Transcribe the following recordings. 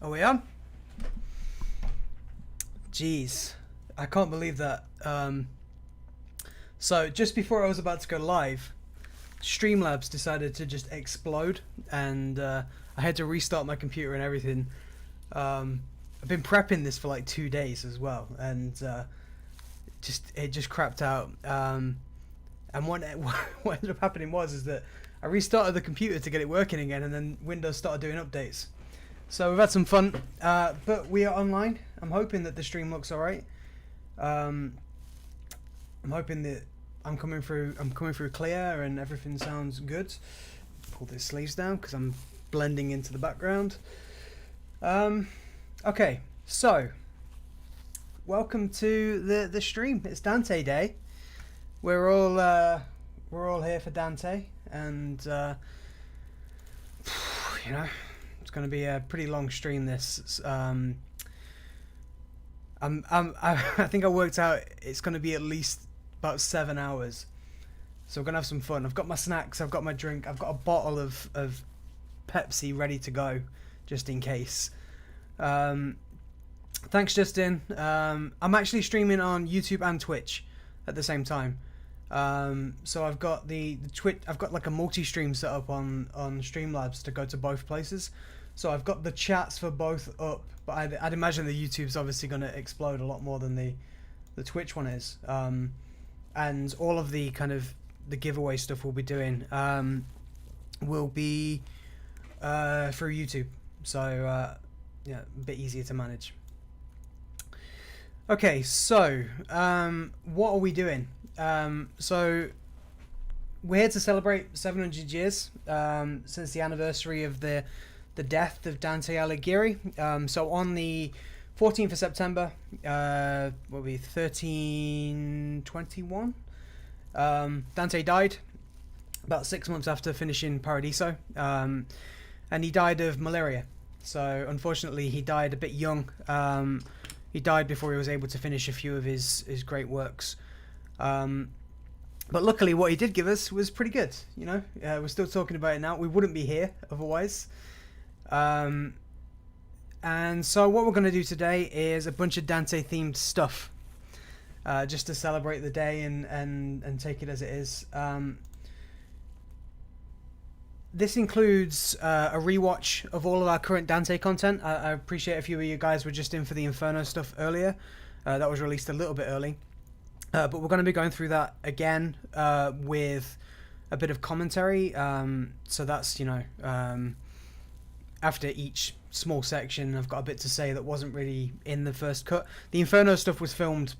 Are we on? Jeez, I can't believe that. So just before I was about to go live, Streamlabs decided to just explode, and I had to restart my computer and everything. I've been prepping this for like 2 days as well, and it just crapped out. And what ended up happening was that I restarted the computer to get it working again, and then Windows started doing updates. So we've had some fun, but we are online. I'm hoping that the stream looks alright. I'm hoping that I'm coming through clear and everything sounds good. Pull these sleeves down because I'm blending into the background. Okay, so welcome to the stream. It's Dante Day. We're all here for Dante, and you know, it's going to be a pretty long stream. This I think I worked out it's going to be at least about 7 hours, so we're gonna have some fun. I've got my snacks, I've got my drink, I've got a bottle of Pepsi ready to go just in case. Thanks, Justin. I'm actually streaming on YouTube and Twitch at the same time. So I've got the Twitch. I've got like a multi-stream set up on Streamlabs to go to both places. So I've got the chats for both up, but I'd imagine the YouTube's obviously going to explode a lot more than the Twitch one is. And all of the kind of the giveaway stuff we'll be doing will be through YouTube. So yeah, a bit easier to manage. Okay, so what are we doing? So we're here to celebrate 700 years since the anniversary of the death of Dante Alighieri. So on the 14th of September, what will be 1321, Dante died about 6 months after finishing Paradiso, and he died of malaria. So unfortunately he died a bit young. He died before he was able to finish a few of his great works. But luckily what he did give us was pretty good, you know. We're still talking about it now. We wouldn't be here otherwise. And so what we're going to do today is a bunch of Dante themed stuff, just to celebrate the day and take it as it is. This includes a rewatch of all of our current Dante content. I appreciate a few of you guys were just in for the Inferno stuff earlier. That was released a little bit early. But we're going to be going through that again with a bit of commentary. So that's, you know, after each small section, I've got a bit to say that wasn't really in the first cut. The Inferno stuff was filmed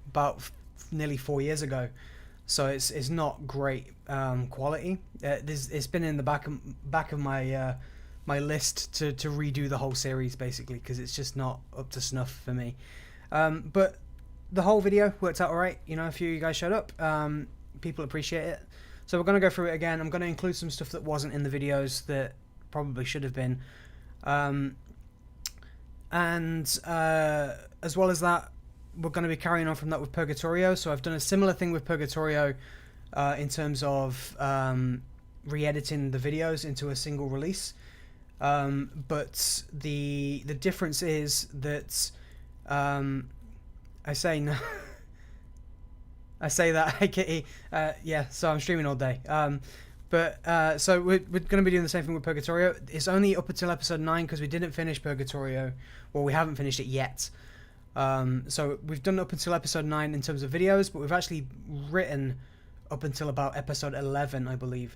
about nearly 4 years ago. So it's not great quality. It's been in the back of my my list to redo the whole series, basically, because it's just not up to snuff for me. But the whole video worked out alright. You know, a few of you guys showed up. People appreciate it. So we're going to go through it again. I'm going to include some stuff that wasn't in the videos that probably should have been. And as well as that, we're going to be carrying on from that with Purgatorio. So I've done a similar thing with Purgatorio in terms of re-editing the videos into a single release. But the difference is that I say no. I say that yeah. So I'm streaming all day. But so we're going to be doing the same thing with Purgatorio. It's only up until episode 9 because we didn't finish Purgatorio. Well, we haven't finished it yet. So we've done up until episode 9 in terms of videos, but we've actually written up until about episode 11, I believe.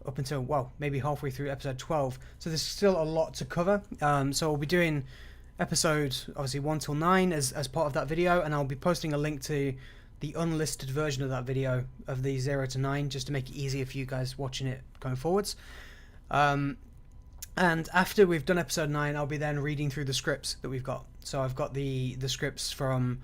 Up until, well, maybe halfway through episode 12. So there's still a lot to cover. So we'll be doing episode, obviously, 1 till 9 as part of that video, and I'll be posting a link to the unlisted version of that video of the 0 to 9, just to make it easier for you guys watching it going forwards. And after we've done episode 9, I'll be then reading through the scripts that we've got. So I've got the scripts from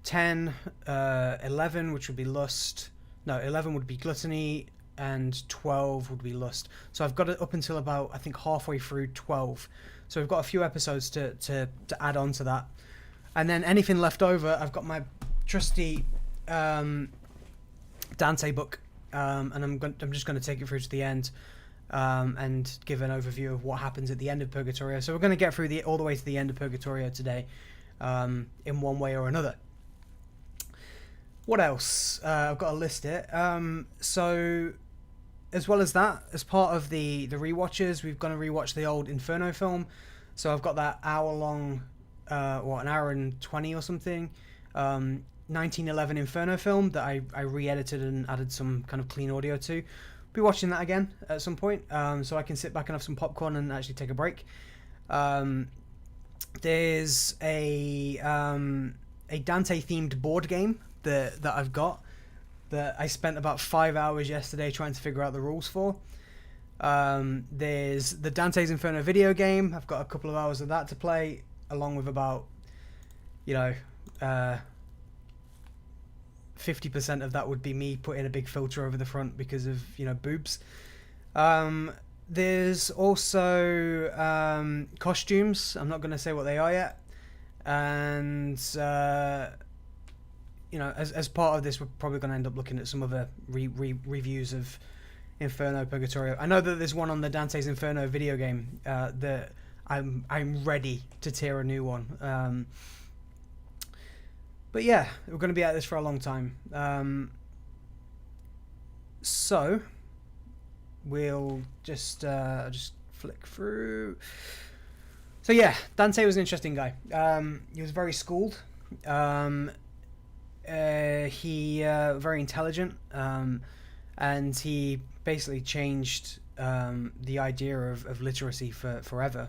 10, 11, which would be lust. No, 11 would be gluttony, and 12 would be lust. So I've got it up until about, I think, halfway through 12. So we've got a few episodes to add on to that. And then anything left over, I've got my trusty Dante book, and I'm just going to take it through to the end. and give an overview of what happens at the end of Purgatorio. So we're going to get through all the way to the end of Purgatorio today, in one way or another. What else? I've got to list it. So, as well as that, as part of the rewatches, we're going to rewatch the old Inferno film. So I've got that hour-long, an hour and 20 or something, 1911 Inferno film that I re-edited and added some kind of clean audio to. Be watching that again at some point, so I can sit back and have some popcorn and actually take a break. There's a Dante-themed board game that I've got that I spent about 5 hours yesterday trying to figure out the rules for. There's the Dante's Inferno video game. I've got a couple of hours of that to play, along with about 50% of that would be me putting a big filter over the front because of boobs. There's also costumes. I'm not going to say what they are yet, and as part of this, we're probably going to end up looking at some other reviews of Inferno Purgatorio. I know that there's one on the Dante's Inferno video game that I'm ready to tear a new one. But yeah, we're going to be at this for a long time. So we'll just flick through. So yeah, Dante was an interesting guy. He was very schooled. He very intelligent, and he basically changed the idea of literacy forever.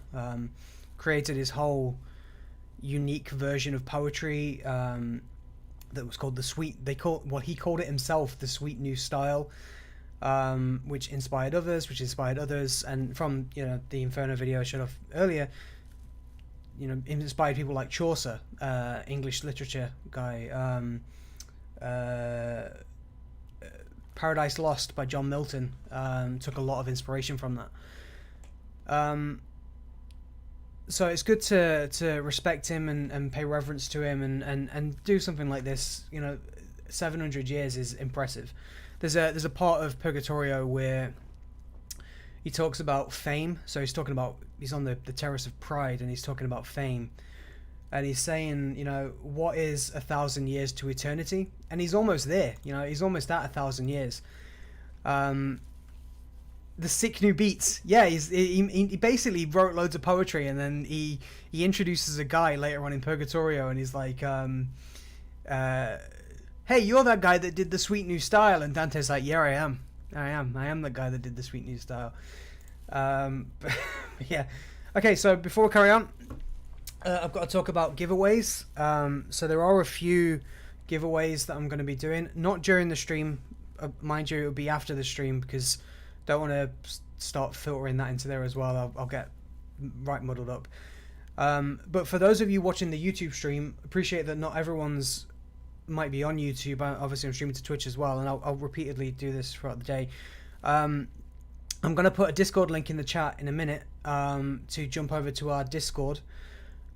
Created his whole unique version of poetry that was called he called it himself the sweet new style, which inspired others, and from the Inferno video I showed off earlier, inspired people like Chaucer, English literature guy. Paradise Lost by John Milton took a lot of inspiration from that. So it's good to respect him and pay reverence to him and do something like this. 700 years is impressive. There's a part of Purgatorio where he talks about fame. So he's on the terrace of pride, and he's talking about fame, and he's saying, what is 1,000 years to eternity? And he's almost there. He's almost at 1,000 years. The sick new beats. Yeah, he basically wrote loads of poetry, and then he introduces a guy later on in Purgatorio, and he's like, hey, you're that guy that did the sweet new style. And Dante's like, yeah, I am the guy that did the sweet new style. But yeah. Okay, so before we carry on, I've got to talk about giveaways. So there are a few giveaways that I'm going to be doing, not during the stream. Mind you, it'll be after the stream, because don't want to start filtering that into there as well. I'll get right muddled up. But for those of you watching the YouTube stream, appreciate that not everyone's might be on YouTube. Obviously, I'm streaming to Twitch as well, and I'll repeatedly do this throughout the day. I'm going to put a Discord link in the chat in a minute to jump over to our Discord.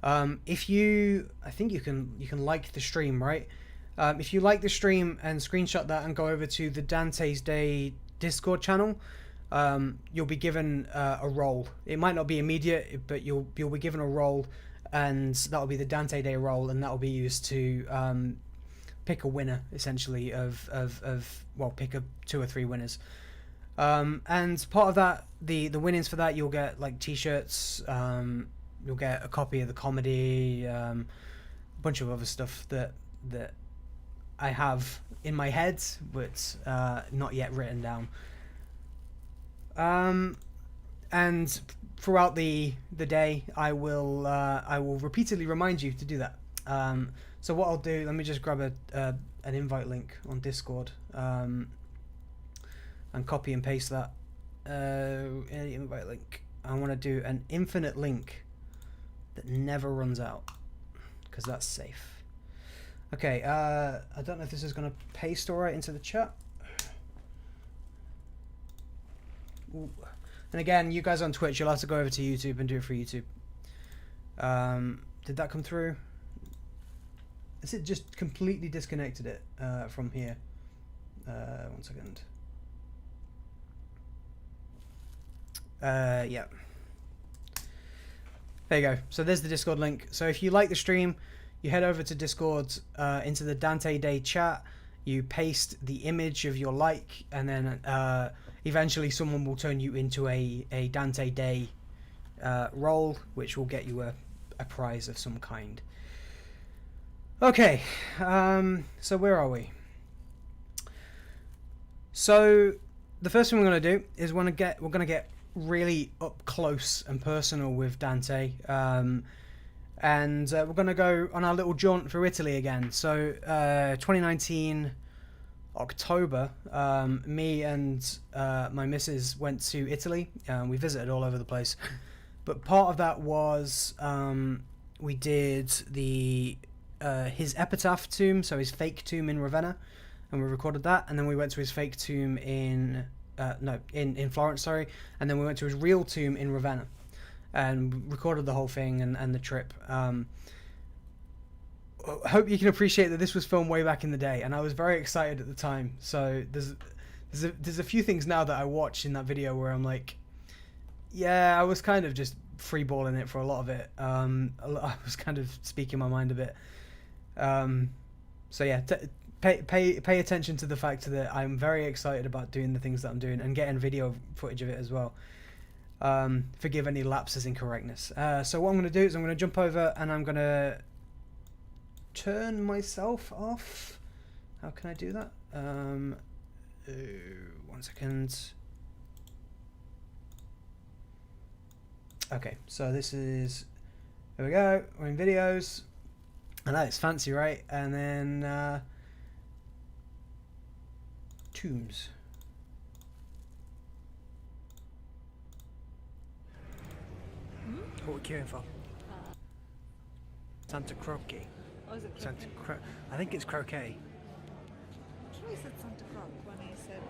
I think you can like the stream, right? If you like the stream and screenshot that and go over to the Dante's Day Discord channel, you'll be given a role. It might not be immediate, but you'll be given a role, and that'll be the Dante Day role, and that'll be used to pick a winner, essentially, pick 2 or 3 winners. And part of that, the winnings for that, you'll get like t-shirts, you'll get a copy of the comedy, a bunch of other stuff that I have in my head, but not yet written down. And throughout the day, I will repeatedly remind you to do that. So what I'll do, let me just grab an invite link on Discord, and copy and paste that. Invite link. I want to do an infinite link that never runs out, because that's safe. Okay, I don't know if this is going to paste all right into the chat. Ooh. And again, you guys on Twitch, you'll have to go over to YouTube and do it for YouTube. Did that come through? Is it just completely disconnected it from here? 1 second. Yeah. There you go. So there's the Discord link. So if you like the stream, you head over to Discord, into the Dante Day chat. You paste the image of your like, and then eventually someone will turn you into a Dante Day role, which will get you a prize of some kind. Okay, so where are we? So the first thing we're going to do is we're going to get really up close and personal with Dante, and we're going to go on our little jaunt through Italy again. So 2019 October, me and my missus went to Italy. We visited all over the place, but part of that was we did his epitaph tomb, so his fake tomb in Ravenna, and we recorded that, and then we went to his fake tomb in Florence, sorry, and then we went to his real tomb in Ravenna and recorded the whole thing and the trip. Hope you can appreciate that this was filmed way back in the day, and I was very excited at the time. So there's a few things now that I watch in that video where I'm like, yeah, I was kind of just freeballing it for a lot of it. I was kind of speaking my mind a bit. So yeah, pay attention to the fact that I'm very excited about doing the things that I'm doing and getting video footage of it as well. Forgive any lapses in correctness. So what I'm going to do is I'm going to jump over and I'm going to turn myself off. How can I do that? 1 second. Okay, so this is, there we go, we're in videos. I know, it's fancy, right? And then tombs. What are we queuing for? Santa Croce. Oh, is it croquet? I think it's croquet. I'm sure he said Santa Croc when he said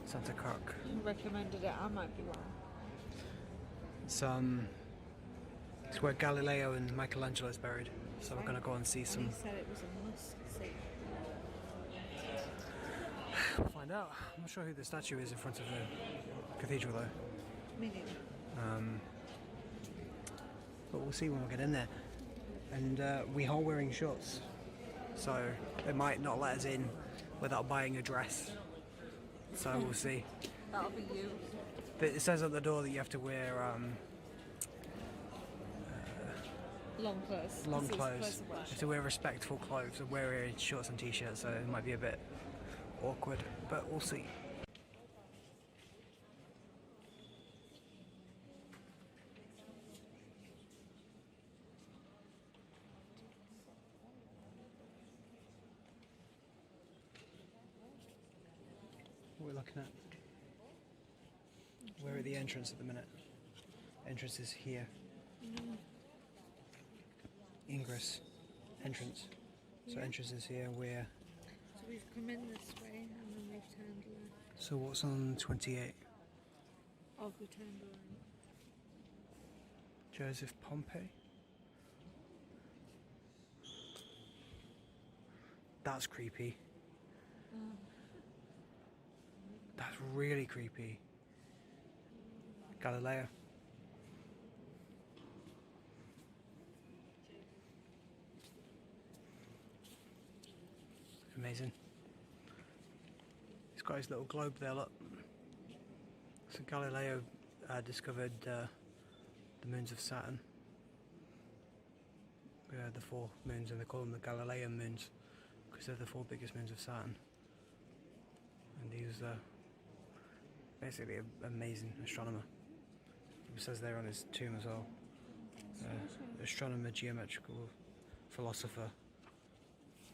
Santa Croc. he recommended it. I might be wrong. It's where Galileo and Michelangelo is buried. So we're gonna go and see some. He said it was a must see. We'll find out. I'm not sure who the statue is in front of the cathedral though. Me neither. But we'll see when we get in there. And we're all wearing shorts, so they might not let us in without buying a dress. So we'll see. That'll be you. But it says at the door that you have to wear Long clothes. long This is clothes. clothes of You worship. have to wear respectful clothes and wear shorts and t-shirts, so it might be a bit awkward, but we'll see. What are we looking at? We're at the entrance at the minute. Entrance is here. Ingress. Entrance. So Yeah. entrance is here. We're. So we've come in this way and then we've turned left. So what's on 28? Oh, we turned around. Joseph Pompey. That's creepy. That's really creepy. Galileo. Amazing. He's got his little globe there, look. So Galileo discovered the moons of Saturn. The 4 moons, and they call them the Galilean moons because they're the 4 biggest moons of Saturn. And he was basically an amazing astronomer. It says there on his tomb as well. Astronomer, geometrical philosopher.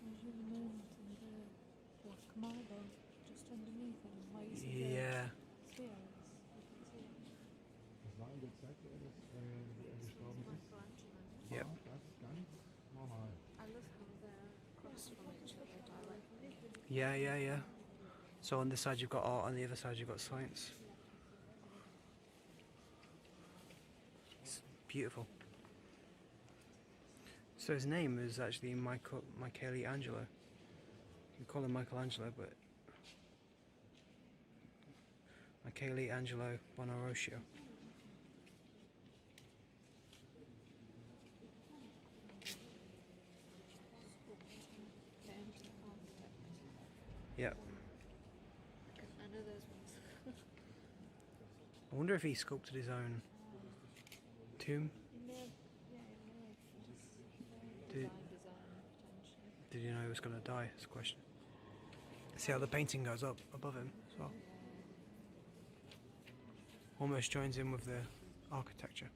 There's the moons and the black marble just underneath them. Where you see Yeah. the spheres. Yep. I love how they're across from each other directly. Yeah. So on this side you've got art, on the other side you've got science. It's beautiful. So his name is actually Michelangelo. You call him Michelangelo, but Michelangelo Buonarroti. Yeah. None of those ones. I wonder if he sculpted his own tomb. Yeah, it may have just Did- design, potentially. Did you know he was going to die? Is the question. See how the painting goes up above him as well. Almost joins in with the architecture.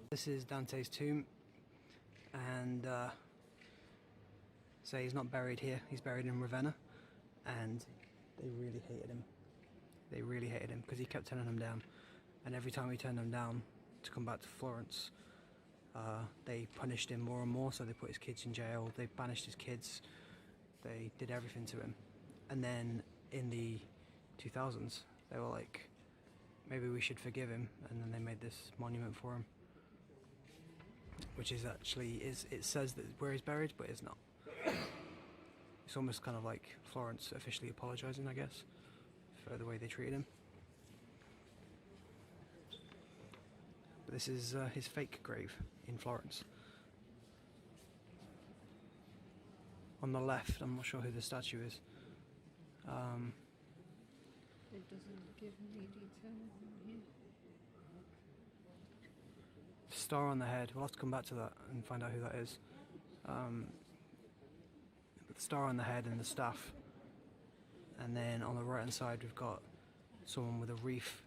This is Dante's tomb, and so he's not buried here, he's buried in Ravenna, and they really hated him. They really hated him because he kept turning them down, and every time he turned them down to come back to Florence, they punished him more and more. So they put his kids in jail, they banished his kids, they did everything to him. And then in the 2000s they were like, maybe we should forgive him, and then they made this monument for him, which is actually, it says that where he's buried, but it's not. It's almost kind of like Florence officially apologising, I guess, for the way they treated him. But this is his fake grave in Florence. On the left, I'm not sure who the statue is. It doesn't give any detail on here. Star on the head. We'll have to come back to that and find out who that is. But the star on the head and the staff. And then on the right hand side we've got someone with a wreath.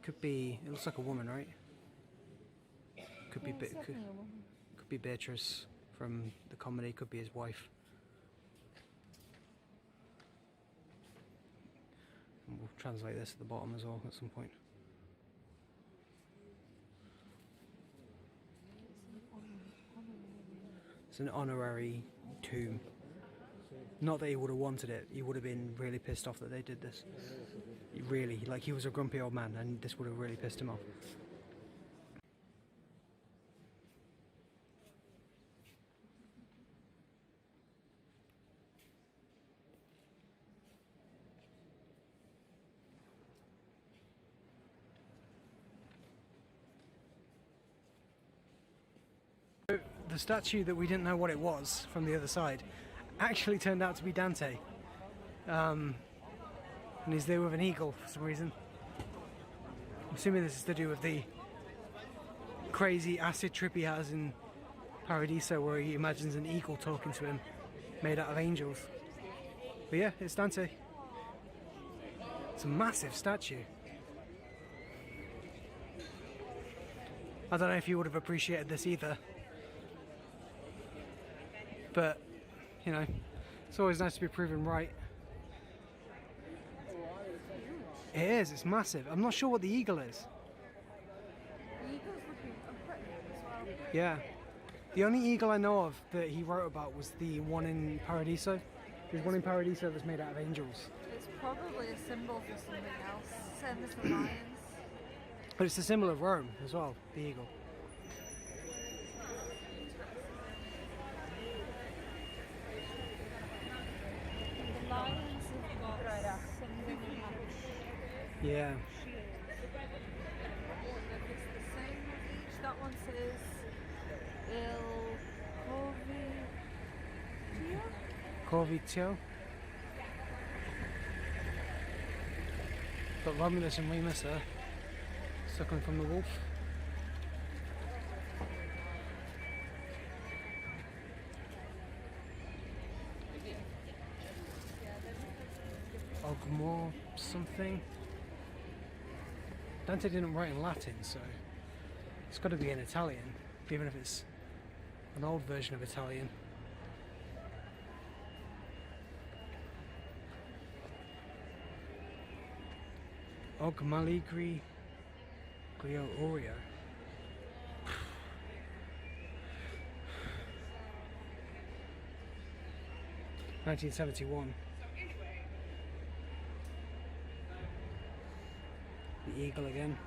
Could be, it looks like a woman, right? Could be Yeah, it's definitely a woman. could be Beatrice from the comedy, could be his wife. And we'll translate this at the bottom as well at some point. It's an honorary tomb. Not that he would have wanted it, he would have been really pissed off that they did this. Really, like, he was a grumpy old man and this would have really pissed him off. The statue that we didn't know what it was from the other side actually turned out to be Dante. And he's there with an eagle for some reason. I'm assuming this is to do with the crazy acid trip he has in Paradiso, where he imagines an eagle talking to him made out of angels. But yeah, it's Dante. It's a massive statue. I don't know if you would have appreciated this either. But, you know, it's always nice to be proven right. It is, it's massive. I'm not sure what the eagle is. The eagle's looking pretty as well. Yeah. The only eagle I know of that he wrote about was the one in Paradiso. There's one in Paradiso that's made out of angels. It's probably a symbol for something else. Same as the lions. But it's a symbol of Rome as well, the eagle. The lions have got something like Yeah. shields. If it's the same with each, that one says Il Corvitio. Corvitio. Got Romulus and Remus there, sucking from the wolf. Ogmore something. Dante didn't write in Latin, so it's got to be in Italian, even if it's an old version of Italian. Ogmaligri Glio Oreo. 1971. The eagle again.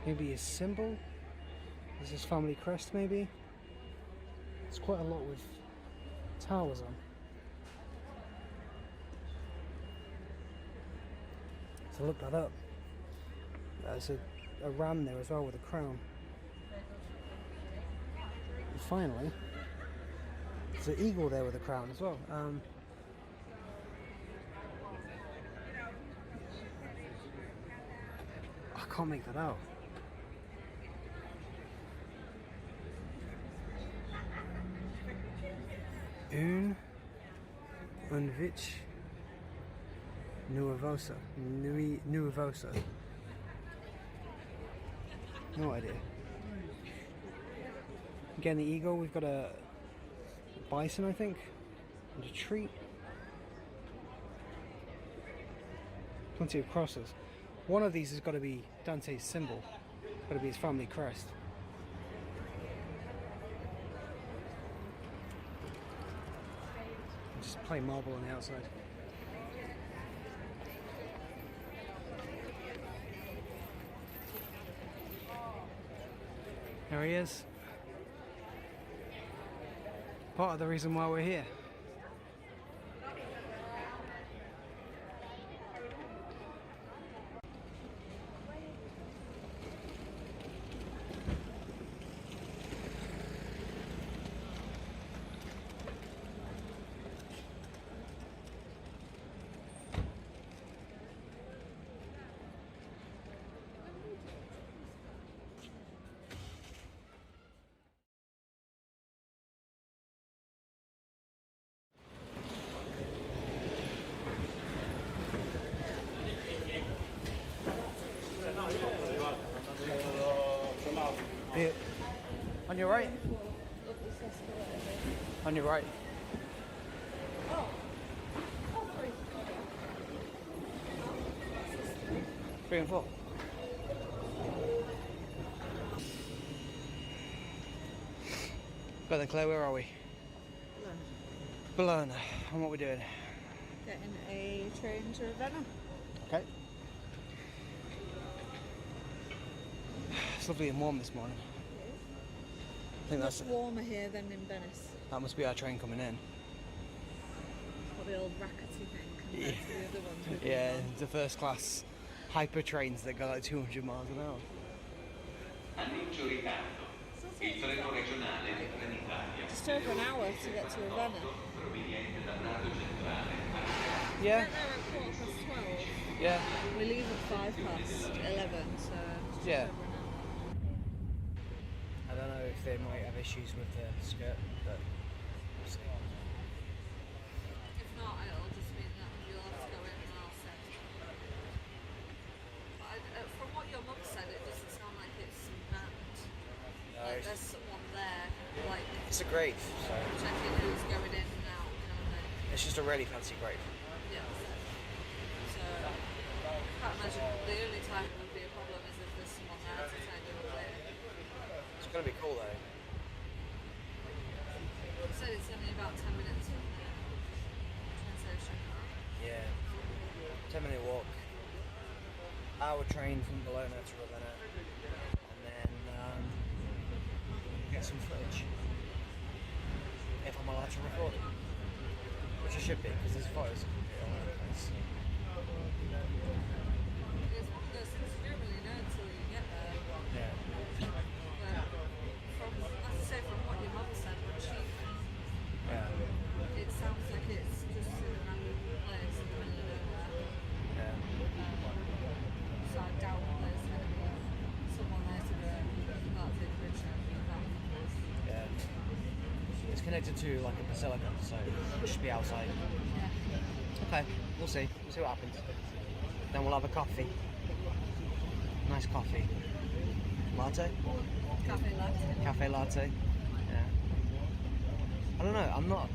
Maybe his symbol? Is his family crest maybe? It's quite a lot with towers on. So look that up. That's a a ram there as well with a crown. And finally, there's an eagle there with a crown as well. I can't make that out. Un vich nuovosa. Nuovosa. No idea. Again, the eagle, we've got a bison, I think, and a tree. Plenty of crosses. One of these has got to be Dante's symbol. Got to be his family crest. Just plain marble on the outside. There he is. Part of the reason why we're here. Yeah. On your right. On your right. Three and four. But then Claire, where are we? Bologna. And what are we doing? Getting a train to Ravenna. Okay. It's lovely and warm this morning. I think Much warmer here than in Venice. that must be our train coming in. What the old rackety thing compared to the other ones. we've been Yeah, on. the first class hyper trains that go like 200 miles an hour. Annuncio ritardo. Il treno regionale di Trenitalia. Just over an hour to get to Ravenna. Proveniente dal lato centrale. Yeah, Get there at 12:15. yeah, We leave at 11:05, so just Yeah. over an hour. I don't know if they might have issues with the skirt, but we'll see. If not, it'll just mean that you'll have to go in and I'll send. But from what your mum said, it doesn't sound like it's manned. Like there's someone there, like It's a grave, so checking who's going in and out, kind of thing. it's just a really fancy grave. Yeah. So I can't imagine the only time it would be a problem is if there's someone there to tell you what they're. It's gonna be cool though. You said it's only about 10 minutes from the train station. Yeah, 10-minute walk. Hour train from Bologna to Ravenna, and then get some footage. If I'm allowed to record it, which I should be, because there's photos of it all over the place. It's one of those things you don't really know until you get there. Yeah. But from, as I say, from what your mum said when she went, Yeah. it sounds like it's just in a random place in the middle of nowhere. Yeah. So I doubt there's going to be someone there to go, you can't take a picture, you can't do this. Yeah. It's connected to like a basilica, so it should be outside. Yeah. Okay, we'll see. We'll see what happens. Then we'll have a coffee. Nice coffee. Latte? Cafe latte. Cafe latte. Yeah. I don't know. I'm not.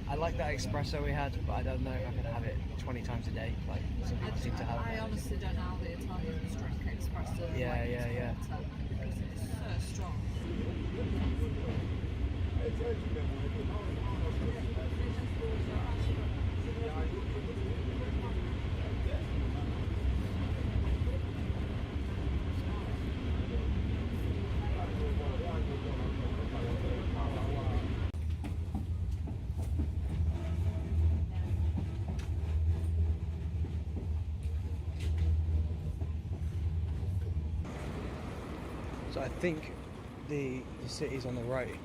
I like that espresso we had, but I don't know if I could have it 20 times a day. Like some people seem to have. I honestly don't know how the Italians drink espresso. Yeah, like yeah, yeah. water, because it's so strong. So I think the city's on the right. Just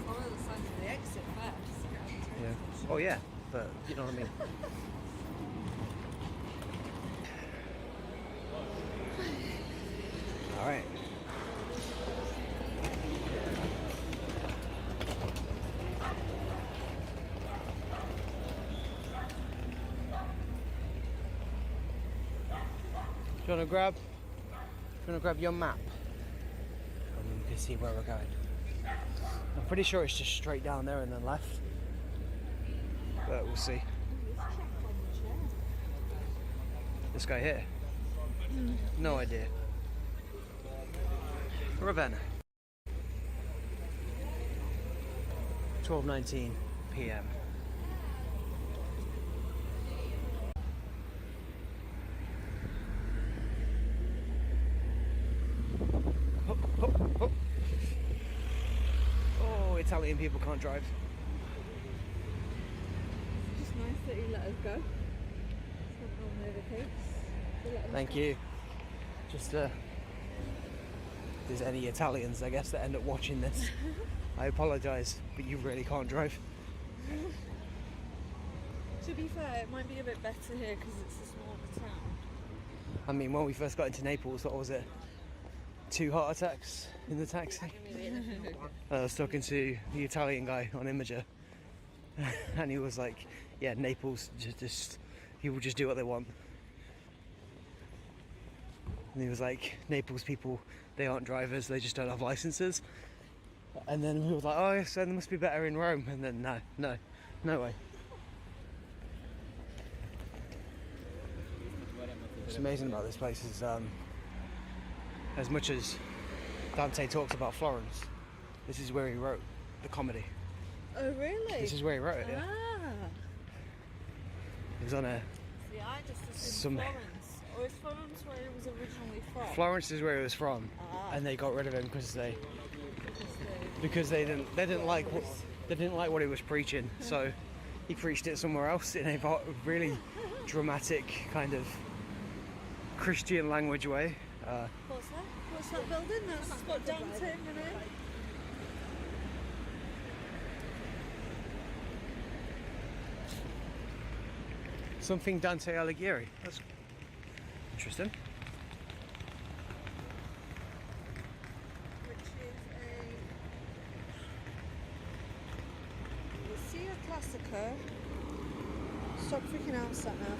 follow the signs of the exit first. Yeah. Oh yeah, but you know what I mean. All right. Do you want to grab your map? And you can see where we're going. I'm pretty sure it's just straight down there and then left. But we'll see. This guy here? No idea. Ravenna. 12:19 p.m. Oh, Italian people can't drive. It's just nice that you let us go. It's not normally the case. Thank you. Just if there's any Italians, I guess, that end up watching this, I apologise, but you really can't drive. To be fair, it might be a bit better here because it's a smaller town. I mean, when we first got into Naples, what was it? 2 heart attacks in the taxi. I was talking to the Italian guy on Imager, and he was like, "Yeah, Naples, just people just do what they want." And he was like, "Naples people, they aren't drivers; they just don't have licenses." And then we were like, "Oh, so they must be better in Rome." And then no way. What's amazing about this place is, as much as Dante talks about Florence, this is where he wrote the comedy. Oh, really? This is where he wrote it. Yeah. Ah. It was on a. See, I just assumed Florence. Or is Florence where it was originally from? Florence is where he was from, and they got rid of him because they didn't like what he was preaching. So he preached it somewhere else in a really dramatic kind of Christian language way. What's that? What's that building? That's what Dante in it. Something Dante Alighieri. That's interesting. Which is a Sia Classica. Stop freaking out, sat nav.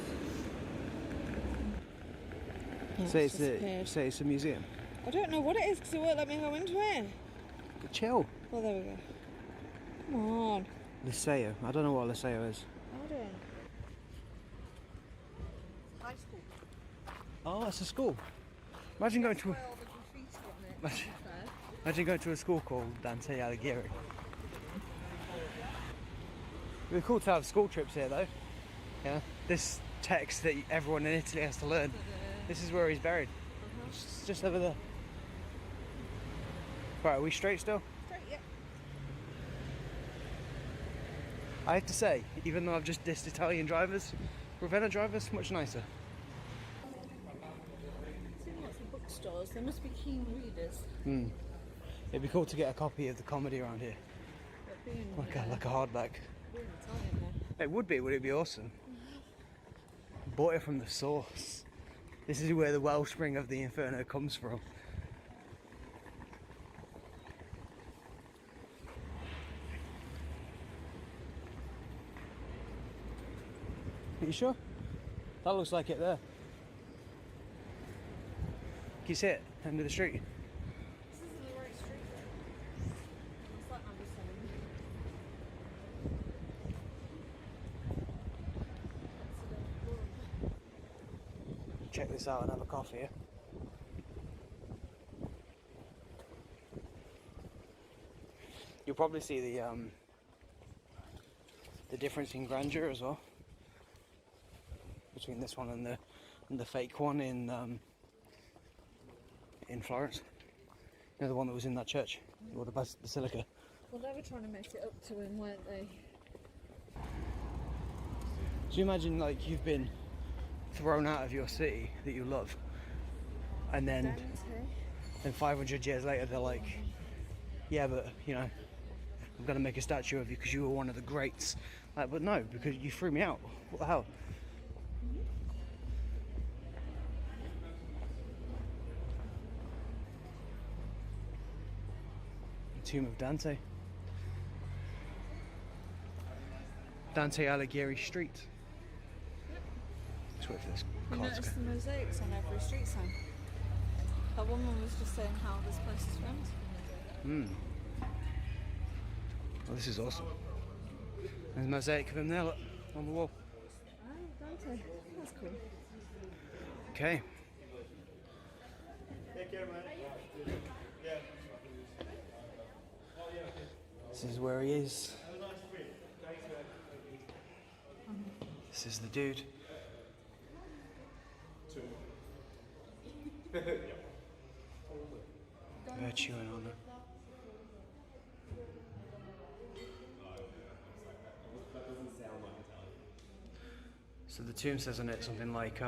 Say it's a museum. I don't know what it is because it won't let me go into it. Chill. Oh, there we go. Come on. Liceo. I don't know what Liceo is. Hold on. High school. Oh, it's a school. Imagine going to All the graffiti on it. imagine going to a school called Dante Alighieri. It'd be cool to have school trips here, though. Yeah. This text that everyone in Italy has to learn. This is where he's buried. It's just over there. Right, are we straight still? Straight, yeah. I have to say, even though I've just dissed Italian drivers, Ravenna drivers much nicer. Seen lots of bookstores. They must be keen readers. It'd be cool to get a copy of the comedy around here, But being, like a hardback. being Italian though. It would be. Would it be awesome? Bought it from the source. This is where the wellspring of the Inferno comes from. Are you sure? That looks like it there. Can you see it? End of the street. This isn't the right street though. What's that number 7? Check this out and have a coffee. Yeah? You'll probably see the difference in grandeur as well between this one and the fake one in Florence. You know, the one that was in that church or the basilica. Well, they were trying to make it up to him, weren't they? So you imagine like you've been thrown out of your city that you love, and then Dante. Then 500 years later, they're like, yeah, but you know, I'm gonna make a statue of you because you were one of the greats. Like, but no, because you threw me out. What the hell? The tomb of Dante. Dante Alighieri Street. Let's wait for this You car to notice go. the mosaics on every street sign. That woman was just saying how this place is famous for mosaics. Well, this is awesome. There's a mosaic of him there, look, on the wall. Oh, Dante. That's cool. Okay. This is where he is. This is the dude. Virtue and honor. So the tomb says on it something like,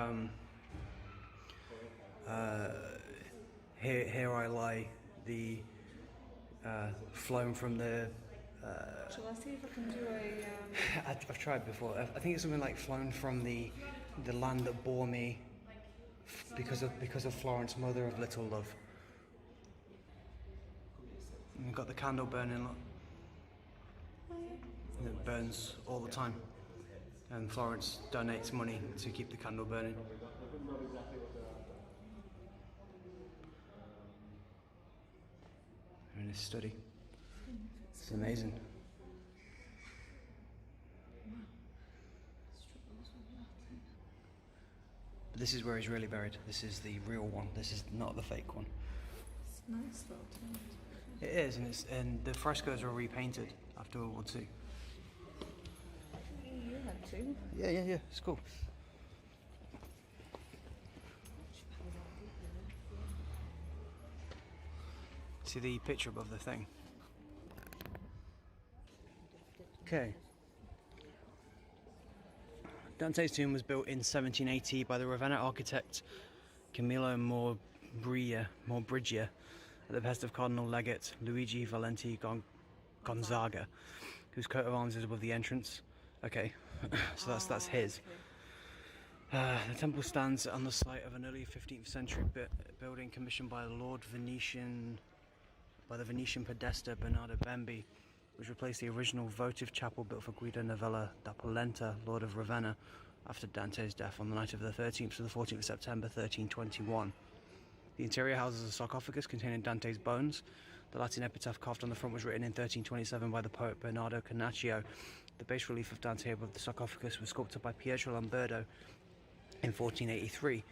here I lie, the flown from the. Shall I see if I can do a... I've tried before. I think it's something like flown from the land that bore me, because of Florence, mother of little love. And we've got the candle burning, look. And it burns all the time. And Florence donates money to keep the candle burning. We're in his study. It's amazing. But this is where he's really buried. This is the real one. This is not the fake one. It's nice little tent. It is, and the frescoes were repainted after World War II. You had to. Yeah, it's cool. See the picture above the thing? Okay. Dante's tomb was built in 1780 by the Ravenna architect Camillo Morbrigia at the behest of Cardinal Legate Luigi Valenti Gonzaga, whose coat of arms is above the entrance. Okay, so that's his. The temple stands on the site of an early 15th century building commissioned by the Venetian Podesta Bernardo Bembi, which replaced the original votive chapel built for Guido Novella da Polenta, Lord of Ravenna, after Dante's death on the night of the 13th to the 14th of September 1321. The interior houses a sarcophagus containing Dante's bones. The Latin epitaph carved on the front was written in 1327 by the poet Bernardo Carnaccio. The bas relief of Dante above the sarcophagus was sculpted by Pietro Lamberto in 1483.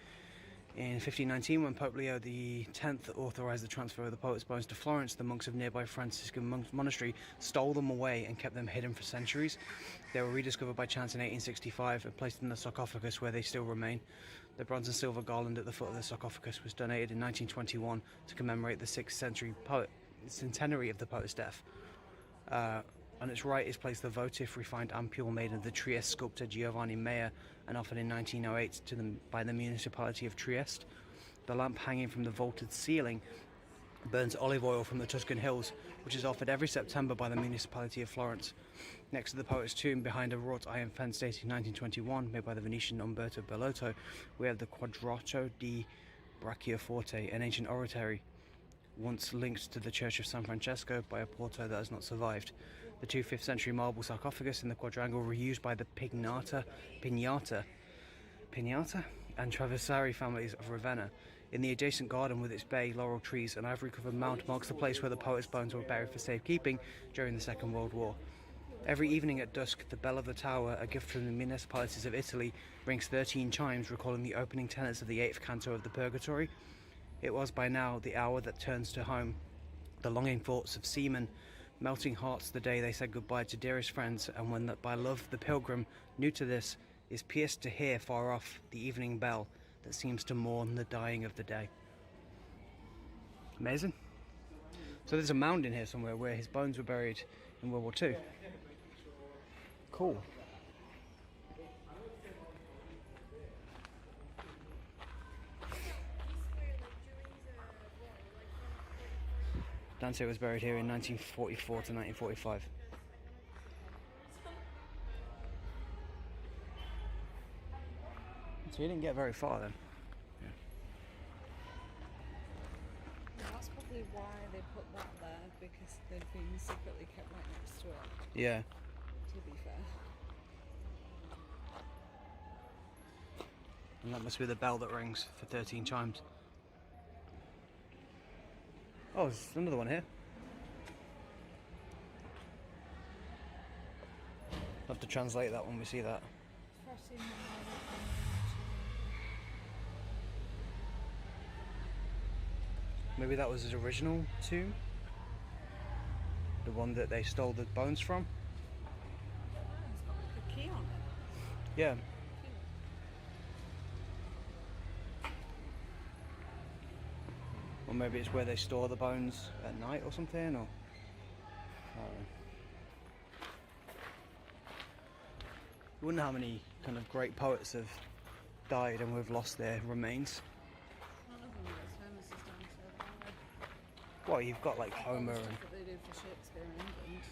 In 1519, when Pope Leo X authorized the transfer of the poet's bones to Florence, the monks of nearby Franciscan monastery stole them away and kept them hidden for centuries. They were rediscovered by chance in 1865 and placed in the sarcophagus, where they still remain. The bronze and silver garland at the foot of the sarcophagus was donated in 1921 to commemorate the 6th centenary of the poet's death. On its right is placed the votive refined ampule made of the Trieste sculptor Giovanni Mea and offered in 1908 by the municipality of Trieste. The lamp hanging from the vaulted ceiling burns olive oil from the Tuscan hills, which is offered every September by the municipality of Florence. Next to the poet's tomb, behind a wrought iron fence dated 1921, made by the Venetian Umberto Bellotto, we have the Quadrato di Bracciaforte, an ancient oratory once linked to the Church of San Francesco by a porto that has not survived. The two 5th century marble sarcophagus in the quadrangle were used by the Pignata and Traversari families of Ravenna. In the adjacent garden with its bay, laurel trees, and ivory-covered mound marks the place where the poet's bones were buried for safekeeping during the Second World War. Every evening at dusk, the bell of the tower, a gift from the municipalities of Italy, rings 13 chimes, recalling the opening tenets of the 8th canto of the Purgatory. It was by now the hour that turns to home the longing thoughts of seamen, melting hearts the day they said goodbye to dearest friends, and when that by love the pilgrim, new to this, is pierced to hear far off the evening bell that seems to mourn the dying of the day. Amazing. So there's a mound in here somewhere where his bones were buried in World War II. Cool. Dante was buried here in 1944 to 1945. So he didn't get very far then. Yeah, that's probably why they put that there, because they'd been secretly kept right next to it. Yeah. To be fair. And that must be the bell that rings for 13 chimes. Oh, there's another one here. I'll have to translate that when we see that. Maybe that was his original tomb? The one that they stole the bones from? It's got like a key on it. Yeah. Or maybe it's where they store the bones at night or something, or... I don't know. You wonder how many kind of great poets have died and we've lost their remains. None of them are as famous as Dante, are they? Well, you've got like Homer All the and... stuff that they do for Shakespeare in England.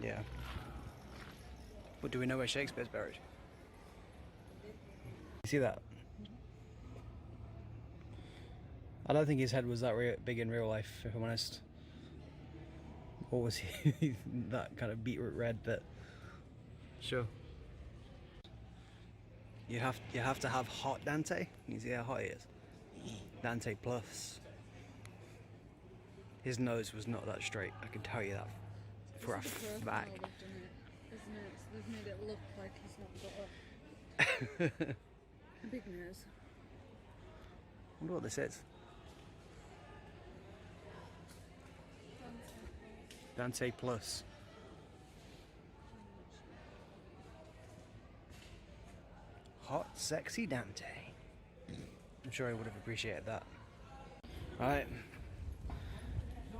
Yeah. But do we know where Shakespeare's buried? You see that? I don't think his head was that big in real life, if I'm honest. Or was he that kind of beetroot red? But sure. You have to have hot Dante. You see how hot he is. Dante plus. His nose was not that straight. I can tell you that for a fact. Isn't it? So they've made it look like he's not got a big nose. I wonder what this is. Dante plus. Hot, sexy Dante. I'm sure I would have appreciated that. Right.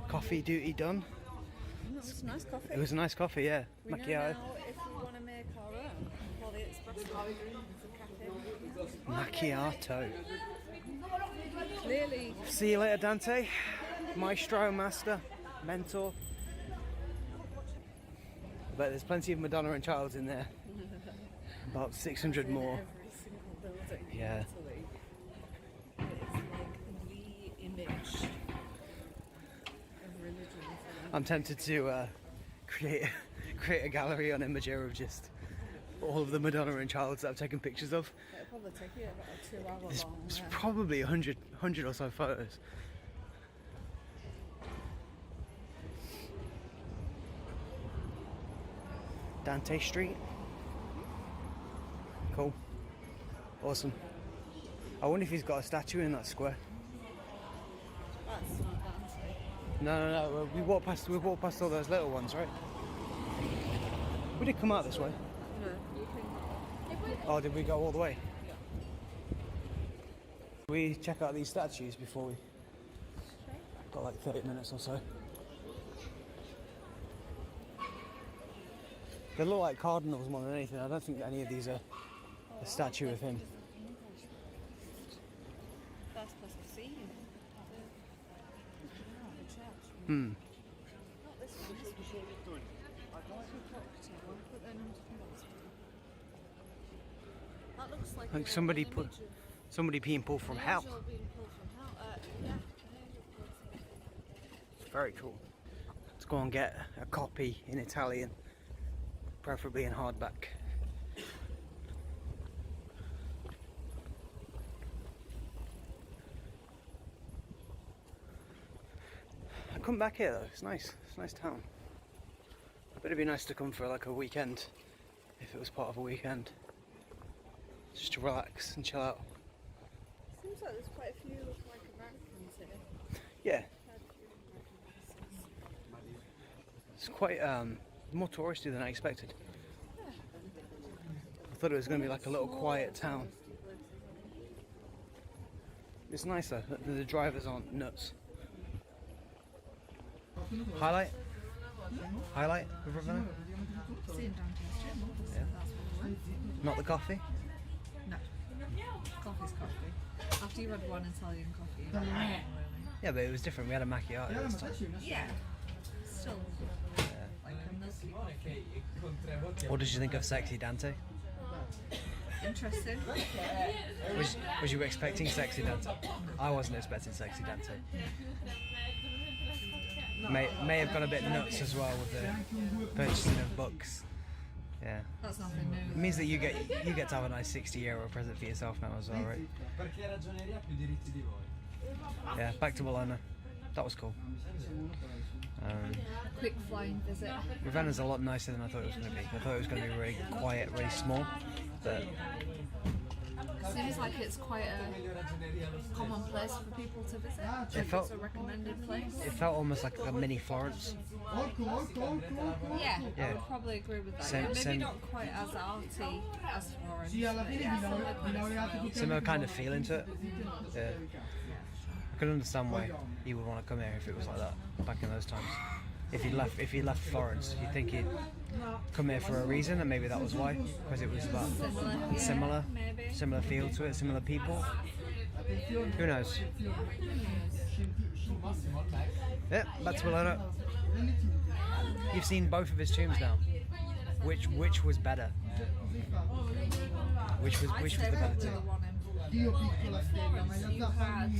Coffee duty done. That was nice coffee. It was a nice coffee, yeah. We know Macchiato. now if we want to make our own, for the espresso, it's a cafe. Macchiato. Clearly. See you later, Dante. Maestro, master, mentor. I bet there's plenty of Madonna and Childs in there. About 600 more. Every single building. Yeah. In Italy. It's like the image of religion. I'm tempted to create a gallery on Imager of just all of the Madonna and Childs that I've taken pictures of. It'll probably take you about a 2 hour It's long. probably 100 or so photos. Dante Street. Cool. Awesome. I wonder if he's got a statue in that square. That's not Dante. No. We walked past all those little ones, right? We did come out this way. No, you can. Oh, did we go all the way? Yeah. We check out these statues before we got like 30 minutes or so. They look like cardinals more than anything. I don't think any of these are a statue of him. That's supposed to see him. The church. Hmm. Not this one. This one. Put their names in this one. That looks like Like somebody being pulled from hell. Angel being pulled from hell. Yeah. It's very cool. Let's go and get a copy in Italian, preferably in hardback. I come back here though. It's nice. It's a nice town. But it'd be nice to come for like a weekend, if it was part of a weekend, just to relax and chill out. Seems like there's quite a few like Americans here. Yeah, Quite a few American businesses. it's quite more touristy than I expected. I thought it was going to be like a little quiet town. It's nice though. The drivers aren't nuts. Highlight of Ravenna? Seeing Dante Street. Yeah. That's what we want. Not the coffee? No. Coffee's coffee. After you had one Italian coffee, you had one, really. Yeah, but it was different. We had a macchiato this time. Yeah. still like a milky coffee. What did you think of Sexy Dante? Interesting. Was you expecting Sexy Dante? I wasn't expecting Sexy Dante. May have gone a bit nuts as well with the purchasing of books. Yeah. That's nothing new. It means that you get to have a nice €60 present for yourself now as well, right? Yeah, back to Bologna. That was cool. Quick flying visit. Ravenna's a lot nicer than I thought it was going to be. I thought it was going to be really quiet, really small. But Seems like it's quite a common place for people to visit. felt- It's a recommended place. it felt almost like a mini Florence. Yeah, I Yeah. would probably agree with that. Same- Maybe same- not quite as arty as Florence. But yeah, similar kind of style. Similar kind of feeling to it. Yeah. I can understand why you would want to come here if it was like that back in those times. If he left Florence, you'd think he'd come here for a reason, and maybe that was why, because it was about similar, maybe. similar feel to it, similar people. Who knows? Yeah, back to Bologna. You've seen both of his tombs now. Which was better? Which was I'd the say better probably the tomb? one in Florence. You had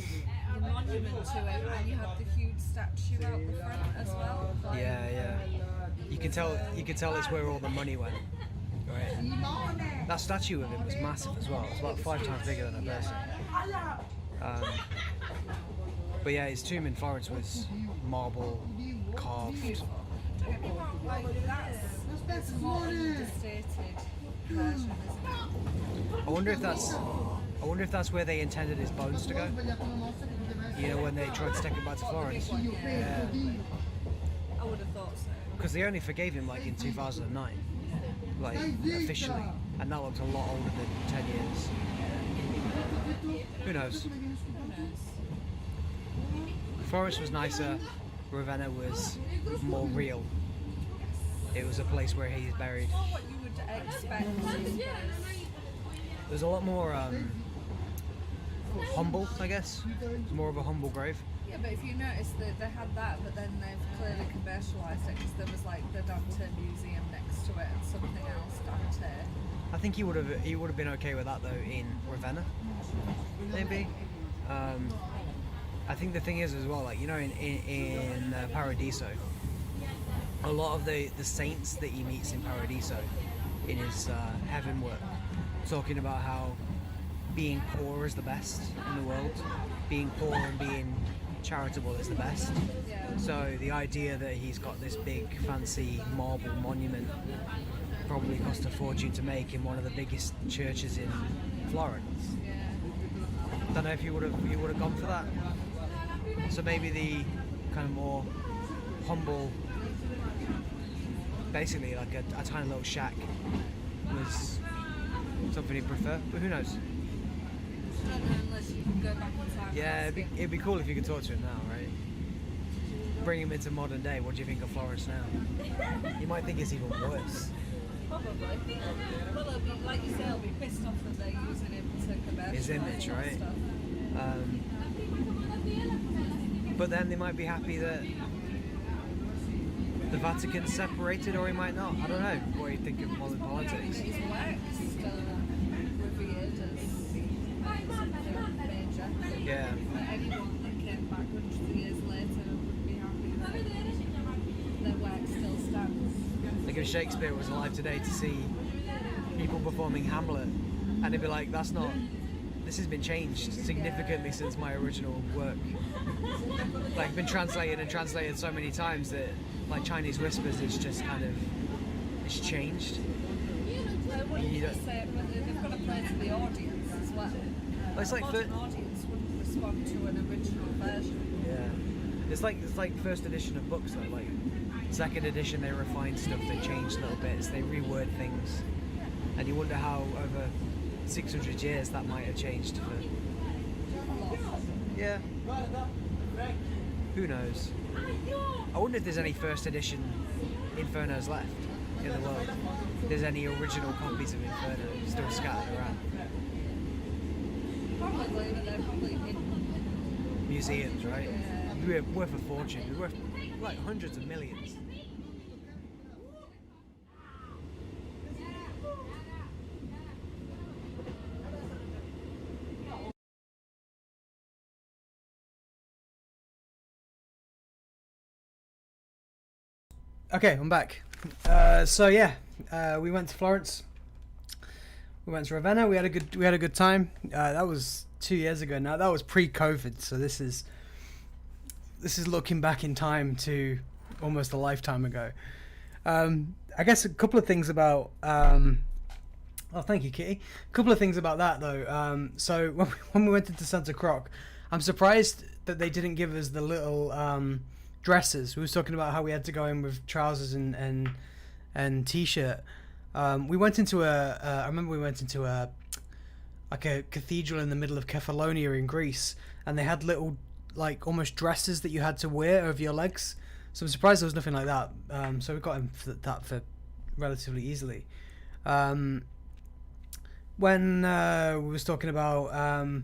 the monument to it, and you had the huge statue out the front as well. Yeah. You can tell it's where all the money went. Right. That statue of him was massive as well. It was about 5 times bigger than a person. But yeah, his tomb in Florence was marble, carved. Beautiful. Don't get me wrong, like that's a more understated version, isn't it? I wonder if that's where they intended his bones to go. You know, when they tried to take him back to Florence. Yeah. I would have thought so. Because they only forgave him like in 2009, like officially, and that looked a lot older than 10 years. Who knows? Florence was nicer. Ravenna was more real. It was a place where he's buried. More what you would expect, I suppose. There's a lot more humble, I guess. It's more of a humble grave. Yeah, but if you notice that they had that, but then they've clearly commercialised it because there was like the Dante Museum next to it and something else, Dante. I think he would have been okay with that though in Ravenna, maybe. I think the thing is as well, like, you know, in Paradiso, a lot of the saints that he meets in Paradiso, in his heaven work, talking about how being poor is the best in the world, being poor and being charitable is the best. Yeah. So the idea that he's got this big fancy marble monument probably cost a fortune to make in one of the biggest churches in Florence. Yeah. Don't know if you would have gone for that. So maybe the kind of more humble, basically like a tiny little shack, was something he'd prefer. But who knows? I don't know unless you can go back in time. Yeah, it'd be cool if you could talk to him now, right? Bring him into modern day. What do you think of Florence now? You might think it's even worse. Probably. Well, it'll be, like you say, he'll be pissed off that they're using him to commercialise His image, that right? stuff. But then they might be happy that the Vatican's separated, or he might not. I don't know. What do you think of modern politics? His work's still revered as something major. Yeah. That anyone that came back hundreds of years later would be happy that their work still stands. Like if Shakespeare was alive today to see people performing Hamlet, and they'd be like, "That's not. This has been changed significantly since my original work. Like, been translated and translated so many times that, like, Chinese Whispers is just kind of, it's changed." They wouldn't You don't- just say, but they've got to play to the audience as well. Well, it's like Modern audience wouldn't respond to an original version. Yeah. It's like first edition of books though. Like second edition, they refine stuff, they change little bits, they reword things, and you wonder how over 600 years that might have changed. For yeah. Who knows? I wonder if there's any first edition Infernos left in the world. If there's any original copies of Inferno still scattered around. Probably, but they're probably in Museums, right? They're worth a fortune. They're worth like hundreds of millions. Okay, I'm back. So yeah, we went to Florence. We went to Ravenna. We had a good time. That was 2 years ago now. That was pre-COVID. So this is looking back in time to almost a lifetime ago. I guess a couple of things about. Oh, thank you, Kitty. A couple of things about that though. So when we went into Santa Croc, I'm surprised that they didn't give us the little dresses. We was talking about how we had to go in with trousers and t-shirt. We went into I remember we went into a cathedral in the middle of Kefalonia in Greece, and they had little like almost dresses that you had to wear over your legs. So I'm surprised there was nothing like that. So we got him for that for relatively easily. When we was talking about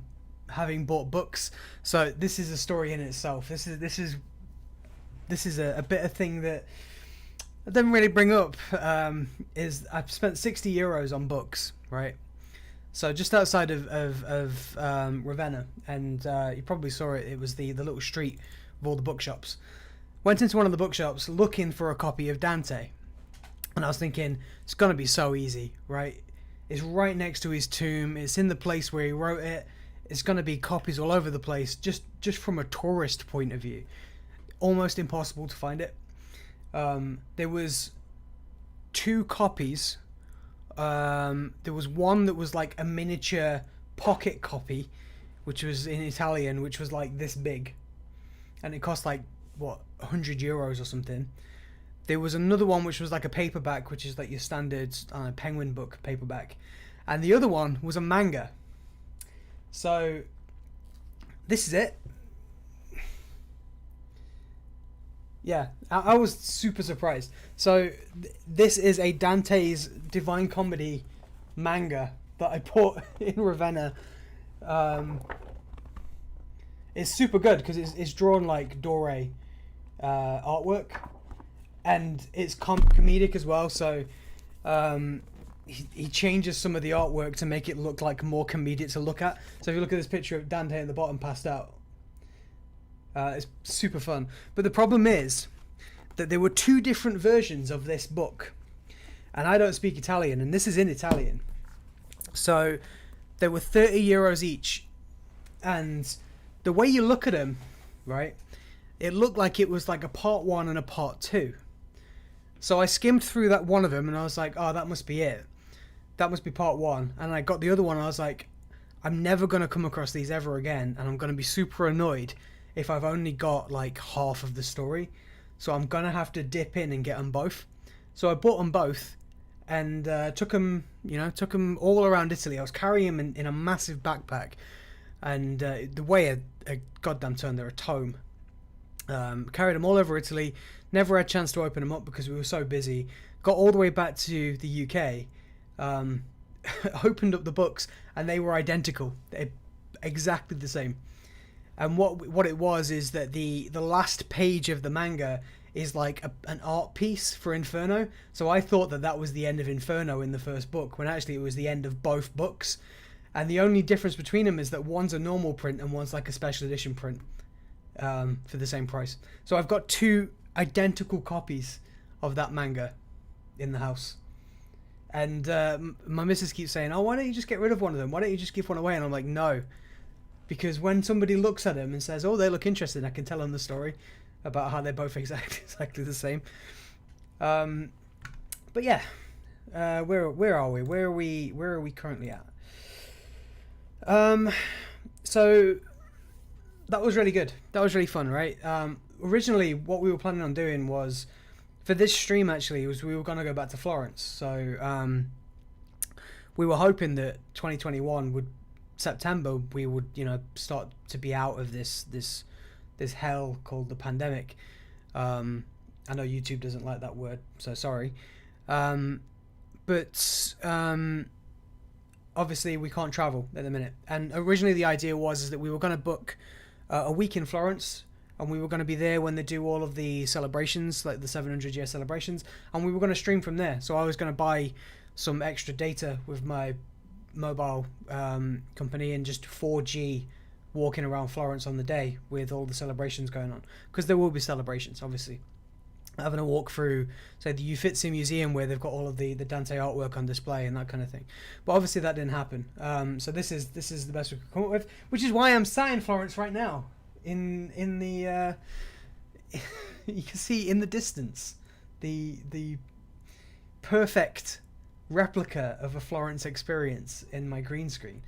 having bought books, so this is a story in itself. This is a bit of thing that I didn't really bring up. Is I've spent 60 euros on books, right? So just outside of Ravenna, and you probably saw it. It was the little street of all the bookshops. Went into one of the bookshops looking for a copy of Dante, and I was thinking it's gonna be so easy, right? It's right next to his tomb. It's in the place where he wrote it. It's gonna be copies all over the place. Just from a tourist point of view, almost impossible to find it. There was 2 copies. There was one that was like a miniature pocket copy, which was in Italian, which was like this big, and it cost like 100 euros or something. There was another one which was like a paperback, which is like your standard Penguin book paperback, and the other one was a manga. So this is it. Yeah, I was super surprised. So this is a Dante's Divine Comedy manga that I bought in Ravenna. It's super good because it's drawn like Doré artwork, and it's comedic as well. So he changes some of the artwork to make it look like more comedic to look at. So if you look at this picture of Dante at the bottom passed out, it's super fun. But the problem is that there were 2 different versions of this book, and I don't speak Italian, and this is in Italian. So they were 30 euros each, and the way you look at them, right, it looked like it was like a part 1 and a part 2. So I skimmed through that one of them, and I was like, oh, that must be it. That must be part 1. And I got the other one, and I was like, I'm never going to come across these ever again, and I'm going to be super annoyed if I've only got like half of the story. So I'm going to have to dip in and get them both. So I bought them both, and took them all around Italy. I was carrying them in a massive backpack, and the way a goddamn turn, they're a tome. Carried them all over Italy. Never had a chance to open them up because we were so busy. Got all the way back to the UK. Opened up the books, and they were identical. They're exactly the same. And what it was is that the last page of the manga is like an art piece for Inferno. So I thought that was the end of Inferno in the first book, when actually it was the end of both books. And the only difference between them is that one's a normal print and one's like a special edition print, for the same price. So I've got 2 identical copies of that manga in the house. And my missus keeps saying, oh, why don't you just get rid of one of them? Why don't you just give one away? And I'm like, no. Because when somebody looks at them and says, oh, they look interesting, I can tell them the story about how they're both exactly the same. But yeah, where are we? Where are we currently at? So that was really good. That was really fun, right? Originally, what we were planning on doing was, for this stream actually, was we were going to go back to Florence. So we were hoping that 2021 would, September, we would, start to be out of this hell called the pandemic. I know YouTube doesn't like that word, so sorry. But obviously we can't travel at the minute. And originally the idea was that we were going to book a week in Florence, and we were going to be there when they do all of the celebrations, like the 700-year celebrations, and we were going to stream from there. So I was going to buy some extra data with my mobile company and just 4G walking around Florence on the day with all the celebrations going on, because there will be celebrations, obviously. Having a walk through, say, the Uffizi Museum where they've got all of the Dante artwork on display and that kind of thing, but obviously that didn't happen. So this is the best we could come up with, which is why I'm sat in Florence right now. In the you can see in the distance the perfect replica of a Florence experience in my green screen.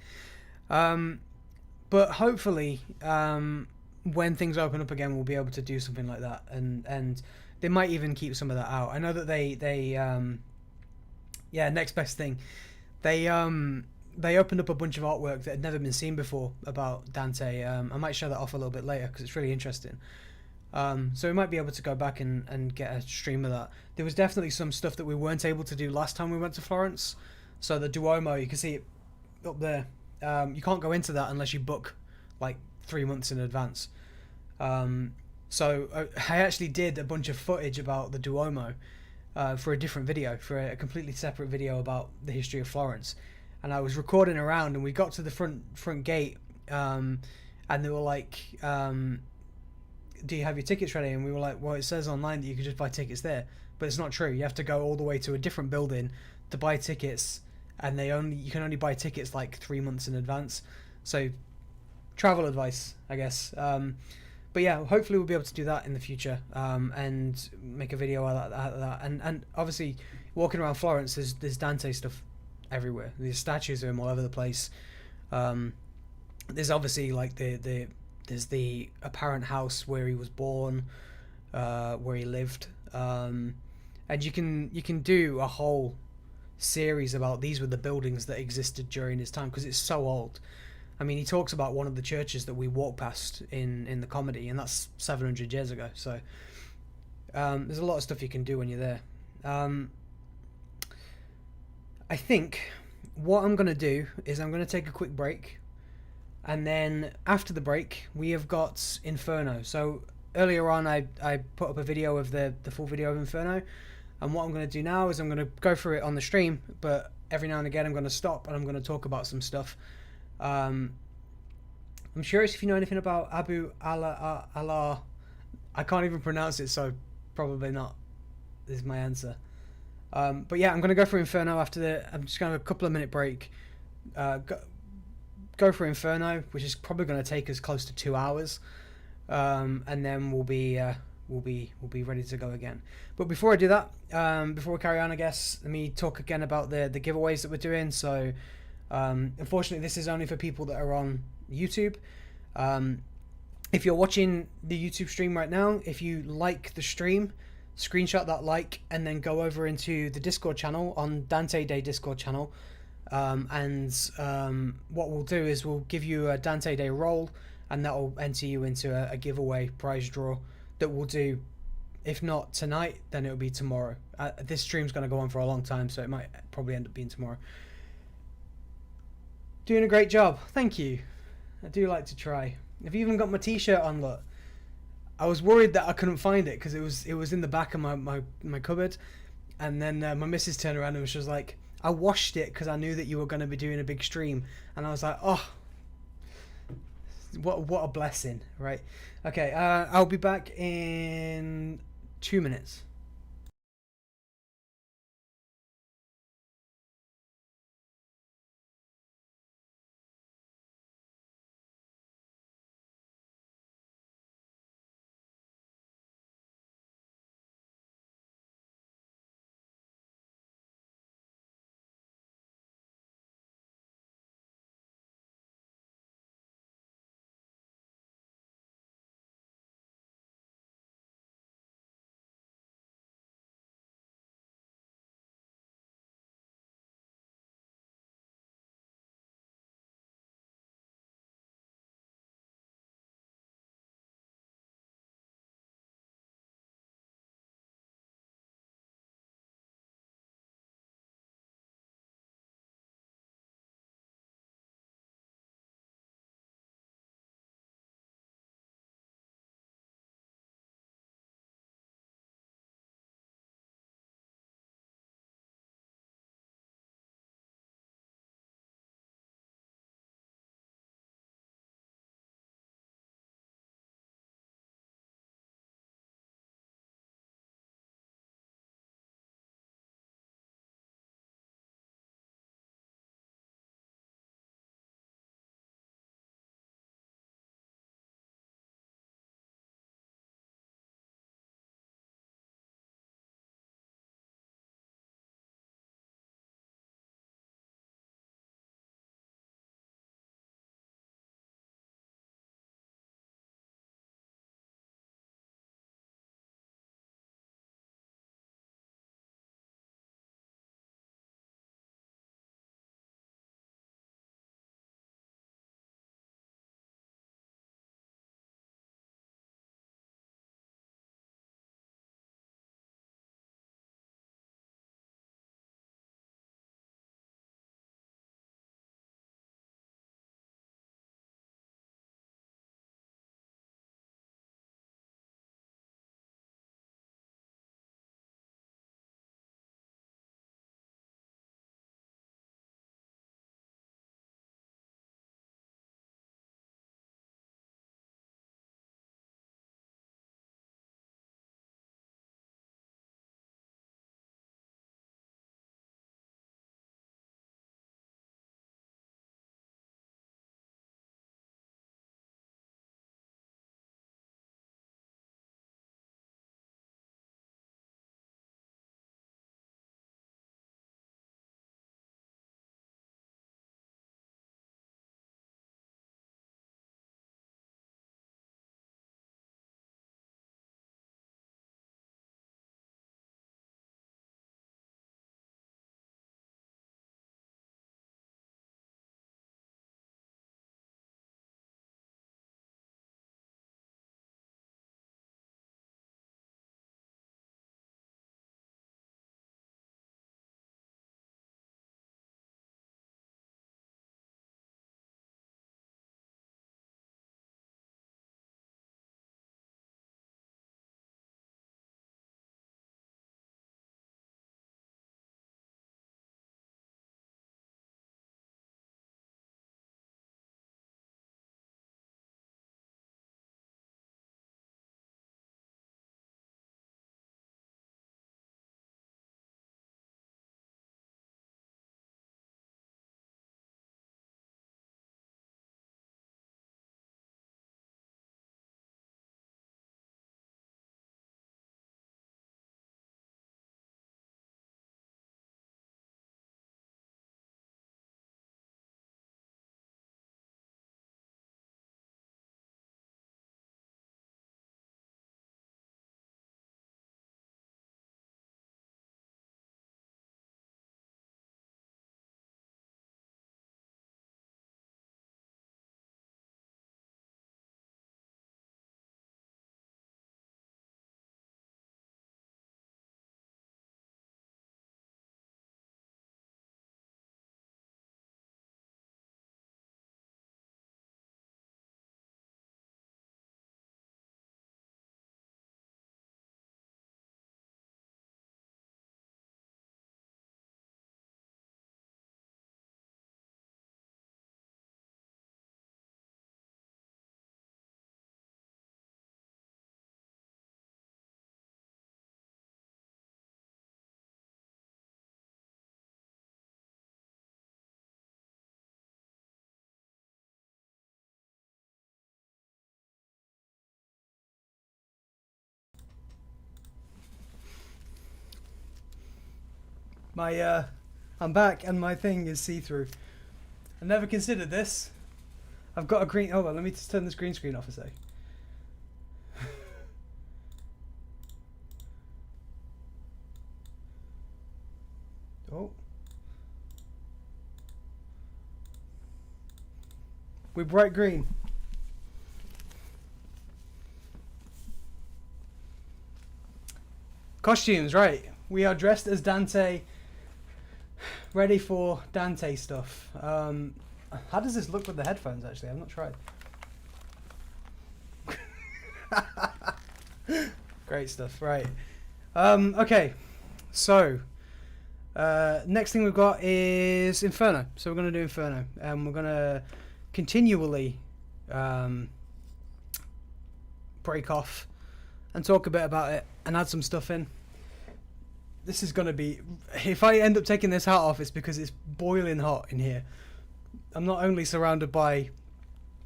But hopefully, when things open up again, we'll be able to do something like that, and they might even keep some of that out. I know that they next best thing, they opened up a bunch of artwork that had never been seen before about Dante. I might show that off a little bit later because it's really interesting. So we might be able to go back and get a stream of that. There was definitely some stuff that we weren't able to do last time we went to Florence. So the Duomo, you can see it up there. You can't go into that unless you book like 3 months in advance. So I actually did a bunch of footage about the Duomo for a different video, for a completely separate video about the history of Florence. And I was recording around, and we got to the front gate, and they were like, do you have your tickets ready? And we were like, well, it says online that you can just buy tickets there, but it's not true. You have to go all the way to a different building to buy tickets, and you can only buy tickets like 3 months in advance. So travel advice, I guess. But yeah, hopefully we'll be able to do that in the future, and make a video out of that. And obviously, walking around Florence, there's Dante stuff everywhere. There's statues of him all over the place. There's obviously like there's the apparent house where he was born, where he lived, and you can do a whole series about these were the buildings that existed during his time, because it's so old. I mean, he talks about one of the churches that we walked past in the comedy, and that's 700 years ago. So there's a lot of stuff you can do when you're there. I think what I'm going to do is I'm going to take a quick break, and then after the break we have got Inferno. So earlier on I put up a video of the full video of Inferno, and what I'm going to do now is I'm going to go through it on the stream, but every now and again I'm going to stop and I'm going to talk about some stuff. I'm curious if you know anything about Abu Allah. I can't even pronounce it, so probably not is my answer. But yeah, I'm going to go through Inferno after I'm just going to have a couple of minute break. Go through Inferno, which is probably going to take us close to 2 hours, and then we'll be ready to go again. But before I do that, before we carry on, I guess let me talk again about the giveaways that we're doing. So unfortunately, this is only for people that are on YouTube. If you're watching the YouTube stream right now, if you like the stream, screenshot that like and then go over into the Discord channel on Dante Day Discord channel, and what we'll do is we'll give you a Dante Day roll, and that will enter you into a giveaway prize draw that we'll do. If not tonight, then it'll be tomorrow. This stream's going to go on for a long time, so it might probably end up being tomorrow. Doing a great job, thank you. I do like to try. Have you even got my t-shirt on? Look, I was worried that I couldn't find it because it was in the back of my cupboard, and then my missus turned around and was just like, I washed it because I knew that you were going to be doing a big stream, and I was like, oh, what a blessing, right? Okay, I'll be back in 2 minutes. I'm back and my thing is see-through. I never considered this. I've got a green... Hold on, let me just turn this green screen off a sec. Oh. We're bright green. Costumes, right. We are dressed as Dante, ready for Dante stuff. How does this look with the headphones, actually? I've not tried. Great stuff, right. Okay, so next thing we've got is Inferno. So we're going to do Inferno, and we're going to continually break off and talk a bit about it and add some stuff in. This is going to be... If I end up taking this hat off, it's because it's boiling hot in here. I'm not only surrounded by,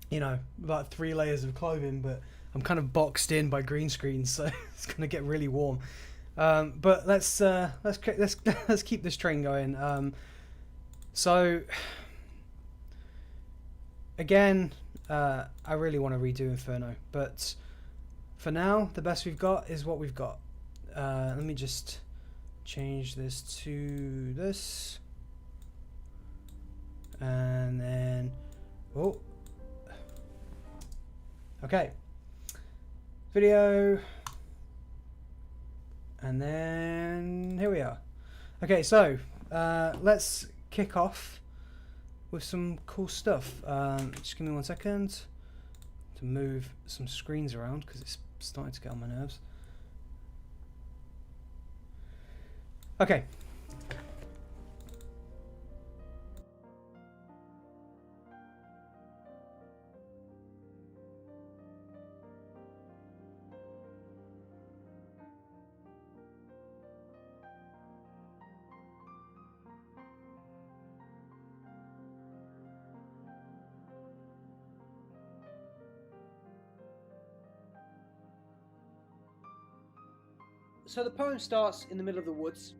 you know, about 3 layers of clothing, but I'm kind of boxed in by green screens, so it's going to get really warm. But let's keep this train going. So again, I really want to redo Inferno, but for now, the best we've got is what we've got. Let me just change this to this, and then okay, video, and then here we are. Okay, so let's kick off with some cool stuff. Just give me 1 second to move some screens around because it's starting to get on my nerves. Okay. So the poem starts in the middle of the woods.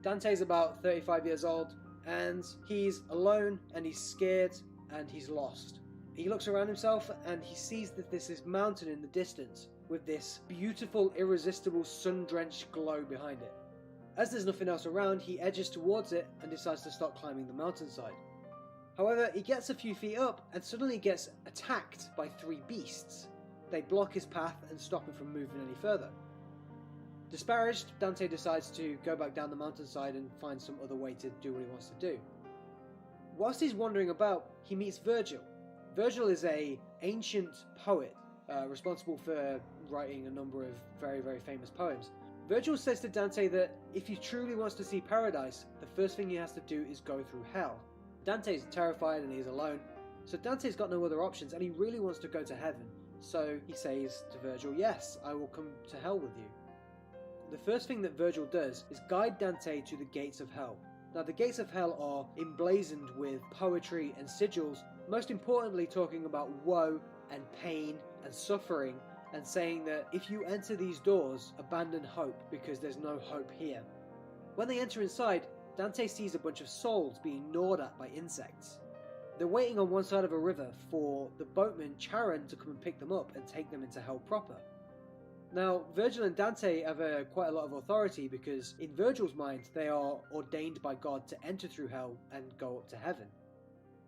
Dante's about 35 years old, and he's alone, and he's scared, and he's lost. He looks around himself, and he sees that there's this mountain in the distance, with this beautiful, irresistible, sun-drenched glow behind it. As there's nothing else around, he edges towards it, and decides to start climbing the mountainside. However, he gets a few feet up, and suddenly gets attacked by 3 beasts. They block his path, and stop him from moving any further. Disparaged, Dante decides to go back down the mountainside and find some other way to do what he wants to do. Whilst he's wandering about, he meets Virgil. Virgil is an ancient poet, responsible for writing a number of very, very famous poems. Virgil says to Dante that if he truly wants to see paradise, the first thing he has to do is go through hell. Dante's terrified and he's alone, so Dante's got no other options and he really wants to go to heaven. So he says to Virgil, yes, I will come to hell with you. The first thing that Virgil does is guide Dante to the gates of hell. Now the gates of hell are emblazoned with poetry and sigils, most importantly talking about woe and pain and suffering, and saying that if you enter these doors, abandon hope because there's no hope here. When they enter inside, Dante sees a bunch of souls being gnawed at by insects. They're waiting on one side of a river for the boatman Charon to come and pick them up and take them into hell proper. Now, Virgil and Dante have quite a lot of authority because in Virgil's mind they are ordained by God to enter through hell and go up to heaven.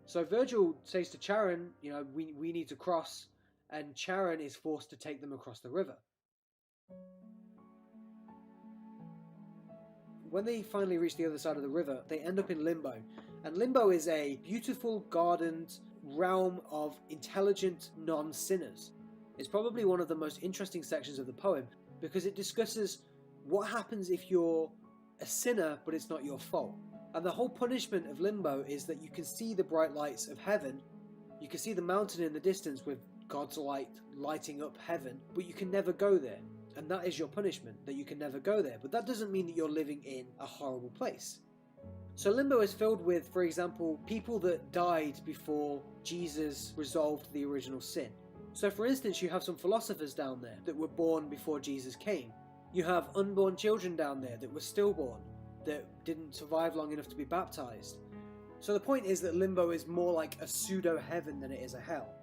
So Virgil says to Charon, you know, we need to cross, and Charon is forced to take them across the river. When they finally reach the other side of the river, they end up in Limbo, and Limbo is a beautiful, gardened realm of intelligent non-sinners. It's probably one of the most interesting sections of the poem because it discusses what happens if you're a sinner but it's not your fault. And the whole punishment of Limbo is that you can see the bright lights of heaven, you can see the mountain in the distance with God's light lighting up heaven, but you can never go there. And that is your punishment, that you can never go there. But that doesn't mean that you're living in a horrible place. So Limbo is filled with, for example, people that died before Jesus resolved the original sin. So for instance, you have some philosophers down there that were born before Jesus came. You have unborn children down there that were stillborn. that didn't survive long enough to be baptized. So the point is that Limbo is more like a pseudo-heaven than it is a hell.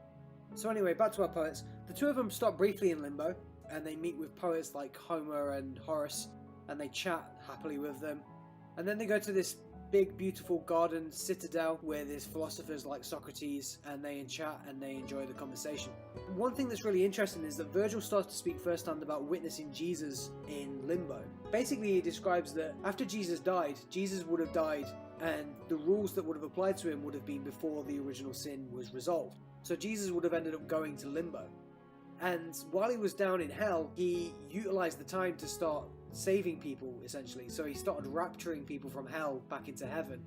So anyway, back to our poets. The two of them stop briefly in Limbo, and they meet with poets like Homer and Horace, and they chat happily with them. And then they go to this big, beautiful garden citadel where there's philosophers like Socrates, and they chat and they enjoy the conversation. One thing that's really interesting is that Virgil starts to speak firsthand about witnessing Jesus in Limbo. Basically, he describes that after Jesus died, Jesus would have died, and the rules that would have applied to him would have been before the original sin was resolved. So Jesus would have ended up going to Limbo. And while he was down in hell, he utilized the time to start saving people, essentially. So he started rapturing people from hell back into heaven.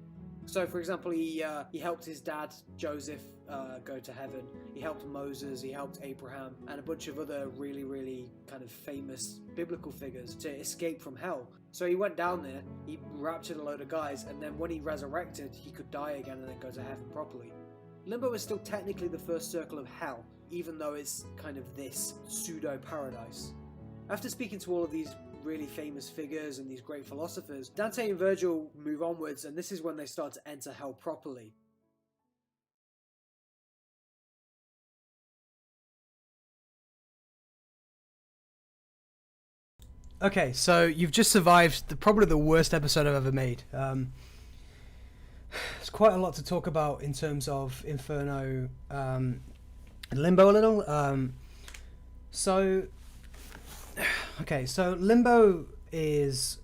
So, for example, he helped his dad, Joseph, go to heaven. He helped Moses, he helped Abraham, and a bunch of other really, really kind of famous biblical figures to escape from hell. So he went down there, he raptured a load of guys, and then when he resurrected, he could die again and then go to heaven properly. Limbo is still technically the first circle of hell, even though it's kind of this pseudo-paradise. After speaking to all of these really famous figures and these great philosophers, Dante and Virgil move onwards, and this is when they start to enter hell properly. Okay, so you've just survived probably the worst episode I've ever made. There's quite a lot to talk about in terms of Inferno and Limbo a little. So Limbo is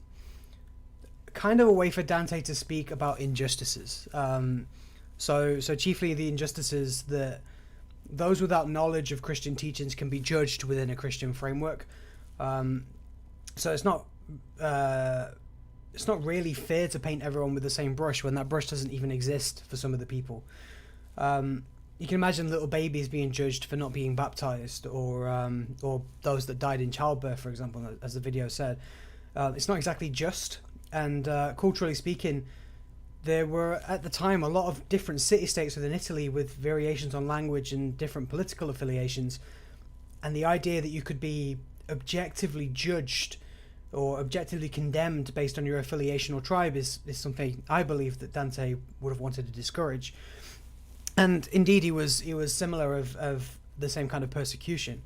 kind of a way for Dante to speak about injustices. So chiefly the injustices that those without knowledge of Christian teachings can be judged within a Christian framework. So it's not really fair to paint everyone with the same brush when that brush doesn't even exist for some of the people. You can imagine little babies being judged for not being baptized, or those that died in childbirth, for example, as the video said. It's not exactly just, and culturally speaking, there were at the time a lot of different city-states within Italy with variations on language and different political affiliations, and the idea that you could be objectively judged or objectively condemned based on your affiliation or tribe is something I believe that Dante would have wanted to discourage. And indeed he was similar of the same kind of persecution.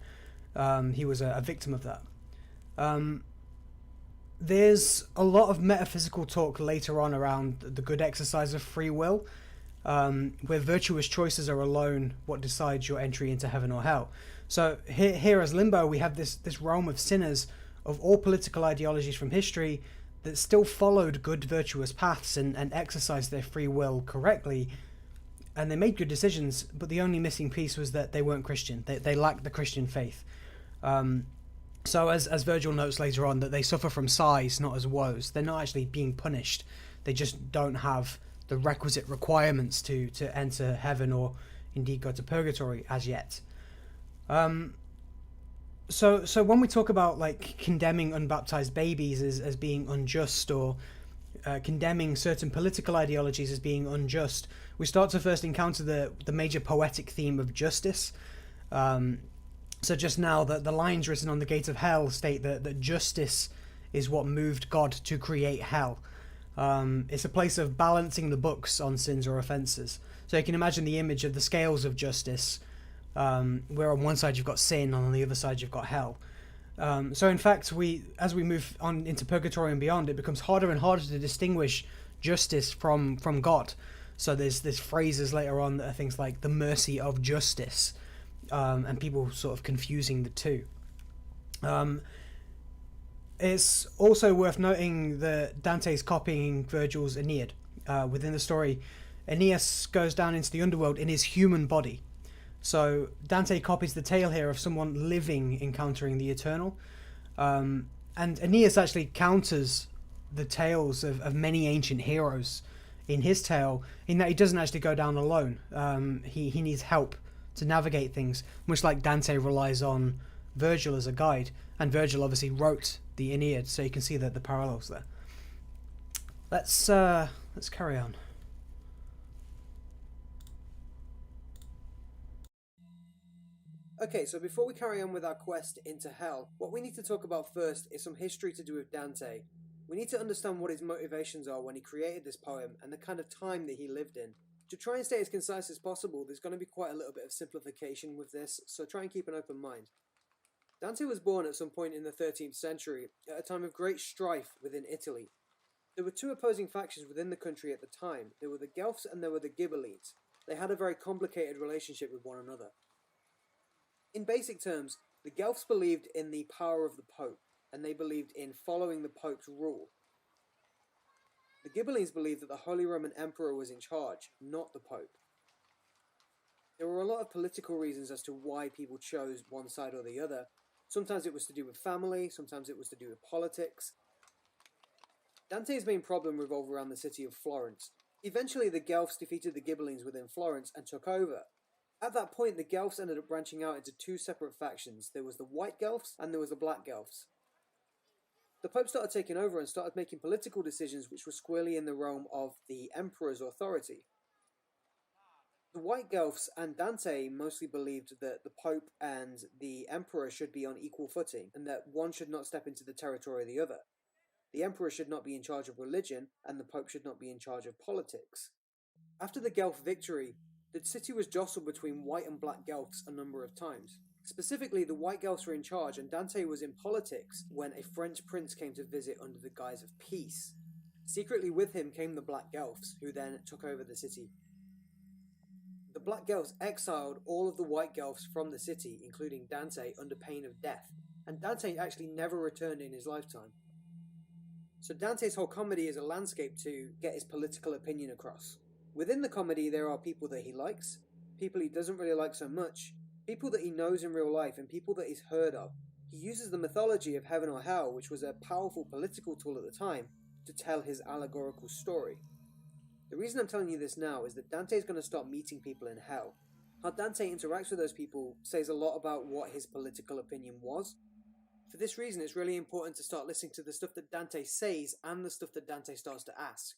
He was a victim of that. There's a lot of metaphysical talk later on around the good exercise of free will, where virtuous choices are alone what decides your entry into heaven or hell. So here as Limbo, we have this realm of sinners of all political ideologies from history that still followed good virtuous paths and exercised their free will correctly, and they made good decisions, but the only missing piece was that they weren't Christian. They lacked the Christian faith. So as Virgil notes later on, that they suffer from sighs, not as woes. They're not actually being punished. They just don't have the requisite requirements to enter heaven or indeed go to purgatory as yet. So when we talk about like condemning unbaptized babies as being unjust, or condemning certain political ideologies as being unjust, we start to first encounter the major poetic theme of justice. So just now, the lines written on the gate of hell state that justice is what moved God to create hell. It's a place of balancing the books on sins or offences. So you can imagine the image of the scales of justice, where on one side you've got sin, and on the other side you've got hell. So in fact, as we move on into purgatory and beyond, it becomes harder and harder to distinguish justice from God. So there's phrases later on that are things like the mercy of justice, and people sort of confusing the two. It's also worth noting that Dante's copying Virgil's Aeneid. Within the story, Aeneas goes down into the underworld in his human body. So Dante copies the tale here of someone living encountering the eternal. And Aeneas actually counters the tales of many ancient heroes in his tale, in that he doesn't actually go down alone. He needs help to navigate things, much like Dante relies on Virgil as a guide. And Virgil obviously wrote the Aeneid, so you can see the parallels there. Let's carry on. Okay, so before we carry on with our quest into hell, what we need to talk about first is some history to do with Dante. We need to understand what his motivations are when he created this poem and the kind of time that he lived in. To try and stay as concise as possible, there's going to be quite a little bit of simplification with this, so try and keep an open mind. Dante was born at some point in the 13th century, at a time of great strife within Italy. There were two opposing factions within the country at the time. There were the Guelphs and there were the Ghibellines. They had a very complicated relationship with one another. In basic terms, the Guelphs believed in the power of the Pope, and they believed in following the Pope's rule. The Ghibellines believed that the Holy Roman Emperor was in charge, not the Pope. There were a lot of political reasons as to why people chose one side or the other. Sometimes it was to do with family, sometimes it was to do with politics. Dante's main problem revolved around the city of Florence. Eventually the Guelphs defeated the Ghibellines within Florence and took over. At that point the Guelphs ended up branching out into two separate factions. There was the White Guelphs and there was the Black Guelphs. The Pope started taking over and started making political decisions which were squarely in the realm of the Emperor's authority. The White Guelphs and Dante mostly believed that the Pope and the Emperor should be on equal footing, and that one should not step into the territory of the other. The Emperor should not be in charge of religion, and the Pope should not be in charge of politics. After the Guelph victory, the city was jostled between White and Black Guelphs a number of times. Specifically, the White Guelphs were in charge, and Dante was in politics when a French prince came to visit under the guise of peace. Secretly with him came the Black Guelphs, who then took over the city. The Black Guelphs exiled all of the White Guelphs from the city, including Dante, under pain of death, and Dante actually never returned in his lifetime. So Dante's whole comedy is a landscape to get his political opinion across. Within the comedy there are people that he likes, people he doesn't really like so much, people that he knows in real life, and people that he's heard of. He uses the mythology of heaven or hell, which was a powerful political tool at the time, to tell his allegorical story. The reason I'm telling you this now is that Dante's going to start meeting people in hell. How Dante interacts with those people says a lot about what his political opinion was. For this reason, it's really important to start listening to the stuff that Dante says and the stuff that Dante starts to ask.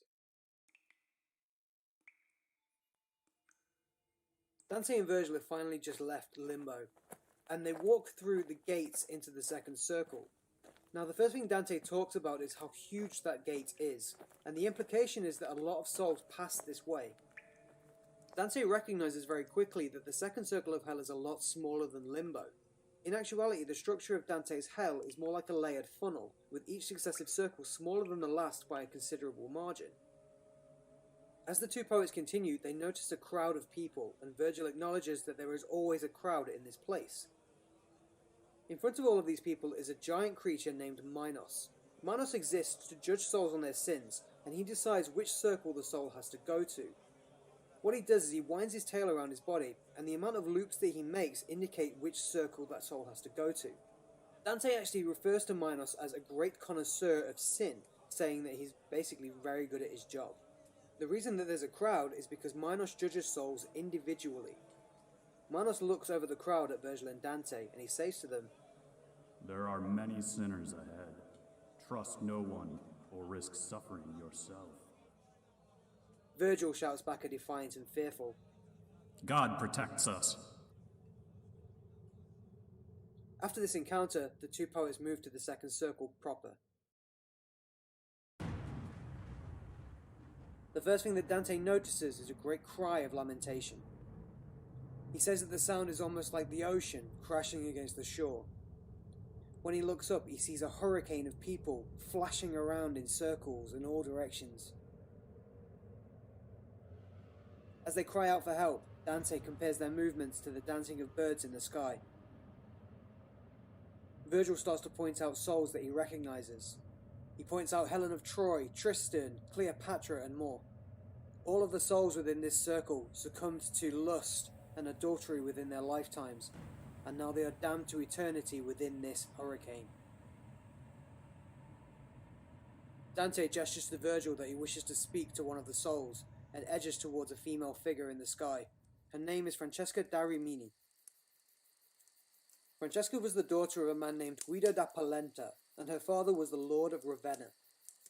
Dante and Virgil have finally just left Limbo, and they walk through the gates into the second circle. Now the first thing Dante talks about is how huge that gate is, and the implication is that a lot of souls pass this way. Dante recognizes very quickly that the second circle of hell is a lot smaller than Limbo. In actuality, the structure of Dante's hell is more like a layered funnel, with each successive circle smaller than the last by a considerable margin. As the two poets continue, they notice a crowd of people, and Virgil acknowledges that there is always a crowd in this place. In front of all of these people is a giant creature named Minos. Minos exists to judge souls on their sins, and he decides which circle the soul has to go to. What he does is he winds his tail around his body, and the amount of loops that he makes indicate which circle that soul has to go to. Dante actually refers to Minos as a great connoisseur of sin, saying that he's basically very good at his job. The reason that there's a crowd is because Minos judges souls individually. Minos looks over the crowd at Virgil and Dante, and he says to them, "There are many sinners ahead. Trust no one, or risk suffering yourself." Virgil shouts back a defiant and fearful, "God protects us." After this encounter, the two poets move to the second circle proper. The first thing that Dante notices is a great cry of lamentation. He says that the sound is almost like the ocean crashing against the shore. When he looks up, he sees a hurricane of people flashing around in circles in all directions. As they cry out for help, Dante compares their movements to the dancing of birds in the sky. Virgil starts to point out souls that he recognizes. He points out Helen of Troy, Tristan, Cleopatra, and more. All of the souls within this circle succumbed to lust and adultery within their lifetimes, and now they are damned to eternity within this hurricane. Dante gestures to Virgil that he wishes to speak to one of the souls, and edges towards a female figure in the sky. Her name is Francesca da Rimini. Francesca was the daughter of a man named Guido da Polenta, and her father was the Lord of Ravenna.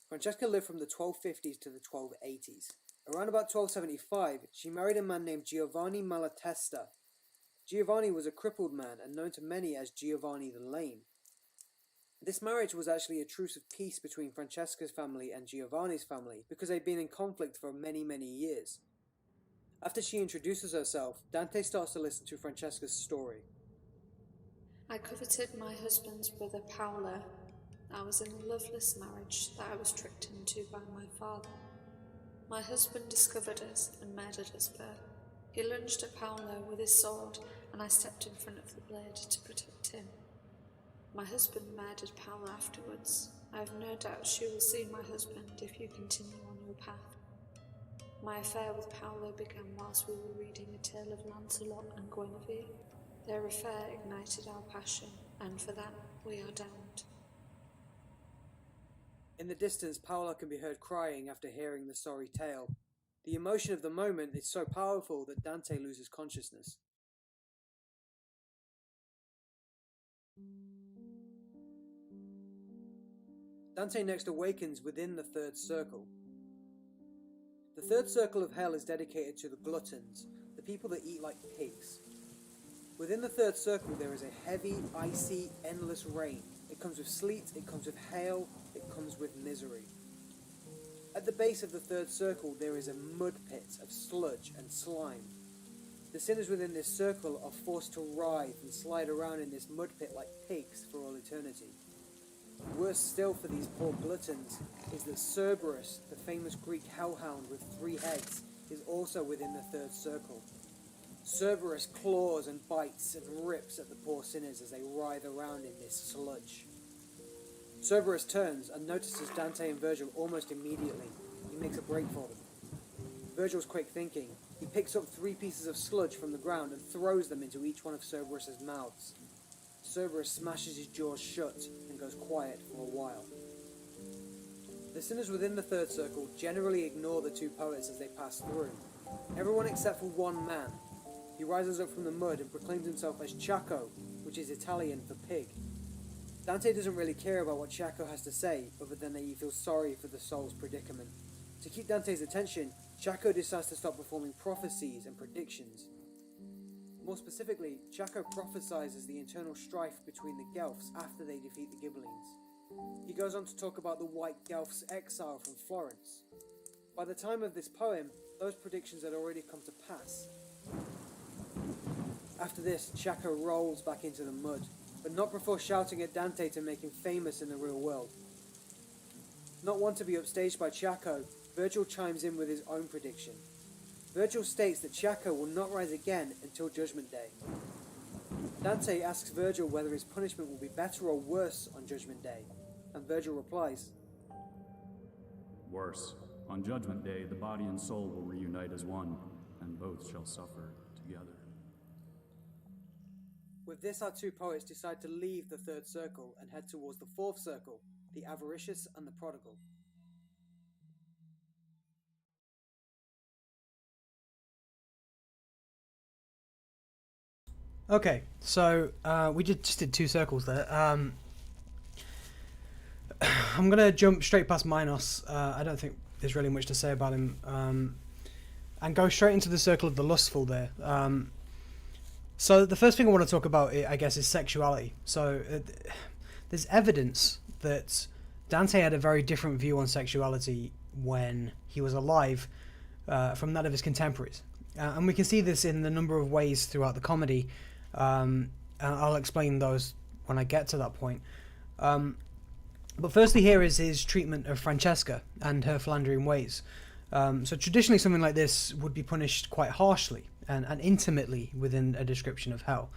Francesca lived from the 1250s to the 1280s. Around about 1275, she married a man named Giovanni Malatesta. Giovanni was a crippled man and known to many as Giovanni the Lame. This marriage was actually a truce of peace between Francesca's family and Giovanni's family because they'd been in conflict for many, many years. After she introduces herself, Dante starts to listen to Francesca's story. I coveted my husband's brother Paolo. I was in a loveless marriage that I was tricked into by my father. My husband discovered us and murdered us both. He lunged at Paolo with his sword, and I stepped in front of the blade to protect him. My husband murdered Paolo afterwards. I have no doubt she will see my husband if you continue on your path. My affair with Paolo began whilst we were reading a tale of Lancelot and Guinevere. Their affair ignited our passion, and for that we are damned. In the distance, Paolo can be heard crying after hearing the sorry tale. The emotion of the moment is so powerful that Dante loses consciousness. Dante next awakens within the third circle. The third circle of hell is dedicated to the gluttons, the people that eat like pigs. Within the third circle there is a heavy, icy, endless rain. It comes with sleet, it comes with hail, it comes with misery. At the base of the third circle there is a mud pit of sludge and slime. The sinners within this circle are forced to writhe and slide around in this mud pit like pigs for all eternity. Worse still for these poor gluttons is that Cerberus, the famous Greek hellhound with 3 heads, is also within the third circle. Cerberus claws and bites and rips at the poor sinners as they writhe around in this sludge. Cerberus turns and notices Dante and Virgil almost immediately. He makes a break for them. Virgil's quick thinking. He picks up 3 pieces of sludge from the ground and throws them into each one of Cerberus's mouths. Cerberus smashes his jaws shut and goes quiet for a while. The sinners within the third circle generally ignore the 2 poets as they pass through. Everyone except for one man. He rises up from the mud and proclaims himself as Chaco, which is Italian for pig. Dante doesn't really care about what Chaco has to say, other than that he feels sorry for the soul's predicament. To keep Dante's attention, Chaco decides to stop performing prophecies and predictions. More specifically, Chaco prophesies the internal strife between the Guelphs after they defeat the Ghibellines. He goes on to talk about the White Guelphs' exile from Florence. By the time of this poem, those predictions had already come to pass. After this, Chaco rolls back into the mud, but not before shouting at Dante to make him famous in the real world. Not one to be upstaged by Chaco, Virgil chimes in with his own prediction. Virgil states that Chaco will not rise again until Judgment Day. Dante asks Virgil whether his punishment will be better or worse on Judgment Day, and Virgil replies, Worse. On Judgment Day, the body and soul will reunite as one, and both shall suffer together. With this, our 2 poets decide to leave the third circle and head towards the fourth circle, the avaricious and the prodigal. Okay, so we just did 2 circles there. I'm going to jump straight past Minos. I don't think there's really much to say about him. And go straight into the circle of the lustful there. So the first thing I want to talk about, I guess, is sexuality. So there's evidence that Dante had a very different view on sexuality when he was alive from that of his contemporaries. And we can see this in a number of ways throughout the comedy. And I'll explain those when I get to that point. But firstly, here is his treatment of Francesca and her philandering ways. So traditionally, something like this would be punished quite harshly and intimately within a description of hell.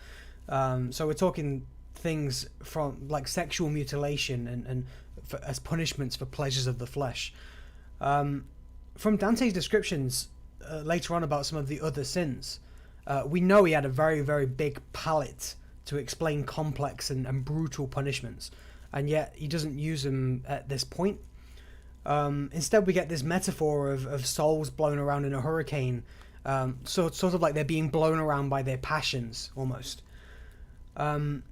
So we're talking things from like sexual mutilation and as punishments for pleasures of the flesh. From Dante's descriptions later on about some of the other sins, we know he had a very, very big palate to explain complex and brutal punishments, and yet he doesn't use them at this point. Instead, we get this metaphor of souls blown around in a hurricane, sort of like they're being blown around by their passions, almost. The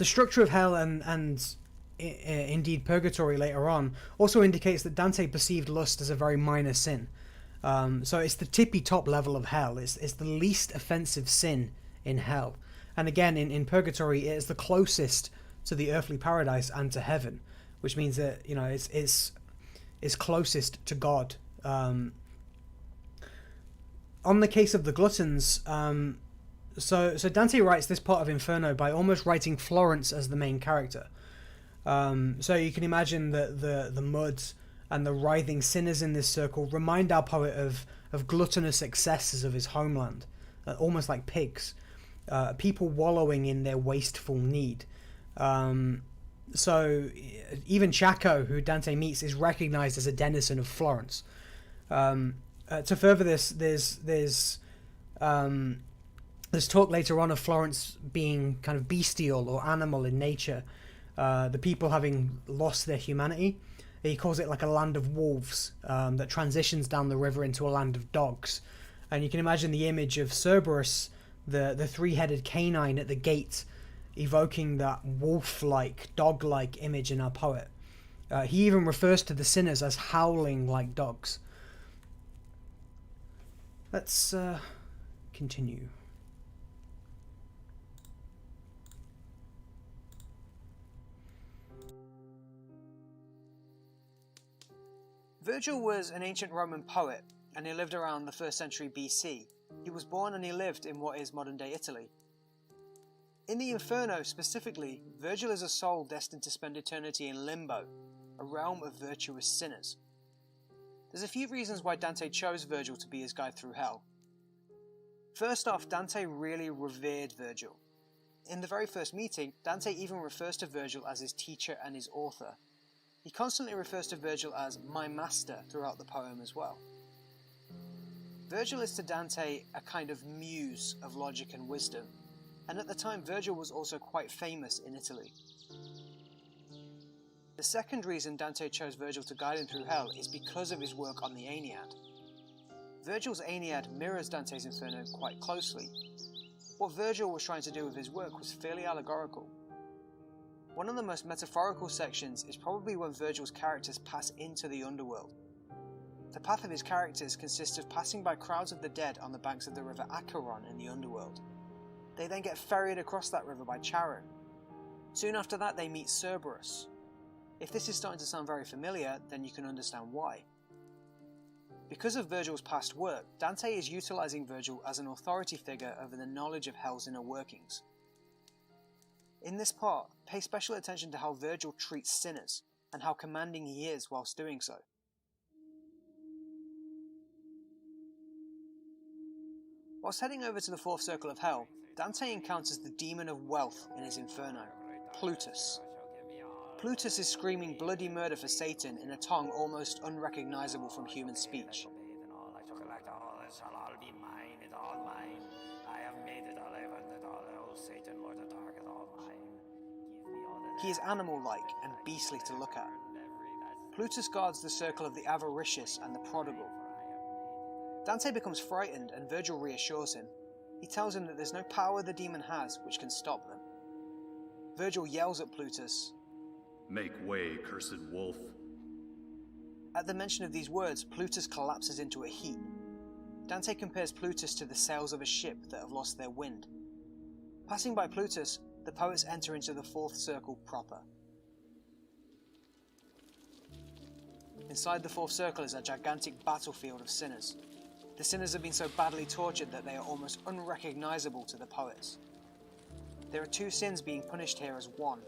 structure of hell and indeed Purgatory later on also indicates that Dante perceived lust as a very minor sin. So it's the tippy top level of hell. It's the least offensive sin in hell. And again, in Purgatory, it is the closest to the earthly paradise and to heaven, which means that, you know, it's closest to God. On the case of the gluttons, so Dante writes this part of Inferno by almost writing Florence as the main character. So you can imagine that the mud and the writhing sinners in this circle remind our poet of gluttonous excesses of his homeland, almost like pigs, people wallowing in their wasteful need. So even Cato, who Dante meets, is recognized as a denizen of Florence. To further this, there's talk later on of Florence being kind of bestial or animal in nature, the people having lost their humanity. He calls it like a land of wolves that transitions down the river into a land of dogs. And you can imagine the image of Cerberus, the three-headed canine at the gate, evoking that wolf-like, dog-like image in our poet. He even refers to the sinners as howling like dogs. Let's continue. Virgil was an ancient Roman poet, and he lived around the 1st century BC. He was born and he lived in what is modern-day Italy. In the Inferno specifically, Virgil is a soul destined to spend eternity in Limbo, a realm of virtuous sinners. There's a few reasons why Dante chose Virgil to be his guide through hell. First off, Dante really revered Virgil. In the very first meeting, Dante even refers to Virgil as his teacher and his author. He constantly refers to Virgil as my master throughout the poem as well. Virgil is to Dante a kind of muse of logic and wisdom, and at the time Virgil was also quite famous in Italy. The second reason Dante chose Virgil to guide him through hell is because of his work on the Aeneid. Virgil's Aeneid mirrors Dante's Inferno quite closely. What Virgil was trying to do with his work was fairly allegorical. One of the most metaphorical sections is probably when Virgil's characters pass into the underworld. The path of his characters consists of passing by crowds of the dead on the banks of the river Acheron in the underworld. They then get ferried across that river by Charon. Soon after that they meet Cerberus. If this is starting to sound very familiar, then you can understand why. Because of Virgil's past work, Dante is utilising Virgil as an authority figure over the knowledge of hell's inner workings. In this part, pay special attention to how Virgil treats sinners, and how commanding he is whilst doing so. Whilst heading over to the 4th circle of hell, Dante encounters the demon of wealth in his Inferno, Plutus. Plutus is screaming bloody murder for Satan in a tongue almost unrecognisable from human speech. He is animal-like and beastly to look at. Plutus guards the circle of the avaricious and the prodigal. Dante becomes frightened and Virgil reassures him. He tells him that there's no power the demon has which can stop them. Virgil yells at Plutus, "Make way, cursed wolf." At the mention of these words, Plutus collapses into a heap. Dante compares Plutus to the sails of a ship that have lost their wind. Passing by Plutus, the poets enter into the 4th circle proper. Inside the 4th circle is a gigantic battlefield of sinners. The sinners have been so badly tortured that they are almost unrecognisable to the poets. There are 2 sins being punished here as one.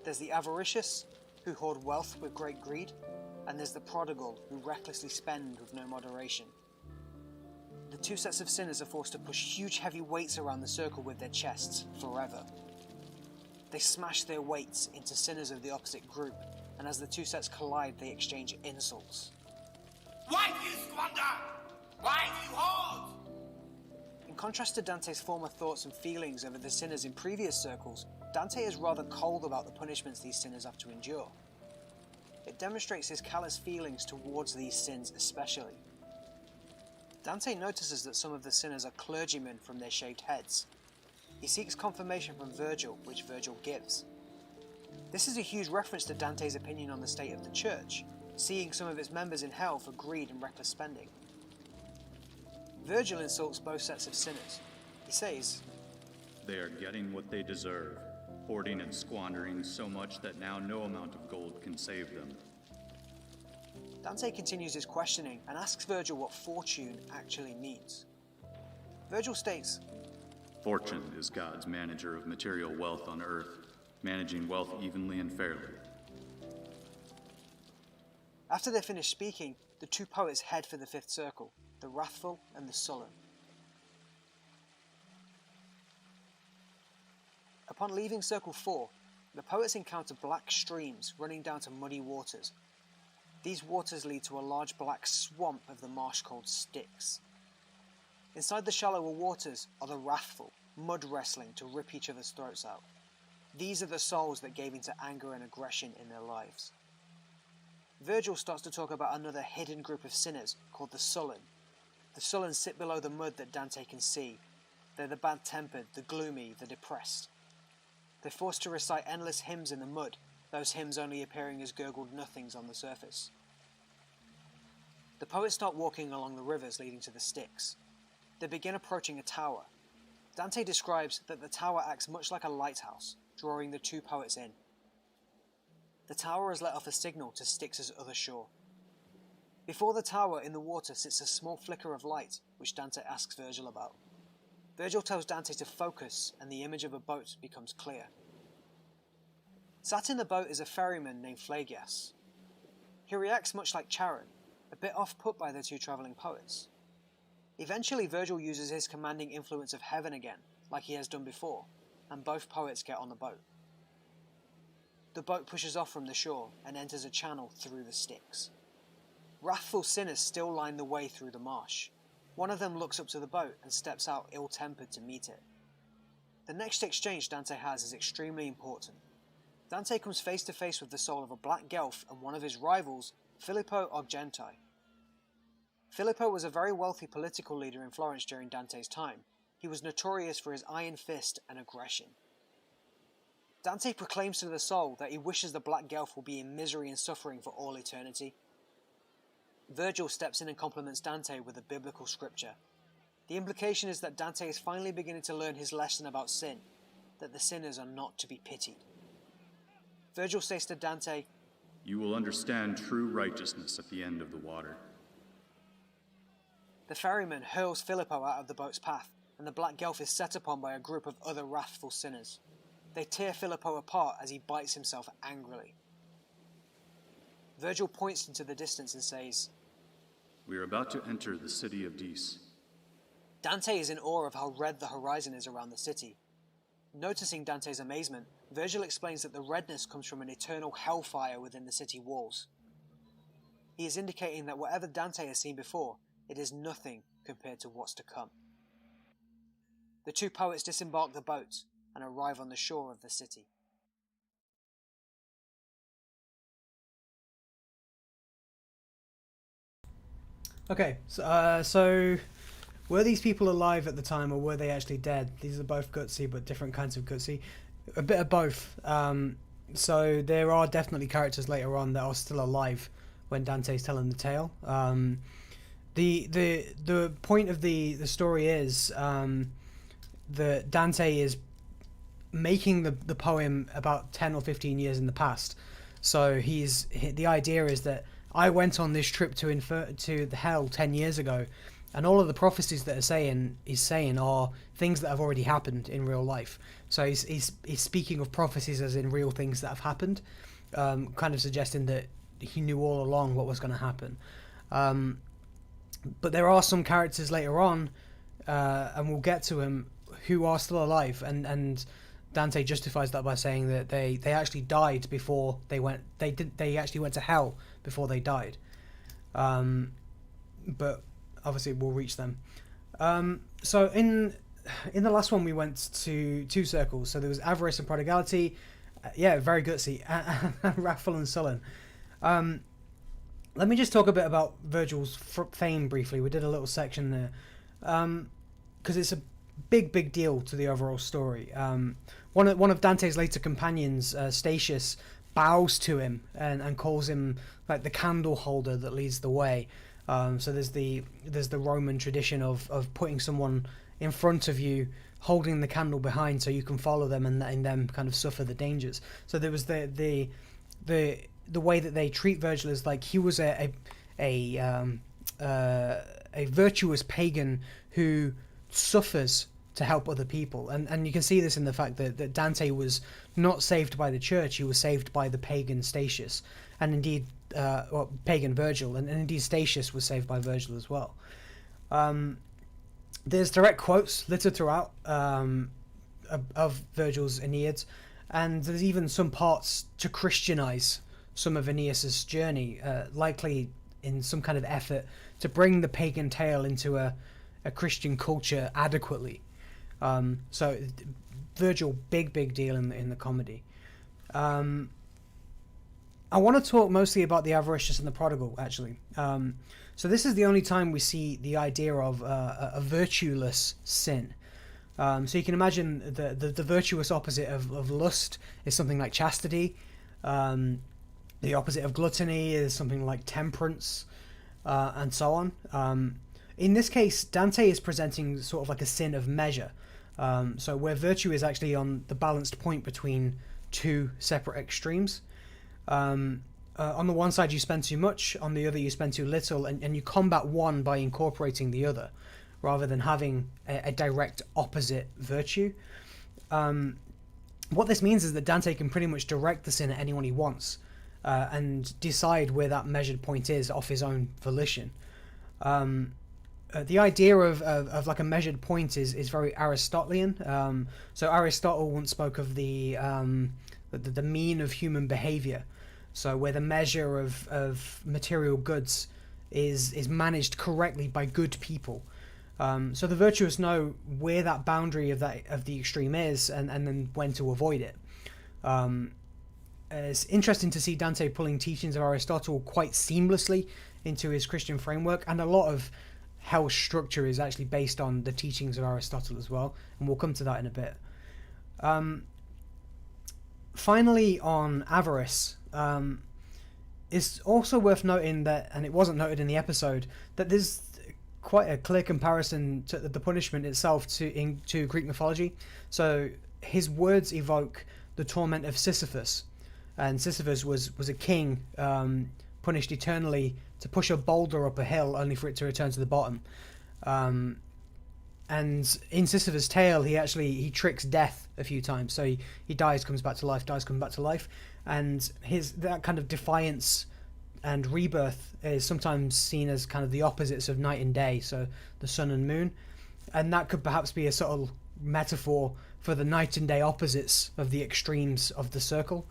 There's the avaricious, who hoard wealth with great greed, and there's the prodigal, who recklessly spend with no moderation. The 2 sets of sinners are forced to push huge heavy weights around the circle with their chests, forever. They smash their weights into sinners of the opposite group, and as the 2 sets collide, they exchange insults. Why do you squander? Why do you hoard? In contrast to Dante's former thoughts and feelings over the sinners in previous circles, Dante is rather cold about the punishments these sinners have to endure. It demonstrates his callous feelings towards these sins especially. Dante notices that some of the sinners are clergymen from their shaved heads. He seeks confirmation from Virgil, which Virgil gives. This is a huge reference to Dante's opinion on the state of the church, seeing some of its members in hell for greed and reckless spending. Virgil insults both sets of sinners. He says, They are getting what they deserve. hoarding and squandering so much that now no amount of gold can save them. Dante continues his questioning and asks Virgil what fortune actually means. Virgil states, Fortune is God's manager of material wealth on earth, managing wealth evenly and fairly. After they finish speaking, the two poets head for the fifth circle, the wrathful and the sullen. Upon leaving Circle 4, the poets encounter black streams running down to muddy waters. These waters lead to a large black swamp of the marsh called Styx. Inside the shallower waters are the wrathful, mud wrestling to rip each other's throats out. These are the souls that gave into anger and aggression in their lives. Virgil starts to talk about another hidden group of sinners called the sullen. The sullen sit below the mud that Dante can see. They're the bad-tempered, the gloomy, the depressed. They're forced to recite endless hymns in the mud, those hymns only appearing as gurgled nothings on the surface. The poets start walking along the rivers leading to the Styx. They begin approaching a tower. Dante describes that the tower acts much like a lighthouse, drawing the two poets in. The tower has let off a signal to Styx's other shore. Before the tower in the water sits a small flicker of light, which Dante asks Virgil about. Virgil tells Dante to focus, and the image of a boat becomes clear. Sat in the boat is a ferryman named Phlegyas. He reacts much like Charon, a bit off-put by the two travelling poets. Eventually Virgil uses his commanding influence of heaven again, like he has done before, and both poets get on the boat. The boat pushes off from the shore and enters a channel through the Styx. Wrathful sinners still line the way through the marsh. One of them looks up to the boat and steps out ill-tempered to meet it. The next exchange Dante has is extremely important. Dante comes face to face with the soul of a black Guelph and one of his rivals, Filippo Argenti. Filippo was a very wealthy political leader in Florence during Dante's time. He was notorious for his iron fist and aggression. Dante proclaims to the soul that he wishes the black Guelph will be in misery and suffering for all eternity. Virgil steps in and compliments Dante with a biblical scripture. The implication is that Dante is finally beginning to learn his lesson about sin, that the sinners are not to be pitied. Virgil says to Dante, You will understand true righteousness at the end of the water. The ferryman hurls Filippo out of the boat's path, and the black Guelph is set upon by a group of other wrathful sinners. They tear Filippo apart as he bites himself angrily. Virgil points into the distance and says, We are about to enter the city of Dis. Dante is in awe of how red the horizon is around the city. Noticing Dante's amazement, Virgil explains that the redness comes from an eternal hellfire within the city walls. He is indicating that whatever Dante has seen before, it is nothing compared to what's to come. The two poets disembark the boat and arrive on the shore of the city. Okay, so were these people alive at the time, or were they actually dead? These are both gutsy, but different kinds of gutsy. A bit of both. So there are definitely characters later on that are still alive when Dante's telling the tale. The point of the story is that Dante is making the poem about 10 or 15 years in the past. So the idea is that I went on this trip to the hell 10 years ago, and all of the prophecies that he's saying are things that have already happened in real life. So he's speaking of prophecies as in real things that have happened, kind of suggesting that he knew all along what was going to happen. But there are some characters later on, and we'll get to him, who are still alive, and Dante justifies that by saying that they actually died before they actually went to hell before they died. But obviously we'll reach them. So in the last one we went to two circles. So there was Avarice and Prodigality. Yeah, very gutsy. Wrathful and Sullen. Let me just talk a bit about Virgil's fame briefly. We did a little section there. Because it's a big deal to the overall story. One of Dante's later companions, Statius, bows to him and calls him like the candle holder that leads the way. So there's the Roman tradition of putting someone in front of you holding the candle behind so you can follow them and letting them kind of suffer the dangers. So there was the way that they treat Virgil is like he was a virtuous pagan who suffers to help other people, and you can see this in the fact that Dante was not saved by the church, he was saved by the pagan Statius, and indeed pagan Virgil, and indeed Statius was saved by Virgil as well. There's direct quotes littered throughout of Virgil's Aeneid, and there's even some parts to Christianize some of Aeneas's journey, likely in some kind of effort to bring the pagan tale into a Christian culture adequately. So Virgil, big deal in the comedy. I want to talk mostly about the avaricious and the prodigal, actually. So this is the only time we see the idea of a virtueless sin. So you can imagine the virtuous opposite of lust is something like chastity. The opposite of gluttony is something like temperance, and so on. In this case, Dante is presenting sort of like a sin of measure. So where virtue is actually on the balanced point between two separate extremes. On the one side you spend too much, on the other you spend too little, and you combat one by incorporating the other, rather than having a direct opposite virtue. What this means is that Dante can pretty much direct the sin at anyone he wants, and decide where that measured point is off his own volition. The idea of like a measured point is very Aristotelian. So Aristotle once spoke of the mean of human behavior. So where the measure of material goods is managed correctly by good people. So the virtuous know where that boundary of the extreme is, and then when to avoid it. It's interesting to see Dante pulling teachings of Aristotle quite seamlessly into his Christian framework, and a lot of hell's structure is actually based on the teachings of Aristotle as well, and we'll come to that in a bit. Finally, on Avarice, it's also worth noting that, and it wasn't noted in the episode, that there's quite a clear comparison to the punishment itself to Greek mythology. So his words evoke the torment of Sisyphus, and Sisyphus was a king punished eternally to push a boulder up a hill only for it to return to the bottom. And in Sisyphus' tale, he tricks death a few times. So he dies, comes back to life, dies, comes back to life, and that kind of defiance and rebirth is sometimes seen as kind of the opposites of night and day, so the sun and moon, and that could perhaps be a subtle metaphor for the night and day opposites of the extremes of the circle.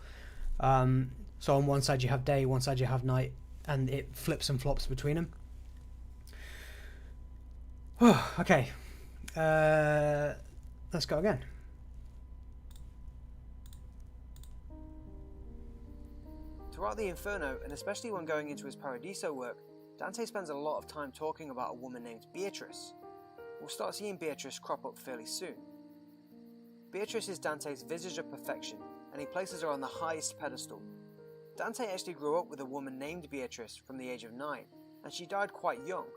So on one side you have day, one side you have night, and it flips and flops between them. Okay, let's go again. Throughout the Inferno, and especially when going into his Paradiso work, Dante spends a lot of time talking about a woman named Beatrice. We'll start seeing Beatrice crop up fairly soon. Beatrice is Dante's visage of perfection, and he places her on the highest pedestal. Dante actually grew up with a woman named Beatrice from the age of 9, and she died quite young.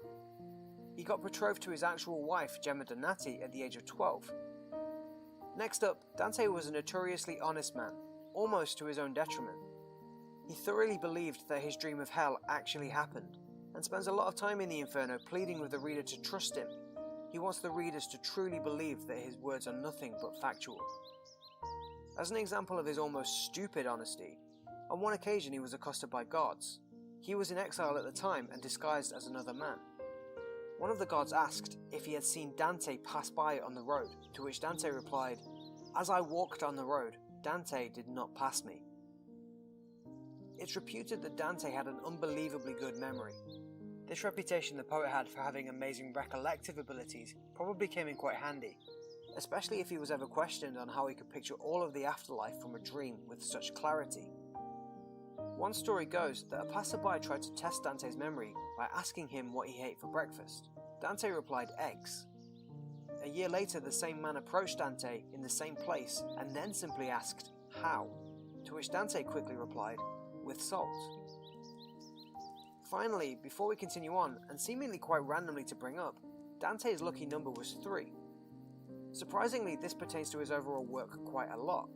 He got betrothed to his actual wife, Gemma Donati, at the age of 12. Next up, Dante was a notoriously honest man, almost to his own detriment. He thoroughly believed that his dream of hell actually happened, and spends a lot of time in the Inferno pleading with the reader to trust him. He wants the readers to truly believe that his words are nothing but factual. As an example of his almost stupid honesty, on one occasion he was accosted by gods. He was in exile at the time and disguised as another man. One of the gods asked if he had seen Dante pass by on the road, to which Dante replied, "As I walked on the road, Dante did not pass me." It's reputed that Dante had an unbelievably good memory. This reputation the poet had for having amazing recollective abilities probably came in quite handy, especially if he was ever questioned on how he could picture all of the afterlife from a dream with such clarity. One story goes that a passerby tried to test Dante's memory by asking him what he ate for breakfast. Dante replied, "Eggs." A year later, the same man approached Dante in the same place and then simply asked, "How?" To which Dante quickly replied, "With salt." Finally, before we continue on, and seemingly quite randomly to bring up, Dante's lucky number was 3. Surprisingly, this pertains to his overall work quite a lot.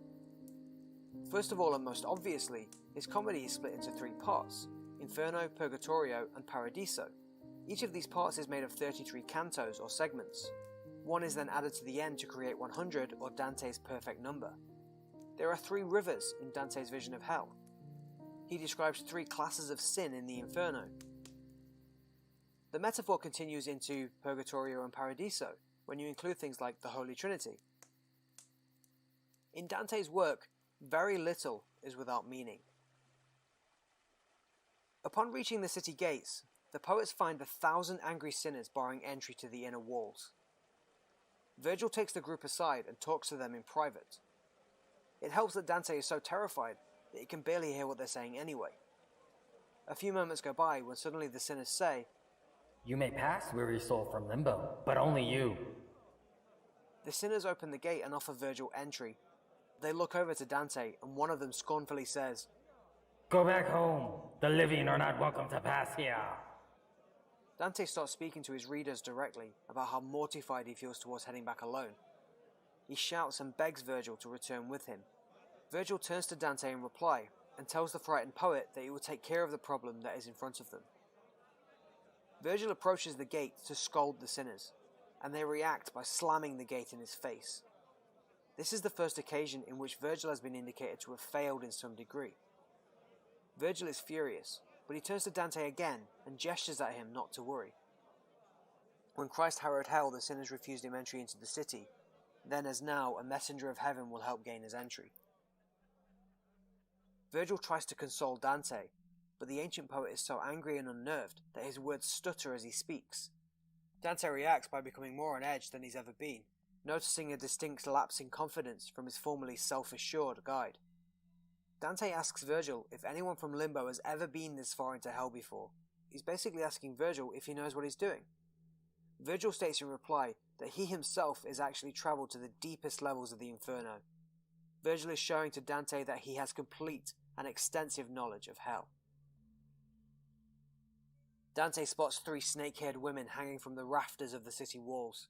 First of all, and most obviously, his comedy is split into 3 parts: Inferno, Purgatorio, and Paradiso. Each of these parts is made of 33 cantos or segments. One is then added to the end to create 100, or Dante's perfect number. There are 3 rivers in Dante's vision of hell. He describes 3 classes of sin in the Inferno. The metaphor continues into Purgatorio and Paradiso, when you include things like the Holy Trinity. In Dante's work, very little is without meaning. Upon reaching the city gates, the poets find the 1,000 angry sinners barring entry to the inner walls. Virgil takes the group aside and talks to them in private. It helps that Dante is so terrified that he can barely hear what they're saying anyway. A few moments go by when suddenly the sinners say, "You may pass, weary soul, from Limbo, but only you." The sinners open the gate and offer Virgil entry. They look over to Dante and one of them scornfully says, "Go back home. The living are not welcome to pass here." Dante starts speaking to his readers directly about how mortified he feels towards heading back alone. He shouts and begs Virgil to return with him. Virgil turns to Dante in reply and tells the frightened poet that he will take care of the problem that is in front of them. Virgil approaches the gate to scold the sinners, and they react by slamming the gate in his face. This is the first occasion in which Virgil has been indicated to have failed in some degree. Virgil is furious, but he turns to Dante again and gestures at him not to worry. When Christ harrowed hell, the sinners refused him entry into the city. Then as now, a messenger of heaven will help gain his entry. Virgil tries to console Dante, but the ancient poet is so angry and unnerved that his words stutter as he speaks. Dante reacts by becoming more on edge than he's ever been, noticing a distinct lapse in confidence from his formerly self-assured guide. Dante asks Virgil if anyone from Limbo has ever been this far into hell before. He's basically asking Virgil if he knows what he's doing. Virgil states in reply that he himself has actually travelled to the deepest levels of the Inferno. Virgil is showing to Dante that he has complete and extensive knowledge of hell. Dante spots 3 snake-haired women hanging from the rafters of the city walls.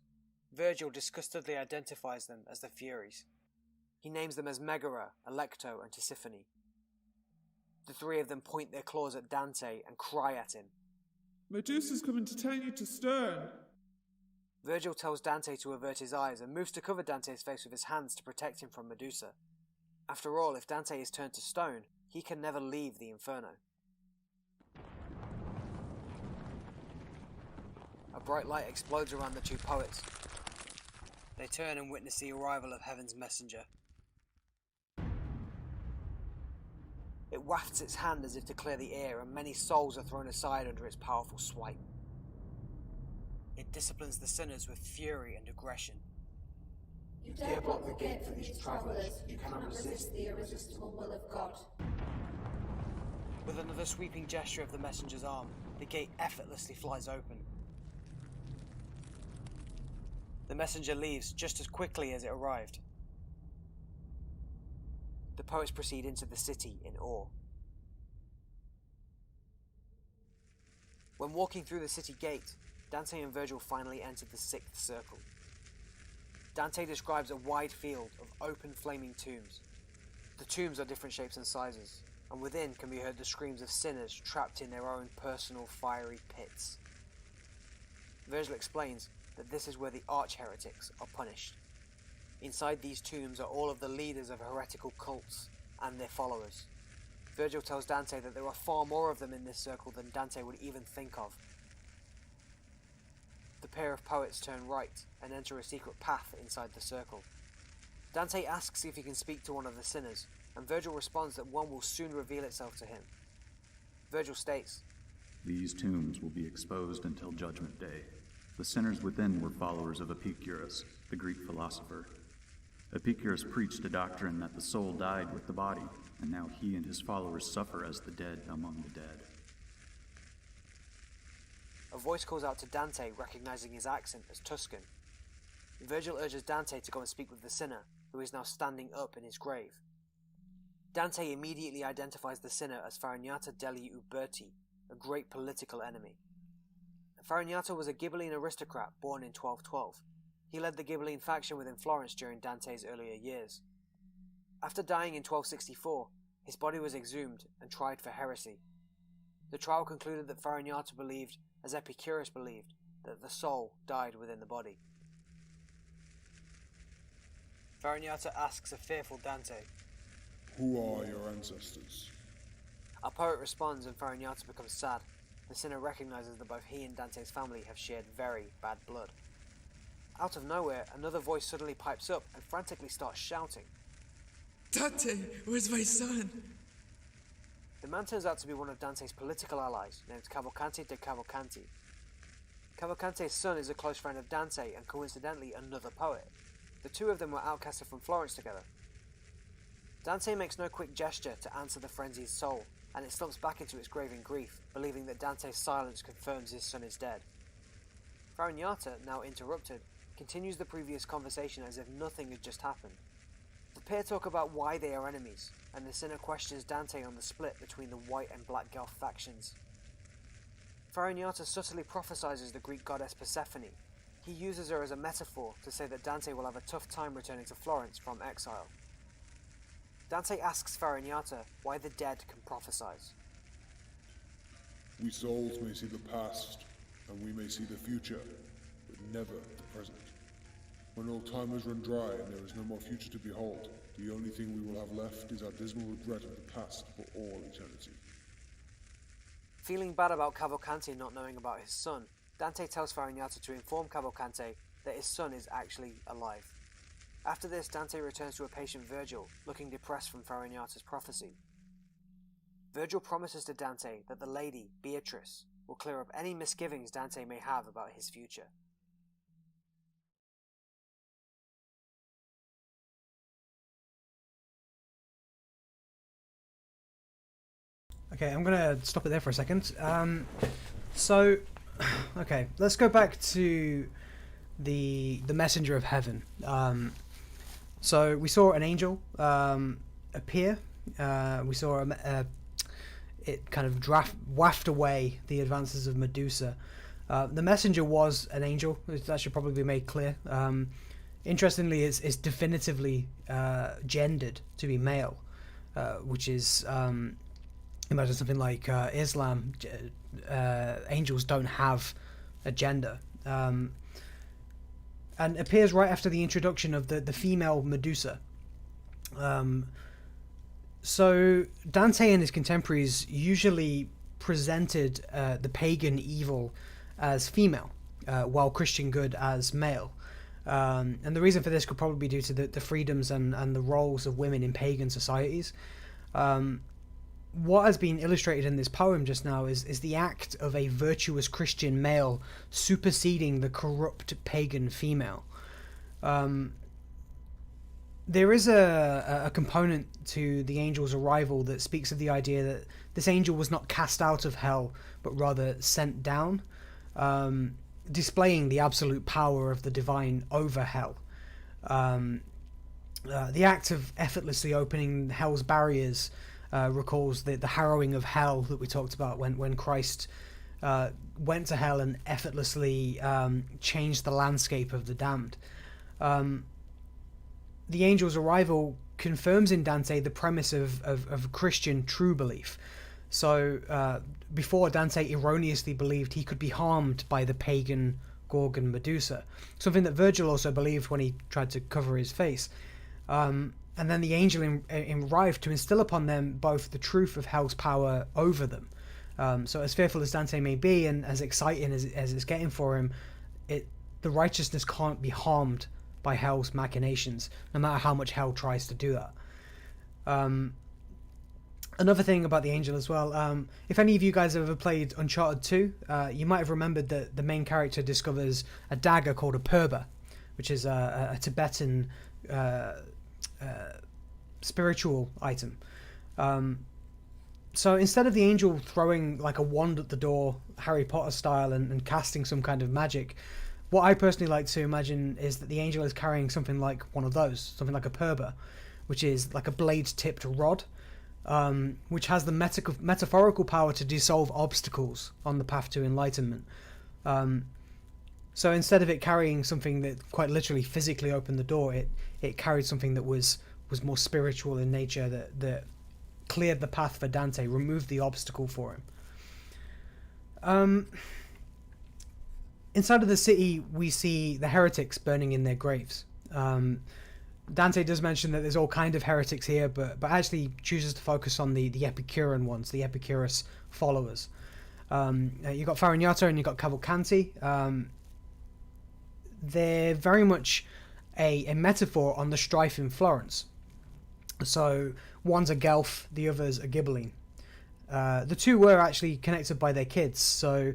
Virgil disgustedly identifies them as the Furies. He names them as Megara, Alecto, and Tisiphone. The 3 of them point their claws at Dante and cry at him. "Medusa's coming to turn you to stone." Virgil tells Dante to avert his eyes and moves to cover Dante's face with his hands to protect him from Medusa. After all, if Dante is turned to stone, he can never leave the Inferno. A bright light explodes around the 2 poets. They turn and witness the arrival of heaven's messenger. It wafts its hand as if to clear the air, and many souls are thrown aside under its powerful swipe. It disciplines the sinners with fury and aggression. "You dare block the gate for these travellers, you cannot resist the irresistible will of God." With another sweeping gesture of the messenger's arm, the gate effortlessly flies open. The messenger leaves just as quickly as it arrived. The poets proceed into the city in awe. When walking through the city gate, Dante and Virgil finally entered the 6th circle. Dante describes a wide field of open flaming tombs. The tombs are different shapes and sizes, and within can be heard the screams of sinners trapped in their own personal fiery pits. Virgil explains that this is where the arch-heretics are punished. Inside these tombs are all of the leaders of heretical cults and their followers. Virgil tells Dante that there are far more of them in this circle than Dante would even think of. The pair of poets turn right and enter a secret path inside the circle. Dante asks if he can speak to one of the sinners, and Virgil responds that one will soon reveal itself to him. Virgil states, These tombs will be exposed until Judgment Day. The sinners within were followers of Epicurus, the Greek philosopher. Epicurus preached a doctrine that the soul died with the body, and now he and his followers suffer as the dead among the dead. A voice calls out to Dante, recognizing his accent as Tuscan. Virgil urges Dante to go and speak with the sinner, who is now standing up in his grave. Dante immediately identifies the sinner as Farinata degli Uberti, a great political enemy. Farinata was a Ghibelline aristocrat born in 1212. He led the Ghibelline faction within Florence during Dante's earlier years. After dying in 1264, his body was exhumed and tried for heresy. The trial concluded that Farinata believed, as Epicurus believed, that the soul died within the body. Farinata asks a fearful Dante, "Who are your ancestors?" Our poet responds and Farinata becomes sad. The sinner recognizes that both he and Dante's family have shared very bad blood. Out of nowhere, another voice suddenly pipes up and frantically starts shouting, "Dante, where's my son?" The man turns out to be one of Dante's political allies, named Cavalcanti de Cavalcanti. Cavalcanti's son is a close friend of Dante and coincidentally another poet. The two of them were outcasted from Florence together. Dante makes no quick gesture to answer the frenzied soul, and it slumps back into its grave in grief, believing that Dante's silence confirms his son is dead. Farinata, now interrupted, continues the previous conversation as if nothing had just happened. The pair talk about why they are enemies, and the sinner questions Dante on the split between the white and black Guelph factions. Farinata subtly prophesizes the Greek goddess Persephone. He uses her as a metaphor to say that Dante will have a tough time returning to Florence from exile. Dante asks Farinata why the dead can prophesize. "We souls may see the past, and we may see the future, but never the present. When all time has run dry and there is no more future to behold, the only thing we will have left is our dismal regret of the past for all eternity." Feeling bad about Cavalcanti not knowing about his son, Dante tells Farinata to inform Cavalcanti that his son is actually alive. After this, Dante returns to a patient Virgil, looking depressed from Farinata's prophecy. Virgil promises to Dante that the lady, Beatrice, will clear up any misgivings Dante may have about his future. Okay, I'm gonna stop it there for a second. Okay, let's go back to the messenger of heaven. So we saw an angel appear. We saw it kind of waft away the advances of Medusa. The messenger was an angel. That should probably be made clear. Interestingly, it's definitively gendered to be male, which is imagine something like Islam. Angels don't have a gender. And appears right after the introduction of the female Medusa. So Dante and his contemporaries usually presented the pagan evil as female, while Christian good as male. And the reason for this could probably be due to the freedoms and the roles of women in pagan societies. What has been illustrated in this poem just now is the act of a virtuous Christian male superseding the corrupt pagan female. There is a component to the angel's arrival that speaks of the idea that this angel was not cast out of hell, but rather sent down, displaying the absolute power of the divine over hell. The act of effortlessly opening hell's barriers recalls the harrowing of hell that we talked about when Christ went to hell and effortlessly changed the landscape of the damned. The angel's arrival confirms in Dante the premise of Christian true belief. So before, Dante erroneously believed he could be harmed by the pagan Gorgon Medusa, something that Virgil also believed when he tried to cover his face. And then the angel arrived to instill upon them both the truth of hell's power over them. So as fearful as Dante may be, and as exciting as it's getting for him, the righteousness can't be harmed by hell's machinations, no matter how much hell tries to do that. Another thing about the angel as well, if any of you guys have ever played Uncharted 2, you might have remembered that the main character discovers a dagger called a purba, which is a Tibetan spiritual item. So instead of the angel throwing like a wand at the door, Harry Potter style, and casting some kind of magic, what I personally like to imagine is that the angel is carrying something like one of those, something like a purba, which is like a blade-tipped rod, which has the metaphorical power to dissolve obstacles on the path to enlightenment. So instead of it carrying something that quite literally physically opened the door, it carried something that was more spiritual in nature, that cleared the path for Dante, removed the obstacle for him. Inside of the city, we see the heretics burning in their graves. Dante does mention that there's all kind of heretics here, but actually chooses to focus on the Epicurean ones, the Epicurus followers. You've got Farinata and you've got Cavalcanti. They're very much a metaphor on the strife in Florence. So one's a Guelph, the other's a Ghibelline. The two were actually connected by their kids, so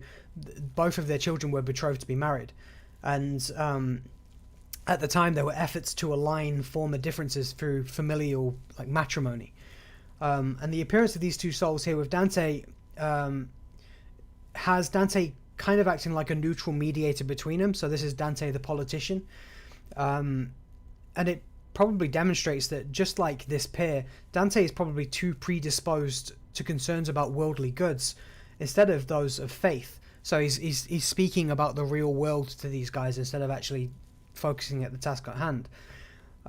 both of their children were betrothed to be married. And at the time, there were efforts to align former differences through familial matrimony. And the appearance of these two souls here with Dante has Dante kind of acting like a neutral mediator between them. So this is Dante the politician. And it probably demonstrates that just like this pair, Dante is probably too predisposed to concerns about worldly goods instead of those of faith. So he's speaking about the real world to these guys instead of actually focusing at the task at hand.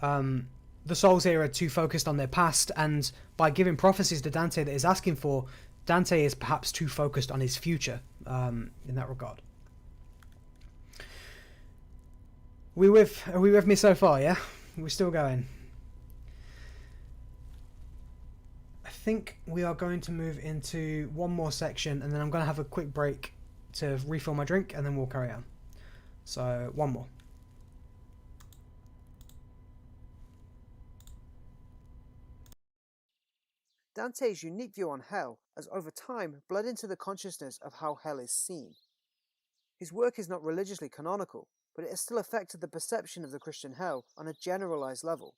The souls here are too focused on their past, and by giving prophecies to Dante that is asking for, Dante is perhaps too focused on his future in that regard. Are we with me so far, yeah? We're still going. I think we are going to move into one more section, and then I'm going to have a quick break to refill my drink, and then we'll carry on. So, one more. Dante's unique view on hell has over time bled into the consciousness of how hell is seen. His work is not religiously canonical, but it has still affected the perception of the Christian hell on a generalized level.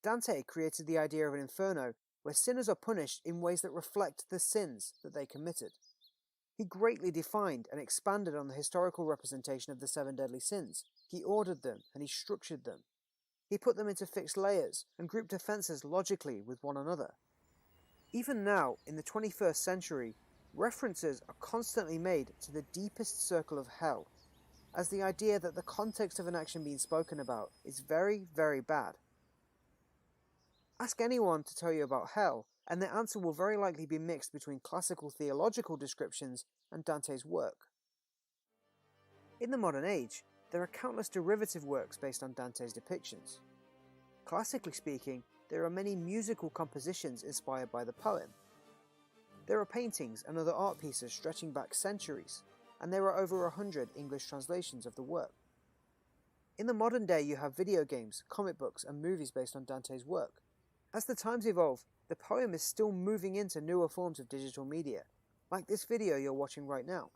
Dante created the idea of an inferno where sinners are punished in ways that reflect the sins that they committed. He greatly defined and expanded on the historical representation of the 7 deadly sins. He ordered them and he structured them. He put them into fixed layers and grouped offences logically with one another. Even now, in the 21st century, references are constantly made to the deepest circle of hell, as the idea that the context of an action being spoken about is very, very bad. Ask anyone to tell you about hell, and their answer will very likely be mixed between classical theological descriptions and Dante's work. In the modern age, there are countless derivative works based on Dante's depictions. Classically speaking, there are many musical compositions inspired by the poem. There are paintings and other art pieces stretching back centuries, and there are over 100 English translations of the work. In the modern day, you have video games, comic books, and movies based on Dante's work. As the times evolve, the poem is still moving into newer forms of digital media, like this video you're watching right now.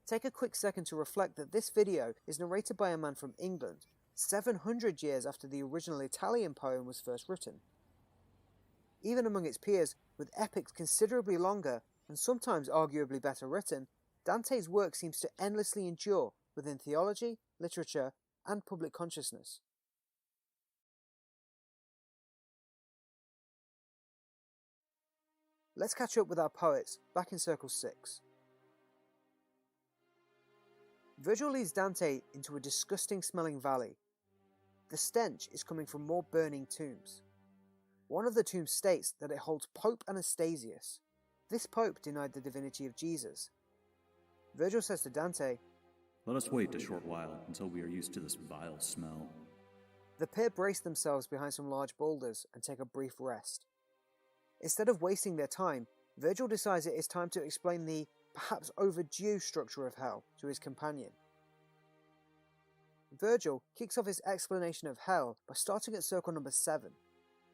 Take a quick second to reflect that this video is narrated by a man from England, 700 years after the original Italian poem was first written. Even among its peers, with epics considerably longer and sometimes arguably better written, Dante's work seems to endlessly endure within theology, literature, and public consciousness. Let's catch up with our poets back in Circle 6. Virgil leads Dante into a disgusting smelling valley. The stench is coming from more burning tombs. One of the tombs states that it holds Pope Anastasius. This pope denied the divinity of Jesus. Virgil says to Dante, "Let us wait a short while until we are used to this vile smell." The pair brace themselves behind some large boulders and take a brief rest. Instead of wasting their time, Virgil decides it is time to explain the perhaps overdue structure of hell to his companion. Virgil kicks off his explanation of hell by starting at circle number 7.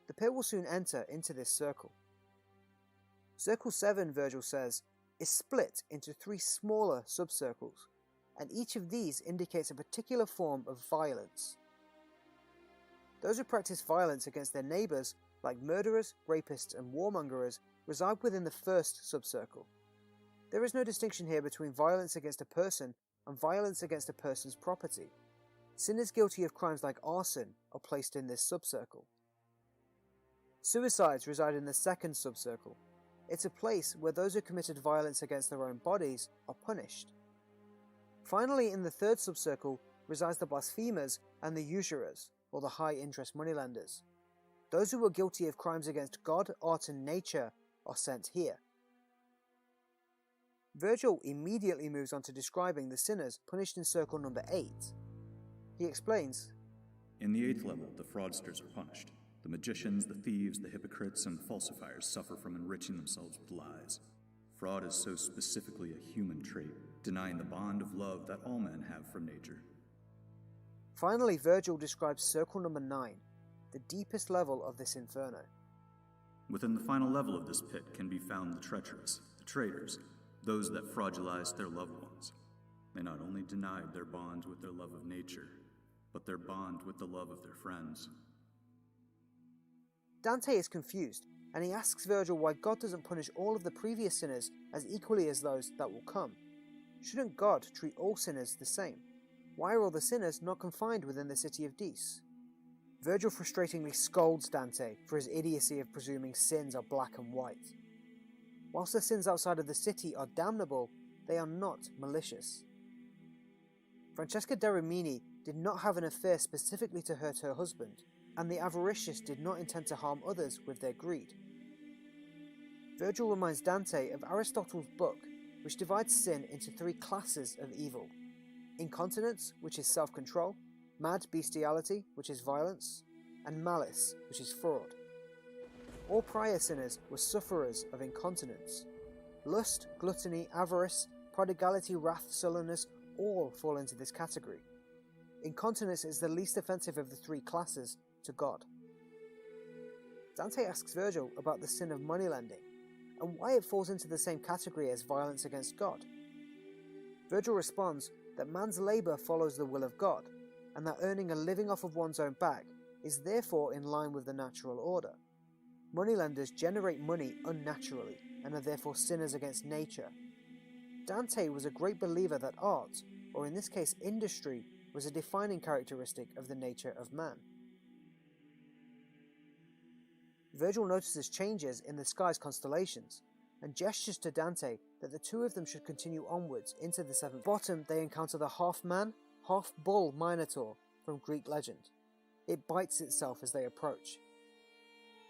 The pair will soon enter into this circle. Circle 7, Virgil says, is split into 3 smaller subcircles, and each of these indicates a particular form of violence. Those who practice violence against their neighbours, like murderers, rapists and warmongers, reside within the first subcircle. There is no distinction here between violence against a person and violence against a person's property. Sinners guilty of crimes like arson are placed in this subcircle. Suicides reside in the second subcircle. It's a place where those who committed violence against their own bodies are punished. Finally, in the third subcircle resides the blasphemers and the usurers, or the high-interest moneylenders. Those who were guilty of crimes against God, art and nature are sent here. Virgil immediately moves on to describing the sinners punished in circle number 8. He explains, In the 8th level, the fraudsters are punished. The magicians, the thieves, the hypocrites, and falsifiers suffer from enriching themselves with lies. Fraud is so specifically a human trait, denying the bond of love that all men have from nature. Finally, Virgil describes circle number 9, the deepest level of this Inferno. Within the final level of this pit can be found the treacherous, the traitors, those that fraudulized their loved ones. They not only denied their bond with their love of nature, but their bond with the love of their friends. Dante is confused, and he asks Virgil why God doesn't punish all of the previous sinners as equally as those that will come. Shouldn't God treat all sinners the same? Why are all the sinners not confined within the city of Dis? Virgil frustratingly scolds Dante for his idiocy of presuming sins are black and white. Whilst the sins outside of the city are damnable, they are not malicious. Francesca da Rimini did not have an affair specifically to hurt her husband, and the avaricious did not intend to harm others with their greed. Virgil reminds Dante of Aristotle's book, which divides sin into 3 classes of evil: incontinence, which is self-control, mad bestiality, which is violence, and malice, which is fraud. All prior sinners were sufferers of incontinence. Lust, gluttony, avarice, prodigality, wrath, sullenness all fall into this category. Incontinence is the least offensive of the 3 classes to God. Dante asks Virgil about the sin of moneylending, and why it falls into the same category as violence against God. Virgil responds that man's labour follows the will of God, and that earning a living off of one's own back is therefore in line with the natural order. Moneylenders generate money unnaturally, and are therefore sinners against nature. Dante was a great believer that art, or in this case industry, was a defining characteristic of the nature of man. Virgil notices changes in the sky's constellations, and gestures to Dante that the 2 of them should continue onwards into the 7th. Bottom, they encounter the half-man, half-bull Minotaur from Greek legend. It bites itself as they approach.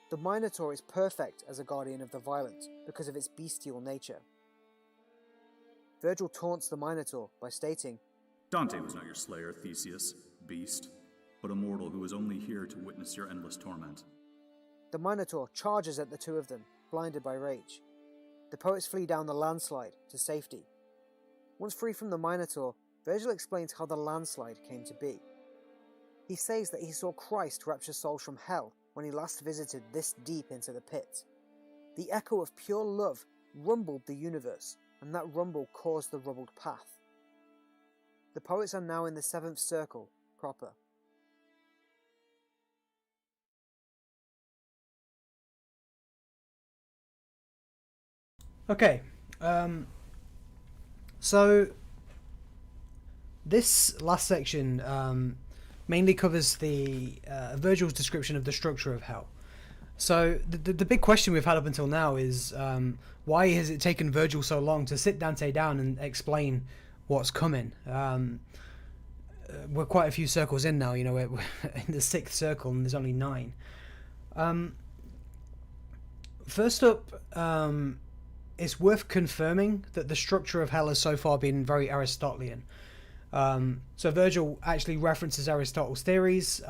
The Minotaur is perfect as a guardian of the violent because of its bestial nature. Virgil taunts the Minotaur by stating, Dante was not your slayer, Theseus, beast, but a mortal who was only here to witness your endless torment. The Minotaur charges at the 2 of them, blinded by rage. The poets flee down the landslide to safety. Once free from the Minotaur, Virgil explains how the landslide came to be. He says that he saw Christ rapture souls from hell when he last visited this deep into the pit. The echo of pure love rumbled the universe, and that rumble caused the rubbled path. The poets are now in the 7th circle proper. Okay, so this last section mainly covers the Virgil's description of the structure of hell. So the big question we've had up until now is why has it taken Virgil so long to sit Dante down and explain what's coming? We're quite a few circles in now, you know, we're in the 6th circle and there's only 9. First up, it's worth confirming that the structure of hell has so far been very Aristotelian. So Virgil actually references Aristotle's theories,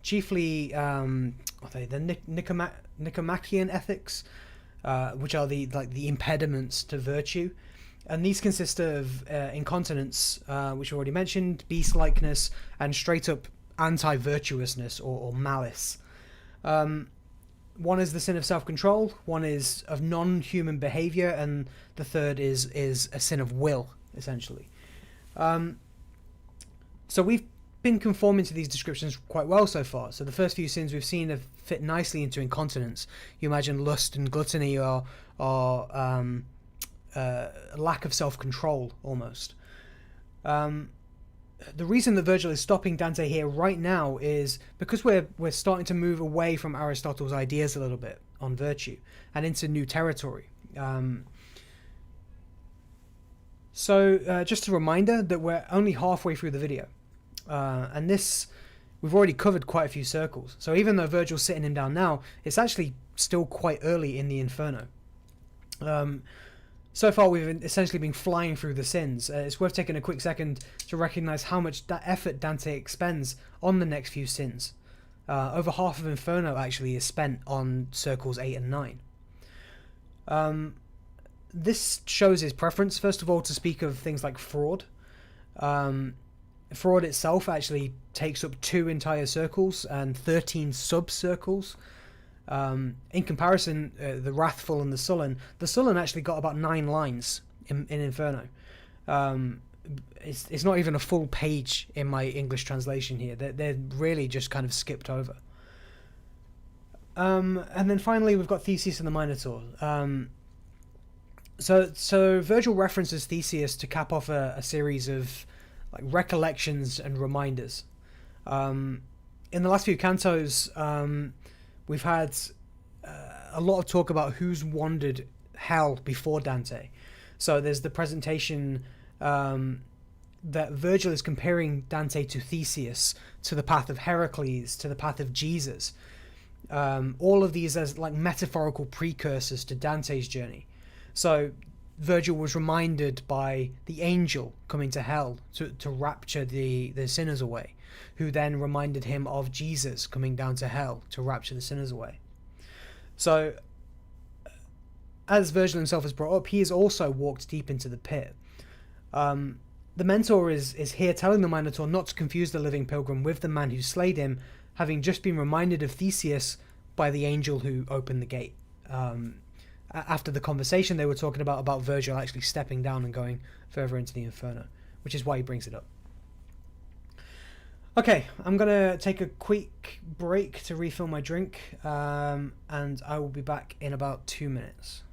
chiefly the Nicomachean ethics, which are the impediments to virtue, and these consist of incontinence, which we already mentioned, beast-likeness, and straight-up anti-virtuousness or malice. One is the sin of self-control, one is of non-human behavior, and the third is a sin of will, essentially. So we've been conforming to these descriptions quite well so far. So the first few sins we've seen have fit nicely into incontinence. You imagine lust and gluttony are lack of self-control, almost. The reason that Virgil is stopping Dante here right now is because we're starting to move away from Aristotle's ideas a little bit on virtue and into new territory. So just a reminder that we're only halfway through the video. And this, we've already covered quite a few circles. So even though Virgil's sitting him down now, it's actually still quite early in the Inferno. So far we've essentially been flying through the sins. It's worth taking a quick second to recognize how much effort Dante expends on the next few sins. Over half of Inferno actually is spent on circles 8 and 9. This shows his preference, first of all, to speak of things like fraud. Fraud itself actually takes up 2 entire circles and 13 sub-circles. In comparison, the Wrathful and the Sullen actually got about 9 lines in Inferno. It's not even a full page in my English translation here. They're really just kind of skipped over. And then finally we've got Theseus and the Minotaur. So Virgil references Theseus to cap off a series of like recollections and reminders. In the last few cantos, we've had a lot of talk about who's wandered hell before Dante. So there's the presentation that Virgil is comparing Dante to Theseus, to the path of Heracles, to the path of Jesus. All of these as like metaphorical precursors to Dante's journey. So Virgil was reminded by the angel coming to hell to rapture the sinners away, who then reminded him of Jesus coming down to hell to rapture the sinners away. So, as Virgil himself has brought up, he has also walked deep into the pit. The Mentor is here telling the Minotaur not to confuse the living pilgrim with the man who slayed him, having just been reminded of Theseus by the angel who opened the gate. After the conversation they were talking about Virgil actually stepping down and going further into the Inferno, which is why he brings it up. Okay, I'm going to take a quick break to refill my drink, and I will be back in about 2 minutes.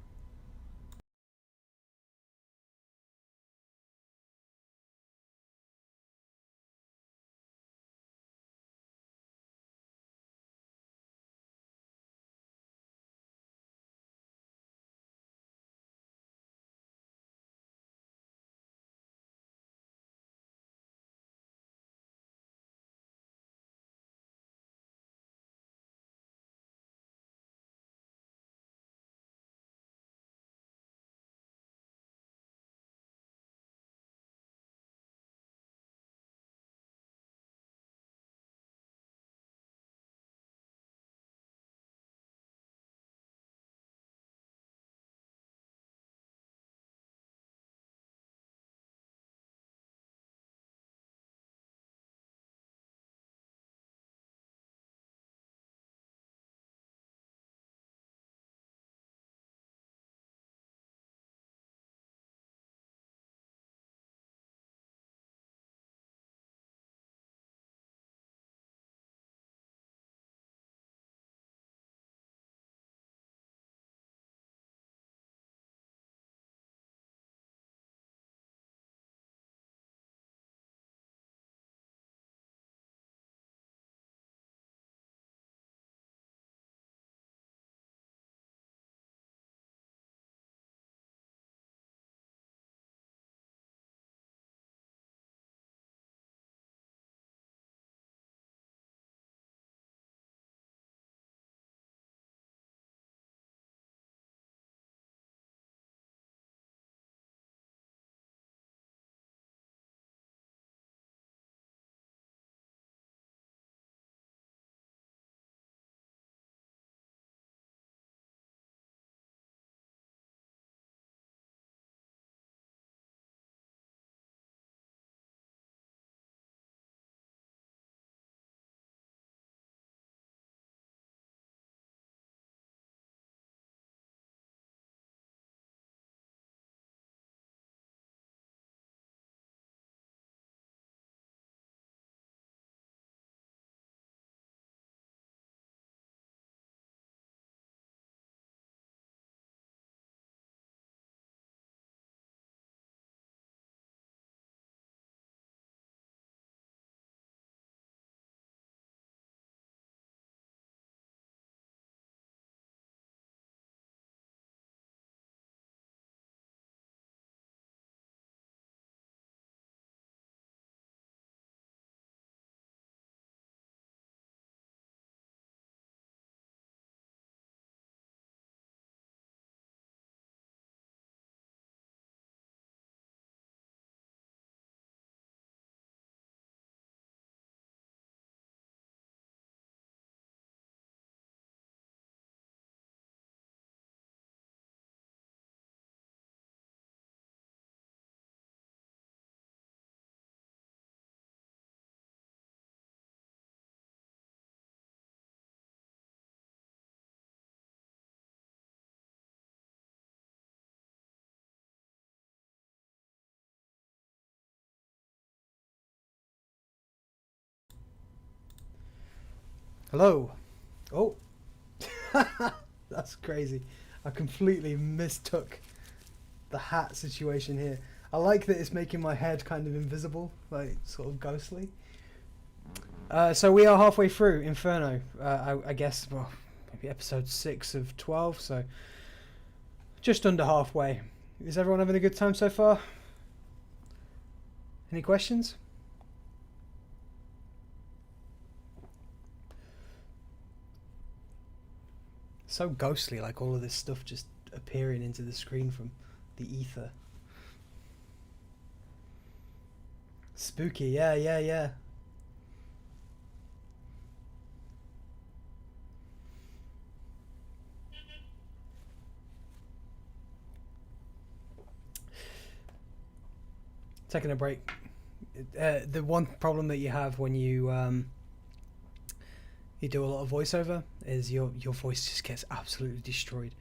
Hello. Oh. That's crazy. I completely mistook the hat situation here. I like that it's making my head kind of invisible, like sort of ghostly. So we are halfway through Inferno. I guess, well, maybe episode 6 of 12, so just under halfway. Is everyone having a good time so far? Any questions? So ghostly, like all of this stuff just appearing into the screen from the ether. Spooky, yeah. Taking a break. The one problem that you have when you do a lot of voiceover is your voice just gets absolutely destroyed.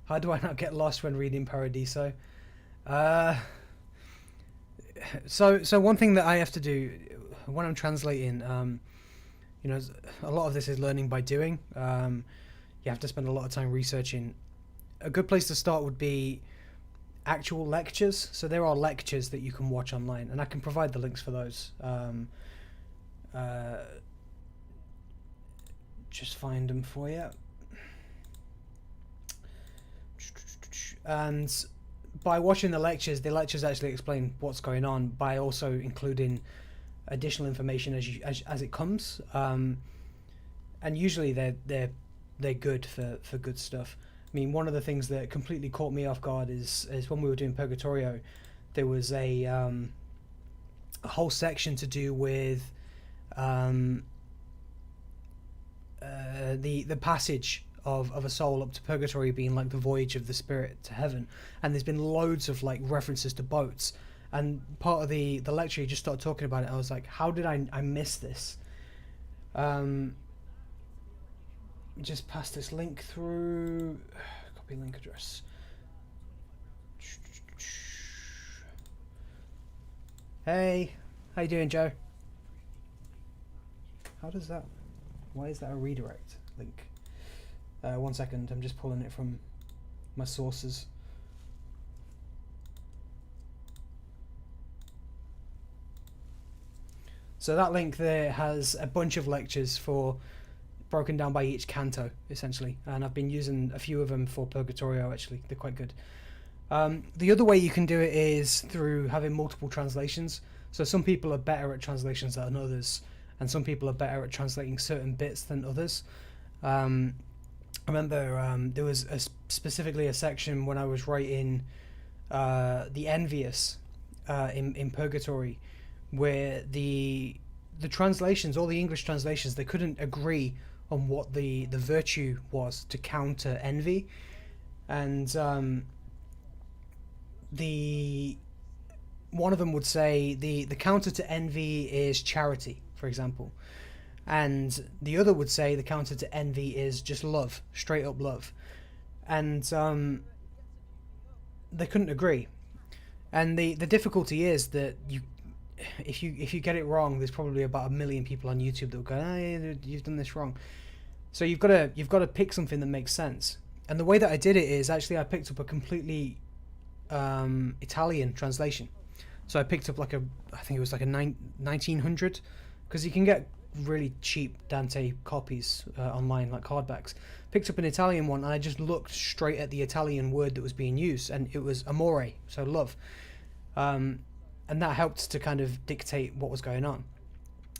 How do I not get lost when reading Paradiso? So one thing that I have to do when I'm translating, you know, a lot of this is learning by doing. You have to spend a lot of time researching. A good place to start would be actual lectures. So there are lectures that you can watch online, and I can provide the links for those. Just find them for you. And by watching the lectures actually explain what's going on by also including additional information as it comes. And usually they're good for good stuff. I mean, one of the things that completely caught me off guard is when we were doing Purgatorio, there was a whole section to do with the passage of a soul up to Purgatory being like the voyage of the spirit to heaven, and there's been loads of like references to boats, and part of the lecture you just started talking about it. I was like, how did I miss this? Just pass this link through. Copy link address. Hey, how you doing, Joe? How does that? Why is that a redirect link? 1 second, I'm just pulling it from my sources. So that link there has a bunch of lectures broken down by each canto, essentially, and I've been using a few of them for Purgatorio. Actually, they're quite good. The other way you can do it is through having multiple translations. So some people are better at translations than others, and some people are better at translating certain bits than others. I remember there was specifically a section when I was writing the Envious in Purgatory, where the translations, all the English translations, they couldn't agree on what the virtue was to counter envy, and one of them would say the counter to envy is charity, for example, and the other would say the counter to envy is just love, straight up love, and they couldn't agree. And the difficulty is that if you get it wrong, there's probably about 1 million people on YouTube that will go, "Hey, you've done this wrong." So you've got to pick something that makes sense. And the way that I did it is actually I picked up a completely Italian translation. So I picked up I think it was like a 1900, because you can get really cheap Dante copies online, like hardbacks. Picked up an Italian one, and I just looked straight at the Italian word that was being used, and it was amore, so love. And that helped to kind of dictate what was going on.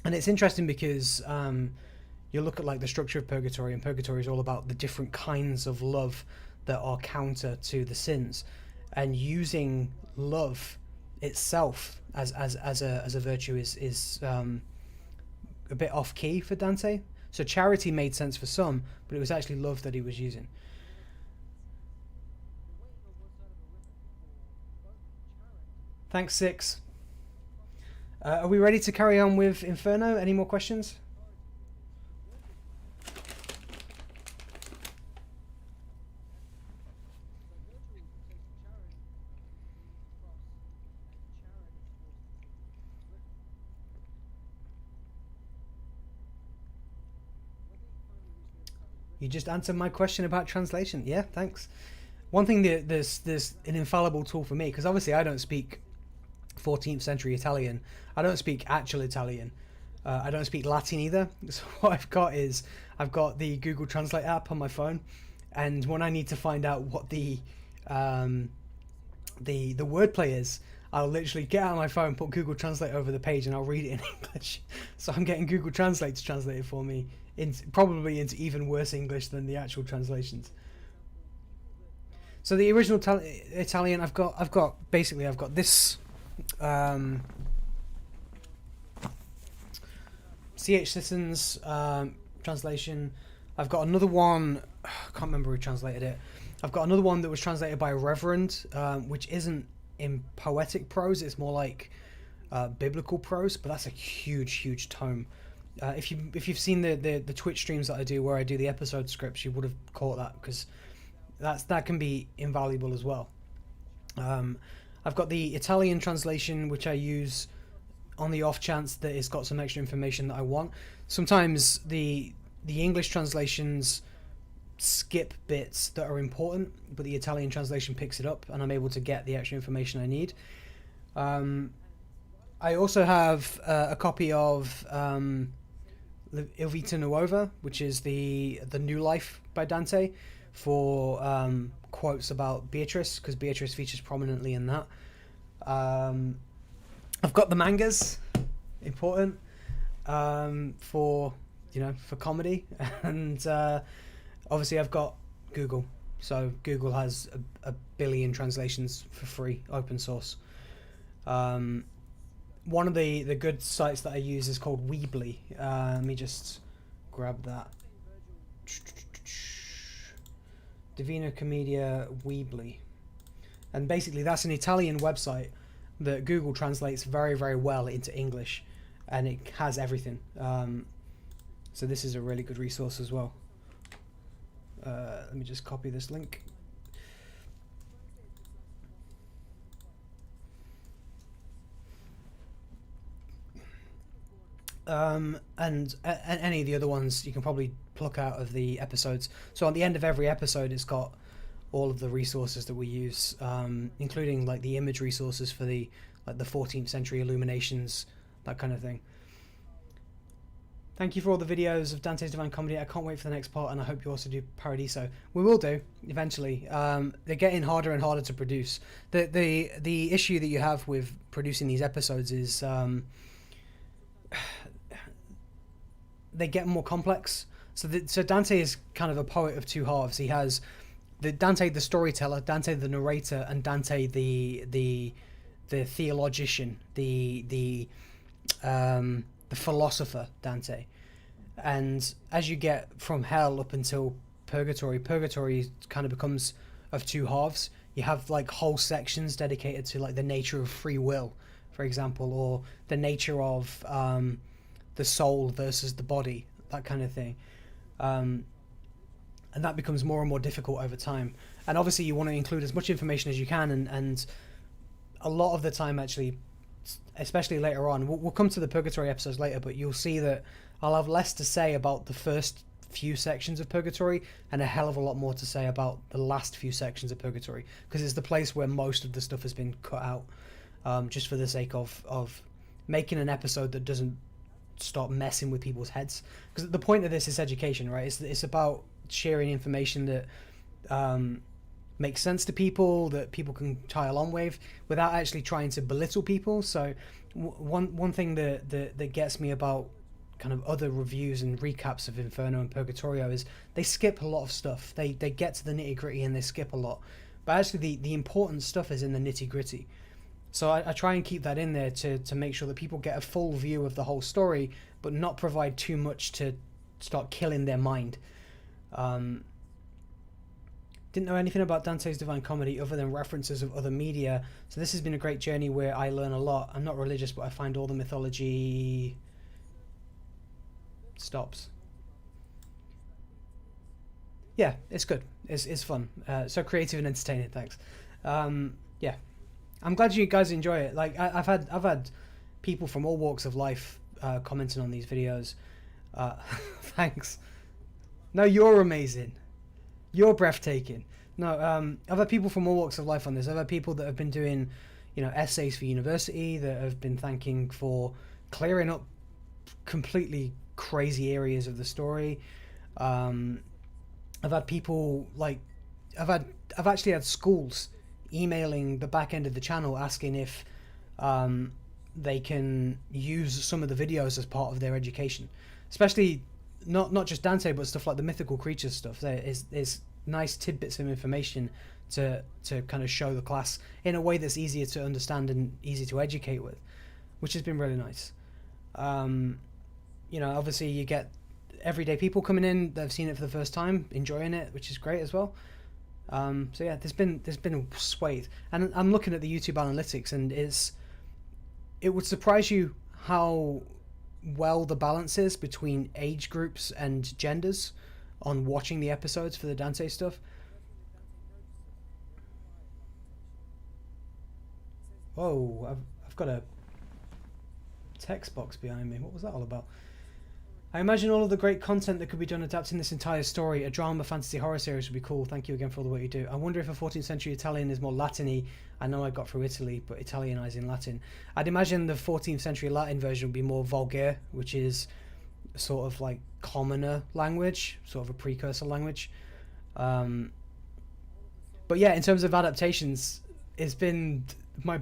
And it's interesting because you look at like the structure of Purgatory, and Purgatory is all about the different kinds of love that are counter to the sins, and using love itself as a virtue is a bit off key for Dante. So charity made sense for some, but it was actually love that he was using. Thanks, Six. Are we ready to carry on with Inferno? Any more questions? You just answered my question about translation. Yeah, thanks. One thing that there's an infallible tool for me, because obviously I don't speak 14th century Italian. I don't speak actual Italian. I don't speak Latin either. So what I've got is I've got the Google Translate app on my phone, and when I need to find out what the wordplay is, I'll literally get out of my phone, put Google Translate over the page, and I'll read it in English. So I'm getting Google Translate to translate it for me, probably into even worse English than the actual translations. So the original Italian, I've got this C.H. Sisson's translation. I've got another one, I can't remember who translated it. I've got another one that was translated by a reverend, which isn't in poetic prose, it's more like biblical prose, but that's a huge tome. If you've seen the Twitch streams that I do where I do the episode scripts, you would have caught that, because that can be invaluable as well. I've got the Italian translation, which I use on the off chance that it's got some extra information that I want. Sometimes the English translations skip bits that are important, but the Italian translation picks it up, and I'm able to get the extra information I need. I also have a copy of Il Vita Nuova, which is the New Life by Dante, for quotes about Beatrice, because Beatrice features prominently in that. I've got the mangas, important, for comedy, and obviously I've got Google, so Google has a billion translations for free, open source. One of the good sites that I use is called Weebly. Let me just grab that. Divina Commedia Weebly. And basically that's an Italian website that Google translates very, very well into English, and it has everything. So this is a really good resource as well. Let me just copy this link. And any of the other ones you can probably pluck out of the episodes. So at the end of every episode, it's got all of the resources that we use, including like the image resources for the 14th century illuminations, that kind of thing. Thank you for all the videos of Dante's Divine Comedy. I can't wait for the next part, and I hope you also do Paradiso. We will do eventually. They're getting harder and harder to produce. The issue that you have with producing these episodes is they get more complex. So Dante is kind of a poet of two halves. He has Dante the storyteller, Dante the narrator, and Dante the theologician, the philosopher Dante. And as you get from hell up until Purgatory kind of becomes of two halves. You have like whole sections dedicated to like the nature of free will, for example, or the nature of the soul versus the body, that kind of thing. And that becomes more and more difficult over time. And obviously you want to include as much information as you can, and a lot of the time, actually, especially later on, we'll come to the Purgatory episodes later, but you'll see that I'll have less to say about the first few sections of Purgatory and a hell of a lot more to say about the last few sections of Purgatory, because it's the place where most of the stuff has been cut out, just for the sake of making an episode that doesn't start messing with people's heads. Because the point of this is education, right? It's about sharing information that makes sense to people, that people can tie along with, without actually trying to belittle people. So one thing that gets me about kind of other reviews and recaps of Inferno and Purgatorio is they skip a lot of stuff. They get to the nitty gritty and they skip a lot, but actually the important stuff is in the nitty gritty. So I try and keep that in there to make sure that people get a full view of the whole story, but not provide too much to start killing their mind. Didn't know anything about Dante's Divine Comedy other than references of other media, so this has been a great journey where I learn a lot. I'm not religious, but I find all the mythology stops. Yeah, it's good. It's fun. So creative and entertaining. Thanks. Yeah, I'm glad you guys enjoy it. Like I've had people from all walks of life commenting on these videos. Thanks. No, you're amazing. You're breathtaking. No, I've had people from all walks of life on this. I've had people that have been doing, essays for university, that have been thanking for clearing up completely crazy areas of the story. I've had people I've actually had schools emailing the back end of the channel asking if they can use some of the videos as part of their education, especially not just Dante, but stuff like the mythical creatures stuff. There is nice tidbits of information to kind of show the class in a way that's easier to understand and easy to educate with, which has been really nice. Obviously you get everyday people coming in, they've seen it for the first time, enjoying it, which is great as well. So yeah, there's been a swathe, and I'm looking at the YouTube analytics, and it would surprise you how well the balance is between age groups and genders on watching the episodes for the Dante stuff. Whoa, I've got a text box behind me. What was that all about? I imagine all of the great content that could be done adapting this entire story. A drama, fantasy, horror series would be cool. Thank you again for all the work you do. I wonder if a 14th century Italian is more Latin-y. I know I got through Italy, but Italianizing Latin. I'd imagine the 14th century Latin version would be more vulgar, which is sort of like commoner language, sort of a precursor language. But yeah, in terms of adaptations, it's been my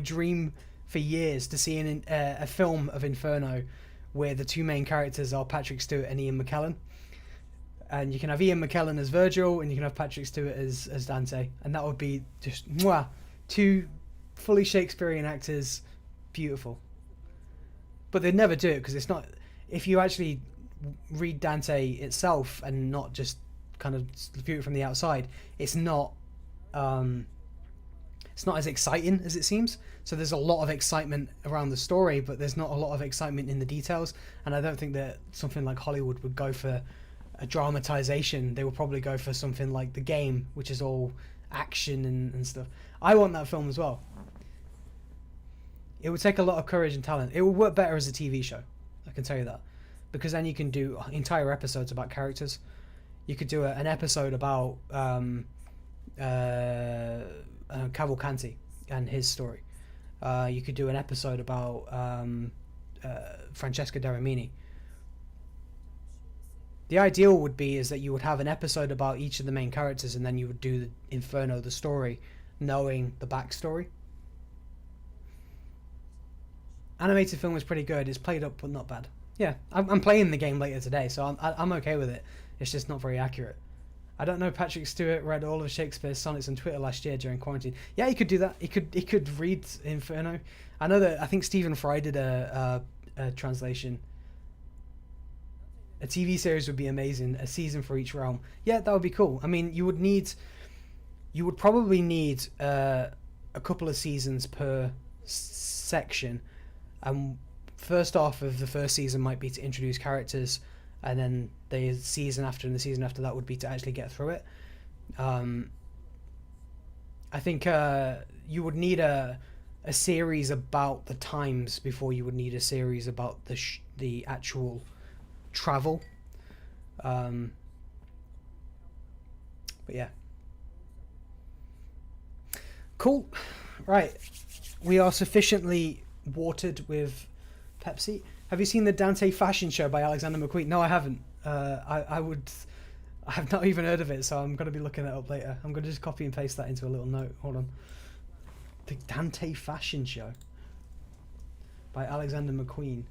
dream for years to see a film of Inferno where the two main characters are Patrick Stewart and Ian McKellen. And you can have Ian McKellen as Virgil, and you can have Patrick Stewart as Dante. And that would be just, mwah, two fully Shakespearean actors, beautiful. But they'd never do it, because it's not... If you actually read Dante itself, and not just kind of view it from the outside, it's not as exciting as it seems. So there's a lot of excitement around the story, but there's not a lot of excitement in the details. And I don't think that something like Hollywood would go for a dramatization. They would probably go for something like The Game, which is all action and stuff. I want that film as well. It would take a lot of courage and talent. It would work better as a TV show, I can tell you that, because then you can do entire episodes about characters. You could do an episode about Cavalcanti and his story. You could do an episode about Francesca da Rimini. The ideal would be is that you would have an episode about each of the main characters, and then you would do the Inferno, the story, knowing the backstory. Animated film is pretty good. It's played up, but not bad. Yeah, I'm playing the game later today, so I'm okay with it. It's just not very accurate. I don't know. Patrick Stewart read all of Shakespeare's sonnets on Twitter last year during quarantine. Yeah, he could do that. He could read Inferno. I know that. I think Stephen Fry did a translation. A TV series would be amazing. A season for each realm. Yeah, that would be cool. I mean, you would probably need a couple of seasons per section. First off of the first season might be to introduce characters, and then the season after and the season after that would be to actually get through it. I think you would need a series about the times before you would need a series about the actual travel. But yeah. Cool. Right. We are sufficiently watered with Pepsi. Have you seen the Dante fashion show by Alexander McQueen? No, I haven't. I have not even heard of it, so I'm going to be looking that up later. I'm going to just copy and paste that into a little note. Hold on. The Dante fashion show by Alexander McQueen.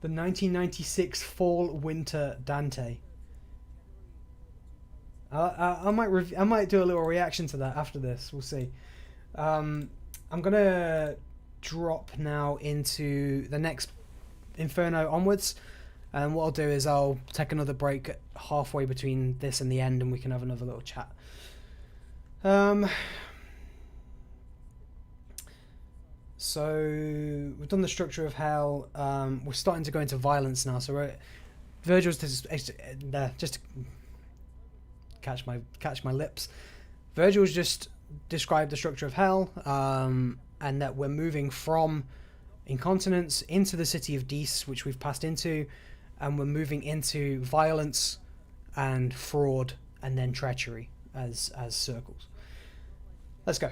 The 1996 fall-winter Dante. I might do a little reaction to that after this. We'll see. I'm going to drop now into the next Inferno onwards, and what I'll do is I'll take another break halfway between this and the end, and we can have another little chat. So we've done the structure of hell. We're starting to go into violence now. So Virgil's just to catch my lips. Virgil's just described the structure of hell, and that we're moving from incontinence into the city of Dis, which we've passed into, and we're moving into violence and fraud and then treachery as circles. Let's go.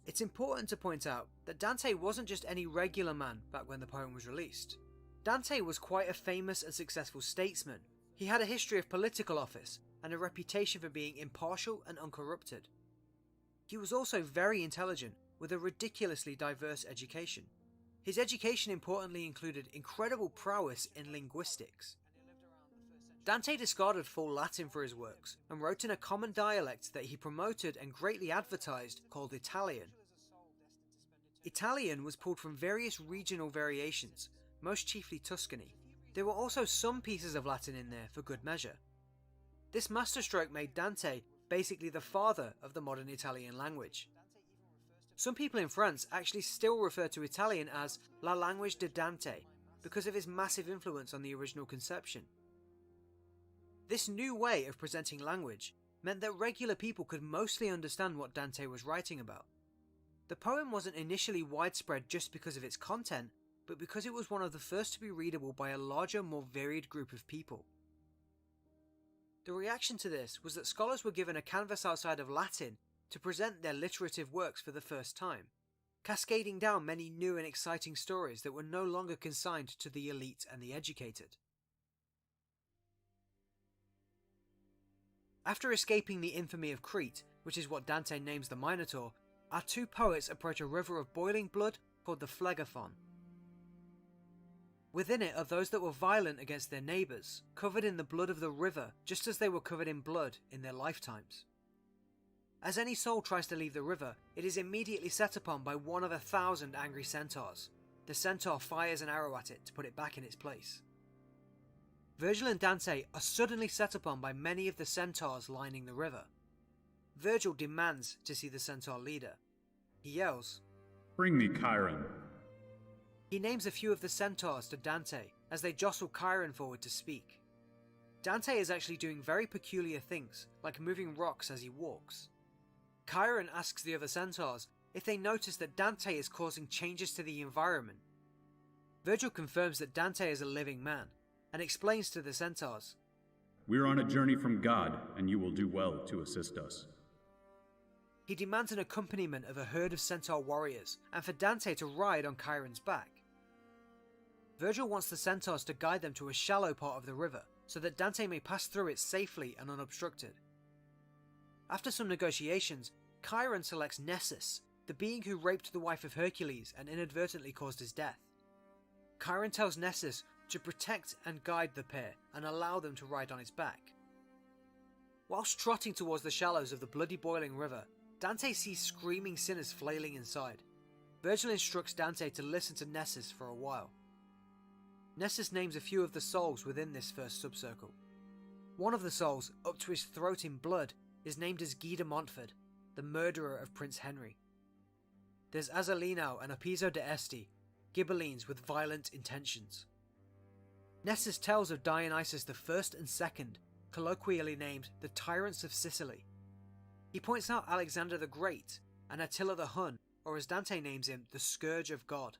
It's important to point out that Dante wasn't just any regular man back when the poem was released. Dante was quite a famous and successful statesman. He had a history of political office and a reputation for being impartial and uncorrupted. He was also very intelligent, with a ridiculously diverse education. His education importantly included incredible prowess in linguistics. Dante discarded full Latin for his works and wrote in a common dialect that he promoted and greatly advertised called Italian. Italian was pulled from various regional variations, most chiefly Tuscany. There were also some pieces of Latin in there for good measure. This masterstroke made Dante basically the father of the modern Italian language. Some people in France actually still refer to Italian as La Language de Dante because of his massive influence on the original conception. This new way of presenting language meant that regular people could mostly understand what Dante was writing about. The poem wasn't initially widespread just because of its content, but because it was one of the first to be readable by a larger, more varied group of people. The reaction to this was that scholars were given a canvas outside of Latin to present their literative works for the first time, cascading down many new and exciting stories that were no longer consigned to the elite and the educated. After escaping the infamy of Crete, which is what Dante names the Minotaur, our two poets approach a river of boiling blood called the Phlegathon. Within it are those that were violent against their neighbours, covered in the blood of the river just as they were covered in blood in their lifetimes. As any soul tries to leave the river, it is immediately set upon by one of 1,000 angry centaurs. The centaur fires an arrow at it to put it back in its place. Virgil and Dante are suddenly set upon by many of the centaurs lining the river. Virgil demands to see the centaur leader. He yells, "Bring me Chiron." He names a few of the centaurs to Dante as they jostle Chiron forward to speak. Dante is actually doing very peculiar things, like moving rocks as he walks. Chiron asks the other centaurs if they notice that Dante is causing changes to the environment. Virgil confirms that Dante is a living man, and explains to the centaurs, "We're on a journey from God, and you will do well to assist us." He demands an accompaniment of a herd of centaur warriors, and for Dante to ride on Chiron's back. Virgil wants the centaurs to guide them to a shallow part of the river, so that Dante may pass through it safely and unobstructed. After some negotiations, Chiron selects Nessus, the being who raped the wife of Hercules and inadvertently caused his death. Chiron tells Nessus to protect and guide the pair and allow them to ride on his back. Whilst trotting towards the shallows of the bloody boiling river, Dante sees screaming sinners flailing inside. Virgil instructs Dante to listen to Nessus for a while. Nessus names a few of the souls within this first subcircle. One of the souls, up to his throat in blood, is named as Guy de Montfort, the murderer of Prince Henry. There's Azzolino and Appiso de Este, Ghibellines with violent intentions. Nessus tells of Dionysus the First and Second, colloquially named the Tyrants of Sicily. He points out Alexander the Great and Attila the Hun, or as Dante names him, the Scourge of God.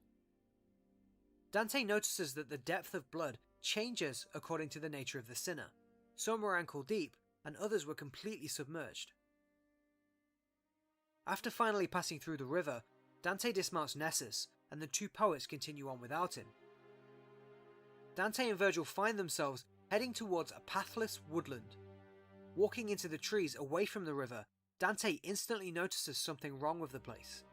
Dante notices that the depth of blood changes according to the nature of the sinner. Some were ankle deep, and others were completely submerged. After finally passing through the river, Dante dismounts Nessus, and the two poets continue on without him. Dante and Virgil find themselves heading towards a pathless woodland. Walking into the trees away from the river, Dante instantly notices something wrong with the place.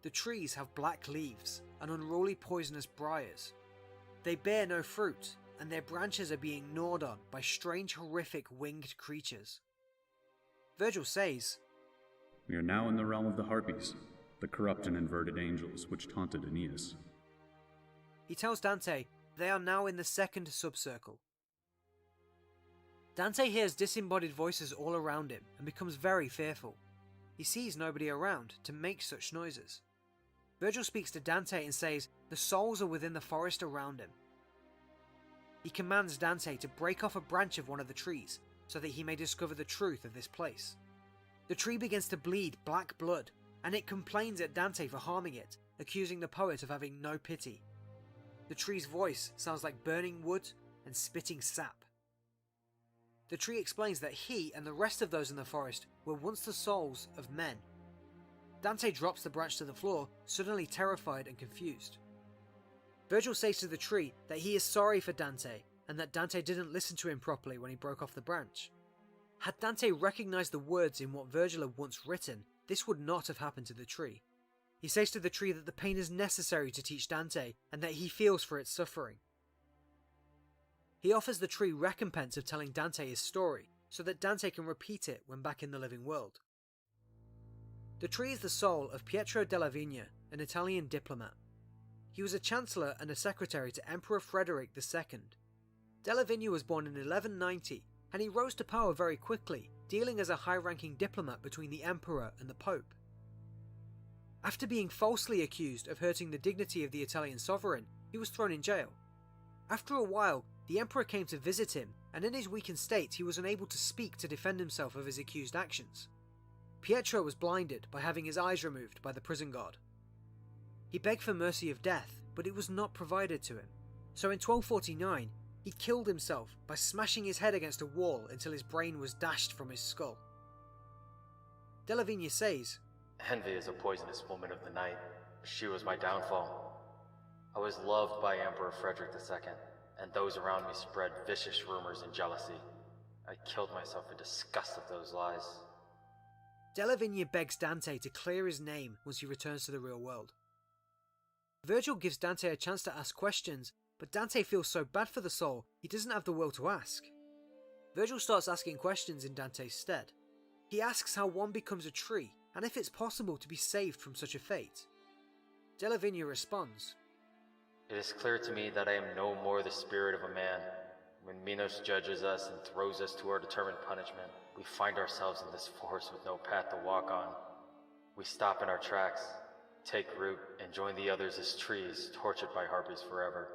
The trees have black leaves and unruly poisonous briars. They bear no fruit, and their branches are being gnawed on by strange, horrific winged creatures. Virgil says, "We are now in the realm of the Harpies, the corrupt and inverted angels which taunted Aeneas." He tells Dante they are now in the second subcircle. Dante hears disembodied voices all around him and becomes very fearful. He sees nobody around to make such noises. Virgil speaks to Dante and says the souls are within the forest around him. He commands Dante to break off a branch of one of the trees so that he may discover the truth of this place. The tree begins to bleed black blood, and it complains at Dante for harming it, accusing the poet of having no pity. The tree's voice sounds like burning wood and spitting sap. The tree explains that he and the rest of those in the forest were once the souls of men. Dante drops the branch to the floor, suddenly terrified and confused. Virgil says to the tree that he is sorry for Dante, and that Dante didn't listen to him properly when he broke off the branch. Had Dante recognised the words in what Virgil had once written, this would not have happened to the tree. He says to the tree that the pain is necessary to teach Dante, and that he feels for its suffering. He offers the tree recompense of telling Dante his story, so that Dante can repeat it when back in the living world. The tree is the soul of Pietro della Vigna, an Italian diplomat. He was a chancellor and a secretary to Emperor Frederick II. Della Vigna was born in 1190, and he rose to power very quickly, dealing as a high-ranking diplomat between the emperor and the pope. After being falsely accused of hurting the dignity of the Italian sovereign, he was thrown in jail. After a while, the emperor came to visit him, and in his weakened state he was unable to speak to defend himself of his accused actions. Pietro was blinded by having his eyes removed by the prison guard. He begged for mercy of death, but it was not provided to him. So in 1249, he killed himself by smashing his head against a wall until his brain was dashed from his skull. Della Vigna says, "Envy is a poisonous woman of the night. She was my downfall. I was loved by Emperor Frederick II, and those around me spread vicious rumors and jealousy. I killed myself in disgust of those lies." Della Vigna begs Dante to clear his name once he returns to the real world. Virgil gives Dante a chance to ask questions, but Dante feels so bad for the soul, he doesn't have the will to ask. Virgil starts asking questions in Dante's stead. He asks how one becomes a tree, and if it's possible to be saved from such a fate. Della Vigna responds, "It is clear to me that I am no more the spirit of a man. When Minos judges us and throws us to our determined punishment, we find ourselves in this forest with no path to walk on. We stop in our tracks, take root, and join the others as trees tortured by harpies forever.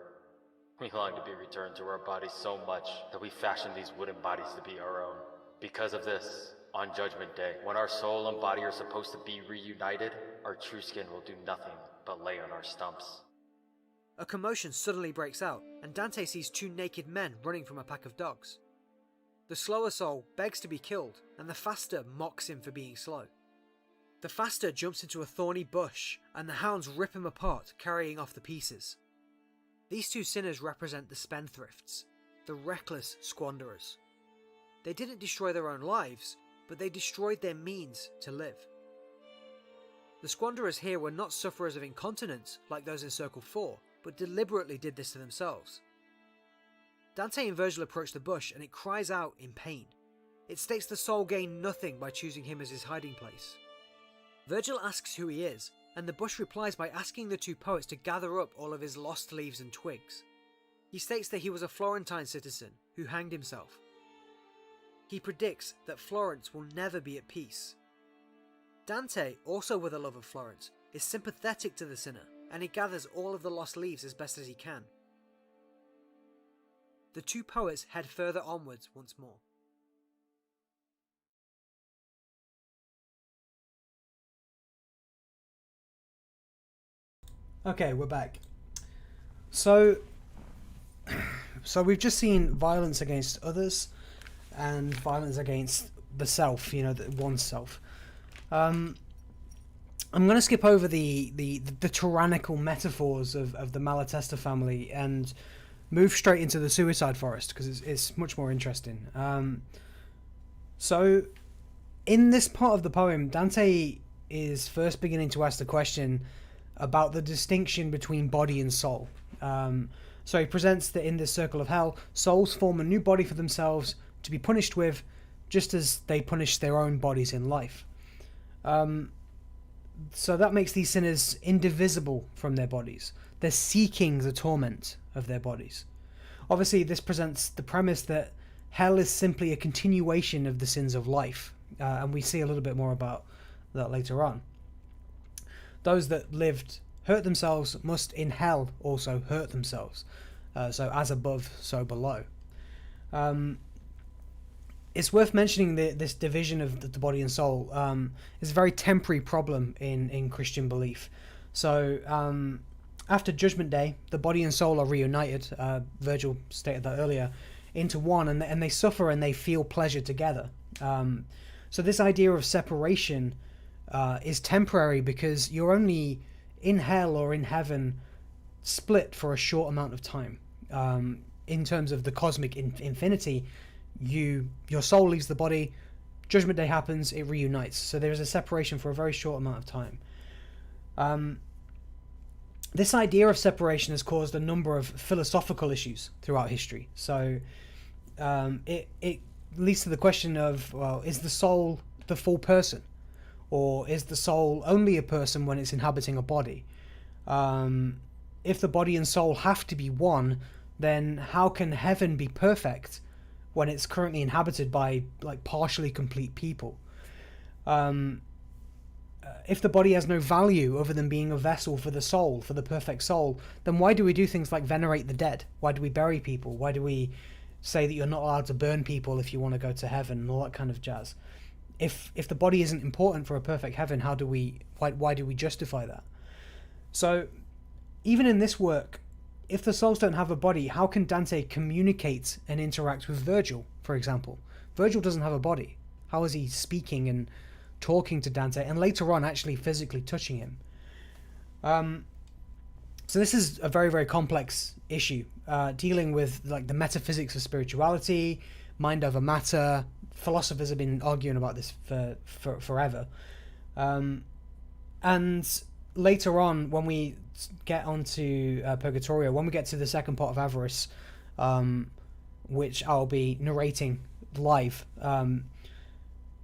We long to be returned to our bodies so much that we fashion these wooden bodies to be our own. Because of this, on Judgment Day, when our soul and body are supposed to be reunited, our true skin will do nothing but lay on our stumps." A commotion suddenly breaks out, and Dante sees two naked men running from a pack of dogs. The slower soul begs to be killed, and the faster mocks him for being slow. The faster jumps into a thorny bush, and the hounds rip him apart, carrying off the pieces. These two sinners represent the spendthrifts, the reckless squanderers. They didn't destroy their own lives, but they destroyed their means to live. The squanderers here were not sufferers of incontinence like those in Circle 4, but deliberately did this to themselves. Dante and Virgil approach the bush and it cries out in pain. It states the soul gained nothing by choosing him as his hiding place. Virgil asks who he is, and the bush replies by asking the two poets to gather up all of his lost leaves and twigs. He states that he was a Florentine citizen who hanged himself. He predicts that Florence will never be at peace. Dante, also with a love of Florence, is sympathetic to the sinner, and he gathers all of the lost leaves as best as he can. The two poets head further onwards once more. Okay, we're back. So we've just seen violence against others and violence against the self, oneself. I'm going to skip over the tyrannical metaphors of the Malatesta family and move straight into the suicide forest because it's much more interesting. So in this part of the poem, Dante is first beginning to ask the question about the distinction between body and soul. So he presents that in this circle of hell, souls form a new body for themselves to be punished with, just as they punish their own bodies in life. So that makes these sinners indivisible from their bodies. They're seeking the torment of their bodies. Obviously, this presents the premise that hell is simply a continuation of the sins of life, and we see a little bit more about that later on. Those that lived hurt themselves must in hell also hurt themselves. So as above, so below. it's worth mentioning this division of the body and soul is a very temporary problem in Christian belief. So after Judgment Day, the body and soul are reunited. Virgil stated that earlier, into one, and they suffer and they feel pleasure together. So this idea of separation is temporary because you're only in hell or in heaven split for a short amount of time. In terms of the cosmic infinity, your soul leaves the body, Judgment Day happens, it reunites. So there is a separation for a very short amount of time. This idea of separation has caused a number of philosophical issues throughout history. So it leads to the question of, well, is the soul the full person? Or is the soul only a person when it's inhabiting a body? If the body and soul have to be one, then how can heaven be perfect when it's currently inhabited by like partially complete people? If the body has no value other than being a vessel for the soul, for the perfect soul, then why do we do things like venerate the dead? Why do we bury people? Why do we say that you're not allowed to burn people if you want to go to heaven and all that kind of jazz? If the body isn't important for a perfect heaven, why do we justify that? So even in this work, if the souls don't have a body, how can Dante communicate and interact with Virgil, for example? Virgil doesn't have a body. How is he speaking and talking to Dante, and later on actually physically touching him? So this is a very, very complex issue, dealing with like the metaphysics of spirituality, mind over matter. Philosophers have been arguing about this for forever. And later on, when we get onto Purgatorio, when we get to the second part of Avarice, which I'll be narrating live,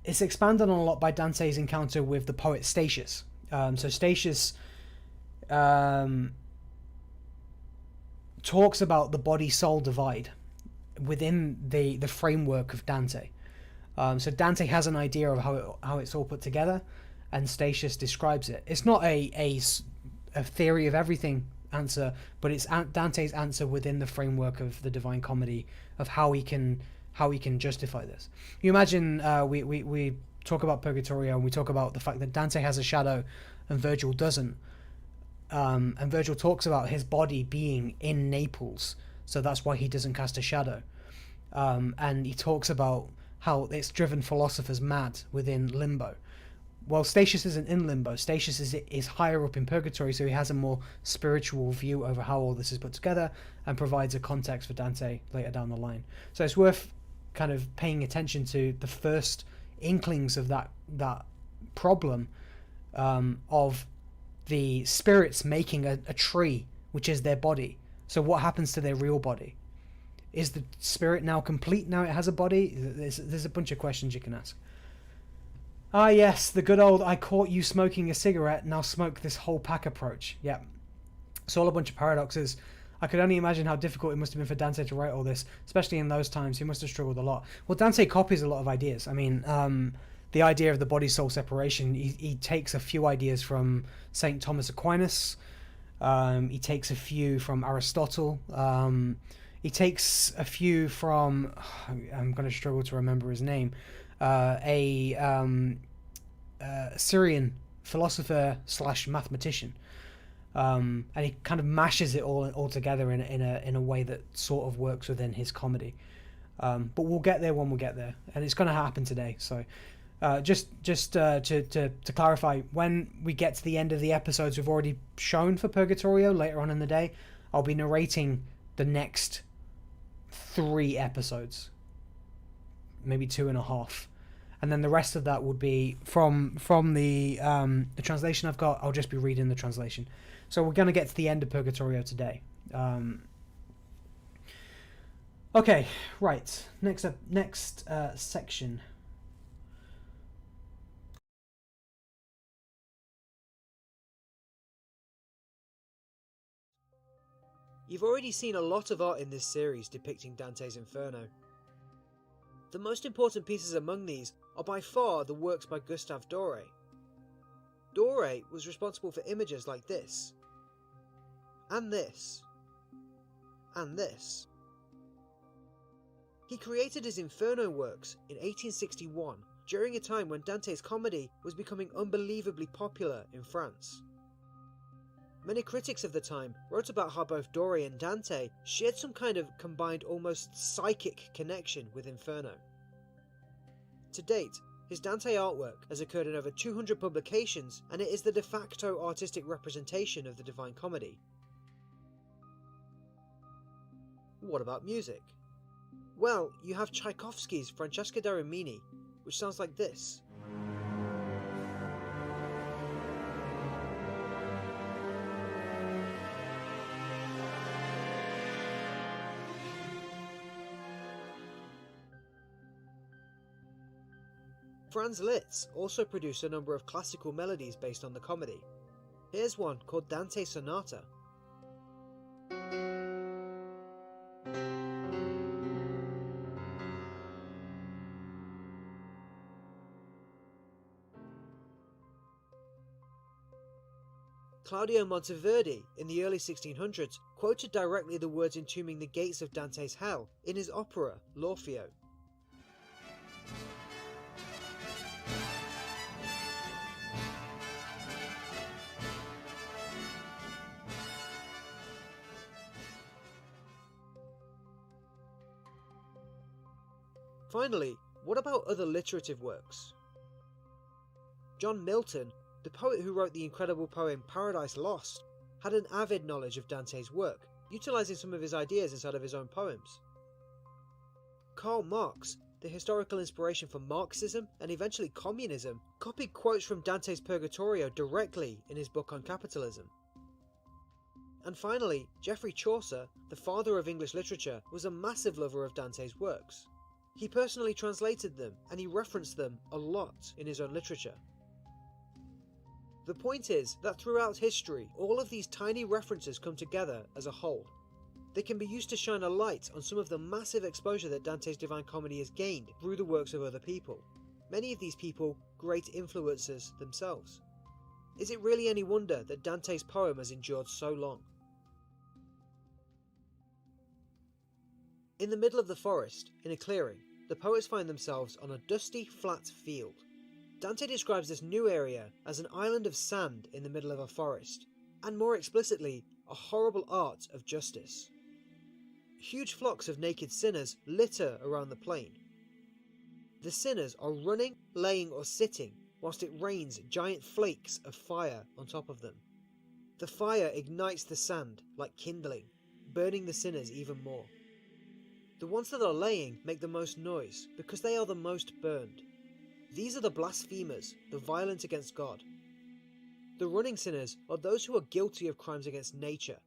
it's expanded on a lot by Dante's encounter with the poet Statius. So Statius talks about the body-soul divide within the framework of Dante. So Dante has an idea of how it's all put together, and Statius describes it. It's not a theory of everything answer, but it's Dante's answer within the framework of the Divine Comedy of how he can justify this. You imagine we talk about Purgatorio and we talk about the fact that Dante has a shadow and Virgil doesn't. And Virgil talks about his body being in Naples, so that's why he doesn't cast a shadow. And he talks about how it's driven philosophers mad within Limbo. Well, Statius isn't in Limbo. Statius is higher up in Purgatory, so he has a more spiritual view over how all this is put together and provides a context for Dante later down the line. So it's worth kind of paying attention to the first inklings of that problem of the spirits making a tree, which is their body. So what happens to their real body? Is the spirit now complete now it has a body? There's a bunch of questions you can ask. Ah yes, the good old I caught you smoking a cigarette, now smoke this whole pack approach. Yeah. It's all a bunch of paradoxes. I could only imagine how difficult it must have been for Dante to write all this, especially in those times. He must have struggled a lot. Well, Dante copies a lot of ideas. I mean, the idea of the body-soul separation, he takes a few ideas from St. Thomas Aquinas. He takes a few from Aristotle. He takes a few from, I'm going to struggle to remember his name, a Syrian philosopher / mathematician. And he kind of mashes it all together in a way that sort of works within his comedy. But we'll get there when we get there, and it's going to happen today. So just to clarify, when we get to the end of the episodes we've already shown for Purgatorio later on in the day, I'll be narrating the next 3 episodes, maybe 2.5. And then the rest of that would be from the translation I've got. I'll just be reading the translation. So we're going to get to the end of Purgatorio today. Okay, right. Next section. You've already seen a lot of art in this series depicting Dante's Inferno. The most important pieces among these are by far the works by Gustave Doré. Doré was responsible for images like this, and this, and this. He created his Inferno works in 1861, during a time when Dante's comedy was becoming unbelievably popular in France. Many critics of the time wrote about how both Dore and Dante shared some kind of combined almost psychic connection with Inferno. To date, his Dante artwork has occurred in over 200 publications, and it is the de facto artistic representation of the Divine Comedy. What about music? Well, you have Tchaikovsky's Francesca da Rimini, which sounds like this. Franz Liszt also produced a number of classical melodies based on the comedy. Here's one called Dante Sonata. Claudio Monteverdi, in the early 1600s, quoted directly the words entombing the gates of Dante's hell in his opera, L'Orfeo. Finally, what about other literative works? John Milton, the poet who wrote the incredible poem Paradise Lost, had an avid knowledge of Dante's work, utilising some of his ideas inside of his own poems. Karl Marx, the historical inspiration for Marxism and eventually communism, copied quotes from Dante's Purgatorio directly in his book on capitalism. And finally, Geoffrey Chaucer, the father of English literature, was a massive lover of Dante's works. He personally translated them, and he referenced them a lot in his own literature. The point is that throughout history, all of these tiny references come together as a whole. They can be used to shine a light on some of the massive exposure that Dante's Divine Comedy has gained through the works of other people. Many of these people, great influencers themselves. Is it really any wonder that Dante's poem has endured so long? In the middle of the forest, in a clearing, the poets find themselves on a dusty, flat field. Dante describes this new area as an island of sand in the middle of a forest, and more explicitly, a horrible art of justice. Huge flocks of naked sinners litter around the plain. The sinners are running, laying or sitting, whilst it rains giant flakes of fire on top of them. The fire ignites the sand like kindling, burning the sinners even more. The ones that are laying make the most noise because they are the most burned. These are the blasphemers, the violent against God. The running sinners are those who are guilty of crimes against nature.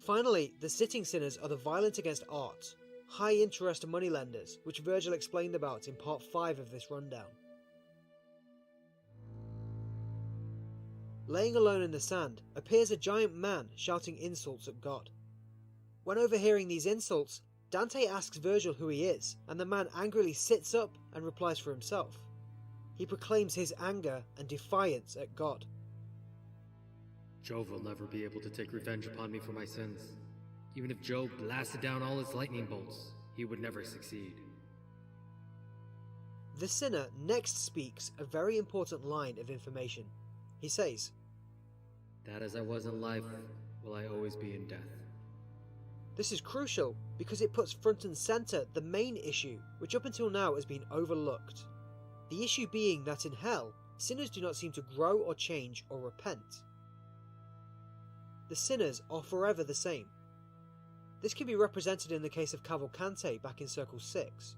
Finally, the sitting sinners are the violent against art, high interest moneylenders, which Virgil explained about in part 5 of this rundown. Laying alone in the sand appears a giant man shouting insults at God. When overhearing these insults, Dante asks Virgil who he is, and the man angrily sits up and replies for himself. He proclaims his anger and defiance at God. Jove will never be able to take revenge upon me for my sins. Even if Jove blasted down all his lightning bolts, he would never succeed. The sinner next speaks a very important line of information. He says, "That as I was in life, will I always be in death." This is crucial because it puts front and centre the main issue, which up until now has been overlooked. The issue being that in hell, sinners do not seem to grow or change or repent. The sinners are forever the same. This can be represented in the case of Cavalcante back in Circle 6.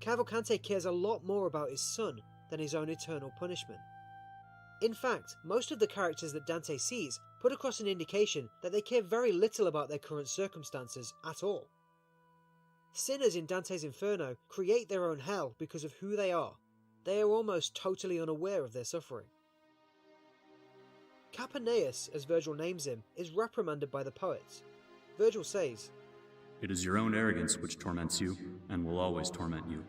Cavalcante cares a lot more about his son than his own eternal punishment. In fact, most of the characters that Dante sees put across an indication that they care very little about their current circumstances at all. Sinners in Dante's Inferno create their own hell because of who they are. They are almost totally unaware of their suffering. Capaneus, as Virgil names him, is reprimanded by the poets. Virgil says, "It is your own arrogance which torments you, and will always torment you."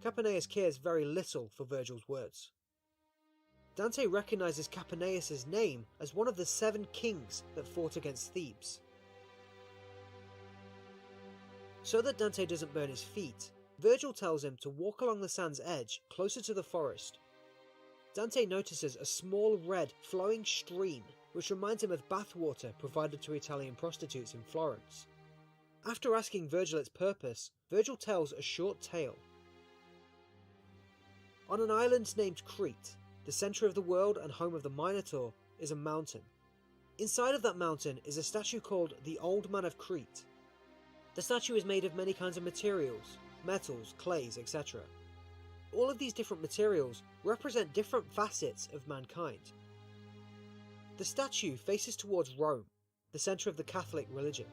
Capaneus cares very little for Virgil's words. Dante recognizes Capaneus' name as one of the 7 kings that fought against Thebes. So that Dante doesn't burn his feet, Virgil tells him to walk along the sand's edge closer to the forest. Dante notices a small red flowing stream which reminds him of bathwater provided to Italian prostitutes in Florence. After asking Virgil its purpose, Virgil tells a short tale. On an island named Crete, the centre of the world and home of the Minotaur, is a mountain. Inside of that mountain is a statue called the Old Man of Crete. The statue is made of many kinds of materials, metals, clays, etc. All of these different materials represent different facets of mankind. The statue faces towards Rome, the centre of the Catholic religion.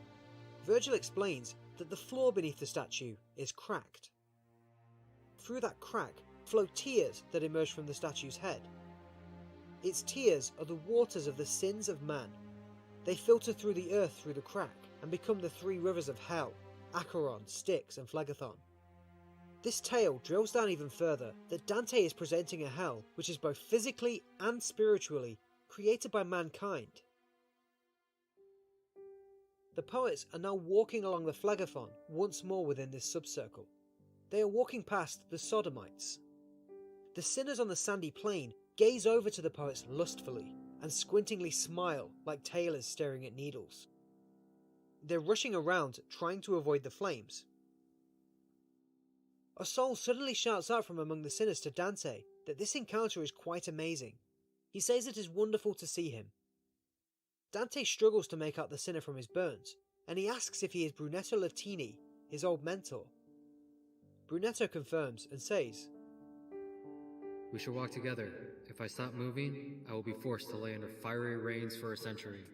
Virgil explains that the floor beneath the statue is cracked. Through that crack flow tears that emerge from the statue's head. Its tears are the waters of the sins of man. They filter through the earth through the crack and become the three rivers of hell, Acheron, Styx and Phlegethon. This tale drills down even further that Dante is presenting a hell which is both physically and spiritually created by mankind. The poets are now walking along the Phlegethon once more within this subcircle. They are walking past the Sodomites. The sinners on the sandy plain gaze over to the poets lustfully and squintingly smile like tailors staring at needles. They're rushing around trying to avoid the flames. A soul suddenly shouts out from among the sinners to Dante that this encounter is quite amazing. He says it is wonderful to see him. Dante struggles to make out the sinner from his burns, and he asks if he is Brunetto Latini, his old mentor. Brunetto confirms and says, "We shall walk together. If I stop moving, I will be forced to lay under fiery rains for a century."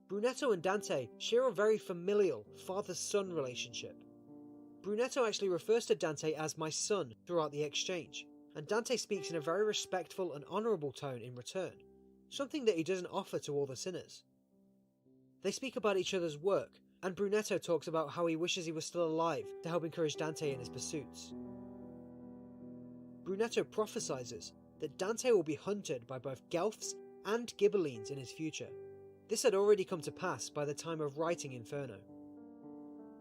Brunetto and Dante share a very familial father-son relationship. Brunetto actually refers to Dante as my son throughout the exchange, and Dante speaks in a very respectful and honourable tone in return, something that he doesn't offer to all the sinners. They speak about each other's work, and Brunetto talks about how he wishes he was still alive to help encourage Dante in his pursuits. Brunetto prophesies that Dante will be hunted by both Guelphs and Ghibellines in his future. This had already come to pass by the time of writing Inferno.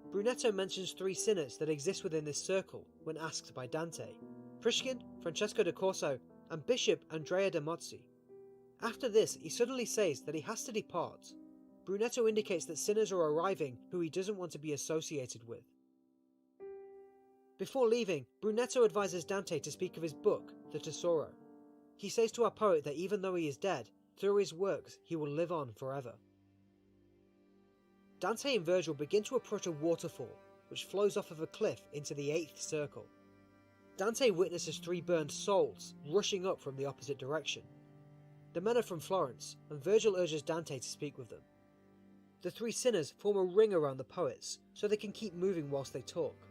Brunetto mentions three sinners that exist within this circle when asked by Dante: Priscian, Francesco da Corso, and Bishop Andrea de Mozzi. After this, he suddenly says that he has to depart. Brunetto indicates that sinners are arriving who he doesn't want to be associated with. Before leaving, Brunetto advises Dante to speak of his book, the Tesoro. He says to our poet that even though he is dead, through his works he will live on forever. Dante and Virgil begin to approach a waterfall, which flows off of a cliff into the 8th circle. Dante witnesses three burned souls rushing up from the opposite direction. The men are from Florence, and Virgil urges Dante to speak with them. The three sinners form a ring around the poets, so they can keep moving whilst they talk.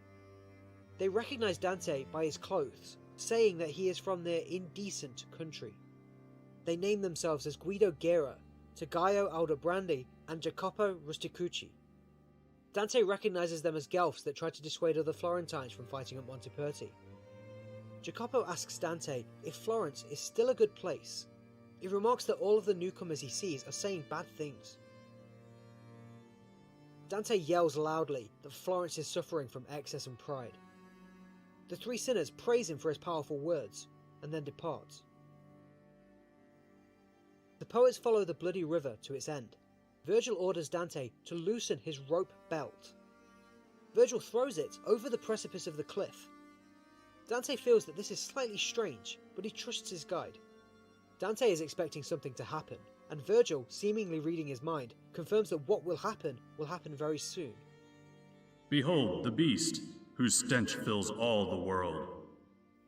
They recognise Dante by his clothes, saying that he is from their indecent country. They name themselves as Guido Guerra, Tagaio Aldobrandi, and Jacopo Rusticucci. Dante recognises them as Guelphs that tried to dissuade other Florentines from fighting at Monteperti. Jacopo asks Dante if Florence is still a good place. He remarks that all of the newcomers he sees are saying bad things. Dante yells loudly that Florence is suffering from excess and pride. The three sinners praise him for his powerful words, and then depart. The poets follow the bloody river to its end. Virgil orders Dante to loosen his rope belt. Virgil throws it over the precipice of the cliff. Dante feels that this is slightly strange, but he trusts his guide. Dante is expecting something to happen, and Virgil, seemingly reading his mind, confirms that what will happen very soon. Behold the beast, whose stench fills all the world.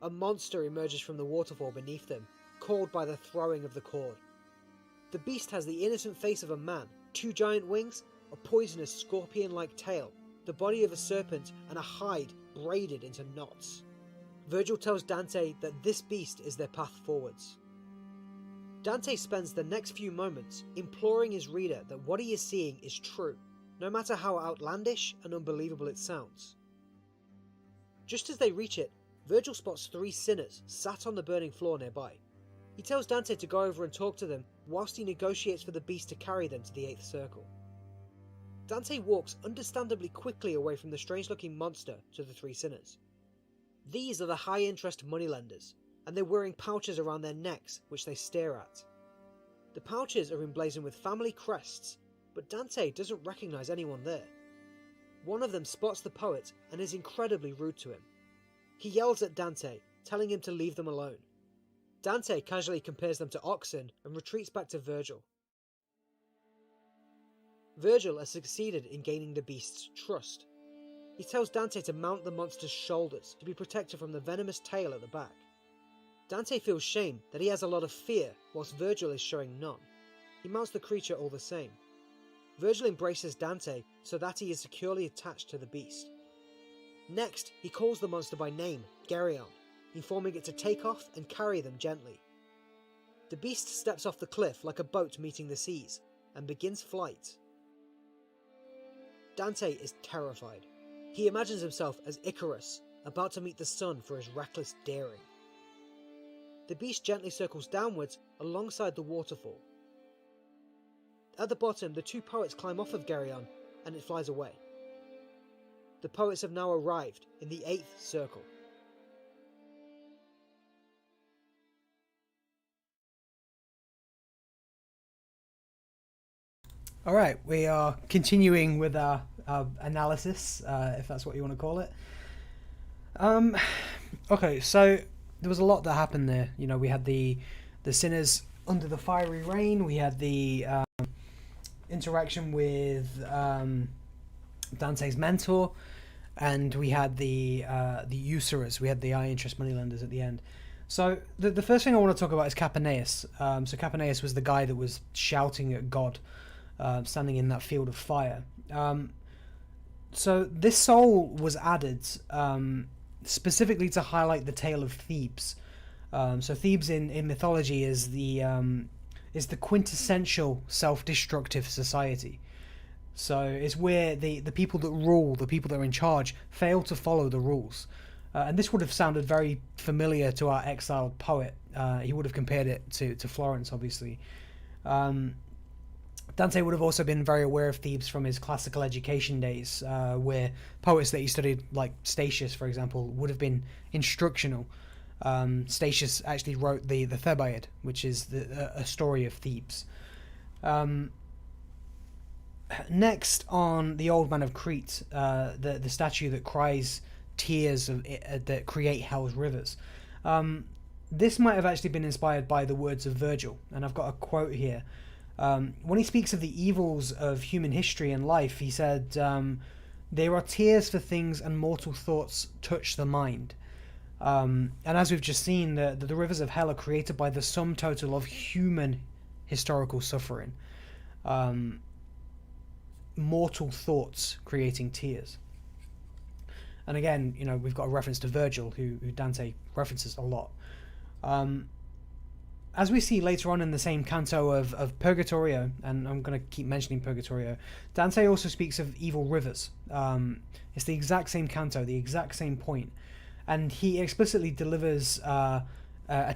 A monster emerges from the waterfall beneath them, called by the throwing of the cord. The beast has the innocent face of a man, 2 giant wings, a poisonous scorpion-like tail, the body of a serpent, and a hide braided into knots. Virgil tells Dante that this beast is their path forwards. Dante spends the next few moments imploring his reader that what he is seeing is true, no matter how outlandish and unbelievable it sounds. Just as they reach it, Virgil spots 3 sinners sat on the burning floor nearby. He tells Dante to go over and talk to them whilst he negotiates for the beast to carry them to the 8th circle. Dante walks understandably quickly away from the strange-looking monster to the three sinners. These are the high-interest moneylenders, and they're wearing pouches around their necks, which they stare at. The pouches are emblazoned with family crests, but Dante doesn't recognise anyone there. One of them spots the poet and is incredibly rude to him. He yells at Dante, telling him to leave them alone. Dante casually compares them to oxen and retreats back to Virgil. Virgil has succeeded in gaining the beast's trust. He tells Dante to mount the monster's shoulders to be protected from the venomous tail at the back. Dante feels shame that he has a lot of fear, whilst Virgil is showing none. He mounts the creature all the same. Virgil embraces Dante so that he is securely attached to the beast. Next, he calls the monster by name, Geryon, informing it to take off and carry them gently. The beast steps off the cliff like a boat meeting the seas, and begins flight. Dante is terrified. He imagines himself as Icarus, about to meet the sun for his reckless daring. The beast gently circles downwards alongside the waterfall. At the bottom, the two poets climb off of Geryon, and it flies away. The poets have now arrived in the 8th circle. Alright, we are continuing with our analysis, if that's what you want to call it. Okay, so there was a lot that happened there. You know, we had the sinners under the fiery rain, we had the interaction with Dante's mentor, and we had the usurers, we had the high interest moneylenders at the end. So the first thing I want to talk about is Capaneus. So Capaneus was the guy that was shouting at God, standing in that field of fire. So this soul was added specifically to highlight the tale of Thebes. So Thebes in mythology is the quintessential self-destructive society. So it's where the people that rule, the people that are in charge, fail to follow the rules. And this would have sounded very familiar to our exiled poet. He would have compared it to Florence, obviously. Dante would have also been very aware of Thebes from his classical education days, where poets that he studied, like Statius, for example, would have been instructional. Statius actually wrote the Thebaid, which is a story of Thebes. Next, on the Old Man of Crete, the statue that cries tears that create hell's rivers. This might have actually been inspired by the words of Virgil, and I've got a quote here. When he speaks of the evils of human history and life, he said, "There are tears for things and mortal thoughts touch the mind." And as we've just seen, the rivers of hell are created by the sum total of human historical suffering. Mortal thoughts creating tears. And again, you know, we've got a reference to Virgil, who Dante references a lot. As we see later on in the same canto of Purgatorio, and I'm going to keep mentioning Purgatorio, Dante also speaks of evil rivers. It's the exact same canto, the exact same point. And he explicitly delivers a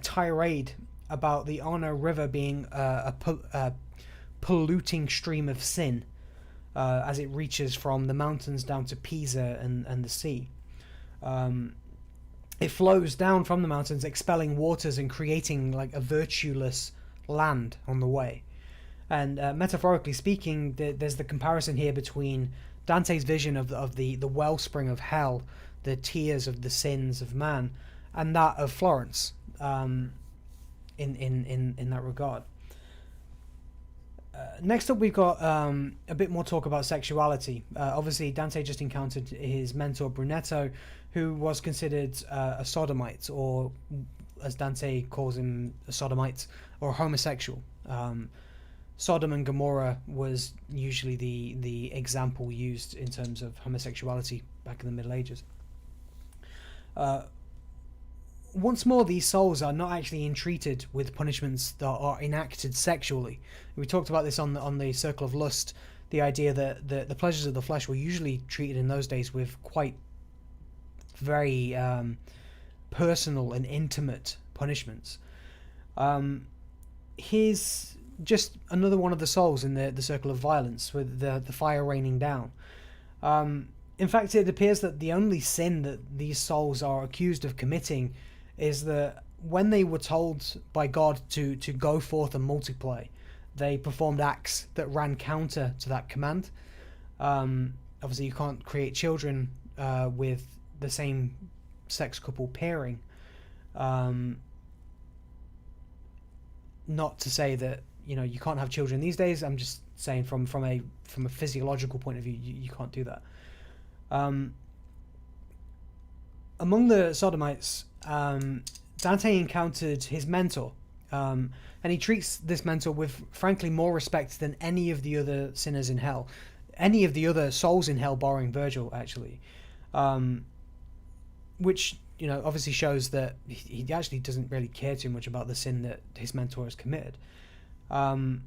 tirade about the Arno River being a polluting stream of sin as it reaches from the mountains down to Pisa and the sea. It flows down from the mountains, expelling waters and creating like a virtueless land on the way. And metaphorically speaking, there's the comparison here between Dante's vision of the wellspring of hell, the tears of the sins of man, and that of Florence in that regard. Next up, we've got a bit more talk about sexuality. Obviously, Dante just encountered his mentor Brunetto, who was considered a sodomite, or as Dante calls him, a sodomite, or homosexual. Sodom and Gomorrah was usually the example used in terms of homosexuality back in the Middle Ages. Once more, these souls are not actually entreated with punishments that are enacted sexually. We talked about this on the Circle of Lust, the idea that the pleasures of the flesh were usually treated in those days with quite very personal and intimate punishments. His just another one of the souls in the circle of violence, with the fire raining down. In fact, it appears that the only sin that these souls are accused of committing is that when they were told by God to go forth and multiply, they performed acts that ran counter to that command. Obviously, you can't create children with the same sex couple pairing. Not to say that you can't have children these days. I'm just saying from a physiological point of view, you can't do that. Among the sodomites, Dante encountered his mentor, and he treats this mentor with, frankly, more respect than any of the other sinners in hell, any of the other souls in hell, barring Virgil, actually, which obviously shows that he actually doesn't really care too much about the sin that his mentor has committed. In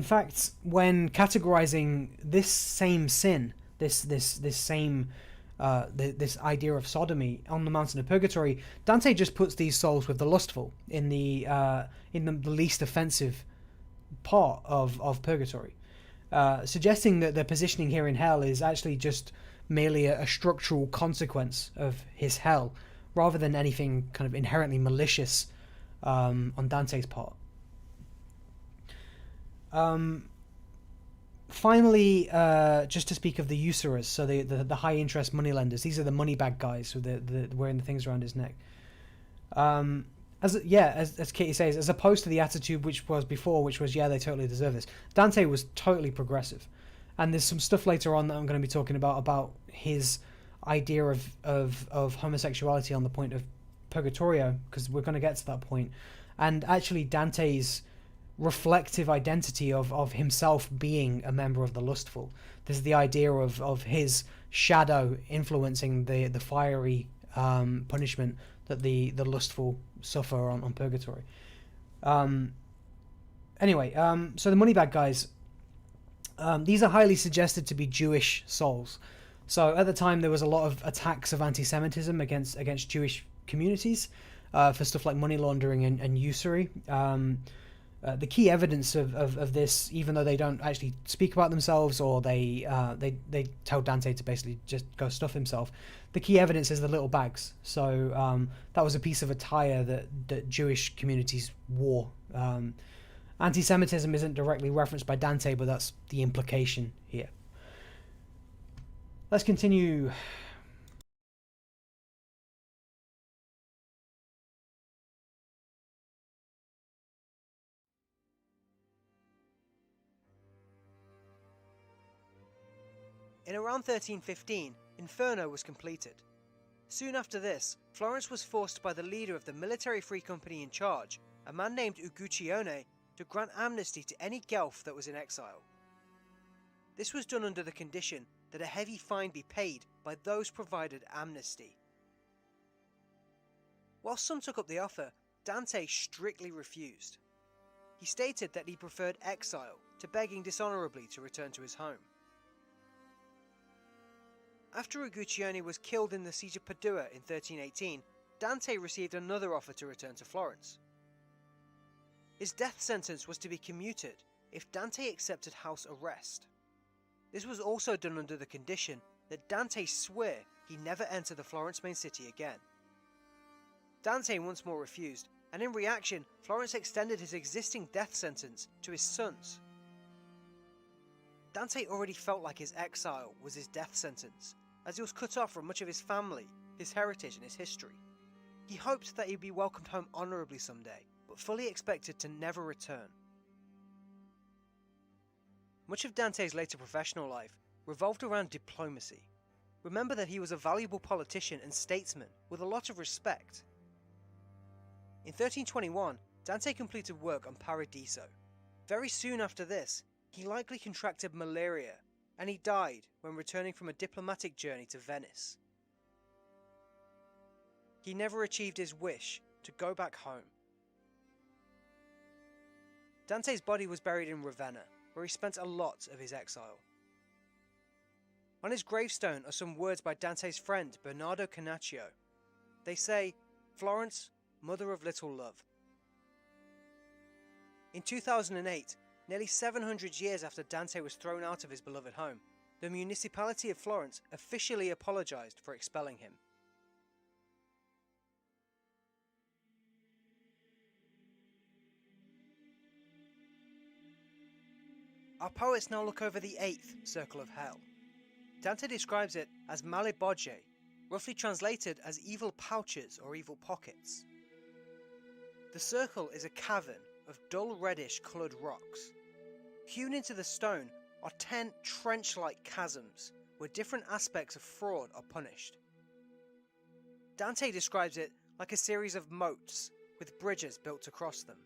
fact, when categorizing this same sin, this idea of sodomy on the mountain of Purgatory, Dante just puts these souls with the lustful in the least offensive part of Purgatory, suggesting that the positioning here in hell is actually just merely a structural consequence of his hell, rather than anything kind of inherently malicious on Dante's part. Finally, just to speak of the usurers, so the high interest moneylenders. These are the money bag guys with the wearing the things around his neck. As Katie says, as opposed to the attitude which was before, which was they totally deserve this. Dante was totally progressive, and there's some stuff later on that I'm going to be talking about his idea of homosexuality on the point of Purgatorio, because we're going to get to that point, and actually Dante's reflective identity of himself being a member of the lustful. This is the idea of his shadow influencing the fiery punishment that the lustful suffer on Purgatory. So the moneybag guys, these are highly suggested to be Jewish souls. So at the time there was a lot of attacks of anti-Semitism against Jewish communities for stuff like money laundering and usury. The key evidence of this, even though they don't actually speak about themselves, or they tell Dante to basically just go stuff himself, the key evidence is the little bags. So that was a piece of attire that Jewish communities wore. Anti-Semitism isn't directly referenced by Dante, but that's the implication here. Let's continue. In around 1315, Inferno was completed. Soon after this, Florence was forced by the leader of the military free company in charge, a man named Uguccione, to grant amnesty to any Guelph that was in exile. This was done under the condition that a heavy fine be paid by those provided amnesty. While some took up the offer, Dante strictly refused. He stated that he preferred exile to begging dishonourably to return to his home. After Uguccione was killed in the siege of Padua in 1318, Dante received another offer to return to Florence. His death sentence was to be commuted if Dante accepted house arrest. This was also done under the condition that Dante swear he never enter the Florence main city again. Dante once more refused, and in reaction, Florence extended his existing death sentence to his sons. Dante already felt like his exile was his death sentence, as he was cut off from much of his family, his heritage and his history. He hoped that he'd be welcomed home honourably someday, but fully expected to never return. Much of Dante's later professional life revolved around diplomacy. Remember that he was a valuable politician and statesman with a lot of respect. In 1321, Dante completed work on Paradiso. Very soon after this, he likely contracted malaria, and he died when returning from a diplomatic journey to Venice. He never achieved his wish to go back home. Dante's body was buried in Ravenna, where he spent a lot of his exile. On his gravestone are some words by Dante's friend Bernardo Cannaccio. They say, "Florence, mother of little love." In 2008, nearly 700 years after Dante was thrown out of his beloved home, the municipality of Florence officially apologised for expelling him. Our poets now look over the 8th circle of hell. Dante describes it as malibogge, roughly translated as evil pouches or evil pockets. The circle is a cavern of dull reddish coloured rocks. Hewn into the stone are 10 trench-like chasms where different aspects of fraud are punished. Dante describes it like a series of moats with bridges built across them.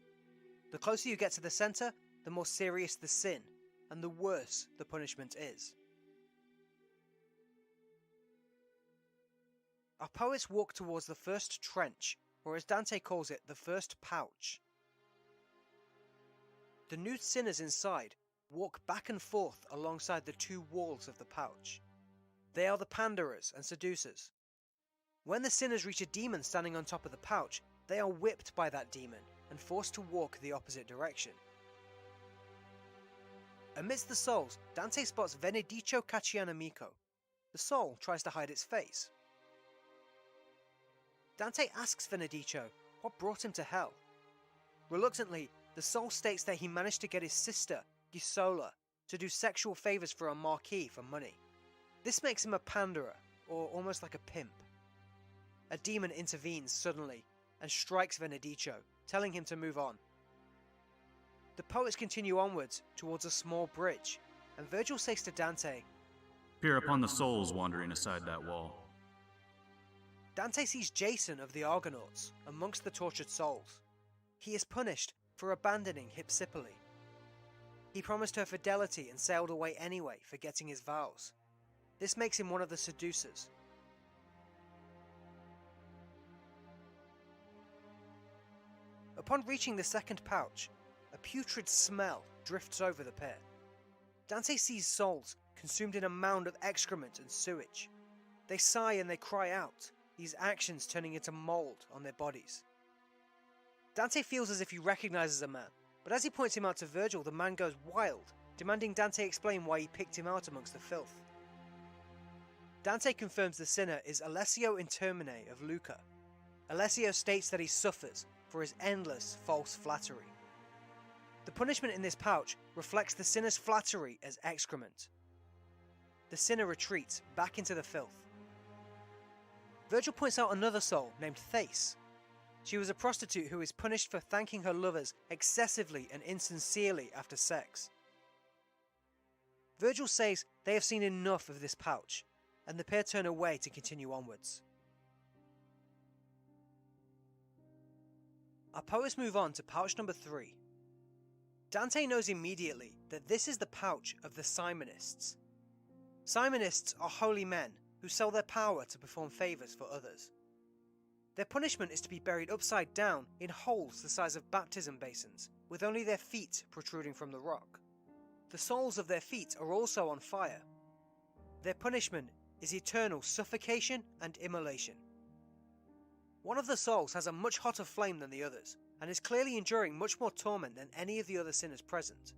The closer you get to the centre, the more serious the sin, and the worse the punishment is. Our poets walk towards the first trench, or as Dante calls it, the first pouch. The nude sinners inside walk back and forth alongside the 2 walls of the pouch. They are the panderers and seducers. When the sinners reach a demon standing on top of the pouch, they are whipped by that demon and forced to walk the opposite direction. Amidst the souls, Dante spots Venedicio Caccianamico. The soul tries to hide its face. Dante asks Venedicio what brought him to hell. Reluctantly, the soul states that he managed to get his sister, Gisola, to do sexual favours for a marquis for money. This makes him a panderer, or almost like a pimp. A demon intervenes suddenly and strikes Venedicio, telling him to move on. The poets continue onwards towards a small bridge, and Virgil says to Dante, "Peer upon the souls wandering aside that wall." Dante sees Jason of the Argonauts amongst the tortured souls. He is punished for abandoning Hypsipyle. He promised her fidelity and sailed away anyway, forgetting his vows. This makes him one of the seducers. Upon reaching the second pouch, a putrid smell drifts over the pair. Dante sees souls consumed in a mound of excrement and sewage. They sigh and they cry out, these actions turning into mould on their bodies. Dante feels as if he recognises a man, but as he points him out to Virgil, the man goes wild, demanding Dante explain why he picked him out amongst the filth. Dante confirms the sinner is Alessio Intermine of Lucca. Alessio states that he suffers for his endless false flattery. The punishment in this pouch reflects the sinner's flattery as excrement. The sinner retreats back into the filth. Virgil points out another soul named Thais. She was a prostitute who is punished for thanking her lovers excessively and insincerely after sex. Virgil says they have seen enough of this pouch, and the pair turn away to continue onwards. Our poets move on to pouch number 3. Dante knows immediately that this is the pouch of the Simonists. Simonists are holy men who sell their power to perform favours for others. Their punishment is to be buried upside down in holes the size of baptism basins, with only their feet protruding from the rock. The soles of their feet are also on fire. Their punishment is eternal suffocation and immolation. One of the souls has a much hotter flame than the others, and is clearly enduring much more torment than any of the other sinners present.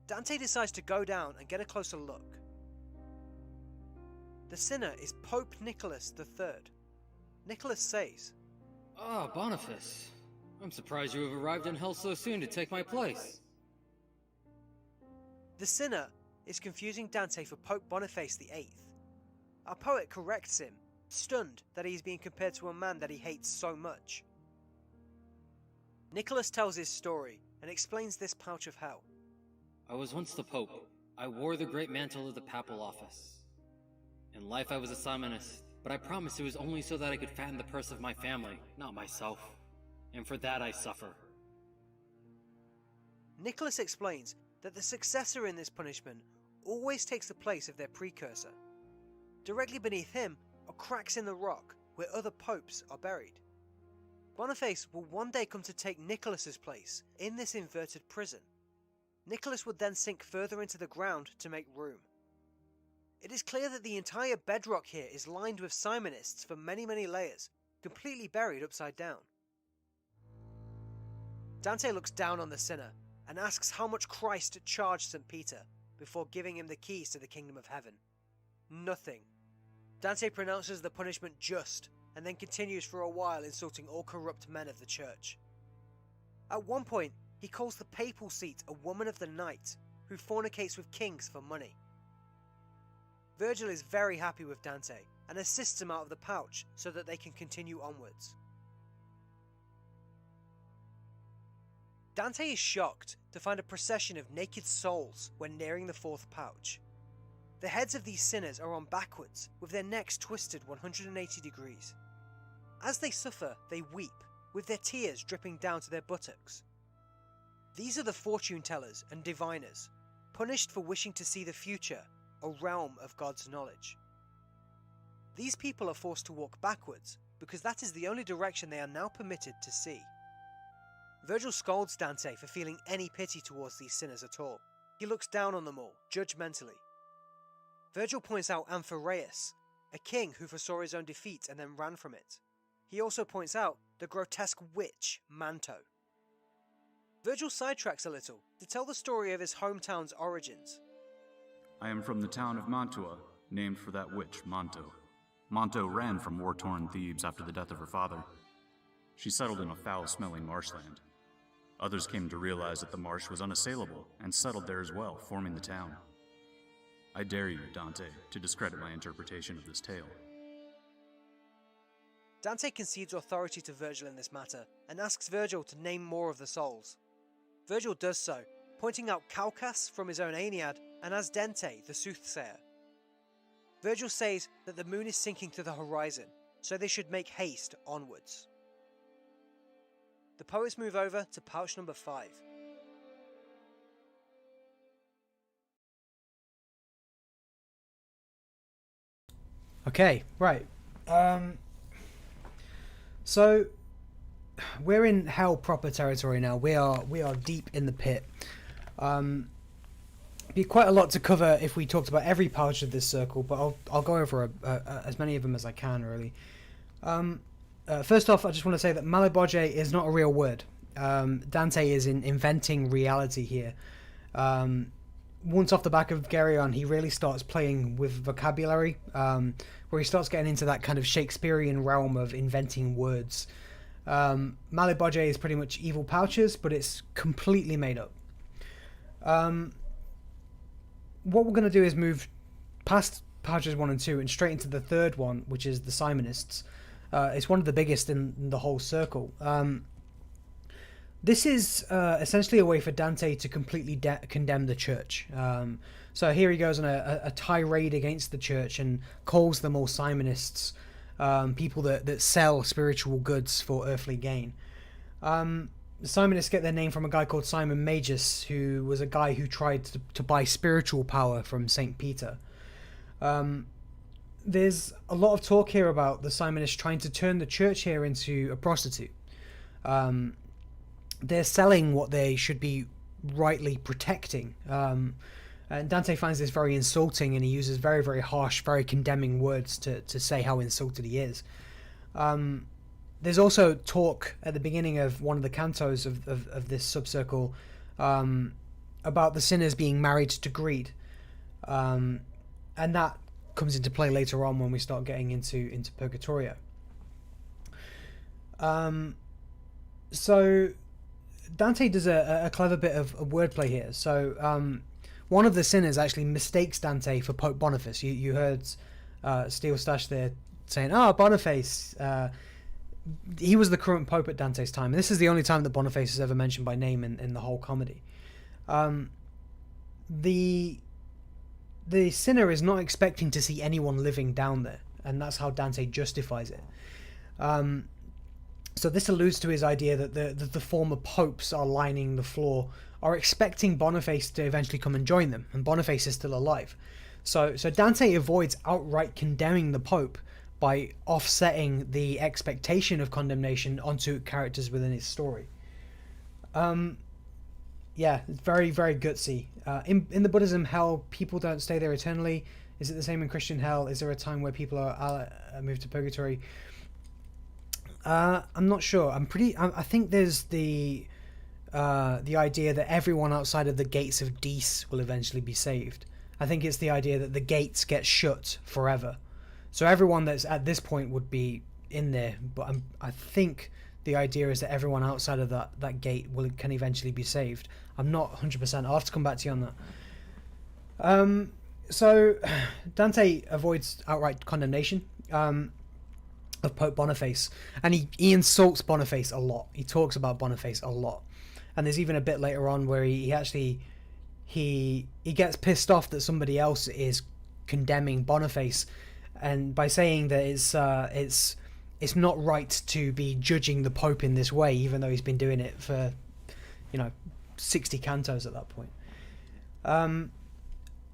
Dante decides to go down and get a closer look. The sinner is Pope Nicholas III. Nicholas says, "Ah, Boniface. I'm surprised you have arrived in hell so soon to take my place." The sinner is confusing Dante for Pope Boniface VIII. Our poet corrects him, stunned that he is being compared to a man that he hates so much. Nicholas tells his story and explains this pouch of hell. I was once the Pope. I wore the great mantle of the papal office. In life I was a Simonist, but I promised it was only so that I could fatten the purse of my family, not myself. And for that I suffer. Nicholas explains that the successor in this punishment always takes the place of their precursor. Directly beneath him are cracks in the rock where other popes are buried. Boniface will one day come to take Nicholas's place in this inverted prison. Nicholas would then sink further into the ground to make room. It is clear that the entire bedrock here is lined with Simonists for many layers, completely buried upside down. Dante looks down on the sinner and asks how much Christ charged St. Peter before giving him the keys to the kingdom of heaven. Nothing. Dante pronounces the punishment just and then continues for a while insulting all corrupt men of the church. At one point, he calls the papal seat a woman of the night who fornicates with kings for money. Virgil is very happy with Dante and assists him out of the pouch so that they can continue onwards. Dante is shocked to find a procession of naked souls when nearing the fourth pouch. The heads of these sinners are on backwards, with their necks twisted 180 degrees. As they suffer, they weep, with their tears dripping down to their buttocks. These are the fortune tellers and diviners, punished for wishing to see the future, a realm of God's knowledge. These people are forced to walk backwards, because that is the only direction they are now permitted to see. Virgil scolds Dante for feeling any pity towards these sinners at all. He looks down on them all, judgmentally. Virgil points out Avarice, a king who foresaw his own defeat and then ran from it. He also points out the grotesque witch, Manto. Virgil sidetracks a little to tell the story of his hometown's origins. I am from the town of Mantua, named for that witch, Manto. Manto ran from war-torn Thebes after the death of her father. She settled in a foul-smelling marshland. Others came to realize that the marsh was unassailable and settled there as well, forming the town. I dare you, Dante, to discredit my interpretation of this tale. Dante concedes authority to Virgil in this matter and asks Virgil to name more of the souls. Virgil does so, pointing out Calchas from his own Aeneid and Asdente, the soothsayer. Virgil says that the moon is sinking to the horizon, so they should make haste onwards. The poets move over to pouch number 5. Okay, right. So we're in hell proper territory now. We are deep in the pit. Be quite a lot to cover if we talked about every pouch of this circle, but I'll go over as many of them as I can, really. First off, I just want to say that Malebolge is not a real word. Dante is inventing reality here. Once off the back of Geryon, he really starts playing with vocabulary, where he starts getting into that kind of Shakespearean realm of inventing words. Malebolge is pretty much evil pouches, but it's completely made up. What we're going to do is move past pouches 1 and 2 and straight into the third one, which is the Simonists. It's one of the biggest in the whole circle. This is essentially a way for Dante to completely condemn the church. So here he goes on a tirade against the church and calls them all Simonists, people that sell spiritual goods for earthly gain. The Simonists get their name from a guy called Simon Magus, who was a guy who tried to buy spiritual power from St. Peter. There's a lot of talk here about the Simonists trying to turn the church here into a prostitute. They're selling what they should be rightly protecting. And Dante finds this very insulting, and he uses very, very harsh, very condemning words to say how insulted he is. There's also talk at the beginning of one of the cantos of this subcircle about the sinners being married to greed. And that comes into play later on when we start getting into Purgatorio. So Dante does a clever bit of wordplay here. So one of the sinners actually mistakes Dante for Pope Boniface. You heard Steel Stash there saying, Boniface, he was the current pope at Dante's time. And this is the only time that Boniface is ever mentioned by name in the whole comedy. The sinner is not expecting to see anyone living down there, and that's how Dante justifies it. So this alludes to his idea that the former popes are lining the floor, are expecting Boniface to eventually come and join them, and Boniface is still alive. So Dante avoids outright condemning the pope by offsetting the expectation of condemnation onto characters within his story. Yeah, it's very, very gutsy. In the Buddhism hell, people don't stay there eternally. Is it the same in Christian hell? Is there a time where people are moved to purgatory? I'm not sure. I think there's the the idea that everyone outside of the gates of Dis will eventually be saved. I think it's the idea that the gates get shut forever. So everyone that's at this point would be in there, but I think the idea is that everyone outside of that gate can eventually be saved. I'm not 100%. I'll have to come back to you on that. So Dante avoids outright condemnation of Pope Boniface, and he insults Boniface a lot. He talks about Boniface a lot, and there's even a bit later on where he gets pissed off that somebody else is condemning Boniface, and by saying that it's not right to be judging the Pope in this way, even though he's been doing it for 60 cantos at that point.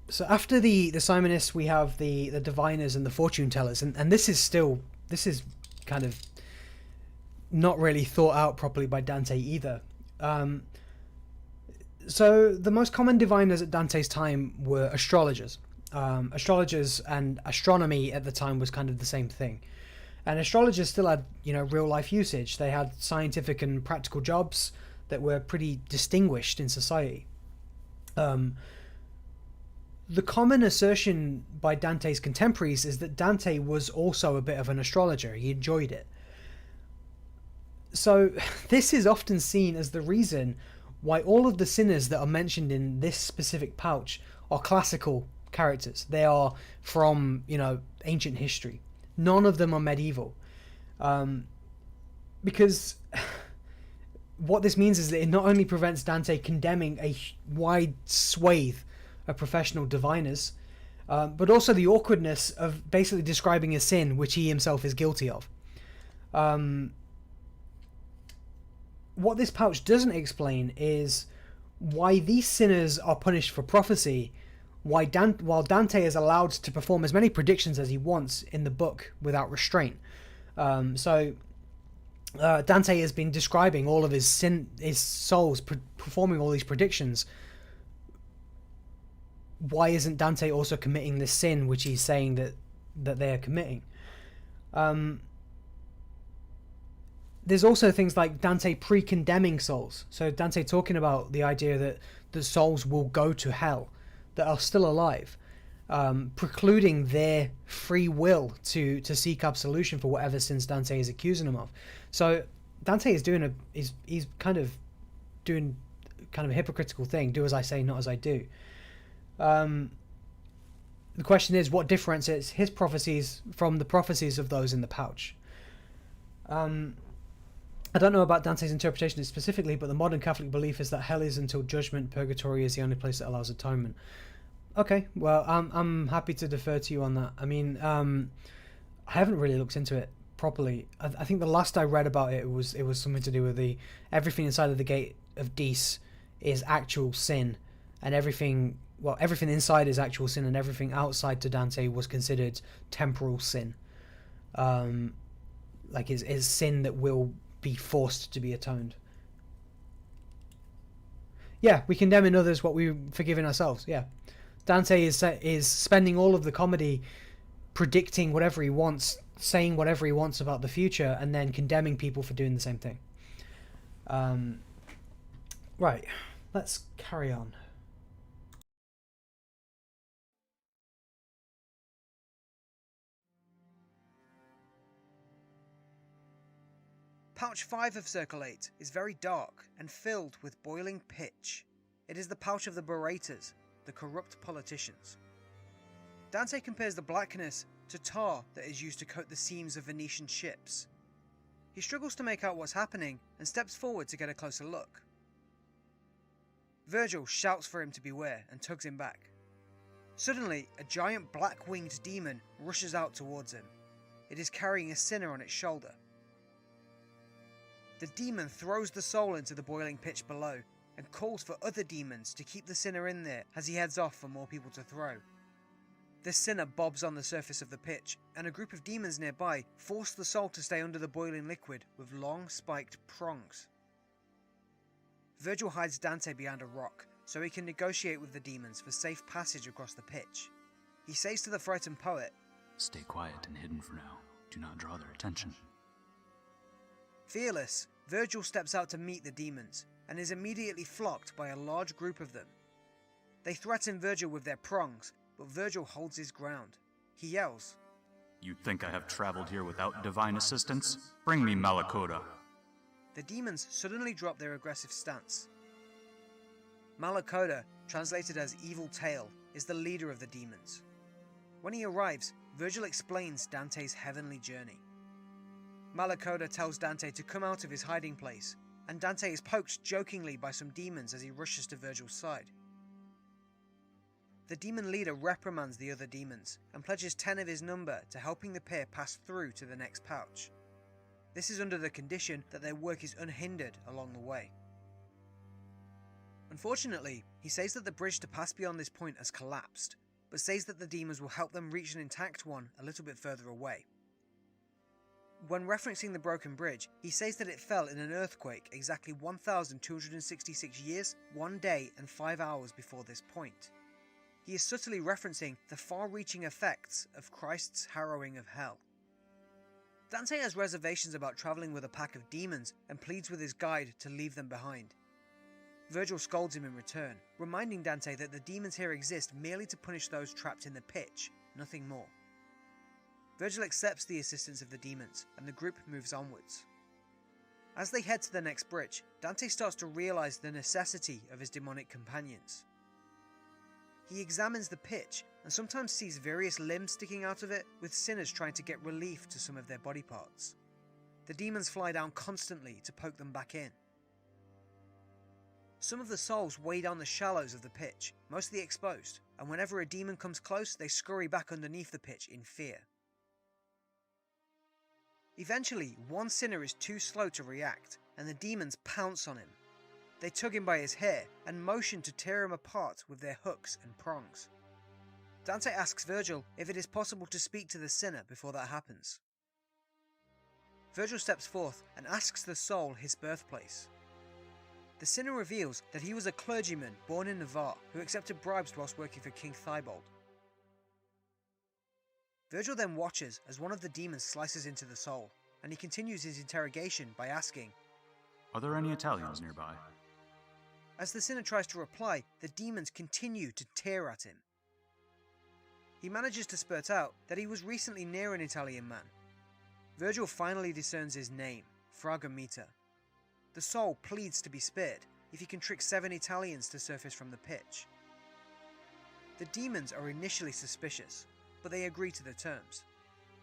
So after the Simonists, we have the diviners and the fortune tellers, and this is kind of not really thought out properly by Dante either. So the most common diviners at Dante's time were astrologers. Astrologers and astronomy at the time was kind of the same thing. And astrologers still had, real life usage. They had scientific and practical jobs that were pretty distinguished in society. The common assertion by Dante's contemporaries is that Dante was also a bit of an astrologer. He enjoyed it. So this is often seen as the reason why all of the sinners that are mentioned in this specific pouch are classical characters. They are from, ancient history. None of them are medieval. Because what this means is that it not only prevents Dante condemning a wide swathe of professional diviners, but also the awkwardness of basically describing a sin which he himself is guilty of. What this pouch doesn't explain is why these sinners are punished for prophecy, while Dante is allowed to perform as many predictions as he wants in the book without restraint. Dante has been describing all of his souls performing all these predictions. Why isn't Dante also committing this sin which he's saying that they are committing? There's also things like Dante pre-condemning souls. So Dante talking about the idea that the souls will go to hell, that are still alive, precluding their free will to seek absolution for whatever sins Dante is accusing them of. So Dante is he's kind of doing kind of a hypocritical thing. Do as I say, not as I do. The question is, what differentiates his prophecies from the prophecies of those in the pouch? I don't know about Dante's interpretation specifically, but the modern Catholic belief is that hell is until judgment, purgatory is the only place that allows atonement. Okay, well, I'm happy to defer to you on that. I mean, I haven't really looked into it properly. I think the last I read about it was something to do with everything inside of the gate of Dis is actual sin, and everything inside is actual sin, and everything outside to Dante was considered temporal sin. Like is sin that will be forced to be atoned. Yeah, we condemn in others what we forgive in ourselves. Yeah, Dante is spending all of the comedy predicting whatever he wants, saying whatever he wants about the future, and then condemning people for doing the same thing. Right, let's carry on. Pouch 5 of Circle 8 is very dark and filled with boiling pitch. It is the pouch of the berators, the corrupt politicians. Dante compares the blackness to tar that is used to coat the seams of Venetian ships. He struggles to make out what's happening and steps forward to get a closer look. Virgil shouts for him to beware and tugs him back. Suddenly, a giant black-winged demon rushes out towards him. It is carrying a sinner on its shoulder. The demon throws the soul into the boiling pitch below and calls for other demons to keep the sinner in there as he heads off for more people to throw. The sinner bobs on the surface of the pitch, and a group of demons nearby force the soul to stay under the boiling liquid with long spiked prongs. Virgil hides Dante behind a rock so he can negotiate with the demons for safe passage across the pitch. He says to the frightened poet, "Stay quiet and hidden for now. Do not draw their attention." Fearless, Virgil steps out to meet the demons, and is immediately flocked by a large group of them. They threaten Virgil with their prongs, but Virgil holds his ground. He yells, "You think I have traveled here without divine assistance? Bring me Malacoda." The demons suddenly drop their aggressive stance. Malacoda, translated as Evil Tail, is the leader of the demons. When he arrives, Virgil explains Dante's heavenly journey. Malacoda tells Dante to come out of his hiding place, and Dante is poked jokingly by some demons as he rushes to Virgil's side. The demon leader reprimands the other demons and pledges 10 of his number to helping the pair pass through to the next pouch. This is under the condition that their work is unhindered along the way. Unfortunately, he says that the bridge to pass beyond this point has collapsed, but says that the demons will help them reach an intact one a little bit further away. When referencing the broken bridge, he says that it fell in an earthquake exactly 1,266 years, 1 day and 5 hours before this point. He is subtly referencing the far-reaching effects of Christ's harrowing of hell. Dante has reservations about travelling with a pack of demons and pleads with his guide to leave them behind. Virgil scolds him in return, reminding Dante that the demons here exist merely to punish those trapped in the pitch, nothing more. Virgil accepts the assistance of the demons, and the group moves onwards. As they head to the next bridge, Dante starts to realise the necessity of his demonic companions. He examines the pitch and sometimes sees various limbs sticking out of it, with sinners trying to get relief to some of their body parts. The demons fly down constantly to poke them back in. Some of the souls wade down the shallows of the pitch, mostly exposed, and whenever a demon comes close, they scurry back underneath the pitch in fear. Eventually, one sinner is too slow to react, and the demons pounce on him. They tug him by his hair and motion to tear him apart with their hooks and prongs. Dante asks Virgil if it is possible to speak to the sinner before that happens. Virgil steps forth and asks the soul his birthplace. The sinner reveals that he was a clergyman born in Navarre who accepted bribes whilst working for King Thibault. Virgil then watches as one of the demons slices into the soul, and he continues his interrogation by asking, "Are there any Italians nearby?" As the sinner tries to reply, the demons continue to tear at him. He manages to spurt out that he was recently near an Italian man. Virgil finally discerns his name, Fragomita. The soul pleads to be spared if he can trick 7 Italians to surface from the pitch. The demons are initially suspicious, but they agree to the terms.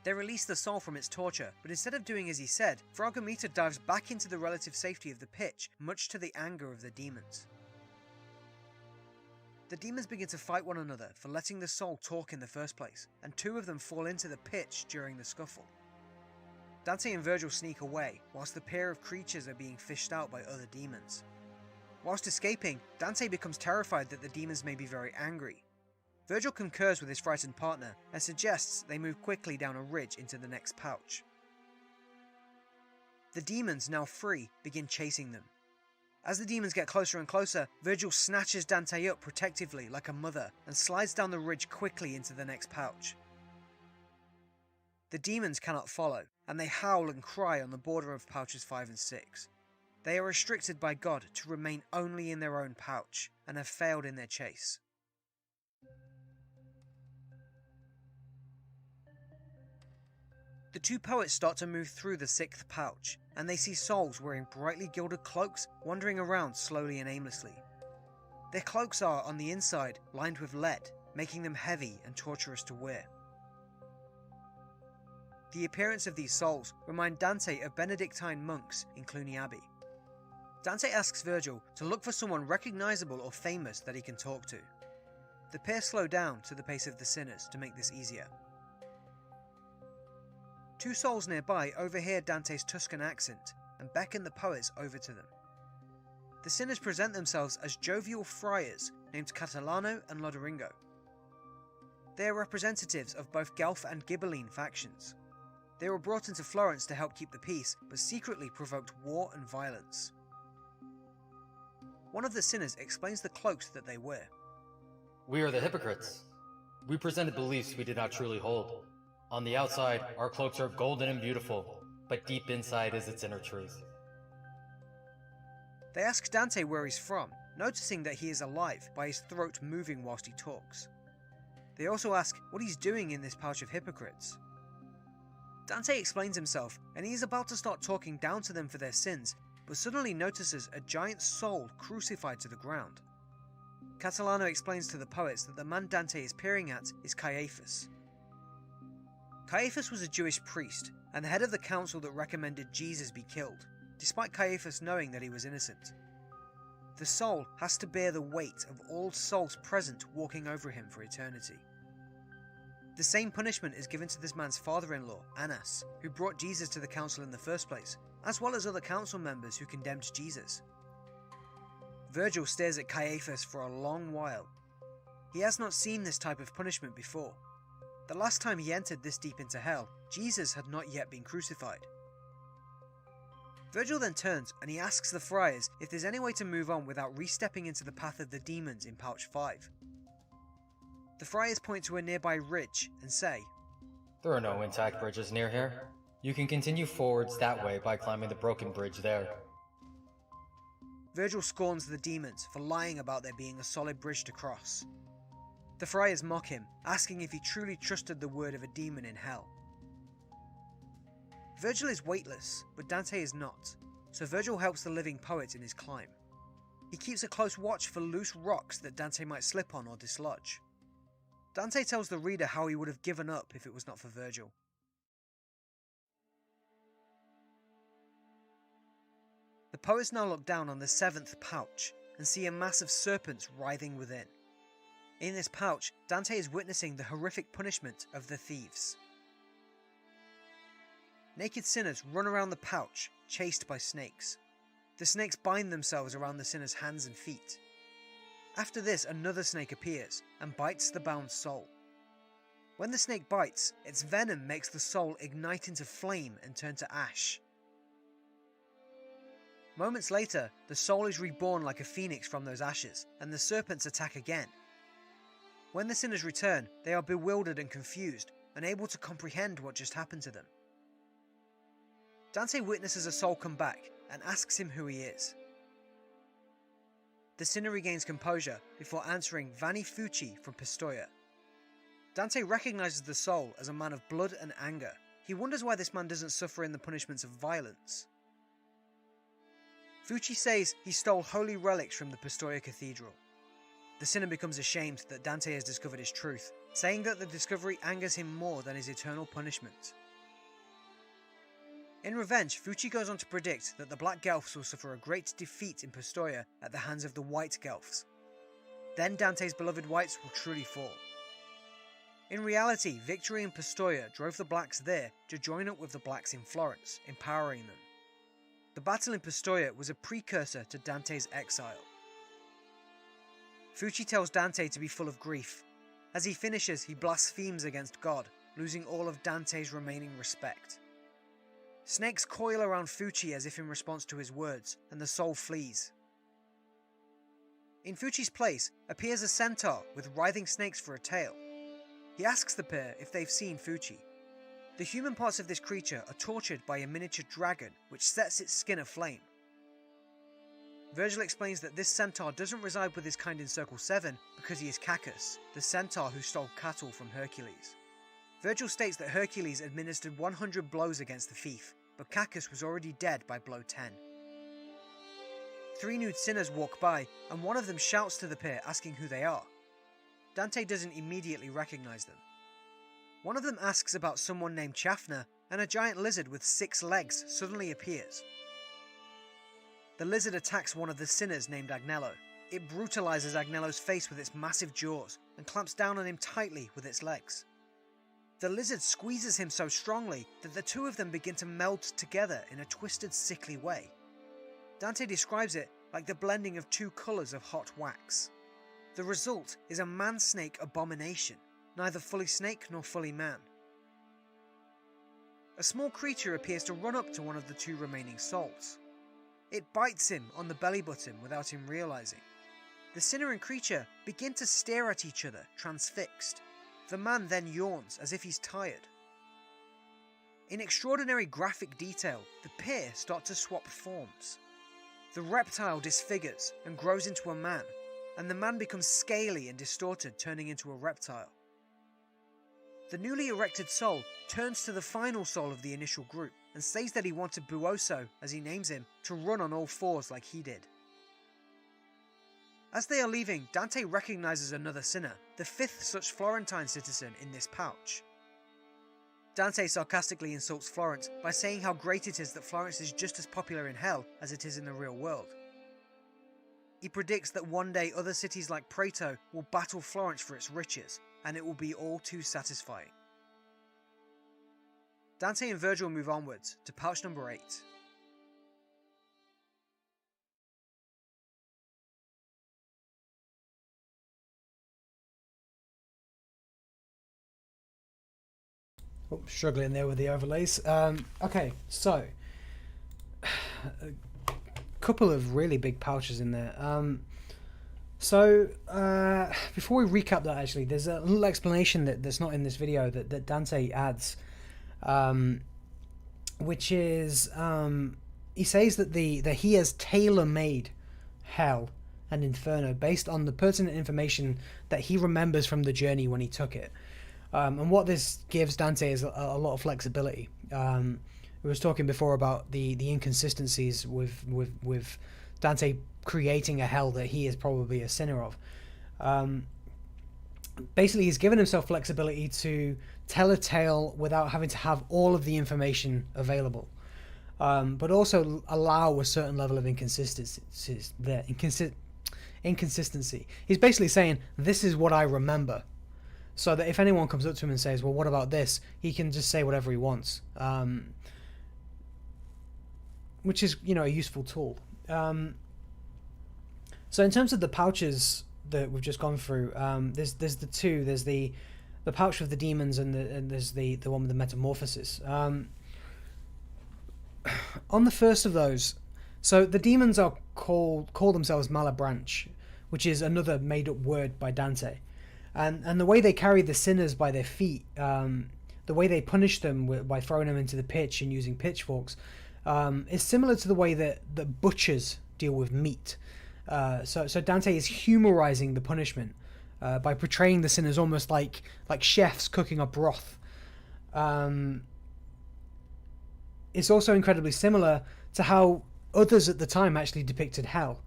They release the soul from its torture, but instead of doing as he said, Fragomita dives back into the relative safety of the pitch, much to the anger of the demons. The demons begin to fight one another for letting the soul talk in the first place, and 2 of them fall into the pitch during the scuffle. Dante and Virgil sneak away, whilst the pair of creatures are being fished out by other demons. Whilst escaping, Dante becomes terrified that the demons may be very angry. Virgil concurs with his frightened partner and suggests they move quickly down a ridge into the next pouch. The demons, now free, begin chasing them. As the demons get closer and closer, Virgil snatches Dante up protectively like a mother and slides down the ridge quickly into the next pouch. The demons cannot follow, and they howl and cry on the border of pouches 5 and 6. They are restricted by God to remain only in their own pouch, and have failed in their chase. The 2 poets start to move through the 6th pouch, and they see souls wearing brightly gilded cloaks wandering around slowly and aimlessly. Their cloaks are, on the inside, lined with lead, making them heavy and torturous to wear. The appearance of these souls remind Dante of Benedictine monks in Cluny Abbey. Dante asks Virgil to look for someone recognisable or famous that he can talk to. The pair slow down to the pace of the sinners to make this easier. 2 souls nearby overhear Dante's Tuscan accent and beckon the poets over to them. The sinners present themselves as jovial friars named Catalano and Loderingo. They are representatives of both Guelph and Ghibelline factions. They were brought into Florence to help keep the peace, but secretly provoked war and violence. One of the sinners explains the cloaks that they wear. We are the hypocrites. We presented beliefs we did not truly hold. On the outside, our cloaks are golden and beautiful, but deep inside is its inner truth. They ask Dante where he's from, noticing that he is alive by his throat moving whilst he talks. They also ask what he's doing in this pouch of hypocrites. Dante explains himself, and he is about to start talking down to them for their sins, but suddenly notices a giant soul crucified to the ground. Catalano explains to the poets that the man Dante is peering at is Caiaphas. Caiaphas was a Jewish priest, and the head of the council that recommended Jesus be killed, despite Caiaphas knowing that he was innocent. The soul has to bear the weight of all souls present walking over him for eternity. The same punishment is given to this man's father-in-law, Annas, who brought Jesus to the council in the first place, as well as other council members who condemned Jesus. Virgil stares at Caiaphas for a long while. He has not seen this type of punishment before. The last time he entered this deep into hell, Jesus had not yet been crucified. Virgil then turns and he asks the friars if there's any way to move on without re-stepping into the path of the demons in Pouch 5. The friars point to a nearby ridge and say, "There are no intact bridges near here. You can continue forwards that way by climbing the broken bridge there." Virgil scorns the demons for lying about there being a solid bridge to cross. The friars mock him, asking if he truly trusted the word of a demon in hell. Virgil is weightless, but Dante is not, so Virgil helps the living poet in his climb. He keeps a close watch for loose rocks that Dante might slip on or dislodge. Dante tells the reader how he would have given up if it was not for Virgil. The poets now look down on the 7th pouch and see a mass of serpents writhing within. In this pouch, Dante is witnessing the horrific punishment of the thieves. Naked sinners run around the pouch, chased by snakes. The snakes bind themselves around the sinner's hands and feet. After this, another snake appears and bites the bound soul. When the snake bites, its venom makes the soul ignite into flame and turn to ash. Moments later, the soul is reborn like a phoenix from those ashes, and the serpents attack again. When the sinners return, they are bewildered and confused, unable to comprehend what just happened to them. Dante witnesses a soul come back and asks him who he is. The sinner regains composure before answering Vanni Fucci from Pistoia. Dante recognizes the soul as a man of blood and anger. He wonders why this man doesn't suffer in the punishments of violence. Fucci says he stole holy relics from the Pistoia Cathedral. The sinner becomes ashamed that Dante has discovered his truth, saying that the discovery angers him more than his eternal punishment. In revenge, Fucci goes on to predict that the Black Guelphs will suffer a great defeat in Pistoia at the hands of the White Guelphs. Then Dante's beloved whites will truly fall. In reality, victory in Pistoia drove the blacks there to join up with the blacks in Florence, empowering them. The battle in Pistoia was a precursor to Dante's exile. Fucci tells Dante to be full of grief. As he finishes, he blasphemes against God, losing all of Dante's remaining respect. Snakes coil around Fucci as if in response to his words, and the soul flees. In Fucci's place appears a centaur with writhing snakes for a tail. He asks the pair if they've seen Fucci. The human parts of this creature are tortured by a miniature dragon which sets its skin aflame. Virgil explains that this centaur doesn't reside with his kind in Circle 7 because he is Cacus, the centaur who stole cattle from Hercules. Virgil states that Hercules administered 100 blows against the thief, but Cacus was already dead by blow 10. 3 nude sinners walk by, and one of them shouts to the pair asking who they are. Dante doesn't immediately recognize them. One of them asks about someone named Chaffner, and a giant lizard with 6 legs suddenly appears. The lizard attacks one of the sinners named Agnello. It brutalizes Agnello's face with its massive jaws, and clamps down on him tightly with its legs. The lizard squeezes him so strongly that the two of them begin to meld together in a twisted, sickly way. Dante describes it like the blending of 2 colours of hot wax. The result is a man-snake abomination, neither fully snake nor fully man. A small creature appears to run up to one of the 2 remaining souls. It bites him on the belly button without him realising. The sinner and creature begin to stare at each other, transfixed. The man then yawns as if he's tired. In extraordinary graphic detail, the pair start to swap forms. the reptile disfigures and grows into a man, and the man becomes scaly and distorted, turning into a reptile. The newly erected soul turns to the final soul of the initial group and says that he wanted Buoso, as he names him, to run on all fours like he did. As they are leaving, Dante recognizes another sinner, the fifth such Florentine citizen in this pouch. Dante sarcastically insults Florence by saying how great it is that Florence is just as popular in hell as it is in the real world. He predicts that one day other cities like Prato will battle Florence for its riches, and it will be all too satisfying. Dante and Virgil move onwards to pouch number 8. Oh, struggling there with the overlays. Okay, so a couple of really big pouches in there. Before we recap that, actually, there's a little explanation that's not in this video that Dante adds, which is he says that he has tailor-made hell and Inferno based on the pertinent information that he remembers from the journey when he took it. And what this gives Dante is a lot of flexibility. We was talking before about the inconsistencies with Dante creating a hell that he is probably a sinner of. Basically, he's given himself flexibility to tell a tale without having to have all of the information available, but also allow a certain level of inconsistencies there. Inconsistency. He's basically saying, this is what I remember. So that if anyone comes up to him and says, well, what about this? He can just say whatever he wants, which is, a useful tool. So in terms of the pouches that we've just gone through, there's the two. There's the pouch with the demons and there's the one with the metamorphosis. On the first of those, so the demons are call themselves Malabranch, which is another made-up word by Dante. And the way they carry the sinners by their feet, the way they punish them by throwing them into the pitch and using pitchforks, is similar to the way that butchers deal with meat. So Dante is humorizing the punishment by portraying the sinners almost like chefs cooking up broth. It's also incredibly similar to how others at the time actually depicted hell.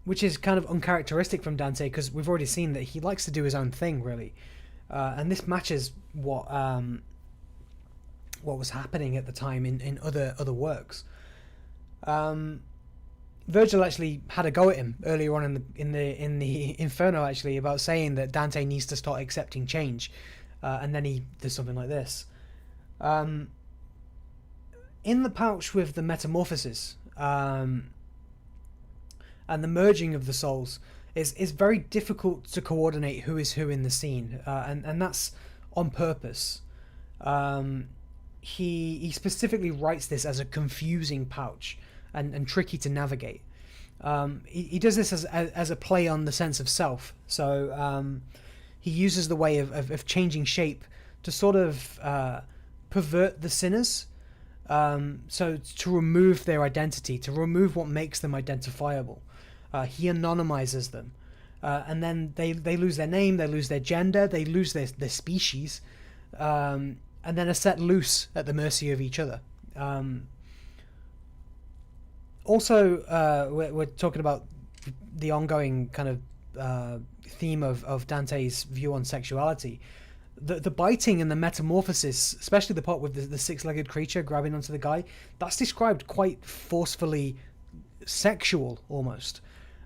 Which is kind of uncharacteristic from Dante, because we've already seen that he likes to do his own thing, really, and this matches what was happening at the time in other works. Virgil actually had a go at him earlier on in the Inferno, actually, about saying that Dante needs to start accepting change, and then he does something like this. In the pouch with the metamorphosis. And the merging of the souls is very difficult to coordinate who is who in the scene, and that's on purpose. He specifically writes this as a confusing pouch and tricky to navigate. He does this as a play on the sense of self. So he uses the way of changing shape to sort of pervert the sinners. So to remove their identity, to remove what makes them identifiable. He anonymizes them, and then they lose their name, they lose their gender, they lose their species, and then are set loose at the mercy of each other. Also, we're talking about the ongoing kind of theme of Dante's view on sexuality. The biting and the metamorphosis, especially the part with the six-legged creature grabbing onto the guy, that's described quite forcefully sexual, almost.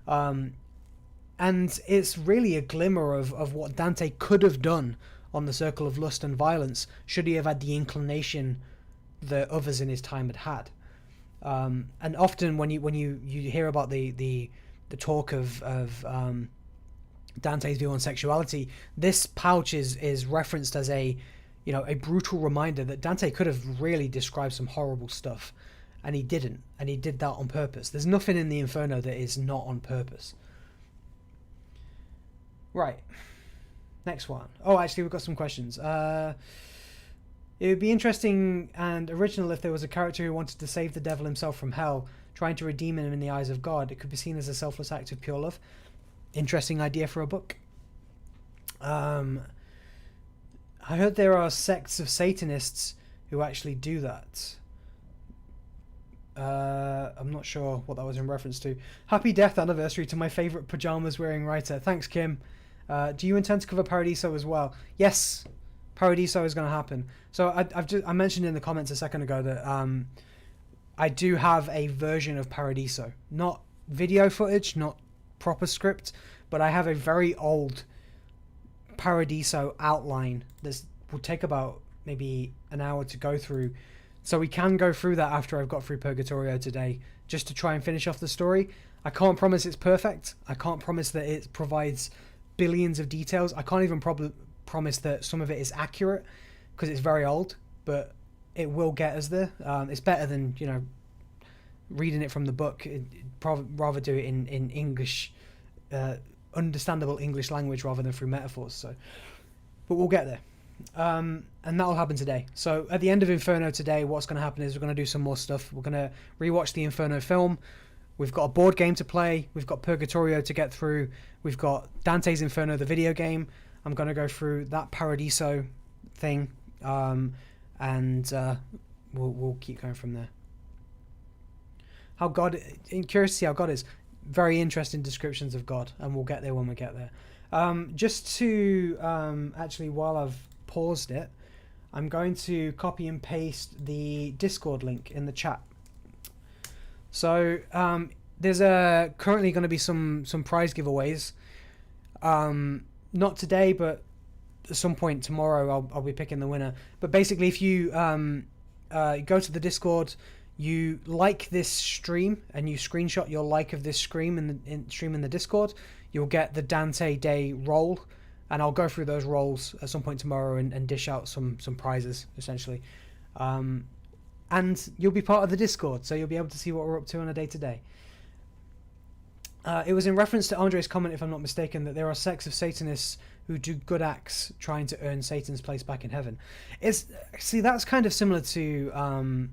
And it's really a glimmer of what Dante could have done on the circle of lust and violence should he have had the inclination that others in his time had had. And often when you hear about the talk of Dante's view on sexuality, this pouch is referenced as a brutal reminder that Dante could have really described some horrible stuff, and he didn't, and he did that on purpose. There's nothing in the Inferno that is not on purpose. Right, next one. Oh, actually, we've got some questions. It would be interesting and original if there was a character who wanted to save the devil himself from hell, trying to redeem him in the eyes of God. It could be seen as a selfless act of pure love. Interesting idea for a book. I heard there are sects of Satanists who actually do that. I'm not sure what that was in reference to. Happy death anniversary to my favourite pyjamas wearing writer. Thanks, Kim. Do you intend to cover Paradiso as well? Yes, Paradiso is going to happen. So I mentioned in the comments a second ago that I do have a version of Paradiso. Not video footage, not proper script, but I have a very old Paradiso outline that will take about maybe an hour to go through. So we can go through that after I've got through Purgatorio today, just to try and finish off the story. I can't promise it's perfect. I can't promise that it provides billions of details. I can't even promise that some of it is accurate, because it's very old, but it will get us there. It's better than, you know, reading it from the book. Rather do it in English, understandable English language rather than through metaphors. So, but we'll get there. And that'll happen today. So at the end of Inferno today, what's going to happen is we're going to do some more stuff. We're going to rewatch the Inferno film. We've got a board game to play. We've got Purgatorio to get through. We've got Dante's Inferno, the video game. I'm going to go through that Paradiso thing, and we'll keep going from there. How God, curious to see how God is. Very interesting descriptions of God, and we'll get there when we get there. Just to actually, while I've paused it, I'm going to copy and paste the Discord link in the chat. So there's currently going to be some prize giveaways. Not today, but at some point tomorrow I'll be picking the winner. But basically, if you go to the Discord, you like this stream and you screenshot your like of this stream in the Discord, you'll get the Dante Day roll, and I'll go through those rolls at some point tomorrow and dish out some prizes, essentially. And you'll be part of the Discord, so you'll be able to see what we're up to on a day-to-day. It was in reference to Andre's comment, if I'm not mistaken, that there are sects of Satanists who do good acts trying to earn Satan's place back in heaven. See, that's kind of similar to...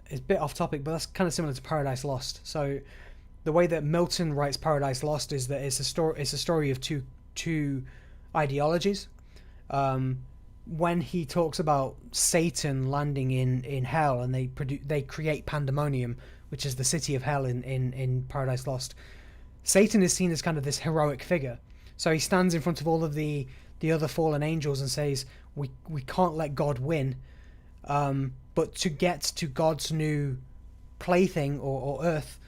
it's a bit off topic, but that's kind of similar to Paradise Lost. So the way that Milton writes Paradise Lost is that it's a story of two ideologies. When he talks about Satan landing in hell, and they create Pandemonium, which is the city of hell in Paradise Lost, Satan is seen as kind of this heroic figure. So he stands in front of all of the other fallen angels and says, we can't let God win, but to get to God's new plaything or earth,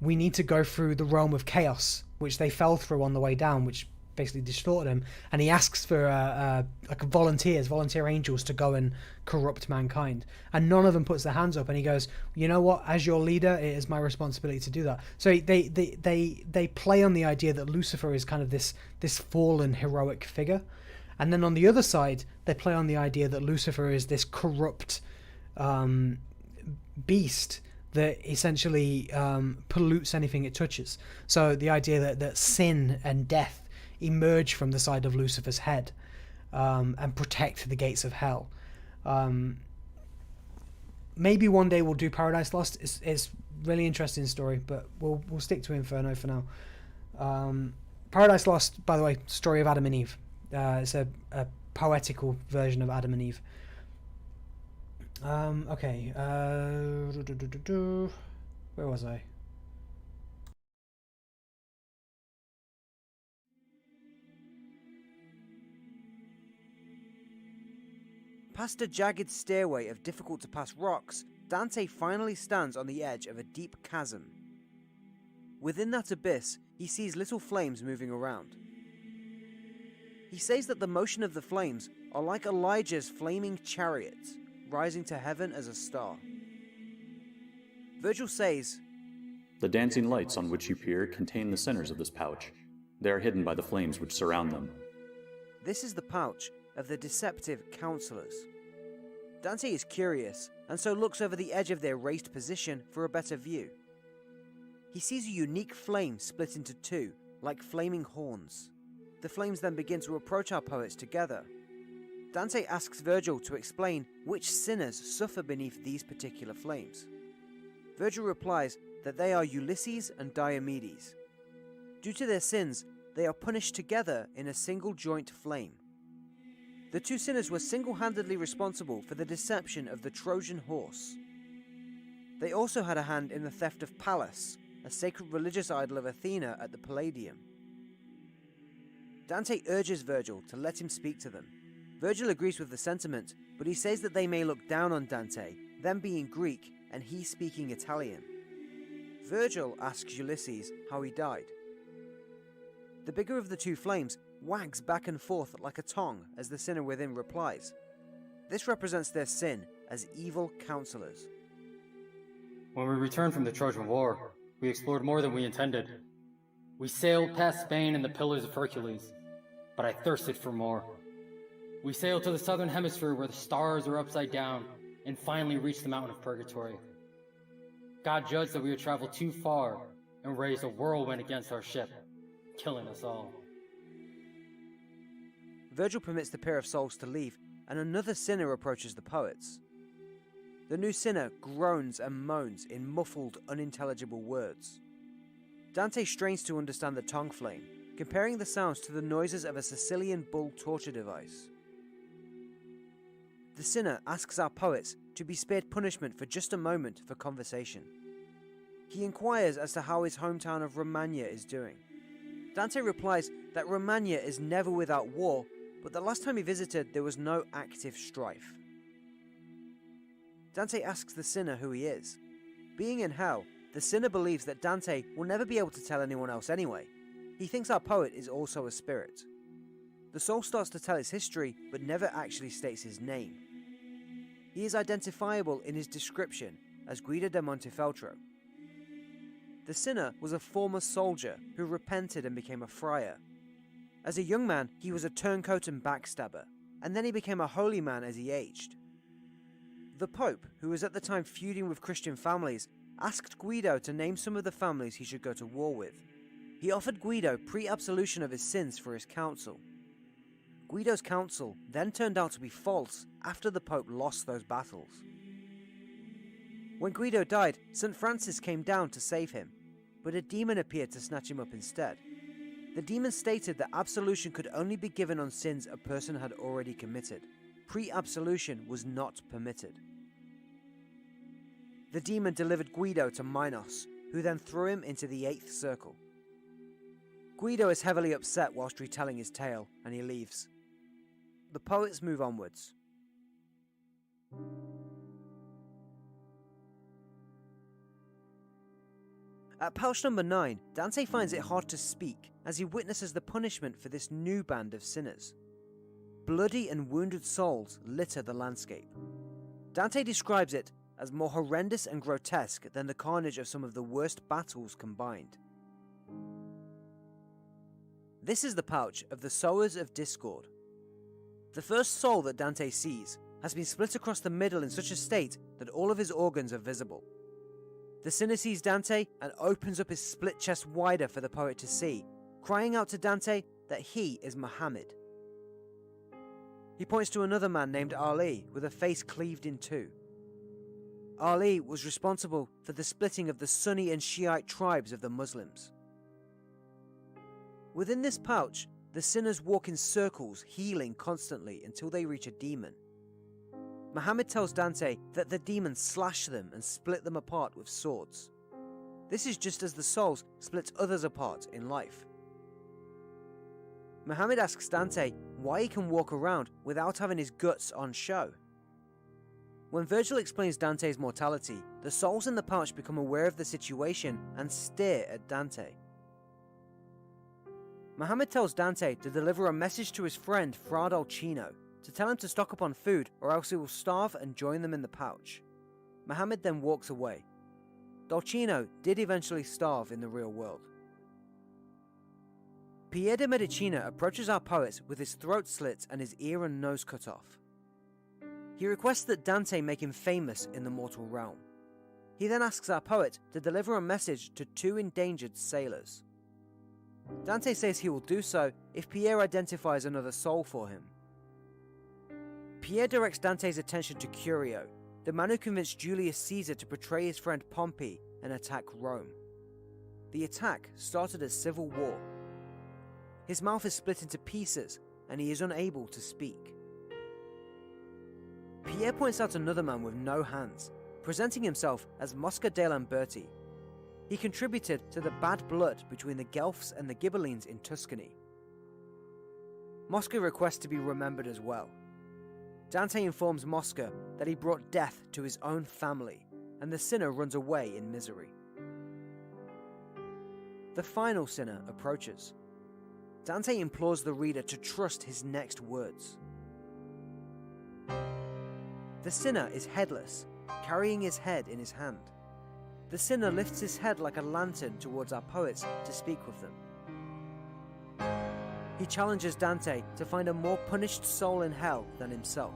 we need to go through the realm of chaos, which they fell through on the way down, which basically distorted him. And he asks for volunteer angels to go and corrupt mankind, and none of them puts their hands up. And he goes, you know what, as your leader, it is my responsibility to do that. So they play on the idea that Lucifer is kind of this fallen heroic figure, and then on the other side they play on the idea that Lucifer is this corrupt beast that essentially pollutes anything it touches. So the idea that sin and death emerge from the side of Lucifer's head and protect the gates of hell. Maybe one day we'll do Paradise Lost. It's really interesting story, but we'll stick to Inferno for now. Paradise Lost, by the way, story of Adam and Eve. It's a poetical version of Adam and Eve. Okay. Where was I? Past a jagged stairway of difficult-to-pass rocks, Dante finally stands on the edge of a deep chasm. Within that abyss, he sees little flames moving around. He says that the motion of the flames are like Elijah's flaming chariots, rising to heaven as a star. Virgil says, "The dancing lights on which you peer contain the centers of this pouch. They are hidden by the flames which surround them." This is the pouch of the deceptive counselors. Dante is curious, and so looks over the edge of their raised position for a better view. He sees a unique flame split into two, like flaming horns. The flames then begin to approach our poets together. Dante asks Virgil to explain which sinners suffer beneath these particular flames. Virgil replies that they are Ulysses and Diomedes. Due to their sins, they are punished together in a single joint flame. The two sinners were single-handedly responsible for the deception of the Trojan horse. They also had a hand in the theft of Pallas, a sacred religious idol of Athena at the Palladium. Dante urges Virgil to let him speak to them. Virgil agrees with the sentiment, but he says that they may look down on Dante, them being Greek and he speaking Italian. Virgil asks Ulysses how he died. The bigger of the two flames wags back and forth like a tongue as the sinner within replies. This represents their sin as evil counselors. When we returned from the Trojan War, we explored more than we intended. We sailed past Spain and the Pillars of Hercules, but I thirsted for more. We sailed to the southern hemisphere where the stars are upside down, and finally reached the mountain of Purgatory. God judged that we had traveled too far and raised a whirlwind against our ship, killing us all. Virgil permits the pair of souls to leave, and another sinner approaches the poets. The new sinner groans and moans in muffled, unintelligible words. Dante strains to understand the tongue flame, comparing the sounds to the noises of a Sicilian bull torture device. The sinner asks our poets to be spared punishment for just a moment for conversation. He inquires as to how his hometown of Romagna is doing. Dante replies that Romagna is never without war, but the last time he visited there was no active strife. Dante asks the sinner who he is. Being in hell, the sinner believes that Dante will never be able to tell anyone else anyway. He thinks our poet is also a spirit. The soul starts to tell his history, but never actually states his name. He is identifiable in his description as Guido da Montefeltro. The sinner was a former soldier who repented and became a friar. As a young man, he was a turncoat and backstabber, and then he became a holy man as he aged. The Pope, who was at the time feuding with Christian families, asked Guido to name some of the families he should go to war with. He offered Guido pre-absolution of his sins for his counsel. Guido's counsel then turned out to be false after the Pope lost those battles. When Guido died, St. Francis came down to save him, but a demon appeared to snatch him up instead. The demon stated that absolution could only be given on sins a person had already committed. Pre-absolution was not permitted. The demon delivered Guido to Minos, who then threw him into the 8th circle. Guido is heavily upset whilst retelling his tale, and he leaves. The poets move onwards. At pouch number 9, Dante finds it hard to speak as he witnesses the punishment for this new band of sinners. Bloody and wounded souls litter the landscape. Dante describes it as more horrendous and grotesque than the carnage of some of the worst battles combined. This is the pouch of the Sowers of Discord. The first soul that Dante sees has been split across the middle in such a state that all of his organs are visible. The sinner sees Dante and opens up his split chest wider for the poet to see, crying out to Dante that he is Muhammad. He points to another man named Ali with a face cleaved in two. Ali was responsible for the splitting of the Sunni and Shiite tribes of the Muslims. Within this pouch, the sinners walk in circles, healing constantly until they reach a demon. Muhammad tells Dante that the demons slash them and split them apart with swords. This is just as the souls split others apart in life. Muhammad asks Dante why he can walk around without having his guts on show. When Virgil explains Dante's mortality, the souls in the pouch become aware of the situation and stare at Dante. Muhammad tells Dante to deliver a message to his friend Fra Dolcino to tell him to stock up on food or else he will starve and join them in the pouch. Muhammad then walks away. Dolcino did eventually starve in the real world. Pier de Medicina approaches our poet with his throat slit and his ear and nose cut off. He requests that Dante make him famous in the mortal realm. He then asks our poet to deliver a message to 2 endangered sailors. Dante says he will do so if Pierre identifies another soul for him. Pierre directs Dante's attention to Curio, the man who convinced Julius Caesar to betray his friend Pompey and attack Rome. The attack started a civil war. His mouth is split into pieces and he is unable to speak. Pierre points out another man with no hands, presenting himself as Mosca de Lamberti. He contributed to the bad blood between the Guelphs and the Ghibellines in Tuscany. Mosca requests to be remembered as well. Dante informs Mosca that he brought death to his own family, and the sinner runs away in misery. The final sinner approaches. Dante implores the reader to trust his next words. The sinner is headless, carrying his head in his hand. The sinner lifts his head like a lantern towards our poets to speak with them. He challenges Dante to find a more punished soul in hell than himself.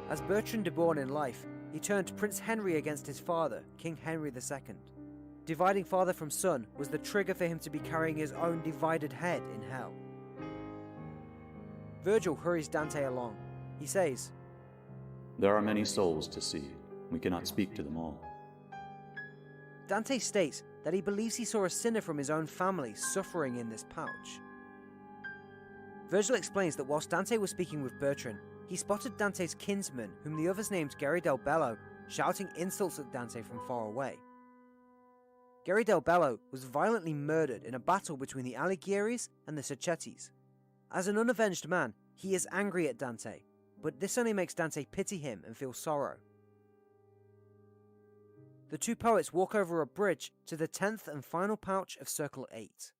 As Bertrand de Born in life, he turned Prince Henry against his father, King Henry II. Dividing father from son was the trigger for him to be carrying his own divided head in hell. Virgil hurries Dante along. He says, "There are many souls to see. We cannot speak to them all." Dante states that he believes he saw a sinner from his own family suffering in this pouch. Virgil explains that whilst Dante was speaking with Bertrand, he spotted Dante's kinsman, whom the others named Geri del Bello, shouting insults at Dante from far away. Geri del Bello was violently murdered in a battle between the Alighieri's and the Sacchetis. As an unavenged man, he is angry at Dante, but this only makes Dante pity him and feel sorrow. The two poets walk over a bridge to the 10th and final pouch of Circle 8.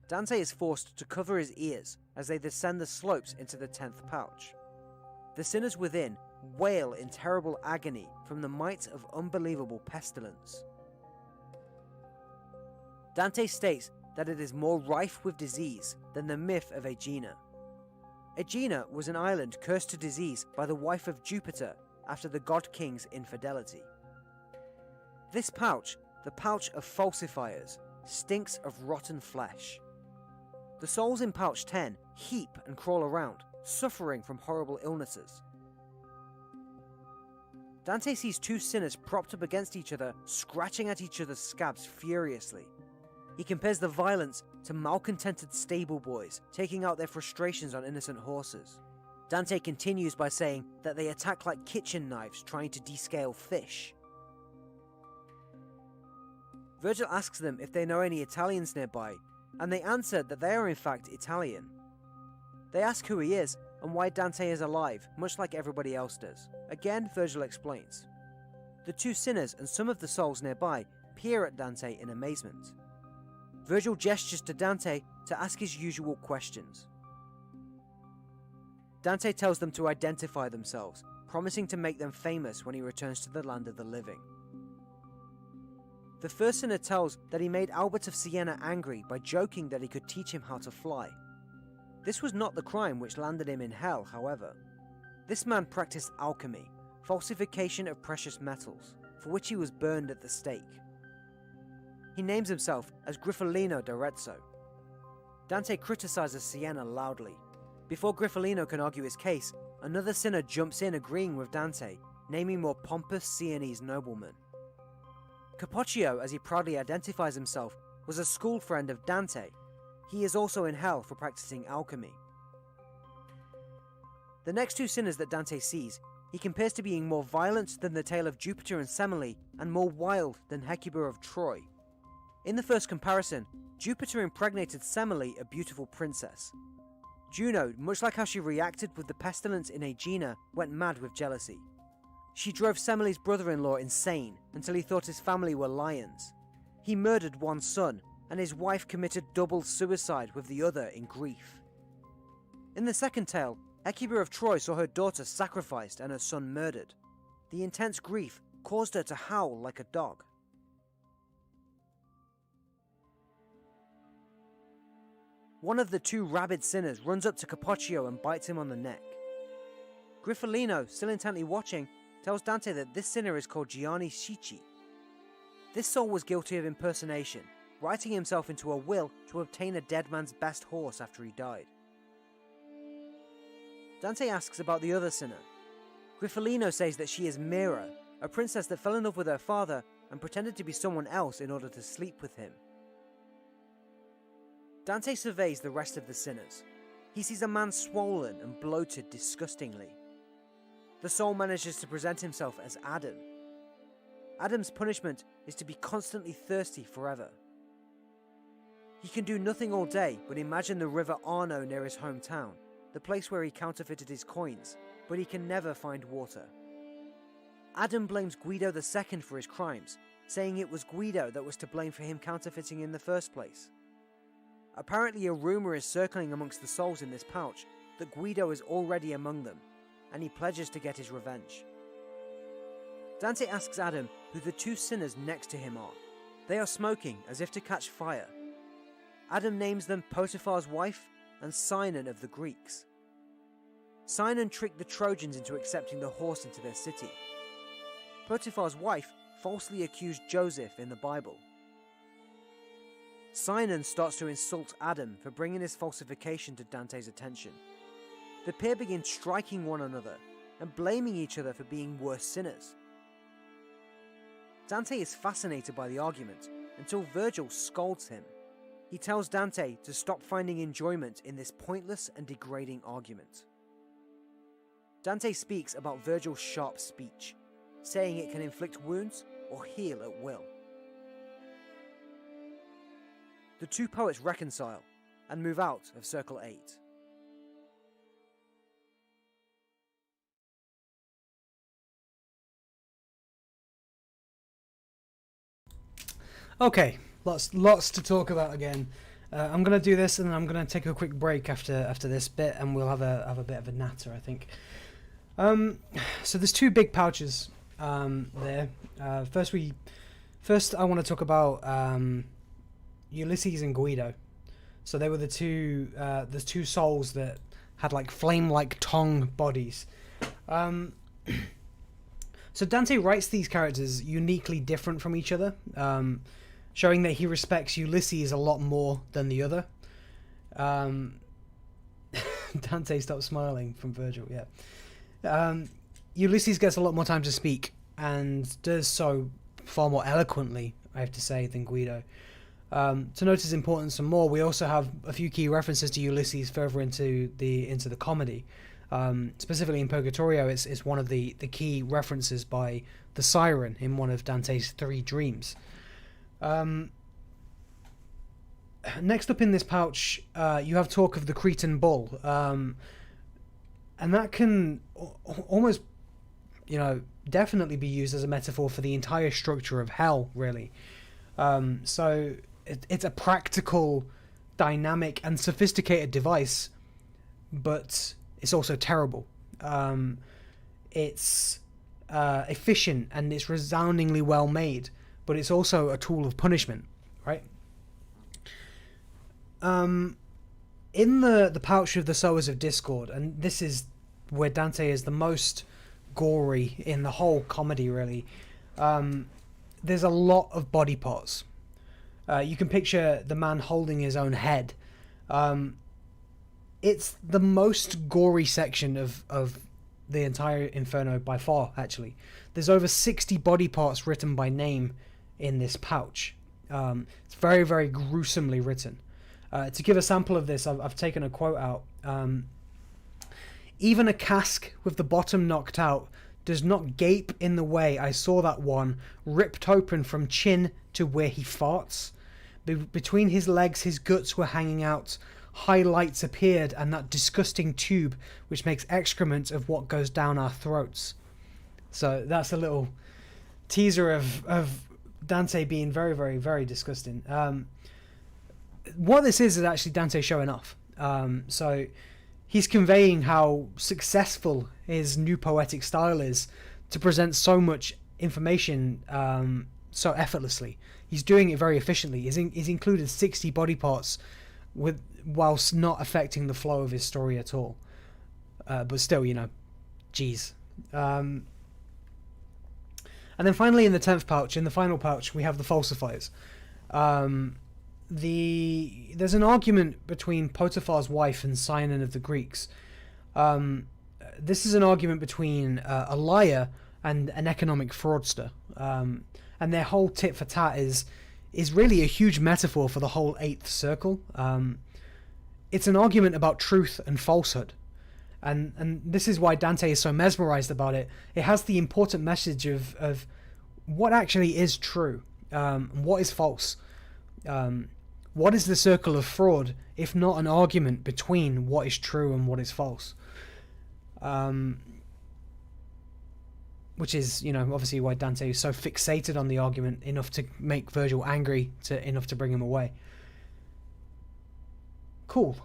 Dante is forced to cover his ears as they descend the slopes into the 10th pouch. The sinners within wail in terrible agony from the might of unbelievable pestilence. Dante states that it is more rife with disease than the myth of Aegina. Aegina was an island cursed to disease by the wife of Jupiter after the god king's infidelity. This pouch, the pouch of Falsifiers, stinks of rotten flesh. The souls in pouch 10 heap and crawl around, suffering from horrible illnesses. Dante sees two sinners propped up against each other, scratching at each other's scabs furiously. He compares the violence to malcontented stable boys taking out their frustrations on innocent horses. Dante continues by saying that they attack like kitchen knives trying to descale fish. Virgil asks them if they know any Italians nearby, and they answer that they are in fact Italian. They ask who he is and why Dante is alive, much like everybody else does. Again, Virgil explains. The two sinners and some of the souls nearby peer at Dante in amazement. Virgil gestures to Dante to ask his usual questions. Dante tells them to identify themselves, promising to make them famous when he returns to the land of the living. The first sinner tells that he made Albert of Siena angry by joking that he could teach him how to fly. This was not the crime which landed him in hell, however. This man practiced alchemy, falsification of precious metals, for which he was burned at the stake. He names himself as Griffolino d'Arezzo. Dante criticizes Siena loudly. Before Griffolino can argue his case, another sinner jumps in agreeing with Dante, naming more pompous Sienese noblemen. Capocchio, as he proudly identifies himself, was a school friend of Dante. He is also in hell for practicing alchemy. The next two sinners that Dante sees, he compares to being more violent than the tale of Jupiter and Semele, and more wild than Hecuba of Troy. In the first comparison, Jupiter impregnated Semele, a beautiful princess. Juno, much like how she reacted with the pestilence in Aegina, went mad with jealousy. She drove Semele's brother-in-law insane until he thought his family were lions. He murdered one son, and his wife committed double suicide with the other in grief. In the second tale, Hecuba of Troy saw her daughter sacrificed and her son murdered. The intense grief caused her to howl like a dog. One of the two rabid sinners runs up to Capocchio and bites him on the neck. Griffolino, still intently watching, tells Dante that this sinner is called Gianni Schicchi. This soul was guilty of impersonation, writing himself into a will to obtain a dead man's best horse after he died. Dante asks about the other sinner. Griffolino says that she is Mira, a princess that fell in love with her father and pretended to be someone else in order to sleep with him. Dante surveys the rest of the sinners. He sees a man swollen and bloated disgustingly. The soul manages to present himself as Adam. Adam's punishment is to be constantly thirsty forever. He can do nothing all day but imagine the river Arno near his hometown, the place where he counterfeited his coins, but he can never find water. Adam blames Guido II for his crimes, saying it was Guido that was to blame for him counterfeiting in the first place. Apparently a rumour is circling amongst the souls in this pouch that Guido is already among them, and he pledges to get his revenge. Dante asks Adam who the two sinners next to him are. They are smoking as if to catch fire. Adam names them Potiphar's wife and Sinon of the Greeks. Sinon tricked the Trojans into accepting the horse into their city. Potiphar's wife falsely accused Joseph in the Bible. Sinon starts to insult Adam for bringing his falsification to Dante's attention. The pair begin striking one another and blaming each other for being worse sinners. Dante is fascinated by the argument until Virgil scolds him. He tells Dante to stop finding enjoyment in this pointless and degrading argument. Dante speaks about Virgil's sharp speech, saying it can inflict wounds or heal at will. The two poets reconcile and move out of Circle 8. Okay, lots to talk about again. I'm gonna do this, and then I'm gonna take a quick break after this bit, and we'll have a bit of a natter, I think. So there's two big pouches there. First I want to talk about Ulysses and Guido. So they were the two souls that had like flame-like tongue bodies. So Dante writes these characters uniquely different from each other, showing that he respects Ulysses a lot more than the other. Dante stopped smiling from Virgil, yeah. Ulysses gets a lot more time to speak, and does so far more eloquently, I have to say, than Guido. To note his importance some more, we also have a few key references to Ulysses further into the comedy. Specifically in Purgatorio, it's one of the key references by the siren in one of Dante's 3 dreams. Next up in this pouch, you have talk of the Cretan bull, and that can almost, definitely be used as a metaphor for the entire structure of hell, really. So it's a practical, dynamic, and sophisticated device, but it's also terrible. It's efficient and it's resoundingly well made, but it's also a tool of punishment, right? In the pouch of the Sowers of Discord, and this is where Dante is the most gory in the whole comedy, really. There's a lot of body parts. You can picture the man holding his own head. It's the most gory section of the entire Inferno by far, actually. There's over 60 body parts written by name in this pouch. It's very, very gruesomely written. To give a sample of this, I've taken a quote out. Even a cask with the bottom knocked out does not gape in the way I saw that one ripped open from chin to where he farts. Between his legs his guts were hanging out. Highlights appeared, and that disgusting tube which makes excrement of what goes down our throats. So that's a little teaser of Dante being very, very, very disgusting. What this is actually Dante showing off. So he's conveying how successful his new poetic style is to present so much information so effortlessly. He's doing it very efficiently. He's included 60 body parts whilst not affecting the flow of his story at all. But still, geez. And then finally in the 10th pouch, in the final pouch, we have the Falsifiers. There's an argument between Potiphar's wife and Sinon of the Greeks. This is an argument between a liar and an economic fraudster, and their whole tit for tat is really a huge metaphor for the whole eighth circle. It's an argument about truth and falsehood, and this is why Dante is so mesmerized about it. It has the important message of what actually is true, what is false. What is the circle of fraud if not an argument between what is true and what is false? Which is, obviously why Dante is so fixated on the argument enough to make Virgil angry, enough to bring him away. Cool.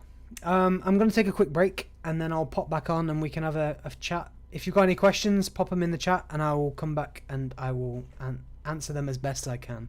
I'm going to take a quick break and then I'll pop back on and we can have a chat. If you've got any questions, pop them in the chat and I will come back and I will answer them as best I can.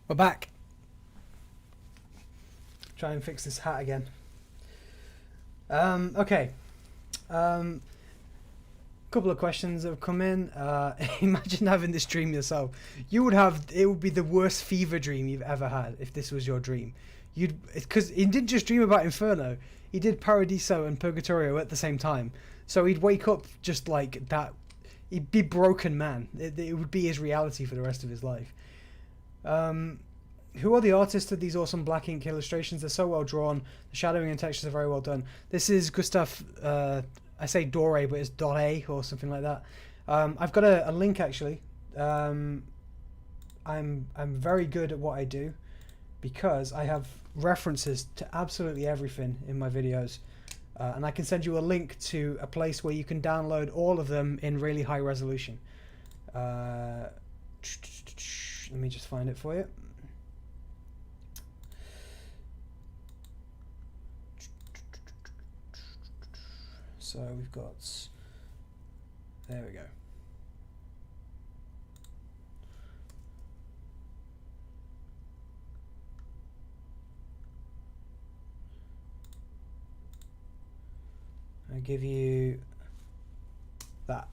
We're back. Try and fix this hat again. Okay. Couple of questions have come in. Imagine having this dream yourself. It would be the worst fever dream you've ever had if this was your dream. Because he didn't just dream about Inferno. He did Paradiso and Purgatorio at the same time. So he'd wake up just like that. He'd be broken man. It would be his reality for the rest of his life. Who are the artists of these awesome black ink illustrations? They're so well drawn. The shadowing and textures are very well done. This is Gustav, I say Dore, but it's Dore or something like that. I've got a link actually. I'm very good at what I do because I have references to absolutely everything in my videos. And I can send you a link to a place where you can download all of them in really high resolution. Let me just find it for you. So we've got, there we go. I'll give you that.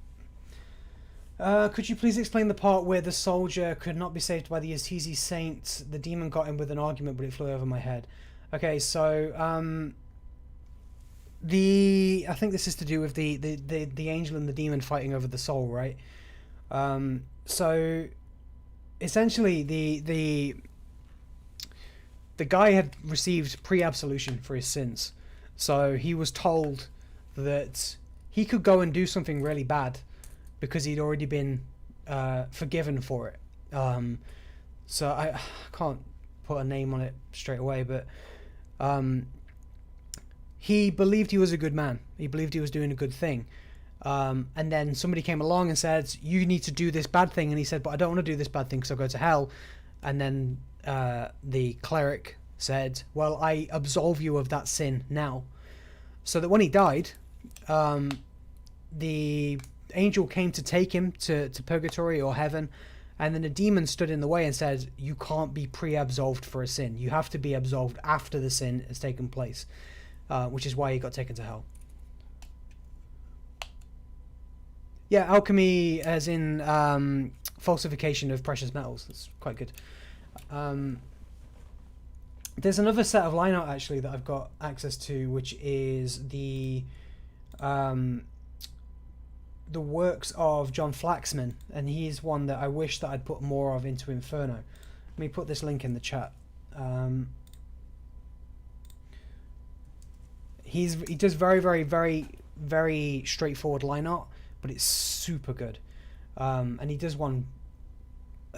Could you please explain the part where the soldier could not be saved by the Assisi saint? The demon got him with an argument, but it flew over my head. Okay, so I think this is to do with the angel and the demon fighting over the soul, right? So essentially the guy had received pre-absolution for his sins, so he was told that he could go and do something really bad because he'd already been forgiven for it. So I can't put a name on it straight away, but he believed he was a good man. He believed he was doing a good thing. And then somebody came along and said, you need to do this bad thing. And he said, but I don't want to do this bad thing because I'll go to hell. And then the cleric said, well, I absolve you of that sin now. So that when he died, the angel came to take him to Purgatory or heaven. And then a demon stood in the way and said, you can't be pre-absolved for a sin. You have to be absolved after the sin has taken place, which is why he got taken to hell. Yeah, alchemy as in falsification of precious metals. That's quite good. There's another set of line art actually that I've got access to, which is the works of John Flaxman, and he's one that I wish that I'd put more of into Inferno. Let me put this link in the chat. He does very straightforward line art, but it's super good. And he does one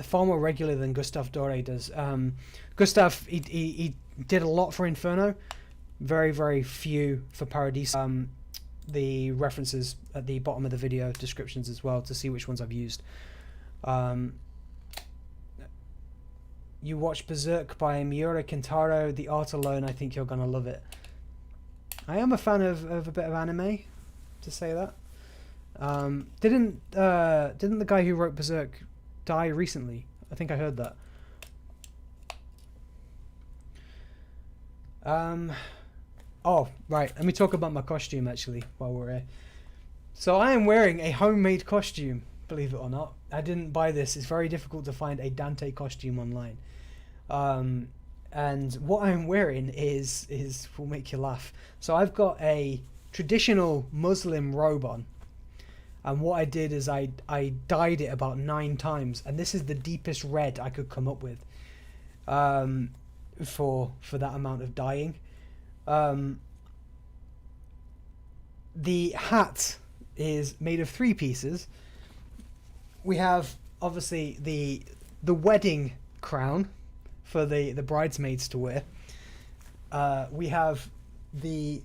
far more regular than Gustave Doré does. Gustave, he did a lot for Inferno, very few for Paradise. The references at the bottom of the video descriptions as well to see which ones I've used. You watch Berserk by Miura Kentaro. The art alone, I think you're gonna love it. I am a fan of a bit of anime, to say that. Didn't the guy who wrote Berserk die recently? I think I heard that. Oh, right. Let me talk about my costume, actually, while we're here. So I am wearing a homemade costume, believe it or not. I didn't buy this. It's very difficult to find a Dante costume online. And what I'm wearing is will make you laugh. So I've got a traditional Muslim robe on. And what I did is I dyed it about 9 times. And this is the deepest red I could come up with for that amount of dyeing. The hat is made of 3 pieces. We have obviously the wedding crown for the bridesmaids to wear. We have the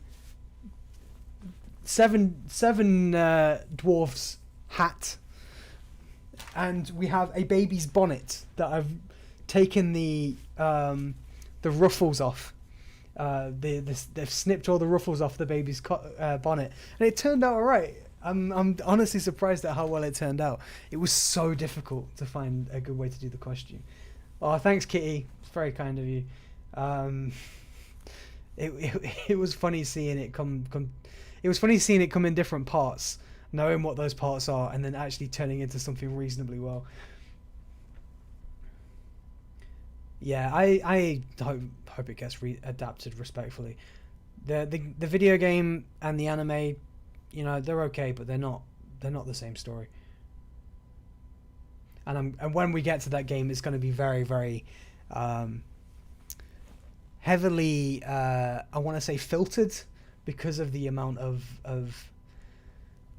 seven dwarfs hat, and we have a baby's bonnet that I've taken the ruffles off. They've snipped all the ruffles off the baby's bonnet, and it turned out alright. I'm honestly surprised at how well it turned out. It was so difficult to find a good way to do the costume. Oh, thanks, Kitty. It's very kind of you. It was funny seeing it come. It was funny seeing it come in different parts, knowing what those parts are, and then actually turning into something reasonably well. Yeah, I hope it gets adapted respectfully. The video game and the anime, you know, they're okay, but they're not the same story. And when we get to that game, it's going to be very heavily, I want to say, filtered, because of the amount of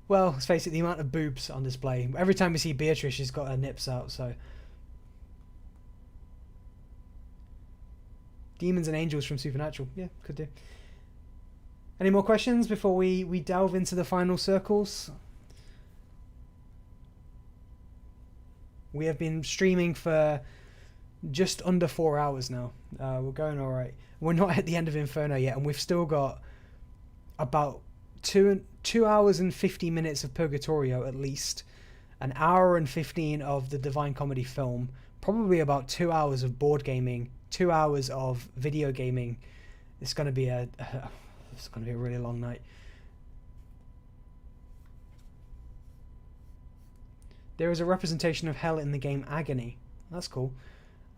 well, let's face it, the amount of boobs on display. Every time we see Beatrice, she's got her nips out. So demons and angels from Supernatural, yeah, could do. Any more questions before we delve into the final circles? We have been streaming for just under 4 hours now. We're going all right. We're not at the end of Inferno yet, and we've still got about 2 hours and 50 minutes of Purgatorio at least, an hour and 15 of the Divine Comedy film, probably about 2 hours of board gaming, 2 hours of video gaming. It's going to be a really long night. There is a representation of hell in the game Agony. That's cool.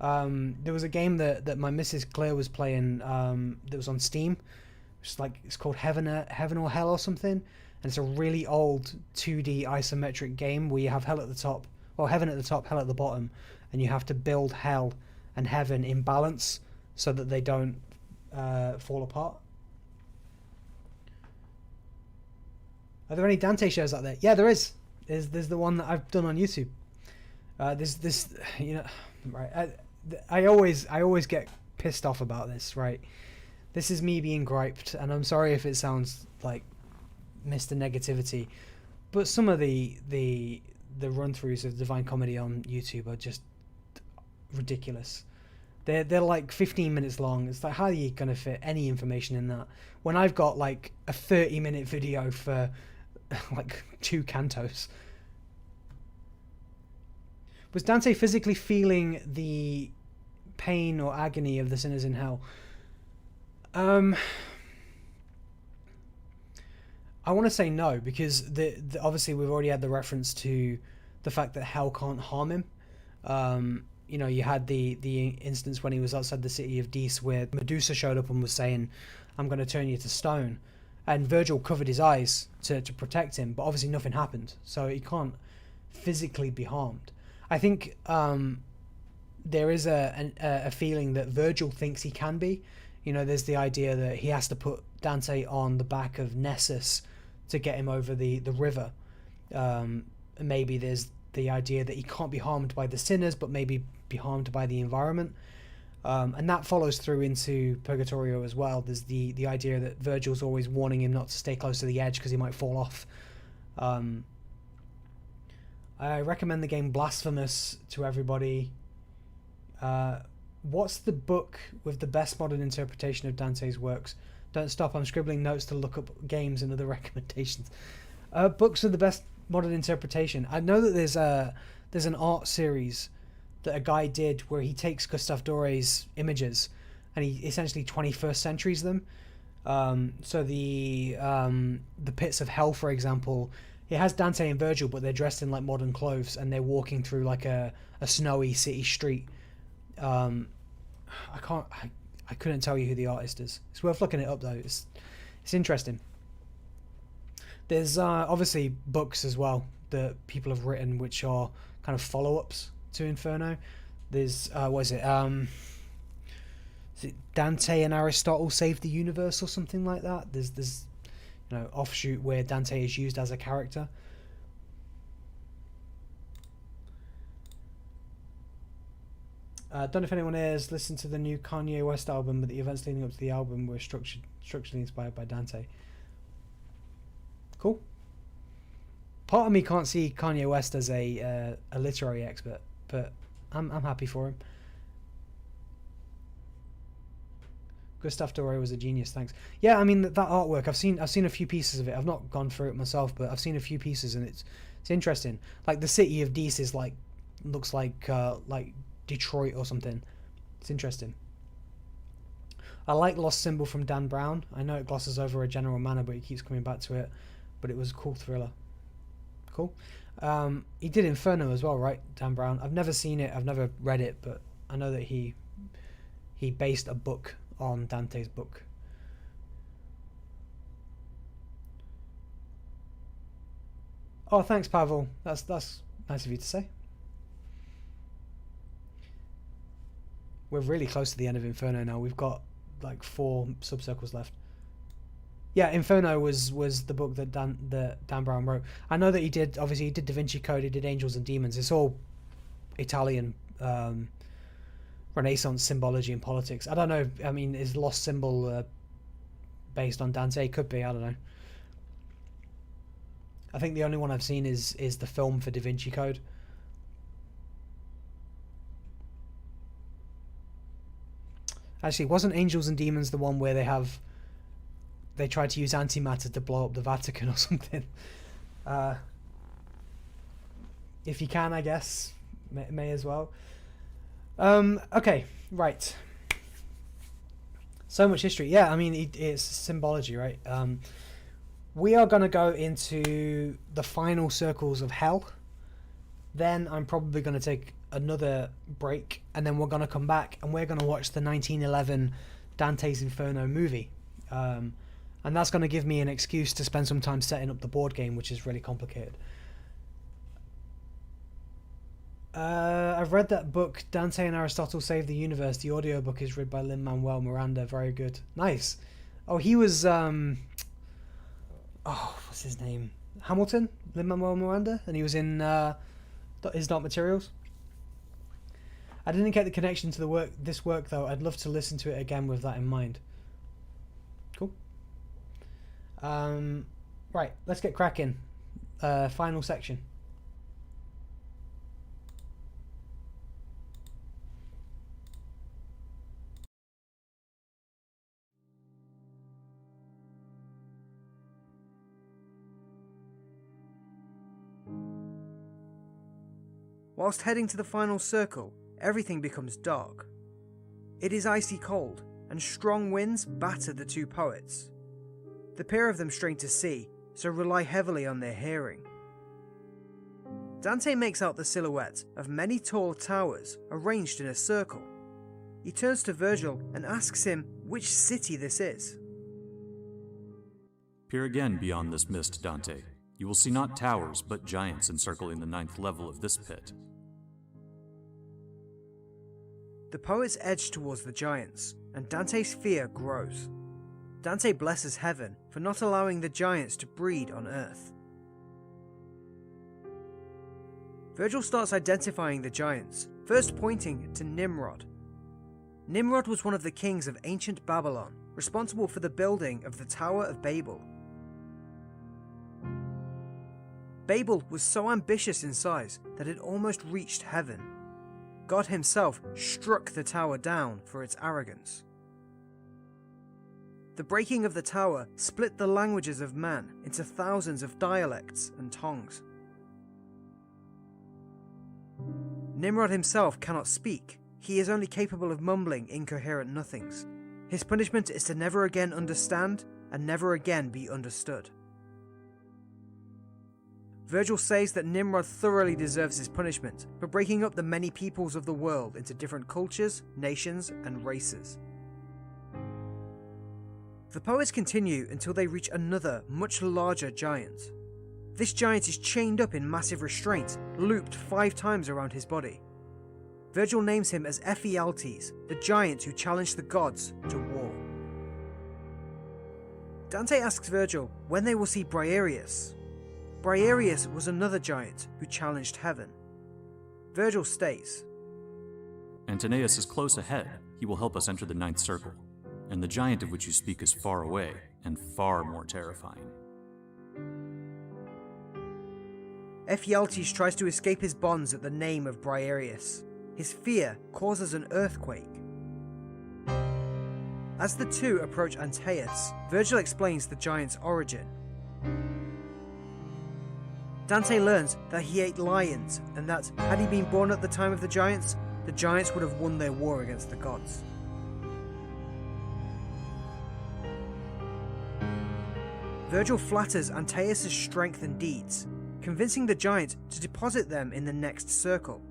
There was a game that my Mrs. Claire was playing that was on Steam. It's called Heaven or Hell or something, and it's a really old 2D isometric game where you have hell at the top, or heaven at the top, hell at the bottom, and you have to build hell and heaven in balance so that they don't fall apart. Are there any Dante shows out there? Yeah, there is. There's the one that I've done on YouTube. There's this, you know, right? I always get pissed off about this, right? This is me being griped, and I'm sorry if it sounds like Mr. Negativity, but some of the run-throughs of Divine Comedy on YouTube are just ridiculous. They're like 15 minutes long. It's like, how are you gonna fit any information in that when I've got like a 30-minute video for like 2 cantos? Was Dante physically feeling the pain or agony of the sinners in hell? I want to say no, because obviously we've already had the reference to the fact that hell can't harm him. You know, you had the instance when he was outside the city of Dis where Medusa showed up and was saying, "I'm going to turn you to stone," and Virgil covered his eyes to protect him, but obviously nothing happened, so he can't physically be harmed. I think there is a feeling that Virgil thinks he can be. You know, there's the idea that he has to put Dante on the back of Nessus to get him over the river. Maybe there's the idea that he can't be harmed by the sinners, but maybe be harmed by the environment. And that follows through into Purgatorio as well. There's the idea that Virgil's always warning him not to stay close to the edge because he might fall off. I recommend the game Blasphemous to everybody. What's the book with the best modern interpretation of Dante's works? Don't stop, I'm scribbling notes to look up games and other recommendations. Books with the best modern interpretation. I know that there's an art series that a guy did where he takes Gustave Doré's images and he essentially 21st centuries them. So the Pits of Hell, for example, it has Dante and Virgil, but they're dressed in like modern clothes and they're walking through like a snowy city street. I couldn't tell you who the artist is. It's worth looking it up though. It's interesting. There's obviously books as well that people have written which are kind of follow-ups to Inferno. There's is it Dante and Aristotle Save the Universe or something like that. There's you know, offshoot where Dante is used as a character. Don't know if anyone has listened to the new Kanye West album, but the events leading up to the album were structurally inspired by Dante. Cool. Part of me can't see Kanye West as a literary expert, but I'm happy for him. Gustave Doré was a genius. Thanks. Yeah, I mean that artwork. I've seen a few pieces of it. I've not gone through it myself, but I've seen a few pieces, and it's interesting. Like the city of Dis is looks like Detroit or something. It's interesting. I like Lost Symbol from Dan Brown. I know it glosses over a general manner, but he keeps coming back to it. But it was a cool thriller. Cool. He did Inferno as well, right? Dan Brown. I've never seen it. I've never read it, but I know that he based a book on Dante's book. Oh, thanks, Pavel. That's nice of you to say. We're really close to the end of Inferno now. We've got like 4 subcircles left. Yeah, Inferno was the book that Dan Brown wrote. I know that he did Da Vinci Code, he did Angels and Demons. It's all Italian Renaissance symbology and politics. I don't know. I mean, is Lost Symbol based on Dante? Could be. I don't know. I think the only one I've seen is the film for Da Vinci Code. Actually, wasn't Angels and Demons the one where they tried to use antimatter to blow up the Vatican or something? If you can, I guess, may as well. Okay, right. So much history. Yeah, I mean, it's symbology, right? We are going to go into the final circles of hell. Then I'm probably going to take another break, and then we're going to come back and we're going to watch the 1911 Dante's Inferno movie. And that's going to give me an excuse to spend some time setting up the board game, which is really complicated. I've read that book, Dante and Aristotle Save the Universe. The audiobook is read by Lin-Manuel Miranda. Very good. Nice. Oh, he was... what's his name? Hamilton? Lin-Manuel Miranda? And he was in his Dark Materials. I didn't get the connection to this work, though. I'd love to listen to it again with that in mind. Cool. Right, let's get cracking. Final section. Whilst heading to the final circle, everything becomes dark. It is icy cold, and strong winds batter the two poets. The pair of them strain to see, so rely heavily on their hearing. Dante makes out the silhouette of many tall towers arranged in a circle. He turns to Virgil and asks him which city this is. Peer again beyond this mist, Dante. You will see not towers, but giants encircling the 9th level of this pit. The poets edge towards the giants, and Dante's fear grows. Dante blesses heaven for not allowing the giants to breed on Earth. Virgil starts identifying the giants, first pointing to Nimrod. Nimrod was one of the kings of ancient Babylon, responsible for the building of the Tower of Babel. Babel was so ambitious in size that it almost reached heaven. God himself struck the tower down for its arrogance. The breaking of the tower split the languages of man into thousands of dialects and tongues. Nimrod himself cannot speak. He is only capable of mumbling incoherent nothings. His punishment is to never again understand and never again be understood. Virgil says that Nimrod thoroughly deserves his punishment for breaking up the many peoples of the world into different cultures, nations, and races. The poets continue until they reach another, much larger giant. This giant is chained up in massive restraint, looped 5 times around his body. Virgil names him as Ephialtes, the giant who challenged the gods to war. Dante asks Virgil when they will see Briareus. Briareus was another giant who challenged heaven. Virgil states, Antinous is close ahead. He will help us enter the 9th circle. And the giant of which you speak is far away and far more terrifying. Ephialtes tries to escape his bonds at the name of Briareus. His fear causes an earthquake. As the two approach Antaeus, Virgil explains the giant's origin. Dante learns that he ate lions, and that, had he been born at the time of the giants would have won their war against the gods. Virgil flatters Antaeus' strength and deeds, convincing the giant to deposit them in the next circle.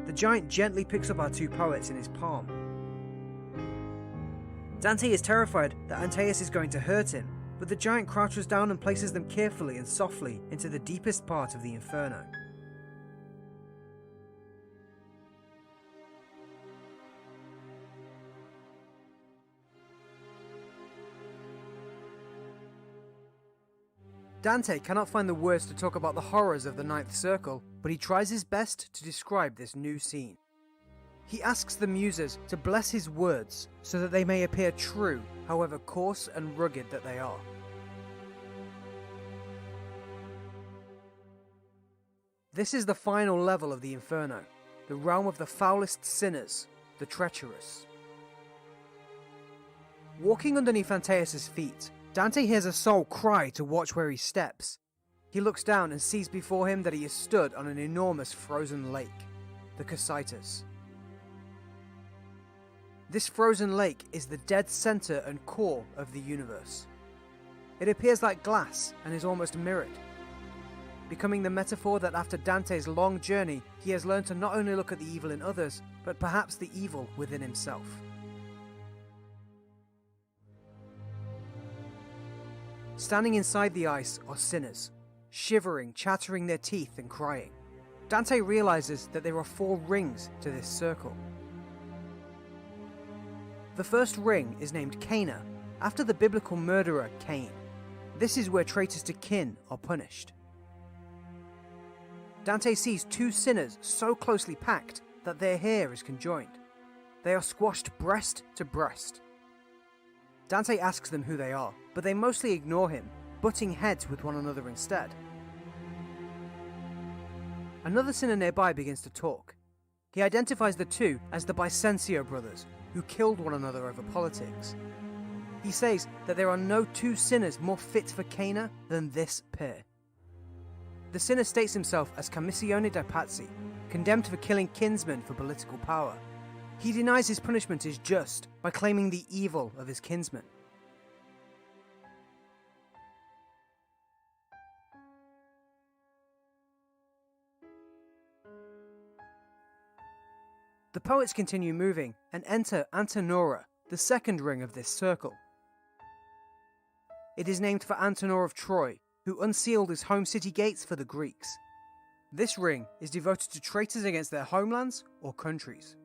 The giant gently picks up our two poets in his palm. Dante is terrified that Antaeus is going to hurt him, but the giant crouches down and places them carefully and softly into the deepest part of the Inferno. Dante cannot find the words to talk about the horrors of the 9th circle, but he tries his best to describe this new scene. He asks the muses to bless his words so that they may appear true, however coarse and rugged that they are. This is the final level of the Inferno, the realm of the foulest sinners, the treacherous. Walking underneath Antaeus' feet, Dante hears a soul cry to watch where he steps. He looks down and sees before him that he is stood on an enormous frozen lake, the Cocytus. This frozen lake is the dead center and core of the universe. It appears like glass and is almost mirrored. becoming the metaphor that after Dante's long journey, he has learned to not only look at the evil in others, but perhaps the evil within himself. Standing inside the ice are sinners, shivering, chattering their teeth and crying. Dante realizes that there are 4 rings to this circle. The first ring is named Cana, after the biblical murderer Cain. This is where traitors to kin are punished. Dante sees 2 sinners so closely packed that their hair is conjoined. They are squashed breast to breast. Dante asks them who they are, but they mostly ignore him, butting heads with one another instead. Another sinner nearby begins to talk. He identifies the 2 as the Vicentio brothers, who killed one another over politics. He says that there are no 2 sinners more fit for Cana than this pair. The sinner states himself as Commissione dei Pazzi, condemned for killing kinsmen for political power. He denies his punishment is just by claiming the evil of his kinsmen. The poets continue moving and enter Antenora, the second ring of this circle. It is named for Antenor of Troy, who unsealed his home city gates for the Greeks. This ring is devoted to traitors against their homelands or countries.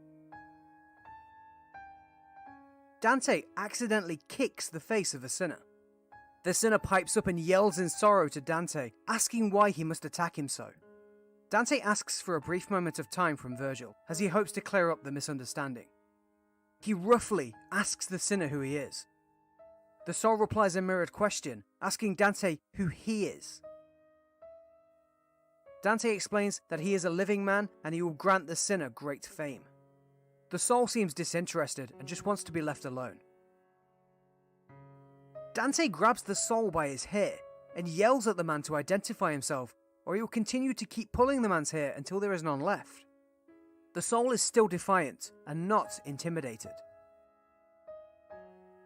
Dante accidentally kicks the face of a sinner. The sinner pipes up and yells in sorrow to Dante, asking why he must attack him so. Dante asks for a brief moment of time from Virgil, as he hopes to clear up the misunderstanding. He roughly asks the sinner who he is. The soul replies a mirrored question, asking Dante who he is. Dante explains that he is a living man and he will grant the sinner great fame. The soul seems disinterested and just wants to be left alone. Dante grabs the soul by his hair and yells at the man to identify himself, or he will continue to keep pulling the man's hair until there is none left. The soul is still defiant and not intimidated.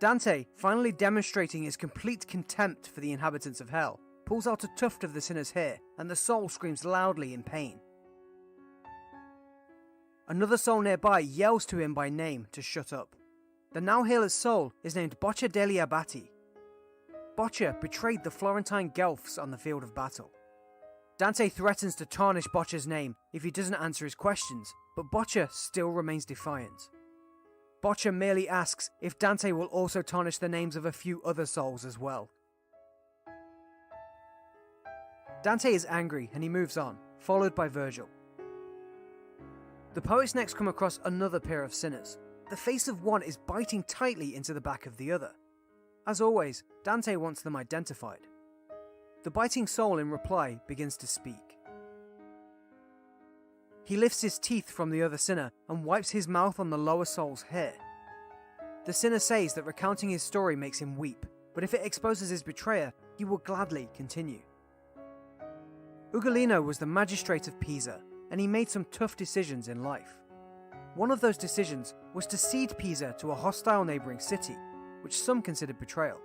Dante, finally demonstrating his complete contempt for the inhabitants of hell, pulls out a tuft of the sinner's hair, and the soul screams loudly in pain. Another soul nearby yells to him by name to shut up. The now healer's soul is named Boccia degli Abati. Boccia betrayed the Florentine Guelphs on the field of battle. Dante threatens to tarnish Boccia's name if he doesn't answer his questions, but Boccia still remains defiant. Boccia merely asks if Dante will also tarnish the names of a few other souls as well. Dante is angry and he moves on, followed by Virgil. The poets next come across another pair of sinners. The face of one is biting tightly into the back of the other. As always, Dante wants them identified. The biting soul in reply begins to speak. He lifts his teeth from the other sinner and wipes his mouth on the lower soul's hair. The sinner says that recounting his story makes him weep, but if it exposes his betrayer, he will gladly continue. Ugolino was the magistrate of Pisa, and he made some tough decisions in life. One of those decisions was to cede Pisa to a hostile neighbouring city, which some considered betrayal.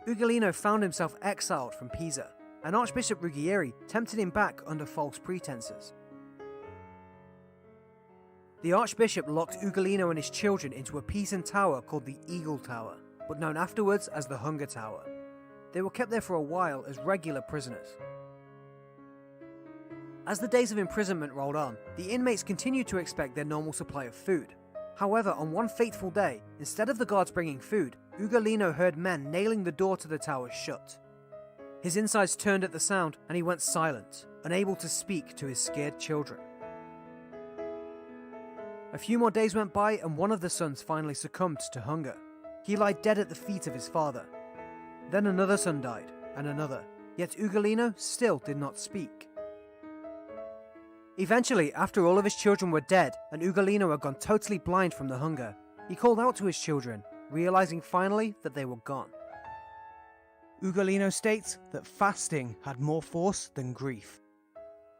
Ugolino found himself exiled from Pisa, and Archbishop Ruggieri tempted him back under false pretenses. The Archbishop locked Ugolino and his children into a Pisan tower called the Eagle Tower, but known afterwards as the Hunger Tower. They were kept there for a while as regular prisoners. As the days of imprisonment rolled on, the inmates continued to expect their normal supply of food. However, on one fateful day, instead of the guards bringing food, Ugolino heard men nailing the door to the tower shut. His insides turned at the sound, and he went silent, unable to speak to his scared children. A few more days went by, and one of the sons finally succumbed to hunger. He lay dead at the feet of his father. Then another son died, and another, yet Ugolino still did not speak. Eventually, after all of his children were dead, and Ugolino had gone totally blind from the hunger, he called out to his children, realizing finally that they were gone. Ugolino states that fasting had more force than grief.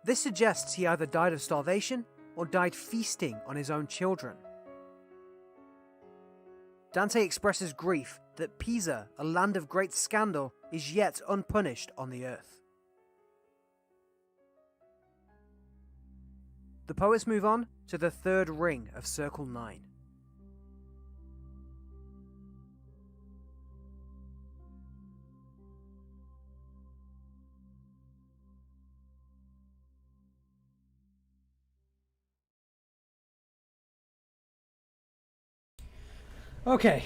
This suggests he either died of starvation or died feasting on his own children. Dante expresses grief that Pisa, a land of great scandal, is yet unpunished on the earth. The poets move on to the third ring of Circle 9. Okay,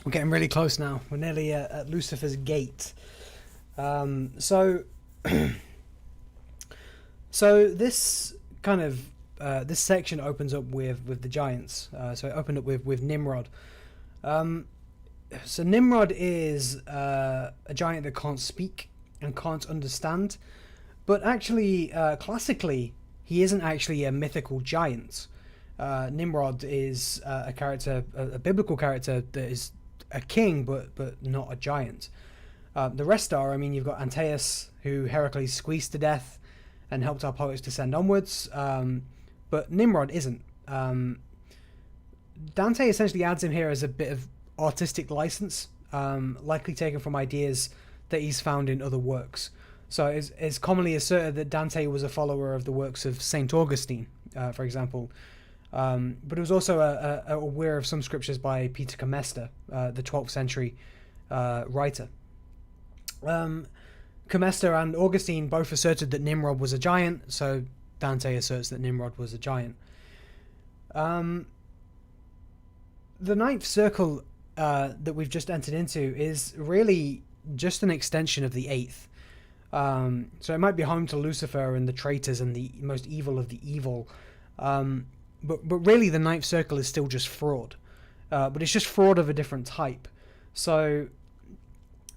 we're getting really close now. We're nearly at Lucifer's gate. So this kind of this section opens up with the giants. So it opened up with Nimrod. So Nimrod is a giant that can't speak and can't understand, but actually, classically, he isn't actually a mythical giant. Nimrod is a character, a biblical character that is a king, but not a giant. The rest are, I mean, you've got Antaeus, who Heracles squeezed to death and helped our poets descend onwards, but Nimrod isn't. Dante essentially adds him here as a bit of artistic license, likely taken from ideas that he's found in other works. So it's commonly asserted that Dante was a follower of the works of Saint Augustine, for example. But it was also aware of some scriptures by Peter Comesta, the 12th century writer. Comesta and Augustine both asserted that Nimrod was a giant, so Dante asserts that Nimrod was a giant. The ninth circle that we've just entered into is really just an extension of the eighth. So it might be home to Lucifer and the traitors and the most evil of the evil. But really the ninth circle is still just fraud. But it's just fraud of a different type. So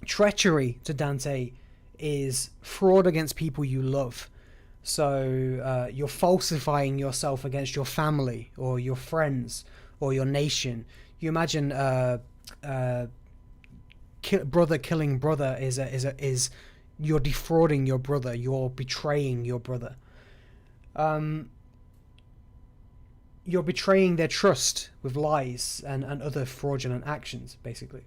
treachery to Dante is fraud against people you love. So you're falsifying yourself against your family or your friends or your nation. You imagine brother killing brother is you're defrauding your brother, you're betraying your brother. You're betraying their trust with lies and other fraudulent actions, basically.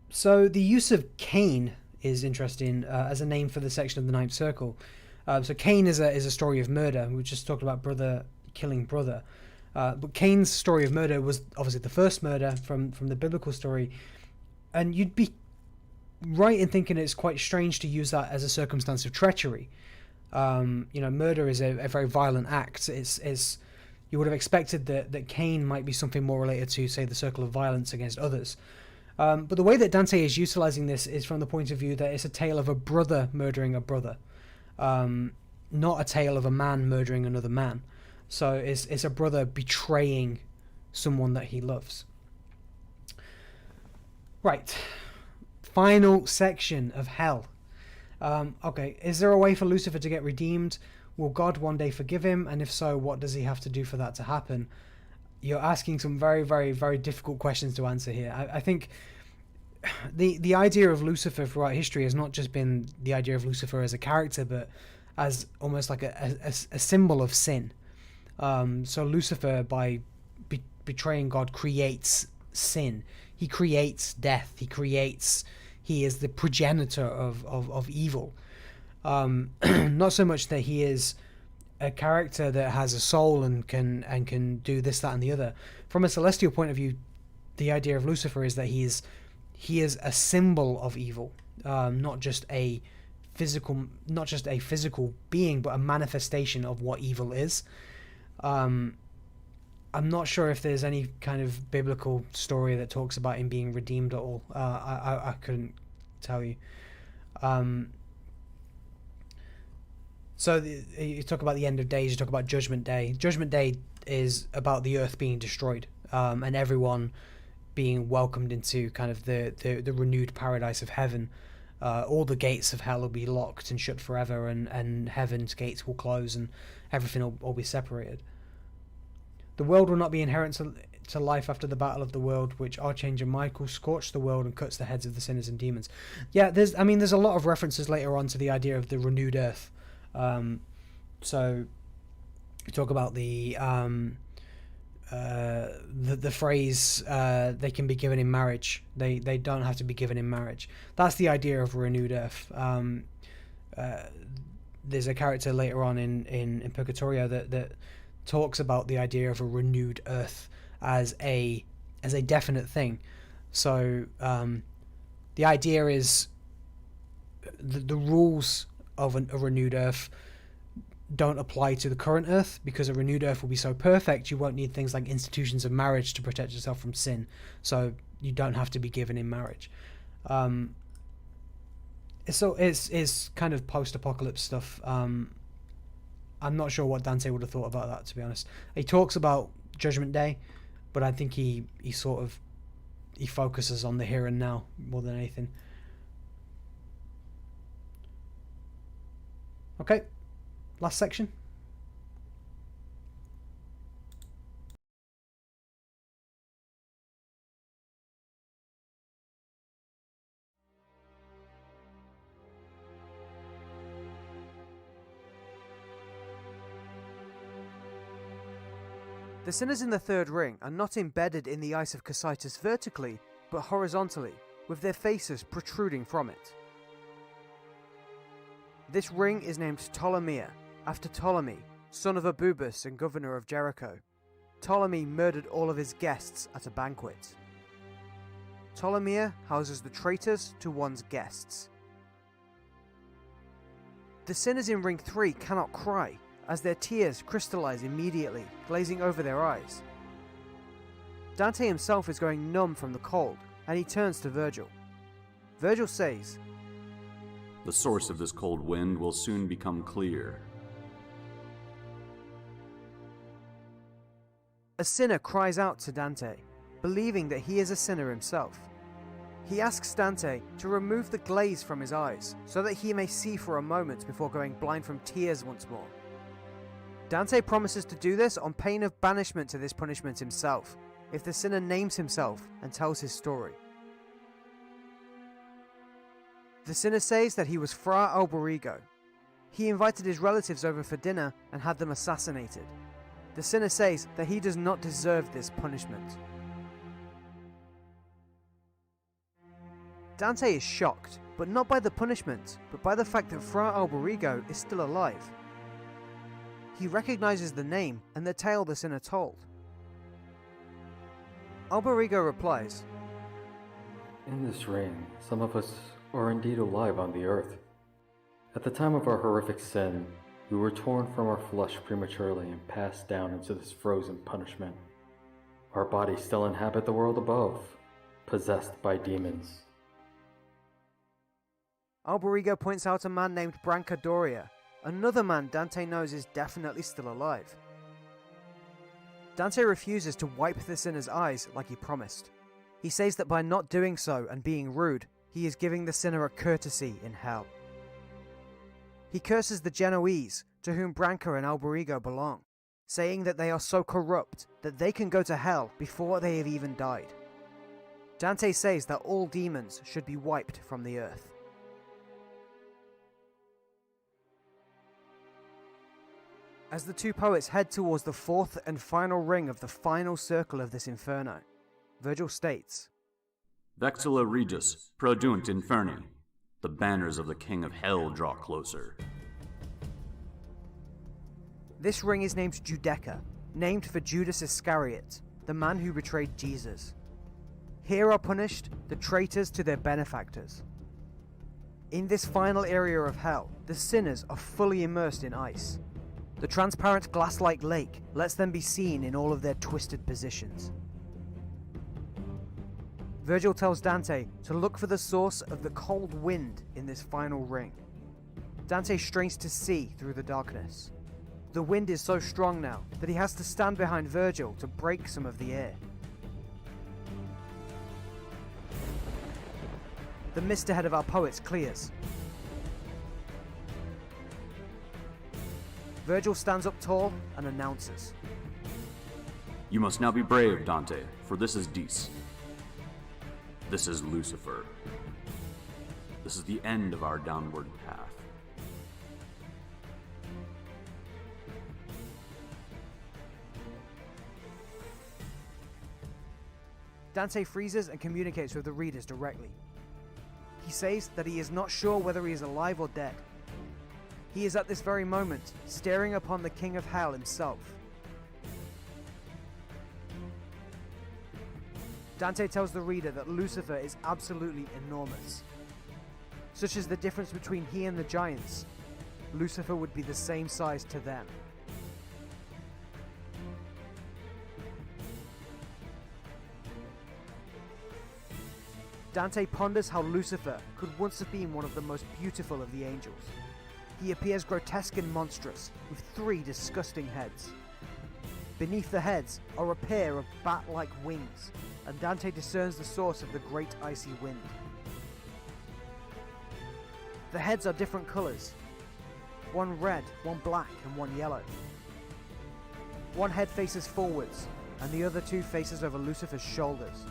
So the use of Cain is interesting as a name for the section of the ninth circle. So Cain is a story of murder. We just talked about brother killing brother. But Cain's story of murder was obviously the first murder from the biblical story. And you'd be right in thinking it's quite strange to use that as a circumstance of treachery. Murder is a very violent act. It's you would have expected that Cain might be something more related to, say, the circle of violence against others. But the way that Dante is utilizing this is from the point of view that it's a tale of a brother murdering a brother, not a tale of a man murdering another man. So it's a brother betraying someone that he loves. Right. Final section of hell. Okay, is there a way for Lucifer to get redeemed? Will God one day forgive him? And if so, what does he have to do for that to happen? You're asking some very, very, very difficult questions to answer here. I think the idea of Lucifer throughout history has not just been the idea of Lucifer as a character, but as almost like a symbol of sin. So Lucifer, by betraying God, creates sin. He creates death. He is the progenitor of evil. Not so much that he is a character that has a soul and can do this, that, and the other. From a celestial point of view, the idea of Lucifer is that he is a symbol of evil, not just a physical being, but a manifestation of what evil is. I'm not sure if there's any kind of biblical story that talks about him being redeemed at all. I couldn't tell you. So you talk about the end of days, you talk about Judgment Day. Judgment Day is about the earth being destroyed, and everyone being welcomed into kind of the renewed paradise of heaven. All the gates of hell will be locked and shut forever, and heaven's gates will close, and everything will all be separated. The world will not be inherent to life after the battle of the world, which Archangel Michael scorched the world and cuts the heads of the sinners and demons. Yeah, there's a lot of references later on to the idea of the renewed earth. So we talk about the the phrase they can be given in marriage. They don't have to be given in marriage. That's the idea of a renewed earth. There's a character later on in Purgatorio that talks about the idea of a renewed earth as a definite thing. So the idea is the rules of a renewed earth don't apply to the current earth, because a renewed earth will be so perfect you won't need things like institutions of marriage to protect yourself from sin, so you don't have to be given in marriage. It's kind of post-apocalypse stuff. I'm not sure what Dante would have thought about that, to be honest. He talks about Judgment Day, but I think he focuses on the here and now more than anything. Okay, last section. The sinners in the third ring are not embedded in the ice of Cocytus vertically, but horizontally, with their faces protruding from it. This ring is named Ptolemia, after Ptolemy, son of Abubus and governor of Jericho. Ptolemy murdered all of his guests at a banquet. Ptolemia houses the traitors to one's guests. The sinners in ring 3 cannot cry, as their tears crystallize immediately, glazing over their eyes. Dante himself is going numb from the cold, and he turns to Virgil. Virgil says, "The source of this cold wind will soon become clear." A sinner cries out to Dante, believing that he is a sinner himself. He asks Dante to remove the glaze from his eyes, so that he may see for a moment before going blind from tears once more. Dante promises to do this on pain of banishment to this punishment himself, if the sinner names himself and tells his story. The sinner says that he was Fra Alberigo. He invited his relatives over for dinner and had them assassinated. The sinner says that he does not deserve this punishment. Dante is shocked, but not by the punishment, but by the fact that Fra Alberigo is still alive. He recognizes the name and the tale the sinner told. Alberigo replies, "In this ring, some of us are indeed alive on the earth. At the time of our horrific sin, we were torn from our flesh prematurely and passed down into this frozen punishment. Our bodies still inhabit the world above, possessed by demons." Alberigo points out a man named Brancadoria, another man Dante knows is definitely still alive. Dante refuses to wipe the sinner's eyes like he promised. He says that by not doing so and being rude, he is giving the sinner a courtesy in hell. He curses the Genoese, to whom Branca and Alberigo belong, saying that they are so corrupt that they can go to hell before they have even died. Dante says that all demons should be wiped from the earth. As the two poets head towards the fourth and final ring of the final circle of this Inferno, Virgil states, "Vexilla Regis, produnt Inferni. The banners of the King of Hell draw closer." This ring is named Judeca, named for Judas Iscariot, the man who betrayed Jesus. Here are punished the traitors to their benefactors. In this final area of hell, the sinners are fully immersed in ice. The transparent glass-like lake lets them be seen in all of their twisted positions. Virgil tells Dante to look for the source of the cold wind in this final ring. Dante strains to see through the darkness. The wind is so strong now that he has to stand behind Virgil to break some of the air. The mist ahead of our poets clears. Virgil stands up tall and announces, "You must now be brave, Dante, for this is Dis. This is Lucifer. This is the end of our downward path." Dante freezes and communicates with the readers directly. He says that he is not sure whether he is alive or dead. He is at this very moment staring upon the King of Hell himself. Dante tells the reader that Lucifer is absolutely enormous. Such as the difference between he and the giants, Lucifer would be the same size to them. Dante ponders how Lucifer could once have been one of the most beautiful of the angels. He appears grotesque and monstrous, with 3 disgusting heads. Beneath the heads are a pair of bat-like wings, and Dante discerns the source of the great icy wind. The heads are different colours, one red, one black, and one yellow. One head faces forwards, and the other 2 faces over Lucifer's shoulders.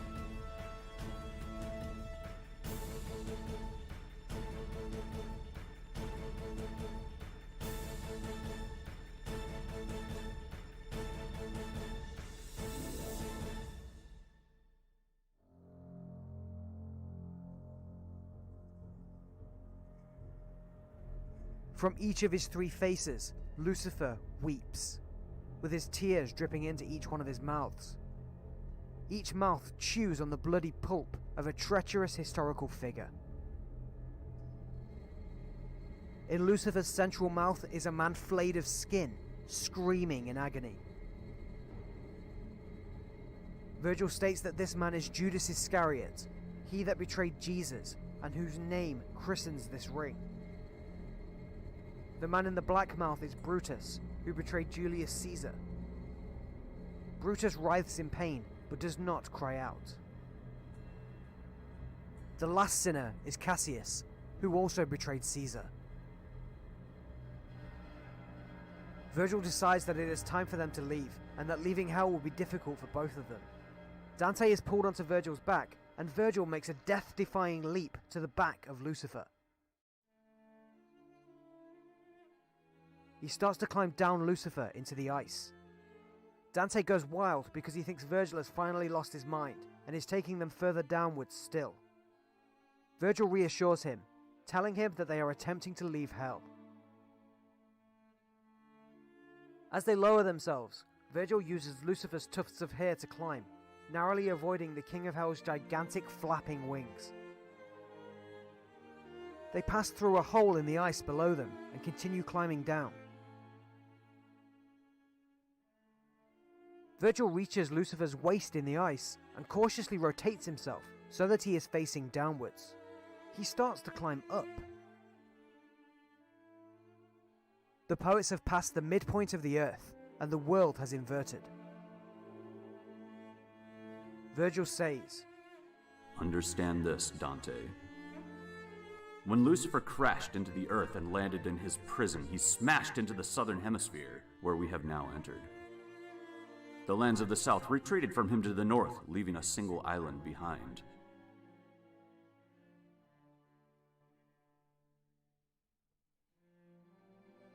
From each of his 3 faces, Lucifer weeps, with his tears dripping into each one of his mouths. Each mouth chews on the bloody pulp of a treacherous historical figure. In Lucifer's central mouth is a man flayed of skin, screaming in agony. Virgil states that this man is Judas Iscariot, he that betrayed Jesus, and whose name christens this ring. The man in the black mouth is Brutus, who betrayed Julius Caesar. Brutus writhes in pain, but does not cry out. The last sinner is Cassius, who also betrayed Caesar. Virgil decides that it is time for them to leave, and that leaving hell will be difficult for both of them. Dante is pulled onto Virgil's back, and Virgil makes a death-defying leap to the back of Lucifer. He starts to climb down Lucifer into the ice. Dante goes wild because he thinks Virgil has finally lost his mind and is taking them further downwards still. Virgil reassures him, telling him that they are attempting to leave hell. As they lower themselves, Virgil uses Lucifer's tufts of hair to climb, narrowly avoiding the King of Hell's gigantic flapping wings. They pass through a hole in the ice below them and continue climbing down. Virgil reaches Lucifer's waist in the ice and cautiously rotates himself so that he is facing downwards. He starts to climb up. The poets have passed the midpoint of the earth and the world has inverted. Virgil says, "Understand this, Dante. When Lucifer crashed into the earth and landed in his prison, he smashed into the southern hemisphere, where we have now entered. The lands of the south retreated from him to the north, leaving a single island behind.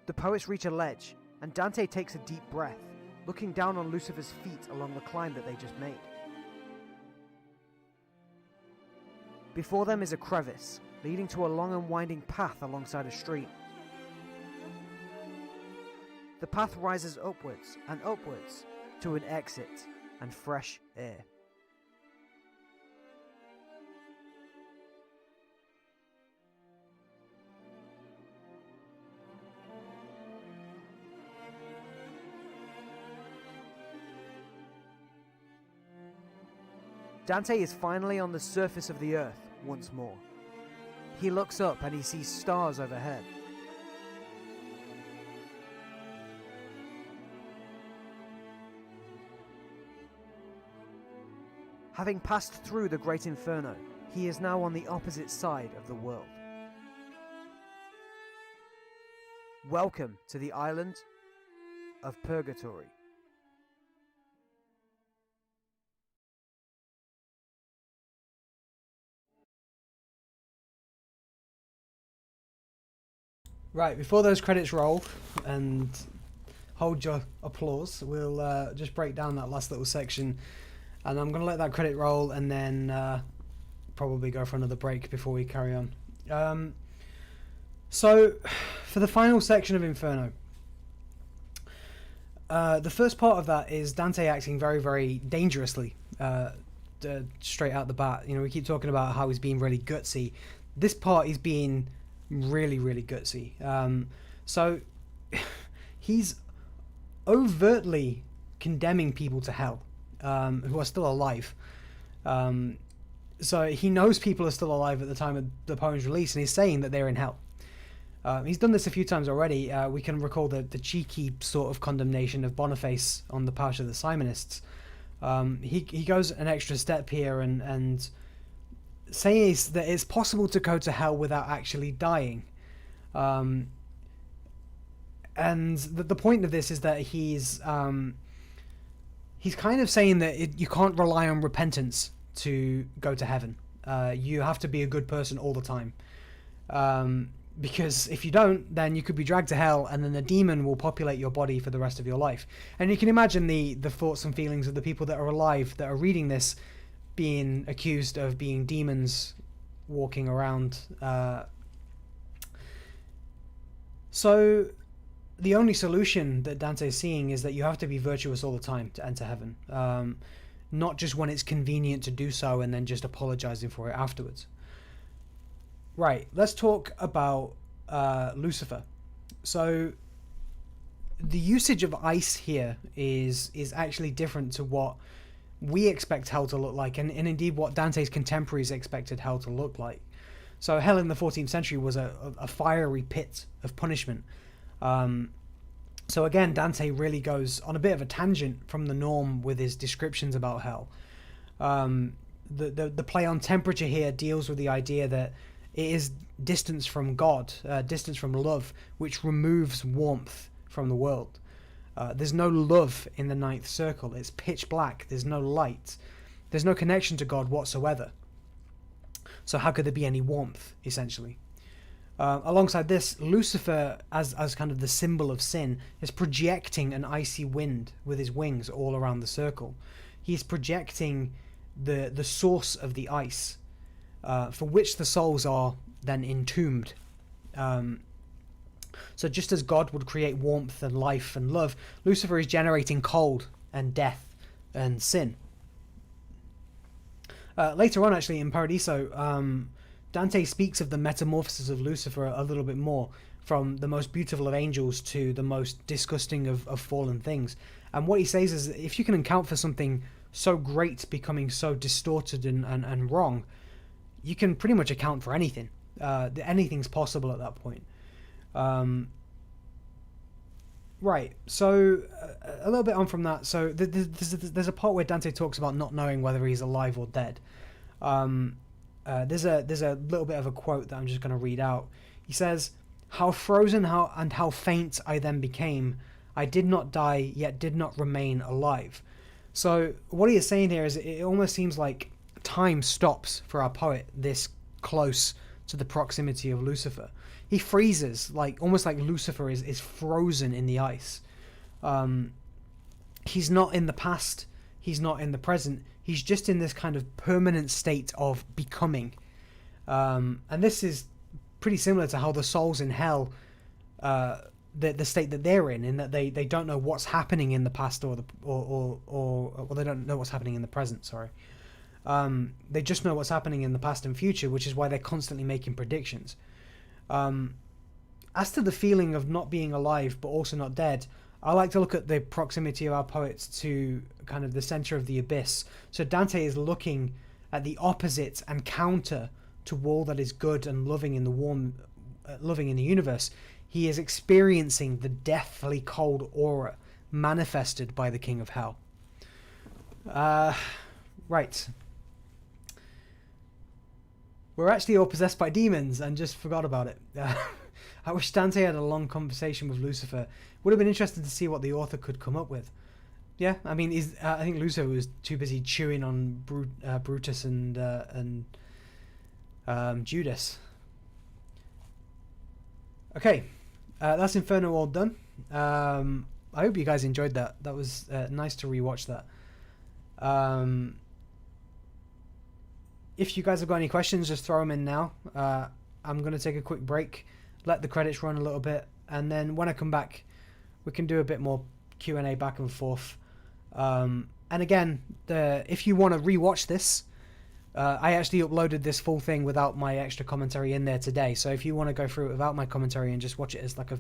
The poets reach a ledge, and Dante takes a deep breath, looking down on Lucifer's feet along the climb that they just made. Before them is a crevice, leading to a long and winding path alongside a stream. The path rises upwards and upwards to an exit and fresh air. Dante is finally on the surface of the earth once more. He looks up and he sees stars overhead. Having passed through the Great Inferno, he is now on the opposite side of the world. Welcome to the island of Purgatory. Right, before those credits roll, and hold your applause, we'll just break down that last little section. And I'm going to let that credit roll and then probably go for another break before we carry on. So, for the final section of Inferno, the first part of that is Dante acting very, very dangerously, straight out the bat. You know, we keep talking about how he's being really gutsy. This part is being really, really gutsy. So, he's overtly condemning people to hell, who are still alive. So he knows people are still alive at the time of the poem's release, and he's saying that they're in hell. He's done this a few times already. We can recall the cheeky sort of condemnation of Boniface on the part of the Simonists. He goes an extra step here and says that it's possible to go to hell without actually dying. And the point of this is that he's kind of saying that you can't rely on repentance to go to heaven. You have to be a good person all the time. Because if you don't, then you could be dragged to hell, and then the demon will populate your body for the rest of your life. And you can imagine the thoughts and feelings of the people that are alive that are reading this, being accused of being demons walking around. So the only solution that Dante is seeing is that you have to be virtuous all the time to enter heaven. Not just when it's convenient to do so and then just apologizing for it afterwards. Right, let's talk about Lucifer. So the usage of ice here is actually different to what we expect hell to look like, and indeed what Dante's contemporaries expected hell to look like. So hell in the 14th century was a fiery pit of punishment. So again, Dante really goes on a bit of a tangent from the norm with his descriptions about hell. The play on temperature here deals with the idea that it is distance from God, distance from love, which removes warmth from the world. There's no love in the ninth circle. It's pitch black. There's no light. There's no connection to God whatsoever. So how could there be any warmth, essentially? Alongside this, Lucifer, as kind of the symbol of sin, is projecting an icy wind with his wings all around the circle. He's projecting the source of the ice, for which the souls are then entombed. So just as God would create warmth and life and love, Lucifer is generating cold and death and sin. Later on, actually, in Paradiso, Dante speaks of the metamorphosis of Lucifer a little bit more, from the most beautiful of angels to the most disgusting of fallen things. And what he says is that if you can account for something so great becoming so distorted and wrong, you can pretty much account for anything. Anything's possible at that point. Right, so a little bit on from that. So there's a part where Dante talks about not knowing whether he's alive or dead. There's a little bit of a quote that I'm just going to read out. He says, "How frozen and how faint I then became. I did not die, yet did not remain alive." So what he is saying here is it almost seems like time stops for our poet this close to the proximity of Lucifer. He freezes, almost like Lucifer is frozen in the ice. He's not in the past, he's not in the present, he's just in this kind of permanent state of becoming. And this is pretty similar to how the souls in hell, the state that they're in that they don't know what's happening in the past or they don't know what's happening in the present, sorry. They just know what's happening in the past and future, which is why they're constantly making predictions. As to the feeling of not being alive but also not dead, I like to look at the proximity of our poets to kind of the center of the abyss. So Dante is looking at the opposite and counter to all that is good and loving in the universe. He is experiencing the deathly cold aura manifested by the King of Hell. Right. We're actually all possessed by demons and just forgot about it. I wish Dante had a long conversation with Lucifer. Would have been interesting to see what the author could come up with. Yeah, I mean, I think Lucifer was too busy chewing on Brutus and Judas. Okay, that's Inferno all done. I hope you guys enjoyed that. That was nice to rewatch that. If you guys have got any questions, just throw them in now. I'm going to take a quick break, let the credits run a little bit, and then when I come back, we can do a bit more Q&A back and forth. And again, if you want to rewatch this, I actually uploaded this full thing without my extra commentary in there today. So if you want to go through it without my commentary and just watch it as like a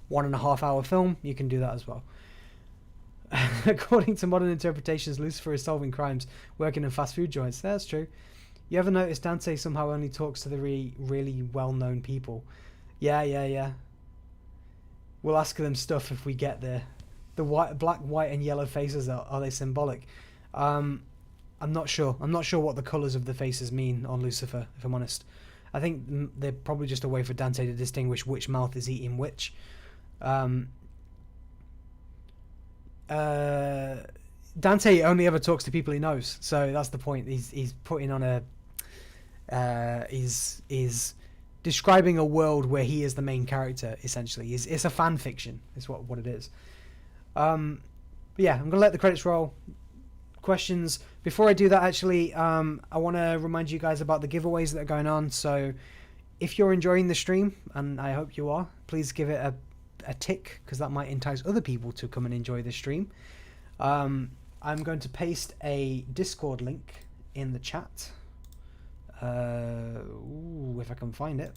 1.5 hour film, you can do that as well. According to modern interpretations, Lucifer is solving crimes, working in fast food joints. That's true. You ever notice Dante somehow only talks to the really well-known people? Yeah. We'll ask them stuff if we get there. The black, white, and yellow faces, are they symbolic? I'm not sure. I'm not sure what the colours of the faces mean on Lucifer, if I'm honest. I think they're probably just a way for Dante to distinguish which mouth is eating which. Dante only ever talks to people he knows, so that's the point. He's putting on a... is describing a world where he is the main character, essentially. It's a fan fiction, is what it is. But yeah, I'm going to let the credits roll. Questions. Before I do that, actually, I want to remind you guys about the giveaways that are going on. So if you're enjoying the stream, and I hope you are, please give it a tick, because that might entice other people to come and enjoy the stream. I'm going to paste a Discord link in the chat. If I can find it.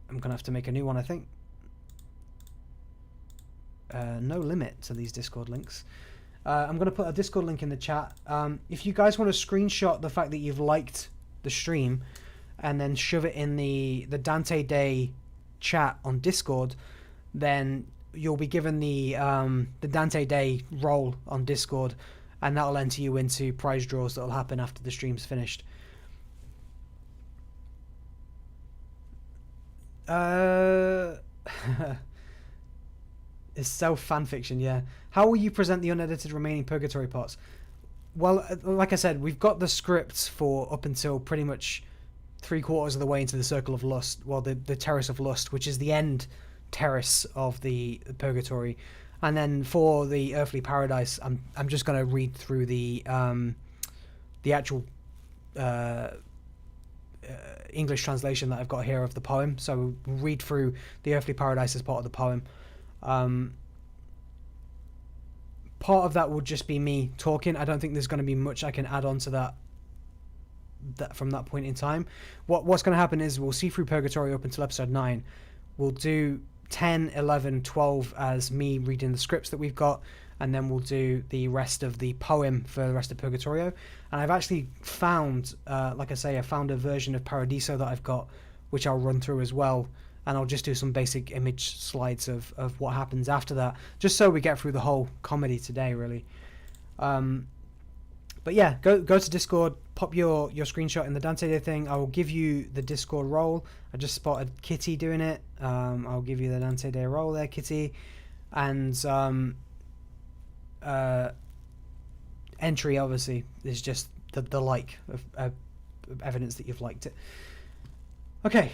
I'm gonna have to make a new one, I think. No limit to these Discord links. I'm gonna put a Discord link in the chat. If you guys want to screenshot the fact that you've liked the stream and then shove it in the Dante Day chat on Discord, then you'll be given the Dante Day role on Discord, and that'll enter you into prize draws that'll happen after the stream's finished. It's self-fanfiction, yeah. How will you present the unedited remaining Purgatory parts? Well, like I said, we've got the scripts for up until pretty much 3/4 of the way into the Circle of Lust, well, the Terrace of Lust, which is the end terrace of the Purgatory. And then for the Earthly Paradise, I'm just going to read through the actual English translation that I've got here of the poem. So we'll read through the Earthly Paradise as part of the poem. Part of that will just be me talking. I don't think there's going to be much I can add on to that from that point in time. What's going to happen is we'll see through Purgatory up until episode 9. We'll do 10, 11, 12 as me reading the scripts that we've got, and then we'll do the rest of the poem for the rest of Purgatorio. And I've actually found, like I say, I found a version of Paradiso that I've got, which I'll run through as well, and I'll just do some basic image slides of what happens after that, just so we get through the whole comedy today, really. But yeah, go to Discord, pop your screenshot in the Dante Day thing. I will give you the Discord role. I just spotted Kitty doing it. I'll give you the Dante Day role there, Kitty. And entry, obviously, is just the like of evidence that you've liked it. Okay.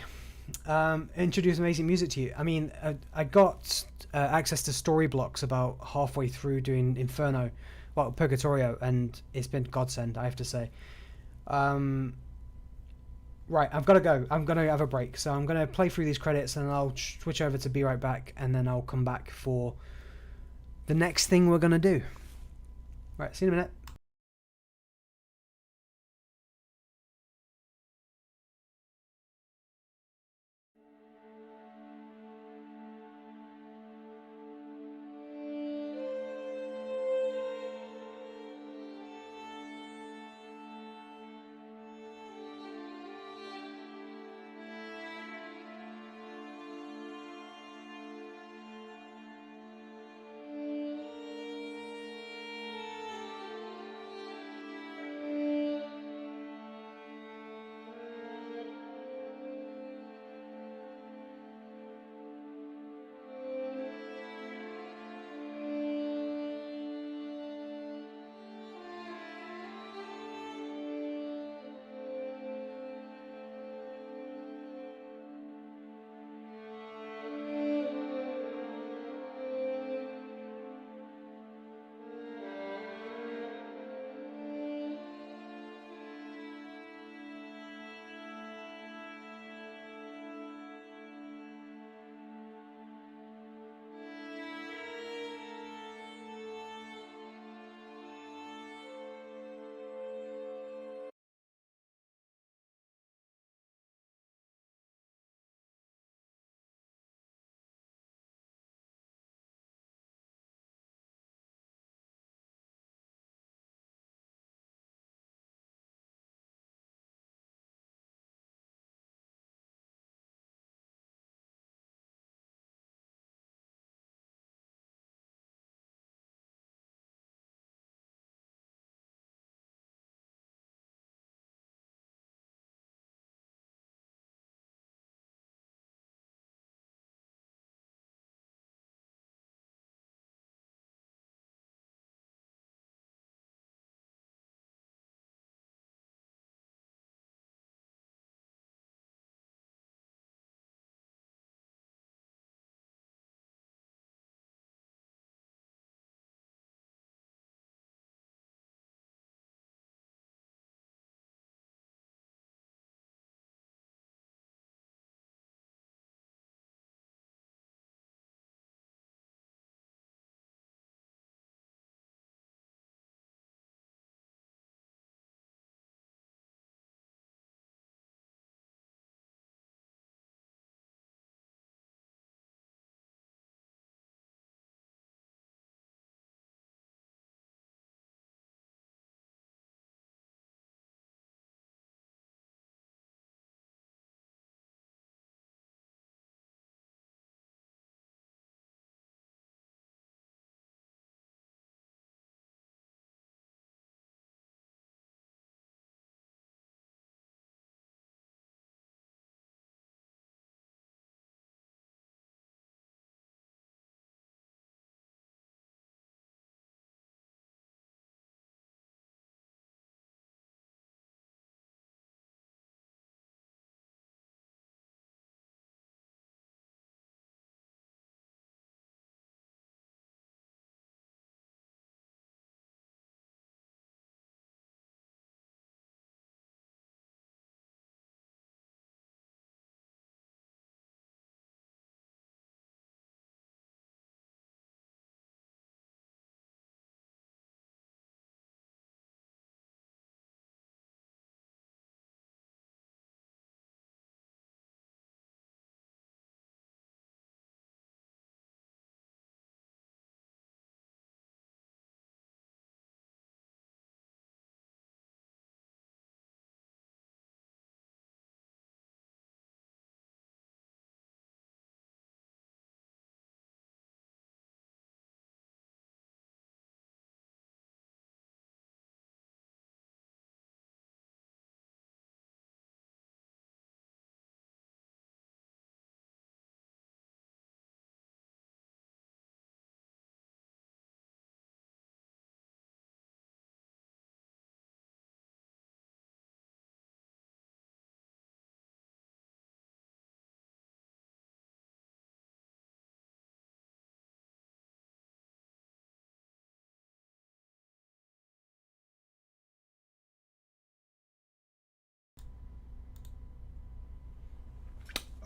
Introduce amazing music to you. I mean, I got access to story blocks about halfway through doing Inferno, well, Purgatorio, and it's been godsend, I have to say. Right, I've got to go. I'm going to have a break, so I'm going to play through these credits, and I'll switch over to Be Right Back, and then I'll come back for the next thing we're going to do. Right, see you in a minute.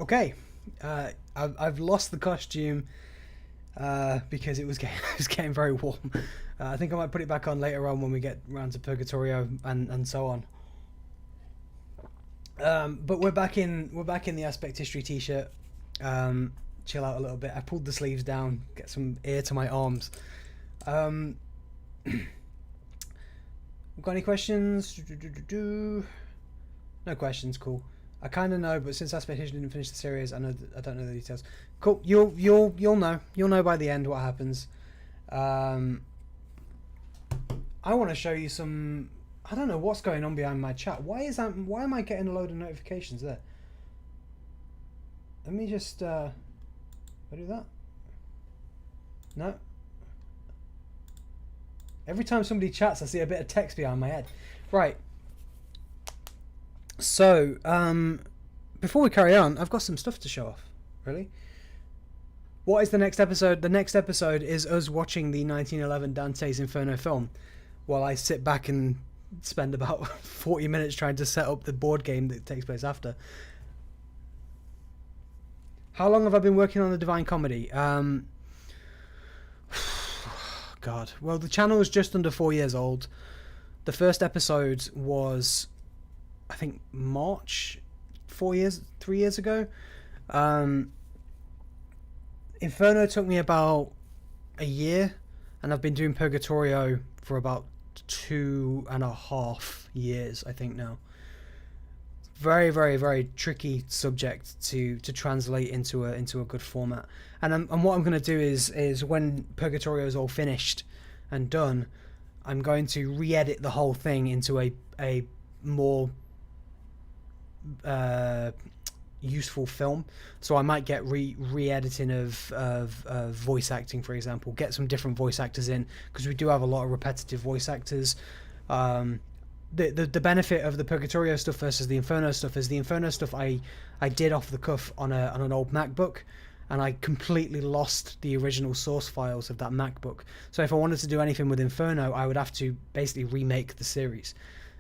Okay, I've lost the costume because it was getting very warm. I think I might put it back on later on when we get around to Purgatorio and so on. But we're back in the Aspect History t-shirt. Chill out a little bit. I pulled the sleeves down, get some air to my arms. Got any questions? No questions. Cool. I kind of know, but since Aspect History didn't finish the series, I don't know the details. Cool. You'll know. You'll know by the end what happens. I want to show you some. I don't know what's going on behind my chat. Why am I getting a load of notifications there? Let me just. I do that. No. Every time somebody chats, I see a bit of text behind my head. Right. So, before we carry on, I've got some stuff to show off. Really? What is the next episode? The next episode is us watching the 1911 Dante's Inferno film, while I sit back and spend about 40 minutes trying to set up the board game that takes place after. How long have I been working on the Divine Comedy? God. Well, the channel is just under 4 years old. The first episode was, I think, March, 3 years ago. Inferno took me about a year, and I've been doing Purgatorio for about 2.5 years, I think now. Very, very, very tricky subject to translate into a good format. And what I'm going to do is when Purgatorio is all finished and done, I'm going to re-edit the whole thing into a more useful film. So I might get re-editing of voice acting, for example. Get some different voice actors in, because we do have a lot of repetitive voice actors. The benefit of the Purgatorio stuff versus the Inferno stuff is the Inferno stuff I did off the cuff on an old MacBook, and I completely lost the original source files of that MacBook. So if I wanted to do anything with Inferno, I would have to basically remake the series.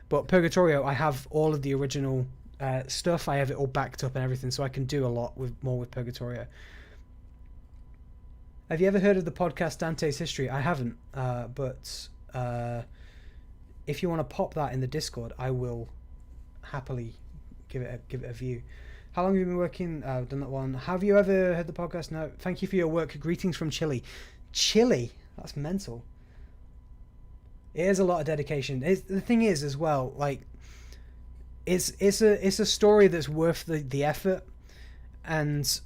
But Purgatorio, I have all of the original stuff. I have it all backed up and everything, so I can do a lot more with Purgatorio. Have you ever heard of the podcast Dante's History? I haven't, but if you want to pop that in the Discord, I will happily give it a view. How long have you been working? I've done that one. Have you ever heard the podcast? No. Thank you for your work. Greetings from Chile. Chile? That's mental. It is a lot of dedication. The thing is, as well, like, it's a story that's worth the effort, and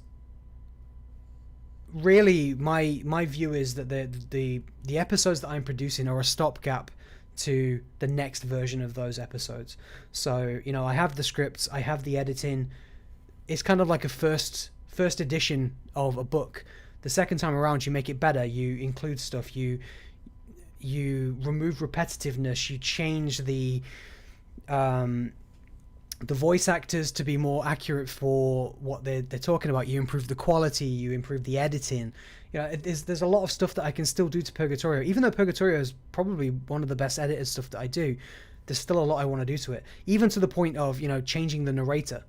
really my view is that the episodes that I'm producing are a stopgap to the next version of those episodes. So, you know, I have the scripts, I have the editing. It's kind of like a first edition of a book. The second time around, you make it better. You include stuff. You remove repetitiveness. You change the voice actors to be more accurate for what they're talking about. You improve the quality. You improve the editing. You know, there's a lot of stuff that I can still do to Purgatorio. Even though Purgatorio is probably one of the best edited stuff that I do, there's still a lot I want to do to it. Even to the point of, you know, changing the narrator.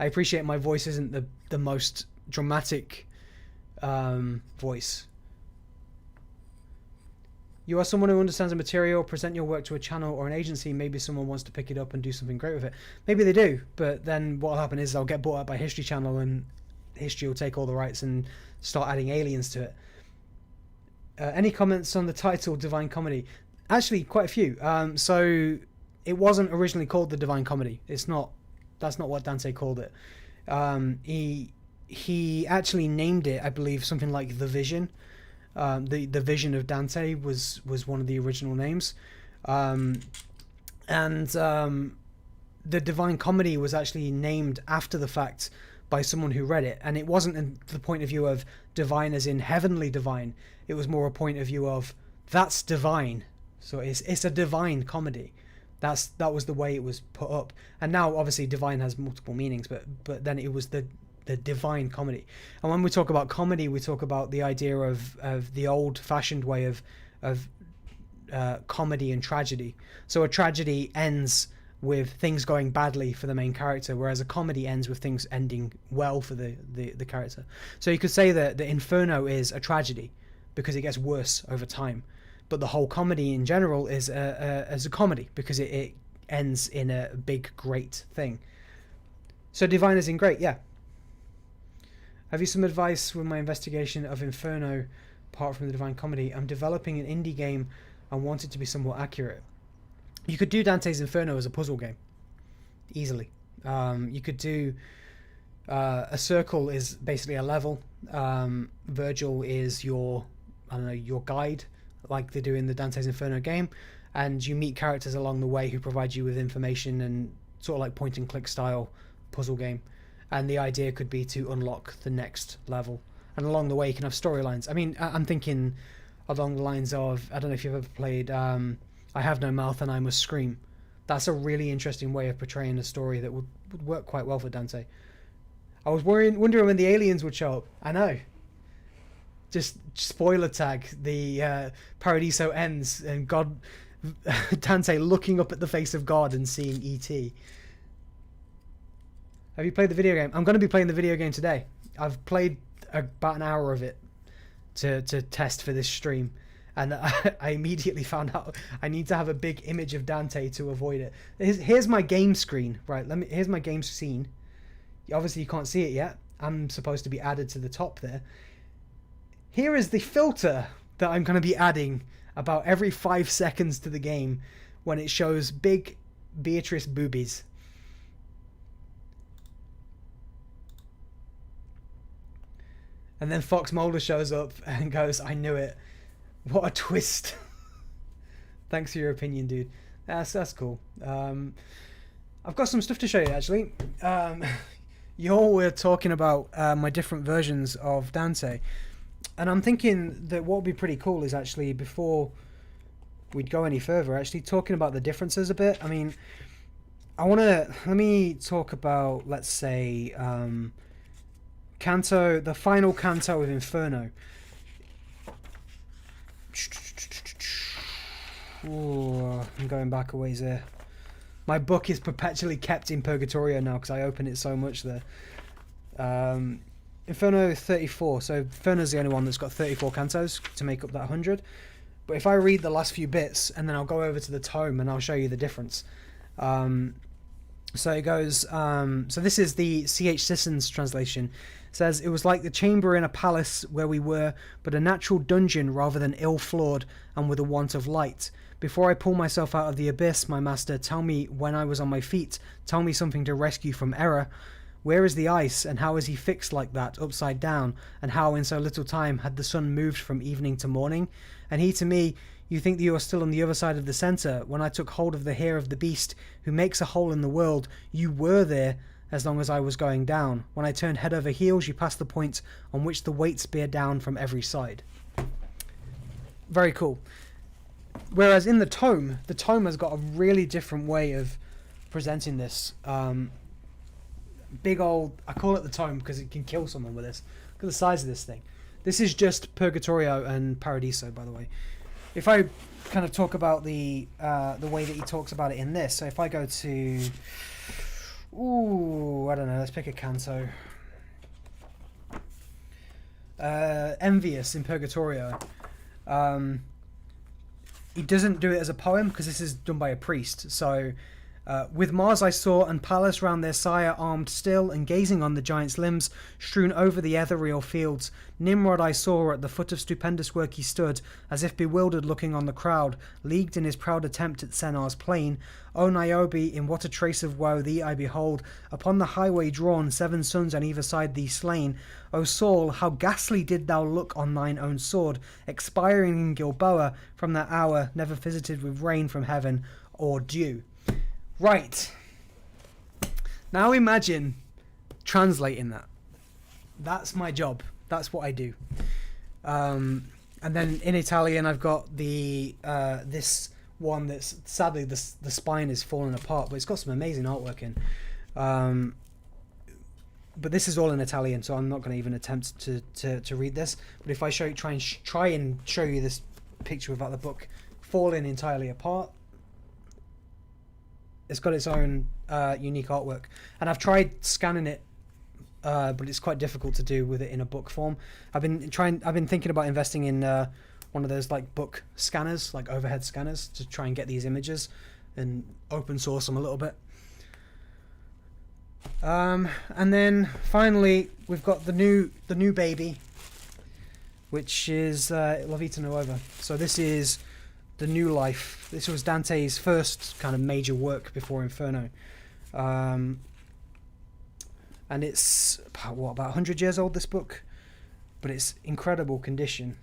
I appreciate my voice isn't the most dramatic voice. You are someone who understands the material, present your work to a channel or an agency, maybe someone wants to pick it up and do something great with it. Maybe they do, but then what will happen is I'll get bought up by History Channel, and History will take all the rights and start adding aliens to it. Any comments on the title Divine Comedy? Actually, quite a few. So it wasn't originally called the Divine Comedy. That's not what Dante called it. He actually named it, I believe, something like The Vision. The Vision of Dante was one of the original names. The Divine Comedy was actually named after the fact by someone who read it, and it wasn't in the point of view of divine as in heavenly divine. It was more a point of view of that's divine, so it's a divine comedy. That was the way it was put up. And now obviously divine has multiple meanings, but then it was the Divine Comedy. And when we talk about comedy, we talk about the idea of the old-fashioned way of comedy and tragedy. So a tragedy ends with things going badly for the main character, whereas a comedy ends with things ending well for the character. So you could say that the Inferno is a tragedy because it gets worse over time, but the whole comedy in general is as a comedy because it ends in a big great thing. So divine is in great, yeah. Have you some advice with my investigation of Inferno apart from the divine comedy? I'm developing an indie game and want it to be somewhat accurate. You could do Dante's Inferno as a puzzle game easily. You could do a circle is basically a level. Virgil is your guide, like they do in the Dante's Inferno game, and you meet characters along the way who provide you with information, and sort of like point and click style puzzle game. And the idea could be to unlock the next level, and along the way you can have storylines. I mean, I'm thinking along the lines of, I don't know if you've ever played I Have No Mouth and I Must Scream. That's a really interesting way of portraying a story that would work quite well for Dante. I was wondering when the aliens would show up. I know. Just spoiler tag, the Paradiso ends and God, Dante looking up at the face of God and seeing E.T. Have you played the video game? I'm going to be playing the video game today. I've played about an hour of it to test for this stream, and I immediately found out I need to have a big image of Dante to avoid it. Here's my game screen. Right, here's my game scene. Obviously you can't see it yet. I'm supposed to be added to the top there. Here is the filter that I'm going to be adding about every 5 seconds to the game when it shows big Beatrice boobies. And then Fox Mulder shows up and goes, I knew it. What a twist. Thanks for your opinion, dude. That's cool. I've got some stuff to show you, actually. You all were talking about my different versions of Dante. And I'm thinking that what would be pretty cool is actually, before we'd go any further, actually talking about the differences a bit. I mean, let me talk about, let's say, Canto, the final canto of Inferno. Ooh, I'm going back a ways here. My book is perpetually kept in Purgatorio now because I open it so much there. Inferno 34. So Inferno's the only one that's got 34 cantos to make up that 100. But if I read the last few bits and then I'll go over to the tome and I'll show you the difference. So it goes, so this is the C.H. Sisson's translation. It says, it was like the chamber in a palace where we were, but a natural dungeon rather than ill-floored and with a want of light. Before I pull myself out of the abyss, my master, tell me when I was on my feet, tell me something to rescue from error. Where is the ice, and how is he fixed like that, upside down, and how in so little time had the sun moved from evening to morning? And he to me, you think that you are still on the other side of the centre. When I took hold of the hair of the beast, who makes a hole in the world, you were there, as long as I was going down. When I turned head over heels, you passed the point on which the weights bear down from every side. Very cool. Whereas in the tome has got a really different way of presenting this. Big old, I call it the tome because it can kill someone with this. Look at the size of this thing. This is just Purgatorio and Paradiso, by the way. If I kind of talk about the way that he talks about it in this, so if I go to, I don't know, let's pick a canto. Envious in Purgatorio. He doesn't do it as a poem because this is done by a priest. So, with Mars I saw, and Pallas round their sire armed still, and gazing on the giant's limbs strewn over the ethereal fields. Nimrod I saw, at the foot of stupendous work he stood, as if bewildered looking on the crowd, leagued in his proud attempt at Senna's plain. O Niobe, in what a trace of woe thee I behold, upon the highway drawn, 7 sons on either side thee slain. O Saul, how ghastly did thou look on thine own sword, expiring in Gilboa, from that hour never visited with rain from heaven or dew. Right. Now imagine translating that. That's my job. That's what I do. And then in Italian, I've got the this one that's sadly the spine is falling apart, but it's got some amazing artwork in. But this is all in Italian, so I'm not going to even attempt to read this. But if I try and show you this picture without the book falling entirely apart. it's got its own unique artwork, and I've tried scanning it, but it's quite difficult to do with it in a book form. I've been thinking about investing in one of those like book scanners, like overhead scanners, to try and get these images and open source them a little bit. And then finally we've got the new baby, which is La Vita Nuova. So this is the new life. This was Dante's first kind of major work before Inferno. And it's about 100 years old, this book, but it's incredible condition.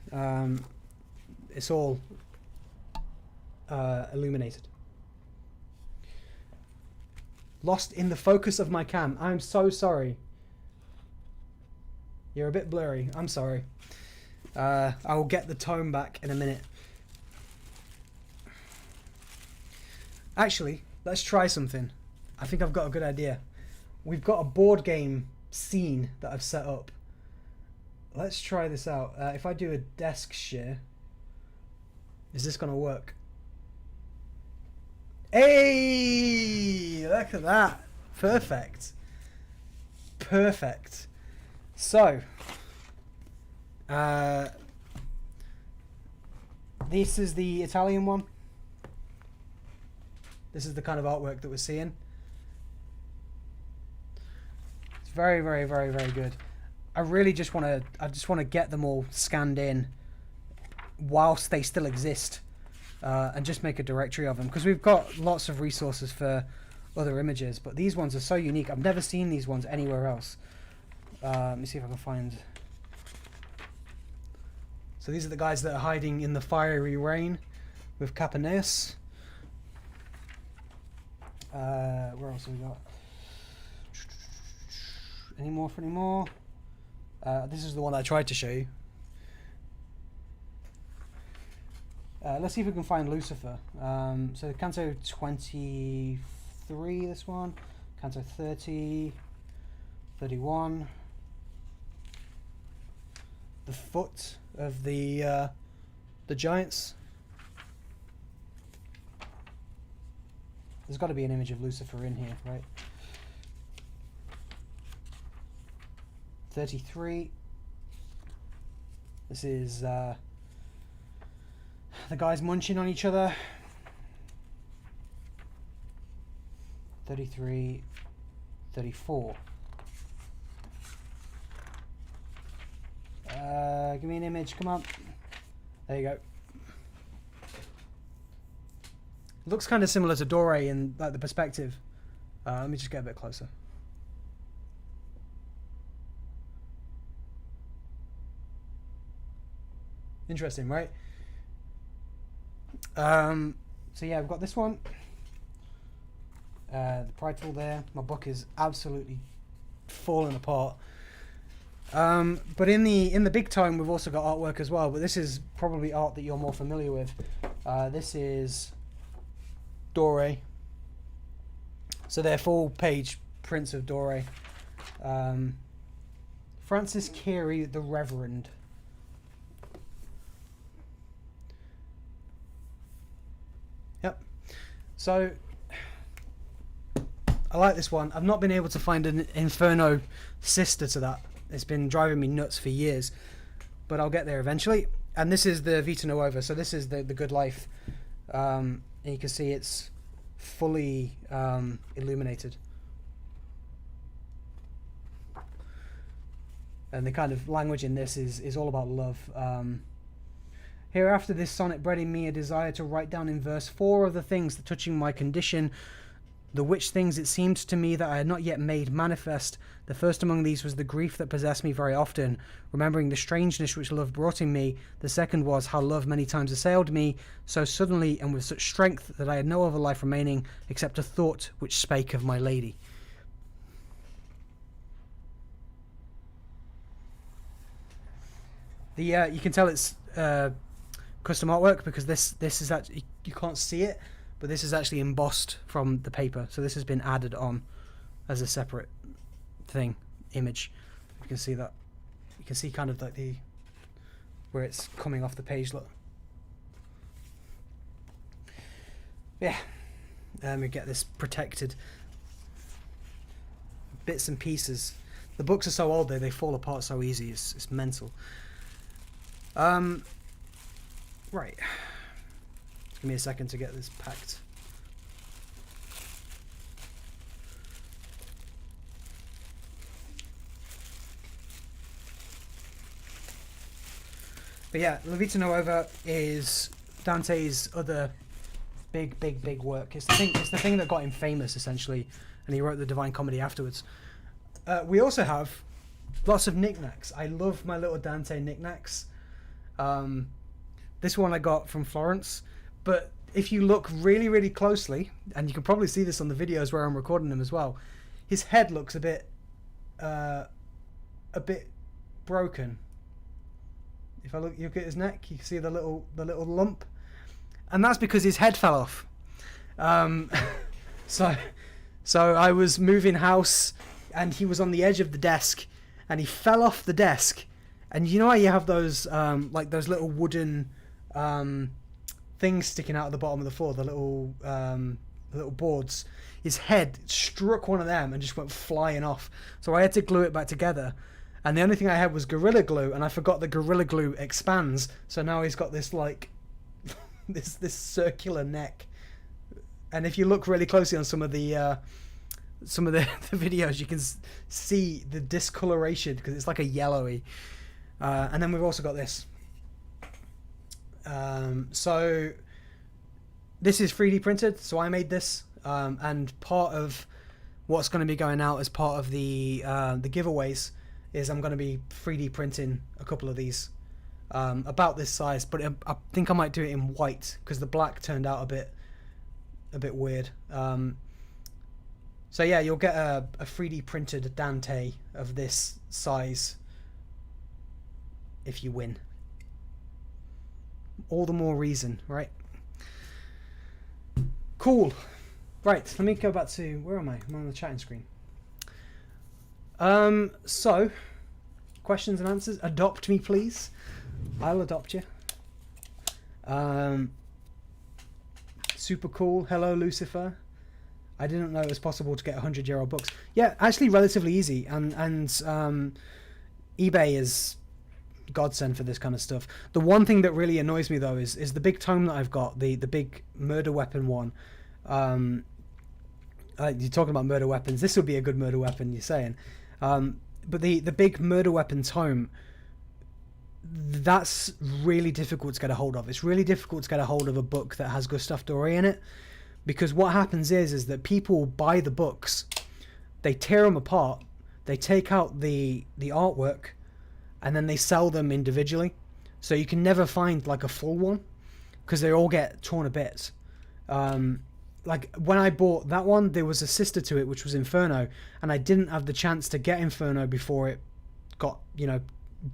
It's all illuminated. Lost in the focus of my cam. I'm so sorry. You're a bit blurry. I'm sorry. I will get the tone back in a minute. Actually, let's try something. I think I've got a good idea. We've got a board game scene that I've set up. Let's try this out. If I do a desk share, is this going to work? Hey, look at that. Perfect. Perfect. So, this is the Italian one. This is the kind of artwork that we're seeing. It's very, very, very, very good. I really just want to get them all scanned in whilst they still exist, and just make a directory of them, because we've got lots of resources for other images, but these ones are so unique. I've never seen these ones anywhere else. Let me see if I can find. So these are the guys that are hiding in the fiery rain with Capaneus. Where else have we got? Any more? This is the one I tried to show you. Let's see if we can find Lucifer. So Canto 23, this one. Canto 30, 31. The foot of the giants. There's got to be an image of Lucifer in here, right? 33. This is the guys munching on each other. 33, 34. Give me an image, come on. There you go. Looks kind of similar to Dore in like the perspective. Let me just get a bit closer. Interesting, right? So yeah, we've got this one. The prideful there. My book is absolutely falling apart. But in the big tome, we've also got artwork as well. But this is probably art that you're more familiar with. This is Dore. So they're full-page prints of Dore. Francis Carey the Reverend. Yep. So I like this one. I've not been able to find an Inferno sister to that. It's been driving me nuts for years, but I'll get there eventually. And this is the Vita Nuova, so this is the good life. And you can see it's fully illuminated. And the kind of language in this is all about love. Hereafter this sonnet bred in me a desire to write down in verse 4 of the things that touching my condition, the which things it seemed to me that I had not yet made manifest. The first among these was the grief that possessed me very often, remembering the strangeness which love brought in me. The second was how love many times assailed me, so suddenly and with such strength that I had no other life remaining except a thought which spake of my lady. You can tell it's custom artwork because this is actually, you can't see it, but this is actually embossed from the paper. So this has been added on as a separate image. You can see that. You can see kind of like where it's coming off the page. Look. Yeah, We get this protected bits and pieces. The books are so old they fall apart so easy. It's mental. Right. Just give me a second to get this packed. But yeah, La Vita Nuova is Dante's other big work. It's the thing that got him famous, essentially, and he wrote the Divine Comedy afterwards. We also have lots of knickknacks. I love my little Dante knickknacks. This one I got from Florence, but if you look really closely, and you can probably see this on the videos where I'm recording them as well, his head looks a bit broken. If I look at his neck, you can see the little lump, and that's because his head fell off. So I was moving house, and he was on the edge of the desk, and he fell off the desk. And you know how you have those like those little wooden things sticking out of the bottom of the floor, the little boards. His head struck one of them and just went flying off. So I had to glue it back together. And the only thing I had was Gorilla Glue, and I forgot that Gorilla Glue expands. So now he's got this like this circular neck. And if you look really closely on some of the videos, you can see the discoloration because it's like a yellowy. And then we've also got this. So this is 3D printed. So I made this, and part of what's going to be going out as part of the giveaways is I'm going to be 3D printing a couple of these about this size, but I think I might do it in white because the black turned out a bit weird. So yeah, you'll get a 3D printed Dante of this size if you win. All the more reason, right? Cool. Right, let me go back to, where am I? I'm on the chatting screen. So, questions and answers. Adopt me, please. I'll adopt you. Super cool. Hello, Lucifer. I didn't know it was possible to get 100-year-old books. Yeah, actually relatively easy. And eBay is godsend for this kind of stuff. The one thing that really annoys me, though, is the big tome that I've got, the big murder weapon one. You're talking about murder weapons. This would be a good murder weapon, you're saying. But the big murder weapon tome, that's really difficult to get a hold of. It's really difficult to get a hold of a book that has Gustave Doré in it, because what happens is that people buy the books, they tear them apart, they take out the artwork, and then they sell them individually. So you can never find like a full one because they all get torn to bits. Like when I bought that one, there was a sister to it, which was Inferno, and I didn't have the chance to get Inferno before it got,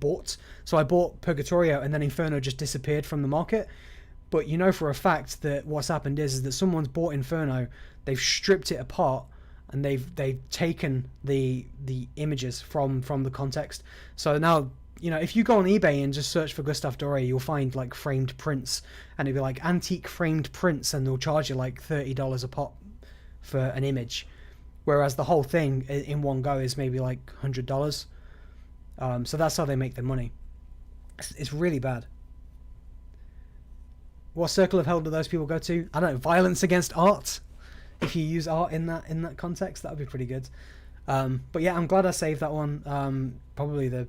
bought. So I bought Purgatorio, and then Inferno just disappeared from the market. But you know for a fact that what's happened is that someone's bought Inferno, they've stripped it apart, and they've taken the images from the context. So now, if you go on eBay and just search for Gustave Doré, you'll find like framed prints, and it'll be like antique framed prints, and they'll charge you like $30 a pop for an image, whereas the whole thing in one go is maybe like $100. So that's how they make their money. It's really bad. What circle of hell do those people go to? I don't know. Violence against art. If you use art in that context, that would be pretty good. But yeah, I'm glad I saved that one. Probably the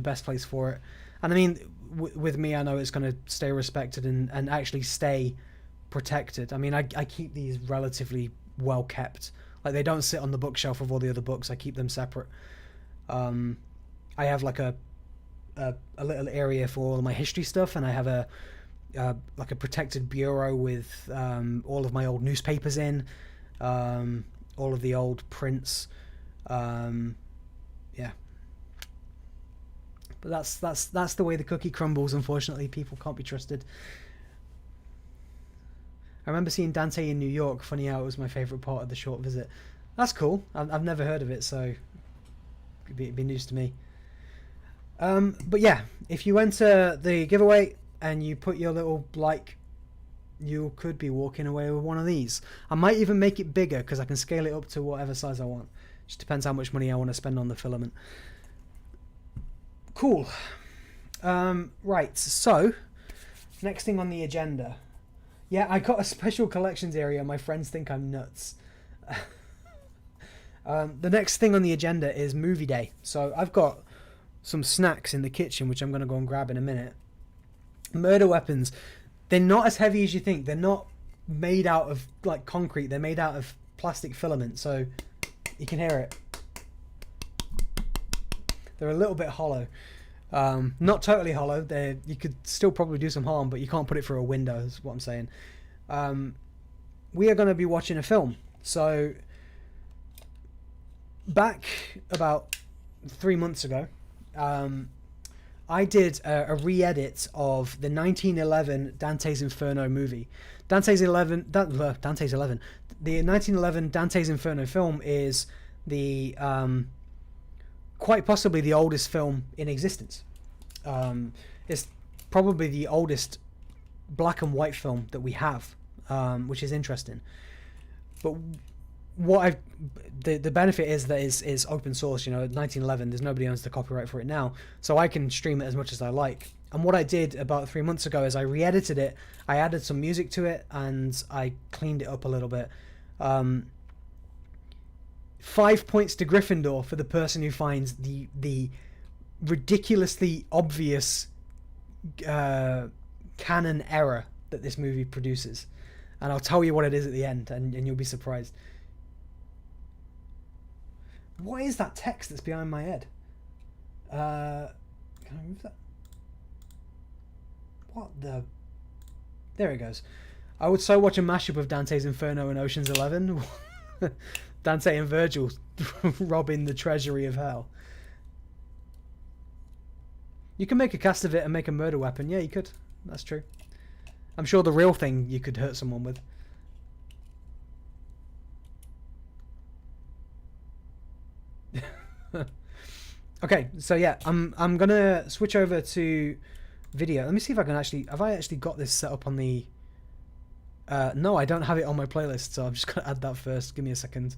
best place for it. And I mean, with me, I know it's going to stay respected and actually stay protected. I mean, I keep these relatively well kept. Like, they don't sit on the bookshelf of all the other books. I keep them separate. I have like a little area for all of my history stuff, and I have a protected bureau with all of my old newspapers in, all of the old prints. Yeah. But that's the way the cookie crumbles. Unfortunately, people can't be trusted. I remember seeing Dante in New York. Funny how it was my favourite part of the short visit. That's cool. I've never heard of it, so it'd be news to me. But yeah, if you enter the giveaway and you put your little you could be walking away with one of these. I might even make it bigger because I can scale it up to whatever size I want. Just depends how much money I want to spend on the filament. Cool. Right, so next thing on the agenda. Yeah, I got a special collections area. My friends think I'm nuts. The next thing on the agenda is movie day. So I've got some snacks in the kitchen, which I'm going to go and grab in a minute. Murder weapons. They're not as heavy as you think. They're not made out of like concrete. They're made out of plastic filament. So you can hear it. They're a little bit hollow. Not totally hollow. You could still probably do some harm, but you can't put it through a window, is what I'm saying. We are going to be watching a film. So back about 3 months ago, I did a re-edit of the 1911 Dante's Inferno movie. The 1911 Dante's Inferno film is the quite possibly the oldest film in existence. It's probably the oldest black and white film that we have, which is interesting. But the benefit is that it's open source. 1911. There's nobody owns the copyright for it now, so I can stream it as much as I like. And what I did about 3 months ago is I re-edited it. I added some music to it and I cleaned it up a little bit. 5 points to Gryffindor for the person who finds the ridiculously obvious canon error that this movie produces. And I'll tell you what it is at the end, and you'll be surprised. What is that text that's behind my head? Can I move that? What the... There it goes. I would so watch a mashup of Dante's Inferno and Ocean's 11. Dante and Virgil robbing the treasury of hell. You can make a cast of it and make a murder weapon. Yeah, you could. That's true. I'm sure the real thing you could hurt someone with. Okay, so yeah, I'm gonna switch over to video. Let me see if I can actually... Have I actually got this set up on the... no, I don't have it on my playlist, so I'm just gonna add that first. Give me a second.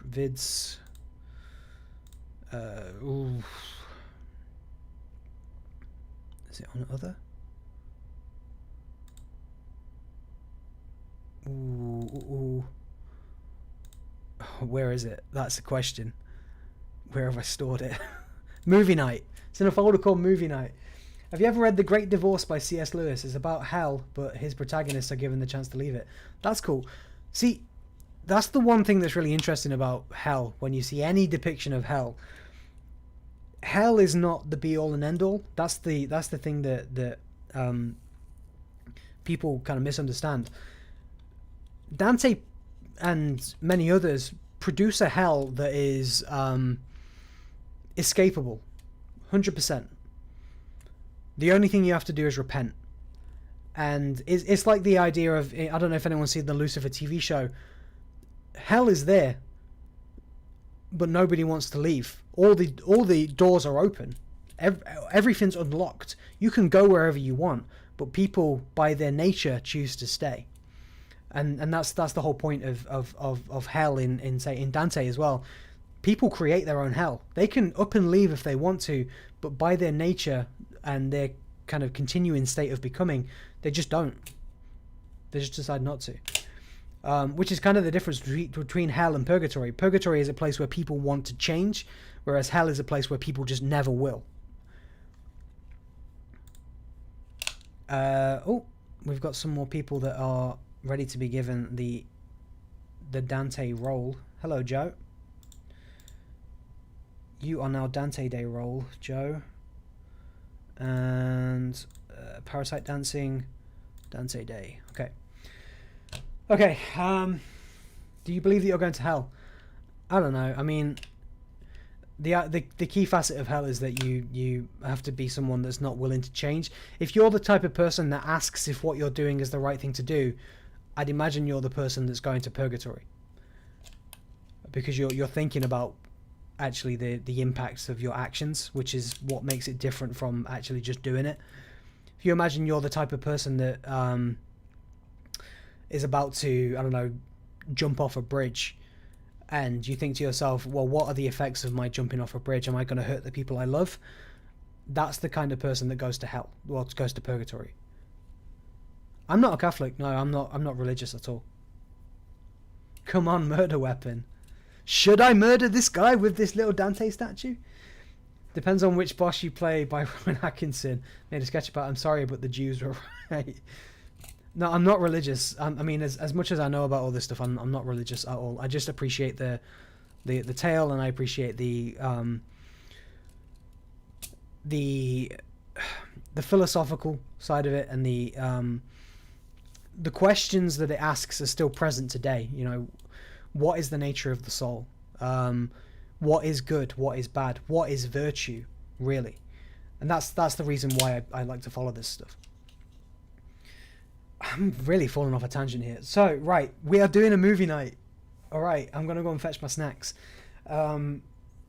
Vids. Ooh. Is it on other? Ooh. Where is it? That's the question. Where have I stored it? Movie night. It's in a folder called Movie Night. Have you ever read The Great Divorce by C.S. Lewis? It's about hell, but his protagonists are given the chance to leave it. That's cool. See, that's the one thing that's really interesting about hell. When you see any depiction of hell, hell is not the be all and end all. That's the thing that people kind of misunderstand. Dante and many others produce a hell that is escapable, 100%. The only thing you have to do is repent. And it's like the idea of, I don't know if anyone's seen the Lucifer TV show. Hell is there, but nobody wants to leave. All the doors are open. Everything's unlocked. You can go wherever you want, but people, by their nature, choose to stay. And that's the whole point of hell in Dante as well. People create their own hell. They can up and leave if they want to, but by their nature and their kind of continuing state of becoming, they just don't. They just decide not to. Which is kind of the difference between hell and purgatory. Purgatory is a place where people want to change, whereas hell is a place where people just never will. We've got some more people that are ready to be given the Dante role. Hello, Joe. You are now Dante Day role, Joe. And Parasite Dancing, Dante Day. Okay. Okay. Do you believe that you're going to hell? I don't know. I mean, the key facet of hell is that you have to be someone that's not willing to change. If you're the type of person that asks if what you're doing is the right thing to do, I'd imagine you're the person that's going to purgatory, because you're thinking about actually the impacts of your actions, which is what makes it different from actually just doing it. you imagine you're the type of person that is about to, I don't know, jump off a bridge, and you think to yourself, well, what are the effects of my jumping off a bridge? Am I going to hurt the people I love? That's the kind of person that goes to hell, well, goes to purgatory. I'm not a Catholic. No, I'm not religious at all. Come on, murder weapon. Should I murder this guy with this little Dante statue? Depends on which boss you play by Rowan Atkinson. Made a sketch about, I'm sorry, but the Jews were right. No, I'm not religious. I mean, as much as I know about all this stuff, I'm not religious at all. I just appreciate the tale, and I appreciate the philosophical side of it, and the questions that it asks are still present today. You know, what is the nature of the soul? What is good? What is bad? What is virtue, really? And that's the reason why I like to follow this stuff. I'm really falling off a tangent here. So, right, we are doing a movie night. All right, I'm going to go and fetch my snacks. The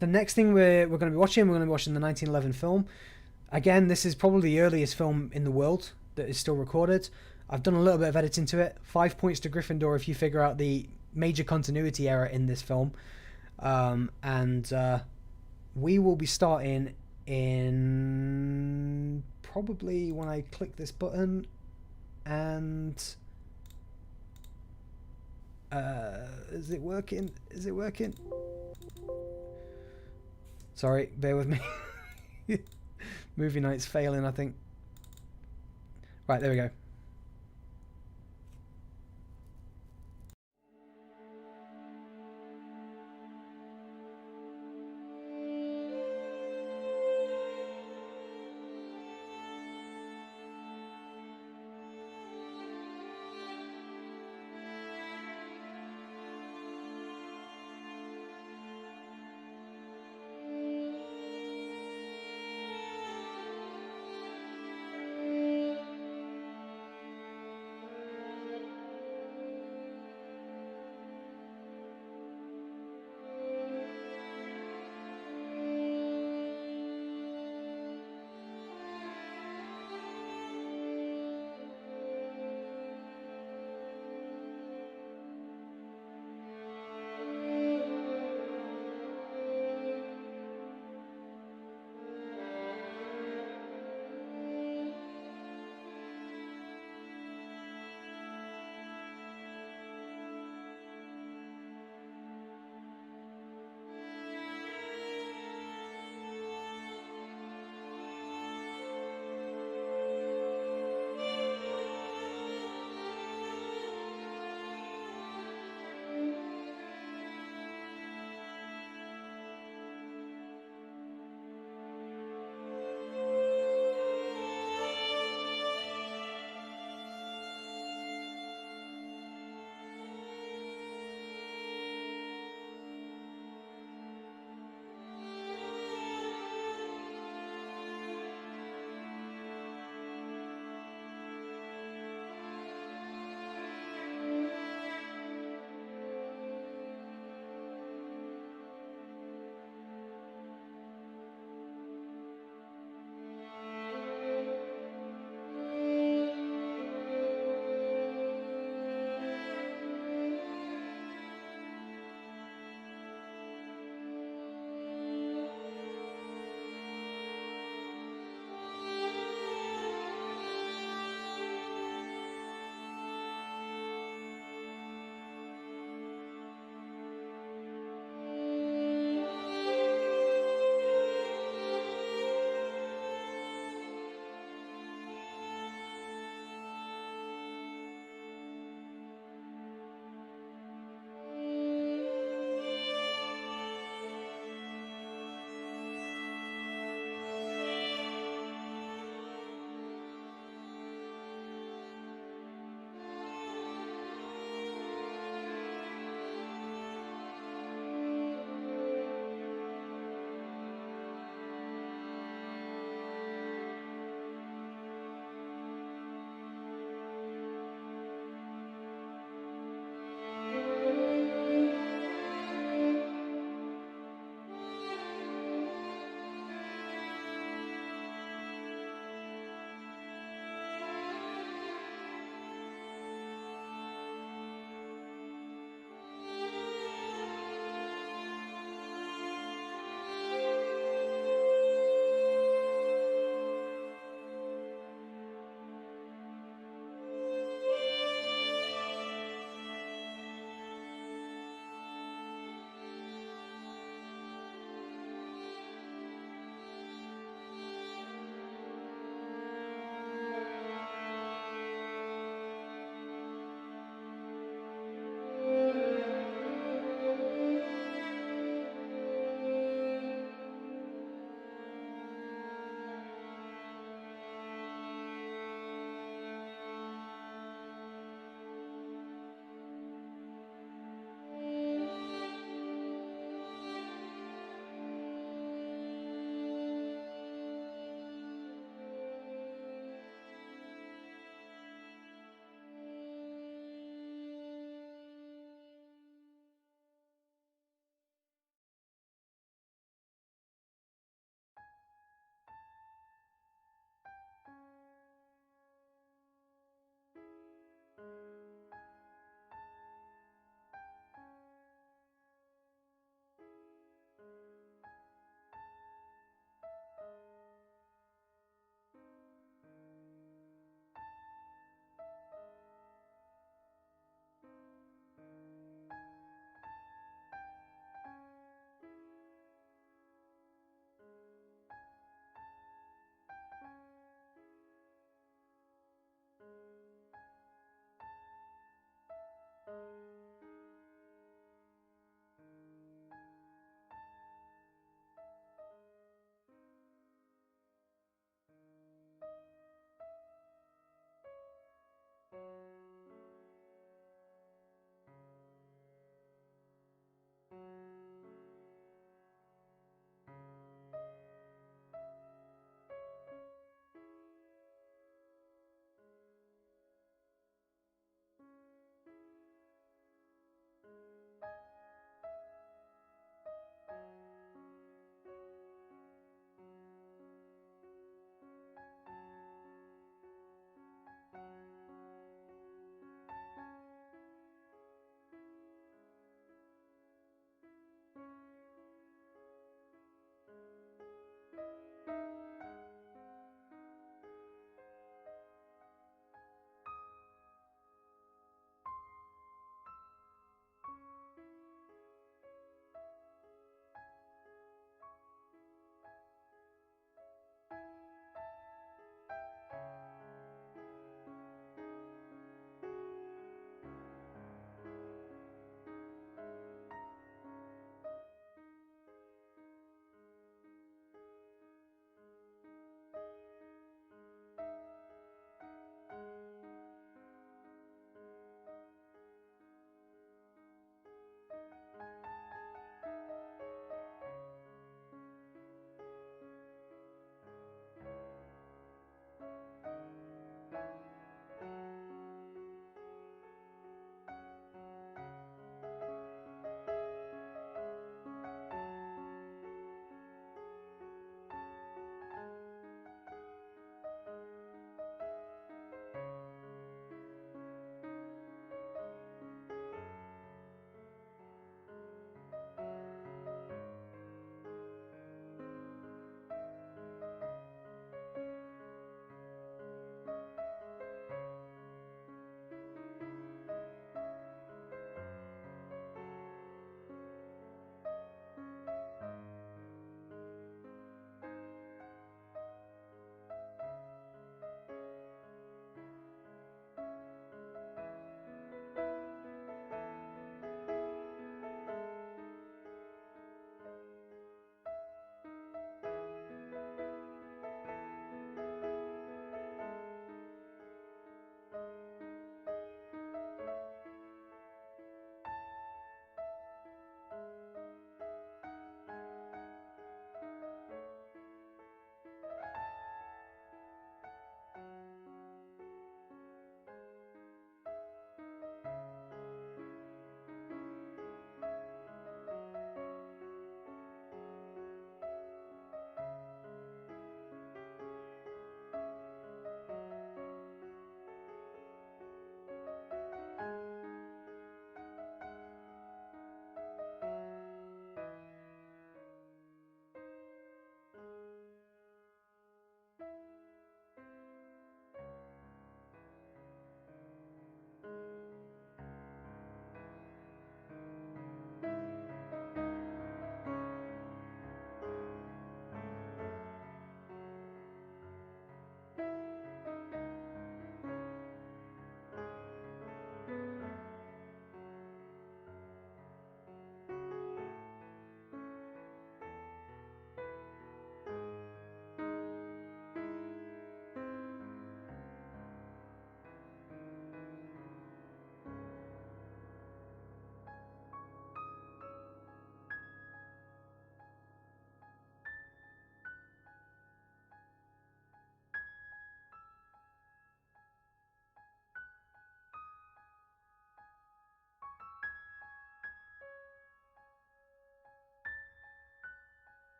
next thing we're going to be watching the 1911 film. Again, this is probably the earliest film in the world that is still recorded. I've done a little bit of editing to it. 5 points to Gryffindor if you figure out the major continuity error in this film. We will be starting in probably when I click this button, and is it working? Sorry, bear with me. Movie night's failing, I think. Right, there we go.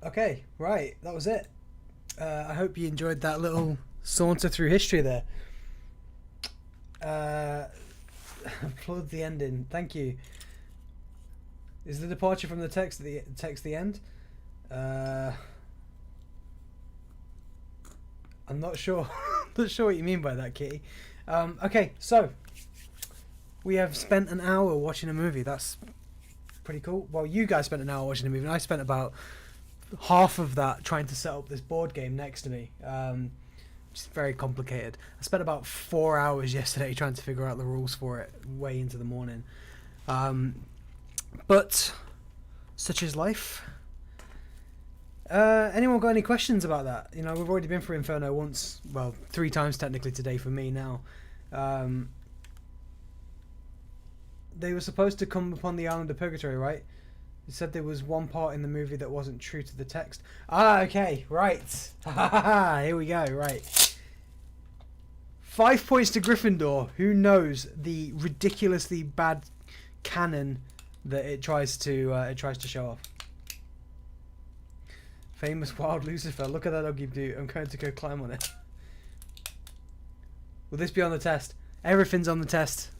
Okay, right, that was it. I hope you enjoyed that little saunter through history there. Applaud the ending. Thank you. Is the departure from the text the end? I'm not sure. Not sure what you mean by that, Kitty. Okay, so we have spent an hour watching a movie. That's pretty cool. Well, you guys spent an hour watching a movie, and I spent about half of that trying to set up this board game next to me. Which is very complicated. I spent about 4 hours yesterday trying to figure out the rules for it, way into the morning. But such is life. Anyone got any questions about that? You know, we've already been through Inferno once, well, 3 times technically today for me now. They were supposed to come upon the island of Purgatory, right? You said there was one part in the movie that wasn't true to the text. Ah, okay, right. Here we go, right. 5 points to Gryffindor. Who knows the ridiculously bad canon that it tries to show off. Famous wild Lucifer. Look at that ugly dude. I'm going to go climb on it. Will this be on the test? Everything's on the test.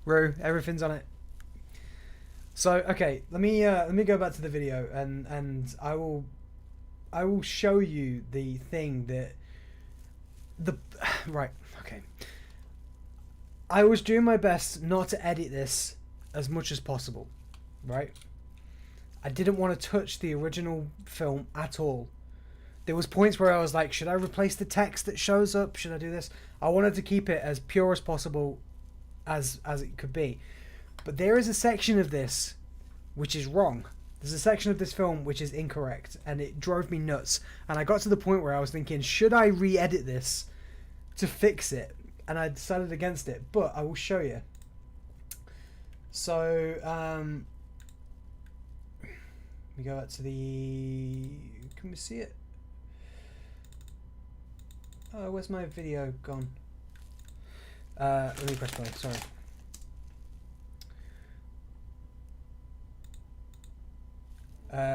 Rue, everything's on it. So okay, let me go back to the video and I will show you the thing that right, okay. I was doing my best not to edit this as much as possible, right? I didn't want to touch the original film at all. There was points where I was like, should I replace the text that shows up? Should I do this? I wanted to keep it as pure as possible as it could be. But there is a section of this which is wrong. There's a section of this film which is incorrect, and it drove me nuts. And I got to the point where I was thinking, should I re-edit this to fix it? And I decided against it, but I will show you. So, we go back to the... Can we see it? Oh, where's my video gone? Let me press play, sorry.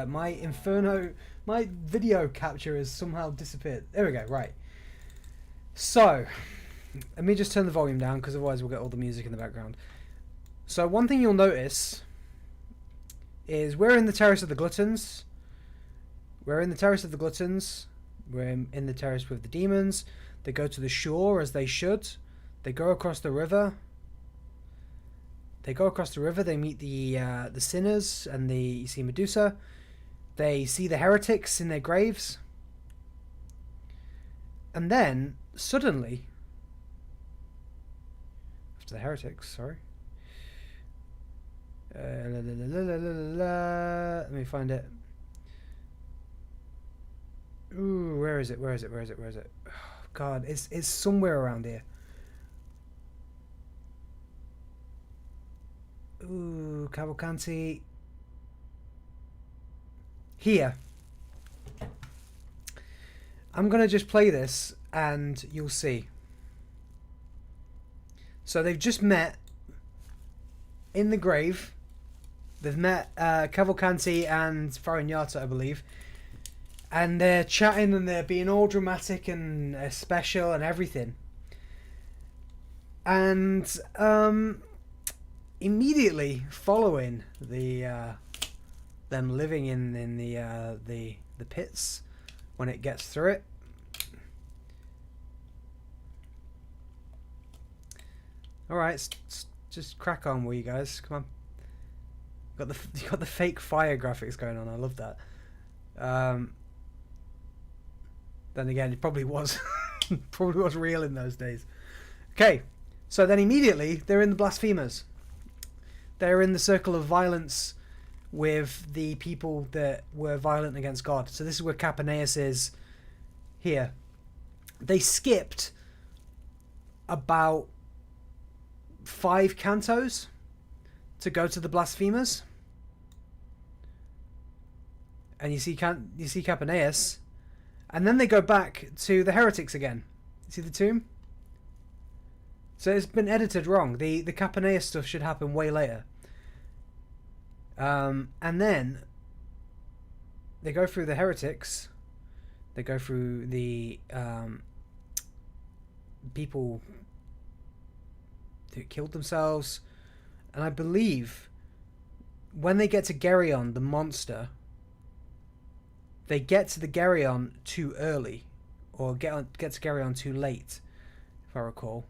My Inferno, my video capture has somehow disappeared. There we go, right. So, let me just turn the volume down, because otherwise we'll get all the music in the background. So one thing you'll notice is we're in the Terrace of the Gluttons. We're in the Terrace of the Gluttons. We're in the terrace with the demons. They go to the shore, as they should. They go across the river. They go across the river. They meet the sinners, and you see Medusa. They see the heretics in their graves. And then, suddenly... After the heretics, sorry. Let me find it. Ooh, where is it? Where is it? Where is it? Where is it? Oh, God, it's somewhere around here. Ooh, Cavalcanti. Here. I'm going to just play this and you'll see. So they've just met in the grave. They've met Cavalcanti and Farinata, I believe. And they're chatting and they're being all dramatic and special and everything. And immediately following the them living in the pits when it gets through it. All right, just crack on, will you guys? Come on. You got the fake fire graphics going on. I love that. Then again, it probably was probably was real in those days. Okay, so then immediately they're in the blasphemers. They're in the circle of violence with the people that were violent against God. So this is where Capaneus is here. They skipped about 5 cantos to go to the blasphemers. And you see Capaneus. And then they go back to the heretics again. You see the tomb? So it's been edited wrong. The Capaneus stuff should happen way later. And then they go through the heretics. They go through the people who killed themselves, and I believe when they get to Geryon, the monster, they get to the Geryon too early, or get to Geryon too late, if I recall.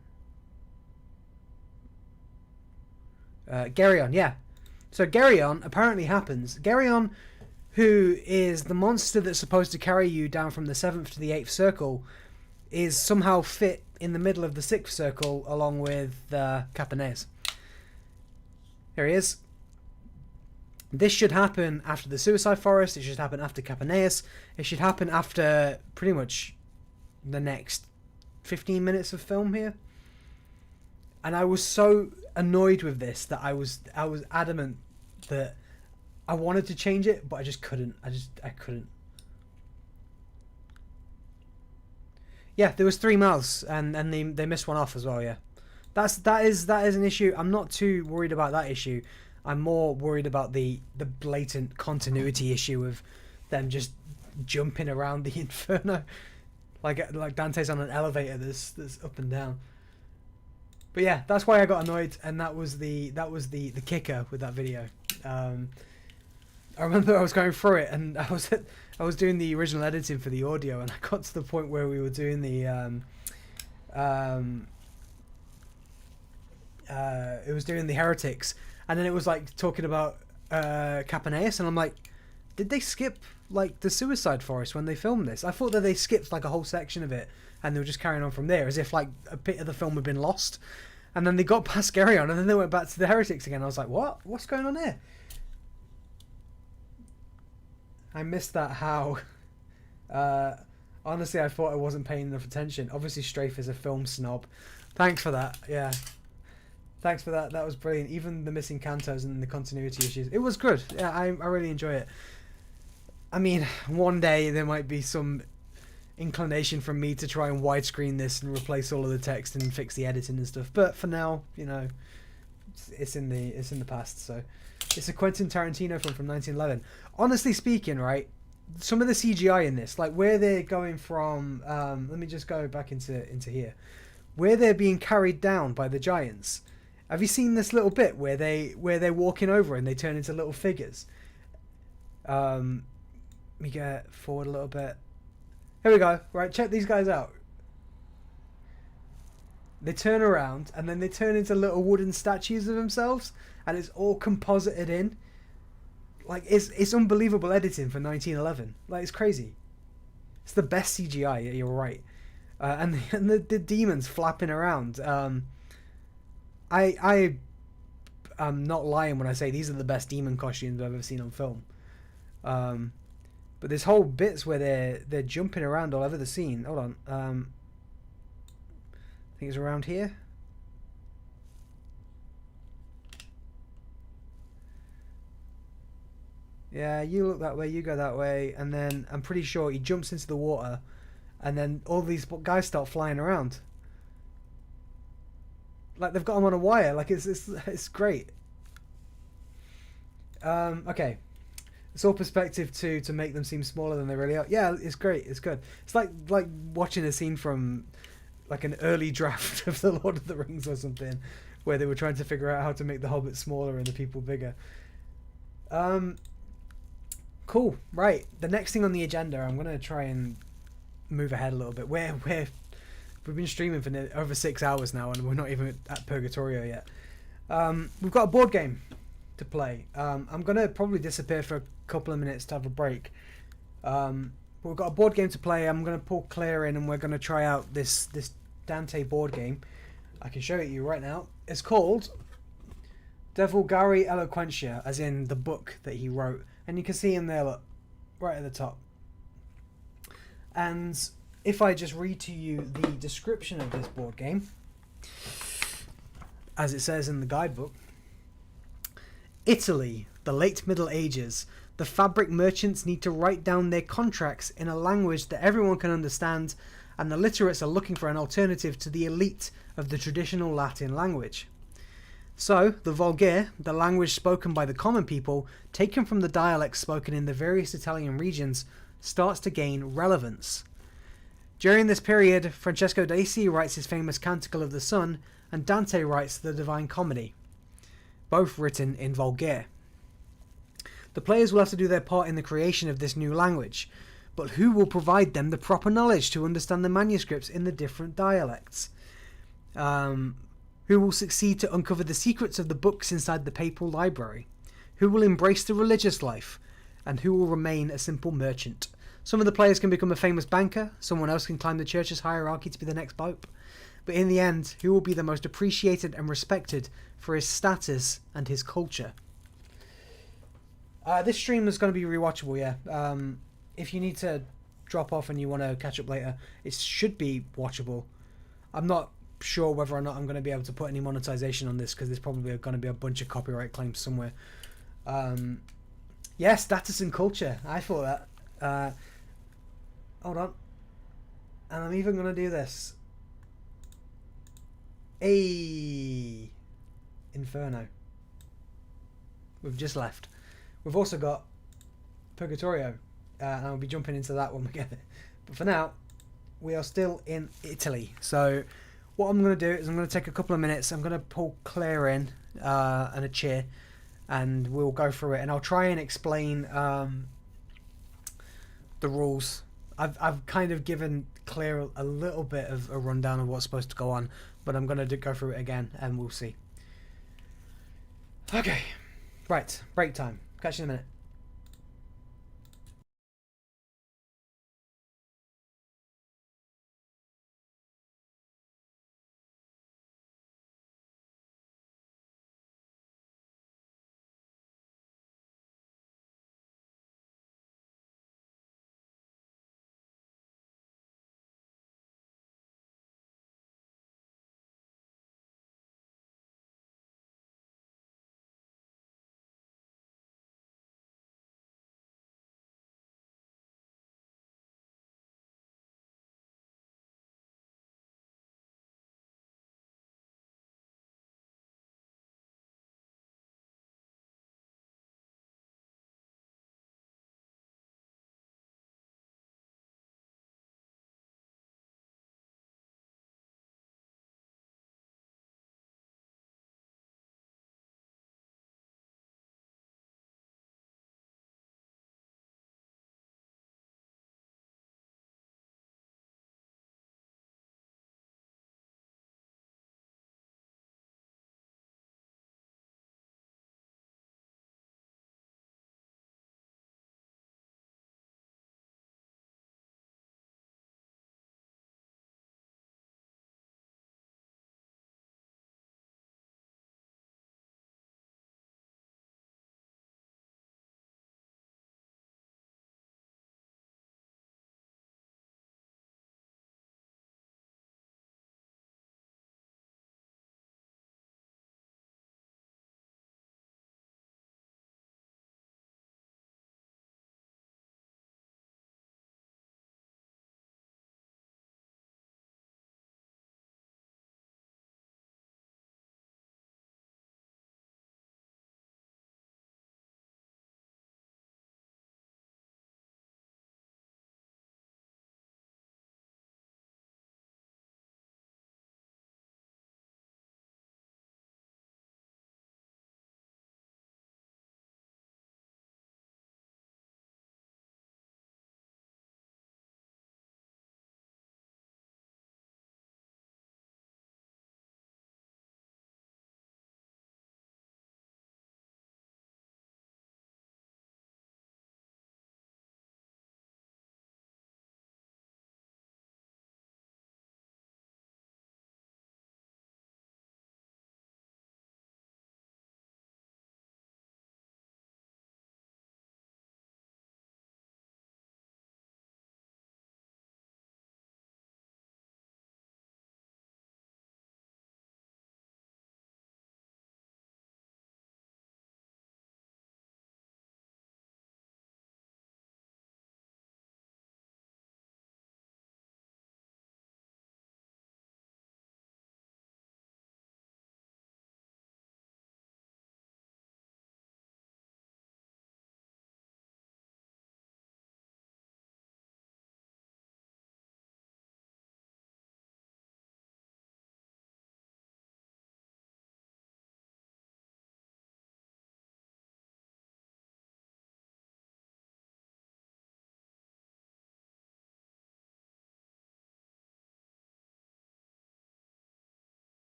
Geryon, yeah. So Geryon apparently happens. Geryon, who is the monster that's supposed to carry you down from the 7th to the 8th circle, is somehow fit in the middle of the 6th circle along with Capaneus. Here he is. This should happen after the Suicide Forest. It should happen after Capaneus. It should happen after pretty much the next 15 minutes of film here. And I was so annoyed with this that I was adamant that I wanted to change it, but I just couldn't. I couldn't. Yeah, there was 3 mouths, and they missed one off as well. Yeah, that is an issue. I'm not too worried about that issue. I'm more worried about the blatant continuity issue of them just jumping around the Inferno, like Dante's on an elevator that's up and down. But yeah, that's why I got annoyed, and that was the kicker with that video. I remember I was going through it, and I was doing the original editing for the audio, and I got to the point where we were doing the it was doing the heretics, and then it was like talking about Capaneus, and I'm like, did they skip like the Suicide Forest when they filmed this? I thought that they skipped like a whole section of it, and they were just carrying on from there, as if like a bit of the film had been lost. And then they got past Geryon, and then they went back to the heretics again. I was like, what? What's going on here? I missed that how. Honestly, I thought I wasn't paying enough attention. Obviously, Strafe is a film snob. Thanks for that. Yeah. Thanks for that. That was brilliant. Even the missing cantos and the continuity issues. It was good. Yeah, I really enjoy it. I mean, one day there might be some inclination from me to try and widescreen this and replace all of the text and fix the editing and stuff. But for now, you know, it's in the past. So it's a Quentin Tarantino film from 1911. Honestly speaking, right, some of the CGI in this, like where they're going from, let me just go back into here, where they're being carried down by the giants. Have you seen this little bit where they're walking over and they turn into little figures? Let me get forward a little bit. Here we go. Right, check these guys out. They turn around and then they turn into little wooden statues of themselves, and it's all composited in. Like it's unbelievable editing for 1911. Like it's crazy. It's the best CGI. You're right. And the demons flapping around. I am not lying when I say these are the best demon costumes I've ever seen on film. But there's whole bits where they're jumping around all over the scene. Hold on. I think it's around here. Yeah, you look that way, you go that way, and then I'm pretty sure he jumps into the water, and then all these guys start flying around. Like they've got him on a wire. Like it's great. Okay. It's all perspective to make them seem smaller than they really are. Yeah, it's great. It's good. It's like watching a scene from like an early draft of the Lord of the Rings or something, where they were trying to figure out how to make the hobbits smaller and the people bigger. Cool. Right. The next thing on the agenda, I'm gonna try and move ahead a little bit. We've been streaming for over 6 hours now, and we're not even at Purgatorio yet. We've got a board game to play. I'm gonna probably disappear for a couple of minutes to have a break. But we've got a board game to play. I'm gonna pull Claire in, and we're gonna try out this Dante board game. I can show it you right now. It's called Divulgare Eloquentia, as in the book that he wrote, and you can see him there, look, right at the top. And if I just read to you the description of this board game, as it says in the guidebook: Italy, the late Middle Ages. The fabric merchants need to write down their contracts in a language that everyone can understand, and the literates are looking for an alternative to the elite of the traditional Latin language. So, the vulgaire, the language spoken by the common people, taken from the dialects spoken in the various Italian regions, starts to gain relevance. During this period, Francesco d'Assisi writes his famous Canticle of the Sun, and Dante writes the Divine Comedy, both written in vulgaire. The players will have to do their part in the creation of this new language, but who will provide them the proper knowledge to understand the manuscripts in the different dialects? Who will succeed to uncover the secrets of the books inside the papal library? Who will embrace the religious life? And who will remain a simple merchant? Some of the players can become a famous banker, someone else can climb the church's hierarchy to be the next pope. But in the end, who will be the most appreciated and respected for his status and his culture? This stream is going to be rewatchable, yeah. If you need to drop off and you want to catch up later, it should be watchable. I'm not sure whether or not I'm going to be able to put any monetization on this, because there's probably going to be a bunch of copyright claims somewhere. Yeah, status and culture. I thought that. Hold on. And I'm even going to do this. Inferno. We've just left. We've also got Purgatorio. And I'll be jumping into that when we get there. But for now, we are still in Italy. So what I'm going to do is I'm going to take a couple of minutes. I'm going to pull Claire in and a chair, and we'll go through it. And I'll try and explain the rules. I've kind of given Claire a little bit of a rundown of what's supposed to go on, but I'm going to go through it again, and we'll see. Okay, right, break time. Catch you in a minute.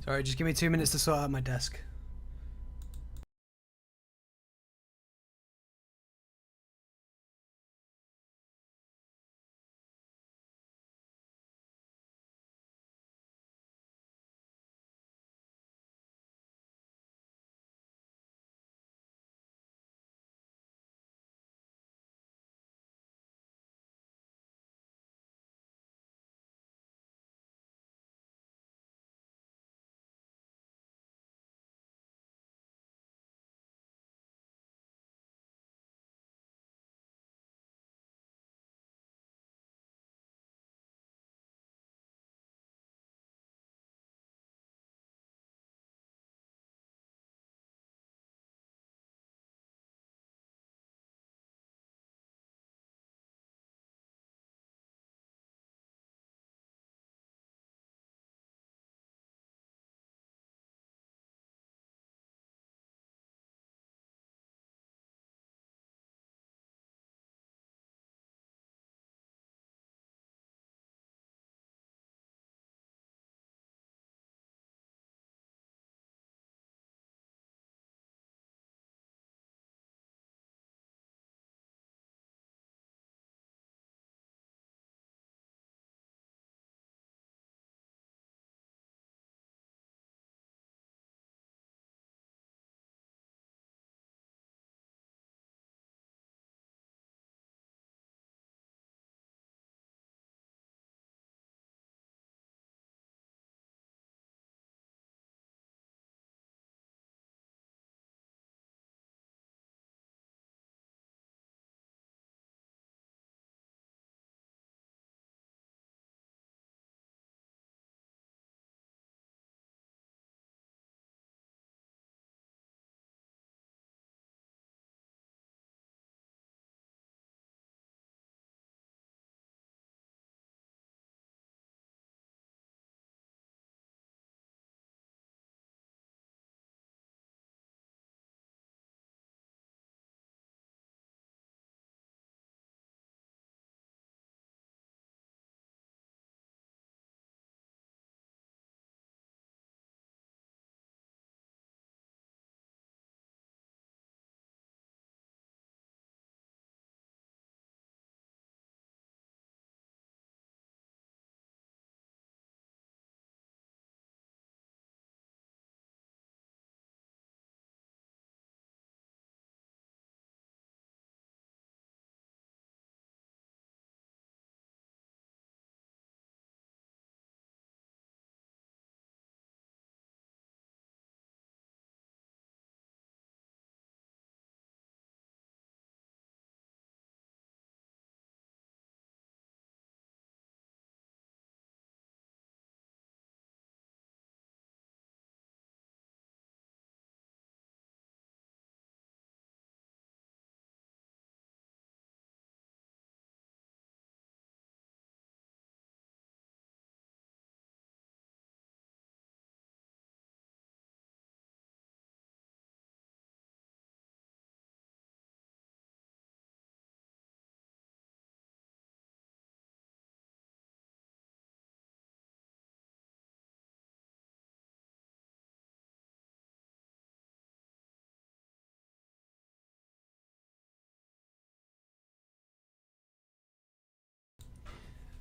Sorry, just give me 2 minutes to sort out my desk.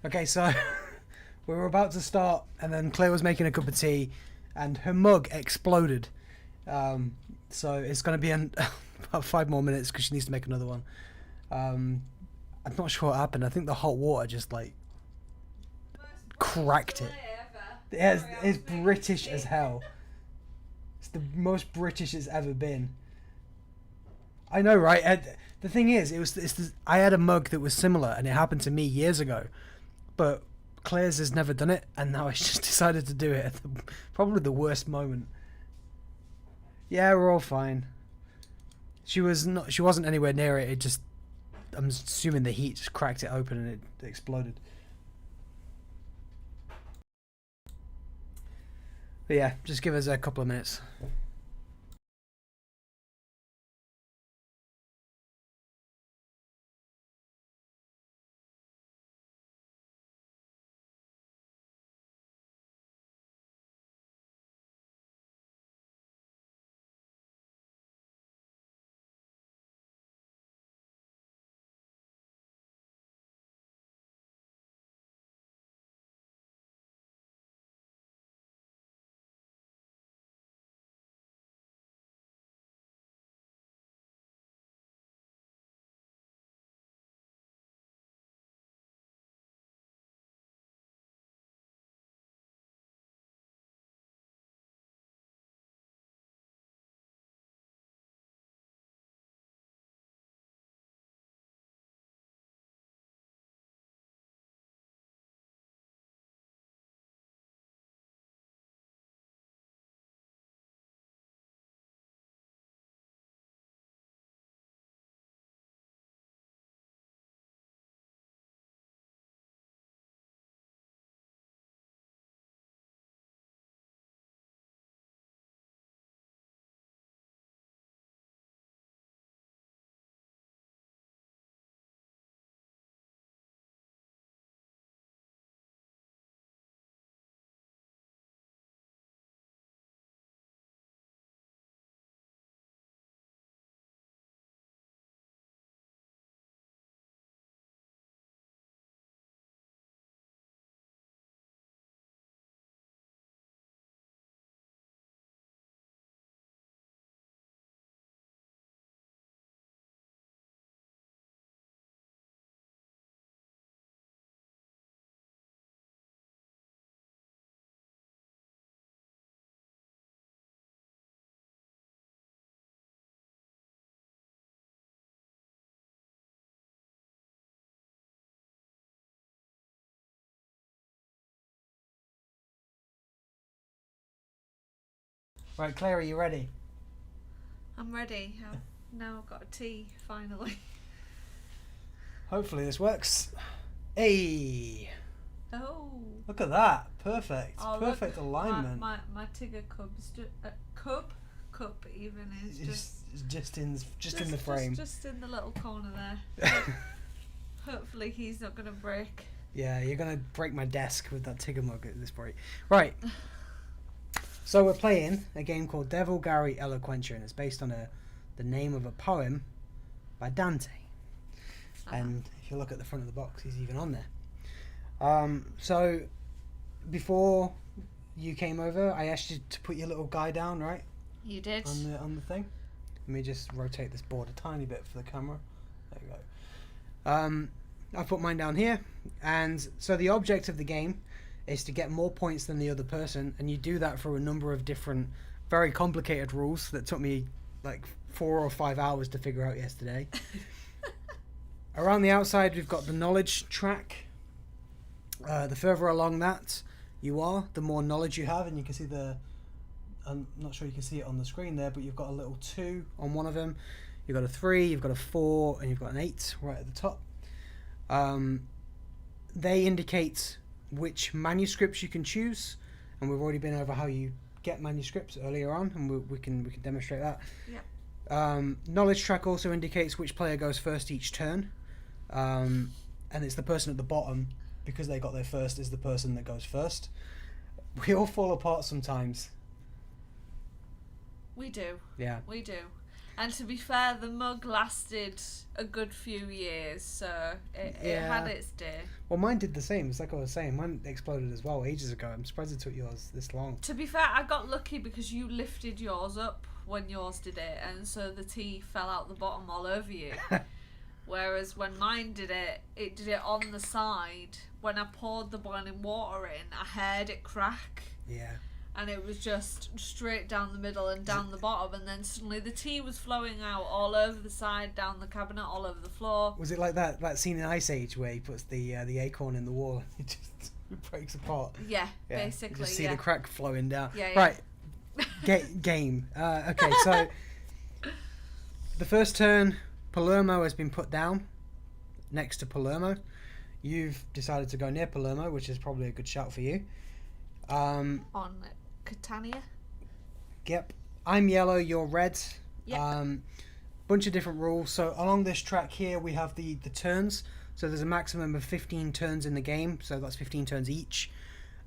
Okay, so we were about to start, and then Claire was making a cup of tea, and her mug exploded. So it's going to be about 5 more minutes because she needs to make another one. I'm not sure what happened. I think the hot water just like cracked it. It's British as hell. It's the most British it's ever been. I know, right? The thing is, I had a mug that was similar, and it happened to me years ago. But Claire's has never done it, and now I just decided to do it at probably the worst moment. Yeah, we're all fine. She wasn't anywhere near it. It just, I'm assuming the heat just cracked it open and it exploded. But yeah, just give us a couple of minutes. Right, Claire, are you ready? I'm ready. Now I've got a tea, finally. Hopefully this works. Hey! Oh. Look at that. Perfect. Oh, Perfect look, alignment. My Tigger cub's cup even is just in the frame. Just in the little corner there. Hopefully he's not going to break. Yeah, you're going to break my desk with that Tigger mug at this point. Right. So we're playing a game called Devil Gary Eloquentia, and it's based on the name of a poem by Dante. And if you look at the front of the box, he's even on there. So before you came over, I asked you to put your little guy down, right? You did. On the thing. Let me just rotate this board a tiny bit for the camera. There we go. I put mine down here, and so the object of the game is to get more points than the other person, and you do that through a number of different, very complicated rules that took me like 4 or 5 hours to figure out yesterday. Around the outside, we've got the knowledge track. The further along that you are, the more knowledge you have, and you can see I'm not sure you can see it on the screen there, but you've got a little 2 on one of them. You've got a 3, you've got a 4, and you've got an 8 right at the top. They indicate which manuscripts you can choose, and we've already been over how you get manuscripts earlier on, and we can demonstrate that. Yep. Knowledge track also indicates which player goes first each turn, and it's the person at the bottom, because they got there first, is the person that goes first. We all fall apart sometimes. We do. Yeah. We do. And to be fair, the mug lasted a good few years, so it had its day. Well, mine did the same. It's like I was saying, mine exploded as well ages ago. I'm surprised it took yours this long. To be fair, I got lucky because you lifted yours up when yours did it, and so the tea fell out the bottom all over you. Whereas when mine did it did it on the side. When I poured the boiling water in, I heard it crack. Yeah. And it was just straight down the middle and down the bottom, and then suddenly the tea was flowing out all over the side, down the cabinet, all over the floor. Was it like that scene in Ice Age where he puts the acorn in the wall and it just breaks apart? Yeah, basically. You just see the crack flowing down. Yeah. Right. Game. Okay, so the first turn, Palermo has been put down next to Palermo. You've decided to go near Palermo, which is probably a good shout for you. On Catania. Yep. I'm yellow, you're red. Yep. Bunch of different rules. So along this track here we have the turns. So there's a maximum of 15 turns in the game. So that's 15 turns each.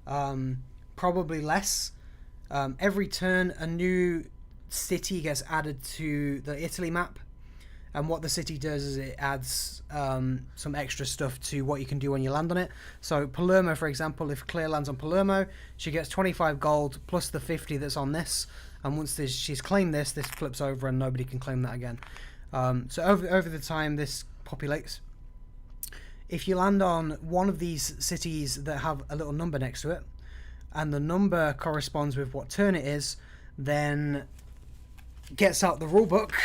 Probably less. Every turn a new city gets added to the Italy map. And what the city does is it adds some extra stuff to what you can do when you land on it. So Palermo, for example, if Claire lands on Palermo, she gets 25 gold plus the 50 that's on this. And once she's claimed this flips over and nobody can claim that again. So over the time, this populates. If you land on one of these cities that have a little number next to it, and the number corresponds with what turn it is, then gets out the rule book.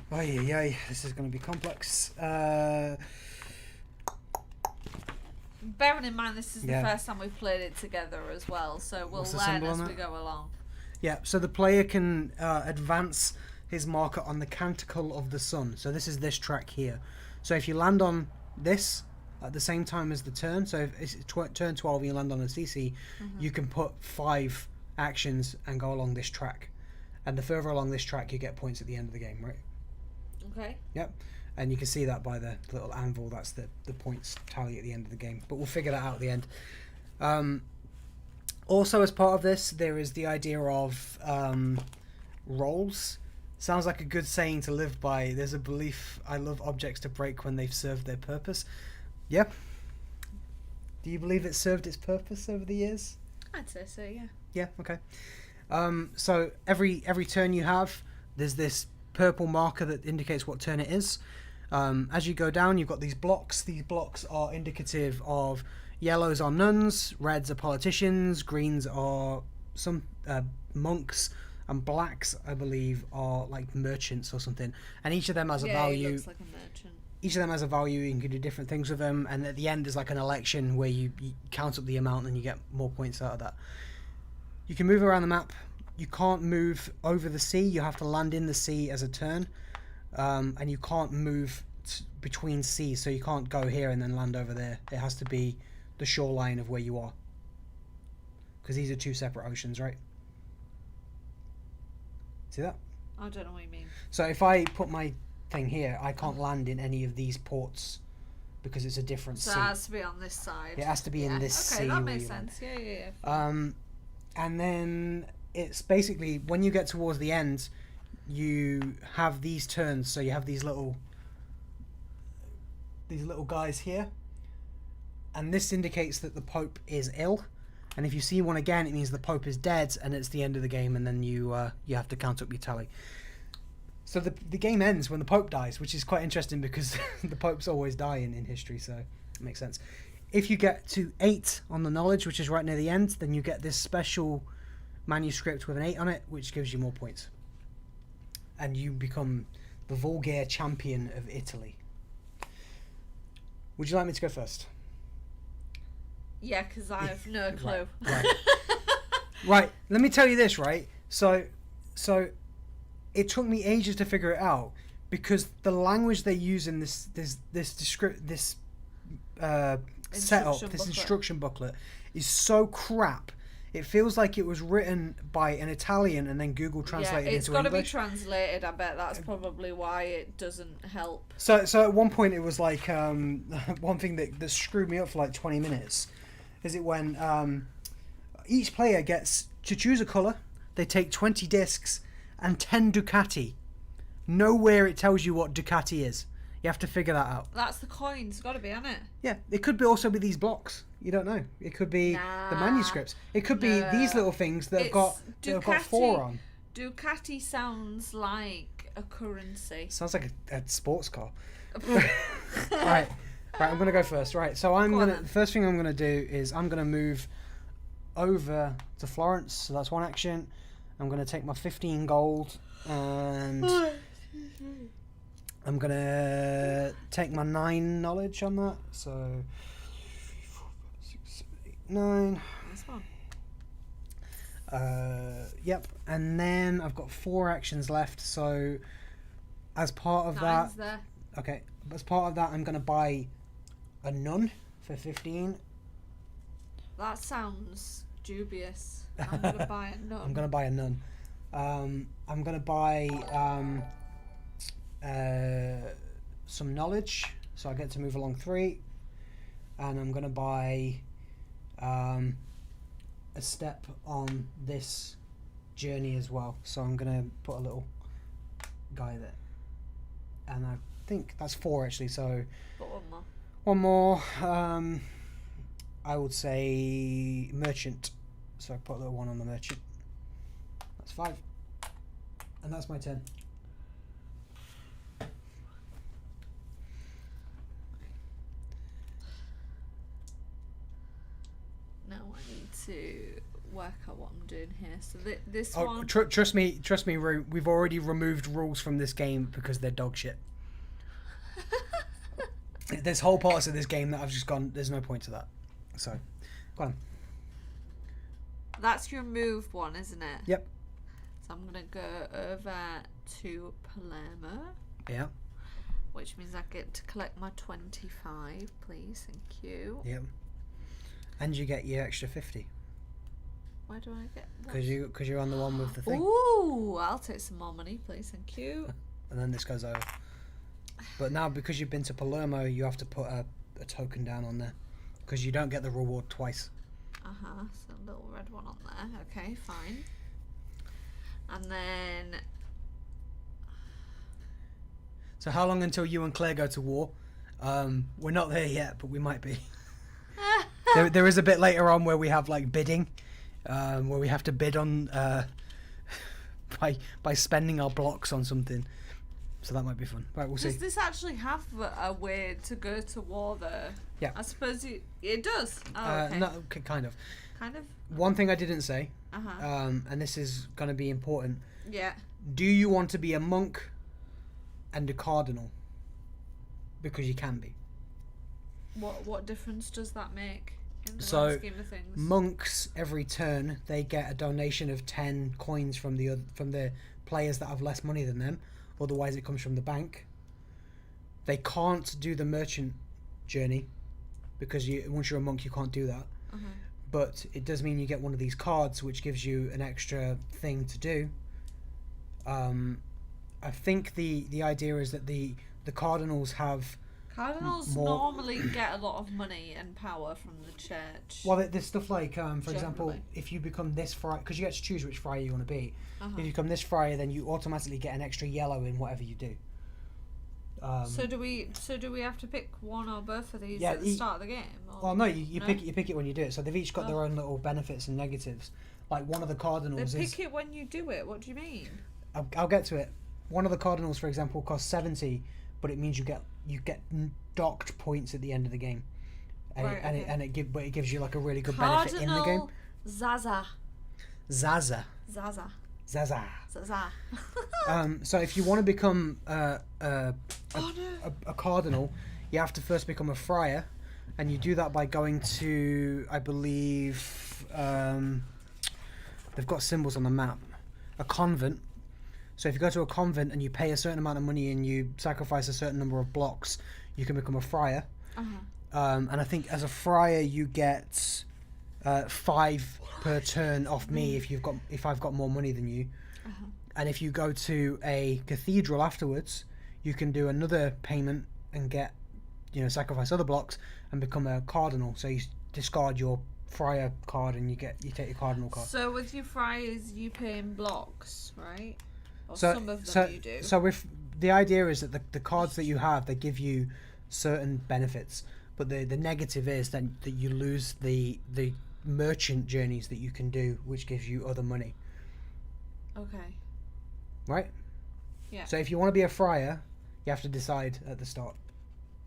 This is going to be complex. Bearing in mind this is the first time we've played it together as well, so we'll learn as we go along. Yeah, so the player can advance his marker on the canticle of the sun. So this is this track here. So if you land on this at the same time as the turn, so if it's turn 12 and you land on a CC, you can put 5 actions and go along this track. And the further along this track, you get points at the end of the game, right? Okay. Yep. And you can see that by the little anvil. That's the points tally at the end of the game. But we'll figure that out at the end. Also, as part of this, there is the idea of roles. Sounds like a good saying to live by. There's a belief, I love objects to break when they've served their purpose. Yep. Do you believe it served its purpose over the years? I'd say so, yeah. Yeah, okay. So every turn you have, there's this purple marker that indicates what turn it is. As you go down, you've got these blocks. These blocks are indicative of yellows are nuns, reds are politicians, greens are some monks, and blacks, I believe, are like merchants or something. And each of them has a value. He looks like a merchant. Each of them has a value. You can do different things with them. And at the end, there's like an election where you count up the amount and you get more points out of that. You can move around the map. You can't move over the sea. You have to land in the sea as a turn. And you can't move between seas, so you can't go here and then land over there. It has to be the shoreline of where you are. Because these are two separate oceans, right? See that? I don't know what you mean. So if I put my thing here, I can't land in any of these ports because it's a different sea. So it has to be on this side. It has to be in this sea. Okay, that makes sense. Yeah. And then it's basically, when you get towards the end, you have these turns. So you have these little guys here. And this indicates that the Pope is ill. And if you see one again, it means the Pope is dead, and it's the end of the game, and then you have to count up your tally. So the game ends when the Pope dies, which is quite interesting because the Popes always die in history, so it makes sense. If you get to 8 on the knowledge, which is right near the end, then you get this special manuscript with an 8 on it, which gives you more points. And you become the Vulgare champion of Italy. Would you like me to go first? Yeah, because I have no clue. Right. Let me tell you this, right? So it took me ages to figure it out because the language they use in this instruction booklet is so crap. It feels like it was written by an Italian and then Google translated it's into English. It's got to be translated. I bet that's probably why it doesn't help. So at one point it was like one thing that screwed me up for like 20 minutes is it when each player gets to choose a colour, they take 20 discs and 10 Ducati. Nowhere it tells you what Ducati is. You have to figure that out. That's the coins. It's got to be, hasn't it? Yeah, it could also be these blocks. You don't know. It could be the manuscripts. It could be these little things that have got 4 on. Ducati sounds like a currency. Sounds like a sports car. Right, I'm going to go first. Right, so the first thing I'm going to do is I'm going to move over to Florence. So that's one action. I'm going to take my 15 gold and I'm going to take my 9 knowledge on that. So 3, 4, 5, 6, 7, 8, 9. That's fine. Yep, and then I've got 4 actions left. So as part of Nine's that, there. okay, as part of that, I'm going to buy a nun for 15. That sounds dubious. I'm going to buy a nun. I'm going to buy a nun. I'm going to buy some knowledge, so I get to move along 3. And I'm going to buy a step on this journey as well. So I'm going to put a little guy there. And I think that's 4 actually, so... But one more. One more. I would say merchant. So I put a little 1 on the merchant. That's 5. And that's my turn. Now I need to work out what I'm doing here. So this Oh, one... trust me, Rue, we've already removed rules from this game because they're dog shit. There's whole parts of this game that I've just gone, there's no point to that. So, go on. That's your move one, isn't it? Yep. So I'm going to go over to Palermo. Yeah. Which means I get to collect my 25, please. Thank you. Yep. And you get your extra 50. Why do I get that? Because you're on the one with the thing. Ooh, I'll take some more money, please. Thank you. And then this goes over. But now, because you've been to Palermo, you have to put a token down on there. Because you don't get the reward twice. Uh-huh, so a little red one on there. Okay, fine. And then... So how long until you and Claire go to war? We're not there yet, but we might be. there is a bit later on where we have like bidding. Where we have to bid on... by spending our blocks on something. So that might be fun. Right, we'll see. Does this actually have a way to go to war though? Yeah. I suppose it does. Oh, okay. No, kind of. Kind of? One thing I didn't say, Uh-huh. and this is going to be important. Yeah. Do you want to be a monk and a cardinal? Because you can be. What difference does that make in the So grand scheme of things. monks every turn they get a donation of 10 coins from the players that have less money than them. Otherwise, it comes from the bank. They can't do the merchant journey because once you're a monk, you can't do that. But it does mean you get one of these cards, which gives you an extra thing to do. I think the idea is that the cardinals have Cardinals normally get a lot of money and power from the church. Well, there's stuff like, for example, if you become this friar, because you get to choose which friar you want to be. If you become this friar, then you automatically get an extra yellow in whatever you do. So do we have to pick one or both of these at the start of the game? Well, no, you pick it when you do it. So they've each got their own little benefits and negatives. Like one of the cardinals they pick it when you do it. What do you mean? I'll get to it. One of the cardinals, for example, costs 70, but it means you get docked points at the end of the game, and it gives you like a really good benefit in the game. Zaza. So if you want to become a cardinal, you have to first become a friar, and you do that by going to, I believe, they've got symbols on the map, a convent. So if you go to a convent and you pay a certain amount of money and you sacrifice a certain number of blocks, you can become a friar. And I think as a friar you get 5 per turn off me if I've got more money than you. And if you go to a cathedral afterwards, you can do another payment and get, sacrifice other blocks and become a cardinal. So you discard your friar card and you take your cardinal card. So with your friars, you pay in blocks, right? Or some of them you do. So if the idea is that the cards that you have, they give you certain benefits, but the negative is that you lose the merchant journeys that you can do, which gives you other money. Okay. Right? Yeah. So if you want to be a friar, you have to decide at the start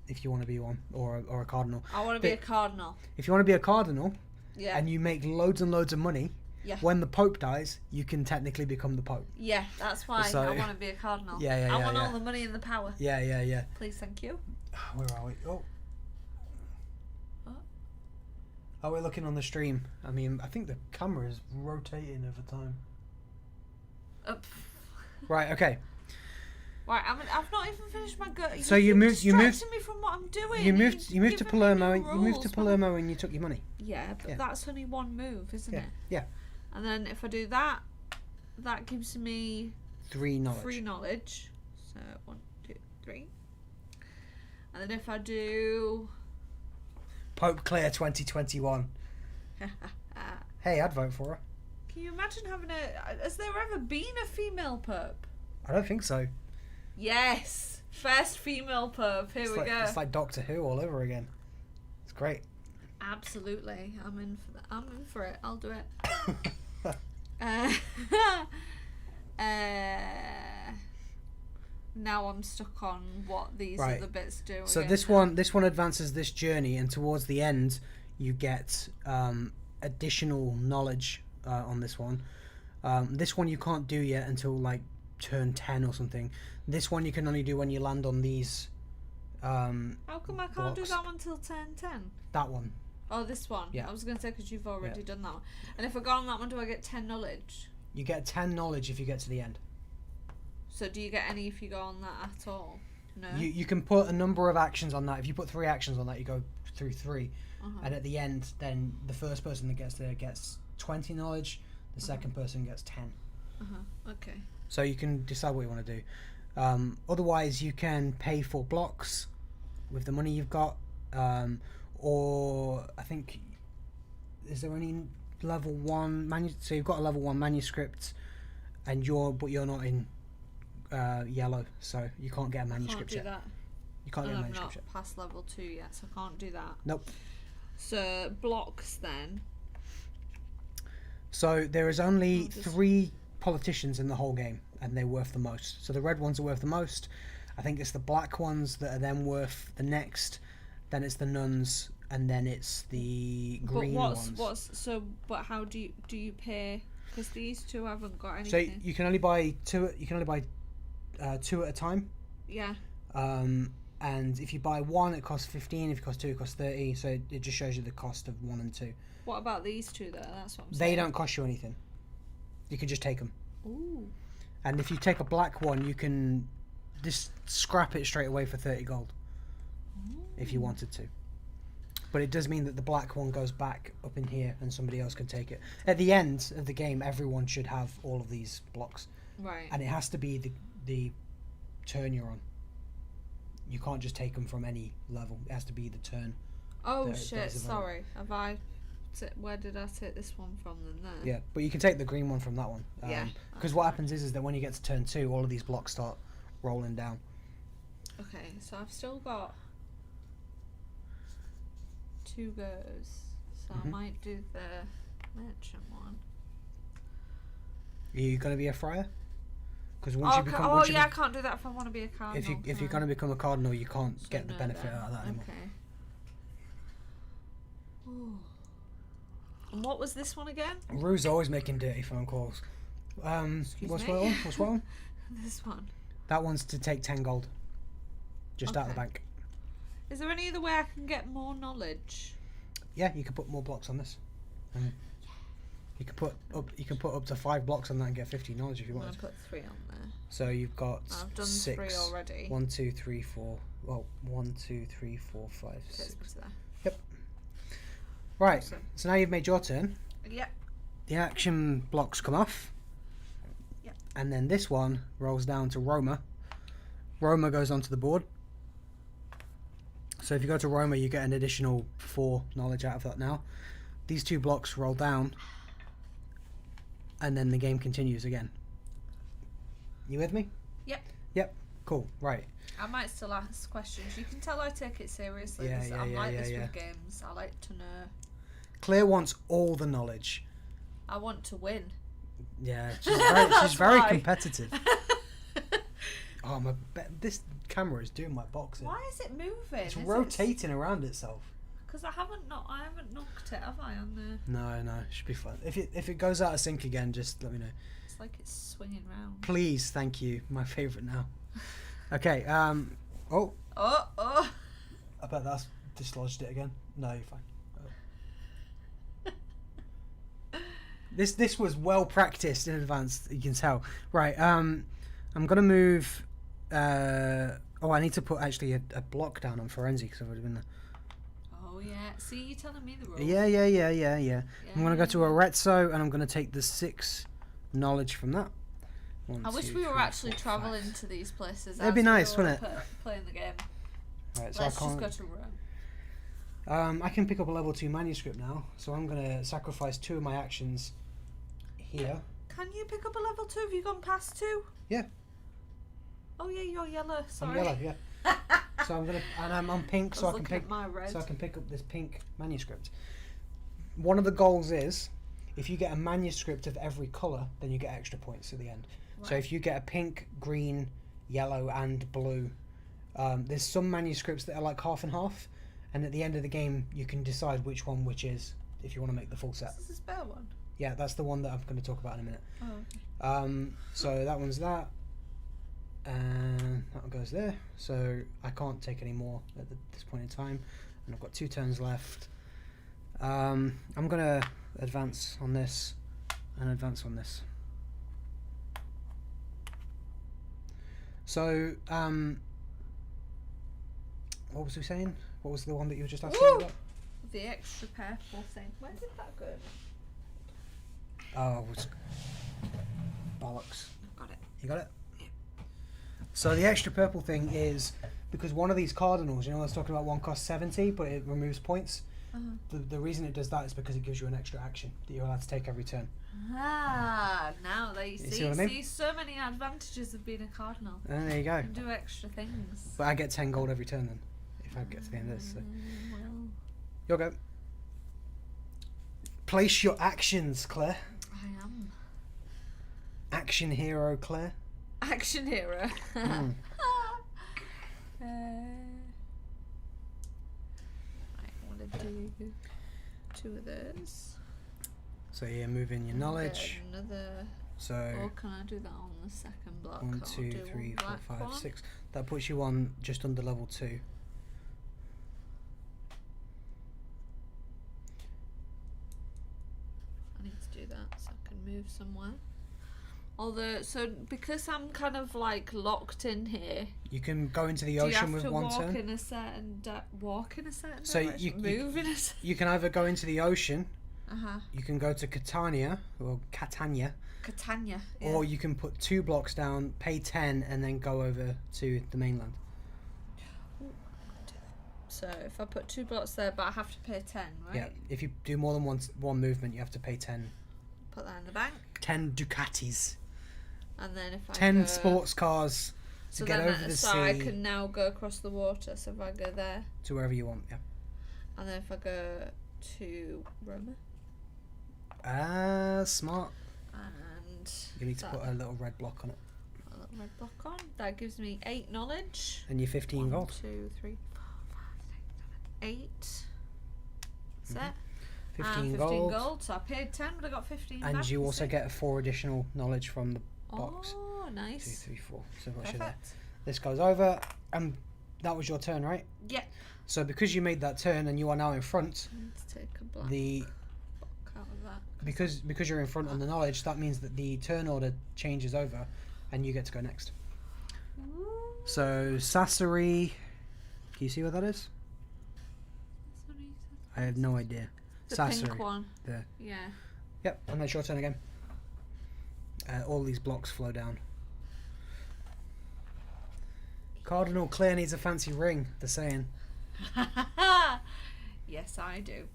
if you want to be one or a cardinal. I want to be a cardinal. If you want to be a cardinal, yeah, and you make loads and loads of money, yeah, when the Pope dies, you can technically become the Pope. Yeah, that's why I want to be a cardinal. Yeah, I want all the money and the power. Yeah. Please, thank you. Where are we? Oh, we're looking on the stream. I mean, I think the camera is rotating over time. Right. Okay. Right. I've not even finished my go. So you moved me from what I'm doing. You moved to Palermo. You moved to Palermo and you took your money. Yeah, but that's only one move, isn't it? Yeah. And then if I do that, that gives me 3 knowledge. 3 knowledge. So 1, 2, 3. And then if I do Pope Claire 2021. Hey, I'd vote for her. Can you imagine having has there ever been a female pope? I don't think so. Yes, first female pope. Here we go. It's like Doctor Who all over again. It's great. Absolutely, I'm in for that. I'm in for it. I'll do it. Now I'm stuck on what these other bits do. So this one advances this journey, and towards the end, you get additional knowledge on this one. This one you can't do yet until like turn 10 or something. This one you can only do when you land on these. How come I can't do blocks. that one till turn 10? That one. Oh, this one. Yeah. I was going to say because you've already done that one. And if I go on that one, do I get 10 knowledge? You get 10 knowledge if you get to the end. So do you get any if you go on that at all? No. You can put a number of actions on that. If you put 3 actions on that, you go through 3. And at the end, then the first person that gets there gets 20 knowledge. The second person gets 10. Okay. So you can decide what you want to do. Otherwise, you can pay for blocks with the money you've got. Or I think, is there any level 1 so you've got a level 1 manuscript, and you're not in yellow, so you can't get a manuscript yet. That. You can't get a manuscript yet. I'm not past level 2 yet, so I can't do that. Nope. So blocks then. So there is only 3 politicians in the whole game, and they're worth the most. So the red ones are worth the most. I think it's the black ones that are then worth the next. Then it's the nuns, and then it's the green ones. But how do you pay? Because these 2 haven't got anything. So you can only buy 2. You can only buy 2 at a time. Yeah. And if you buy 1, it costs 15. If you cost 2, it costs 30. So it just shows you the cost of 1 and 2. What about these two, though? That's what I'm saying. They don't cost you anything. You can just take them. Ooh. And if you take a black one, you can just scrap it straight away for 30 gold. If you wanted to. But it does mean that the black one goes back up in here and somebody else can take it. At the end of the game, everyone should have all of these blocks. Right. And it has to be the turn you're on. You can't just take them from any level. It has to be the turn. Oh shit, sorry. Where did I take this one from then there? Yeah, but you can take the green one from that one. Yeah. Because what happens is that when you get to turn 2, all of these blocks start rolling down. Okay, so I've still got 2 goes. So I might do the merchant one. Are you going to be a friar? Because I can't do that if I want to be a cardinal. If you're going to become a cardinal, you can't get the benefit out of that anymore. Okay. Ooh. And what was this one again? Rue's always making dirty phone calls. What's me? one? What's one? This one. That one's to take 10 gold. Just out of the bank. Is there any other way I can get more knowledge? Yeah, you can put more blocks on this. You can put up to 5 blocks on that and get 50 knowledge if you want. I'm gonna put 3 on there. So you've got I've done 6 3 already. 1, 2, 3, 4. Well, 1, 2, 3, 4, 5, 6. Yep. Right. Awesome. So now you've made your turn. Yep. The action blocks come off. Yep. And then this one rolls down to Roma. Roma goes onto the board. So if you go to Roma, you get an additional 4 knowledge out of that now. These 2 blocks roll down. And then the game continues again. You with me? Yep. Yep. Cool. Right. I might still ask questions. You can tell I take it seriously. Yeah, I'm like this with games. I like to know. Claire wants all the knowledge. I want to win. Yeah, she's very competitive. Oh, this camera is doing my boxing. Why is it moving? It's rotating around itself. Because I haven't knocked it, have I, on there? No, it should be fun. If it goes out of sync again, just let me know. It's like it's swinging round. Please, thank you. My favourite now. Okay. Oh. I bet that's dislodged it again. No, you're fine. Oh. This was well practiced in advance. You can tell. Right. I'm gonna move. I need to put actually a block down on forensic because I've already been there. Oh yeah. See, you're telling me the rules. Yeah. I'm gonna go to Arezzo and I'm gonna take the 6 knowledge from that. 1, I wish 2, we were 3, actually 4, travelling 5. to these places. That'd be nice, wouldn't it? Playing the game. Right, so Let's I can't. just go to Rome. I can pick up a level 2 manuscript now, so I'm gonna sacrifice 2 of my actions here. Can you pick up a level 2? Have you gone past 2? Yeah. Oh yeah, you're yellow. Sorry. I'm yellow, yeah. So I'm gonna, and I'm on pink, so I can pick. So I can pick up this pink manuscript. One of the goals is, if you get a manuscript of every colour, then you get extra points at the end. Right. So if you get a pink, green, yellow, and blue, there's some manuscripts that are like half and half, and at the end of the game, you can decide which one which is if you want to make the full set. This is a spare one. Yeah, that's the one that I'm going to talk about in a minute. Oh, okay. So that one's that. And that one goes there. So I can't take any more at this point in time. And I've got 2 turns left. I'm going to advance on this and advance on this. So, what was we saying? What was the one that you were just asking about? The extra purple thing. Where did that go? Oh, bollocks. Got it. You got it? Yeah. So the extra purple thing is because one of these cardinals, I was talking about one costs 70, but it removes points. The reason it does that is because it gives you an extra action that you're allowed to take every turn. Ah, now they see what I mean? See so many advantages of being a cardinal. And there you go. You can do extra things. But I get 10 gold every turn then, if I get to the end of this. So. Well. You'll go. Place your actions, Claire. I am. Action hero, Claire. Action hero. Right, I want to do 2 of those. So you're moving your knowledge. Another So. Or can I do that on the second block? 1, I'll 2, do 3, one 4, black 5, one. 6. That puts you on just under level 2. I need to do that so I can move somewhere. Although, so because I'm kind of like locked in here, You can go into the ocean with one do you have to turn. walk in a certain So direction? Move in a certain... you can either go into the ocean, Uh-huh. you can go to Catania, Catania, yeah. or you can put 2 blocks down, pay 10, and then go over to the mainland. So if I put 2 blocks there, but I have to pay 10, right? Yeah, if you do more than one movement, you have to pay 10. Put that in the bank. 10 Ducatis. And then if I 10 go... sports cars to get over the sea. So I can now go across the water. So if I go there. To wherever you want, yeah. And then if I go to Roma. Smart. And you need to put a little red block on it. A little red block on. That gives me 8 knowledge. And your 15 gold. 1, 2, 3, 4, 5, 6, 7, 8. Set. 15 gold. gold. So I paid 10, but I got 15 And back, you also get 4 additional knowledge from the box. Oh, nice. 2, 3, 4. So what's Perfect. there? This goes over, and that was your turn, right? Yeah. So because you made that turn and you are now in front, Let's take a black the block out of that. because you're in front on the knowledge, that means that the turn order changes over, and you get to go next. Ooh. So Sassari, can you see what that is? I have no idea. The Sassari. pink one. There. Yeah. Yep, and that's your turn again. All these blocks flow down. Cardinal Claire needs a fancy ring, they're saying. Yes, I do.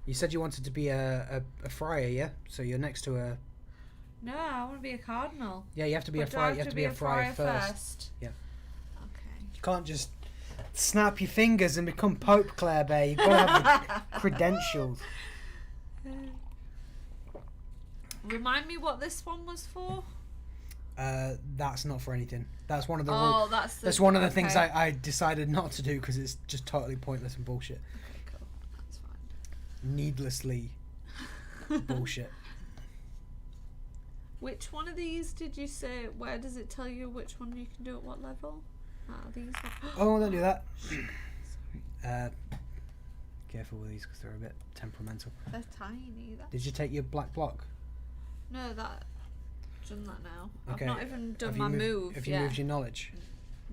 You said you wanted to be a friar, yeah? So you're next to a... No, I want to be a cardinal. Yeah, you have to be a friar. You have to be a friar first. Yeah. Okay. You can't just snap your fingers and become Pope, Claire Bay. You've got to have the credentials. Remind me what this one was for? That's not for anything. That's one of the Oh, rules. that's one of the things okay. I decided not to do because it's just totally pointless and bullshit. Okay, cool. That's fine. Needlessly bullshit. Which one of these did you say? Where does it tell you which one you can do at what level? These. Oh, don't do that. Careful with these because they're a bit temperamental. They're tiny. Did you take your black block? No, that. Done that now. Okay. I've not even done Have my you move. Have you moved your knowledge?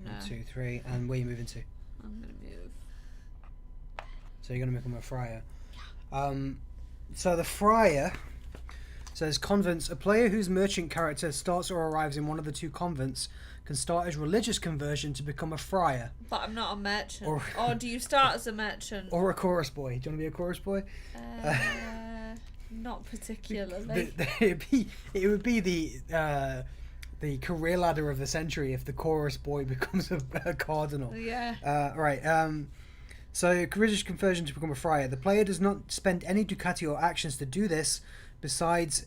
No. 1, 2, 3, and where are you moving to? I'm gonna move. So you're gonna become a friar. So the friar says convents. A player whose merchant character starts or arrives in one of the 2 convents can start his religious conversion to become a friar. But I'm not a merchant. Or do you start as a merchant? Or a chorus boy. Do you want to be a chorus boy? Not particularly. It would be the career ladder of the century if the chorus boy becomes a cardinal. Yeah. Right. So religious conversion to become a friar. The player does not spend any ducati or actions to do this, besides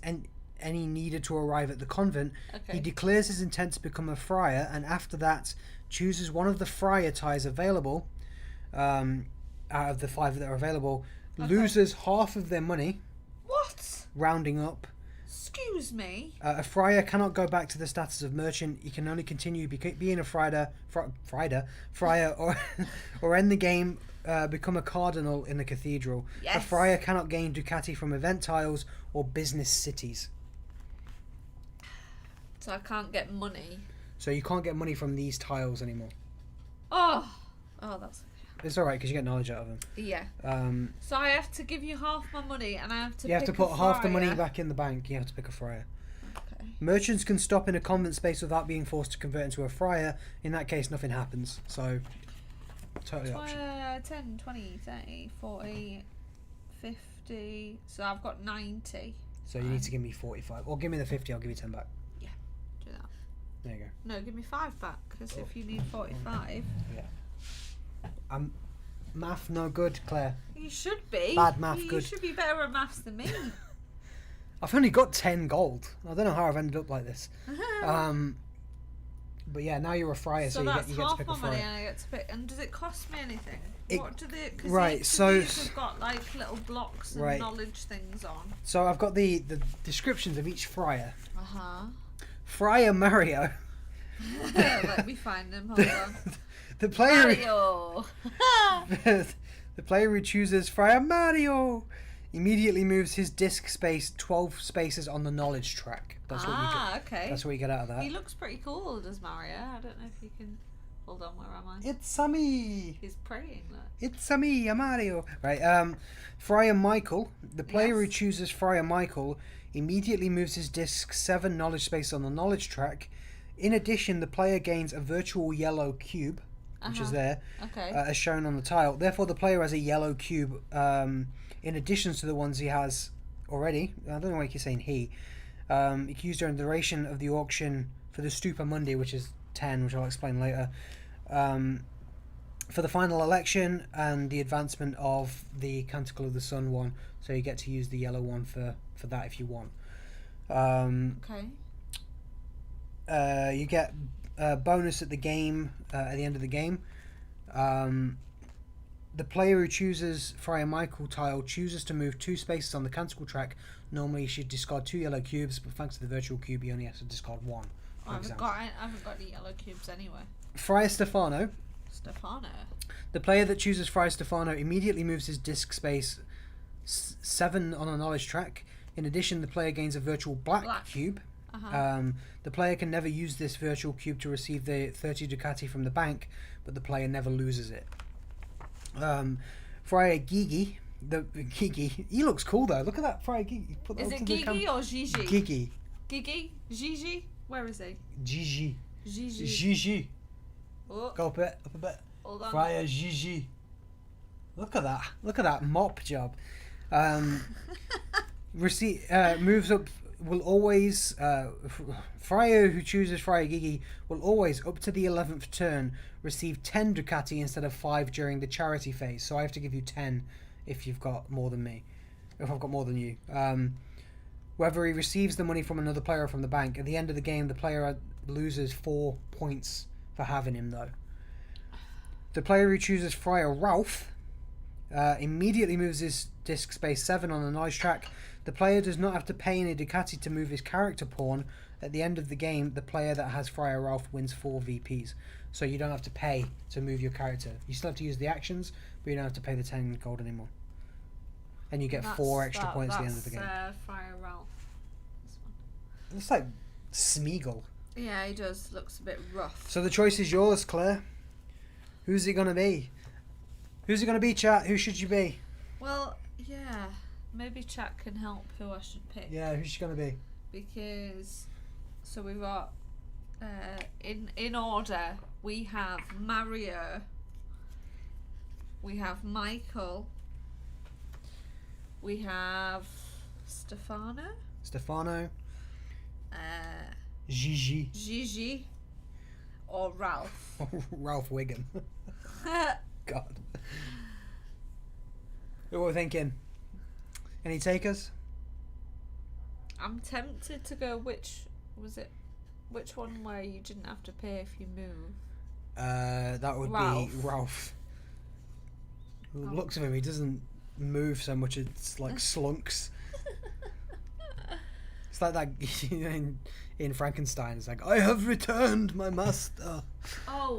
any needed to arrive at the convent. Okay. He declares his intent to become a friar, and after that chooses one of the friar ties available, out of the 5 that are available, loses half of their money. What? Rounding up. Excuse me. A friar cannot go back to the status of merchant. He can only continue being a friar or end the game. Become a cardinal in the cathedral. Yes. A friar cannot gain ducati from event tiles or business cities. So I can't get money. So you can't get money from these tiles anymore. Oh, that's. It's alright because you get knowledge out of them. Yeah. So I have to give you half my money, and I have to. You have to pick put a half the money friar. back in the bank. You have to pick a friar. Okay. Merchants can stop in a convent space without being forced to convert into a friar. In that case, nothing happens. So, totally optional. 10, 20, 30, 40, 50. So I've got 90. So you need to give me 45. Or give me the 50, I'll give you 10 back. Yeah, do that. There you go. No, give me 5 back, because if you need 45... Yeah. Math no good, Claire. You should be. Bad math You good. should be better at maths than me. I've only got 10 gold. I don't know how I've ended up like this. But yeah, now you're a friar, so, that's you get to half pick my a friar. money, and I get to pick. And does it cost me anything? What do they? Cause right. these So have got like little blocks and knowledge things on. So I've got the descriptions of each friar. Friar Mario. Let me find them. Hold on. The player. Mario. The player who chooses Friar Mario immediately moves his disc space 12 spaces on the knowledge track. That's what you get. Okay. That's what you get out of that. He looks pretty cool, does Mario? I don't know if you can. Hold on, where am I? It's a me. He's praying. Look. It's a me, a Mario. Right. Friar Michael. The player who chooses Friar Michael immediately moves his disc 7 knowledge space on the knowledge track. In addition, the player gains a virtual yellow cube, which is there, as shown on the tile. Therefore, the player has a yellow cube in addition to the ones he has already. I don't know why you're saying he. You can use during the duration of the auction for the Stupa Mundi, which is 10, which I'll explain later. For the final election and the advancement of the Canticle of the Sun one, so you get to use the yellow one for that if you want. You get a bonus at the game, at the end of the game. The player who chooses Friar Michael tile chooses to move 2 spaces on the Canticle track. Normally you should discard 2 yellow cubes, but thanks to the virtual cube you only have to discard 1. I haven't got any yellow cubes anyway. Friar Stefano. Stefano. The player that chooses Friar Stefano immediately moves his disc space 7 on a knowledge track. In addition, the player gains a virtual black cube. The player can never use this virtual cube to receive the 30 Ducati from the bank, but the player never loses it. Friar Gigi. Gigi. He looks cool though. Look at that Friar Gigi. Is it Gigi or Gigi? Gigi. Gigi? Gigi? Where is he? Gigi. Gigi. Gigi. Oh. Go up a bit. Hold on. Friar Gigi. Look at that. Look at that mop job. Moves up will always Friar who chooses Friar Gigi will always up to the 11th turn receive 10 Ducati instead of 5 during the charity phase. So I have to give you 10 if you've got more than me. If I've got more than you. Whether he receives the money from another player or from the bank, at the end of the game the player loses 4 points for having him though. The player who chooses Friar Ralph immediately moves his disc space 7 on the knowledge track. The player does not have to pay any Ducati to move his character pawn. At the end of the game, the player that has Friar Ralph wins 4 VPs. So you don't have to pay to move your character. You still have to use the actions, but you don't have to pay the 10 gold anymore. And you get 4 extra points at the end of the game. Friar Ralph. This one. It looks like Smeagol. Yeah, he does. Looks a bit rough. So the choice is yours, Claire. Who's it going to be? Who's it going to be, chat? Who should you be? Well, yeah. Maybe chat can help who I should pick. Yeah, who's she going to be? Because, so we've got, in order, we have Mario, we have Michael, we have Stefano, Gigi, or Ralph. Ralph Wiggum. God. What are we thinking? Any takers? I'm tempted to go which one where you didn't have to pay if you move? That would Ralph. be Ralph. Looks of him, he doesn't move so much, it's like slunks. It's like that in Frankenstein, it's like, I have returned my master. Oh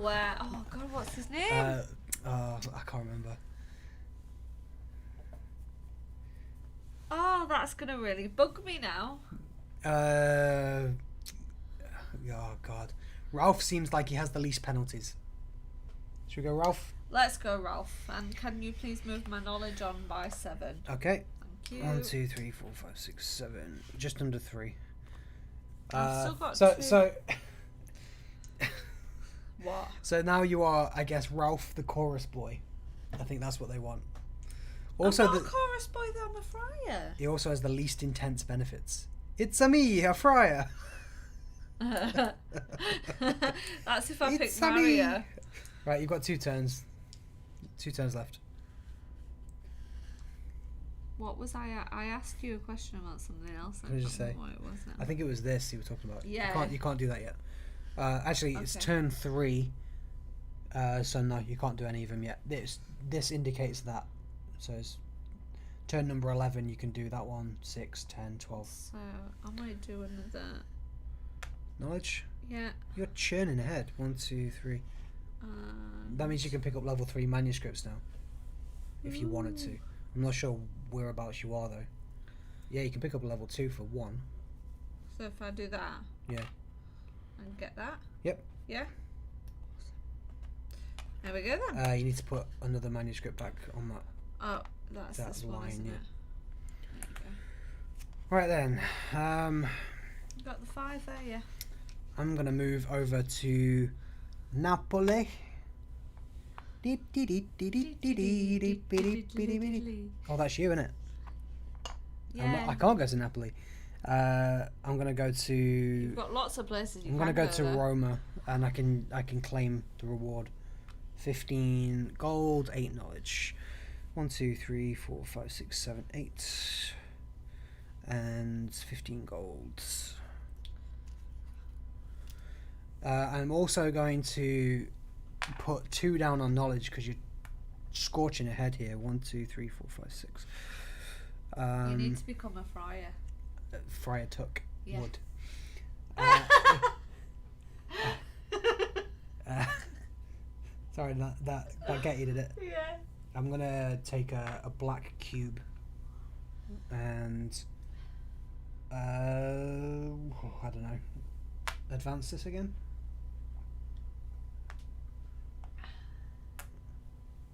god, what's his name? I can't remember. Oh, that's gonna really bug me now. Oh god. Ralph seems like he has the least penalties. Should we go Ralph? Let's go Ralph. And can you please move my knowledge on by 7? Okay. Thank you. 1, 2, 3, 4, 5, 6, 7. Just under 3. I've still got 2. So what? So now you are, I guess, Ralph the chorus boy. I think that's what they want. Also, I'm not a chorus boy though, I'm a friar. He also has the least intense benefits. It's a me, a friar. That's if I pick It's a Mario. me. Right, you've got 2 turns. 2 turns left. What was I asked you a question about something else. What did you say? What it was now. I think it was this you were talking about. Yeah. You can't do that yet. Actually, it's Okay. turn 3. So no, you can't do any of them yet. This indicates that. So it's turn number 11. You can do that one. 6, 10, 12. So I might do another. Knowledge. Yeah. You're churning ahead. 1, 2, 3. That means you can pick up level 3 manuscripts now, if you wanted to. I'm not sure whereabouts you are though. Yeah, you can pick up a level 2 for 1. So if I do that. Yeah. And get that. Yep. Yeah. There we go then. You need to put another manuscript back on that. Oh, that's this one, isn't it? There you go. Right then. You got the 5 there, yeah. I'm gonna move over to Napoli. Oh, that's you, isn't it? Yeah. I can't go to Napoli. I'm gonna go to. You've got lots of places you I'm can gonna go to there. Roma, and I can claim the reward. 15 gold, 8 knowledge. 1, 2, 3, 4, 5, 6, 7, 8, and 15 gold. I'm also going to put 2 down on knowledge because you're scorching ahead here. 1, 2, 3, 4, 5, 6. You need to become a friar. Friar Tuck Yeah. would. Sorry, that get you, did it? Yeah. I'm gonna take a black cube and I don't know. Advance this again.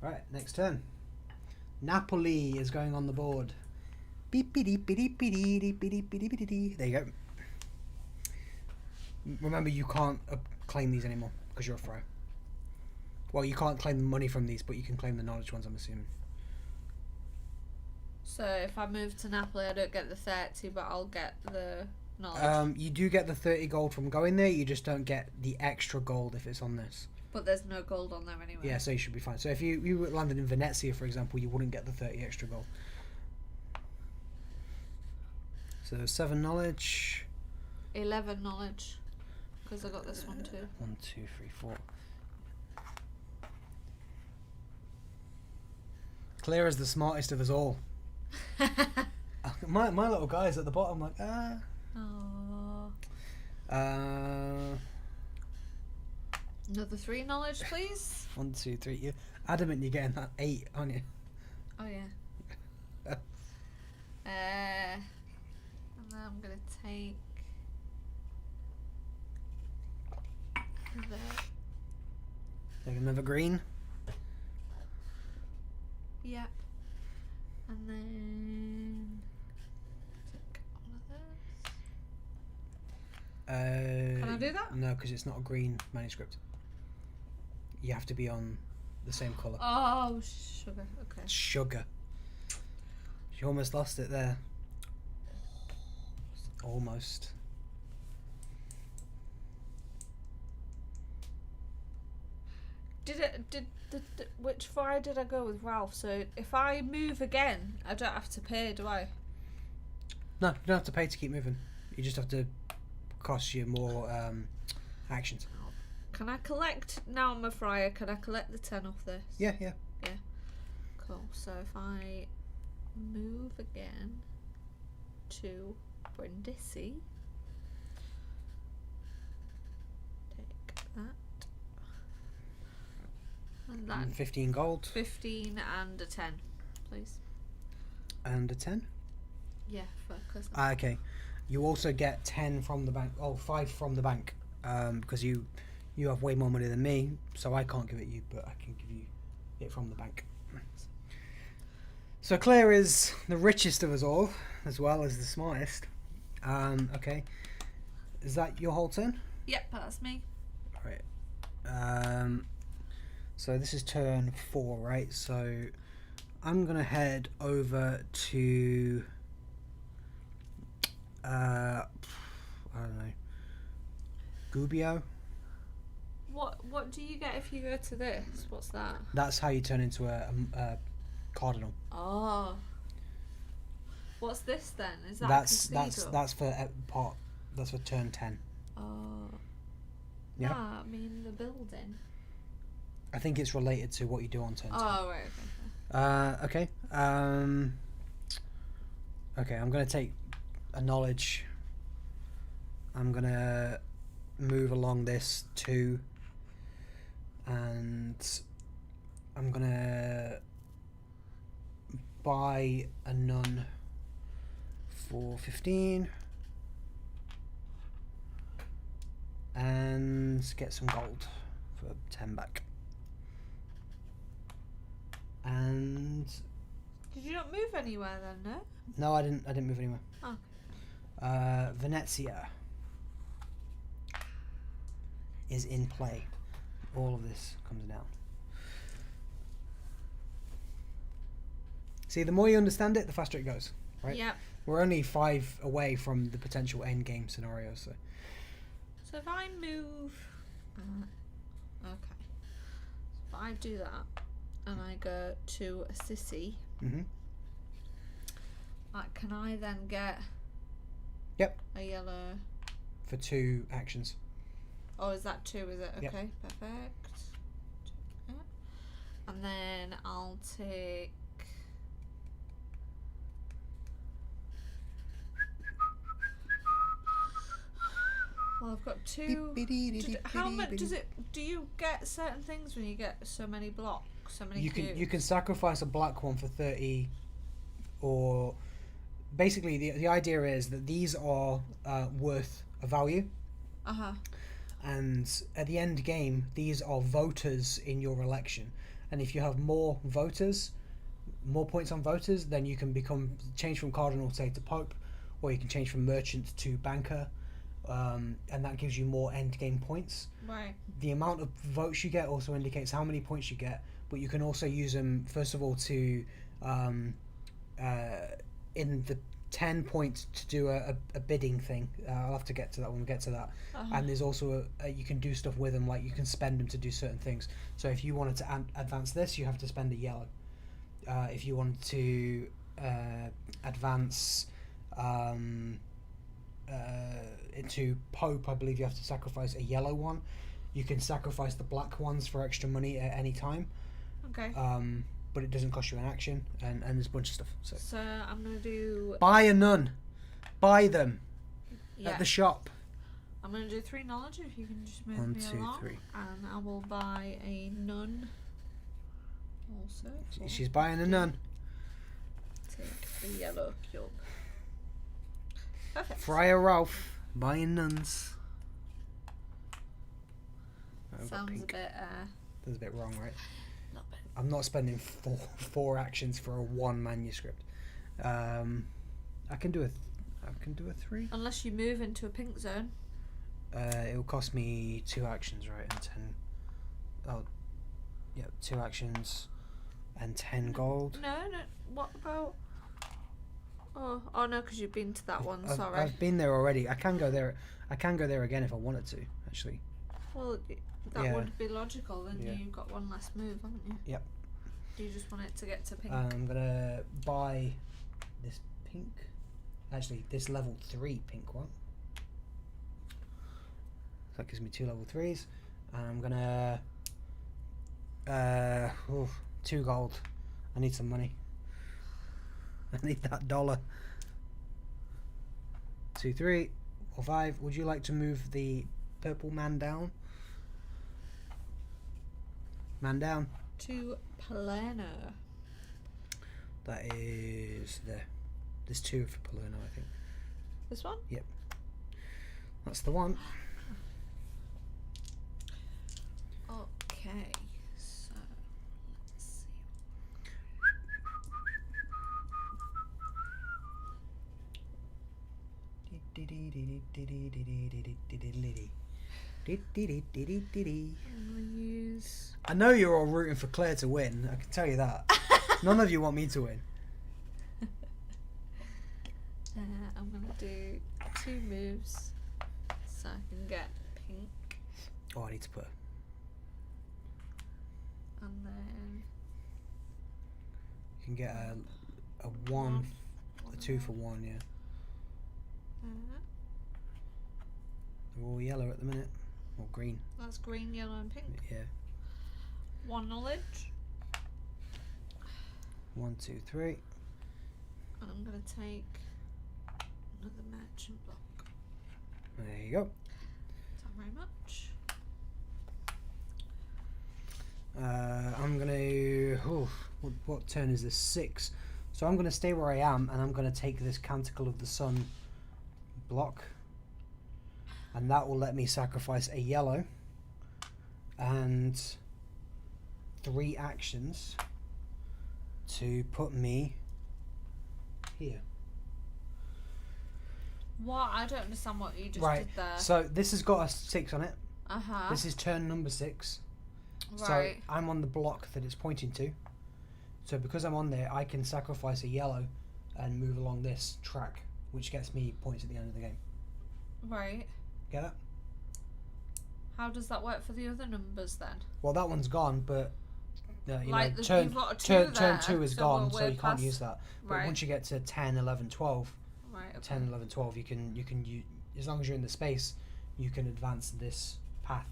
Right, next turn. Napoli is going on the board. There you go. Remember, you can't claim these anymore because you're a friar. Well, you can't claim the money from these, but you can claim the knowledge ones, I'm assuming. So if I move to Napoli, I don't get the 30, but I'll get the knowledge. You do get the 30 gold from going there, you just don't get the extra gold if it's on this. But there's no gold on there anyway. Yeah, so you should be fine. So if you landed in Venezia, for example, you wouldn't get the 30 extra gold. So 7 knowledge. 11 knowledge. Because I got this one too. 1, 2, 3, 4. Claire is the smartest of us all. my little guy's at the bottom, like, Aww. Another 3 knowledge, please. 1, 2, 3. You're adamant you're getting that 8, aren't you? Oh yeah. And then I'm gonna take that. Take another green. Yep. And then take one of those. Can I do that? No, because it's not a green manuscript. You have to be on the same colour. Oh, sugar. Okay. Sugar. You almost lost it there. Almost. Which fire did I go with, Ralph? So if I move again, I don't have to pay, do I? No, you don't have to pay to keep moving. You just have to cost you more actions. Can I collect, now I'm a friar, can I collect the 10 off this? Yeah. Yeah. Cool. So if I move again to Brindisi, take that. And that. And 15 gold. 15 and a 10, please. And a 10? Yeah, focus. Okay. You also get 10 from the bank. Oh, 5 from the bank. Because you have way more money than me, so I can't give it you, but I can give you it from the bank. So Claire is the richest of us all, as well as the smartest. Okay. Is that your whole turn? Yep, that's me. Right. So this is turn 4, right? So I'm gonna head over to I don't know, Gubbio. What do you get if you go to this? What's that? That's how you turn into a cardinal. Oh. What's this then? Is that That's a cathedral? that's for part. That's for turn 10. Oh. Yeah. Nah, I mean the building. I think it's related to what you do on turn 10. Oh, right, Okay. Okay, I'm going to take a knowledge. I'm going to move along this 2. And I'm going to buy a nun for 15. And get some gold for 10 back. And Did you not move anywhere then, no? no, I didn't move anywhere. Oh. Venezia is in play. All of this comes down. See, the more you understand it, the faster it goes, right? Yep. We're only 5 away from the potential end game scenarios, so. So if I move, okay. So if I do that, and I go to a city, can I then get Yep. a yellow For 2 actions. Oh, is that 2, is it? Okay, Yep. perfect. Yeah. And then I'll take well, I've got 2. How much does it? Do you get certain things when you get so many blocks, so many? You can sacrifice a black one for 30, or basically the idea is that these are worth a value. And at the end game, these are voters in your election, and if you have more voters, more points on voters, then you can change from cardinal, say, to pope, or you can change from merchant to banker. And that gives you more end game points. Right. The amount of votes you get also indicates how many points you get, but you can also use them first of all to in the 10 points to do a bidding thing. I'll have to get to that when we get to that. And there's also you can do stuff with them, like you can spend them to do certain things. So if you wanted to advance this, you have to spend a yellow. If you wanted to advance into Pope, I believe you have to sacrifice a yellow one. You can sacrifice the black ones for extra money at any time. Okay. But it doesn't cost you an action, and there's a bunch of stuff. So I'm gonna do. Buy a nun. Buy them at the shop. I'm gonna do 3 knowledge if you can just move 1, me 2, along, 3. and I will buy a nun. Also. She's buying a nun. Take a yellow cube. Perfect. Friar Ralph buying nuns. Sounds a bit. That's a bit wrong, right? Not bad. I'm not spending four actions for a 1 manuscript. I can do a 3. Unless you move into a pink zone. It'll cost me 2 actions, right? And 10. Oh, yeah, 2 actions and 10 gold. No. What about? Oh no, because you've been to that one. Sorry. I've been there already. I can go there. I can go there again if I wanted to, actually. Well, that would be logical. Then you've got 1 less move, haven't you? Yep. Do you just want it to get to pink? I'm gonna buy this pink. Actually, this level 3 pink one. So that gives me 2 level 3s, and I'm gonna 2 gold. I need some money. I need that dollar. 2, 3, or 5. Would you like to move the purple man down? Man down. To Palermo. That is there. There's 2 for Palermo, I think. This one? Yep. That's the one. Okay. So let's see. I know you're all rooting for Claire to win. I can tell you that. None of you want me to win. I'm gonna do 2 moves so I can get pink. Oh, I need to put. And then You can get a 1, a 2 for 1, yeah. They're all yellow at the minute. Or green. That's green, yellow, and pink. Yeah. 1 knowledge. 1, 2, 3. And I'm going to take another merchant block. There you go. Thank you very much. I'm going to... what turn is this? 6. So I'm going to stay where I am, and I'm going to take this Canticle of the Sun block. And that will let me sacrifice a yellow. And 3 actions to put me here. What? I don't understand what you just Right. did there. So this has got a 6 on it. Uh-huh. This is turn number 6. Right. So I'm on the block that it's pointing to. So because I'm on there, I can sacrifice a yellow and move along this track, which gets me points at the end of the game. Right. Get that? How does that work for the other numbers then? Well, that one's gone, but you Like know, you've got a 2 turn there, 2 is so gone, we're so you can't past- use that. But Right. once you get to 10, 11, 12, Right, okay. 10, 11, 12, you can as long as you're in the space, you can advance this path.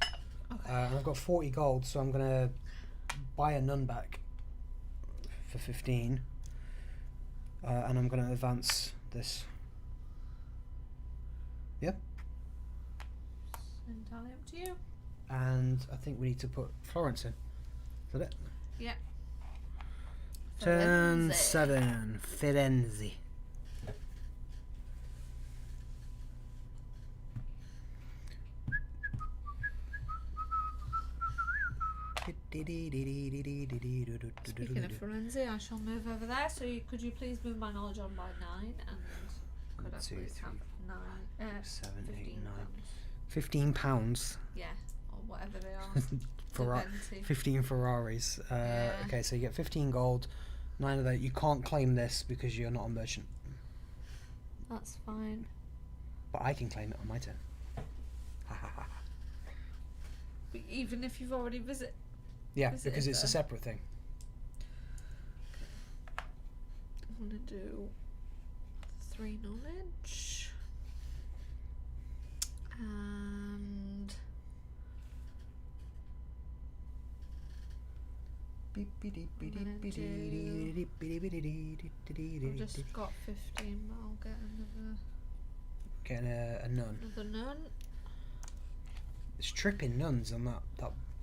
Okay. And I've got 40 gold, so I'm gonna buy a nun back for 15, and I'm gonna advance this. Yep. Entirely up to you. And I think we need to put Florence in. Is that it? Yeah. Turn Firenze. 7, Firenze. Speaking of Firenze, I shall move over there. So could you please move my knowledge on by 9 and could I 2, please 3, have 9, 7, 8, 15 9. pounds? £15. Yeah, or whatever they are. 15 Ferraris. Yeah. Okay, so you get 15 gold. 9 of that. You can't claim this because you're not a merchant. That's fine. But I can claim it on my turn. But even if you've already Yeah, visited because it's a there. separate thing. I'm going to do 3 knowledge. And I've just got 15, but I'll get Getting a nun. another nun. It's tripping nuns on that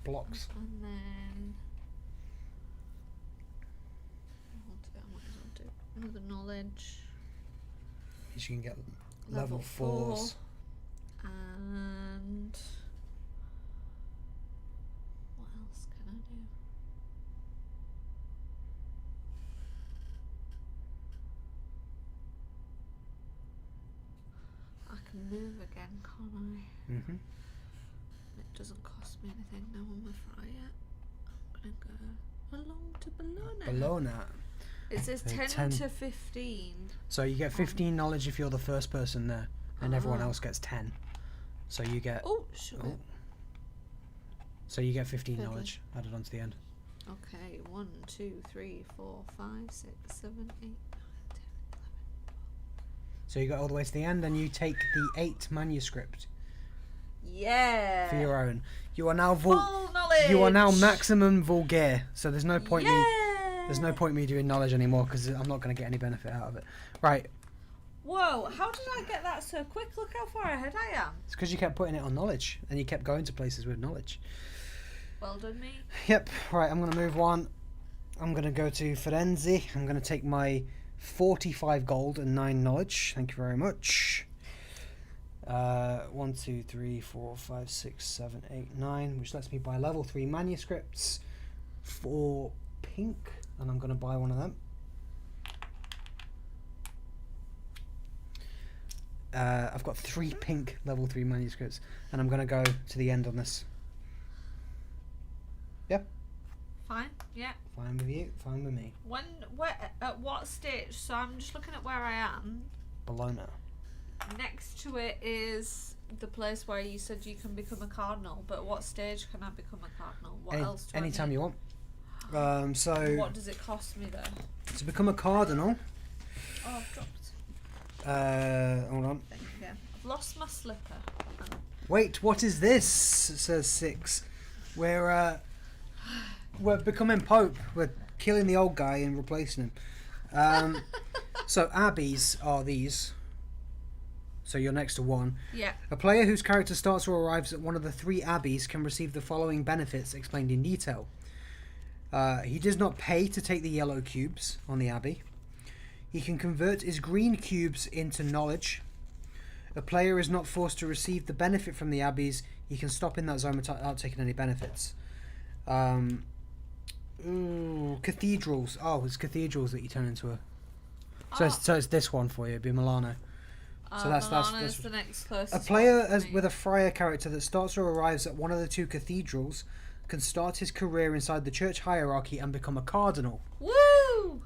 blocks. And then I might as well do another knowledge. You can get level 4s. And what else can I do? I can move again, can't I? Mm-hmm. It doesn't cost me anything. No one with fry yet. I'm gonna go along to Bologna. Bologna. It says 10 to 15. So you get 15 knowledge if you're the first person there, and everyone else gets 10. So you get. Oh, sure. Oh. So you get 15 Fiddly. knowledge added onto the end. Okay, 1, 2, 3, 4, 5, 6, 7, 8, 9, 10, 11. So you got all the way to the end, and you take the 8 manuscript Yeah. for your own. You are now Full knowledge. You are now maximum vulgaire. So there's no point me doing knowledge anymore because I'm not going to get any benefit out of it. Right. Whoa, how did I get that so quick? Look how far ahead I am. It's because you kept putting it on knowledge, and you kept going to places with knowledge. Well done, me. Yep. Right. I'm going to move on. I'm going to go to Firenze. I'm going to take my 45 gold and 9 knowledge. Thank you very much. 1, 2, 3, 4, 5, 6, 7, 8, 9, which lets me buy level 3 manuscripts for pink, and I'm going to buy one of them. I've got 3 pink level 3 manuscripts, and I'm going to go to the end on this. Yep. Fine, yeah. Fine with you, fine with me. At what stage? So I'm just looking at where I am. Bologna. Next to it is the place where you said you can become a cardinal, but what stage can I become a cardinal? What else do Anytime I need? you want. So What does it cost me then? to become a cardinal, Oh, I've dropped. hold on. Thing again. I've lost my slipper. Wait, what is this? Says 6. We're becoming Pope. We're killing the old guy and replacing him. So abbeys are these. So you're next to 1. Yeah. A player whose character starts or arrives at one of the 3 abbeys can receive the following benefits explained in detail. He does not pay to take the yellow cubes on the abbey. He can convert his green cubes into knowledge. A player is not forced to receive the benefit from the abbeys. He can stop in that zone without taking any benefits. Cathedrals. Oh, it's cathedrals that you turn into a... So it's this one for you. It'd be Milano. So that's the next closest. A player with a friar character that starts or arrives at one of the 2 cathedrals can start his career inside the church hierarchy and become a cardinal. Woo!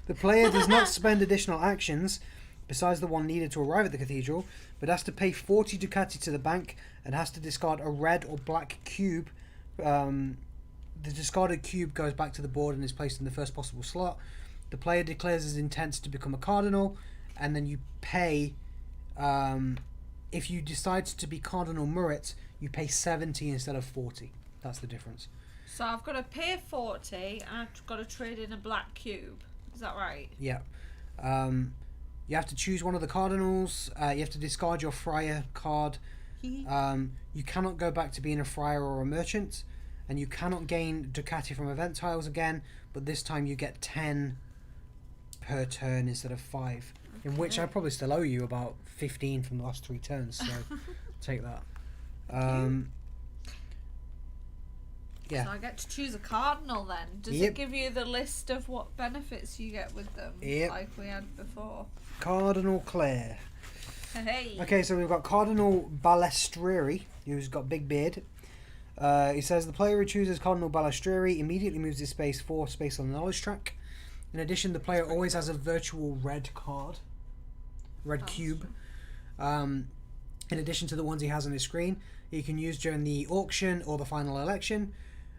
The player does not spend additional actions besides the one needed to arrive at the cathedral, but has to pay 40 ducati to the bank and has to discard a red or black cube. The discarded cube goes back to the board and is placed in the first possible slot. The player declares his intent to become a cardinal, and then you pay. If you decide to be Cardinal Murit, you pay 70 instead of 40. That's the difference. So I've got to pay 40 and I've got to trade in a black cube. Is that right? Yeah. You have to choose one of the cardinals. You have to discard your friar card. You cannot go back to being a friar or a merchant. And you cannot gain Ducati from event tiles again, but this time you get 10 per turn instead of 5. Okay. In which I probably still owe you about 15 from the last 3 turns, so take that. Yeah. So I get to choose a cardinal then. Does it give you the list of what benefits you get with them, like we had before? Cardinal Clare. Hey. Okay, so we've got Cardinal Balestrieri, who's got big beard. He says the player who chooses Cardinal Balestrieri immediately moves his space 4 space on the knowledge track. In addition, the player always has a virtual red card, cube. In addition to the ones he has on his screen, he can use during the auction or the final election.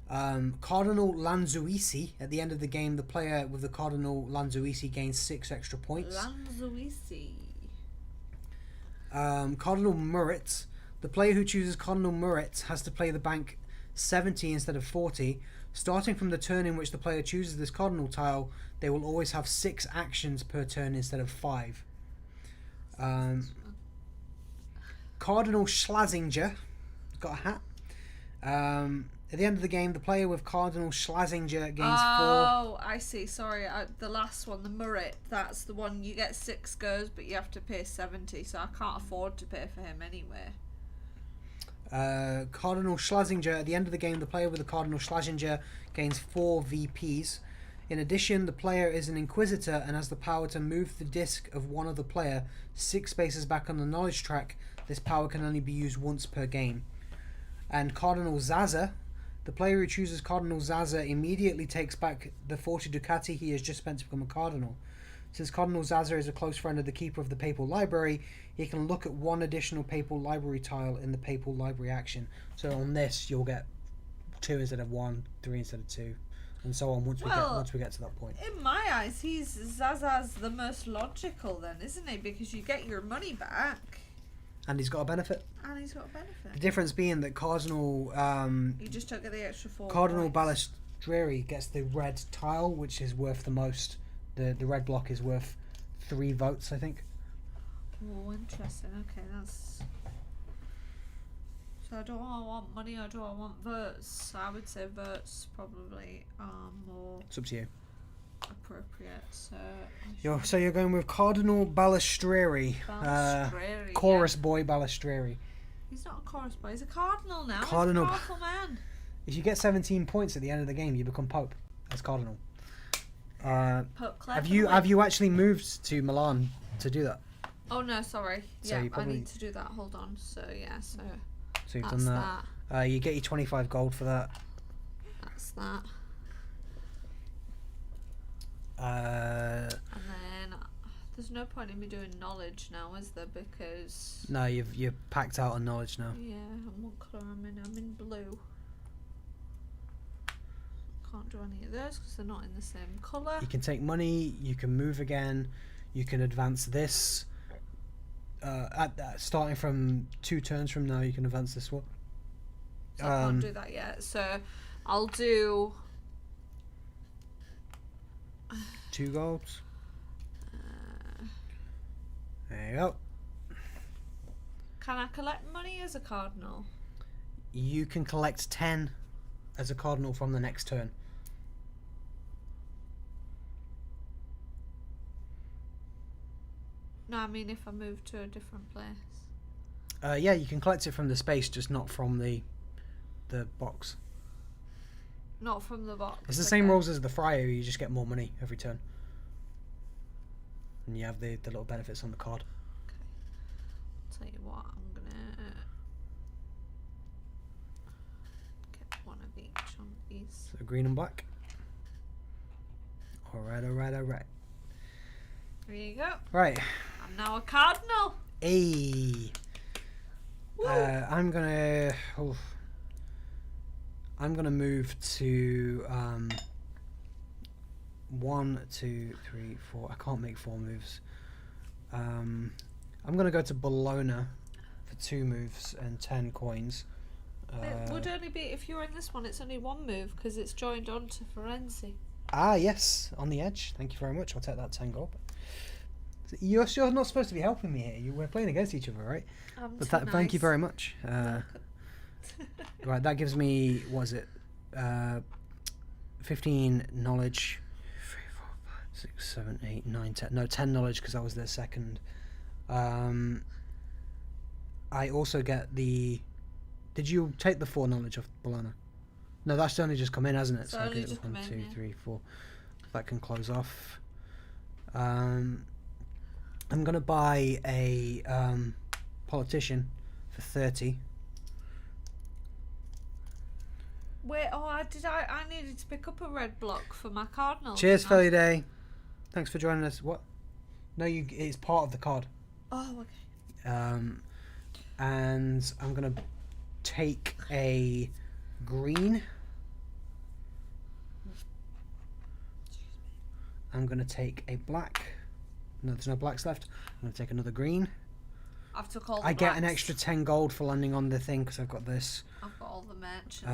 Cardinal Lanzuisi. At the end of the game, the player with the Cardinal Lanzuisi gains 6 extra points. Lanzuisi. Cardinal Murit. The player who chooses Cardinal Murit has to play the bank 70 instead of 40. Starting from the turn in which the player chooses this cardinal tile, they will always have 6 actions per turn instead of 5. Cardinal Schlesinger got a hat. At the end of the game, the player with Cardinal Schlesinger gains 4. Oh, I see. Sorry, the last one, the Murit. That's the one you get 6 goes, but you have to pay 70. So I can't afford to pay for him anyway. Cardinal Schlesinger. At the end of the game, the player with the Cardinal Schlesinger gains 4 VPs. In addition, the player is an Inquisitor and has the power to move the disc of one other player 6 spaces back on the knowledge track. This power can only be used once per game. And Cardinal Zaza. The player who chooses Cardinal Zaza immediately takes back the 40 Ducati he has just spent to become a Cardinal. Since Cardinal Zaza is a close friend of the Keeper of the Papal Library, he can look at 1 additional Papal Library tile in the Papal Library action. So on this, you'll get 2 instead of 1, 3 instead of 2, and so on once we get to that point. In my eyes, Zaza's the most logical then, isn't he? Because you get your money back. And he's got a benefit. The difference being that Cardinal... you just took the extra 4 Cardinal points. Balestrieri gets the red tile, which is worth the most. The red block is worth 3 votes, I think. Oh, interesting. Okay, that's... So do I want money or do I want votes? I would say votes probably are more... It's up to you. Appropriate, so... You're going with Cardinal Balestrieri. Chorus boy Balestrieri. He's not a chorus boy, he's a cardinal now. Cardinal. He's a powerful man. If you get 17 points at the end of the game, you become Pope as Cardinal. Have you actually moved to Milan to do that? Oh no, sorry. So yeah, I need to do that. Hold on. So yeah, so you've done that. You get your 25 gold for that. That's that. And then there's no point in me doing knowledge now, is there? Because no, you're packed out on knowledge now. Yeah, and what colour I'm in? I'm in blue. Can't do any of those because they're not in the same colour. You can take money. You can move again. You can advance this. starting from 2 turns from now, you can advance this one. So I can't do that yet. So I'll do 2 golds. There you go. Can I collect money as a cardinal? You can collect 10 as a cardinal from the next turn. No, I mean if I move to a different place. Yeah, you can collect it from the space, just not from the box. Not from the box. It's the same rules as the friar. You just get more money every turn, and you have the little benefits on the card. Okay. I'll tell you what, I'm gonna get one of each on these. So green and black. Alright. There you go. Right. I'm now a cardinal. Hey. I'm gonna move to 1, 2, 3, 4. I can't make 4 moves. I'm gonna go to Bologna for 2 moves and 10 coins. It would only be if you're in this one. It's only 1 move because it's joined on to Florence. Ah, yes, on the edge. Thank you very much. I'll take that 10 gold. You're not supposed to be helping me here. We're playing against each other, right? But thank you very much. Right, that gives me, what is it? 15 knowledge. 3, 4, 5, 6, 7, 8, 9, 10. No, 10 knowledge because that was their second. I also get the... Did you take the 4 knowledge off Bologna? No, that's only just come in, hasn't it? So I only get just 1, come in, 2, yeah. 3, 4. That can close off. I'm gonna buy a politician for 30. Wait, I needed to pick up a red block for my cardinal. Cheers, Fairly Day. Thanks for joining us. What? No, it's part of the card. Oh, okay. And I'm gonna take a green. I'm gonna take a black. No, there's no blacks left. I'm gonna take another green. I've took all the I get an blacks. extra 10 gold for landing on the thing because I've got this. I've got all the merchants.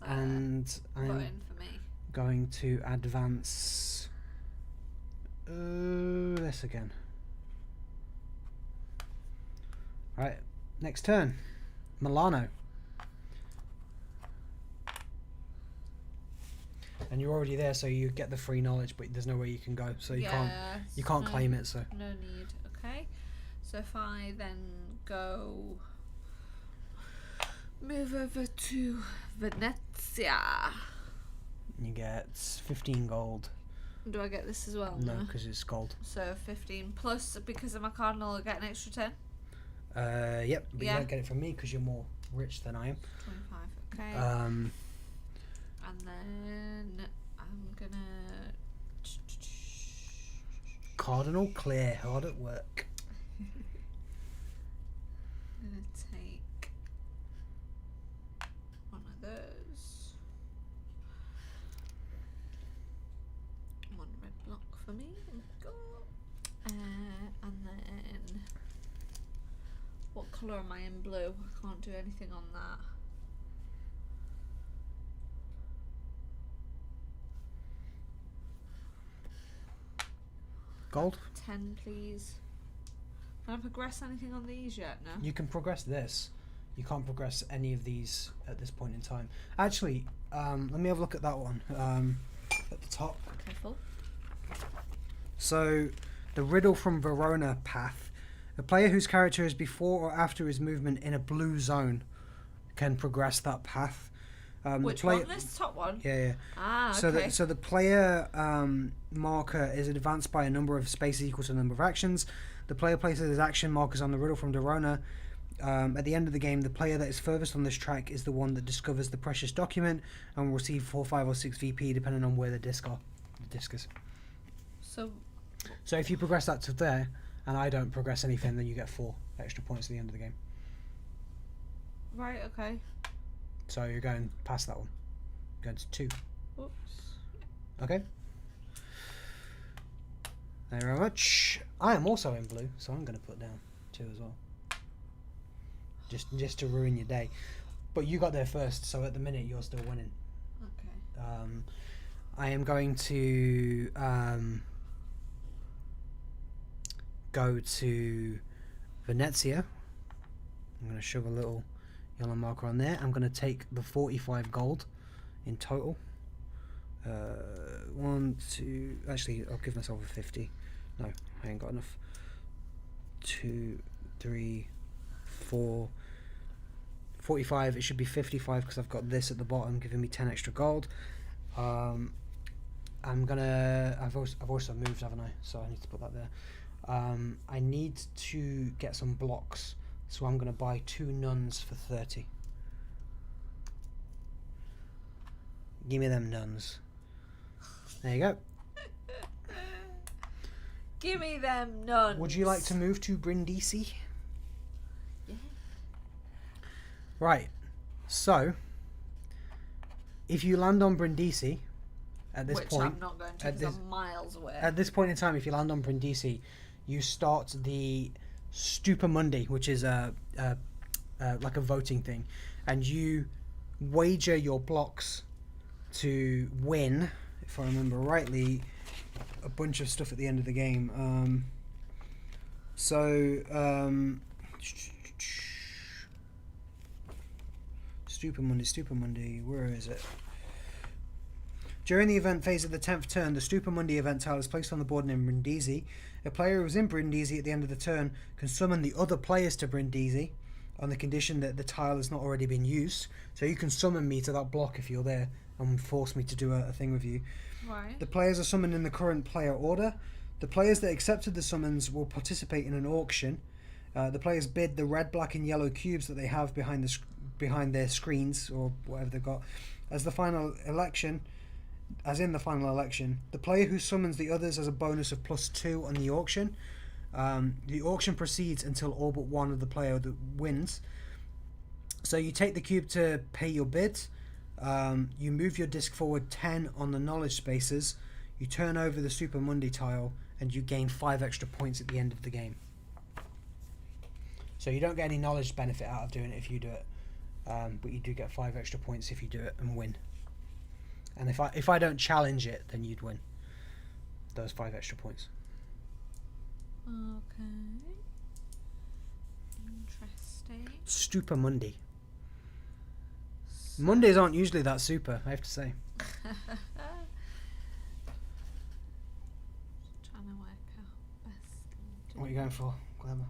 And I'm voting for me. going to advance this again. Right, next turn. Milano. And you're already there, so you get the free knowledge, but there's nowhere you can go, so you can't claim it. So no need. Okay, so if I then go move over to Venezia, you get 15 gold. Do I get this as well? No, because it's gold. So 15 plus, because of my cardinal, I get an extra 10. Yep, but you don't get it from me because you're more rich than I am. 25. Okay. And then I'm gonna Cardinal Clear, hard at work. I'm gonna take one of those. 1 red block for me. And then what colour am I in? Blue. I can't do anything on that. Gold? 10, please. Can I progress anything on these yet? No. You can progress this. You can't progress any of these at this point in time. Actually, let me have a look at that one at the top. Careful. So, the riddle from Verona path. A player whose character is before or after his movement in a blue zone can progress that path. Which one? This top one? Yeah. Ah, so okay. So the player marker is advanced by a number of spaces equal to the number of actions. The player places his action markers on the riddle from Verona. At the end of the game, the player that is furthest on this track is the one that discovers the precious document and will receive 4, 5, or 6 VP depending on where the disc is. So if you progress that to there, and I don't progress anything, then you get 4 extra points at the end of the game. Right. Okay. So you're going past that one. Going to 2. Whoops. Okay. Thank you very much. I am also in blue, so I'm going to put down 2. 2 as well. Just to ruin your day. But you got there first, so at the minute you're still winning. Okay. I am going to go to Venezia. I'm going to shove a little yellow marker on there. I'm going to take the 45 gold in total. 1, 2... Actually, I'll give myself a 50. No, I ain't got enough. 2, 3, 4... 45. It should be 55 because I've got this at the bottom giving me 10 extra gold. I'm gonna... I've also moved, haven't I? So I need to put that there. I need to get some blocks, so I'm gonna buy 2 nuns for 30. Give me them nuns. There you go. Give me them nuns. Would you like to move to Brindisi? Yeah. Right. So, if you land on Brindisi at this point, which I'm not going to because I'm miles away. At this point in time, if you land on Brindisi, you start the Stupa Mundi, which is like a voting thing, and you wager your blocks to win, if I remember rightly, a bunch of stuff at the end of the game. Stupa Mundi, where is it? During the event phase of the 10th turn, the Stupa Mundi event tile is placed on the board in Brindisi. A player who is in Brindisi at the end of the turn can summon the other players to Brindisi on the condition that the tile has not already been used. So you can summon me to that block if you're there and force me to do a thing with you. Right. The players are summoned in the current player order. The players that accepted the summons will participate in an auction. The players bid the red, black and yellow cubes that they have behind their screens or whatever they've got. As in the final election, the player who summons the others has a bonus of +2 on the auction. The auction proceeds until all but one of the player that wins. So you take the cube to pay your bid. You move your disc forward 10 on the knowledge spaces. You turn over the Super Mundi tile and you gain 5 extra points at the end of the game. So you don't get any knowledge benefit out of doing it if you do it, but you do get 5 extra points if you do it and win. And if I don't challenge it, then you'd win those 5 extra points. Okay. Interesting. Stupa Mundi. Mondays aren't usually that super, I have to say. Trying to work out best. What are you going for, Glamour?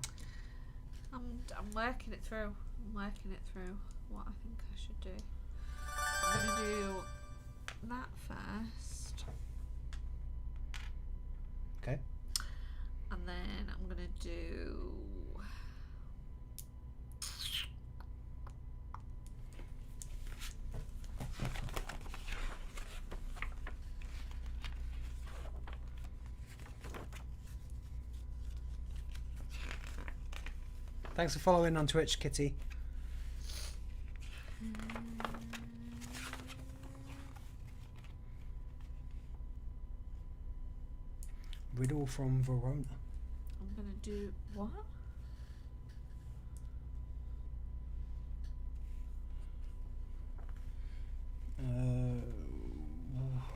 I'm working it through. What I think I should do. I'm going to do that first. Okay. And then I'm going to do... Thanks for following on Twitch, Kitty. Riddle from Verona. I'm gonna do what?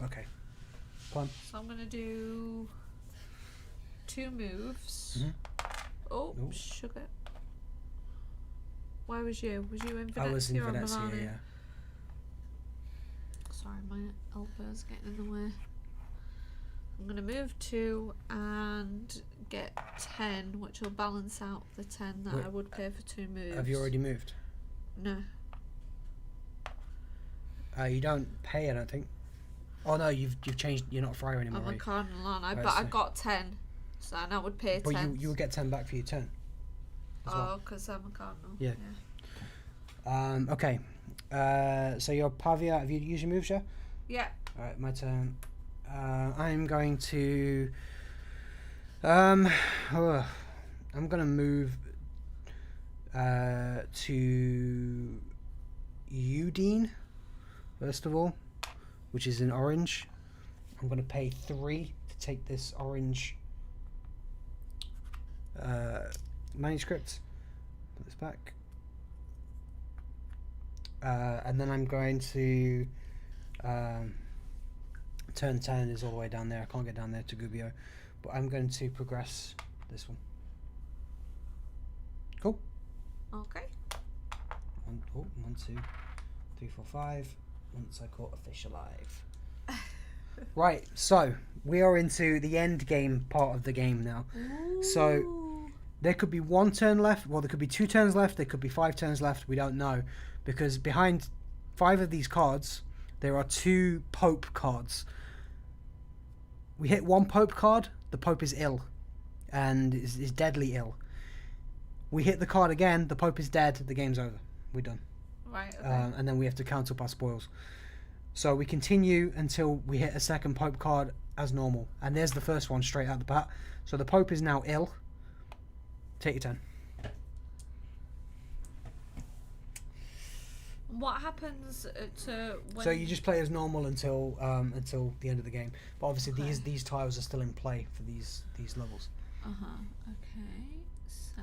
Okay. Fine. So I'm gonna do 2 moves. Mm-hmm. Oh, sugar. Where was you? Was you in Venezia? I was in or Venezia, Milano? yeah. Sorry, my elbow's getting in the way. I'm going to move 2 and get 10, which will balance out the 10 that I would pay for 2 moves. Have you already moved? No. You don't pay, I don't think. Oh no, you've changed. You're not a friar anymore. I'm a cardinal, aren't I? Right, But so I got 10, so I would pay 10. But you will get 10 back for your turn. Oh, because I'm a cardinal. Yeah. Okay. So you're Pavia. Have you used your moves, yeah? Yeah. Alright, my turn. I'm going to... I'm going to move to Udine, first of all, which is in orange. I'm going to pay 3 to take this orange manuscript. Put this back. And then I'm going to turn 10 is all the way down there. I can't get down there to Gubbio, but I'm going to progress this one. Cool. Okay. 1, 2, 3, 4, 5. Once I caught a fish alive. Right, so we are into the end game part of the game now. Ooh. So there could be 1 turn left, well, there could be 2 turns left, there could be 5 turns left, we don't know. Because behind 5 of these cards, there are 2 Pope cards. We hit 1 Pope card, the Pope is ill, and is deadly ill. We hit the card again, the Pope is dead, the game's over. We're done. Right, okay. And then we have to count up our spoils. So we continue until we hit a second Pope card as normal. And there's the first one straight out the bat. So the Pope is now ill. Take your turn. What happens to when... So you just play as normal until the end of the game. But obviously these tiles are still in play for these levels. Okay. So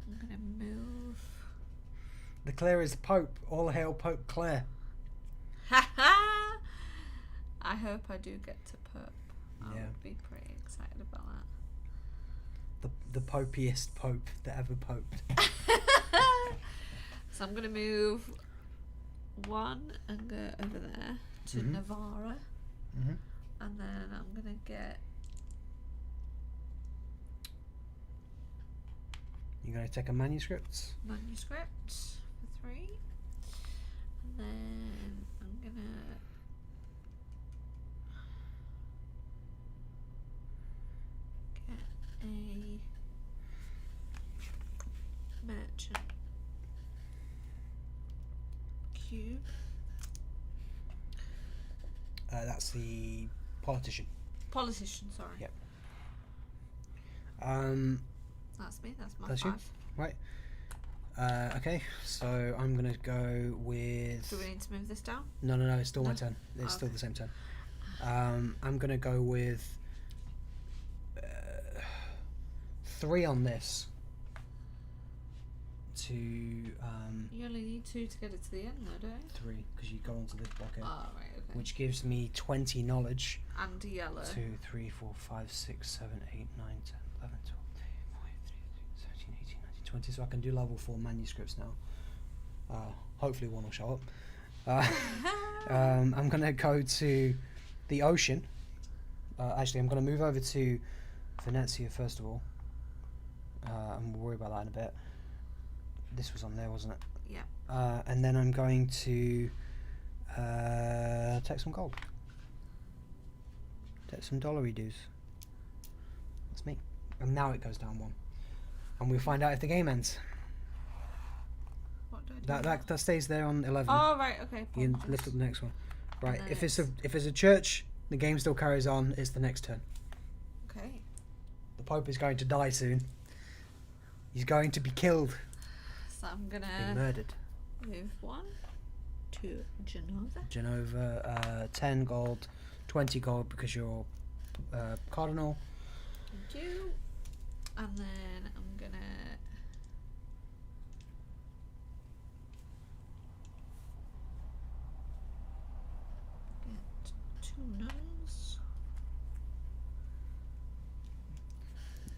I'm gonna move. The Clare is Pope. All hail Pope Clare. I hope I do get to Pope. I would be pretty excited about that. The popiest Pope that ever poped. So I'm gonna move 1 and go over there to Navarra, and then I'm gonna get. You're gonna take a manuscript. Manuscript for 3, and then I'm gonna get a merchant cube. That's the politician. Politician, sorry. Yep. That's me. That's my That's 5. you, right? Okay, so I'm gonna go with. Do we need to move this down? No, it's still my turn. It's still the same turn. I'm gonna go with 3 on this. You only need 2 to get it to the end, though, don't you? 3, because you go onto this bucket. Oh, right, okay. Which gives me 20 knowledge. And yellow. 2, 3, 4, 5, 6, 7, 8, 9, 10, 11, 12, 13, 18, 19, 20. So I can do level 4 manuscripts now. Hopefully one will show up. I'm going to go to the ocean. Actually, I'm going to move over to Venezia first of all. And we'll worry about that in a bit. This was on there, wasn't it? Yeah. And then I'm going to take some gold. Take some dollary dues. That's me. And now it goes down 1. And we'll find out if the game ends. What do I do? That stays there on 11. Oh, right, okay. You can lift up the next one. Right, if it's a church, the game still carries on. It's the next turn. Okay. The Pope is going to die soon. He's going to be killed. So I'm gonna be murdered. Move 1 to Genova. Genova, 10 gold, 20 gold because you're cardinal. Thank you. And then I'm gonna get 2 nuns.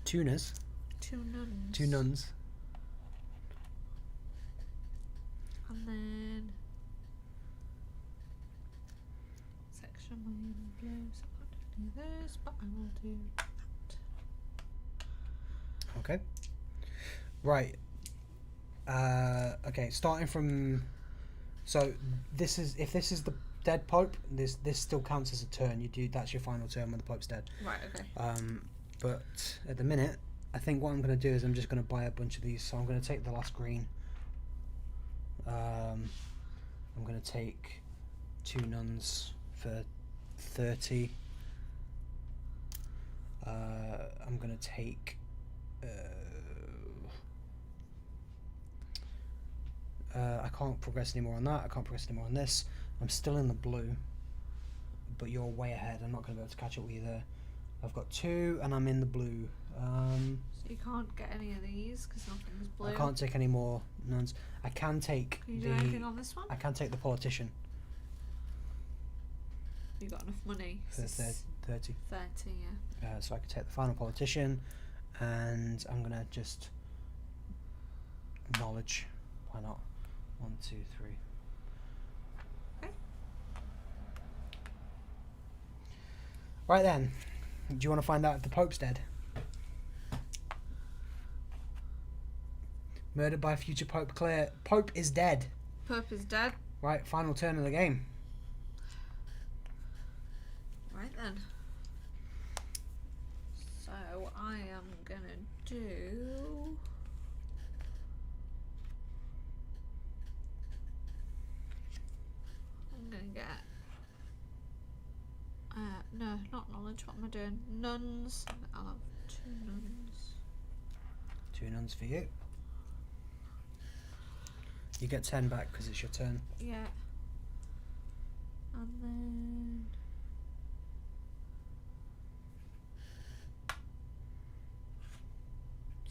Tuners. 2 nuns. 2 nuns. And then section my own blue, so I don't do this, but I will do that. Okay. Right. Okay, starting from. So this is if this is the dead Pope, this still counts as a turn. That's your final turn when the Pope's dead. Right. Okay. But at the minute, I think what I'm going to do is I'm just going to buy a bunch of these. So I'm going to take the last green. I'm going to take 2 nuns for 30. I'm going to take I can't progress anymore on that. I can't progress anymore on this. I'm still in the blue, but you're way ahead. I'm not going to be able to catch up with you there. I've got 2, and I'm in the blue. So you can't get any of these because nothing's blue. I can't take any more nuns. I can take Can you do anything on this one? I can take the politician. You got enough money? For 30. 30, yeah. So I can take the final politician, and I'm gonna just knowledge. Why not? 1, 2, 3. Okay. Right then. Do you want to find out if the Pope's dead? Murdered by future Pope Claire. Pope is dead. Pope is dead. Right, final turn of the game. Right then. So I am gonna do. I'm gonna get. No, not knowledge. What am I doing? Nuns. I'll have 2 nuns. 2 nuns for you. You get 10 back because it's your turn. Yeah. And then.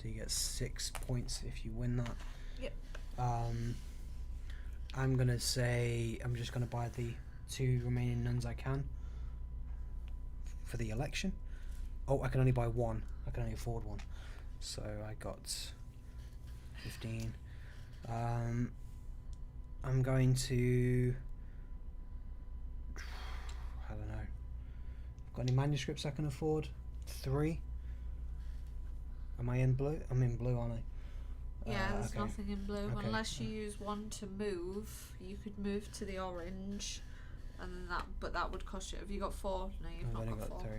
So you get 6 points if you win that. Yep. I'm gonna say I'm just gonna buy the 2 remaining nuns I can for the election. Oh, I can only buy 1. I can only afford 1. So I got 15. I'm going to. I don't know. Got any manuscripts I can afford? 3. Am I in blue? I'm in blue, aren't I? Yeah, there's okay. nothing in blue. Okay. Unless you use 1 to move, you could move to the orange, and then but that would cost you. Have you got 4? No, you've I've not only got 4. 3.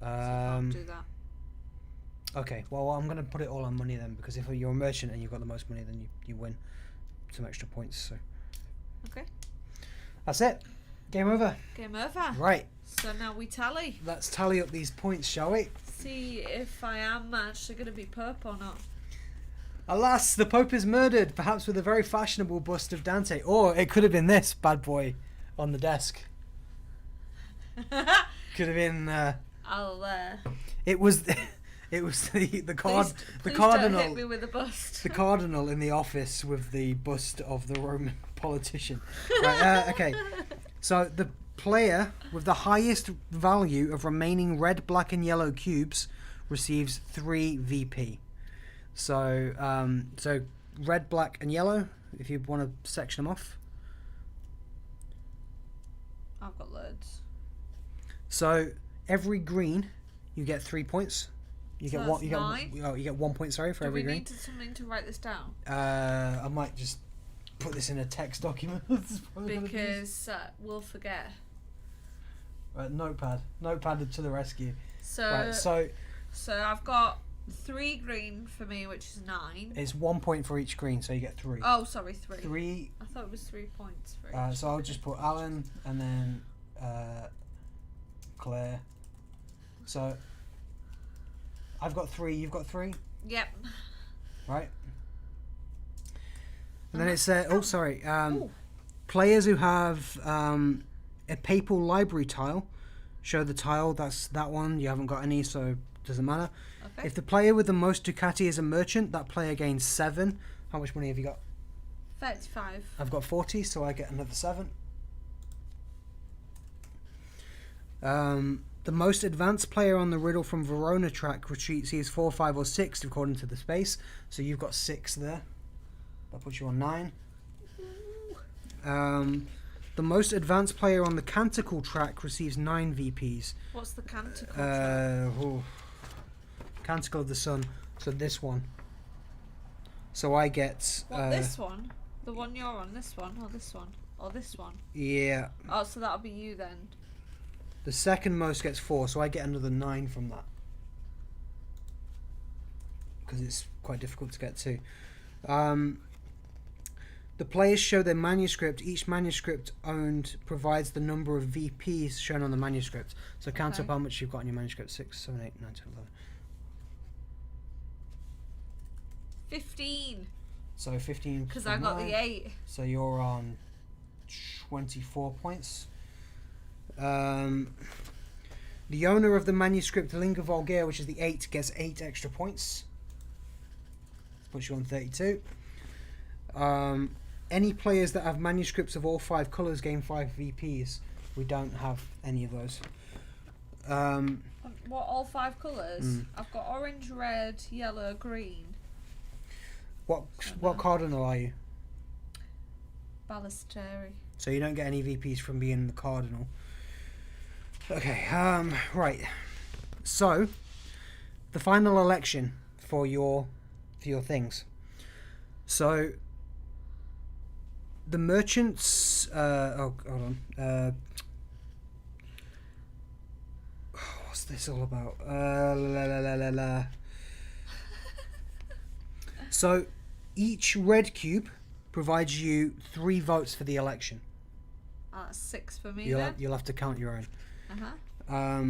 So you can't do that. Okay, well I'm going to put it all on money then, because if you're a merchant and you've got the most money, then you win some extra points. So Okay. that's it. Game over. Game over. Right. So now we tally. Let's tally up these points, shall we? See if I am actually going to be Pope or not. Alas, the Pope is murdered, perhaps with a very fashionable bust of Dante. Or it could have been this bad boy on the desk. Could have been... It was... It was the cardinal. Don't hit me with a bust. The cardinal in the office with the bust of the Roman politician. Right, okay. So the player with the highest value of remaining red, black, and yellow cubes receives 3 VP. So so red, black, and yellow. If you want to section them off. I've got loads. So every green, you get 3 points. You So get that's 1. You get 1 point. Sorry, for Do every we green. need something to write this down? I might just put this in a text document. Because we'll forget. Right, notepad to the rescue. So, right, so I've got 3 green for me, which is 9. It's 1 point for each green, so you get 3. Oh, sorry, 3. 3. I thought it was 3 points for each. So I'll just put Alan and then Claire. So I've got 3. You've got 3. Yep. Right. And then it's players who have a papal library tile show the tile. That's that one. You haven't got any, so it doesn't matter. Okay. If the player with the most Ducati is a merchant, that player gains 7. How much money have you got? 35. I've got 40, so I get another 7. The most advanced player on the Riddle from Verona track receives 4, 5, or 6 according to the space. So you've got 6 there. That puts you on 9. The most advanced player on the Canticle track receives 9 VPs. What's the Canticle track? Canticle of the Sun. So this one. So I get... this one? The one you're on? This one? Or this one? Or this one? Yeah. Oh, so that'll be you then. The second most gets 4, so I get another 9 from that. Because it's quite difficult to get to. The players show their manuscript. Each manuscript owned provides the number of VPs shown on the manuscript. So count up how much you've got in your manuscript. 6, 7, 8, 9, 10, 11. 15. So 15. Because I got the 8. So you're on 24 points. The owner of the manuscript Lingua Vulgaire, which is the 8, gets 8 extra points. Puts you on 32. Any players that have manuscripts of all 5 colours gain 5 VPs. We don't have any of those. What, all 5 colours? I've got orange, red, yellow, green. What cardinal are you? Ballisteri. So you don't get any VPs from being the cardinal. Okay, right. So, the final election for your things. So, the merchants... hold on. What's this all about? So, each red cube provides you 3 votes for the election. That's 6 for me You'll have to count your own. Uh-huh.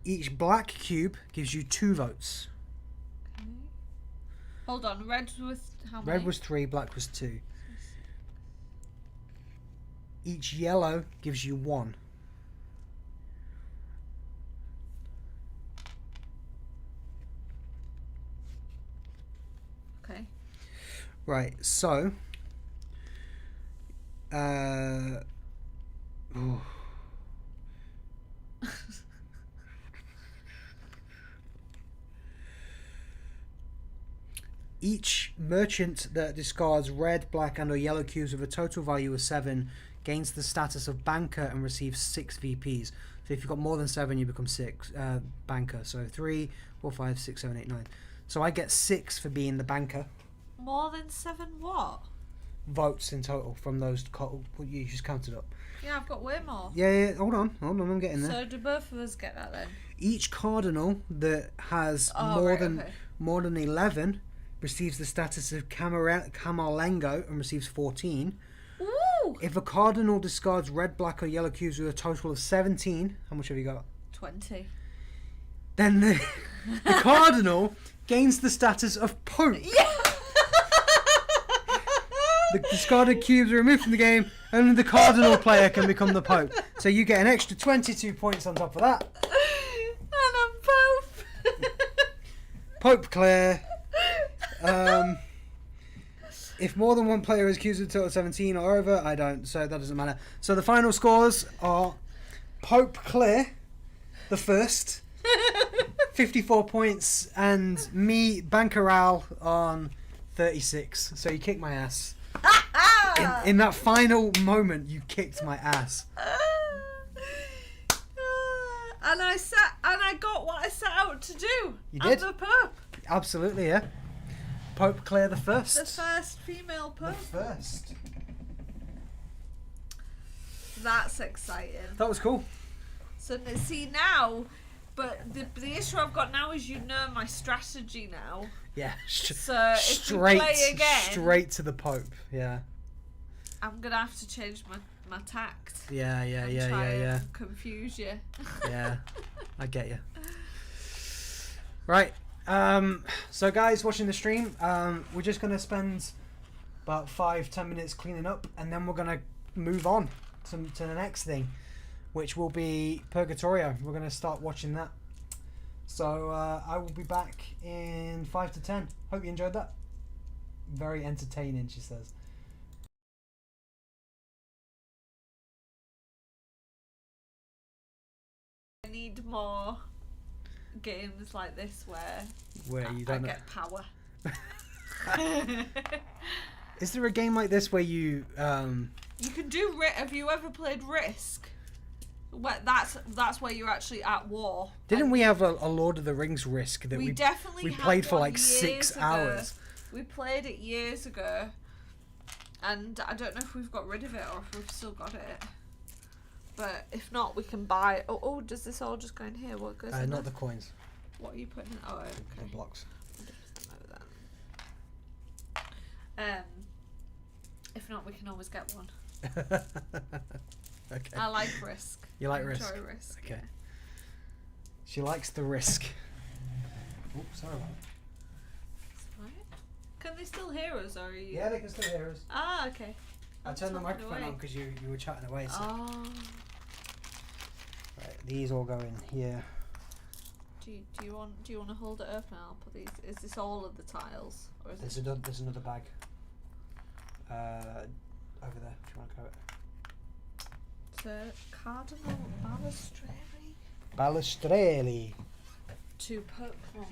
Each black cube gives you 2 votes. Okay. Hold on, red was how many? Red was 3, black was 2. Each yellow gives you 1. Okay. Right, so each merchant that discards red, black and or yellow cubes with a total value of 7 gains the status of banker and receives 6 VPs. So if you've got more than 7 you become 6 banker. So 3, 4, 5, 6, 7, 8, 9. So I get 6 for being the banker. More than 7 what? Votes in total from those. You just counted up. Yeah, I've got way more. Yeah. Hold on. I'm getting there. So do both of us get that then? Each cardinal that has more than 11 receives the status of Camerlengo and receives 14. Ooh! If a cardinal discards red, black, or yellow cubes with a total of 17, how much have you got? 20. Then the cardinal gains the status of Pope. Yeah! The discarded cubes are removed from the game, and the cardinal player can become the Pope. So you get an extra 22 points on top of that. And I'm Pope. Pope Claire. If more than one player is accused of a total of 17 or over, I don't, so that doesn't matter. So the final scores are Pope Claire, the first, 54 points, and me, Bankeral, on 36. So you kicked my ass. In that final moment, you kicked my ass. And I got what I set out to do. You did. I'm the Pope. Absolutely, yeah. Pope Claire the first. The first female Pope. The first. That's exciting. That was cool. So see now, but the issue I've got now is my strategy now. Yeah. So if we play again, straight to the Pope. Yeah. I'm gonna have to change my tact. Yeah. And confuse you. Yeah, I get you. Right. So guys watching the stream, we're just gonna spend about 5-10 minutes cleaning up, and then we're gonna move on to the next thing, which will be Purgatorio. We're gonna start watching that. So I will be back in 5 to 10. Hope you enjoyed that. Very entertaining, she says. I need more games like this where you don't I get power. Is there a game like this where you you can do have you ever played Risk? That's where you're actually at war. Didn't we have a Lord of the Rings Risk that we definitely played for like years 6 ago. hours? We played it years ago, and I don't know if we've got rid of it or if we've still got it. But if not, we can buy. Oh, does this all just go in here? What goes in Not there? the coins. What are you putting in? Oh, okay. The blocks. If not, we can always get one. Okay. I like Risk. You like I Risk? enjoy Risk. Okay. Yeah. She likes the Risk. Oh, sorry. Right. Can they still hear us, or are you? Yeah, they can still hear us. Ah, okay. I turned the microphone on because you were chatting away. So. Oh. Right. These all go in here. Do you want to hold it open? I'll put these. Is this all of the tiles, or is There's another bag. Over there. If you want to grab it. To Cardinal Balestreri. Balestreri. To Pope. Oh.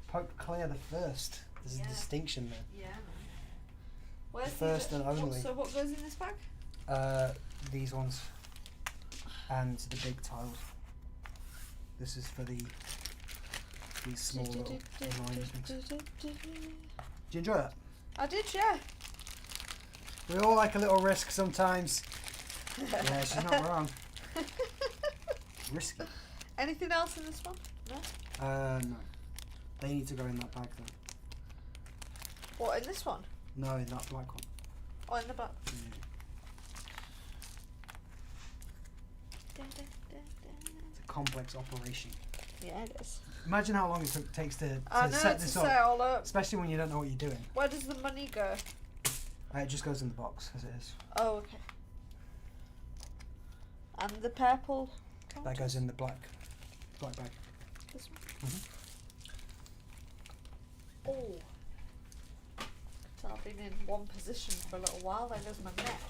Pope Claire the First. There's a distinction there. Yeah. Where's The first and only. So what goes in this bag? These ones. And the big tiles. This is for these small little annoying things. Did you enjoy that? I did, yeah. We all like a little risk sometimes. Yeah, she's not wrong. Risky. Anything else in this one? No? No. They need to go in that bag though. What, in this one? No, in that black one. Oh, in the back. It's a complex operation. Yeah, it is. Imagine how long it takes to set this set all up. Especially when you don't know what you're doing. Where does the money go? It just goes in the box as it is. Oh, okay. And the purple? That goes in the black bag. This one? Oh. So I've been in one position for a little while. There goes my neck.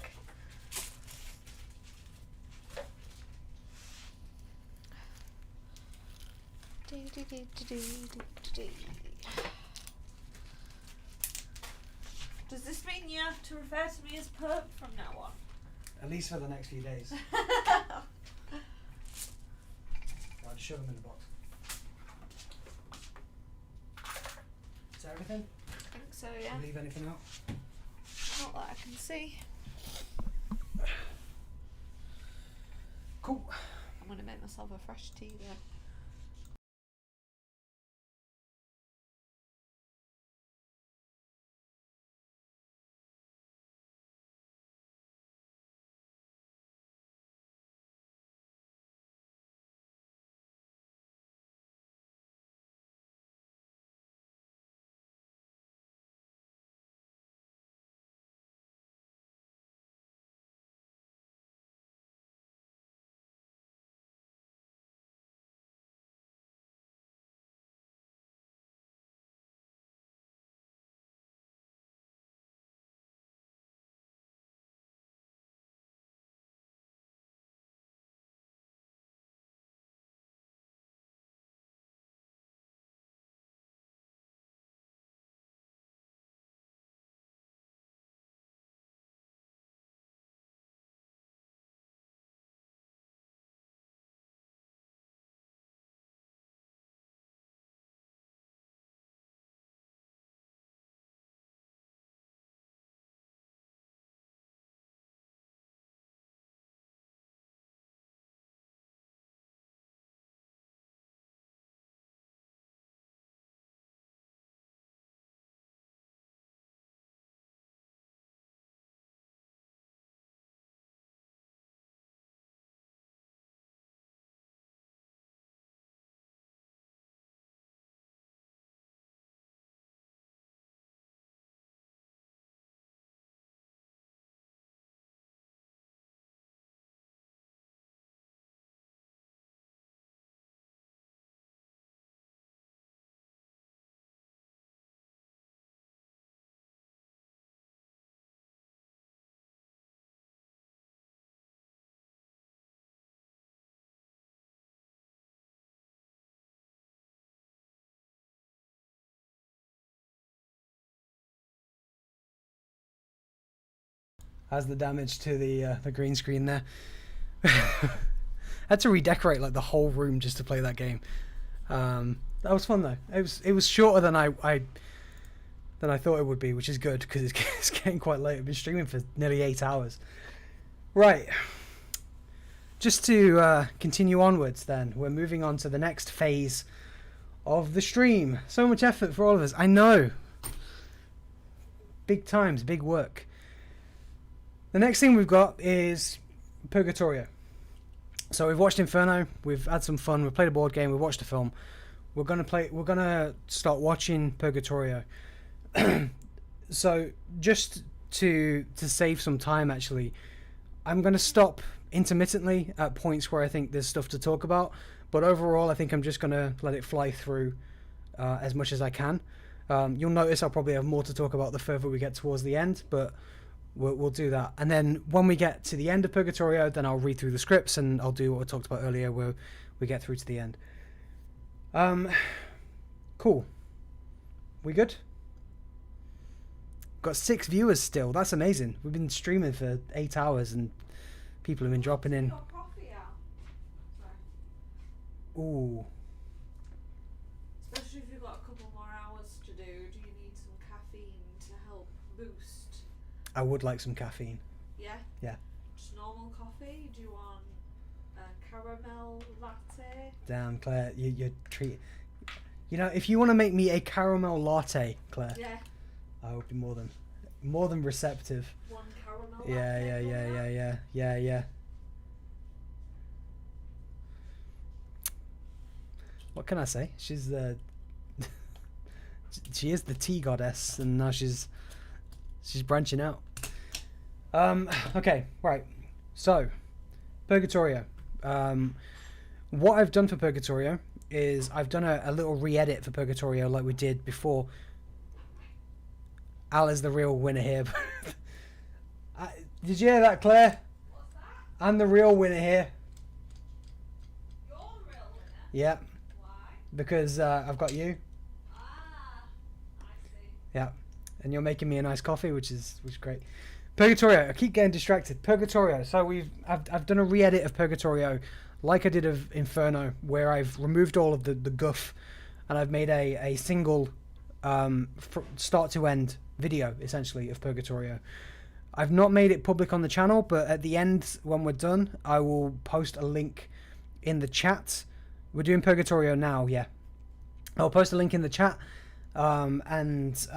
Does this mean you have to refer to me as Pope from now on? At least for the next few days. I'll just shove them in the box. Is that everything? I think so, yeah. Did you leave anything out? Not that I can see. Cool. I'm going to make myself a fresh tea though. How's the damage to the green screen there? I had to redecorate like the whole room just to play that game. That was fun though. It was shorter than I thought it would be, which is good because it's getting quite late. I've been streaming for nearly 8 hours. Right. Just to continue onwards then, we're moving on to the next phase of the stream. So much effort for all of us. I know. Big times, big work. The next thing we've got is Purgatorio. So we've watched Inferno, we've had some fun, we've played a board game, we've watched a film. We're gonna start watching Purgatorio. So just to save some time actually, I'm gonna stop intermittently at points where I think there's stuff to talk about, but overall I think I'm just going to let it fly through as much as I can. You'll notice I'll probably have more to talk about the further we get towards the end, but we'll do that. And then when we get to the end of Purgatorio, then I'll read through the scripts and I'll do what I talked about earlier where we get through to the end. Cool. We good? Got 6 viewers still. That's amazing. We've been streaming for 8 hours and people have been dropping in. Ooh. Especially if you've got a couple more hours to do you need some caffeine to help boost? I would like some caffeine. Yeah? Yeah. Just normal coffee? Do you want a caramel latte? Damn, Claire, you're treat. You know, if you want to make me a caramel latte, Claire, Yeah. I would be more than receptive. One caramel Yeah. What can I say? She's the she is the tea goddess, and now she's branching out. Okay, right. So, Purgatorio. What I've done for Purgatorio is I've done a little re-edit for Purgatorio like we did before. Al is the real winner here. Did you hear that, Claire? What's that? I'm the real winner here. You're the real winner? Yeah. Why? Because I've got you. Ah, I see. Yeah. And you're making me a nice coffee, which is great. Purgatorio. I keep getting distracted. Purgatorio. So I've done a re-edit of Purgatorio, like I did of Inferno, where I've removed all of the guff, and I've made a single start to end video essentially of Purgatorio. I've not made it public on the channel, but at the end when we're done I will post a link in the chat. We're doing Purgatorio now, yeah. I'll post a link in the chat, and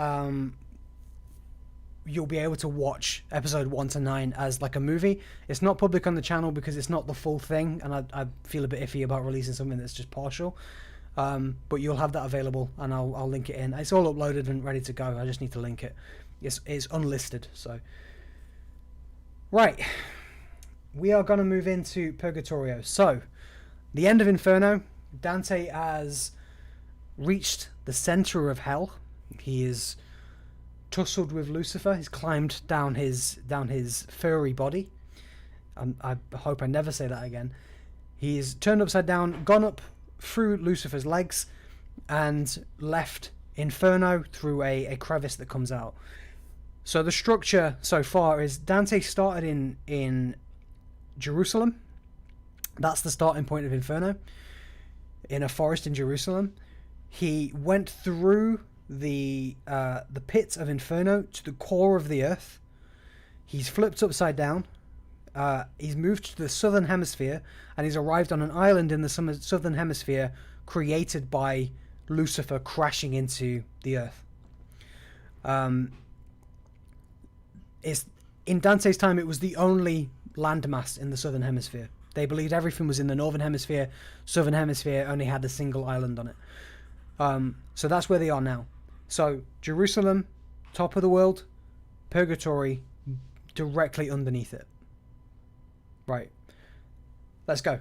you'll be able to watch episode 1 to 9 as like a movie. It's not public on the channel because it's not the full thing, and I feel a bit iffy about releasing something that's just partial. But you'll have that available, and I'll link it in. It's all uploaded and ready to go. I just need to link it. It's unlisted, so. Right. We are going to move into Purgatorio. So, the end of Inferno. Dante has reached the center of hell. He is tussled with Lucifer. He's climbed down his furry body. I hope I never say that again. He's turned upside down, gone up through Lucifer's legs, and left Inferno through a crevice that comes out. So the structure so far is Dante started in Jerusalem. That's the starting point of Inferno, in a forest in Jerusalem. He went through the pit of Inferno to the core of the earth. He's flipped upside down. He's moved to the southern hemisphere, and he's arrived on an island in the southern hemisphere created by Lucifer crashing into the earth. In Dante's time, it was the only landmass in the southern hemisphere. They believed everything was in the northern hemisphere. Southern hemisphere only had a single island on it. So that's where they are now. So Jerusalem, top of the world, Purgatory, directly underneath it. Right. Let's go.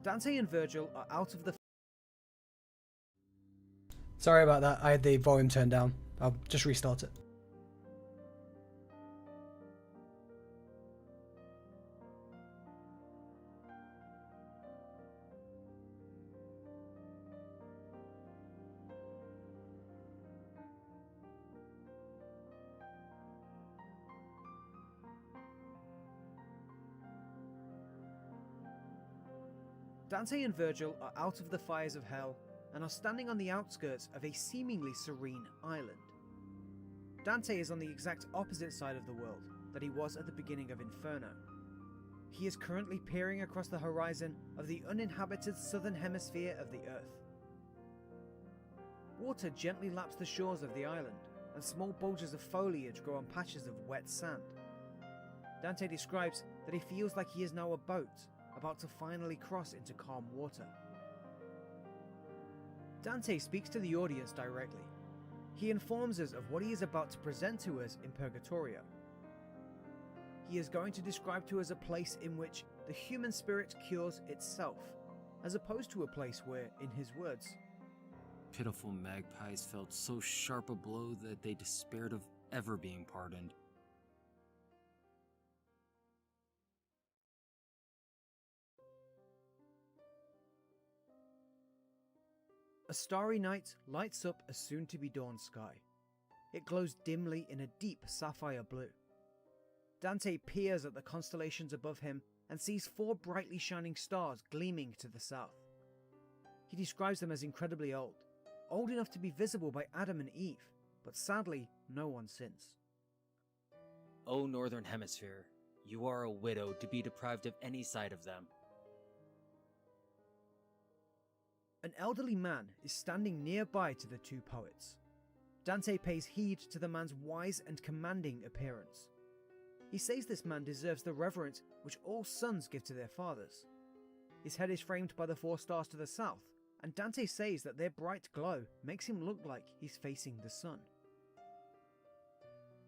Dante and Virgil are out of the... Sorry about that. I had the volume turned down. I'll just restart it. Dante and Virgil are out of the fires of hell and are standing on the outskirts of a seemingly serene island. Dante is on the exact opposite side of the world that he was at the beginning of Inferno. He is currently peering across the horizon of the uninhabited southern hemisphere of the Earth. Water gently laps the shores of the island, and small bulges of foliage grow on patches of wet sand. Dante describes that he feels like he is now a boat, about to finally cross into calm water. Dante speaks to the audience directly. He informs us of what he is about to present to us in Purgatorio. He is going to describe to us a place in which the human spirit cures itself, as opposed to a place where, in his words, pitiful magpies felt so sharp a blow that they despaired of ever being pardoned. A starry night lights up a soon-to-be dawn sky. It glows dimly in a deep sapphire blue. Dante peers at the constellations above him and sees 4 brightly shining stars gleaming to the south. He describes them as incredibly old enough to be visible by Adam and Eve, but sadly no one since. O Northern Hemisphere, you are a widow to be deprived of any sight of them. An elderly man is standing nearby to the 2 poets. Dante pays heed to the man's wise and commanding appearance. He says this man deserves the reverence which all sons give to their fathers. His head is framed by the 4 stars to the south, and Dante says that their bright glow makes him look like he's facing the sun.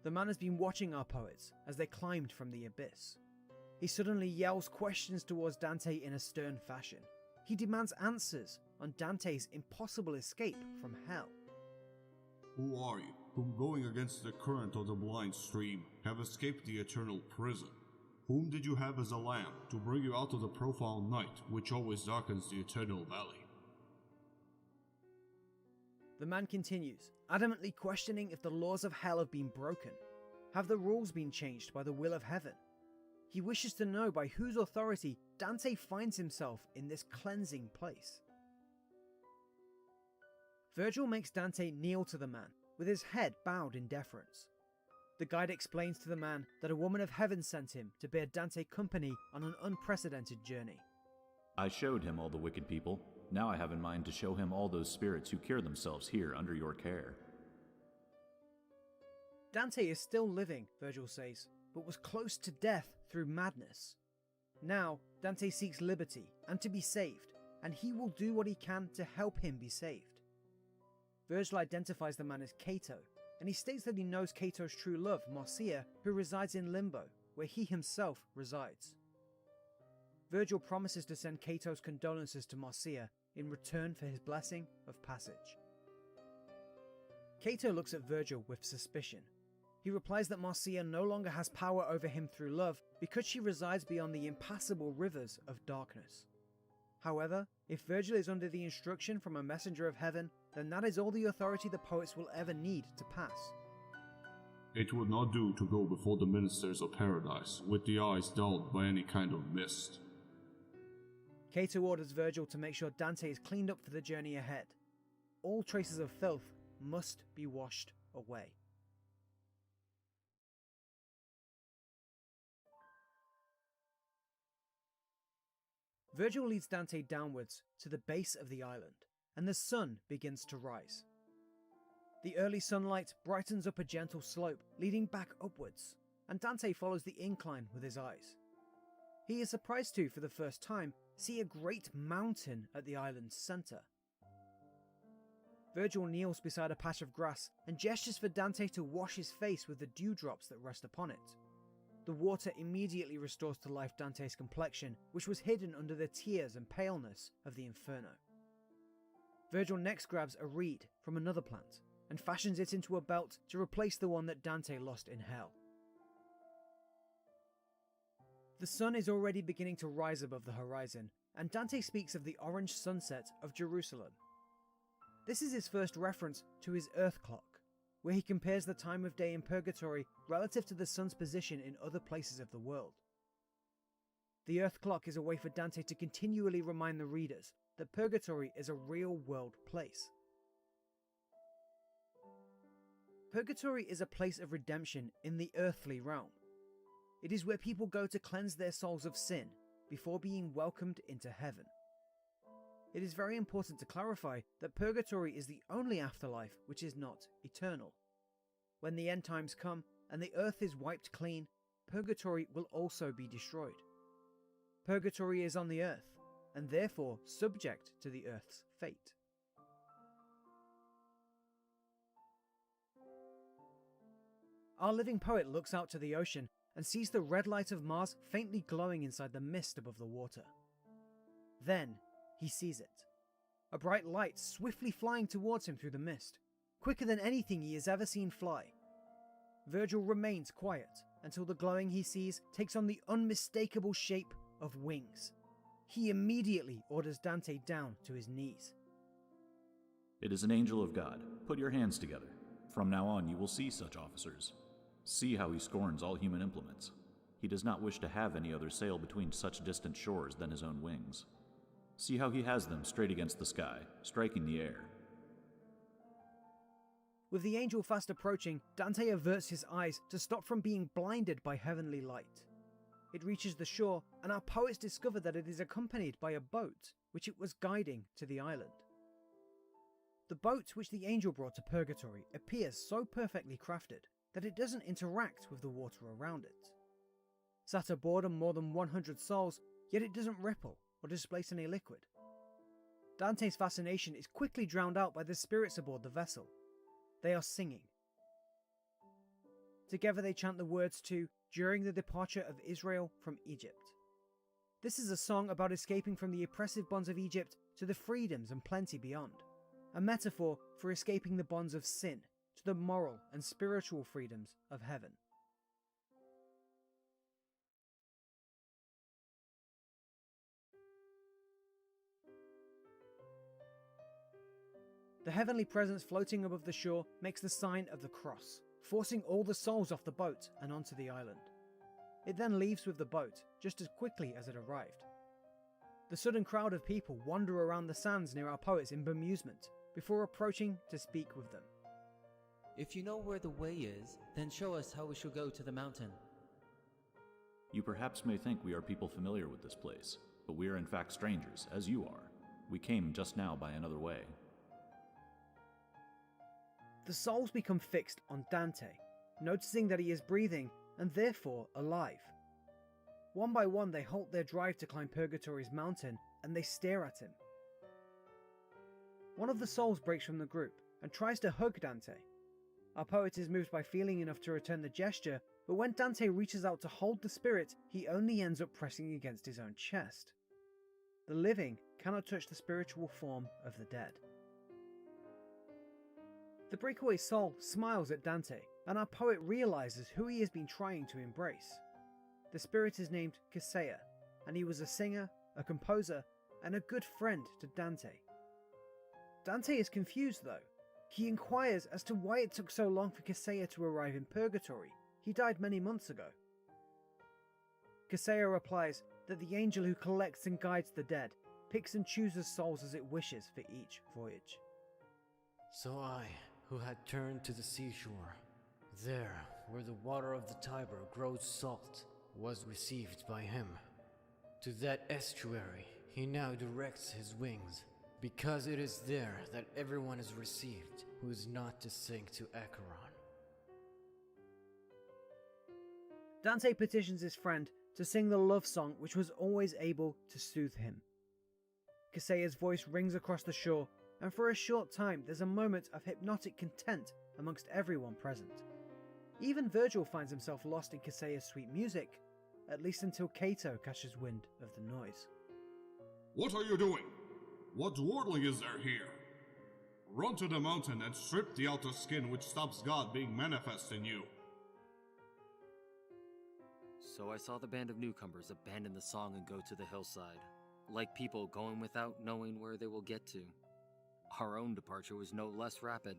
The man has been watching our poets as they climbed from the abyss. He suddenly yells questions towards Dante in a stern fashion. He demands answers on Dante's impossible escape from hell. Who are you, whom going against the current of the blind stream have escaped the eternal prison? Whom did you have as a lamp to bring you out of the profound night which always darkens the eternal valley? The man continues, adamantly questioning if the laws of hell have been broken. Have the rules been changed by the will of heaven? He wishes to know by whose authority Dante finds himself in this cleansing place. Virgil makes Dante kneel to the man, with his head bowed in deference. The guide explains to the man that a woman of heaven sent him to bear Dante company on an unprecedented journey. I showed him all the wicked people. Now I have in mind to show him all those spirits who cure themselves here under your care. Dante is still living, Virgil says, but was close to death through madness. Now, Dante seeks liberty and to be saved, and he will do what he can to help him be saved. Virgil identifies the man as Cato, and he states that he knows Cato's true love, Marcia, who resides in Limbo, where he himself resides. Virgil promises to send Cato's condolences to Marcia in return for his blessing of passage. Cato looks at Virgil with suspicion. He replies that Marcia no longer has power over him through love because she resides beyond the impassable rivers of darkness. However, if Virgil is under the instruction from a messenger of heaven, then that is all the authority the poets will ever need to pass. It would not do to go before the ministers of paradise with the eyes dulled by any kind of mist. Cato orders Virgil to make sure Dante is cleaned up for the journey ahead. All traces of filth must be washed away. Virgil leads Dante downwards to the base of the island, and the sun begins to rise. The early sunlight brightens up a gentle slope, leading back upwards, and Dante follows the incline with his eyes. He is surprised to, for the first time, see a great mountain at the island's centre. Virgil kneels beside a patch of grass and gestures for Dante to wash his face with the dewdrops that rest upon it. The water immediately restores to life Dante's complexion, which was hidden under the tears and paleness of the Inferno. Virgil next grabs a reed from another plant and fashions it into a belt to replace the one that Dante lost in hell. The sun is already beginning to rise above the horizon, and Dante speaks of the orange sunset of Jerusalem. This is his first reference to his earth clock, where he compares the time of day in Purgatory relative to the sun's position in other places of the world. The Earth Clock is a way for Dante to continually remind the readers that Purgatory is a real-world place. Purgatory is a place of redemption in the earthly realm. It is where people go to cleanse their souls of sin before being welcomed into heaven. It is very important to clarify that Purgatory is the only afterlife which is not eternal. When the end times come and the earth is wiped clean, Purgatory will also be destroyed. Purgatory is on the earth, and therefore subject to the earth's fate. Our living poet looks out to the ocean and sees the red light of Mars faintly glowing inside the mist above the water. Then, he sees it. A bright light swiftly flying towards him through the mist, quicker than anything he has ever seen fly. Virgil remains quiet until the glowing he sees takes on the unmistakable shape of wings. He immediately orders Dante down to his knees. It is an angel of God. Put your hands together. From now on you will see such officers. See how he scorns all human implements. He does not wish to have any other sail between such distant shores than his own wings. See how he has them straight against the sky, striking the air. With the angel fast approaching, Dante averts his eyes to stop from being blinded by heavenly light. It reaches the shore, and our poets discover that it is accompanied by a boat, which it was guiding to the island. The boat which the angel brought to Purgatory appears so perfectly crafted that it doesn't interact with the water around it. Sat aboard are more than 100 souls, yet it doesn't ripple or displace any liquid. Dante's fascination is quickly drowned out by the spirits aboard the vessel. They are singing. Together they chant the words to "During the Departure of Israel from Egypt." This is a song about escaping from the oppressive bonds of Egypt to the freedoms and plenty beyond, a metaphor for escaping the bonds of sin to the moral and spiritual freedoms of heaven. The heavenly presence floating above the shore makes the sign of the cross, forcing all the souls off the boat and onto the island. It then leaves with the boat just as quickly as it arrived. The sudden crowd of people wander around the sands near our poets in bemusement before approaching to speak with them. If you know where the way is, then show us how we shall go to the mountain. You perhaps may think we are people familiar with this place, but we are in fact strangers, as you are. We came just now by another way. The souls become fixed on Dante, noticing that he is breathing and therefore alive. One by one they halt their drive to climb Purgatory's mountain and they stare at him. One of the souls breaks from the group and tries to hug Dante. Our poet is moved by feeling enough to return the gesture, but when Dante reaches out to hold the spirit, he only ends up pressing against his own chest. The living cannot touch the spiritual form of the dead. The breakaway soul smiles at Dante, and our poet realizes who he has been trying to embrace. The spirit is named Caesar, and he was a singer, a composer, and a good friend to Dante. Dante is confused though. He inquires as to why it took so long for Caesar to arrive in Purgatory. He died many months ago. Caesar replies that the angel who collects and guides the dead picks and chooses souls as it wishes for each voyage. So I, who had turned to the seashore, there, where the water of the Tiber grows salt, was received by him. To that estuary he now directs his wings, because it is there that everyone is received who is not to sink to Acheron. Dante petitions his friend to sing the love song which was always able to soothe him. Caesar's voice rings across the shore, and for a short time there's a moment of hypnotic content amongst everyone present. Even Virgil finds himself lost in Caesar's sweet music, at least until Cato catches wind of the noise. What are you doing? What dwarling is there here? Run to the mountain and strip the outer skin which stops God being manifest in you. So I saw the band of newcomers abandon the song and go to the hillside, like people going without knowing where they will get to. Our own departure was no less rapid.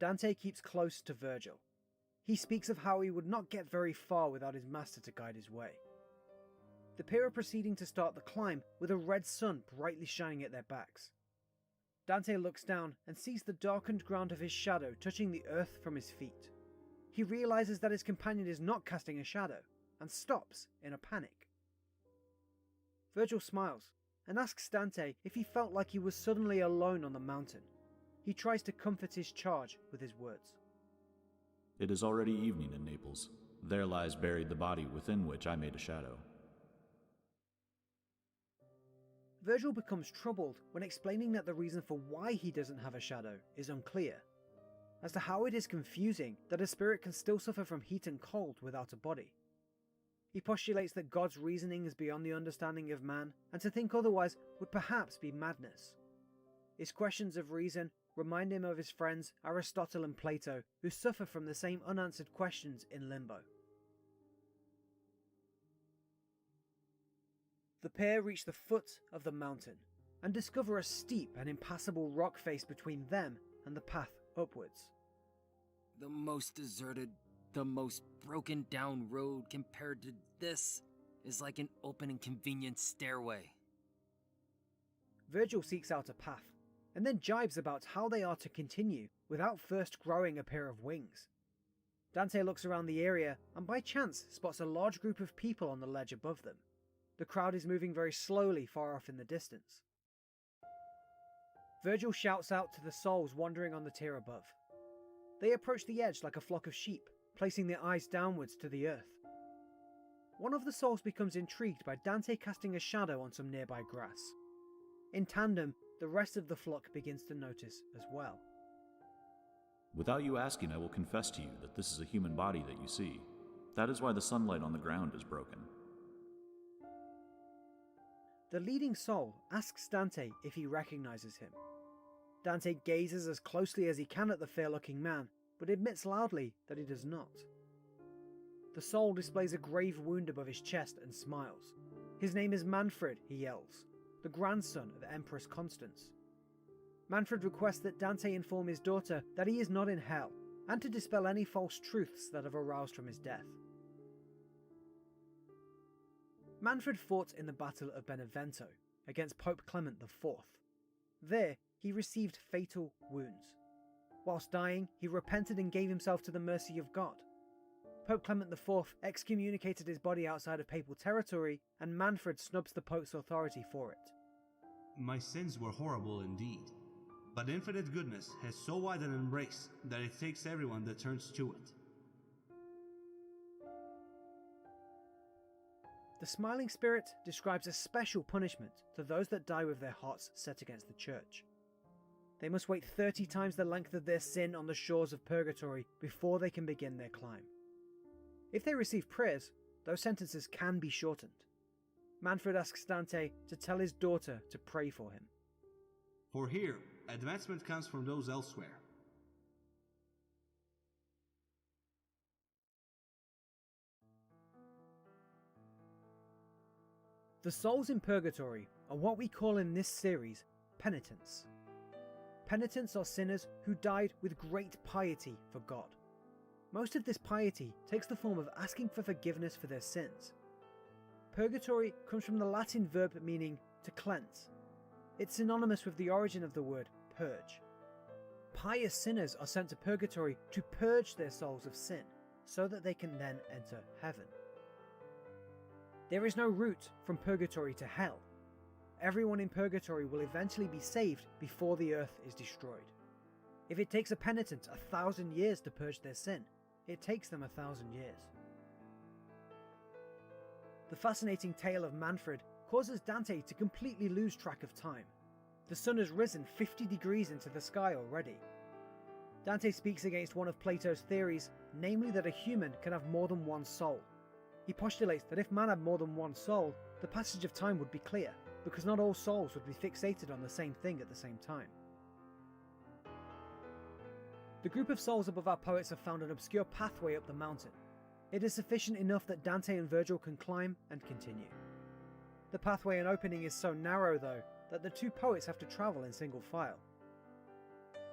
Dante keeps close to Virgil. He speaks of how he would not get very far without his master to guide his way. The pair are proceeding to start the climb with a red sun brightly shining at their backs. Dante looks down and sees the darkened ground of his shadow touching the earth from his feet. He realizes that his companion is not casting a shadow, and stops in a panic. Virgil smiles and asks Dante if he felt like he was suddenly alone on the mountain. He tries to comfort his charge with his words. It is already evening in Naples. There lies buried the body within which I made a shadow. Virgil becomes troubled when explaining that the reason for why he doesn't have a shadow is unclear. As to how it is confusing that a spirit can still suffer from heat and cold without a body. He postulates that God's reasoning is beyond the understanding of man, and to think otherwise would perhaps be madness. His questions of reason remind him of his friends Aristotle and Plato, who suffer from the same unanswered questions in Limbo. The pair reach the foot of the mountain and discover a steep and impassable rock face between them and the path upwards. The most deserted, the most broken down road compared to this is like an open and convenient stairway. Virgil seeks out a path, and then jibes about how they are to continue without first growing a pair of wings. Dante looks around the area and by chance spots a large group of people on the ledge above them. The crowd is moving very slowly far off in the distance. Virgil shouts out to the souls wandering on the tier above. They approach the edge like a flock of sheep, placing their eyes downwards to the earth. One of the souls becomes intrigued by Dante casting a shadow on some nearby grass. In tandem, the rest of the flock begins to notice as well. Without you asking, I will confess to you that this is a human body that you see. That is why the sunlight on the ground is broken. The leading soul asks Dante if he recognizes him. Dante gazes as closely as he can at the fair-looking man, but admits loudly that he does not. The soul displays a grave wound above his chest and smiles. His name is Manfred, he yells, the grandson of Empress Constance. Manfred requests that Dante inform his daughter that he is not in hell, and to dispel any false truths that have aroused from his death. Manfred fought in the Battle of Benevento against Pope Clement IV. There, he received fatal wounds. Whilst dying, he repented and gave himself to the mercy of God. Pope Clement IV excommunicated his body outside of papal territory, and Manfred snubs the Pope's authority for it. My sins were horrible indeed, but infinite goodness has so wide an embrace that it takes everyone that turns to it. The smiling spirit describes a special punishment to those that die with their hearts set against the church. They must wait 30 times the length of their sin on the shores of Purgatory before they can begin their climb. If they receive prayers, those sentences can be shortened. Manfred asks Dante to tell his daughter to pray for him. For here, advancement comes from those elsewhere. The souls in Purgatory are what we call in this series penitents. Penitents are sinners who died with great piety for God. Most of this piety takes the form of asking for forgiveness for their sins. Purgatory comes from the Latin verb meaning to cleanse. It's synonymous with the origin of the word purge. Pious sinners are sent to Purgatory to purge their souls of sin, so that they can then enter heaven. There is no route from Purgatory to hell. Everyone in Purgatory will eventually be saved before the earth is destroyed. If it takes a penitent 1,000 years to purge their sin, it takes them 1,000 years. The fascinating tale of Manfred causes Dante to completely lose track of time. The sun has risen 50 degrees into the sky already. Dante speaks against one of Plato's theories, namely that a human can have more than one soul. He postulates that if man had more than one soul, the passage of time would be clear, because not all souls would be fixated on the same thing at the same time. The group of souls above our poets have found an obscure pathway up the mountain. It is sufficient enough that Dante and Virgil can climb and continue. The pathway and opening is so narrow though, that the two poets have to travel in single file.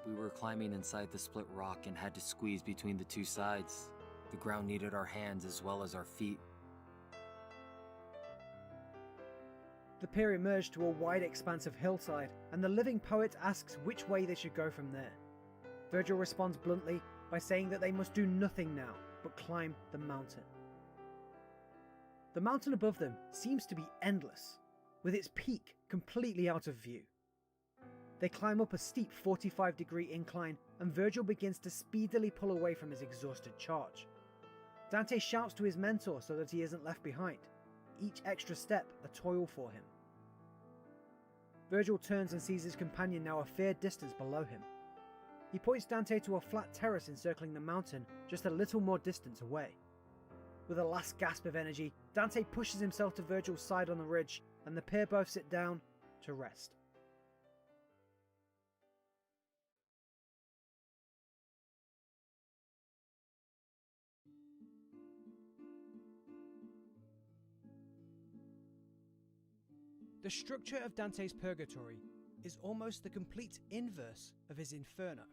We were climbing inside the split rock and had to squeeze between the two sides. The ground needed our hands as well as our feet. The pair emerge to a wide expanse of hillside, and the living poet asks which way they should go from there. Virgil responds bluntly by saying that they must do nothing now but climb the mountain. The mountain above them seems to be endless, with its peak completely out of view. They climb up a steep 45-degree incline, and Virgil begins to speedily pull away from his exhausted charge. Dante shouts to his mentor so that he isn't left behind, each extra step a toil for him. Virgil turns and sees his companion now a fair distance below him. He points Dante to a flat terrace encircling the mountain just a little more distance away. With a last gasp of energy, Dante pushes himself to Virgil's side on the ridge, and the pair both sit down to rest. The structure of Dante's Purgatory is almost the complete inverse of his Inferno.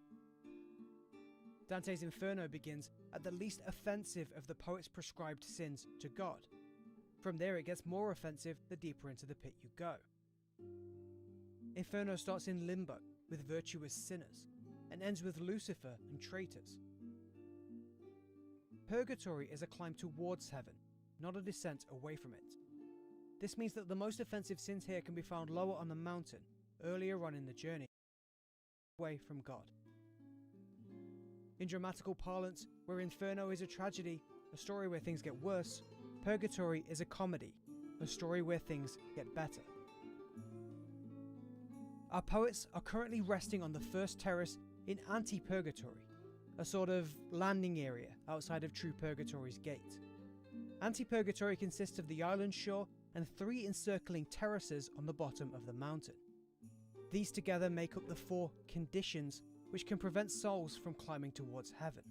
Dante's Inferno begins at the least offensive of the poet's prescribed sins to God. From there it gets more offensive the deeper into the pit you go. Inferno starts in Limbo, with virtuous sinners, and ends with Lucifer and traitors. Purgatory is a climb towards heaven, not a descent away from it. This means that the most offensive sins here can be found lower on the mountain, earlier on in the journey, away from God. In dramatical parlance, where Inferno is a tragedy, a story where things get worse, Purgatory is a comedy, a story where things get better. Our poets are currently resting on the first terrace in Anti-Purgatory, a sort of landing area outside of True Purgatory's gate. Anti-Purgatory consists of the island shore and 3 encircling terraces on the bottom of the mountain. These together make up the 4 conditions which can prevent souls from climbing towards heaven.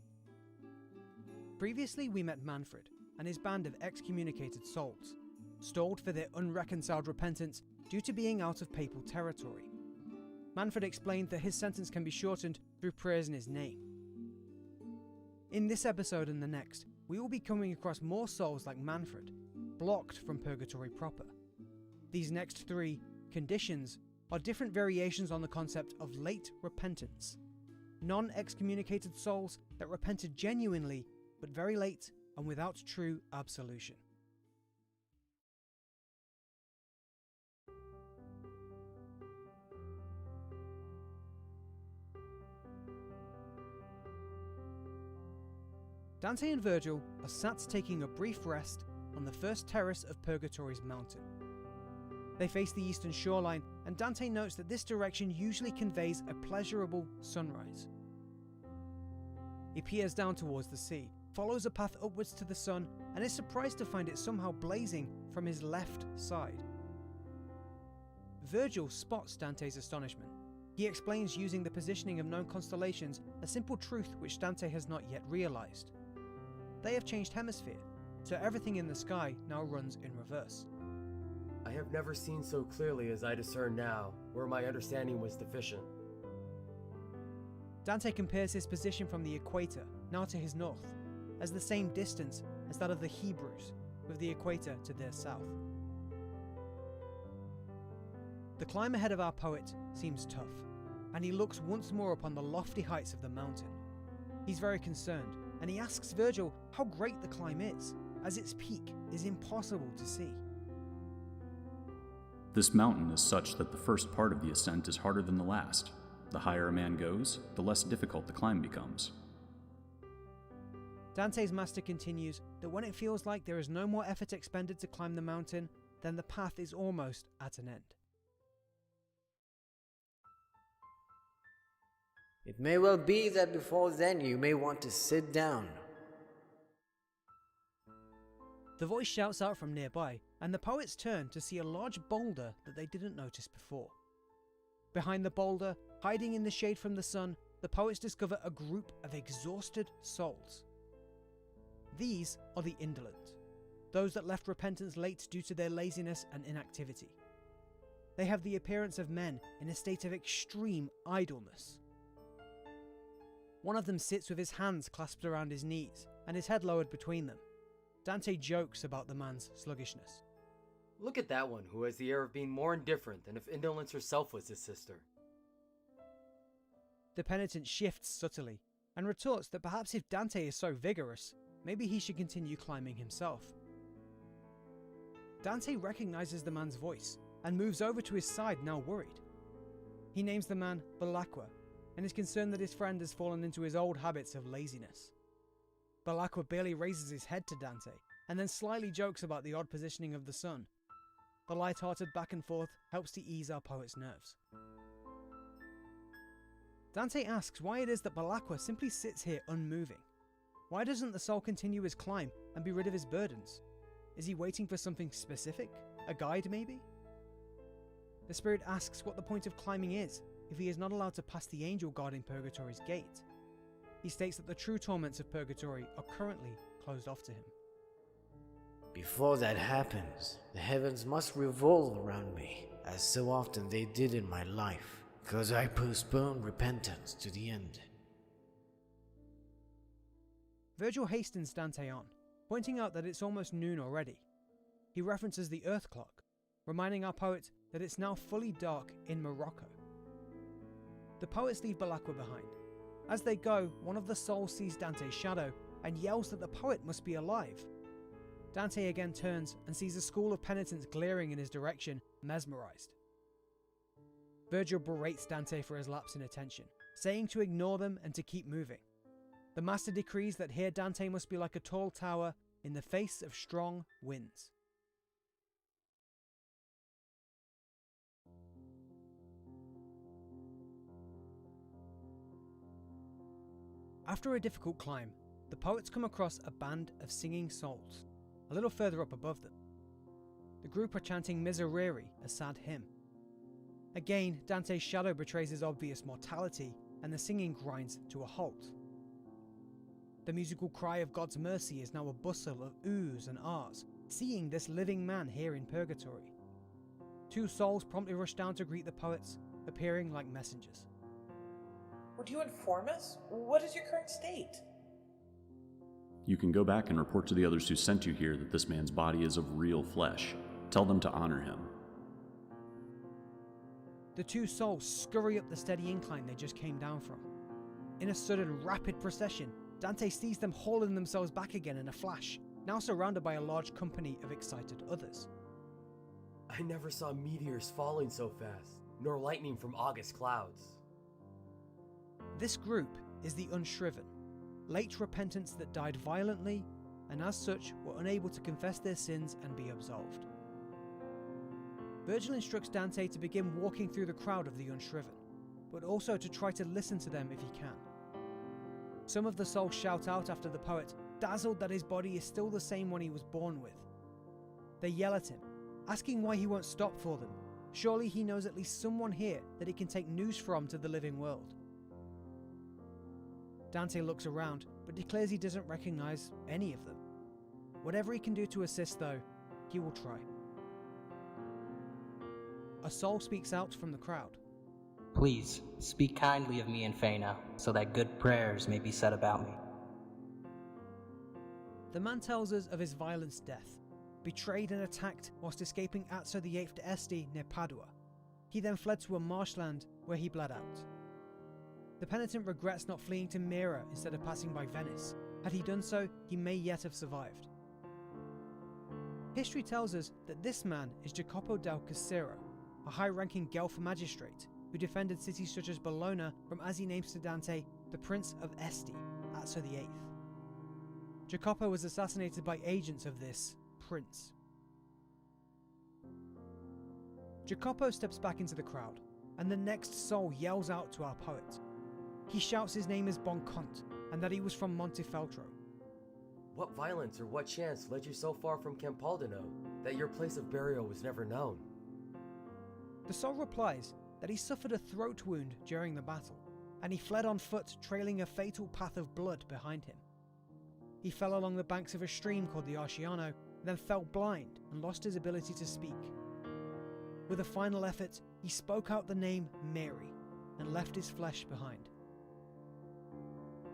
Previously we met Manfred and his band of excommunicated souls, stalled for their unreconciled repentance due to being out of papal territory. Manfred explained that his sentence can be shortened through prayers in his name. In this episode and the next, we will be coming across more souls like Manfred, blocked from Purgatory proper. These next 3 conditions are different variations on the concept of late repentance. Non-excommunicated souls that repented genuinely, but very late and without true absolution. Dante and Virgil are sat taking a brief rest on the first terrace of Purgatory's mountain. They face the eastern shoreline, and Dante notes that this direction usually conveys a pleasurable sunrise. He peers down towards the sea, follows a path upwards to the sun, and is surprised to find it somehow blazing from his left side. Virgil spots Dante's astonishment. He explains using the positioning of known constellations a simple truth which Dante has not yet realised. They have changed hemisphere, so everything in the sky now runs in reverse. I have never seen so clearly as I discern now, where my understanding was deficient. Dante compares his position from the equator, now to his north, as the same distance as that of the Hebrews, with the equator to their south. The climb ahead of our poet seems tough, and he looks once more upon the lofty heights of the mountain. He's very concerned, and he asks Virgil how great the climb is, as its peak is impossible to see. This mountain is such that the first part of the ascent is harder than the last. The higher a man goes, the less difficult the climb becomes. Dante's master continues that when it feels like there is no more effort expended to climb the mountain, then the path is almost at an end. It may well be that before then you may want to sit down. The voice shouts out from nearby, and the poets turn to see a large boulder that they didn't notice before. Behind the boulder, hiding in the shade from the sun, the poets discover a group of exhausted souls. These are the indolent, those that left repentance late due to their laziness and inactivity. They have the appearance of men in a state of extreme idleness. One of them sits with his hands clasped around his knees and his head lowered between them. Dante jokes about the man's sluggishness. Look at that one who has the air of being more indifferent than if indolence herself was his sister. The penitent shifts subtly and retorts that perhaps if Dante is so vigorous, maybe he should continue climbing himself. Dante recognizes the man's voice and moves over to his side, now worried. He names the man Belacqua and is concerned that his friend has fallen into his old habits of laziness. Belacqua barely raises his head to Dante and then slyly jokes about the odd positioning of the sun. The light-hearted back and forth helps to ease our poet's nerves. Dante asks why it is that Belacqua simply sits here unmoving. Why doesn't the soul continue his climb and be rid of his burdens? Is he waiting for something specific? A guide, maybe? The spirit asks what the point of climbing is if he is not allowed to pass the angel guarding Purgatory's gate. He states that the true torments of Purgatory are currently closed off to him. Before that happens, the heavens must revolve around me, as so often they did in my life, because I postponed repentance to the end. Virgil hastens Dante on, pointing out that it's almost noon already. He references the Earth clock, reminding our poet that it's now fully dark in Morocco. The poets leave Belacqua behind. As they go, one of the souls sees Dante's shadow and yells that the poet must be alive. Dante again turns and sees a school of penitents glaring in his direction, mesmerized. Virgil berates Dante for his lapse in attention, saying to ignore them and to keep moving. The master decrees that here Dante must be like a tall tower in the face of strong winds. After a difficult climb, the poets come across a band of singing souls, a little further up above them. The group are chanting Miserere, a sad hymn. Again, Dante's shadow betrays his obvious mortality, and the singing grinds to a halt. The musical cry of God's mercy is now a bustle of oohs and ahs, seeing this living man here in Purgatory. Two souls promptly rush down to greet the poets, appearing like messengers. Would you inform us? What is your current state? You can go back and report to the others who sent you here that this man's body is of real flesh. Tell them to honor him. The two souls scurry up the steady incline they just came down from. In a sudden, rapid procession, Dante sees them hauling themselves back again in a flash, now surrounded by a large company of excited others. I never saw meteors falling so fast, nor lightning from August clouds. This group is the Unshriven, late repentants that died violently, and as such were unable to confess their sins and be absolved. Virgil instructs Dante to begin walking through the crowd of the Unshriven, but also to try to listen to them if he can. Some of the souls shout out after the poet, dazzled that his body is still the same one he was born with. They yell at him, asking why he won't stop for them. Surely he knows at least someone here that he can take news from to the living world. Dante looks around, but declares he doesn't recognize any of them. Whatever he can do to assist, though, he will try. A soul speaks out from the crowd. Please, speak kindly of me, Inferno, so that good prayers may be said about me. The man tells us of his violent death, betrayed and attacked whilst escaping Azzo VIII to Este near Padua. He then fled to a marshland where he bled out. The penitent regrets not fleeing to Mira instead of passing by Venice. Had he done so, he may yet have survived. History tells us that this man is Jacopo del Cassero, a high-ranking Guelph magistrate who defended cities such as Bologna from, as he names to Dante, the Prince of Este, Azzo VIII. Jacopo was assassinated by agents of this prince. Jacopo steps back into the crowd, and the next soul yells out to our poet. He shouts his name is Boncont, and that he was from Montefeltro. What violence or what chance led you so far from Campaldino that your place of burial was never known? The soul replies that he suffered a throat wound during the battle, and he fled on foot, trailing a fatal path of blood behind him. He fell along the banks of a stream called the Arciano, then fell blind and lost his ability to speak. With a final effort, he spoke out the name Mary and left his flesh behind.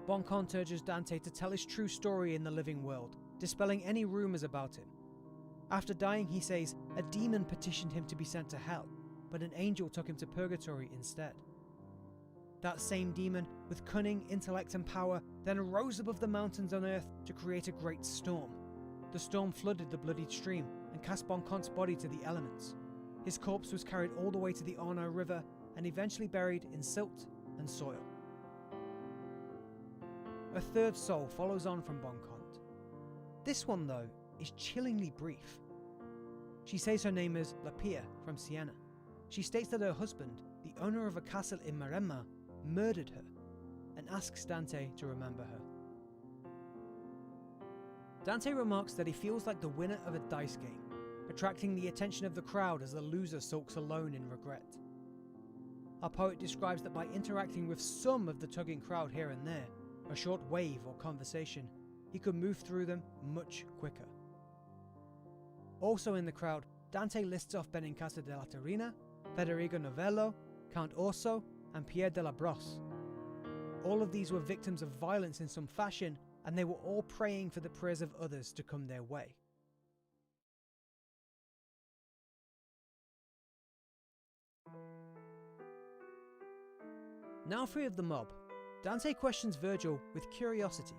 Boncont urges Dante to tell his true story in the living world, dispelling any rumours about him. After dying, he says a demon petitioned him to be sent to hell, but an angel took him to Purgatory instead. That same demon, with cunning, intellect and power, then rose above the mountains on earth to create a great storm. The storm flooded the bloodied stream and cast Boncont's body to the elements. His corpse was carried all the way to the Arno River and eventually buried in silt and soil. A third soul follows on from Boncont. This one, though, is chillingly brief. She says her name is Sapia from Siena. She states that her husband, the owner of a castle in Maremma, murdered her and asks Dante to remember her. Dante remarks that he feels like the winner of a dice game, attracting the attention of the crowd as the loser sulks alone in regret. Our poet describes that by interacting with some of the tugging crowd here and there, a short wave or conversation, he could move through them much quicker. Also in the crowd, Dante lists off Benincasa della Terrina, Federico Novello, Count Orso, and Pierre de la Brosse. All of these were victims of violence in some fashion, and they were all praying for the prayers of others to come their way. Now free of the mob, Dante questions Virgil with curiosity.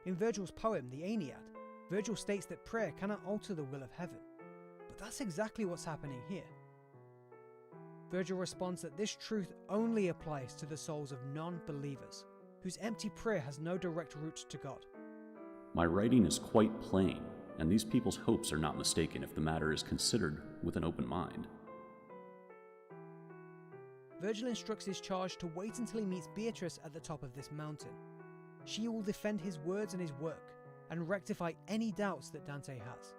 In Virgil's poem, the Aeneid, Virgil states that prayer cannot alter the will of heaven. But that's exactly what's happening here. Virgil responds that this truth only applies to the souls of non-believers, whose empty prayer has no direct route to God. My writing is quite plain, and these people's hopes are not mistaken if the matter is considered with an open mind. Virgil instructs his charge to wait until he meets Beatrice at the top of this mountain. She will defend his words and his work, and rectify any doubts that Dante has.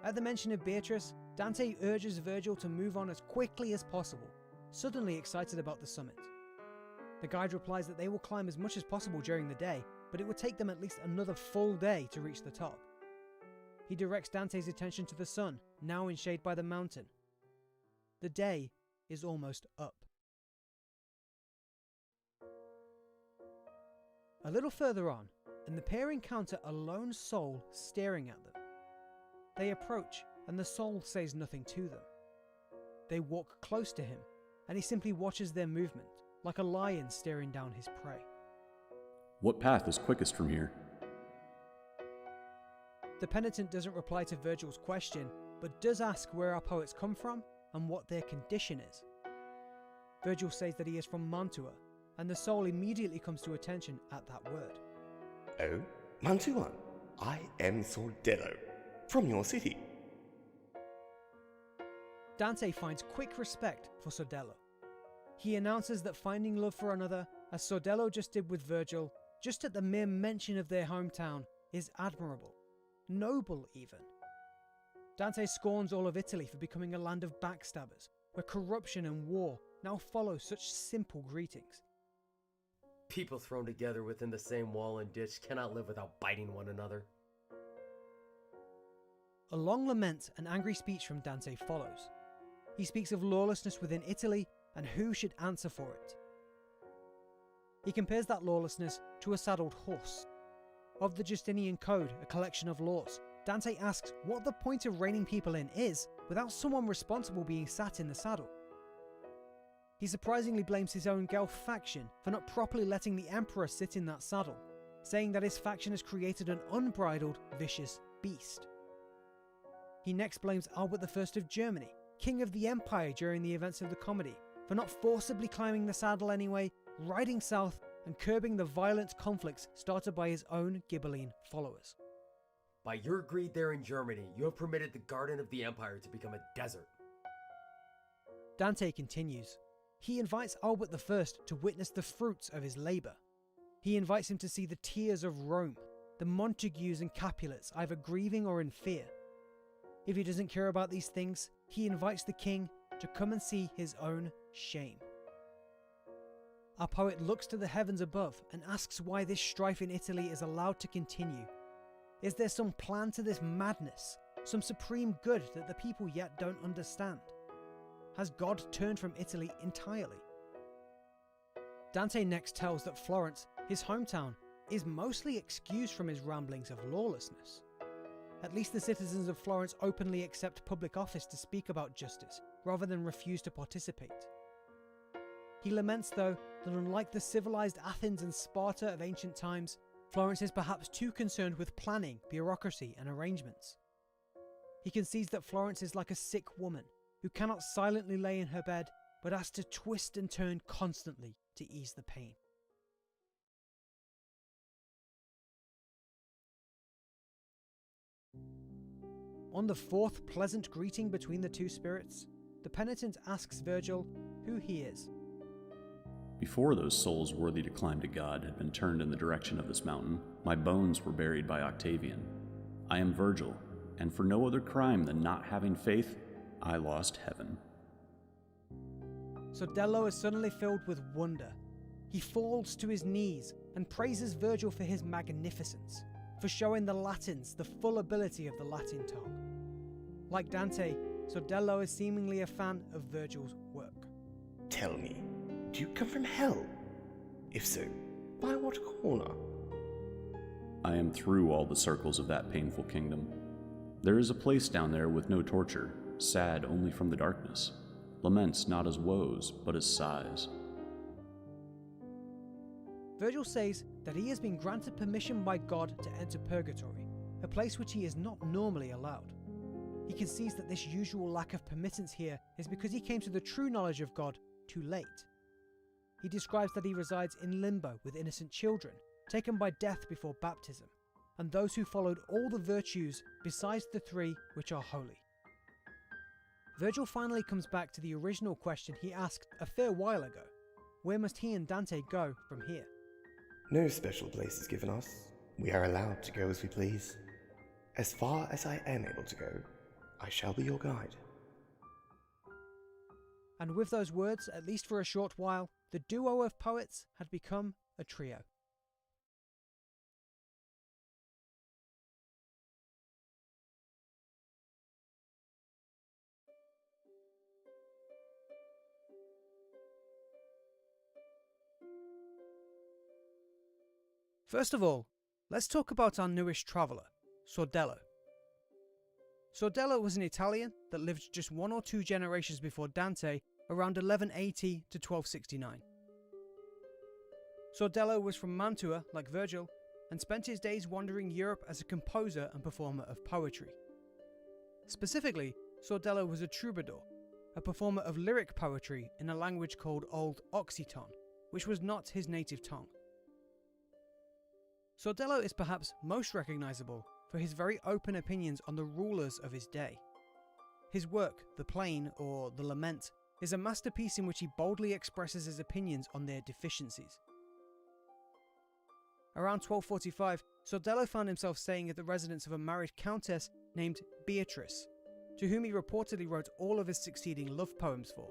At the mention of Beatrice, Dante urges Virgil to move on as quickly as possible, suddenly excited about the summit. The guide replies that they will climb as much as possible during the day, but it would take them at least another full day to reach the top. He directs Dante's attention to the sun, now in shade by the mountain. The day is almost up. A little further on, and the pair encounter a lone soul staring at them. They approach, and the soul says nothing to them. They walk close to him, and he simply watches their movement, like a lion staring down his prey. What path is quickest from here? The penitent doesn't reply to Virgil's question, but does ask where our poets come from and what their condition is. Virgil says that he is from Mantua, and the soul immediately comes to attention at that word. Oh, Mantuan, I am Sordello, from your city. Dante finds quick respect for Sordello. He announces that finding love for another, as Sordello just did with Virgil, just at the mere mention of their hometown, is admirable, noble even. Dante scorns all of Italy for becoming a land of backstabbers, where corruption and war now follow such simple greetings. People thrown together within the same wall and ditch cannot live without biting one another. A long lament and angry speech from Dante follows. He speaks of lawlessness within Italy and who should answer for it. He compares that lawlessness to a saddled horse. Of the Justinian Code, a collection of laws, Dante asks what the point of reining people in is without someone responsible being sat in the saddle. He surprisingly blames his own Guelph faction for not properly letting the emperor sit in that saddle, saying that his faction has created an unbridled, vicious beast. He next blames Albert I of Germany, king of the empire during the events of the comedy, for not forcibly climbing the saddle anyway, riding south and curbing the violent conflicts started by his own Ghibelline followers. By your greed there in Germany, you have permitted the garden of the empire to become a desert. Dante continues. He invites Albert I to witness the fruits of his labour. He invites him to see the tears of Rome, the Montagues and Capulets either grieving or in fear. If he doesn't care about these things, he invites the king to come and see his own shame. Our poet looks to the heavens above and asks why this strife in Italy is allowed to continue. Is there some plan to this madness, some supreme good that the people yet don't understand? Has God turned from Italy entirely? Dante next tells that Florence, his hometown, is mostly excused from his ramblings of lawlessness. At least the citizens of Florence openly accept public office to speak about justice, rather than refuse to participate. He laments, though, that unlike the civilized Athens and Sparta of ancient times, Florence is perhaps too concerned with planning, bureaucracy, and arrangements. He concedes that Florence is like a sick woman, who cannot silently lay in her bed, but has to twist and turn constantly to ease the pain. On the fourth pleasant greeting between the two spirits, the penitent asks Virgil who he is. Before those souls worthy to climb to God had been turned in the direction of this mountain, my bones were buried by Octavian. I am Virgil, and for no other crime than not having faith, I lost heaven. Sordello is suddenly filled with wonder. He falls to his knees and praises Virgil for his magnificence, for showing the Latins the full ability of the Latin tongue. Like Dante, Sordello is seemingly a fan of Virgil's work. Tell me, do you come from hell? If so, by what corner? I am through all the circles of that painful kingdom. There is a place down there with no torture, sad only from the darkness, laments not as woes, but as sighs. Virgil says that he has been granted permission by God to enter Purgatory, a place which he is not normally allowed. He concedes that this usual lack of permittance here is because he came to the true knowledge of God too late. He describes that he resides in Limbo with innocent children, taken by death before baptism, and those who followed all the virtues besides the three which are holy. Virgil finally comes back to the original question he asked a fair while ago. Where must he and Dante go from here? No special place is given us. We are allowed to go as we please. As far as I am able to go, I shall be your guide. And with those words, at least for a short while, the duo of poets had become a trio. First of all, let's talk about our newest traveller, Sordello. Sordello was an Italian that lived just 1 or 2 generations before Dante, around 1180 to 1269. Sordello was from Mantua, like Virgil, and spent his days wandering Europe as a composer and performer of poetry. Specifically, Sordello was a troubadour, a performer of lyric poetry in a language called Old Occitan, which was not his native tongue. Sordello is perhaps most recognisable for his very open opinions on the rulers of his day. His work, The Plain, or The Lament, is a masterpiece in which he boldly expresses his opinions on their deficiencies. Around 1245, Sordello found himself staying at the residence of a married countess named Beatrice, to whom he reportedly wrote all of his succeeding love poems for.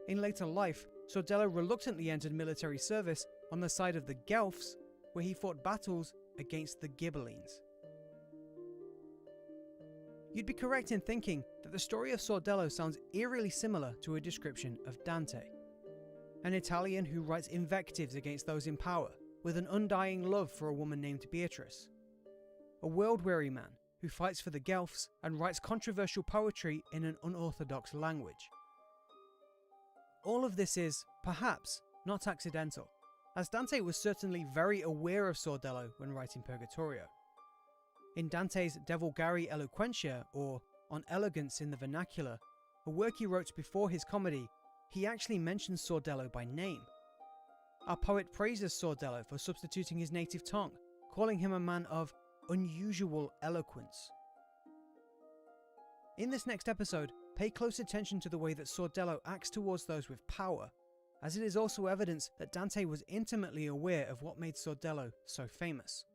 In later life, Sordello reluctantly entered military service on the side of the Guelphs, where he fought battles against the Ghibellines. You'd be correct in thinking that the story of Sordello sounds eerily similar to a description of Dante, an Italian who writes invectives against those in power, with an undying love for a woman named Beatrice. A world-weary man who fights for the Guelphs and writes controversial poetry in an unorthodox language. All of this is, perhaps, not accidental, as Dante was certainly very aware of Sordello when writing Purgatorio. In Dante's De Vulgari Eloquentia, or On Elegance in the Vernacular, a work he wrote before his comedy, he actually mentions Sordello by name. Our poet praises Sordello for substituting his native tongue, calling him a man of unusual eloquence. In this next episode, pay close attention to the way that Sordello acts towards those with power, as it is also evidence that Dante was intimately aware of what made Sordello so famous.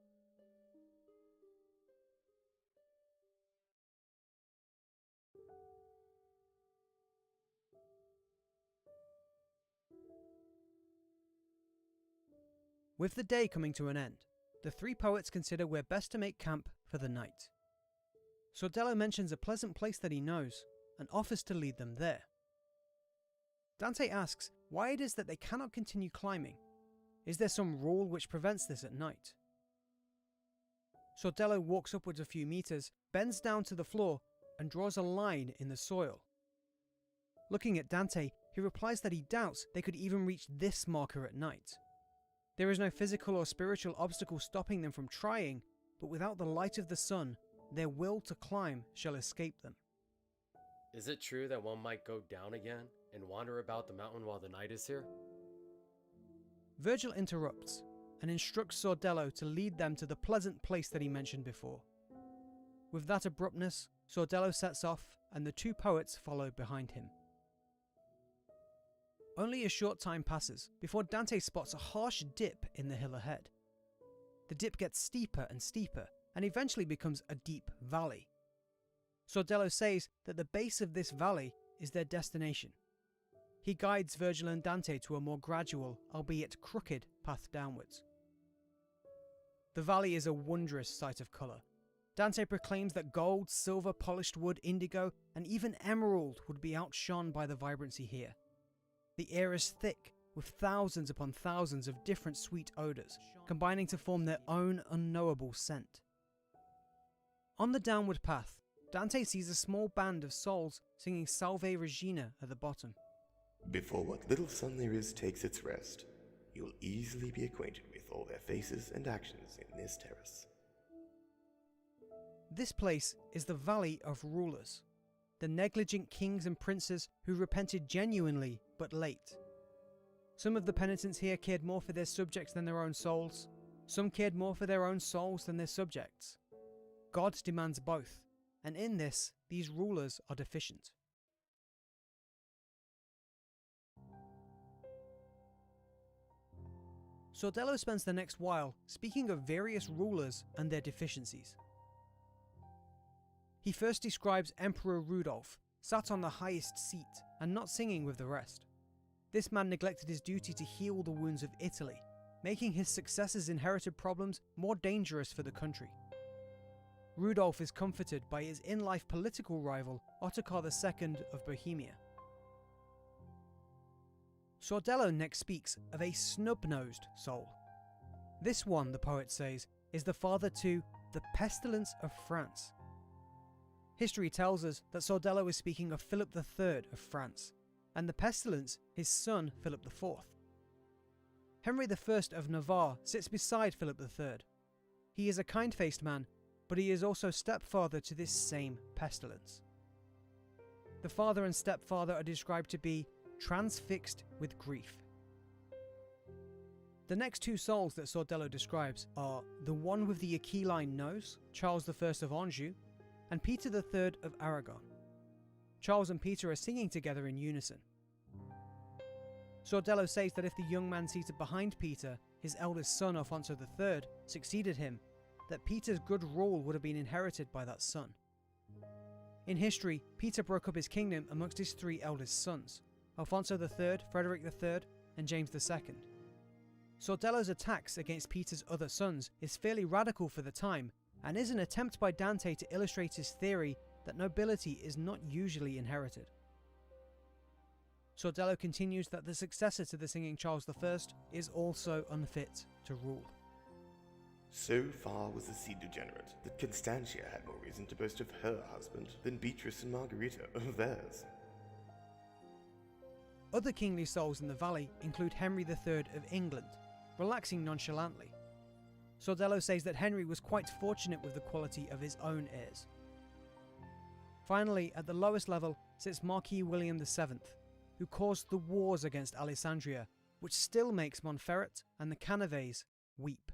With the day coming to an end, the three poets consider where best to make camp for the night. Sordello mentions a pleasant place that he knows, and offers to lead them there. Dante asks why it is that they cannot continue climbing. Is there some rule which prevents this at night? Sordello walks upwards a few meters, bends down to the floor, and draws a line in the soil. Looking at Dante, he replies that he doubts they could even reach this marker at night. There is no physical or spiritual obstacle stopping them from trying, but without the light of the sun, their will to climb shall escape them. Is it true that one might go down again and wander about the mountain while the night is here? Virgil interrupts and instructs Sordello to lead them to the pleasant place that he mentioned before. With that abruptness, Sordello sets off and the two poets follow behind him. Only a short time passes before Dante spots a harsh dip in the hill ahead. The dip gets steeper and steeper and eventually becomes a deep valley. Sordello says that the base of this valley is their destination. He guides Virgil and Dante to a more gradual, albeit crooked, path downwards. The valley is a wondrous sight of colour. Dante proclaims that gold, silver, polished wood, indigo, and even emerald would be outshone by the vibrancy here. The air is thick, with thousands upon thousands of different sweet odours, combining to form their own unknowable scent. On the downward path, Dante sees a small band of souls singing Salve Regina at the bottom. Before what little sun there is takes its rest, you'll easily be acquainted with all their faces and actions in this terrace. This place is the Valley of Rulers, the negligent kings and princes who repented genuinely but late. Some of the penitents here cared more for their subjects than their own souls. Some cared more for their own souls than their subjects. God demands both, and in this, these rulers are deficient. Sordello spends the next while speaking of various rulers and their deficiencies. He first describes Emperor Rudolph, sat on the highest seat and not singing with the rest. This man neglected his duty to heal the wounds of Italy, making his successor's inherited problems more dangerous for the country. Rudolph is comforted by his in-life political rival, Ottokar II of Bohemia. Sordello next speaks of a snub-nosed soul. This one, the poet says, is the father to the pestilence of France. History tells us that Sordello is speaking of Philip III of France, and the pestilence his son Philip IV. Henry I of Navarre sits beside Philip III. He is a kind-faced man, but he is also stepfather to this same pestilence. The father and stepfather are described to be transfixed with grief. The next two souls that Sordello describes are the one with the aquiline nose, Charles I of Anjou, and Peter III of Aragon. Charles and Peter are singing together in unison. Sordello says that if the young man seated behind Peter, his eldest son Alfonso III, succeeded him, that Peter's good rule would have been inherited by that son. In history, Peter broke up his kingdom amongst his three eldest sons, Alfonso III, Frederick III, and James II. Sordello's attacks against Peter's other sons is fairly radical for the time, and is an attempt by Dante to illustrate his theory that nobility is not usually inherited. Sordello continues that the successor to the singing Charles I is also unfit to rule. So far was the seed degenerate that Constantia had more reason to boast of her husband than Beatrice and Margarita of theirs. Other kingly souls in the valley include Henry III of England, relaxing nonchalantly. Sordello says that Henry was quite fortunate with the quality of his own heirs. Finally, at the lowest level sits Marquis William VII, who caused the wars against Alessandria, which still makes Montferrat and the Canaves weep.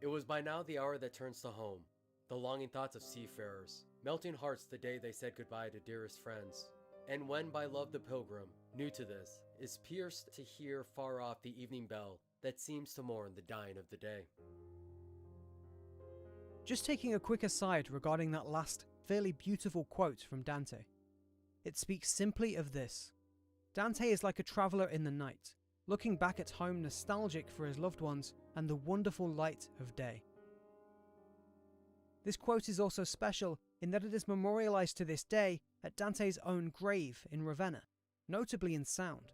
It was by now the hour that turns to home, the longing thoughts of seafarers, melting hearts the day they said goodbye to dearest friends. And when by love the pilgrim, new to this, is pierced to hear far off the evening bell that seems to mourn the dying of the day. Just taking a quick aside regarding that last, fairly beautiful quote from Dante. It speaks simply of this. Dante is like a traveller in the night, looking back at home nostalgic for his loved ones and the wonderful light of day. This quote is also special in that it is memorialised to this day at Dante's own grave in Ravenna, notably in sound.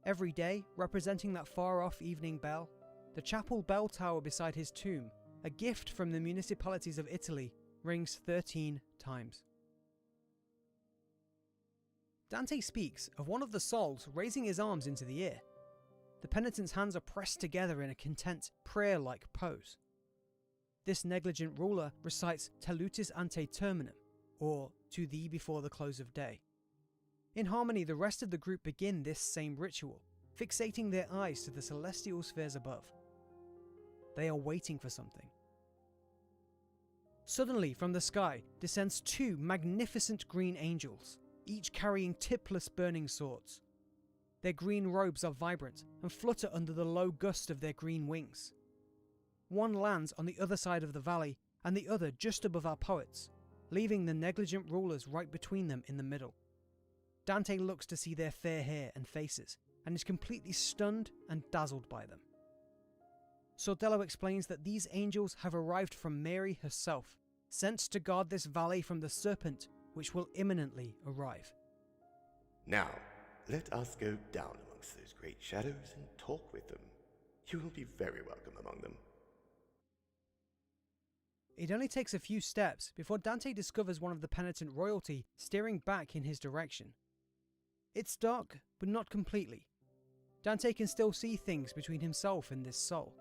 Every day, representing that far-off evening bell, the chapel bell tower beside his tomb, a gift from the municipalities of Italy, rings 13 times. Dante speaks of one of the souls raising his arms into the air. The penitent's hands are pressed together in a content, prayer-like pose. This negligent ruler recites Te lutis ante terminum, or To thee before the close of day. In harmony, the rest of the group begin this same ritual, fixating their eyes to the celestial spheres above. They are waiting for something. Suddenly, from the sky, descends two magnificent green angels, each carrying tipless burning swords. Their green robes are vibrant and flutter under the low gust of their green wings. One lands on the other side of the valley, and the other just above our poets, leaving the negligent rulers right between them in the middle. Dante looks to see their fair hair and faces, and is completely stunned and dazzled by them. Sordello explains that these angels have arrived from Mary herself, sent to guard this valley from the serpent which will imminently arrive. Now, let us go down amongst those great shadows and talk with them. You will be very welcome among them. It only takes a few steps before Dante discovers one of the penitent royalty staring back in his direction. It's dark, but not completely. Dante can still see things between himself and this soul.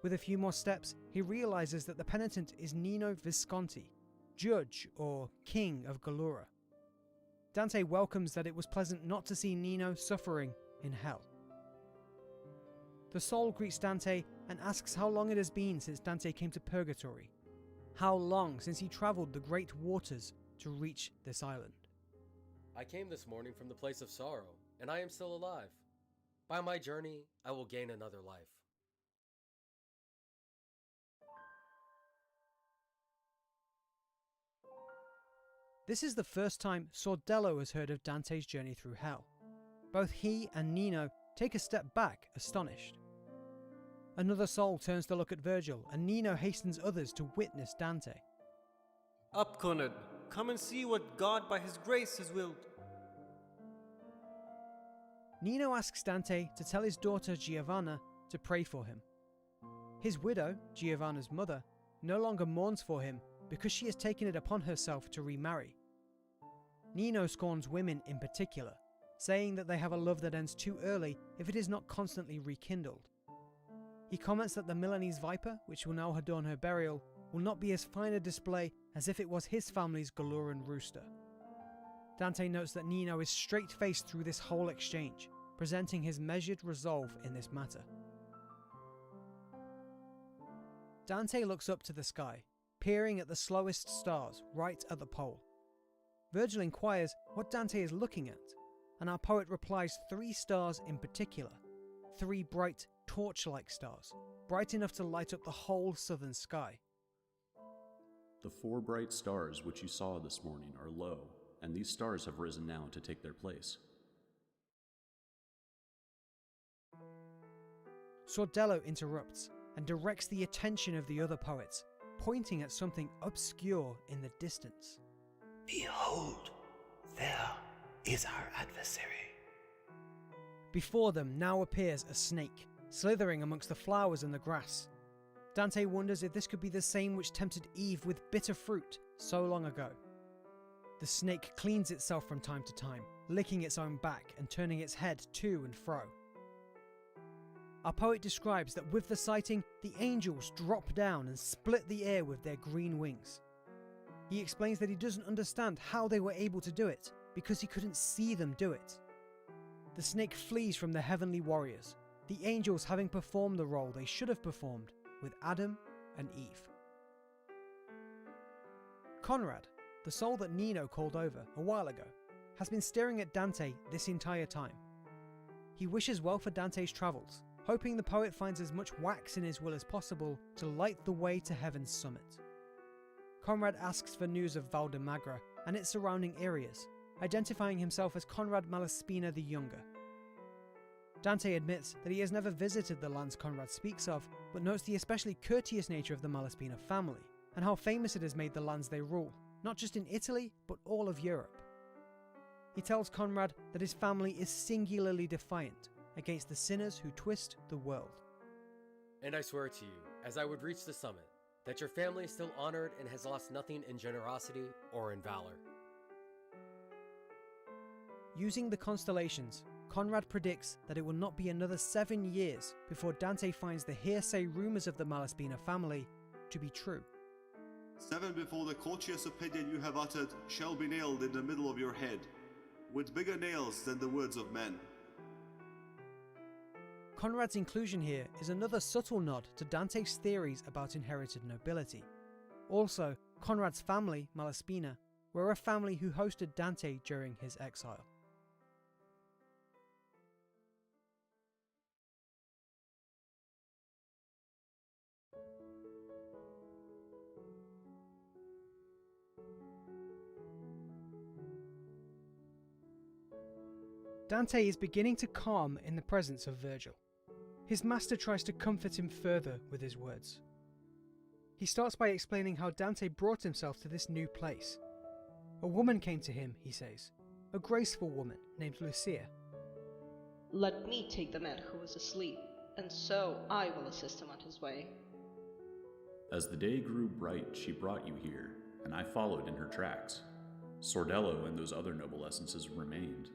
With a few more steps, he realises that the penitent is Nino Visconti, judge or king of Gallura. Dante welcomes that it was pleasant not to see Nino suffering in hell. The soul greets Dante and asks how long it has been since Dante came to Purgatory. How long since he travelled the great waters to reach this island. I came this morning from the place of sorrow, and I am still alive. By my journey, I will gain another life. This is the first time Sordello has heard of Dante's journey through hell. Both he and Nino take a step back, astonished. Another soul turns to look at Virgil, and Nino hastens others to witness Dante. Up, Conrad. Come and see what God by his grace has willed. Nino asks Dante to tell his daughter Giovanna to pray for him. His widow, Giovanna's mother, no longer mourns for him because she has taken it upon herself to remarry. Nino scorns women in particular, saying that they have a love that ends too early if it is not constantly rekindled. He comments that the Milanese viper, which will now adorn her burial, will not be as fine a display as if it was his family's Galluran rooster. Dante notes that Nino is straight-faced through this whole exchange, presenting his measured resolve in this matter. Dante looks up to the sky, peering at the slowest stars right at the pole. Virgil inquires what Dante is looking at, and our poet replies 3 stars in particular, 3 bright, torch-like stars, bright enough to light up the whole southern sky. The 4 bright stars which you saw this morning are low, and these stars have risen now to take their place. Sordello interrupts and directs the attention of the other poets, pointing at something obscure in the distance. Behold, there is our adversary. Before them now appears a snake, slithering amongst the flowers and the grass. Dante wonders if this could be the same which tempted Eve with bitter fruit so long ago. The snake cleans itself from time to time, licking its own back and turning its head to and fro. Our poet describes that with the sighting, the angels drop down and split the air with their green wings. He explains that he doesn't understand how they were able to do it, because he couldn't see them do it. The snake flees from the heavenly warriors, the angels having performed the role they should have performed with Adam and Eve. Conrad, the soul that Nino called over a while ago, has been staring at Dante this entire time. He wishes well for Dante's travels, hoping the poet finds as much wax in his will as possible to light the way to heaven's summit. Conrad asks for news of Valdemagra and its surrounding areas, identifying himself as Conrad Malaspina the Younger. Dante admits that he has never visited the lands Conrad speaks of, but notes the especially courteous nature of the Malaspina family, and how famous it has made the lands they rule, not just in Italy, but all of Europe. He tells Conrad that his family is singularly defiant against the sinners who twist the world. And I swear to you, as I would reach the summit, that your family is still honored and has lost nothing in generosity or in valor. Using the constellations, Conrad predicts that it will not be another 7 years before Dante finds the hearsay rumours of the Malaspina family to be true. 7 before the courteous opinion you have uttered shall be nailed in the middle of your head, with bigger nails than the words of men. Conrad's inclusion here is another subtle nod to Dante's theories about inherited nobility. Also, Conrad's family, Malaspina, were a family who hosted Dante during his exile. Dante is beginning to calm in the presence of Virgil. His master tries to comfort him further with his words. He starts by explaining how Dante brought himself to this new place. A woman came to him, he says, a graceful woman named Lucia. Let me take the man who is asleep, and so I will assist him on his way. As the day grew bright, she brought you here, and I followed in her tracks. Sordello and those other noble essences remained.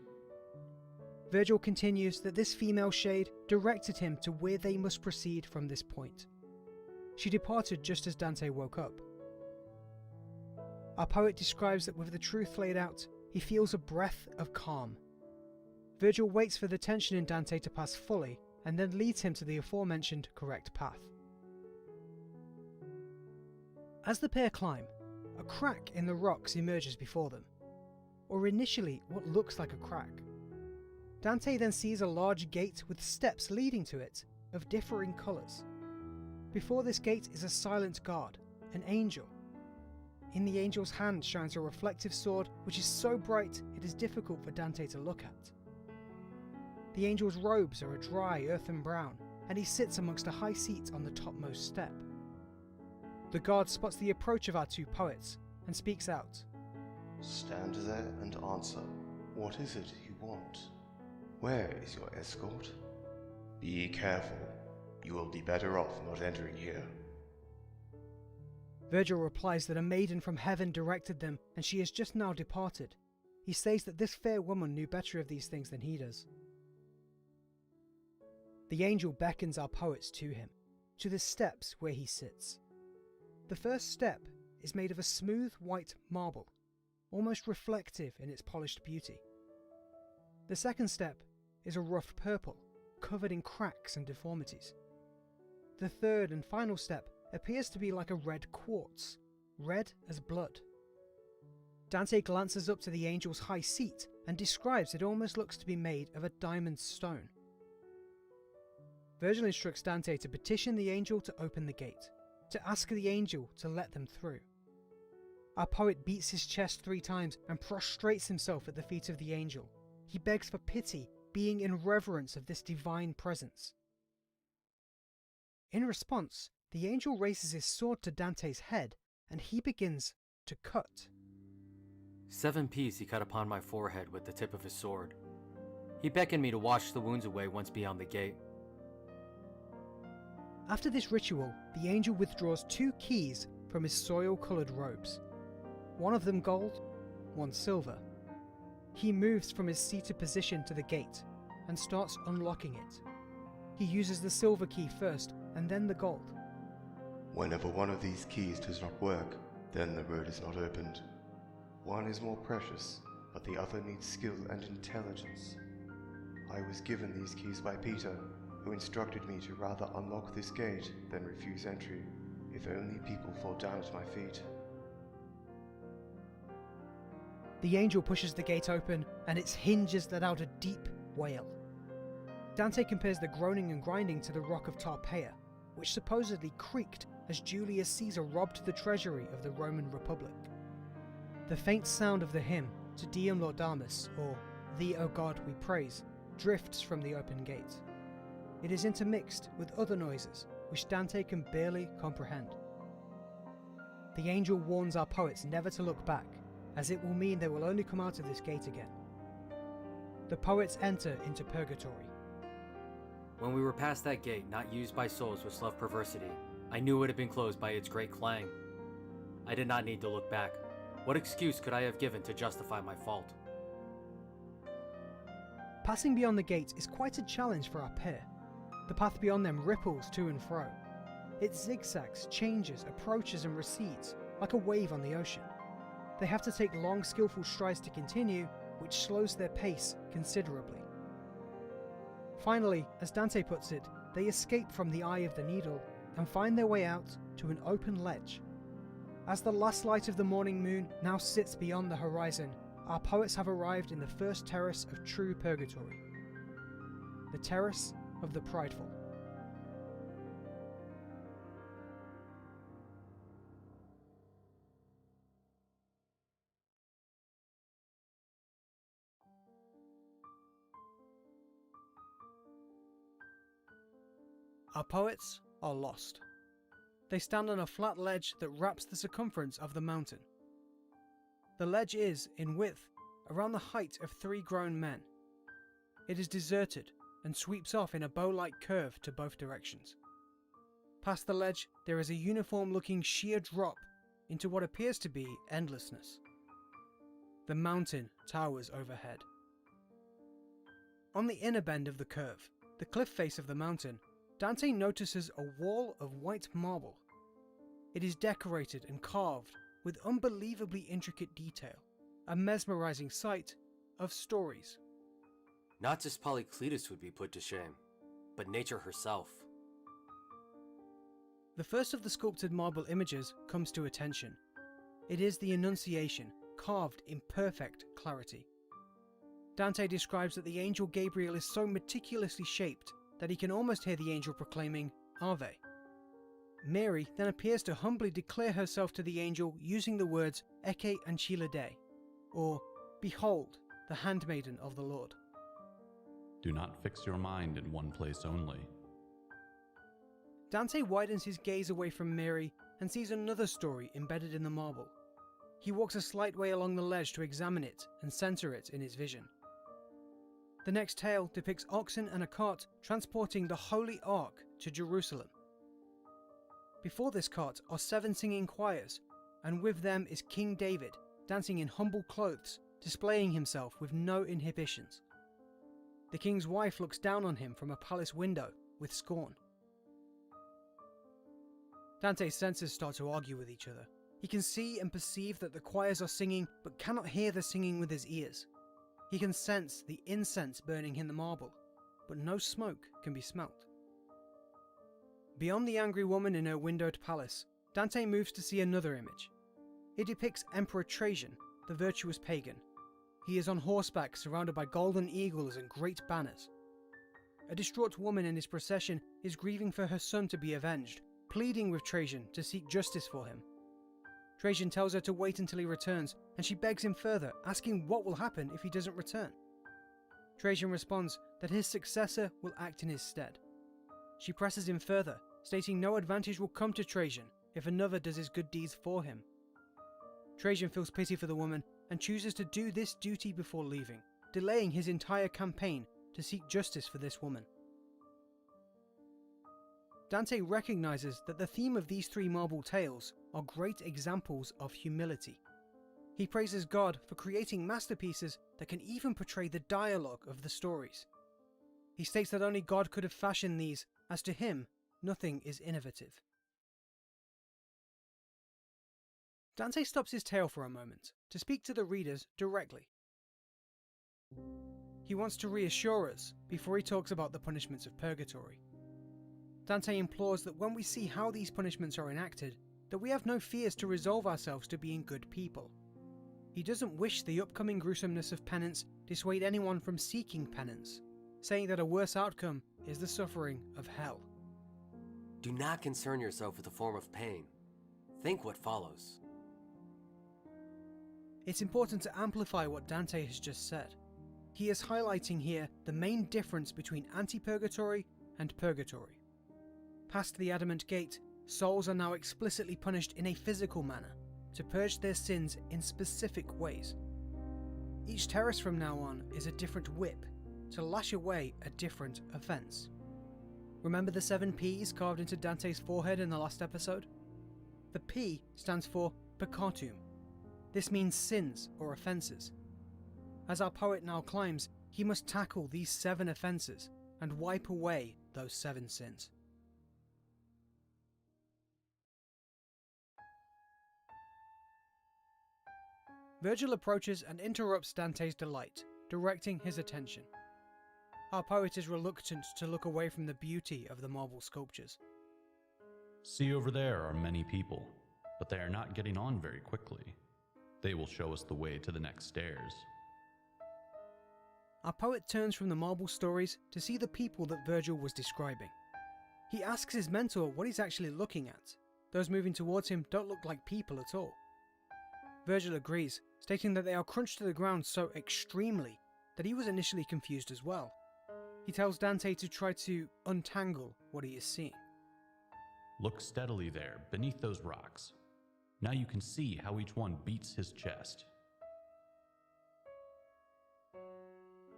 Virgil continues that this female shade directed him to where they must proceed from this point. She departed just as Dante woke up. Our poet describes that with the truth laid out, he feels a breath of calm. Virgil waits for the tension in Dante to pass fully, and then leads him to the aforementioned correct path. As the pair climb, a crack in the rocks emerges before them, or initially what looks like a crack. Dante then sees a large gate with steps leading to it, of differing colours. Before this gate is a silent guard, an angel. In the angel's hand shines a reflective sword which is so bright it is difficult for Dante to look at. The angel's robes are a dry earthen brown, and he sits amongst a high seat on the topmost step. The guard spots the approach of our two poets, and speaks out. Stand there and answer. What is it you want? Where is your escort? Be careful. You will be better off not entering here. Virgil replies that a maiden from heaven directed them, and she has just now departed. He says that this fair woman knew better of these things than he does. The angel beckons our poets to him, to the steps where he sits. The first step is made of a smooth white marble, almost reflective in its polished beauty. The second step is a rough purple, covered in cracks and deformities. The third and final step appears to be like a red quartz, red as blood. Dante glances up to the angel's high seat and describes it almost looks to be made of a diamond stone. Virgil instructs Dante to petition the angel to open the gate, to ask the angel to let them through. Our poet beats his chest 3 times and prostrates himself at the feet of the angel. He begs for pity, being in reverence of this divine presence. In response, the angel raises his sword to Dante's head, and he begins to cut. 7 pieces he cut upon my forehead with the tip of his sword. He beckoned me to wash the wounds away once beyond the gate. After this ritual, the angel withdraws 2 keys from his soil-coloured robes. One of them gold, one silver. He moves from his seated position to the gate and starts unlocking it. He uses the silver key first and then the gold. Whenever one of these keys does not work, then the road is not opened. One is more precious, but the other needs skill and intelligence. I was given these keys by Peter, who instructed me to rather unlock this gate than refuse entry, if only people fall down at my feet. The angel pushes the gate open, and its hinges let out a deep wail. Dante compares the groaning and grinding to the rock of Tarpeia, which supposedly creaked as Julius Caesar robbed the treasury of the Roman Republic. The faint sound of the hymn, Te Deum Laudamus, or Thee, O God, we praise, drifts from the open gate. It is intermixed with other noises, which Dante can barely comprehend. the angel warns our poets never to look back, as it will mean they will only come out of this gate again. The poets enter into Purgatory. When we were past that gate, not used by souls which love perversity, I knew it had been closed by its great clang. I did not need to look back. What excuse could I have given to justify my fault? Passing beyond the gate is quite a challenge for our pair. The path beyond them ripples to and fro. It zigzags, changes, approaches and recedes, like a wave on the ocean. They have to take long, skillful strides to continue, which slows their pace considerably. Finally, as Dante puts it, they escape from the eye of the needle and find their way out to an open ledge. As the last light of the morning moon now sits beyond the horizon, our poets have arrived in the first terrace of true purgatory. The terrace of the prideful. Our poets are lost. They stand on a flat ledge that wraps the circumference of the mountain. The ledge is, in width, around the height of 3 grown men. It is deserted and sweeps off in a bow-like curve to both directions. Past the ledge, there is a uniform-looking sheer drop into what appears to be endlessness. The mountain towers overhead. On the inner bend of the curve, the cliff face of the mountain, Dante notices a wall of white marble. It is decorated and carved with unbelievably intricate detail, a mesmerizing sight of stories. Not just Polycletus would be put to shame, but nature herself. The first of the sculpted marble images comes to attention. It is the Annunciation, carved in perfect clarity. Dante describes that the angel Gabriel is so meticulously shaped that he can almost hear the angel proclaiming, Ave. Mary then appears to humbly declare herself to the angel using the words Ecce Ancilla Dei, or Behold, the handmaiden of the Lord. Do not fix your mind in one place only. Dante widens his gaze away from Mary and sees another story embedded in the marble. He walks a slight way along the ledge to examine it and center it in his vision. The next tale depicts oxen and a cart transporting the Holy Ark to Jerusalem. Before this cart are 7 singing choirs, and with them is King David, dancing in humble clothes, displaying himself with no inhibitions. The king's wife looks down on him from a palace window with scorn. Dante's senses start to argue with each other. He can see and perceive that the choirs are singing, but cannot hear the singing with his ears. He can sense the incense burning in the marble, but no smoke can be smelt. Beyond the angry woman in her windowed palace, Dante moves to see another image. It depicts Emperor Trajan, the virtuous pagan. He is on horseback surrounded by golden eagles and great banners. A distraught woman in his procession is grieving for her son to be avenged, pleading with Trajan to seek justice for him. Trajan tells her to wait until he returns, and she begs him further, asking what will happen if he doesn't return. Trajan responds that his successor will act in his stead. She presses him further, stating no advantage will come to Trajan if another does his good deeds for him. Trajan feels pity for the woman and chooses to do this duty before leaving, delaying his entire campaign to seek justice for this woman. Dante recognizes that the theme of these 3 marble tales are great examples of humility. He praises God for creating masterpieces that can even portray the dialogue of the stories. He states that only God could have fashioned these, as to him, nothing is innovative. Dante stops his tale for a moment to speak to the readers directly. He wants to reassure us before he talks about the punishments of Purgatory. Dante implores that when we see how these punishments are enacted, that we have no fears to resolve ourselves to being good people. He doesn't wish the upcoming gruesomeness of penance dissuade anyone from seeking penance, saying that a worse outcome is the suffering of hell. Do not concern yourself with the form of pain. Think what follows. It's important to amplify what Dante has just said. He is highlighting here the main difference between anti-purgatory and purgatory. Past the adamant gate, souls are now explicitly punished in a physical manner, to purge their sins in specific ways. Each terrace from now on is a different whip, to lash away a different offence. Remember the 7 P's carved into Dante's forehead in the last episode? The P stands for peccatum. This means sins or offences. As our poet now climbs, he must tackle these 7 offences and wipe away those 7 sins. Virgil approaches and interrupts Dante's delight, directing his attention. Our poet is reluctant to look away from the beauty of the marble sculptures. See, over there are many people, but they are not getting on very quickly. They will show us the way to the next stairs. Our poet turns from the marble stories to see the people that Virgil was describing. He asks his mentor what he's actually looking at. Those moving towards him don't look like people at all. Virgil agrees, stating that they are crunched to the ground so extremely that he was initially confused as well. He tells Dante to try to untangle what he is seeing. Look steadily there, beneath those rocks. Now you can see how each one beats his chest.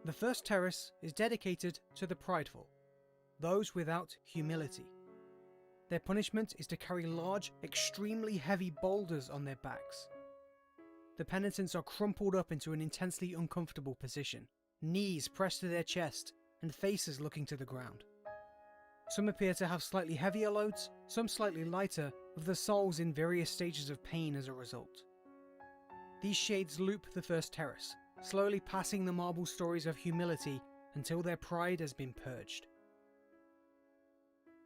The first terrace is dedicated to the prideful, those without humility. Their punishment is to carry large, extremely heavy boulders on their backs. The penitents are crumpled up into an intensely uncomfortable position, knees pressed to their chest and faces looking to the ground. Some appear to have slightly heavier loads, some slightly lighter, with the souls in various stages of pain as a result. These shades loop the first terrace, slowly passing the marble stories of humility until their pride has been purged.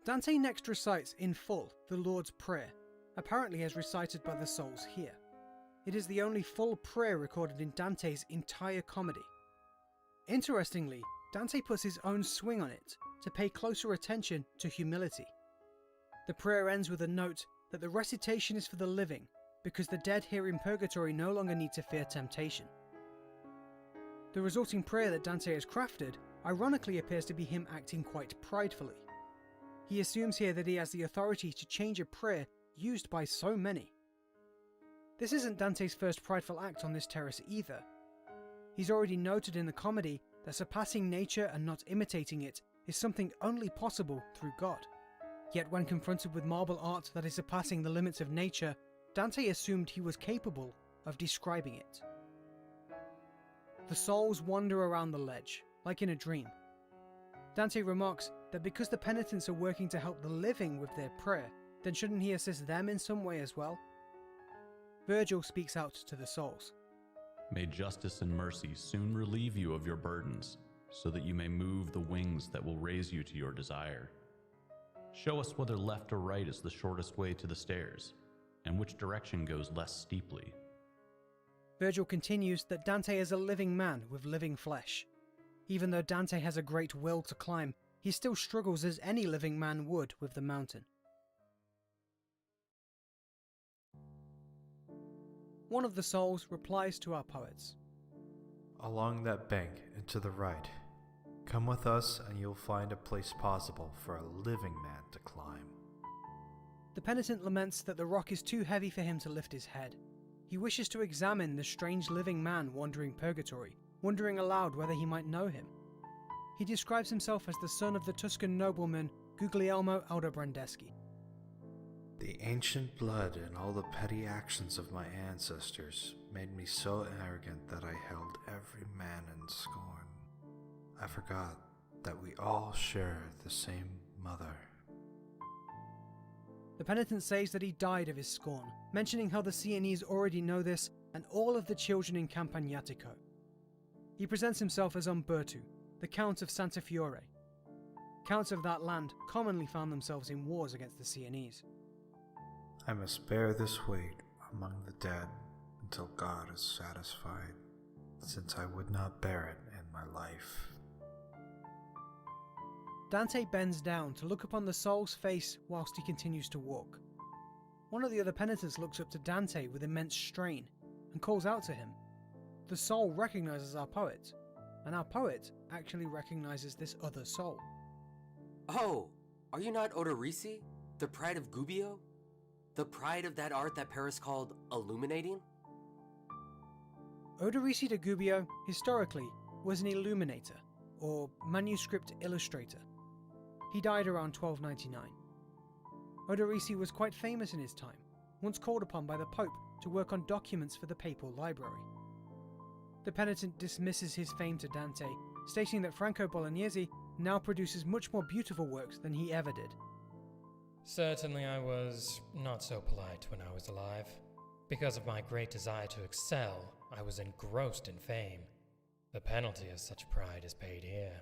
Dante next recites in full the Lord's Prayer, apparently as recited by the souls here. It is the only full prayer recorded in Dante's entire comedy. Interestingly, Dante puts his own swing on it to pay closer attention to humility. The prayer ends with a note that the recitation is for the living, because the dead here in Purgatory no longer need to fear temptation. The resulting prayer that Dante has crafted ironically appears to be him acting quite pridefully. He assumes here that he has the authority to change a prayer used by so many. This isn't Dante's first prideful act on this terrace either. He's already noted in the comedy that surpassing nature and not imitating it is something only possible through God. Yet when confronted with marble art that is surpassing the limits of nature, Dante assumed he was capable of describing it. The souls wander around the ledge, like in a dream. Dante remarks that because the penitents are working to help the living with their prayer, then shouldn't he assist them in some way as well? Virgil speaks out to the souls. May justice and mercy soon relieve you of your burdens, so that you may move the wings that will raise you to your desire. Show us whether left or right is the shortest way to the stairs, and which direction goes less steeply. Virgil continues that Dante is a living man with living flesh. Even though Dante has a great will to climb, he still struggles as any living man would with the mountain. One of the souls replies to our poets. Along that bank and to the right. Come with us and you'll find a place possible for a living man to climb. The penitent laments that the rock is too heavy for him to lift his head. He wishes to examine the strange living man wandering Purgatory, wondering aloud whether he might know him. He describes himself as the son of the Tuscan nobleman Guglielmo Aldobrandeschi. The ancient blood and all the petty actions of my ancestors made me so arrogant that I held every man in scorn. I forgot that we all share the same mother. The penitent says that he died of his scorn, mentioning how the Sienese already know this and all of the children in Campagnatico. He presents himself as Umberto, the Count of Santa Fiore. Counts of that land commonly found themselves in wars against the Sienese. I must bear this weight among the dead until God is satisfied, since I would not bear it in my life. Dante bends down to look upon the soul's face whilst he continues to walk. One of the other penitents looks up to Dante with immense strain and calls out to him. The soul recognizes our poet, and our poet actually recognizes this other soul. Oh, are you not Avarice, The pride of Gubbio? The pride of that art that Paris called illuminating? Odorici de Gubbio, historically, was an illuminator, or manuscript illustrator. He died around 1299. Odorici was quite famous in his time, once called upon by the Pope to work on documents for the papal library. The Penitent dismisses his fame to Dante, stating that Franco Bolognese now produces much more beautiful works than he ever did. Certainly I was not so polite when I was alive. Because of my great desire to excel, I was engrossed in fame. The penalty of such pride is paid here.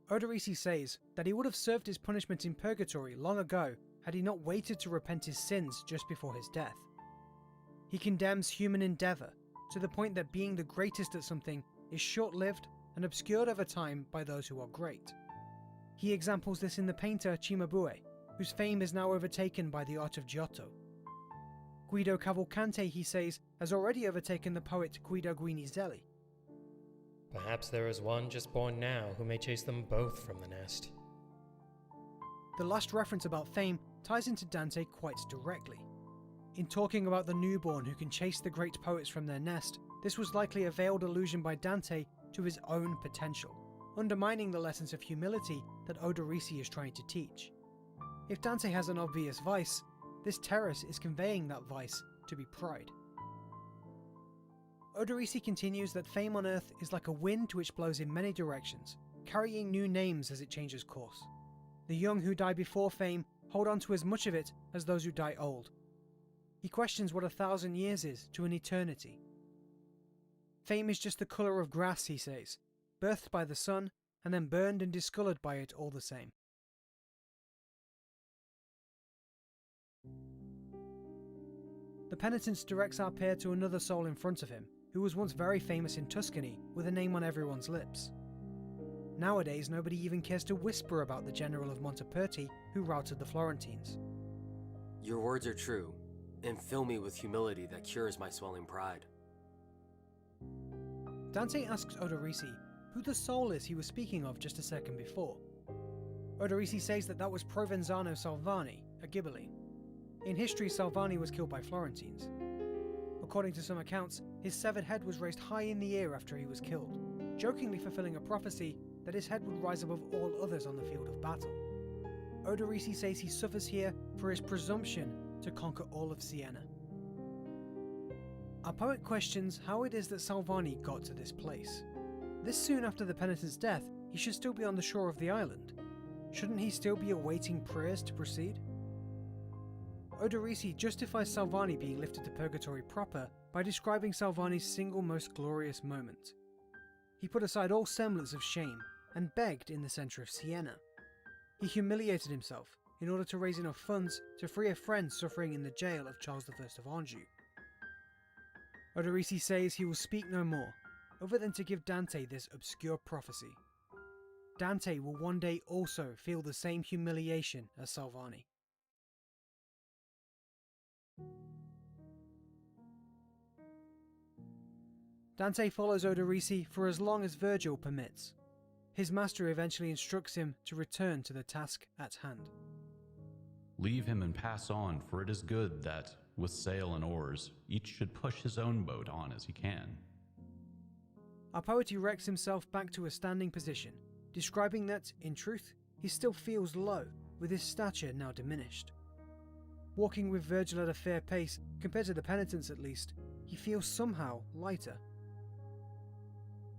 Odorici says that he would have served his punishment in Purgatory long ago had he not waited to repent his sins just before his death. He condemns human endeavour to the point that being the greatest at something is short-lived and obscured over time by those who are great. He examples this in the painter Cimabue, whose fame is now overtaken by the art of Giotto. Guido Cavalcante, he says, has already overtaken the poet Guido Guinizelli. Perhaps there is one just born now who may chase them both from the nest. The last reference about fame ties into Dante quite directly. In talking about the newborn who can chase the great poets from their nest, this was likely a veiled allusion by Dante to his own potential, undermining the lessons of humility that Odorici is trying to teach. If Dante has an obvious vice, this terrace is conveying that vice to be pride. Odorici continues that fame on earth is like a wind which blows in many directions, carrying new names as it changes course. The young who die before fame hold on to as much of it as those who die old. He questions what 1,000 years is to an eternity. Fame is just the colour of grass, he says, birthed by the sun and then burned and discoloured by it all the same. The Penitents directs our pair to another soul in front of him, who was once very famous in Tuscany with a name on everyone's lips. Nowadays, nobody even cares to whisper about the general of Monteperti who routed the Florentines. Your words are true, and fill me with humility that cures my swelling pride. Dante asks Odorici who the soul is he was speaking of just a second before. Odorici says that was Provenzano Salvani, a Ghibelline. In history, Salvani was killed by Florentines. According to some accounts, his severed head was raised high in the air after he was killed, jokingly fulfilling a prophecy that his head would rise above all others on the field of battle. Odorici says he suffers here for his presumption to conquer all of Siena. Our poet questions how it is that Salvani got to this place. This soon after the penitent's death, he should still be on the shore of the island. Shouldn't he still be awaiting prayers to proceed? Odorici justifies Salvani being lifted to Purgatory proper by describing Salvani's single most glorious moment. He put aside all semblance of shame and begged in the centre of Siena. He humiliated himself in order to raise enough funds to free a friend suffering in the jail of Charles I of Anjou. Odorici says he will speak no more, other than to give Dante this obscure prophecy. Dante will one day also feel the same humiliation as Salvani. Dante follows Odorici for as long as Virgil permits. His master eventually instructs him to return to the task at hand. Leave him and pass on, for it is good that, with sail and oars, each should push his own boat on as he can. Our poet erects himself back to a standing position, describing that, in truth, he still feels low, with his stature now diminished. Walking with Virgil at a fair pace, compared to the penitents at least, he feels somehow lighter.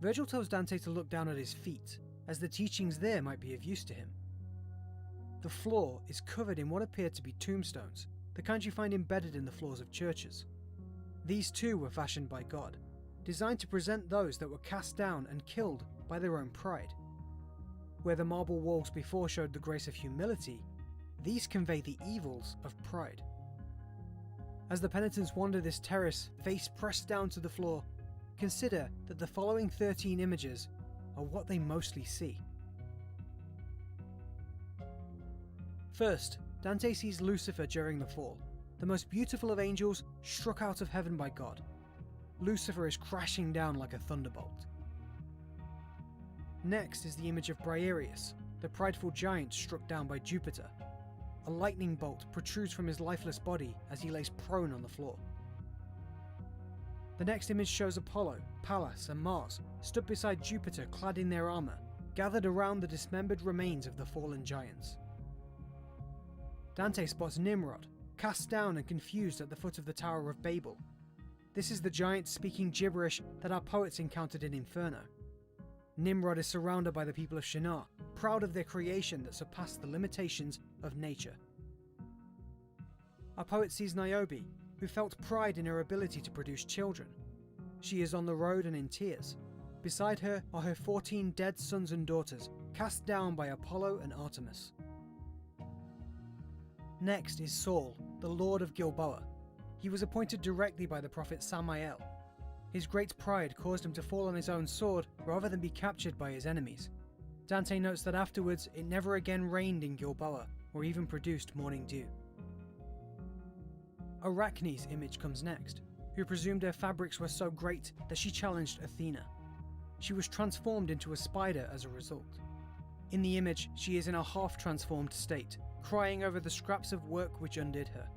Virgil tells Dante to look down at his feet, as the teachings there might be of use to him. The floor is covered in what appear to be tombstones, the kind you find embedded in the floors of churches. These too were fashioned by God, designed to present those that were cast down and killed by their own pride. Where the marble walls before showed the grace of humility, these convey the evils of pride. As the penitents wander this terrace, face pressed down to the floor, consider that the following 13 images are what they mostly see. First, Dante sees Lucifer during the fall, the most beautiful of angels struck out of heaven by God. Lucifer is crashing down like a thunderbolt. Next is the image of Briareus, the prideful giant struck down by Jupiter. A lightning bolt protrudes from his lifeless body as he lays prone on the floor. The next image shows Apollo, Pallas, and Mars stood beside Jupiter clad in their armour, gathered around the dismembered remains of the fallen giants. Dante spots Nimrod, cast down and confused at the foot of the Tower of Babel. This is the giant speaking gibberish that our poets encountered in Inferno. Nimrod is surrounded by the people of Shinar, proud of their creation that surpassed the limitations of nature. Our poet sees Niobe, who felt pride in her ability to produce children. She is on the road and in tears. Beside her are her 14 dead sons and daughters, cast down by Apollo and Artemis. Next is Saul, the Lord of Gilboa. He was appointed directly by the prophet Samael. His great pride caused him to fall on his own sword rather than be captured by his enemies. Dante notes that afterwards it never again rained in Gilboa or even produced morning dew. Arachne's image comes next, who presumed her fabrics were so great that she challenged Athena. She was transformed into a spider as a result. In the image, she is in a half-transformed state, crying over the scraps of work which undid her.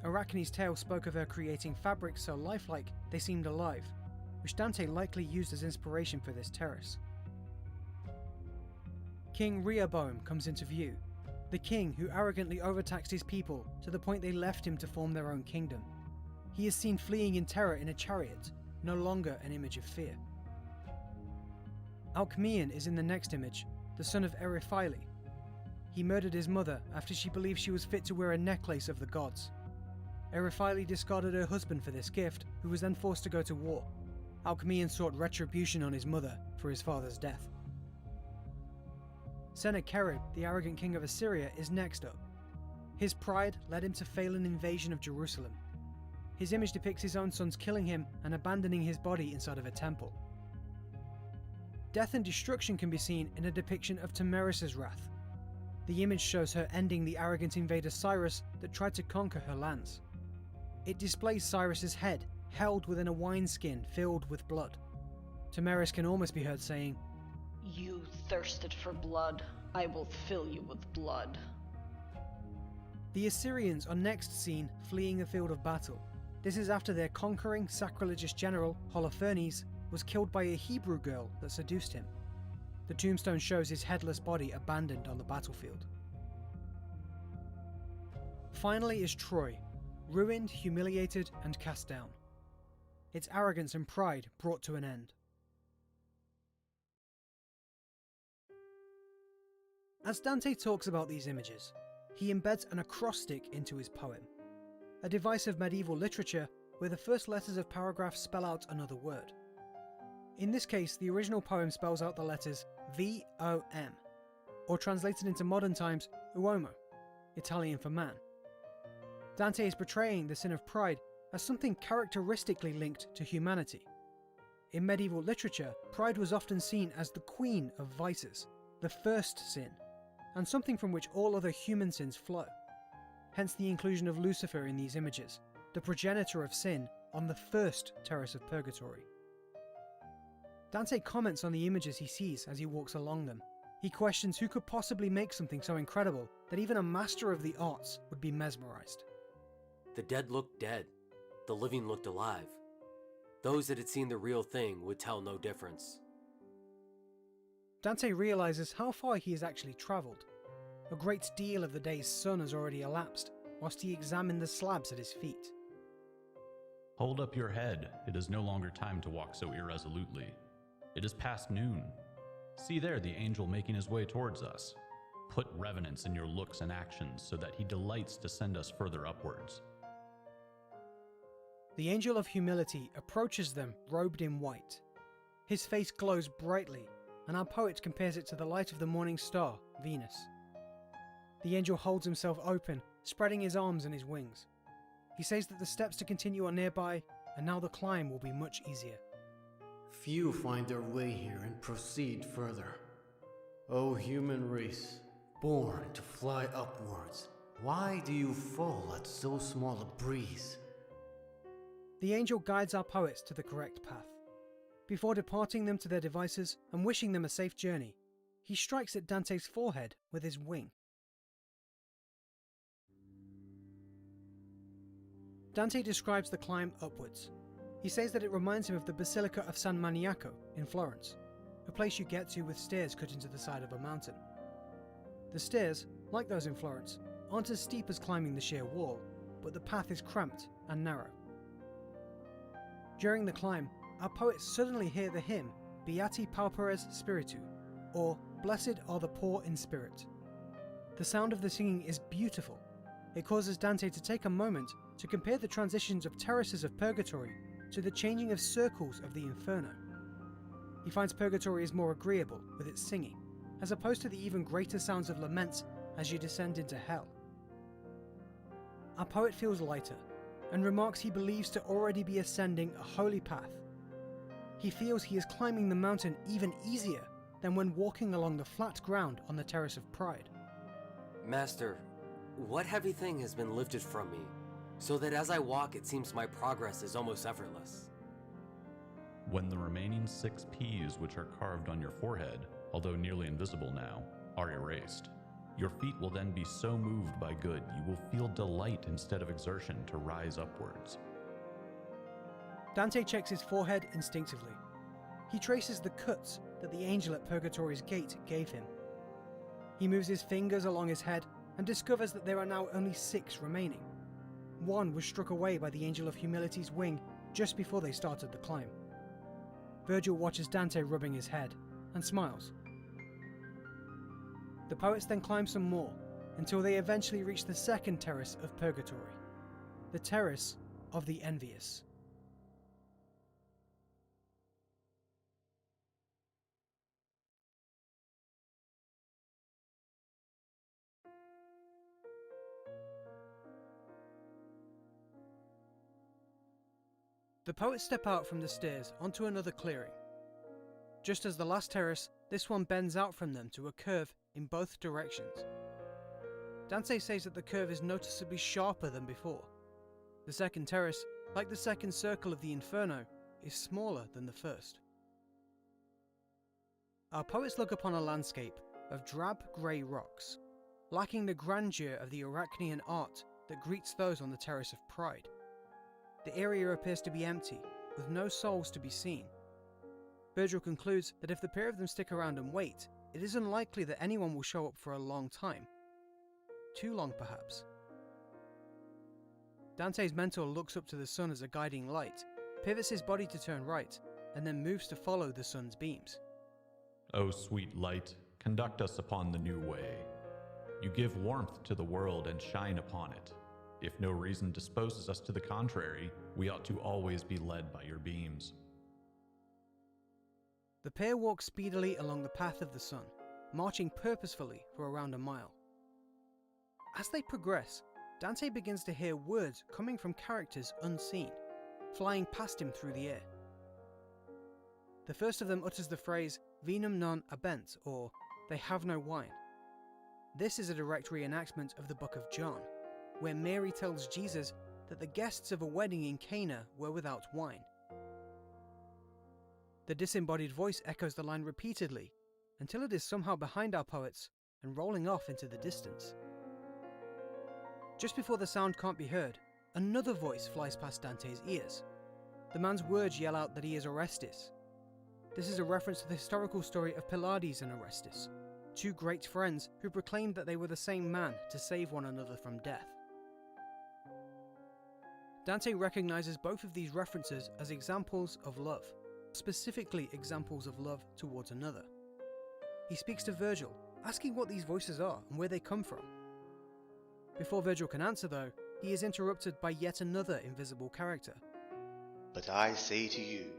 Arachne's tale spoke of her creating fabrics so lifelike they seemed alive, which Dante likely used as inspiration for this terrace. King Rehoboam comes into view, the king who arrogantly overtaxed his people to the point they left him to form their own kingdom. He is seen fleeing in terror in a chariot, no longer an image of fear. Alcmaeon is in the next image, the son of Eriphyle. He murdered his mother after she believed she was fit to wear a necklace of the gods. Eriphyle discarded her husband for this gift, who was then forced to go to war. Alcmaeon sought retribution on his mother for his father's death. Sennacherib, the arrogant king of Assyria, is next up. His pride led him to fail an invasion of Jerusalem. His image depicts his own sons killing him and abandoning his body inside of a temple. Death and destruction can be seen in a depiction of Tamaris's wrath. The image shows her ending the arrogant invader Cyrus that tried to conquer her lands. It displays Cyrus's head, held within a wineskin filled with blood. Tamaris can almost be heard saying, "You thirsted for blood. I will fill you with blood." The Assyrians are next seen fleeing the field of battle. This is after their conquering, sacrilegious general, Holofernes, was killed by a Hebrew girl that seduced him. The tombstone shows his headless body abandoned on the battlefield. Finally is Troy, ruined, humiliated, and cast down. Its arrogance and pride brought to an end. As Dante talks about these images, he embeds an acrostic into his poem, a device of medieval literature where the first letters of paragraphs spell out another word. In this case, the original poem spells out the letters V-O-M, or translated into modern times, uomo, Italian for man. Dante is portraying the sin of pride as something characteristically linked to humanity. In medieval literature, pride was often seen as the queen of vices, the first sin, and something from which all other human sins flow. Hence the inclusion of Lucifer in these images, the progenitor of sin, on the first terrace of Purgatory. Dante comments on the images he sees as he walks along them. He questions who could possibly make something so incredible that even a master of the arts would be mesmerized. The dead looked dead. The living looked alive. Those that had seen the real thing would tell no difference. Dante realizes how far he has actually traveled. A great deal of the day's sun has already elapsed, whilst he examined the slabs at his feet. Hold up your head. It is no longer time to walk so irresolutely. It is past noon. See there the angel making his way towards us. Put reverence in your looks and actions so that he delights to send us further upwards. The angel of humility approaches them robed in white. His face glows brightly, and our poet compares it to the light of the morning star, Venus. The angel holds himself open, spreading his arms and his wings. He says that the steps to continue are nearby, and now the climb will be much easier. Few find their way here and proceed further. O human race, born to fly upwards, why do you fall at so small a breeze? The angel guides our poets to the correct path. Before departing them to their devices and wishing them a safe journey, he strikes at Dante's forehead with his wing. Dante describes the climb upwards. He says that it reminds him of the Basilica of San Maniaco in Florence, a place you get to with stairs cut into the side of a mountain. The stairs, like those in Florence, aren't as steep as climbing the sheer wall, but the path is cramped and narrow. During the climb, our poets suddenly hear the hymn Beati Pauperes Spiritu, or Blessed are the poor in spirit. The sound of the singing is beautiful. It causes Dante to take a moment to compare the transitions of terraces of Purgatory to the changing of circles of the Inferno. He finds Purgatory is more agreeable with its singing, as opposed to the even greater sounds of laments as you descend into hell. Our poet feels lighter, and remarks he believes to already be ascending a holy path. He feels he is climbing the mountain even easier than when walking along the flat ground on the Terrace of Pride. Master, what heavy thing has been lifted from me, so that as I walk it seems my progress is almost effortless? When the remaining 6 P's which are carved on your forehead, although nearly invisible now, are erased, your feet will then be so moved by good you will feel delight instead of exertion to rise upwards. Dante checks his forehead instinctively. He traces the cuts that the angel at Purgatory's gate gave him. He moves his fingers along his head and discovers that there are now only 6 remaining. One was struck away by the angel of humility's wing just before they started the climb. Virgil watches Dante rubbing his head and smiles. The poets then climb some more until they eventually reach the second terrace of Purgatory, the terrace of the envious. The poets step out from the stairs onto another clearing. Just as the last terrace, this one bends out from them to a curve in both directions. Dante says that the curve is noticeably sharper than before. The second terrace, like the second circle of the Inferno, is smaller than the first. Our poets look upon a landscape of drab grey rocks, lacking the grandeur of the Arachnean art that greets those on the Terrace of Pride. The area appears to be empty, with no souls to be seen. Virgil concludes that if the pair of them stick around and wait, it is unlikely that anyone will show up for a long time. Too long, perhaps. Dante's mentor looks up to the sun as a guiding light, pivots his body to turn right, and then moves to follow the sun's beams. O sweet light, conduct us upon the new way. You give warmth to the world and shine upon it. If no reason disposes us to the contrary, we ought to always be led by your beams. The pair walk speedily along the path of the sun, marching purposefully for around a mile. As they progress, Dante begins to hear words coming from characters unseen, flying past him through the air. The first of them utters the phrase, "Vinum non abent," or, "They have no wine." This is a direct reenactment of the book of John, where Mary tells Jesus that the guests of a wedding in Cana were without wine. The disembodied voice echoes the line repeatedly, until it is somehow behind our poets and rolling off into the distance. Just before the sound can't be heard, another voice flies past Dante's ears. The man's words yell out that he is Orestes. This is a reference to the historical story of Pylades and Orestes, 2 great friends who proclaimed that they were the same man to save one another from death. Dante recognizes both of these references as examples of love, specifically examples of love towards another. He speaks to Virgil, asking what these voices are and where they come from. Before Virgil can answer though, he is interrupted by yet another invisible character. But I say to you,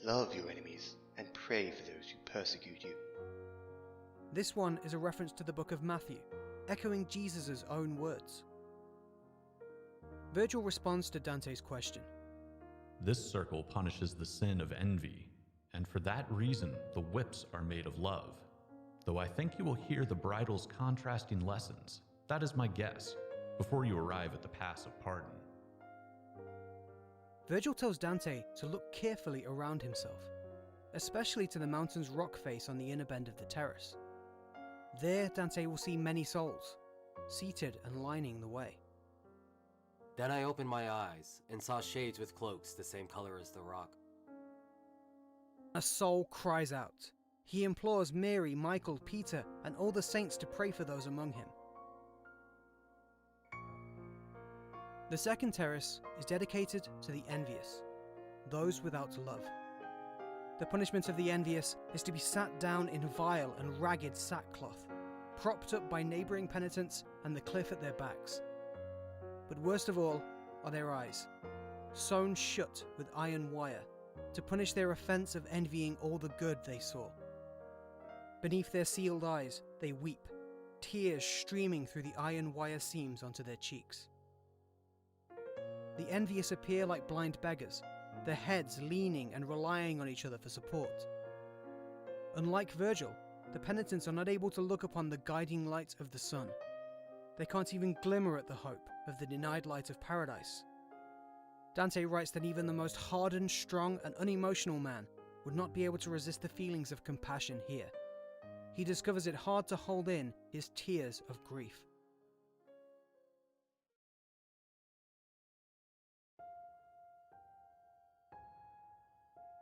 love your enemies and pray for those who persecute you. This one is a reference to the book of Matthew, echoing Jesus' own words. Virgil responds to Dante's question. This circle punishes the sin of envy, and for that reason the whips are made of love. Though I think you will hear the bridle's contrasting lessons, that is my guess, before you arrive at the pass of pardon. Virgil tells Dante to look carefully around himself. especially to the mountain's rock face on the inner bend of the terrace. There, Dante will see many souls, seated and lining the way. Then I opened my eyes and saw shades with cloaks the same color as the rock. A soul cries out. He implores Mary, Michael, Peter, and all the saints to pray for those among him. The second terrace is dedicated to the envious, those without love. The punishment of the envious is to be sat down in vile and ragged sackcloth, propped up by neighbouring penitents and the cliff at their backs. But worst of all are their eyes, sewn shut with iron wire, to punish their offence of envying all the good they saw. Beneath their sealed eyes they weep, tears streaming through the iron wire seams onto their cheeks. The envious appear like blind beggars, their heads leaning and relying on each other for support. Unlike Virgil, the penitents are not able to look upon the guiding light of the sun. They can't even glimmer at the hope of the denied light of paradise. Dante writes that even the most hardened, strong, and unemotional man would not be able to resist the feelings of compassion here. He discovers it hard to hold in his tears of grief.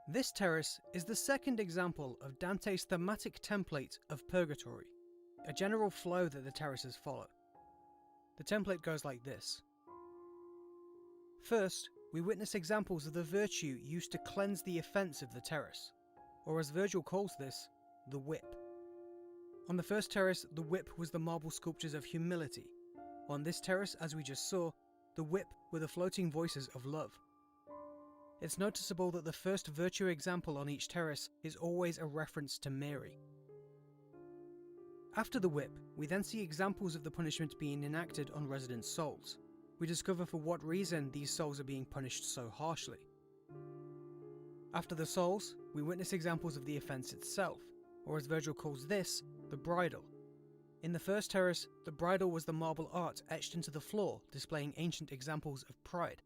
This terrace is the second example of Dante's thematic template of Purgatory, a general flow that the terraces follow. The template goes like this. First, we witness examples of the virtue used to cleanse the offence of the terrace, or as Virgil calls this, the whip. On the first terrace, the whip was the marble sculptures of humility. On this terrace, as we just saw, the whip were the floating voices of love. It's noticeable that the first virtue example on each terrace is always a reference to Mary. After the whip, we then see examples of the punishment being enacted on resident souls. We discover for what reason these souls are being punished so harshly. After the souls, we witness examples of the offence itself, or as Virgil calls this, the bridle. In the first terrace, the bridle was the marble art etched into the floor, displaying ancient examples of pride.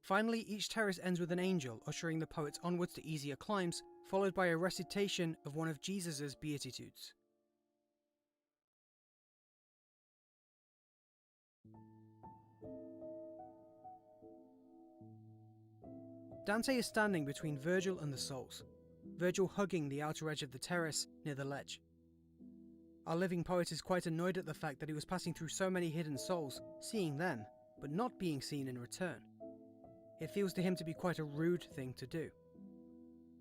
Finally, each terrace ends with an angel ushering the poets onwards to easier climbs, followed by a recitation of one of Jesus' Beatitudes. Dante is standing between Virgil and the souls, Virgil hugging the outer edge of the terrace near the ledge. Our living poet is quite annoyed at the fact that he was passing through so many hidden souls, seeing them, but not being seen in return. It feels to him to be quite a rude thing to do.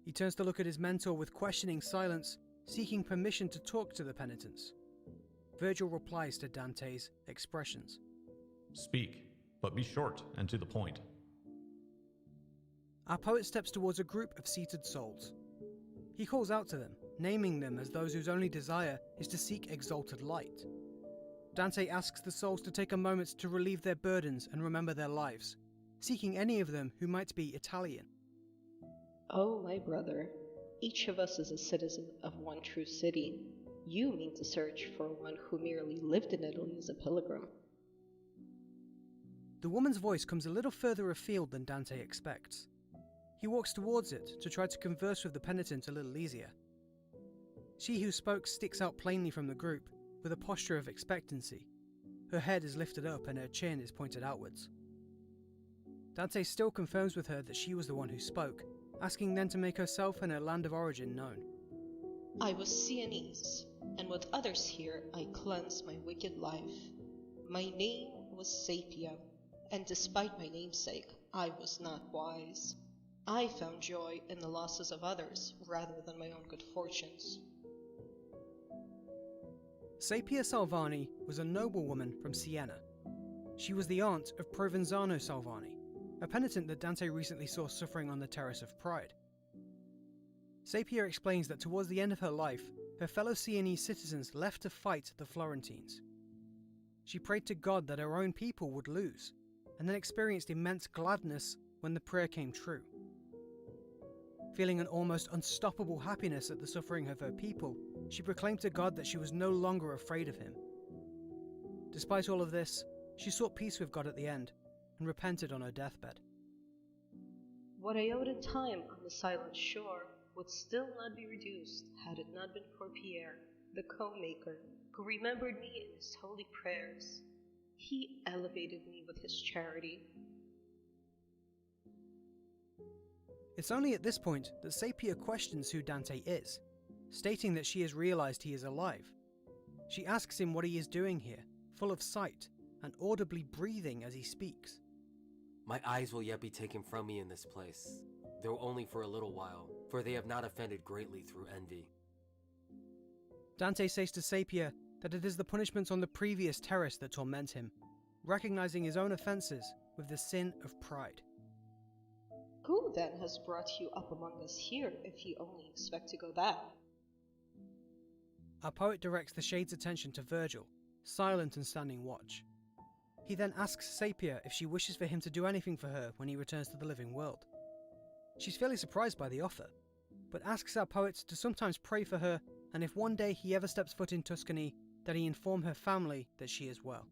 He turns to look at his mentor with questioning silence, seeking permission to talk to the penitents. Virgil replies to Dante's expressions. Speak, but be short and to the point. Our poet steps towards a group of seated souls. He calls out to them, naming them as those whose only desire is to seek exalted light. Dante asks the souls to take a moment to relieve their burdens and remember their lives, seeking any of them who might be Italian. Oh, my brother, each of us is a citizen of one true city. You mean to search for one who merely lived in Italy as a pilgrim. The woman's voice comes a little further afield than Dante expects. He walks towards it to try to converse with the penitent a little easier. She who spoke sticks out plainly from the group, with a posture of expectancy. Her head is lifted up and her chin is pointed outwards. Dante still confirms with her that she was the one who spoke, asking then to make herself and her land of origin known. I was Sienese, and with others here I cleansed my wicked life. My name was Sapia, and despite my namesake, I was not wise. I found joy in the losses of others rather than my own good fortunes. Sapia Salvani was a noblewoman from Siena. She was the aunt of Provenzano Salvani, a penitent that Dante recently saw suffering on the Terrace of Pride. Sapia explains that towards the end of her life, her fellow Sienese citizens left to fight the Florentines. She prayed to God that her own people would lose, and then experienced immense gladness when the prayer came true. Feeling an almost unstoppable happiness at the suffering of her people, she proclaimed to God that she was no longer afraid of him. Despite all of this, she sought peace with God at the end, and repented on her deathbed. What I owed in time on the silent shore would still not be reduced had it not been for Pierre, the comb-maker, who remembered me in his holy prayers. He elevated me with his charity. It's only at this point that Sapia questions who Dante is, stating that she has realized he is alive. She asks him what he is doing here, full of sight, and audibly breathing as he speaks. My eyes will yet be taken from me in this place, though only for a little while, for they have not offended greatly through envy. Dante says to Sapia that it is the punishments on the previous terrace that torment him, recognizing his own offences with the sin of pride. Who then has brought you up among us here if you only expect to go back? Our poet directs the shade's attention to Virgil, silent and standing watch. He then asks Sapia if she wishes for him to do anything for her when he returns to the living world. She's fairly surprised by the offer, but asks our poet to sometimes pray for her, and if one day he ever steps foot in Tuscany, that he inform her family that she is well.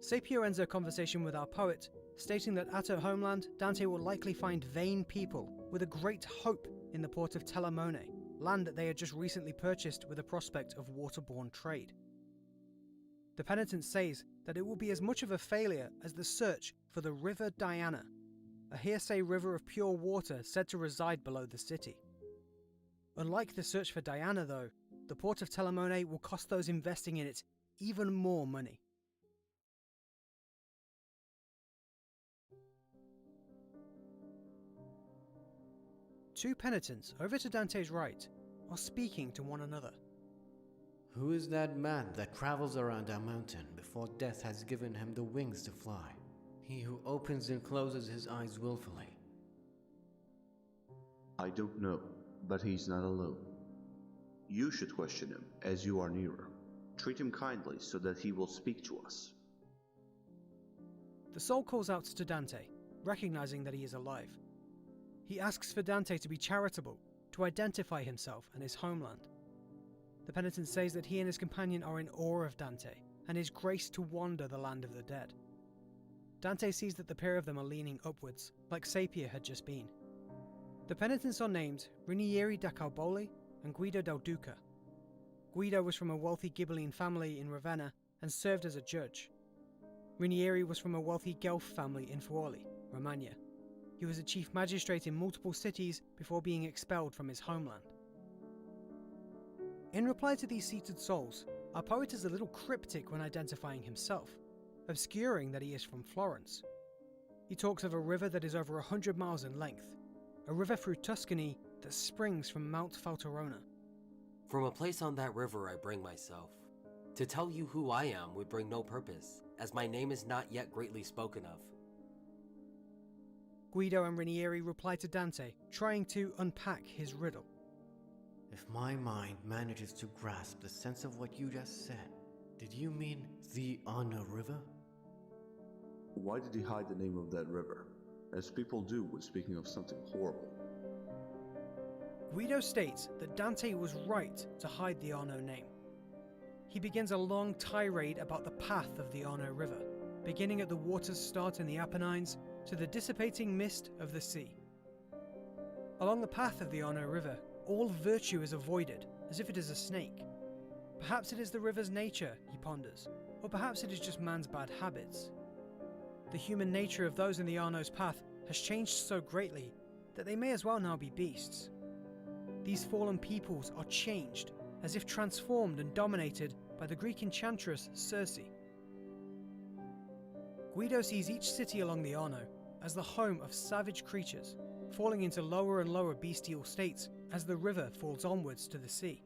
Sapia ends her conversation with our poet, stating that at her homeland, Dante will likely find vain people with a great hope in the port of Telamone, land that they had just recently purchased with a prospect of waterborne trade. The Penitent says that it will be as much of a failure as the search for the River Diana, a hearsay river of pure water said to reside below the city. Unlike the search for Diana, though, the port of Telamone will cost those investing in it even more money. Two penitents over to Dante's right are speaking to one another. Who is that man that travels around our mountain before death has given him the wings to fly? He who opens and closes his eyes willfully. I don't know, but he's not alone. You should question him as you are nearer. Treat him kindly so that he will speak to us. The soul calls out to Dante, recognizing that he is alive. He asks for Dante to be charitable, to identify himself and his homeland. The penitent says that he and his companion are in awe of Dante, and his grace to wander the land of the dead. Dante sees that the pair of them are leaning upwards, like Sapia had just been. The penitents are named Rinieri da Carboli and Guido del Duca. Guido was from a wealthy Ghibelline family in Ravenna and served as a judge. Rinieri was from a wealthy Guelph family in Friuli, Romagna. He was a chief magistrate in multiple cities before being expelled from his homeland. In reply to these seated souls, our poet is a little cryptic when identifying himself, obscuring that he is from Florence. He talks of a river that is over 100 miles in length, a river through Tuscany that springs from Mount Falterona. From a place on that river I bring myself. To tell you who I am would bring no purpose, as my name is not yet greatly spoken of. Guido and Rinieri reply to Dante, trying to unpack his riddle. If my mind manages to grasp the sense of what you just said, did you mean the Honor River? Why did he hide the name of that river, as people do when speaking of something horrible? Guido states that Dante was right to hide the Arno name. He begins a long tirade about the path of the Arno River, beginning at the water's start in the Apennines to the dissipating mist of the sea. Along the path of the Arno River, all virtue is avoided, as if it is a snake. Perhaps it is the river's nature, he ponders, or perhaps it is just man's bad habits. The human nature of those in the Arno's path has changed so greatly that they may as well now be beasts. These fallen peoples are changed, as if transformed and dominated by the Greek enchantress Circe. Guido sees each city along the Arno as the home of savage creatures, falling into lower and lower bestial states as the river falls onwards to the sea.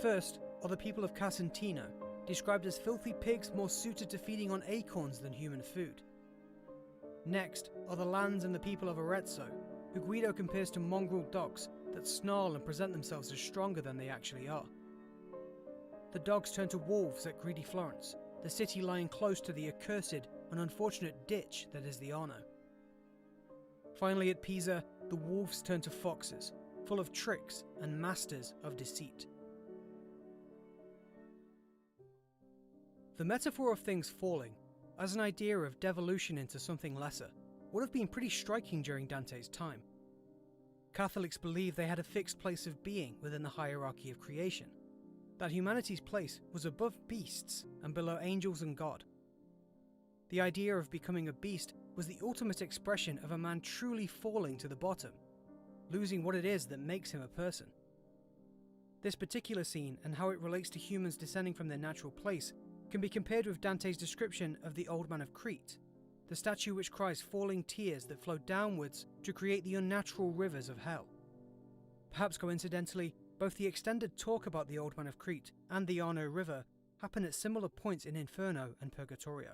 First are the people of Casentino, described as filthy pigs more suited to feeding on acorns than human food. Next are the lands and the people of Arezzo, who Guido compares to mongrel dogs that snarl and present themselves as stronger than they actually are. The dogs turn to wolves at greedy Florence, the city lying close to the accursed and unfortunate ditch that is the Arno. Finally at Pisa, the wolves turn to foxes, full of tricks and masters of deceit. The metaphor of things falling, as an idea of devolution into something lesser, would have been pretty striking during Dante's time. Catholics believed they had a fixed place of being within the hierarchy of creation, that humanity's place was above beasts and below angels and God. The idea of becoming a beast was the ultimate expression of a man truly falling to the bottom, losing what it is that makes him a person. This particular scene and how it relates to humans descending from their natural place can be compared with Dante's description of the Old Man of Crete, the statue which cries falling tears that flow downwards to create the unnatural rivers of hell. Perhaps coincidentally, both the extended talk about the Old Man of Crete and the Arno River happen at similar points in Inferno and Purgatorio.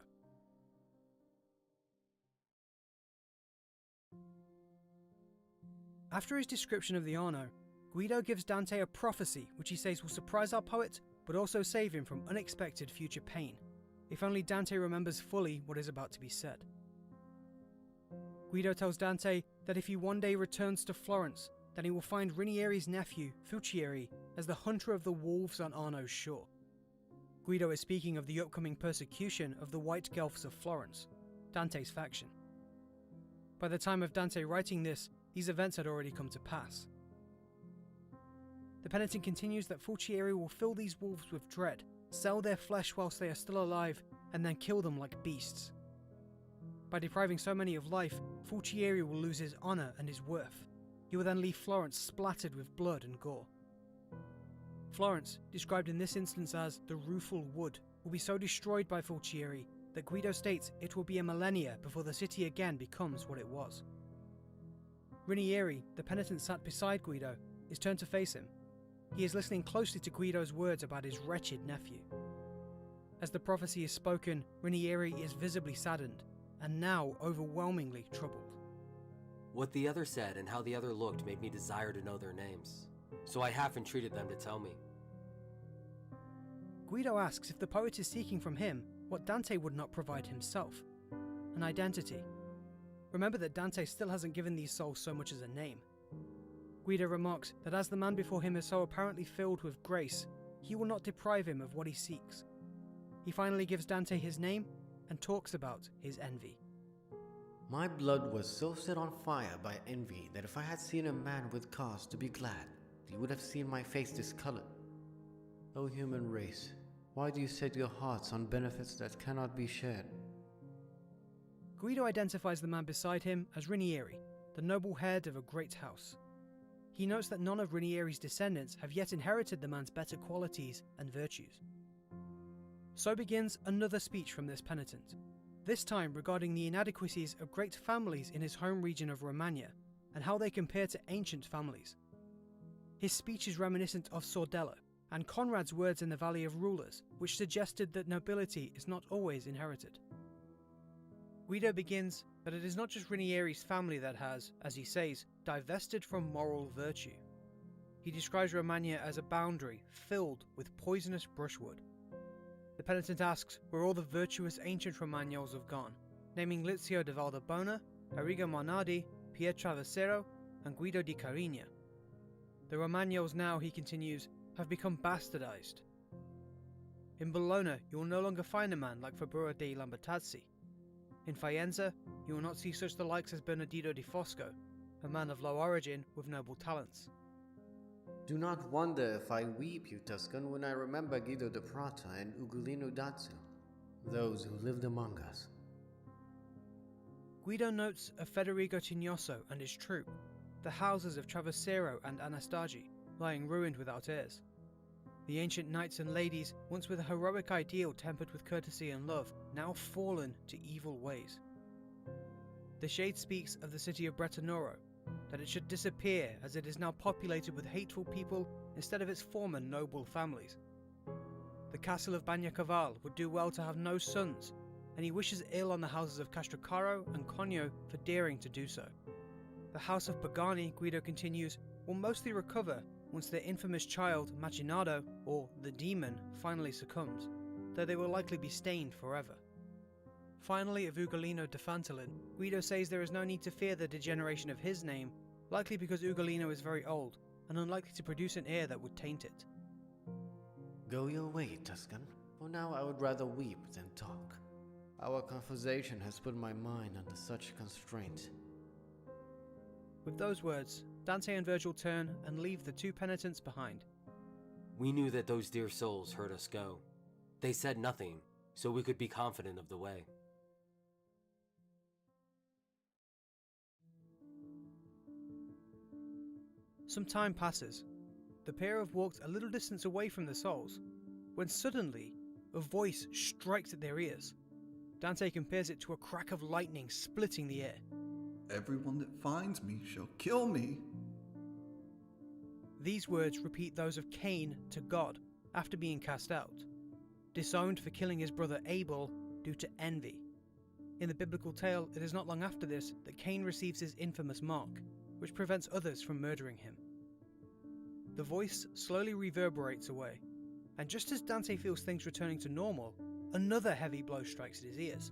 After his description of the Arno, Guido gives Dante a prophecy which he says will surprise our poet but also save him from unexpected future pain, if only Dante remembers fully what is about to be said. Guido tells Dante that if he one day returns to Florence, then he will find Rinieri's nephew, Fuccieri, as the hunter of the wolves on Arno's shore. Guido is speaking of the upcoming persecution of the White Guelphs of Florence, Dante's faction. By the time of Dante writing this, these events had already come to pass. The penitent continues that Fuccieri will fill these wolves with dread, sell their flesh whilst they are still alive, and then kill them like beasts. By depriving so many of life, Fuccieri will lose his honour and his worth. He will then leave Florence splattered with blood and gore. Florence, described in this instance as the rueful wood, will be so destroyed by Fuccieri that Guido states it will be a millennia before the city again becomes what it was. Rinieri, the penitent sat beside Guido, is turned to face him. He is listening closely to Guido's words about his wretched nephew. As the prophecy is spoken, Rinieri is visibly saddened, and now overwhelmingly troubled. What the other said and how the other looked made me desire to know their names, so I half entreated them to tell me. Guido asks if the poet is seeking from him what Dante would not provide himself, an identity. Remember that Dante still hasn't given these souls so much as a name. Guido remarks that as the man before him is so apparently filled with grace, he will not deprive him of what he seeks. He finally gives Dante his name and talks about his envy. My blood was so set on fire by envy that if I had seen a man with cause to be glad, he would have seen my face discolored. O human race, why do you set your hearts on benefits that cannot be shared? Guido identifies the man beside him as Rinieri, the noble head of a great house. He notes that none of Rinieri's descendants have yet inherited the man's better qualities and virtues. So begins another speech from this penitent, this time regarding the inadequacies of great families in his home region of Romagna and how they compare to ancient families. His speech is reminiscent of Sordello and Conrad's words in the Valley of Rulers, which suggested that nobility is not always inherited. Guido begins that it is not just Rinieri's family that has, as he says, divested from moral virtue. He describes Romagna as a boundary filled with poisonous brushwood. The penitent asks where all the virtuous ancient Romagnols have gone, naming Lizio de Valdobona, Arrigo Monardi, Pietravecero, and Guido di Carigna. The Romagnols now, he continues, have become bastardized. In Bologna, you will no longer find a man like Fabio dei Lambertazzi. In Faenza, you will not see such the likes as Bernardino di Fosco, a man of low origin with noble talents. Do not wonder if I weep, you Tuscan, when I remember Guido de Prata and Ugolino Dazio, those who lived among us. Guido notes of Federico Cignoso and his troop, the houses of Travesero and Anastagi, lying ruined without heirs. The ancient knights and ladies, once with a heroic ideal tempered with courtesy and love, now fallen to evil ways. The shade speaks of the city of Bretonoro, that it should disappear as it is now populated with hateful people instead of its former noble families. The castle of Bagnacaval would do well to have no sons, and he wishes ill on the houses of Castrocaro and Cogno for daring to do so. The house of Pagani, Guido continues, will mostly recover once their infamous child, Machinado, or the demon, finally succumbs, though they will likely be stained forever. Finally, of Ugolino de Fantilin, Guido says there is no need to fear the degeneration of his name, likely because Ugolino is very old, and unlikely to produce an heir that would taint it. Go your way, Tuscan, for now I would rather weep than talk. Our conversation has put my mind under such constraint. With those words, Dante and Virgil turn and leave the two penitents behind. We knew that those dear souls heard us go. They said nothing, so we could be confident of the way. Some time passes. The pair have walked a little distance away from the souls, when suddenly a voice strikes at their ears. Dante compares it to a crack of lightning splitting the air. Everyone that finds me shall kill me. These words repeat those of Cain to God after being cast out, disowned for killing his brother Abel due to envy. In the biblical tale, it is not long after this that Cain receives his infamous mark, which prevents others from murdering him. The voice slowly reverberates away, and just as Dante feels things returning to normal, another heavy blow strikes at his ears.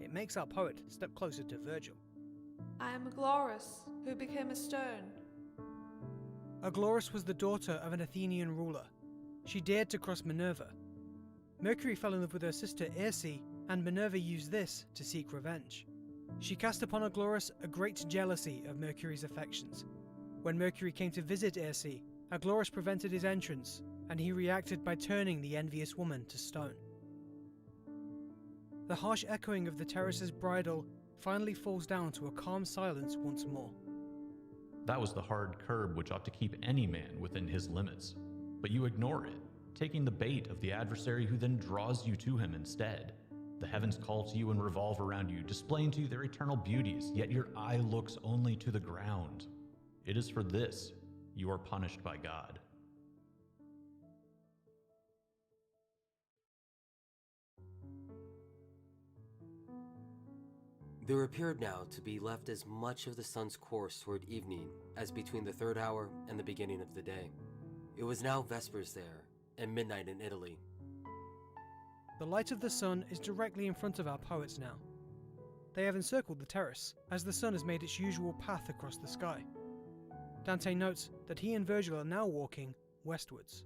It makes our poet step closer to Virgil. I am Aglaurus, who became a stone. Aglaurus was the daughter of an Athenian ruler. She dared to cross Minerva. Mercury fell in love with her sister Circe, and Minerva used this to seek revenge. She cast upon Aglaurus a great jealousy of Mercury's affections. When Mercury came to visit Circe, Aglaurus prevented his entrance, and he reacted by turning the envious woman to stone. The harsh echoing of the terrace's bridle finally falls down to a calm silence once more. That was the hard curb which ought to keep any man within his limits. But you ignore it, taking the bait of the adversary who then draws you to him instead. The heavens call to you and revolve around you, displaying to you their eternal beauties, yet your eye looks only to the ground. It is for this you are punished by God. There appeared now to be left as much of the sun's course toward evening as between the third hour and the beginning of the day. It was now vespers there, and midnight in Italy. The light of the sun is directly in front of our poets now. They have encircled the terrace, as the sun has made its usual path across the sky. Dante notes that he and Virgil are now walking westwards.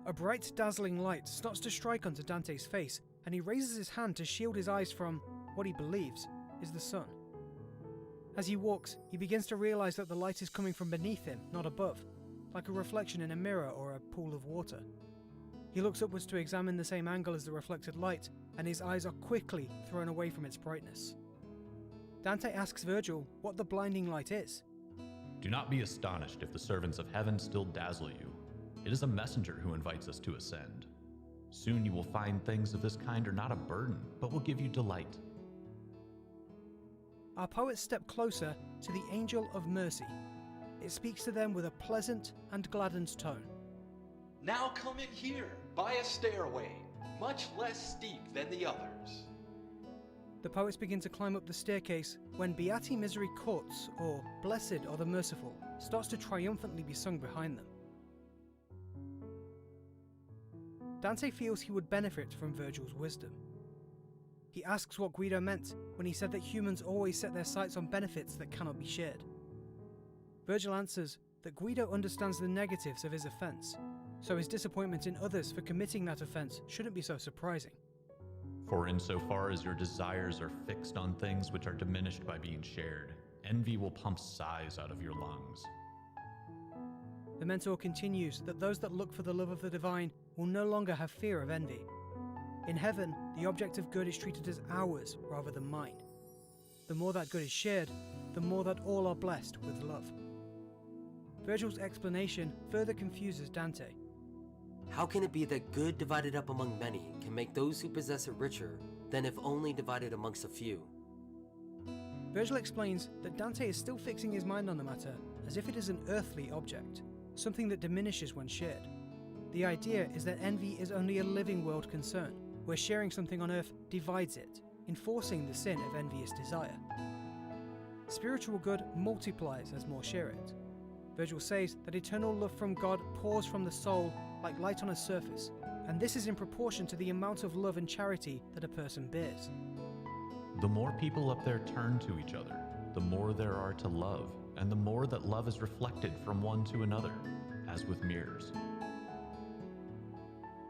A bright, dazzling light starts to strike onto Dante's face, and he raises his hand to shield his eyes from what he believes is the sun. As he walks, he begins to realize that the light is coming from beneath him, not above, like a reflection in a mirror or a pool of water. He looks upwards to examine the same angle as the reflected light, and his eyes are quickly thrown away from its brightness. Dante asks Virgil what the blinding light is. Do not be astonished if the servants of heaven still dazzle you. It is a messenger who invites us to ascend. Soon you will find things of this kind are not a burden, but will give you delight. Our poets step closer to the angel of mercy. It speaks to them with a pleasant and gladdened tone. Now come in here, by a stairway, much less steep than the others. The poets begin to climb up the staircase when Beati Misericordiae, or Blessed are the Merciful, starts to triumphantly be sung behind them. Dante feels he would benefit from Virgil's wisdom. He asks what Guido meant when he said that humans always set their sights on benefits that cannot be shared. Virgil answers that Guido understands the negatives of his offence, so his disappointment in others for committing that offence shouldn't be so surprising. For insofar as your desires are fixed on things which are diminished by being shared, envy will pump sighs out of your lungs. The mentor continues that those that look for the love of the divine will no longer have fear of envy. In heaven, the object of good is treated as ours rather than mine. The more that good is shared, the more that all are blessed with love. Virgil's explanation further confuses Dante. How can it be that good divided up among many can make those who possess it richer than if only divided amongst a few? Virgil explains that Dante is still fixing his mind on the matter as if it is an earthly object, something that diminishes when shared. The idea is that envy is only a living world concern, where sharing something on earth divides it, enforcing the sin of envious desire. Spiritual good multiplies as more share it. Virgil says that eternal love from God pours from the soul like light on a surface, and this is in proportion to the amount of love and charity that a person bears. The more people up there turn to each other, the more there are to love, and the more that love is reflected from one to another, as with mirrors.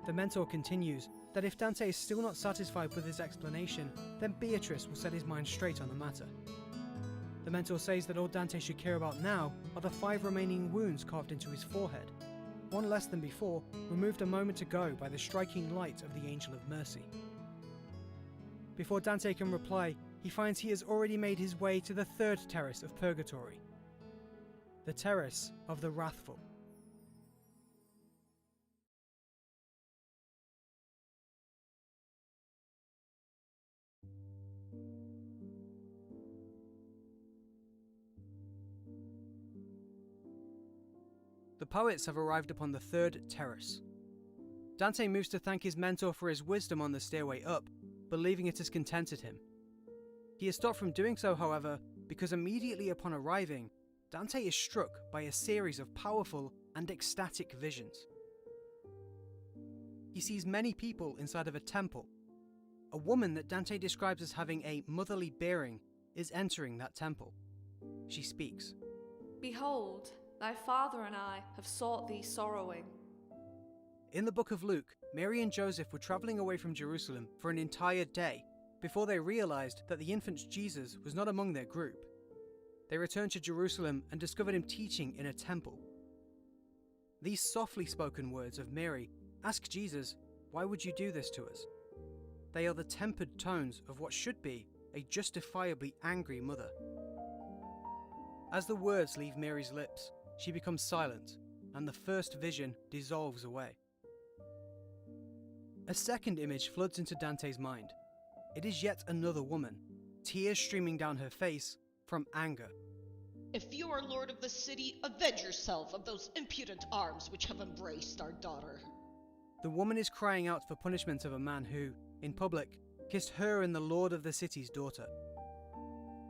The mentor continues that if Dante is still not satisfied with his explanation, then Beatrice will set his mind straight on the matter. The mentor says that all Dante should care about now are the 5 remaining wounds carved into his forehead, one less than before, removed a moment ago by the striking light of the Angel of Mercy. Before Dante can reply, he finds he has already made his way to the 3rd terrace of Purgatory, the terrace of the Wrathful. The poets have arrived upon the 3rd terrace. Dante moves to thank his mentor for his wisdom on the stairway up, believing it has contented him. He is stopped from doing so, however, because immediately upon arriving, Dante is struck by a series of powerful and ecstatic visions. He sees many people inside of a temple. A woman that Dante describes as having a motherly bearing is entering that temple. She speaks. Behold, thy father and I have sought thee sorrowing. In the book of Luke, Mary and Joseph were travelling away from Jerusalem for an entire day before they realised that the infant Jesus was not among their group. They returned to Jerusalem and discovered him teaching in a temple. These softly spoken words of Mary ask Jesus, "Why would you do this to us?" They are the tempered tones of what should be a justifiably angry mother. As the words leave Mary's lips, she becomes silent, and the first vision dissolves away. A second image floods into Dante's mind. It is yet another woman, tears streaming down her face from anger. If you are lord of the city, avenge yourself of those impudent arms which have embraced our daughter. The woman is crying out for punishment of a man who, in public, kissed her and the lord of the city's daughter.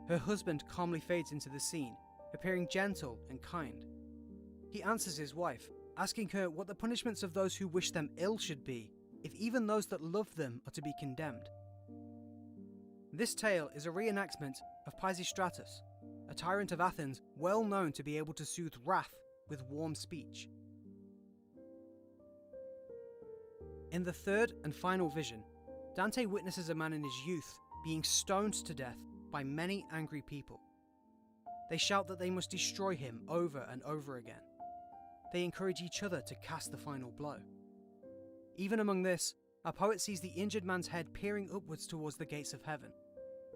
Her husband calmly fades into the scene, appearing gentle and kind. He answers his wife, asking her what the punishments of those who wish them ill should be, if even those that love them are to be condemned. This tale is a reenactment of Pisistratus, a tyrant of Athens well known to be able to soothe wrath with warm speech. In the 3rd and final vision, Dante witnesses a man in his youth being stoned to death by many angry people. They shout that they must destroy him over and over again. They encourage each other to cast the final blow. Even among this, our poet sees the injured man's head peering upwards towards the gates of heaven.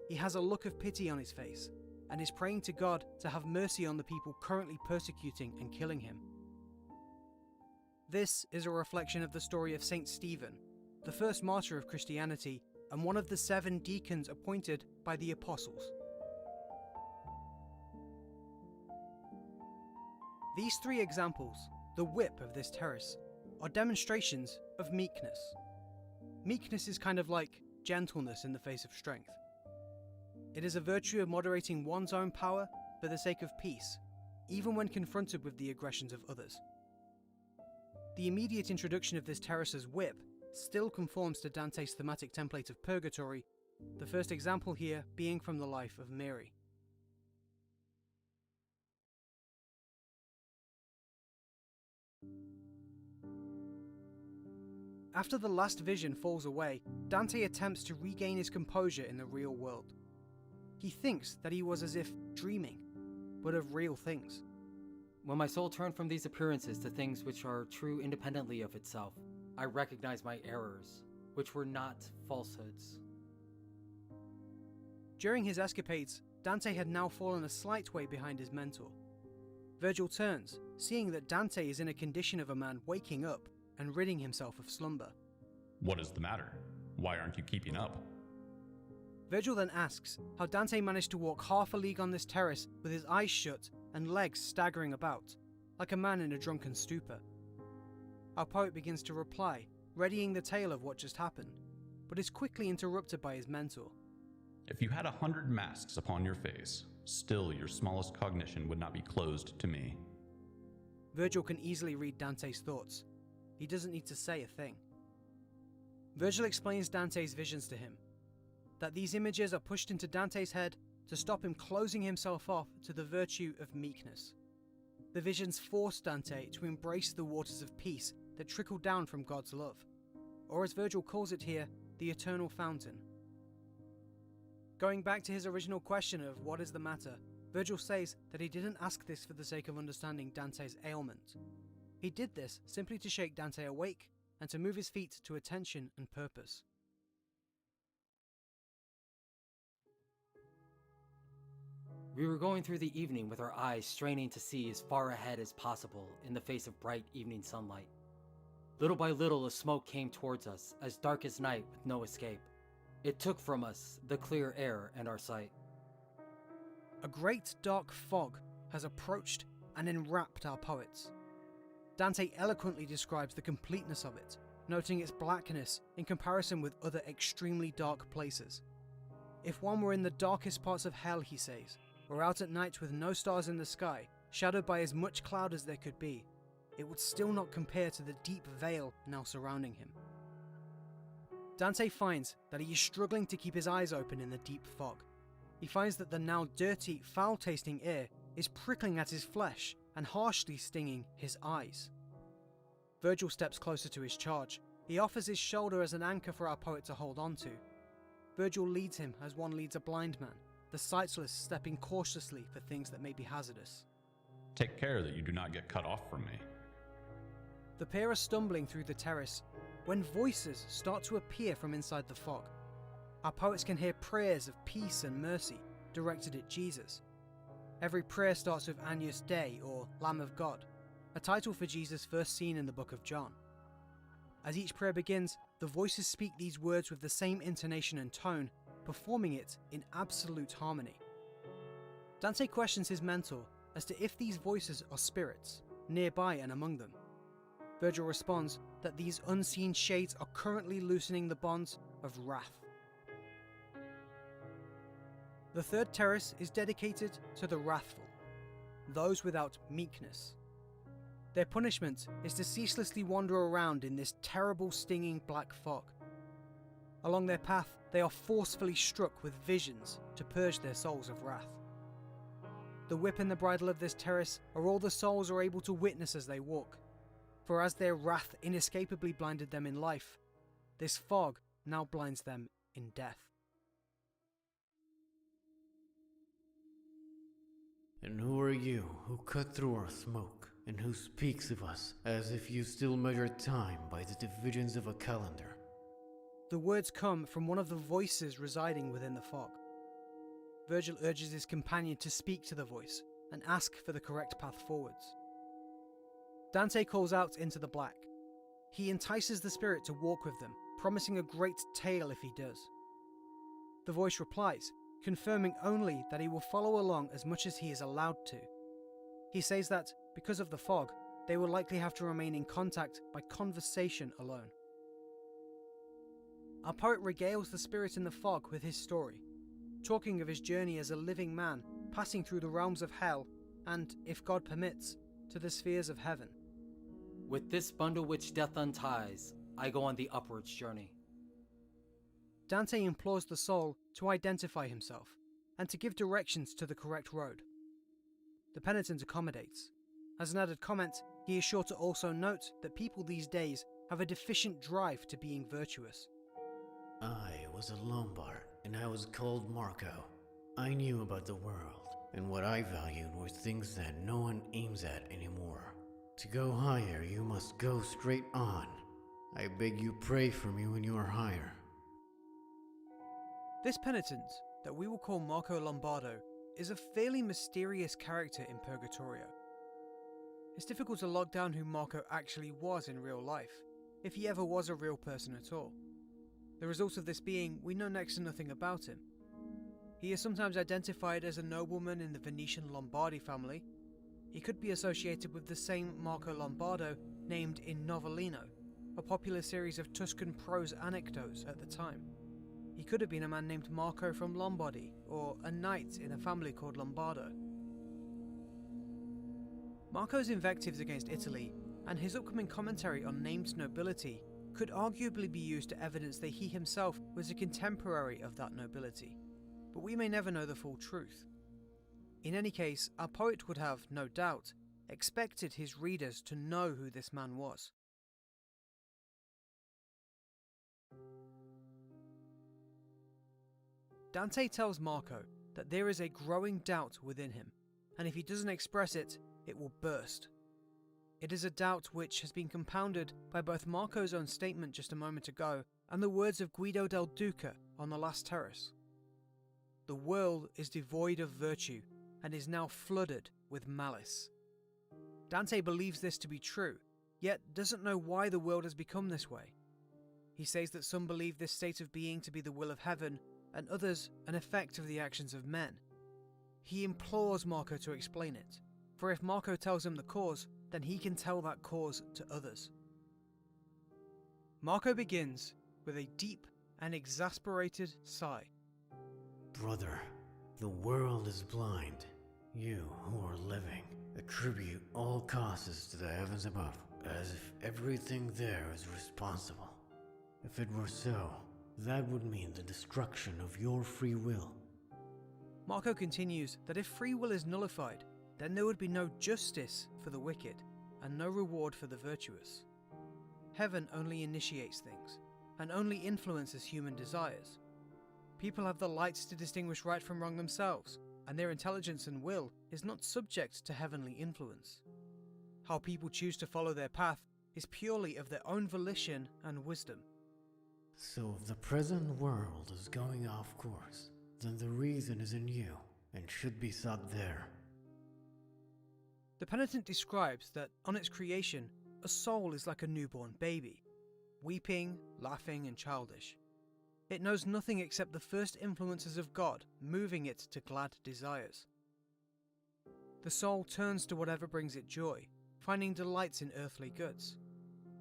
He has a look of pity on his face, and is praying to God to have mercy on the people currently persecuting and killing him. This is a reflection of the story of Saint Stephen, the first martyr of Christianity and one of the 7 deacons appointed by the apostles. These 3 examples, the whip of this terrace, are demonstrations of meekness. Meekness is kind of like gentleness in the face of strength. It is a virtue of moderating one's own power for the sake of peace, even when confronted with the aggressions of others. The immediate introduction of this terrace as whip still conforms to Dante's thematic template of Purgatory, the first example here being from the life of Mary. After the last vision falls away, Dante attempts to regain his composure in the real world. He thinks that he was as if dreaming, but of real things. When my soul turned from these appearances to things which are true independently of itself, I recognized my errors, which were not falsehoods. During his escapades, Dante had now fallen a slight way behind his mentor. Virgil turns, seeing that Dante is in a condition of a man waking up and ridding himself of slumber. What is the matter? Why aren't you keeping up? Virgil then asks how Dante managed to walk half a league on this terrace with his eyes shut and legs staggering about, like a man in a drunken stupor. Our poet begins to reply, readying the tale of what just happened, but is quickly interrupted by his mentor. If you had 100 masks upon your face, still your smallest cognition would not be closed to me. Virgil can easily read Dante's thoughts. He doesn't need to say a thing. Virgil explains Dante's visions to him, that these images are pushed into Dante's head to stop him closing himself off to the virtue of meekness. The visions force Dante to embrace the waters of peace that trickle down from God's love, or as Virgil calls it here, the eternal fountain. Going back to his original question of what is the matter, Virgil says that he didn't ask this for the sake of understanding Dante's ailment. He did this simply to shake Dante awake and to move his feet to attention and purpose. We were going through the evening with our eyes straining to see as far ahead as possible in the face of bright evening sunlight. Little by little, a smoke came towards us, as dark as night with no escape. It took from us the clear air and our sight. A great dark fog has approached and enwrapped our poets. Dante eloquently describes the completeness of it, noting its blackness in comparison with other extremely dark places. If one were in the darkest parts of hell, he says, or out at night with no stars in the sky, shadowed by as much cloud as there could be, it would still not compare to the deep veil now surrounding him. Dante finds that he is struggling to keep his eyes open in the deep fog. He finds that the now dirty, foul-tasting air is prickling at his flesh and harshly stinging his eyes. Virgil steps closer to his charge. He offers his shoulder as an anchor for our poet to hold on to. Virgil leads him as one leads a blind man, the sightless stepping cautiously for things that may be hazardous. Take care that you do not get cut off from me. The pair are stumbling through the terrace when voices start to appear from inside the fog. Our poets can hear prayers of peace and mercy directed at Jesus. Every prayer starts with Agnus Dei, or Lamb of God, a title for Jesus first seen in the book of John. As each prayer begins, the voices speak these words with the same intonation and tone, performing it in absolute harmony. Dante questions his mentor as to if these voices are spirits, nearby and among them. Virgil responds that these unseen shades are currently loosening the bonds of wrath. The third terrace is dedicated to the wrathful, those without meekness. Their punishment is to ceaselessly wander around in this terrible stinging black fog. Along their path, they are forcefully struck with visions to purge their souls of wrath. The whip and the bridle of this terrace are all the souls are able to witness as they walk, for as their wrath inescapably blinded them in life, this fog now blinds them in death. And who are you who cut through our smoke, and who speaks of us as if you still measure time by the divisions of a calendar? The words come from one of the voices residing within the fog. Virgil urges his companion to speak to the voice and ask for the correct path forwards. Dante calls out into the black. He entices the spirit to walk with them, promising a great tale if he does. The voice replies, confirming only that he will follow along as much as he is allowed to. He says that, because of the fog, they will likely have to remain in contact by conversation alone. Our poet regales the spirit in the fog with his story, talking of his journey as a living man, passing through the realms of hell, and, if God permits, to the spheres of heaven. With this bundle which death unties, I go on the upwards journey. Dante implores the soul to identify himself, and to give directions to the correct road. The penitent accommodates. As an added comment, he is sure to also note that people these days have a deficient drive to being virtuous. I was a Lombard, and I was called Marco. I knew about the world, and what I valued were things that no one aims at anymore. To go higher, you must go straight on. I beg you pray for me when you are higher. This penitent, that we will call Marco Lombardo, is a fairly mysterious character in Purgatorio. It's difficult to log down who Marco actually was in real life, if he ever was a real person at all. The result of this being, we know next to nothing about him. He is sometimes identified as a nobleman in the Venetian Lombardi family. He could be associated with the same Marco Lombardo named in Novellino, a popular series of Tuscan prose anecdotes at the time. He could have been a man named Marco from Lombardy, or a knight in a family called Lombardo. Marco's invectives against Italy, and his upcoming commentary on named nobility, could arguably be used to evidence that he himself was a contemporary of that nobility, but we may never know the full truth. In any case, our poet would have, no doubt, expected his readers to know who this man was. Dante tells Marco that there is a growing doubt within him, and if he doesn't express it, it will burst. It is a doubt which has been compounded by both Marco's own statement just a moment ago and the words of Guido del Duca on the last terrace. The world is devoid of virtue and is now flooded with malice. Dante believes this to be true, yet doesn't know why the world has become this way. He says that some believe this state of being to be the will of heaven, and others an effect of the actions of men. He implores Marco to explain it, for if Marco tells him the cause, then he can tell that cause to others. Marco begins with a deep and exasperated sigh. Brother, the world is blind. You, who are living, attribute all causes to the heavens above, as if everything there is responsible. If it were so, that would mean the destruction of your free will. Marco continues that if free will is nullified, then there would be no justice for the wicked, and no reward for the virtuous. Heaven only initiates things, and only influences human desires. People have the light to distinguish right from wrong themselves, and their intelligence and will is not subject to heavenly influence. How people choose to follow their path is purely of their own volition and wisdom. So if the present world is going off course, then the reason is in you, and should be sought there. The Penitent describes that on its creation, a soul is like a newborn baby, weeping, laughing, and childish. It knows nothing except the first influences of God, moving it to glad desires. The soul turns to whatever brings it joy, finding delights in earthly goods.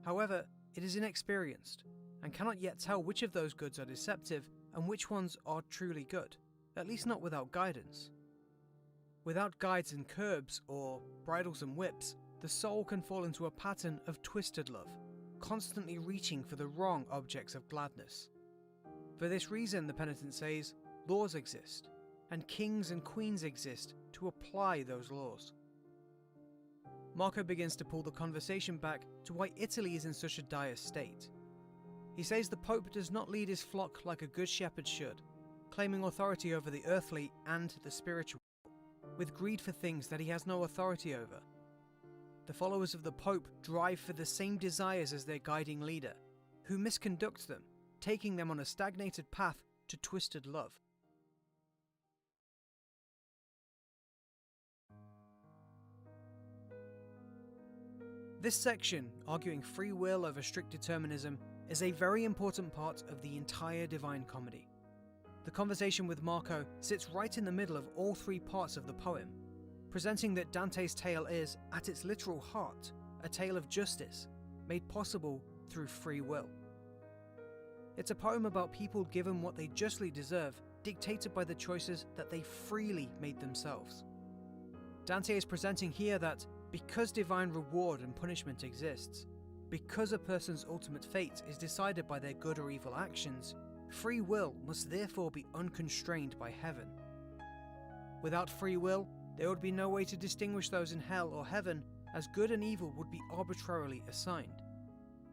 However, it is inexperienced, and cannot yet tell which of those goods are deceptive and which ones are truly good, at least not without guidance. Without guides and curbs, or bridles and whips, the soul can fall into a pattern of twisted love, constantly reaching for the wrong objects of gladness. For this reason, the Penitent says, laws exist, and kings and queens exist to apply those laws. Marco begins to pull the conversation back to why Italy is in such a dire state. He says the Pope does not lead his flock like a good shepherd should, claiming authority over the earthly and the spiritual, with greed for things that he has no authority over. The followers of the Pope drive for the same desires as their guiding leader, who misconducts them, taking them on a stagnated path to twisted love. This section, arguing free will over strict determinism, is a very important part of the entire Divine Comedy. The conversation with Marco sits right in the middle of all three parts of the poem, presenting that Dante's tale is, at its literal heart, a tale of justice, made possible through free will. It's a poem about people given what they justly deserve, dictated by the choices that they freely made themselves. Dante is presenting here that, because divine reward and punishment exists, because a person's ultimate fate is decided by their good or evil actions, free will must therefore be unconstrained by heaven. Without free will, there would be no way to distinguish those in hell or heaven, as good and evil would be arbitrarily assigned.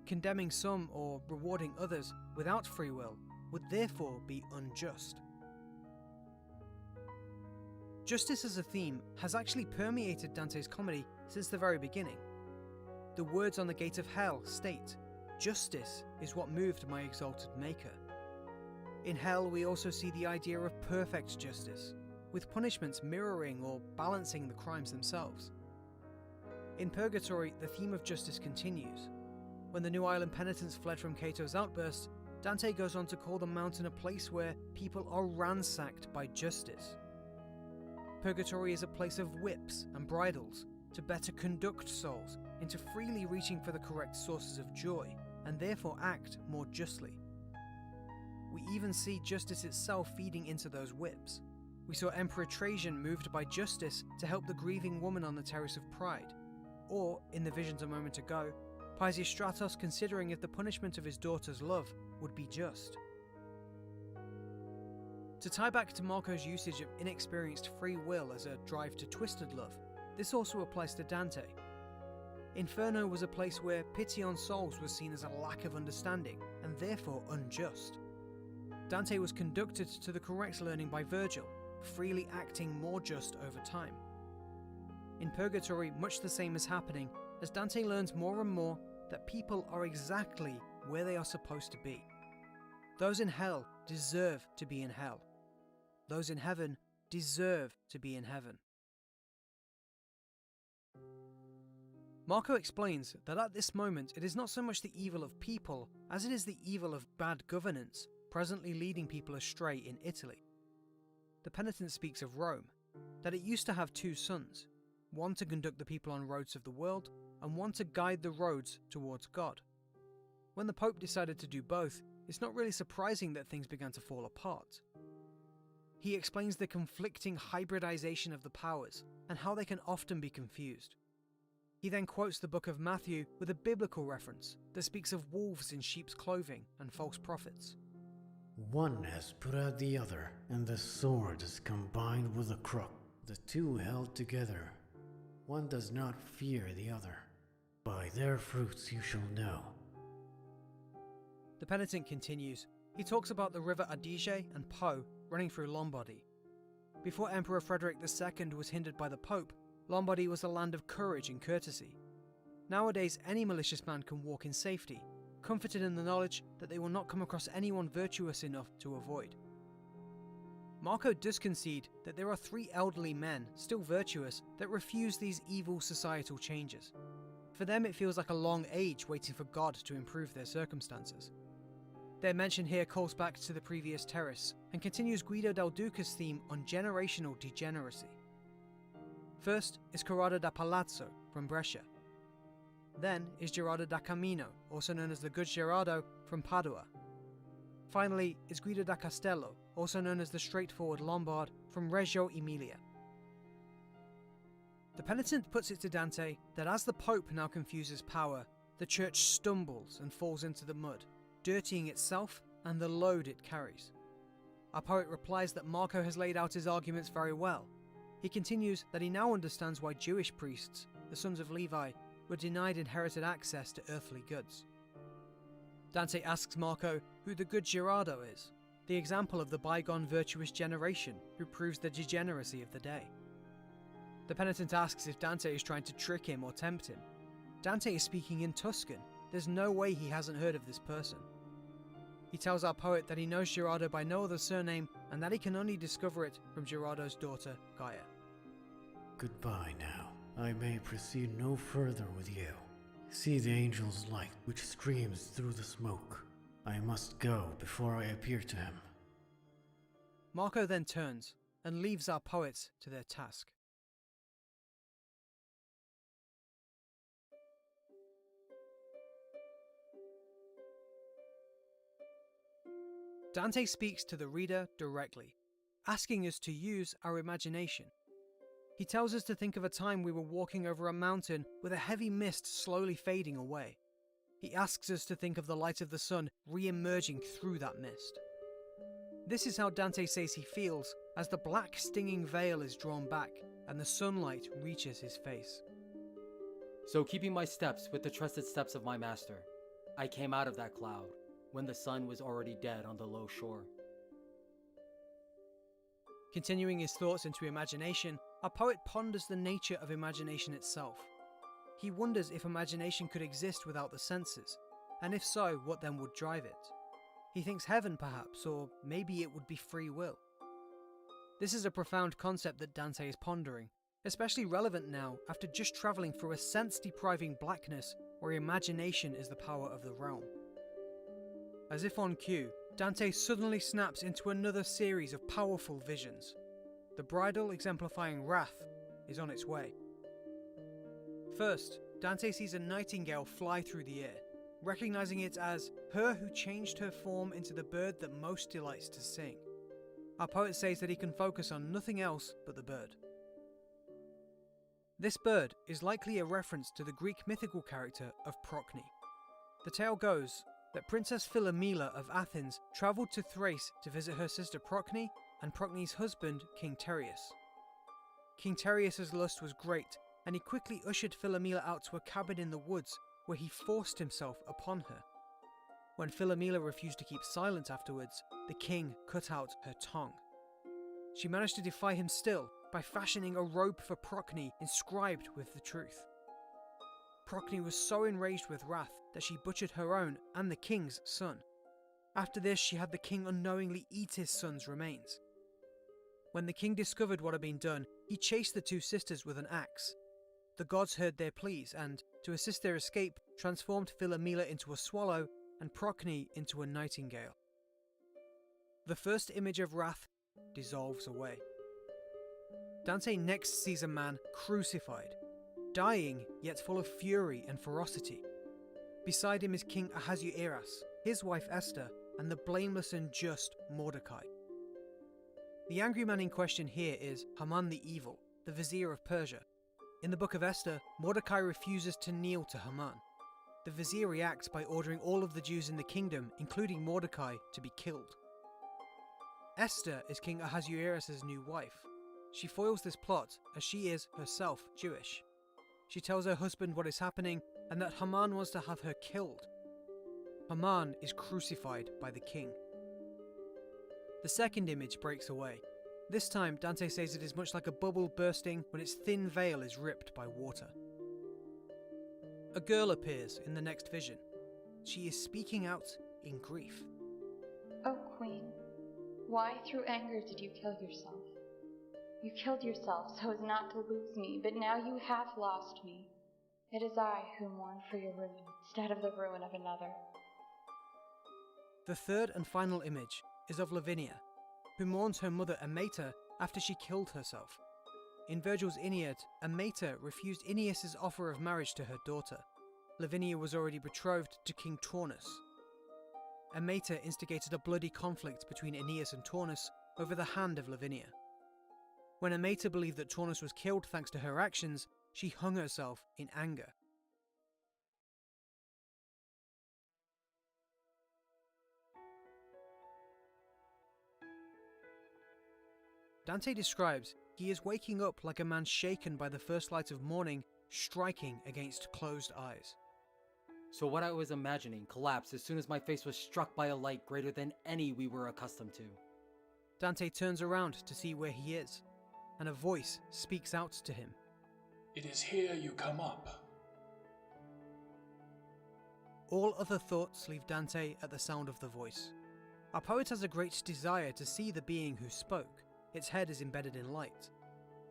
Condemning some or rewarding others without free will would therefore be unjust. Justice as a theme has actually permeated Dante's comedy since the very beginning. The words on the gate of hell state, "Justice is what moved my exalted Maker." In hell we also see the idea of perfect justice, with punishments mirroring or balancing the crimes themselves. In Purgatory, the theme of justice continues. When the New Island Penitents fled from Cato's outburst, Dante goes on to call the mountain a place where people are ransacked by justice. Purgatory is a place of whips and bridles to better conduct souls into freely reaching for the correct sources of joy, and therefore act more justly. We even see justice itself feeding into those whips. We saw Emperor Trajan moved by justice to help the grieving woman on the Terrace of Pride, or, in the visions a moment ago, Pisistratos considering if the punishment of his daughter's love would be just. To tie back to Marco's usage of inexperienced free will as a drive to twisted love, this also applies to Dante. Inferno was a place where pity on souls was seen as a lack of understanding, and therefore unjust. Dante was conducted to the correct learning by Virgil, freely acting more just over time. In Purgatory, much the same is happening, as Dante learns more and more that people are exactly where they are supposed to be. Those in hell deserve to be in hell. Those in heaven deserve to be in heaven. Marco explains that at this moment it is not so much the evil of people as it is the evil of bad governance presently leading people astray in Italy. The Penitent speaks of Rome, that it used to have two sons, one to conduct the people on roads of the world and one to guide the roads towards God. When the Pope decided to do both, it's not really surprising that things began to fall apart. He explains the conflicting hybridization of the powers and how they can often be confused. He then quotes the book of Matthew with a biblical reference that speaks of wolves in sheep's clothing and false prophets. One has put out the other, and the sword is combined with the crook, the two held together. One does not fear the other. By their fruits you shall know. The Penitent continues. He talks about the river Adige and Po running through Lombardy. Before Emperor Frederick II was hindered by the Pope, Lombardy was a land of courage and courtesy. Nowadays, any malicious man can walk in safety, comforted in the knowledge that they will not come across anyone virtuous enough to avoid. Marco does concede that there are 3 elderly men, still virtuous, that refuse these evil societal changes. For them it feels like a long age waiting for God to improve their circumstances. Their mention here calls back to the previous terrace, and continues Guido del Duca's theme on generational degeneracy. First is Corrado da Palazzo from Brescia. Then is Gerardo da Camino, also known as the Good Gerardo, from Padua. Finally is Guido da Castello, also known as the straightforward Lombard, from Reggio Emilia. The Penitent puts it to Dante that as the Pope now confuses power, the Church stumbles and falls into the mud, dirtying itself and the load it carries. Our poet replies that Marco has laid out his arguments very well. He continues that he now understands why Jewish priests, the sons of Levi, were denied inherited access to earthly goods. Dante asks Marco who the good Gerardo is, the example of the bygone virtuous generation who proves the degeneracy of the day. The Penitent asks if Dante is trying to trick him or tempt him. Dante is speaking in Tuscan. There's no way he hasn't heard of this person. He tells our poet that he knows Gerardo by no other surname and that he can only discover it from Gerardo's daughter, Gaia. Goodbye now. I may proceed no further with you. See the angel's light which streams through the smoke. I must go before I appear to him. Marco then turns and leaves our poets to their task. Dante speaks to the reader directly, asking us to use our imagination. He tells us to think of a time we were walking over a mountain with a heavy mist slowly fading away. He asks us to think of the light of the sun re-emerging through that mist. This is how Dante says he feels as the black stinging veil is drawn back and the sunlight reaches his face. So keeping my steps with the trusted steps of my master, I came out of that cloud when the sun was already dead on the low shore. Continuing his thoughts into imagination, our poet ponders the nature of imagination itself. He wonders if imagination could exist without the senses, and if so, what then would drive it. He thinks heaven perhaps, or maybe it would be free will. This is a profound concept that Dante is pondering, especially relevant now after just travelling through a sense-depriving blackness where imagination is the power of the realm. As if on cue, Dante suddenly snaps into another series of powerful visions. The bridle exemplifying wrath is on its way. First, Dante sees a nightingale fly through the air, recognizing it as her who changed her form into the bird that most delights to sing. Our poet says that he can focus on nothing else but the bird. This bird is likely a reference to the Greek mythical character of Procne. The tale goes that Princess Philomela of Athens travelled to Thrace to visit her sister Procne and Procne's husband, King Terrace. King Terrace's lust was great, and he quickly ushered Philomela out to a cabin in the woods where he forced himself upon her. When Philomela refused to keep silent afterwards, the king cut out her tongue. She managed to defy him still by fashioning a robe for Procne inscribed with the truth. Procne was so enraged with wrath that she butchered her own and the king's son. After this, she had the king unknowingly eat his son's remains. When the king discovered what had been done, he chased the two sisters with an axe. The gods heard their pleas and, to assist their escape, transformed Philomela into a swallow and Procne into a nightingale. The first image of wrath dissolves away. Dante next sees a man crucified, dying yet full of fury and ferocity. Beside him is King Ahasuerus, his wife Esther, and the blameless and just Mordecai. The angry man in question here is Haman the Evil, the vizier of Persia. In the Book of Esther, Mordecai refuses to kneel to Haman. The vizier reacts by ordering all of the Jews in the kingdom, including Mordecai, to be killed. Esther is King Ahasuerus' new wife. She foils this plot as she is herself Jewish. She tells her husband what is happening and that Haman wants to have her killed. Haman is crucified by the king. The second image breaks away. This time, Dante says it is much like a bubble bursting when its thin veil is ripped by water. A girl appears in the next vision. She is speaking out in grief. O Queen, why through anger did you kill yourself? You killed yourself so as not to lose me, but now you have lost me. It is I who mourn for your ruin instead of the ruin of another. The third and final image is of Lavinia, who mourns her mother Amata after she killed herself. In Virgil's Aeneid, Amata refused Aeneas' offer of marriage to her daughter. Lavinia was already betrothed to King Turnus. Amata instigated a bloody conflict between Aeneas and Turnus over the hand of Lavinia. When Amata believed that Turnus was killed thanks to her actions, she hung herself in anger. Dante describes he is waking up like a man shaken by the first light of morning, striking against closed eyes. So what I was imagining collapsed as soon as my face was struck by a light greater than any we were accustomed to. Dante turns around to see where he is, and a voice speaks out to him. It is here you come up. All other thoughts leave Dante at the sound of the voice. Our poet has a great desire to see the being who spoke. Its head is embedded in light.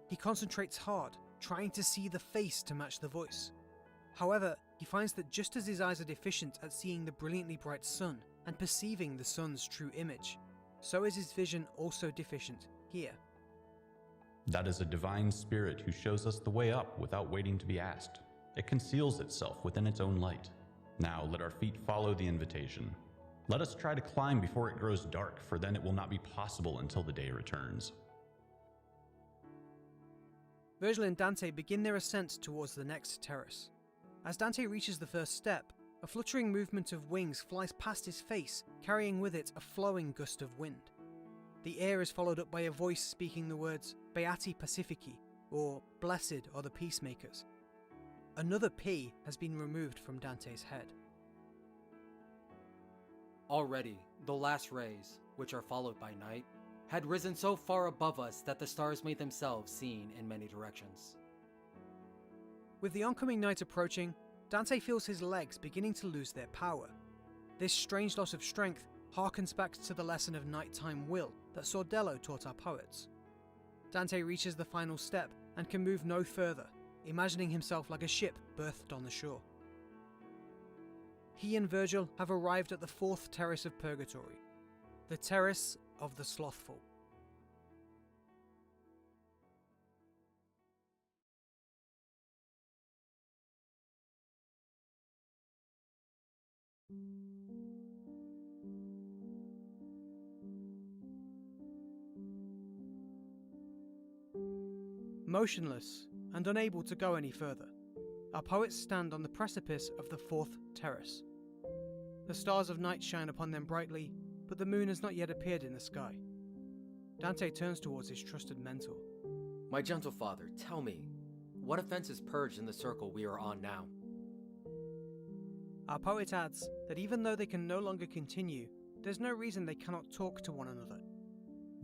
He concentrates hard, trying to see the face to match the voice. However, he finds that just as his eyes are deficient at seeing the brilliantly bright sun and perceiving the sun's true image, so is his vision also deficient here. That is a divine spirit who shows us the way up without waiting to be asked. It conceals itself within its own light. Now let our feet follow the invitation. Let us try to climb before it grows dark, for then it will not be possible until the day returns. Virgil and Dante begin their ascent towards the next terrace. As Dante reaches the first step, a fluttering movement of wings flies past his face, carrying with it a flowing gust of wind. The air is followed up by a voice speaking the words Beati Pacifici, or Blessed are the Peacemakers. Another P has been removed from Dante's head. Already, the last rays, which are followed by night, had risen so far above us that the stars made themselves seen in many directions. With the oncoming night approaching, Dante feels his legs beginning to lose their power. This strange loss of strength harkens back to the lesson of nighttime will that Sordello taught our poets. Dante reaches the final step and can move no further, imagining himself like a ship berthed on the shore. He and Virgil have arrived at the fourth terrace of Purgatory, the terrace of the slothful. Motionless and unable to go any further, our poets stand on the precipice of the fourth terrace. The stars of night shine upon them brightly, but the moon has not yet appeared in the sky. Dante turns towards his trusted mentor. My gentle father, tell me, what offense is purged in the circle we are on now? Our poet adds that even though they can no longer continue, there's no reason they cannot talk to one another.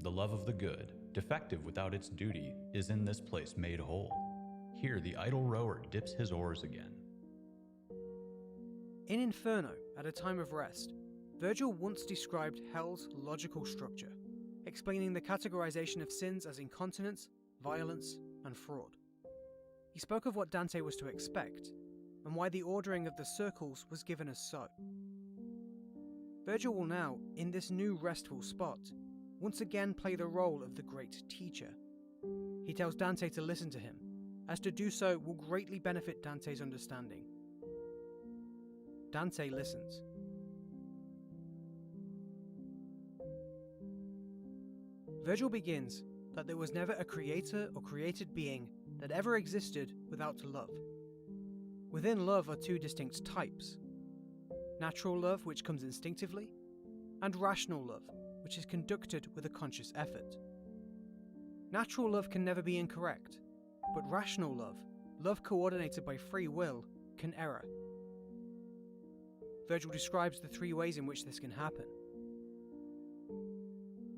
The love of the good, defective without its duty, is in this place made whole. Here the idle rower dips his oars again. In Inferno, at a time of rest, Virgil once described hell's logical structure, explaining the categorization of sins as incontinence, violence, and fraud. He spoke of what Dante was to expect, and why the ordering of the circles was given as so. Virgil will now, in this new restful spot, once again play the role of the great teacher. He tells Dante to listen to him, as to do so will greatly benefit Dante's understanding. Dante listens. Virgil begins that there was never a creator or created being that ever existed without love. Within love are two distinct types: natural love, which comes instinctively, and rational love, which is conducted with a conscious effort. Natural love can never be incorrect, but rational love, love coordinated by free will, can err. Virgil describes the three ways in which this can happen.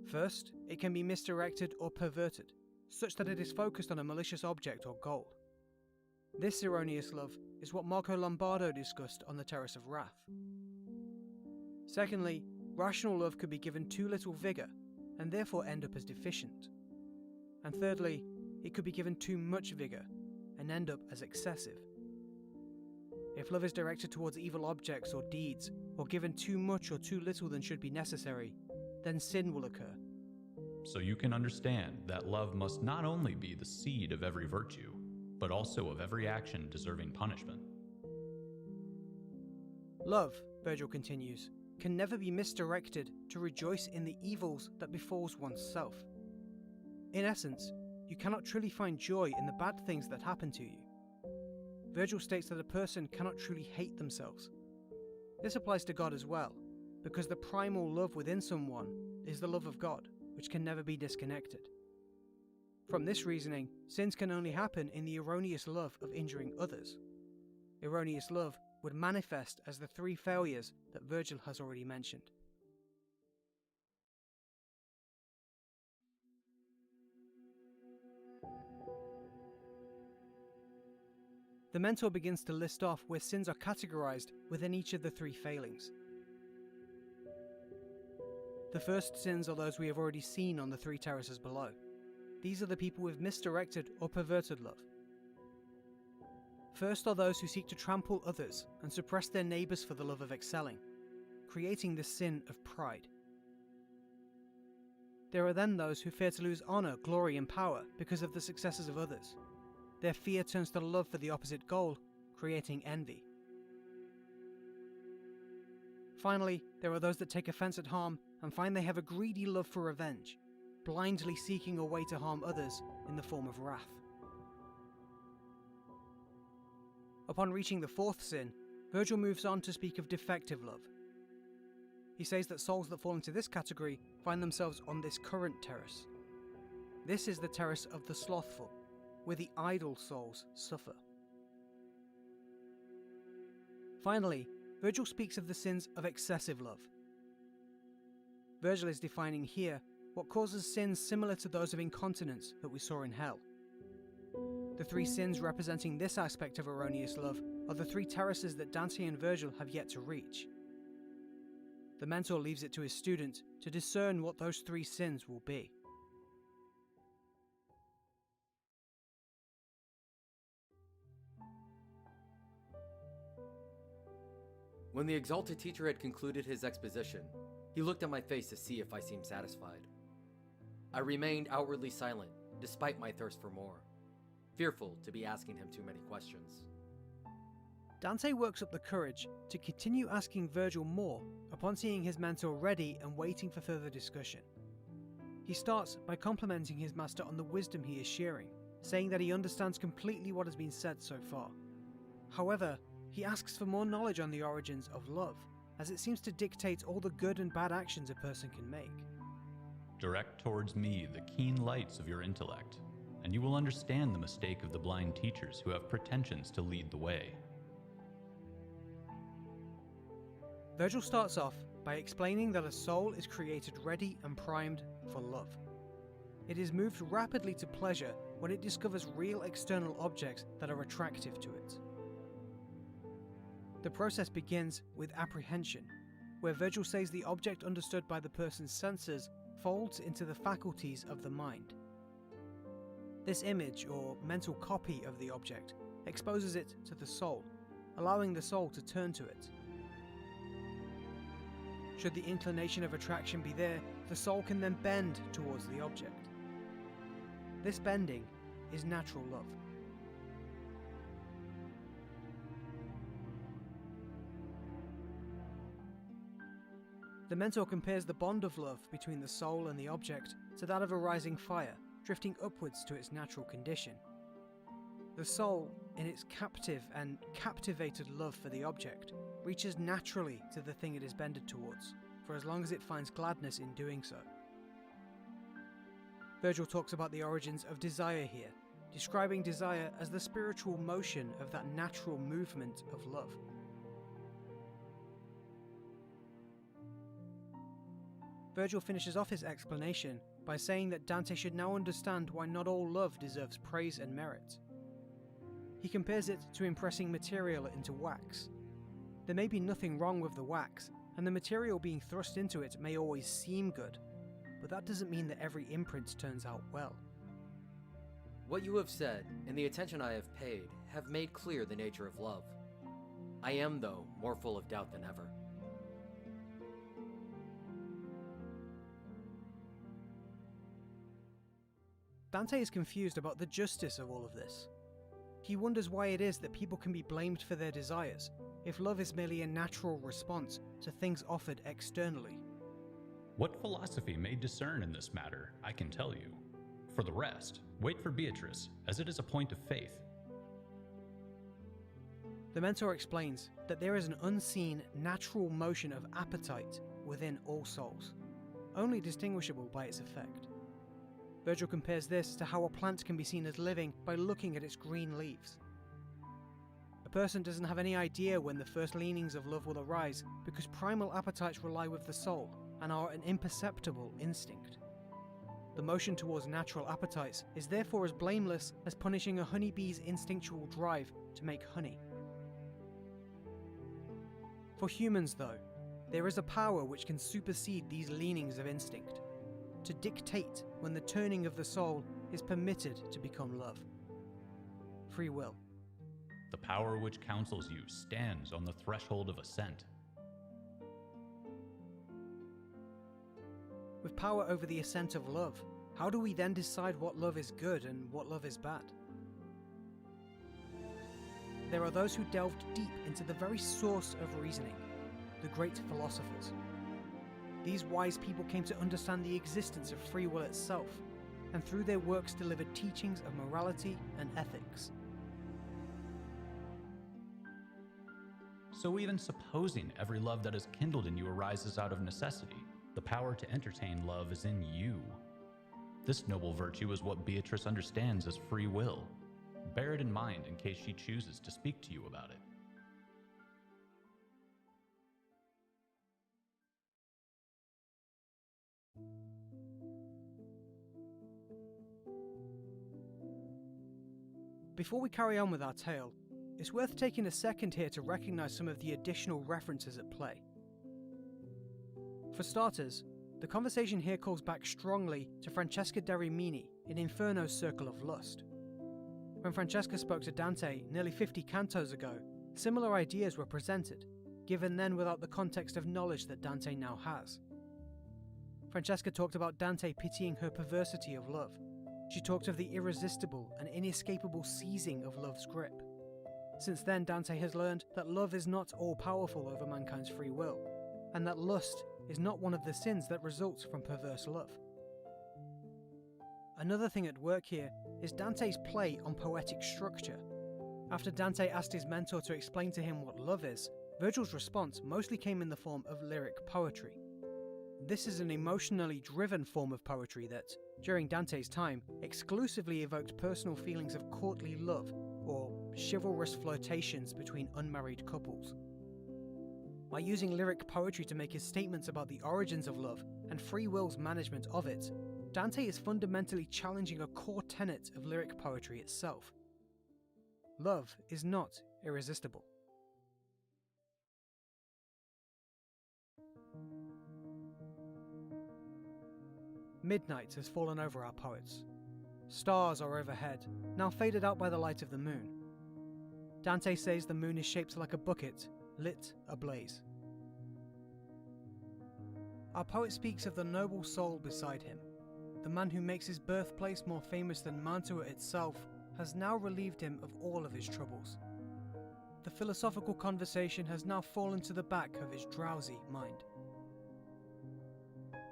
First, it can be misdirected or perverted, such that it is focused on a malicious object or goal. This erroneous love is what Marco Lombardo discussed on the Terrace of Wrath. Secondly, rational love could be given too little vigour, and therefore end up as deficient. And thirdly, it could be given too much vigour, and end up as excessive. If love is directed towards evil objects or deeds, or given too much or too little than should be necessary, then sin will occur. So you can understand that love must not only be the seed of every virtue, but also of every action deserving punishment. Love, Virgil continues, can never be misdirected to rejoice in the evils that befalls oneself. In essence, you cannot truly find joy in the bad things that happen to you. Virgil states that a person cannot truly hate themselves. This applies to God as well, because the primal love within someone is the love of God, which can never be disconnected. From this reasoning, sins can only happen in the erroneous love of injuring others. Erroneous love would manifest as the three failures that Virgil has already mentioned. The mentor begins to list off where sins are categorized within each of the three failings. The first sins are those we have already seen on the three terraces below. These are the people with misdirected or perverted love. First are those who seek to trample others and suppress their neighbours for the love of excelling, creating the sin of pride. There are then those who fear to lose honour, glory and power because of the successes of others. Their fear turns to love for the opposite goal, creating envy. Finally, there are those that take offence at harm and find they have a greedy love for revenge, blindly seeking a way to harm others in the form of wrath. Upon reaching the fourth sin, Virgil moves on to speak of defective love. He says that souls that fall into this category find themselves on this current terrace. This is the terrace of the slothful, where the idle souls suffer. Finally, Virgil speaks of the sins of excessive love. Virgil is defining here what causes sins similar to those of incontinence that we saw in hell. The three sins representing this aspect of erroneous love are the three terraces that Dante and Virgil have yet to reach. The mentor leaves it to his student to discern what those three sins will be. When the exalted teacher had concluded his exposition, he looked at my face to see if I seemed satisfied. I remained outwardly silent, despite my thirst for more, fearful to be asking him too many questions. Dante works up the courage to continue asking Virgil more upon seeing his mentor ready and waiting for further discussion. He starts by complimenting his master on the wisdom he is sharing, saying that he understands completely what has been said so far. However, he asks for more knowledge on the origins of love, as it seems to dictate all the good and bad actions a person can make. Direct towards me the keen lights of your intellect, and you will understand the mistake of the blind teachers who have pretensions to lead the way. Virgil starts off by explaining that a soul is created ready and primed for love. It is moved rapidly to pleasure when it discovers real external objects that are attractive to it. The process begins with apprehension, where Virgil says the object understood by the person's senses folds into the faculties of the mind. This image, or mental copy of the object, exposes it to the soul, allowing the soul to turn to it. Should the inclination of attraction be there, the soul can then bend towards the object. This bending is natural love. The mentor compares the bond of love between the soul and the object to that of a rising fire, drifting upwards to its natural condition. The soul, in its captive and captivated love for the object, reaches naturally to the thing it is bended towards, for as long as it finds gladness in doing so. Virgil talks about the origins of desire here, describing desire as the spiritual motion of that natural movement of love. Virgil finishes off his explanation by saying that Dante should now understand why not all love deserves praise and merit. He compares it to impressing material into wax. There may be nothing wrong with the wax, and the material being thrust into it may always seem good, but that doesn't mean that every imprint turns out well. What you have said, and the attention I have paid, have made clear the nature of love. I am, though, more full of doubt than ever. Dante is confused about the justice of all of this. He wonders why it is that people can be blamed for their desires, if love is merely a natural response to things offered externally. What philosophy may discern in this matter, I can tell you. For the rest, wait for Beatrice, as it is a point of faith. The mentor explains that there is an unseen, natural motion of appetite within all souls, only distinguishable by its effect. Virgil compares this to how a plant can be seen as living by looking at its green leaves. A person doesn't have any idea when the first leanings of love will arise because primal appetites rely with the soul and are an imperceptible instinct. The motion towards natural appetites is therefore as blameless as punishing a honeybee's instinctual drive to make honey. For humans, though, there is a power which can supersede these leanings of instinct, to dictate when the turning of the soul is permitted to become love. Free will. The power which counsels you stands on the threshold of assent. With power over the assent of love, how do we then decide what love is good and what love is bad? There are those who delved deep into the very source of reasoning, the great philosophers. These wise people came to understand the existence of free will itself, and through their works delivered teachings of morality and ethics. So even supposing every love that is kindled in you arises out of necessity, the power to entertain love is in you. This noble virtue is what Beatrice understands as free will. Bear it in mind in case she chooses to speak to you about it. Before we carry on with our tale, it's worth taking a second here to recognise some of the additional references at play. For starters, the conversation here calls back strongly to Francesca da Rimini in Inferno's Circle of Lust. When Francesca spoke to Dante nearly 50 cantos ago, similar ideas were presented, given then without the context of knowledge that Dante now has. Francesca talked about Dante pitying her perversity of love. She talked of the irresistible and inescapable seizing of love's grip. Since then, Dante has learned that love is not all-powerful over mankind's free will, and that lust is not one of the sins that results from perverse love. Another thing at work here is Dante's play on poetic structure. After Dante asked his mentor to explain to him what love is, Virgil's response mostly came in the form of lyric poetry. This is an emotionally driven form of poetry that, during Dante's time, exclusively evoked personal feelings of courtly love or chivalrous flirtations between unmarried couples. By using lyric poetry to make his statements about the origins of love and free will's management of it, Dante is fundamentally challenging a core tenet of lyric poetry itself. Love is not irresistible. Midnight has fallen over our poets. Stars are overhead, now faded out by the light of the moon. Dante says the moon is shaped like a bucket, lit ablaze. Our poet speaks of the noble soul beside him. The man who makes his birthplace more famous than Mantua itself has now relieved him of all of his troubles. The philosophical conversation has now fallen to the back of his drowsy mind.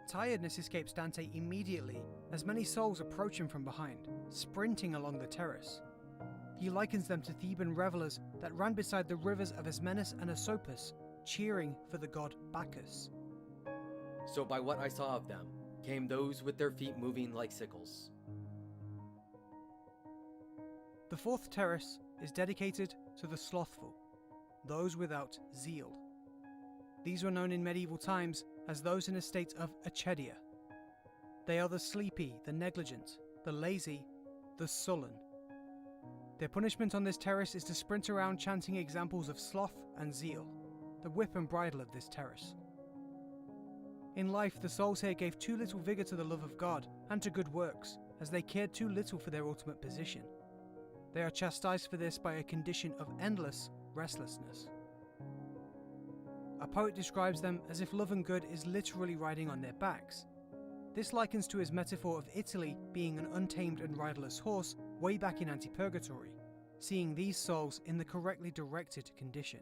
Tiredness escapes Dante immediately as many souls approach him from behind, sprinting along the terrace. He likens them to Theban revelers that ran beside the rivers of Ismenus and Asopus, cheering for the god Bacchus. So by what I saw of them, came those with their feet moving like sickles. The fourth terrace is dedicated to the slothful, those without zeal. These were known in medieval times as those in a state of acedia. They are the sleepy, the negligent, the lazy, the sullen. Their punishment on this terrace is to sprint around chanting examples of sloth and zeal, the whip and bridle of this terrace. In life, the souls here gave too little vigour to the love of God and to good works, as they cared too little for their ultimate position. They are chastised for this by a condition of endless restlessness. A poet describes them as if love and good is literally riding on their backs. This likens to his metaphor of Italy being an untamed and riderless horse way back in Anti-Purgatory, seeing these souls in the correctly directed condition.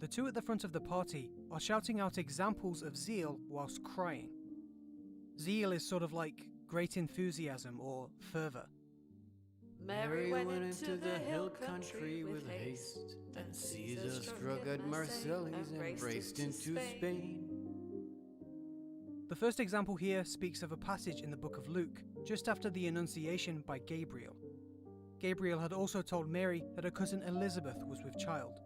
The two at the front of the party are shouting out examples of zeal whilst crying. Zeal is sort of like great enthusiasm or fervour. Mary went into the hill country with haste, then Caesar struck at Marseilles and raced into Spain. The first example here speaks of a passage in the book of Luke, just after the Annunciation by Gabriel. Gabriel had also told Mary that her cousin Elizabeth was with child.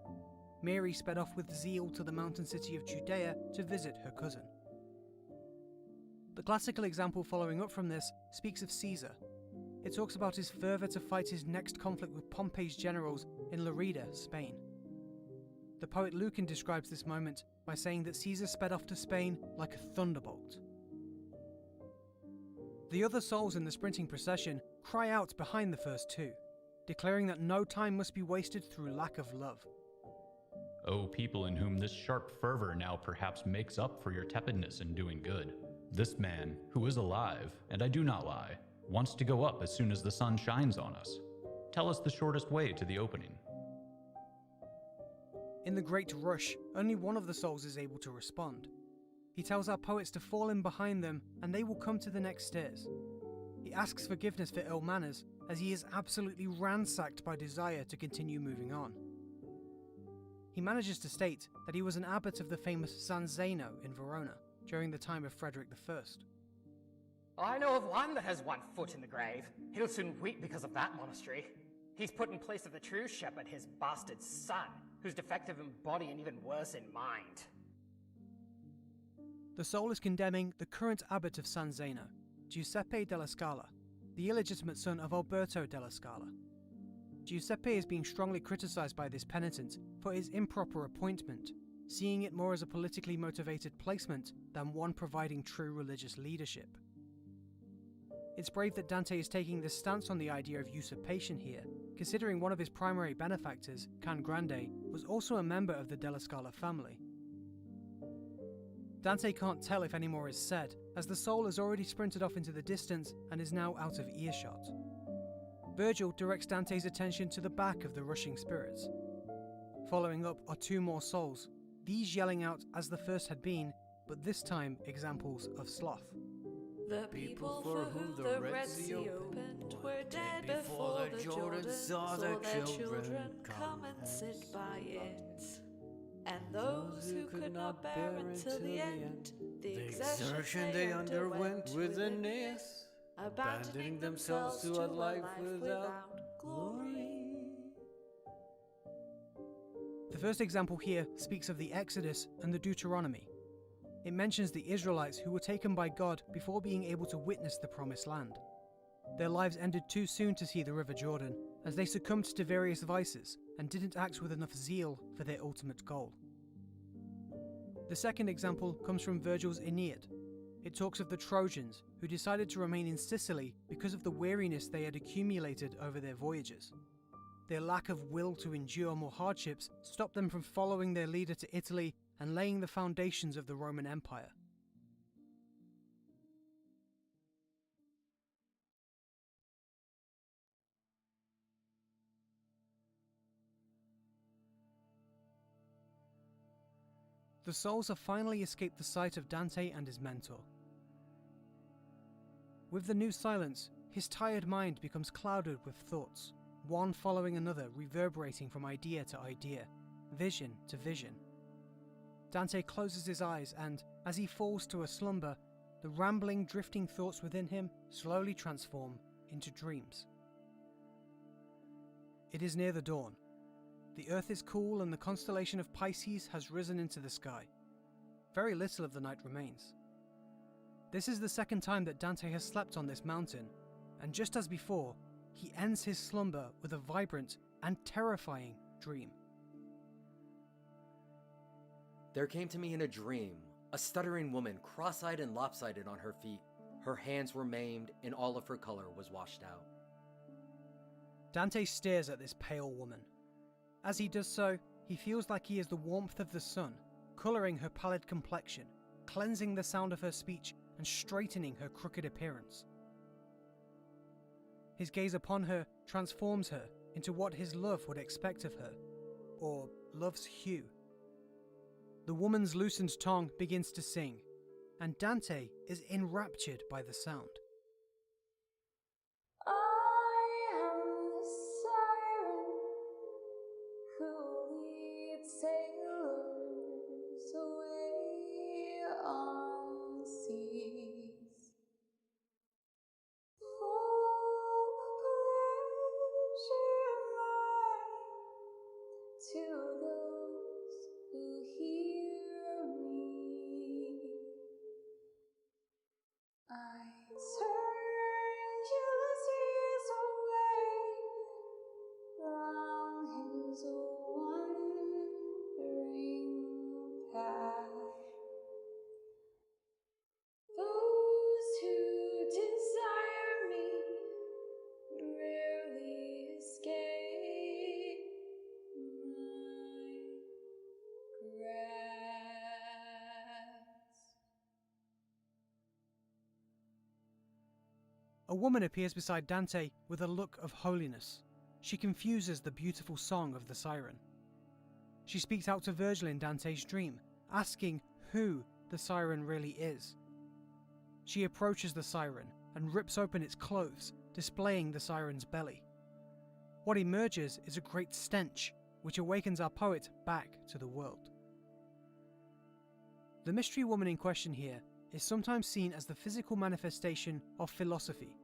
Mary sped off with zeal to the mountain city of Judea to visit her cousin. The classical example following up from this speaks of Caesar. It talks about his fervour to fight his next conflict with Pompey's generals in Lerida, Spain. The poet Lucan describes this moment by saying that Caesar sped off to Spain like a thunderbolt. The other souls in the sprinting procession cry out behind the first two, declaring that no time must be wasted through lack of love. O people in whom this sharp fervor now perhaps makes up for your tepidness in doing good. This man, who is alive, and I do not lie, wants to go up as soon as the sun shines on us. Tell us the shortest way to the opening. In the great rush, only one of the souls is able to respond. He tells our poets to fall in behind them and they will come to the next stairs. He asks forgiveness for ill manners as he is absolutely ransacked by desire to continue moving on. He manages to state that he was an abbot of the famous San Zeno in Verona during the time of Frederick I. I know of one that has 1 foot in the grave. He'll soon weep because of that monastery. He's put in place of the true shepherd his bastard son, who's defective in body and even worse in mind. The soul is condemning the current abbot of San Zeno, Giuseppe della Scala, the illegitimate son of Alberto della Scala. Giuseppe is being strongly criticised by this penitent for his improper appointment, seeing it more as a politically motivated placement than one providing true religious leadership. It's brave that Dante is taking this stance on the idea of usurpation here, considering one of his primary benefactors, Can Grande, was also a member of the Della Scala family. Dante can't tell if any more is said, as the soul has already sprinted off into the distance and is now out of earshot. Virgil directs Dante's attention to the back of the rushing spirits. Following up are two more souls, these yelling out as the first had been, but this time examples of sloth. The people for whom the Red Sea opened were dead before the Jordan saw their children come and sit by it. And those who could not bear until the end, the exertion they underwent within this, abandoning themselves to a life without glory. The first example here speaks of the Exodus and the Deuteronomy. It mentions the Israelites who were taken by God before being able to witness the Promised Land. Their lives ended too soon to see the River Jordan, as they succumbed to various vices and didn't act with enough zeal for their ultimate goal. The second example comes from Virgil's Aeneid. It talks of the Trojans who decided to remain in Sicily because of the weariness they had accumulated over their voyages. Their lack of will to endure more hardships stopped them from following their leader to Italy and laying the foundations of the Roman Empire. The souls have finally escaped the sight of Dante and his mentor. With the new silence, his tired mind becomes clouded with thoughts, one following another, reverberating from idea to idea, vision to vision. Dante closes his eyes and, as he falls to a slumber, the rambling, drifting thoughts within him slowly transform into dreams. It is near the dawn. The earth is cool and the constellation of Pisces has risen into the sky. Very little of the night remains. This is the second time that Dante has slept on this mountain, and just as before, he ends his slumber with a vibrant and terrifying dream. There came to me in a dream a stuttering woman, cross-eyed and lopsided on her feet. Her hands were maimed and all of her color was washed out. Dante stares at this pale woman. As he does so, he feels like he is the warmth of the sun, colouring her pallid complexion, cleansing the sound of her speech and straightening her crooked appearance. His gaze upon her transforms her into what his love would expect of her, or love's hue. The woman's loosened tongue begins to sing, and Dante is enraptured by the sound. I am the siren who leads sailors away on the seas. Full pleasure mine to those who hear me. I turn jealousies away from his wandering path. Those who desire me rarely escape my grasp. A woman appears beside Dante with a look of holiness. She confuses the beautiful song of the siren. She speaks out to Virgil in Dante's dream, asking who the siren really is. She approaches the siren and rips open its clothes, displaying the siren's belly. What emerges is a great stench, which awakens our poet back to the world. The mystery woman in question here is sometimes seen as the physical manifestation of philosophy.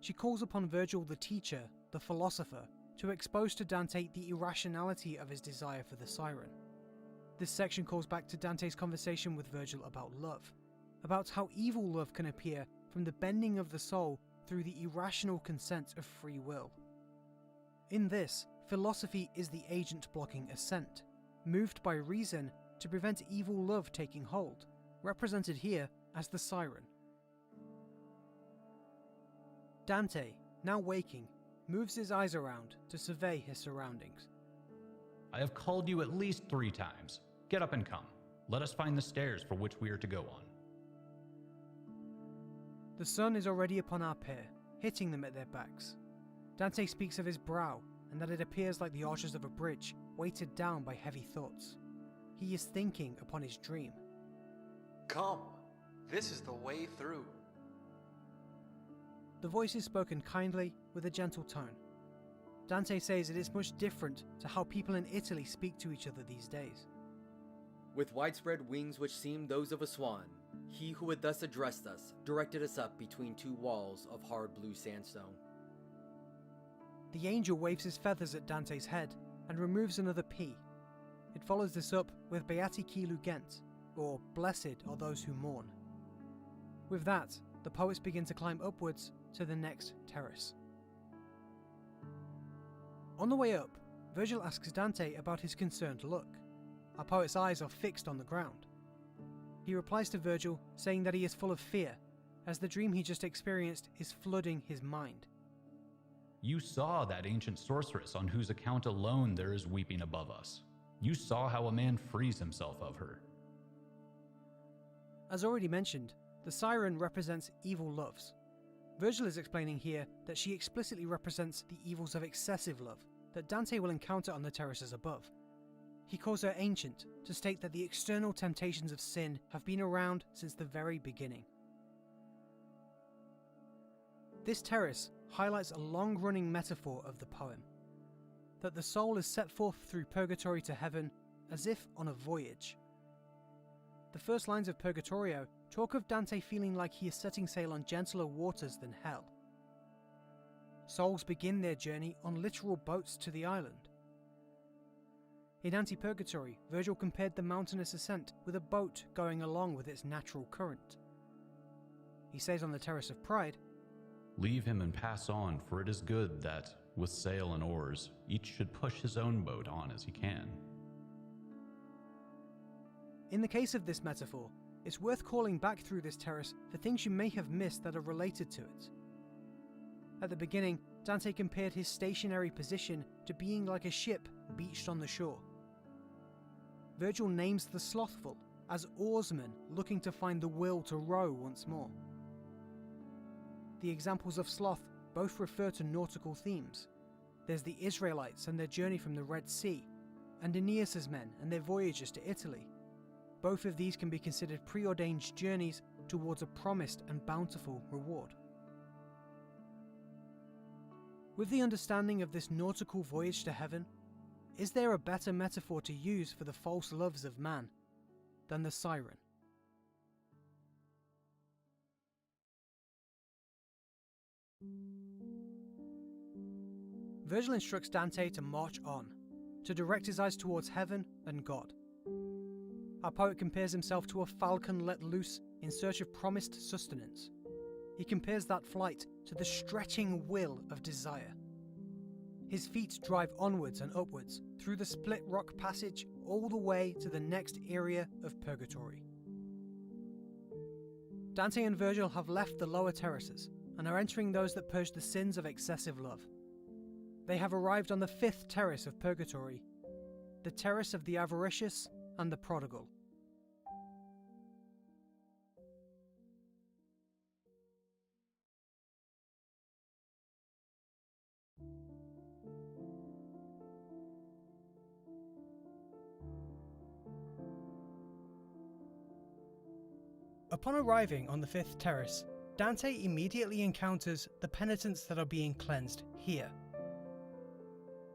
She calls upon Virgil the teacher, the philosopher, to expose to Dante the irrationality of his desire for the siren. This section calls back to Dante's conversation with Virgil about love, about how evil love can appear from the bending of the soul through the irrational consent of free will. In this, philosophy is the agent blocking assent, moved by reason to prevent evil love taking hold, represented here as the siren. Dante, now waking, moves his eyes around to survey his surroundings. I have called you at least 3 times. Get up and come. Let us find the stairs for which we are to go on. The sun is already upon our pair, hitting them at their backs. Dante speaks of his brow, and that it appears like the arches of a bridge, weighted down by heavy thoughts. He is thinking upon his dream. Come, this is the way through. The voice is spoken kindly, with a gentle tone. Dante says it is much different to how people in Italy speak to each other these days. With widespread wings which seemed those of a swan, he who had thus addressed us directed us up between two walls of hard blue sandstone. The angel waves his feathers at Dante's head and removes another P. It follows this up with Beati qui lugent, or Blessed are those who mourn. With that, the poets begin to climb upwards to the next terrace. On the way up, Virgil asks Dante about his concerned look. Our poet's eyes are fixed on the ground. He replies to Virgil saying that he is full of fear, as the dream he just experienced is flooding his mind. You saw that ancient sorceress on whose account alone there is weeping above us. You saw how a man frees himself of her. As already mentioned, the siren represents evil loves. Virgil is explaining here that she explicitly represents the evils of excessive love that Dante will encounter on the terraces above. He calls her ancient to state that the external temptations of sin have been around since the very beginning. This terrace highlights a long-running metaphor of the poem, that the soul is set forth through purgatory to heaven as if on a voyage. The first lines of Purgatorio talk of Dante feeling like he is setting sail on gentler waters than hell. Souls begin their journey on literal boats to the island. In Anti-Purgatory, Virgil compared the mountainous ascent with a boat going along with its natural current. He says on the Terrace of Pride, Leave him and pass on, for it is good that, with sail and oars, each should push his own boat on as he can. In the case of this metaphor, it's worth calling back through this terrace for things you may have missed that are related to it. At the beginning, Dante compared his stationary position to being like a ship beached on the shore. Virgil names the slothful as oarsmen looking to find the will to row once more. The examples of sloth both refer to nautical themes. There's the Israelites and their journey from the Red Sea, and Aeneas's men and their voyages to Italy. Both of these can be considered preordained journeys towards a promised and bountiful reward. With the understanding of this nautical voyage to heaven, is there a better metaphor to use for the false loves of man than the siren? Virgil instructs Dante to march on, to direct his eyes towards heaven and God. Our poet compares himself to a falcon let loose in search of promised sustenance. He compares that flight to the stretching will of desire. His feet drive onwards and upwards through the split rock passage all the way to the next area of Purgatory. Dante and Virgil have left the lower terraces and are entering those that purge the sins of excessive love. They have arrived on the fifth terrace of Purgatory, the terrace of the avaricious and the prodigal. Upon arriving on the fifth terrace, Dante immediately encounters the penitents that are being cleansed here.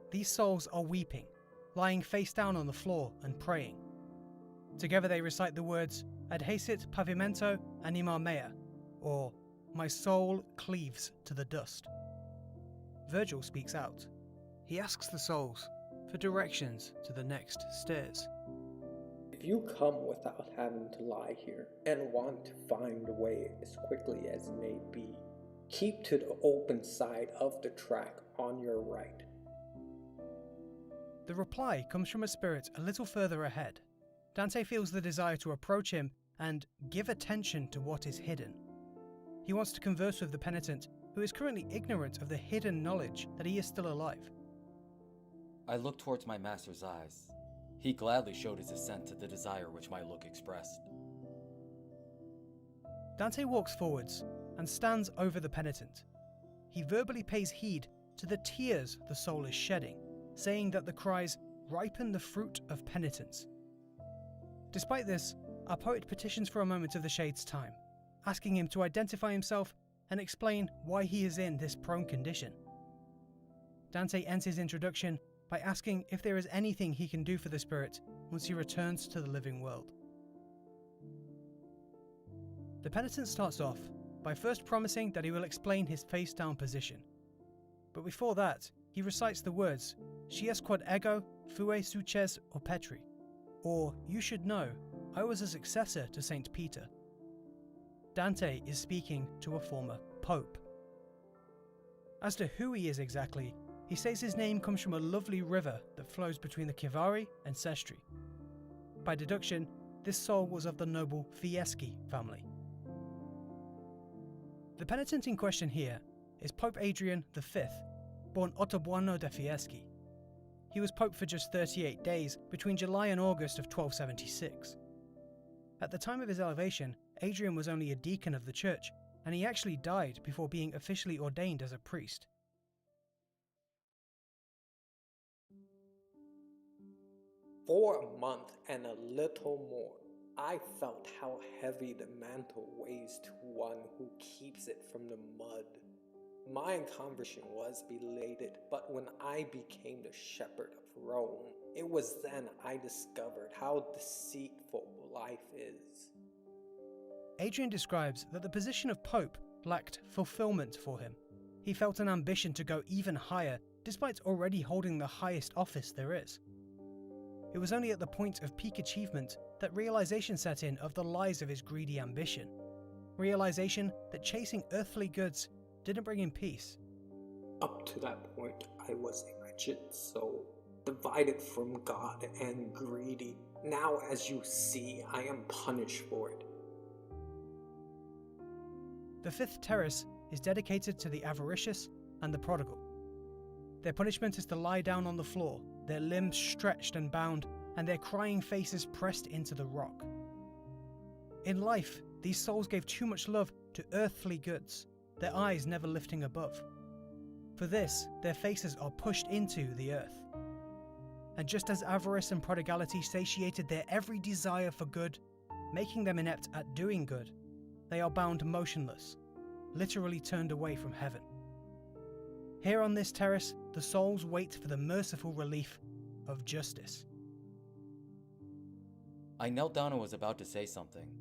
These souls are weeping, lying face down on the floor and praying. Together they recite the words Adhacit pavimento anima mea, or my soul cleaves to the dust. Virgil speaks out. He asks the souls for directions to the next stairs. If you come without having to lie here and want to find a way as quickly as may be, keep to the open side of the track on your right. The reply comes from a spirit a little further ahead. Dante feels the desire to approach him and give attention to what is hidden. He wants to converse with the penitent, who is currently ignorant of the hidden knowledge that he is still alive. I looked towards my master's eyes. He gladly showed his assent to the desire which my look expressed. Dante walks forwards and stands over the penitent. He verbally pays heed to the tears the soul is shedding, saying that the cries ripen the fruit of penitence. Despite this, our poet petitions for a moment of the Shade's time, asking him to identify himself and explain why he is in this prone condition. Dante ends his introduction by asking if there is anything he can do for the spirit once he returns to the living world. The penitent starts off by first promising that he will explain his face-down position. But before that, he recites the words, "Scias quod ego, fue suces or petri," or, "You should know, I was a successor to Saint Peter." Dante is speaking to a former pope. As to who he is exactly, he says his name comes from a lovely river that flows between the Chivari and Sestri. By deduction, this soul was of the noble Fieschi family. The penitent in question here is Pope Adrian V, born Ottobuono de Fieschi. He was pope for just 38 days between July and August of 1276. At the time of his elevation, Adrian was only a deacon of the church, and he actually died before being officially ordained as a priest. For a month and a little more, I felt how heavy the mantle weighs to one who keeps it from the mud. My conversion was belated, but when I became the shepherd of Rome, it was then I discovered how deceitful life is. Adrian describes that the position of Pope lacked fulfillment for him. He felt an ambition to go even higher, despite already holding the highest office there is. It was only at the point of peak achievement that realization set in of the lies of his greedy ambition. Realization that chasing earthly goods didn't bring him peace. Up to that point, I was a wretched soul, divided from God and greedy. Now, as you see, I am punished for it. The fifth terrace is dedicated to the avaricious and the prodigal. Their punishment is to lie down on the floor, their limbs stretched and bound, and their crying faces pressed into the rock. In life, these souls gave too much love to earthly goods, their eyes never lifting above. For this, their faces are pushed into the earth. And just as avarice and prodigality satiated their every desire for good, making them inept at doing good, they are bound motionless, literally turned away from heaven. Here on this terrace, the souls wait for the merciful relief of justice. I knelt down and was about to say something.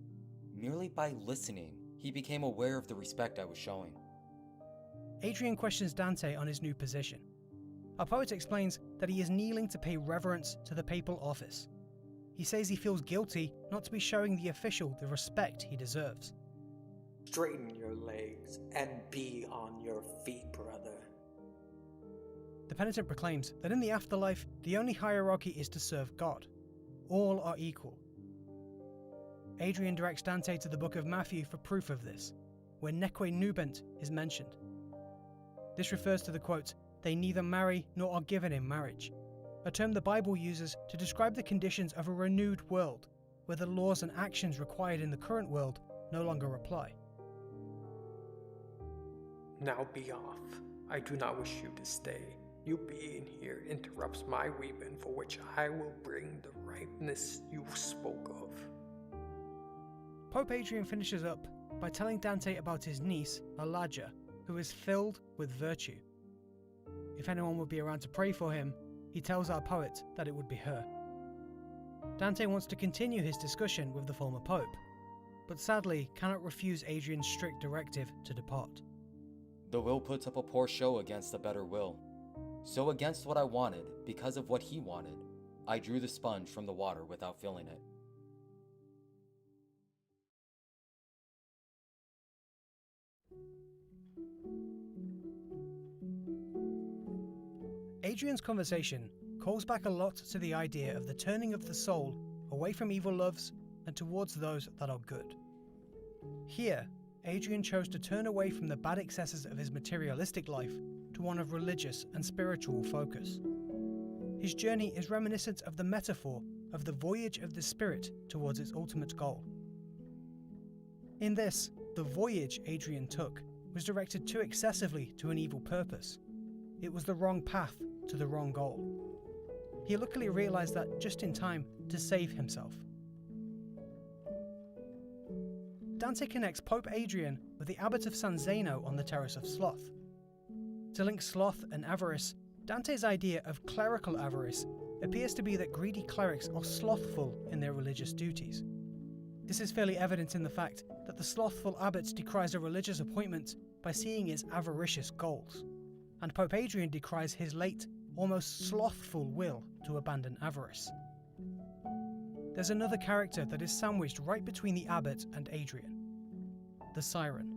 Merely by listening, he became aware of the respect I was showing. Adrian questions Dante on his new position. Our poet explains that he is kneeling to pay reverence to the papal office. He says he feels guilty not to be showing the official the respect he deserves. Straighten your legs and be on your feet, brother. The penitent proclaims that in the afterlife, the only hierarchy is to serve God. All are equal. Adrian directs Dante to the book of Matthew for proof of this, where neque nubent is mentioned. This refers to the quote, "They neither marry nor are given in marriage," a term the Bible uses to describe the conditions of a renewed world, where the laws and actions required in the current world no longer apply. Now be off. I do not wish you to stay. You being here interrupts my weeping, for which I will bring the ripeness you spoke of. Pope Adrian finishes up by telling Dante about his niece, Alaja, who is filled with virtue. If anyone would be around to pray for him, he tells our poet that it would be her. Dante wants to continue his discussion with the former pope, but sadly cannot refuse Adrian's strict directive to depart. The will puts up a poor show against a better will. So against what I wanted, because of what he wanted, I drew the sponge from the water without filling it. Adrian's conversation calls back a lot to the idea of the turning of the soul away from evil loves and towards those that are good. Here, Adrian chose to turn away from the bad excesses of his materialistic life to one of religious and spiritual focus. His journey is reminiscent of the metaphor of the voyage of the spirit towards its ultimate goal. In this, the voyage Adrian took was directed too excessively to an evil purpose. It was the wrong path to the wrong goal. He luckily realized that just in time to save himself. Dante connects Pope Adrian with the Abbot of San Zeno on the Terrace of Sloth. To link sloth and avarice, Dante's idea of clerical avarice appears to be that greedy clerics are slothful in their religious duties. This is fairly evident in the fact that the slothful abbot decries a religious appointment by seeing its avaricious goals, and Pope Adrian decries his late, almost slothful will to abandon avarice. There's another character that is sandwiched right between the abbot and Adrian: the siren.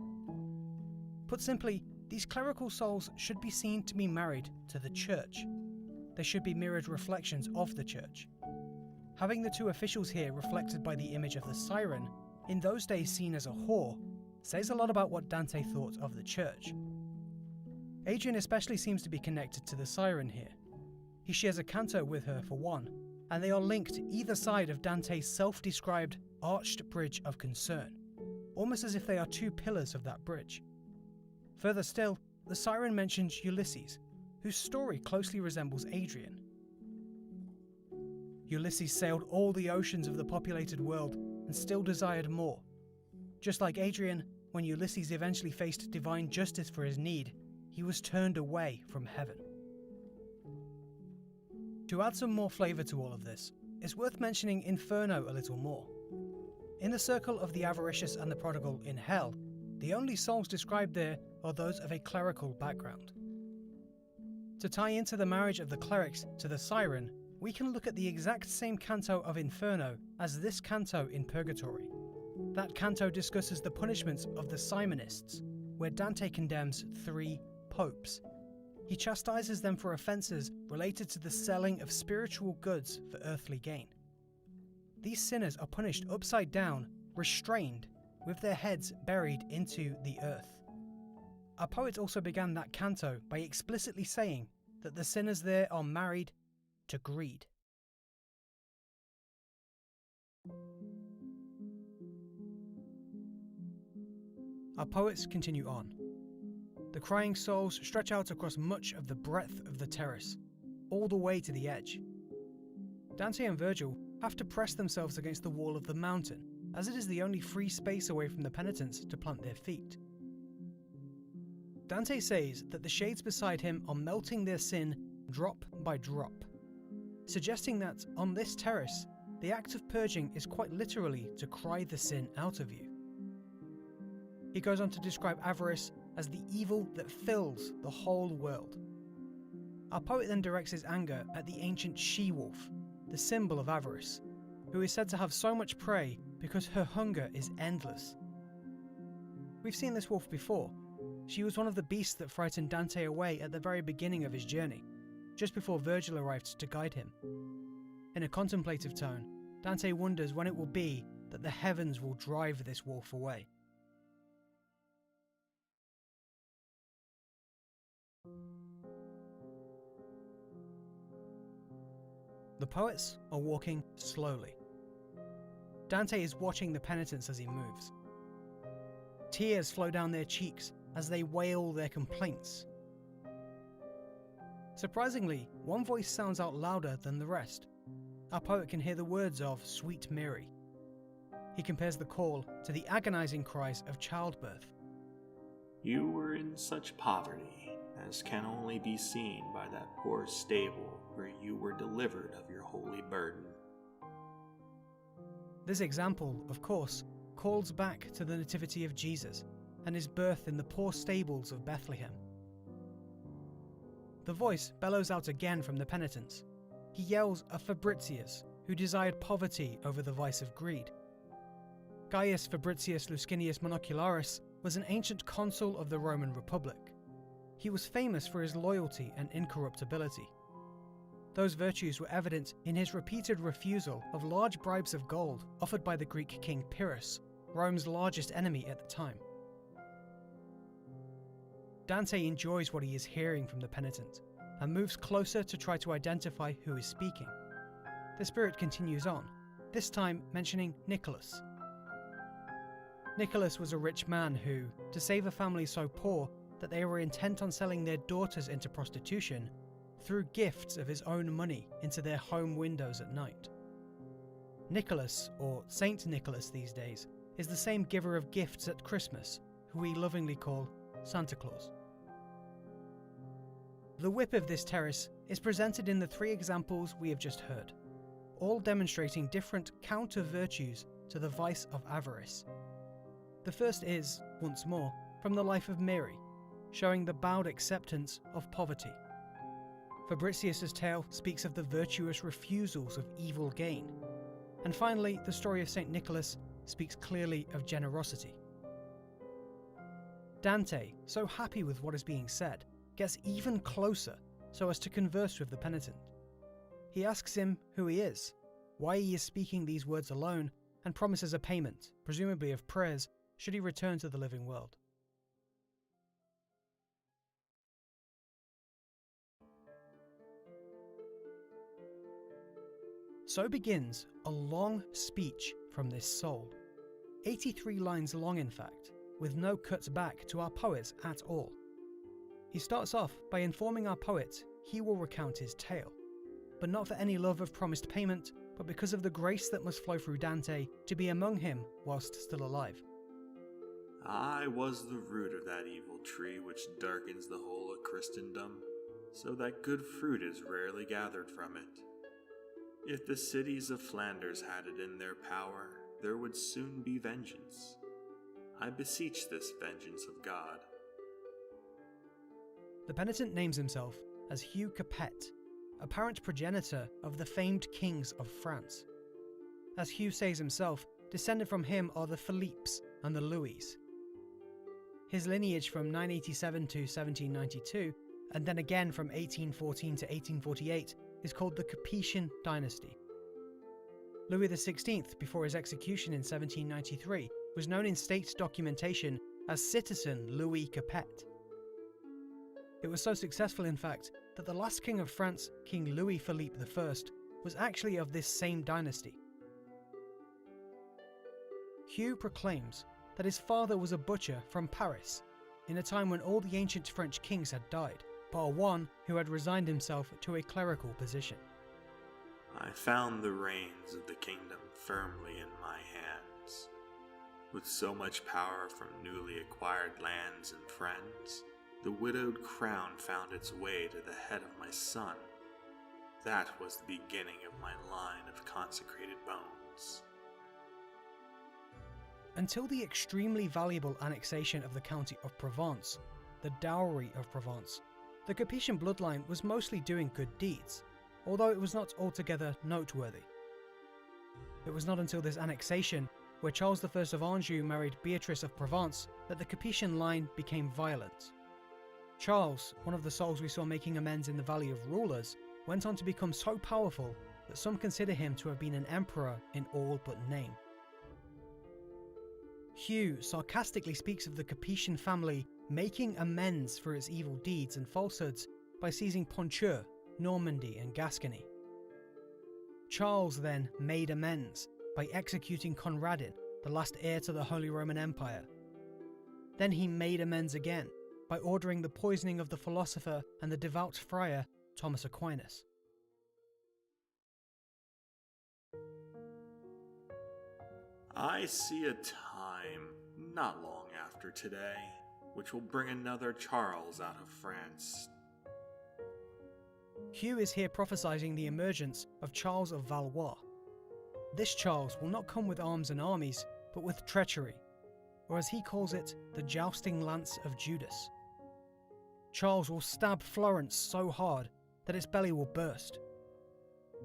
Put simply, these clerical souls should be seen to be married to the church. They should be mirrored reflections of the church. Having the two officials here reflected by the image of the siren, in those days seen as a whore, says a lot about what Dante thought of the church. Adrian especially seems to be connected to the siren here. He shares a canto with her for one, and they are linked either side of Dante's self-described arched bridge of concern, almost as if they are two pillars of that bridge. Further still, the siren mentions Ulysses, whose story closely resembles Adrian. Ulysses sailed all the oceans of the populated world and still desired more. Just like Adrian, when Ulysses eventually faced divine justice for his need, he was turned away from heaven. To add some more flavour to all of this, it's worth mentioning Inferno a little more. In the circle of the avaricious and the prodigal in hell, the only souls described there are those of a clerical background. To tie into the marriage of the clerics to the siren, we can look at the exact same canto of Inferno as this canto in Purgatory. That canto discusses the punishments of the Simonists, where Dante condemns 3 popes. He chastises them for offences related to the selling of spiritual goods for earthly gain. These sinners are punished upside down, restrained, with their heads buried into the earth. Our poet also began that canto by explicitly saying that the sinners there are married to greed. Our poets continue on. The crying souls stretch out across much of the breadth of the terrace, all the way to the edge. Dante and Virgil have to press themselves against the wall of the mountain, as it is the only free space away from the penitents to plant their feet. Dante says that the shades beside him are melting their sin drop by drop, suggesting that on this terrace, the act of purging is quite literally to cry the sin out of you. He goes on to describe avarice as the evil that fills the whole world. Our poet then directs his anger at the ancient she-wolf, the symbol of avarice, who is said to have so much prey because her hunger is endless. We've seen this wolf before. She was one of the beasts that frightened Dante away at the very beginning of his journey, just before Virgil arrived to guide him. In a contemplative tone, Dante wonders when it will be that the heavens will drive this wolf away. The poets are walking slowly. Dante is watching the penitents as he moves. Tears flow down their cheeks as they wail their complaints. Surprisingly, one voice sounds out louder than the rest. Our poet can hear the words of Sweet Mary. He compares the call to the agonizing cries of childbirth. You were in such poverty as can only be seen by that poor stable where you were delivered of your holy burden. This example, of course, calls back to the nativity of Jesus and his birth in the poor stables of Bethlehem. The voice bellows out again from the penitents. He yells of Fabricius, who desired poverty over the vice of greed. Gaius Fabricius Luscinius Monocularis was an ancient consul of the Roman Republic. He was famous for his loyalty and incorruptibility. Those virtues were evident in his repeated refusal of large bribes of gold offered by the Greek king Pyrrhus, Rome's largest enemy at the time. Dante enjoys what he is hearing from the penitent, and moves closer to try to identify who is speaking. The spirit continues on, this time mentioning Nicholas. Nicholas was a rich man who, to save a family so poor that they were intent on selling their daughters into prostitution, threw gifts of his own money into their home windows at night. Nicholas, or Saint Nicholas these days, is the same giver of gifts at Christmas, who we lovingly call Santa Claus. The whip of this terrace is presented in the three examples we have just heard, all demonstrating different counter-virtues to the vice of avarice. The first is, once more, from the life of Mary, showing the bowed acceptance of poverty. Fabricius's tale speaks of the virtuous refusals of evil gain. And finally, the story of St. Nicholas speaks clearly of generosity. Dante, so happy with what is being said, gets even closer so as to converse with the penitent. He asks him who he is, why he is speaking these words alone, and promises a payment, presumably of prayers, should he return to the living world. So begins a long speech from this soul, 83 lines long in fact, with no cuts back to our poet at all. He starts off by informing our poet he will recount his tale, but not for any love of promised payment, but because of the grace that must flow through Dante to be among him whilst still alive. I was the root of that evil tree which darkens the whole of Christendom, so that good fruit is rarely gathered from it. If the cities of Flanders had it in their power, there would soon be vengeance. I beseech this vengeance of God. The penitent names himself as Hugh Capet, apparent progenitor of the famed kings of France. As Hugh says himself, descended from him are the Philippes and the Louis. His lineage from 987 to 1792, and then again from 1814 to 1848, is called the Capetian dynasty. Louis XVI, before his execution in 1793, was known in state documentation as Citizen Louis Capet. It was so successful, in fact, that the last king of France, King Louis Philippe I, was actually of this same dynasty. Hugh proclaims that his father was a butcher from Paris, in a time when all the ancient French kings had died, bar one who had resigned himself to a clerical position. I found the reins of the kingdom firmly in my hands. With so much power from newly acquired lands and friends, the widowed crown found its way to the head of my son. That was the beginning of my line of consecrated bones. Until the extremely valuable annexation of the county of Provence, the dowry of Provence, the Capetian bloodline was mostly doing good deeds, although it was not altogether noteworthy. It was not until this annexation, where Charles I of Anjou married Beatrice of Provence, that the Capetian line became violent. Charles, one of the souls we saw making amends in the Valley of Rulers, went on to become so powerful that some consider him to have been an emperor in all but name. Hugh sarcastically speaks of the Capetian family making amends for its evil deeds and falsehoods by seizing Ponthieu, Normandy and Gascony. Charles then made amends by executing Conradin, the last heir to the Holy Roman Empire. Then he made amends again by ordering the poisoning of the philosopher and the devout friar Thomas Aquinas. I see a time, not long after today, which will bring another Charles out of France. Hugh is here prophesying the emergence of Charles of Valois. This Charles will not come with arms and armies, but with treachery, or as he calls it, the jousting lance of Judas. Charles will stab Florence so hard that its belly will burst.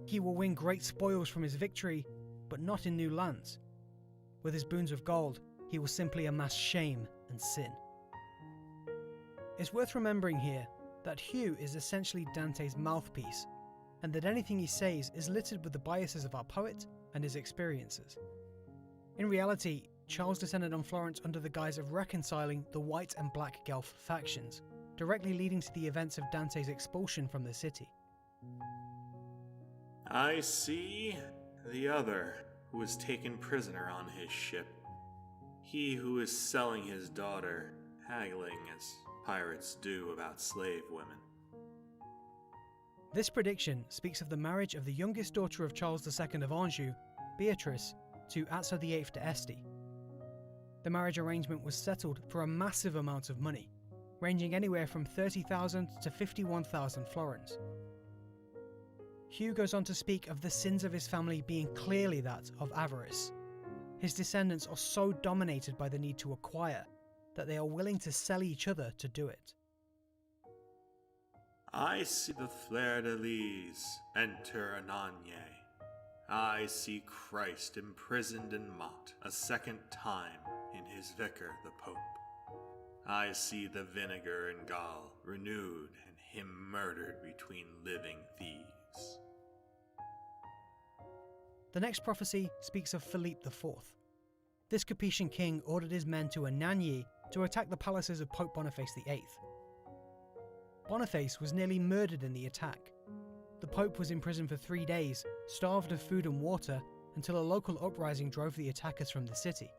He will win great spoils from his victory, but not in new lands. With his boons of gold, he will simply amass shame and sin. It's worth remembering here that Hugh is essentially Dante's mouthpiece, and that anything he says is littered with the biases of our poet and his experiences. In reality, Charles descended on Florence under the guise of reconciling the white and black Guelph factions, directly leading to the events of Dante's expulsion from the city. I see the other who was taken prisoner on his ship. He who is selling his daughter, haggling as pirates do about slave women. This prediction speaks of the marriage of the youngest daughter of Charles II of Anjou, Beatrice, to Azzo VIII d'Este. The marriage arrangement was settled for a massive amount of money, ranging anywhere from 30,000 to 51,000 florins. Hugh goes on to speak of the sins of his family being clearly that of avarice. His descendants are so dominated by the need to acquire that they are willing to sell each other to do it. I see the fleur-de-lis enter Anagni. I see Christ imprisoned and mocked a second time in his vicar the Pope. I see the vinegar and gall renewed and him murdered between living thieves. The next prophecy speaks of Philippe IV. This Capetian king ordered his men to Anagni to attack the palaces of Pope Boniface VIII. Boniface was nearly murdered in the attack. The Pope was imprisoned for 3 days, starved of food and water, until a local uprising drove the attackers from the city.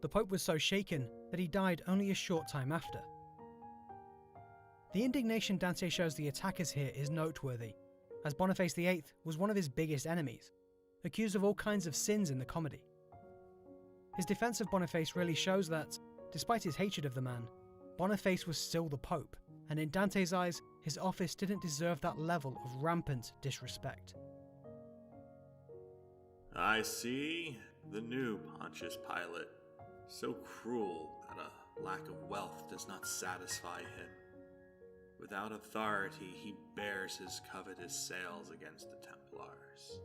The Pope was so shaken that he died only a short time after. The indignation Dante shows the attackers here is noteworthy, as Boniface VIII was one of his biggest enemies, accused of all kinds of sins in the comedy. His defense of Boniface really shows that, despite his hatred of the man, Boniface was still the Pope, and in Dante's eyes, his office didn't deserve that level of rampant disrespect. I see the new Pontius Pilate, so cruel that a lack of wealth does not satisfy him. Without authority, he bears his covetous sales against the Templars.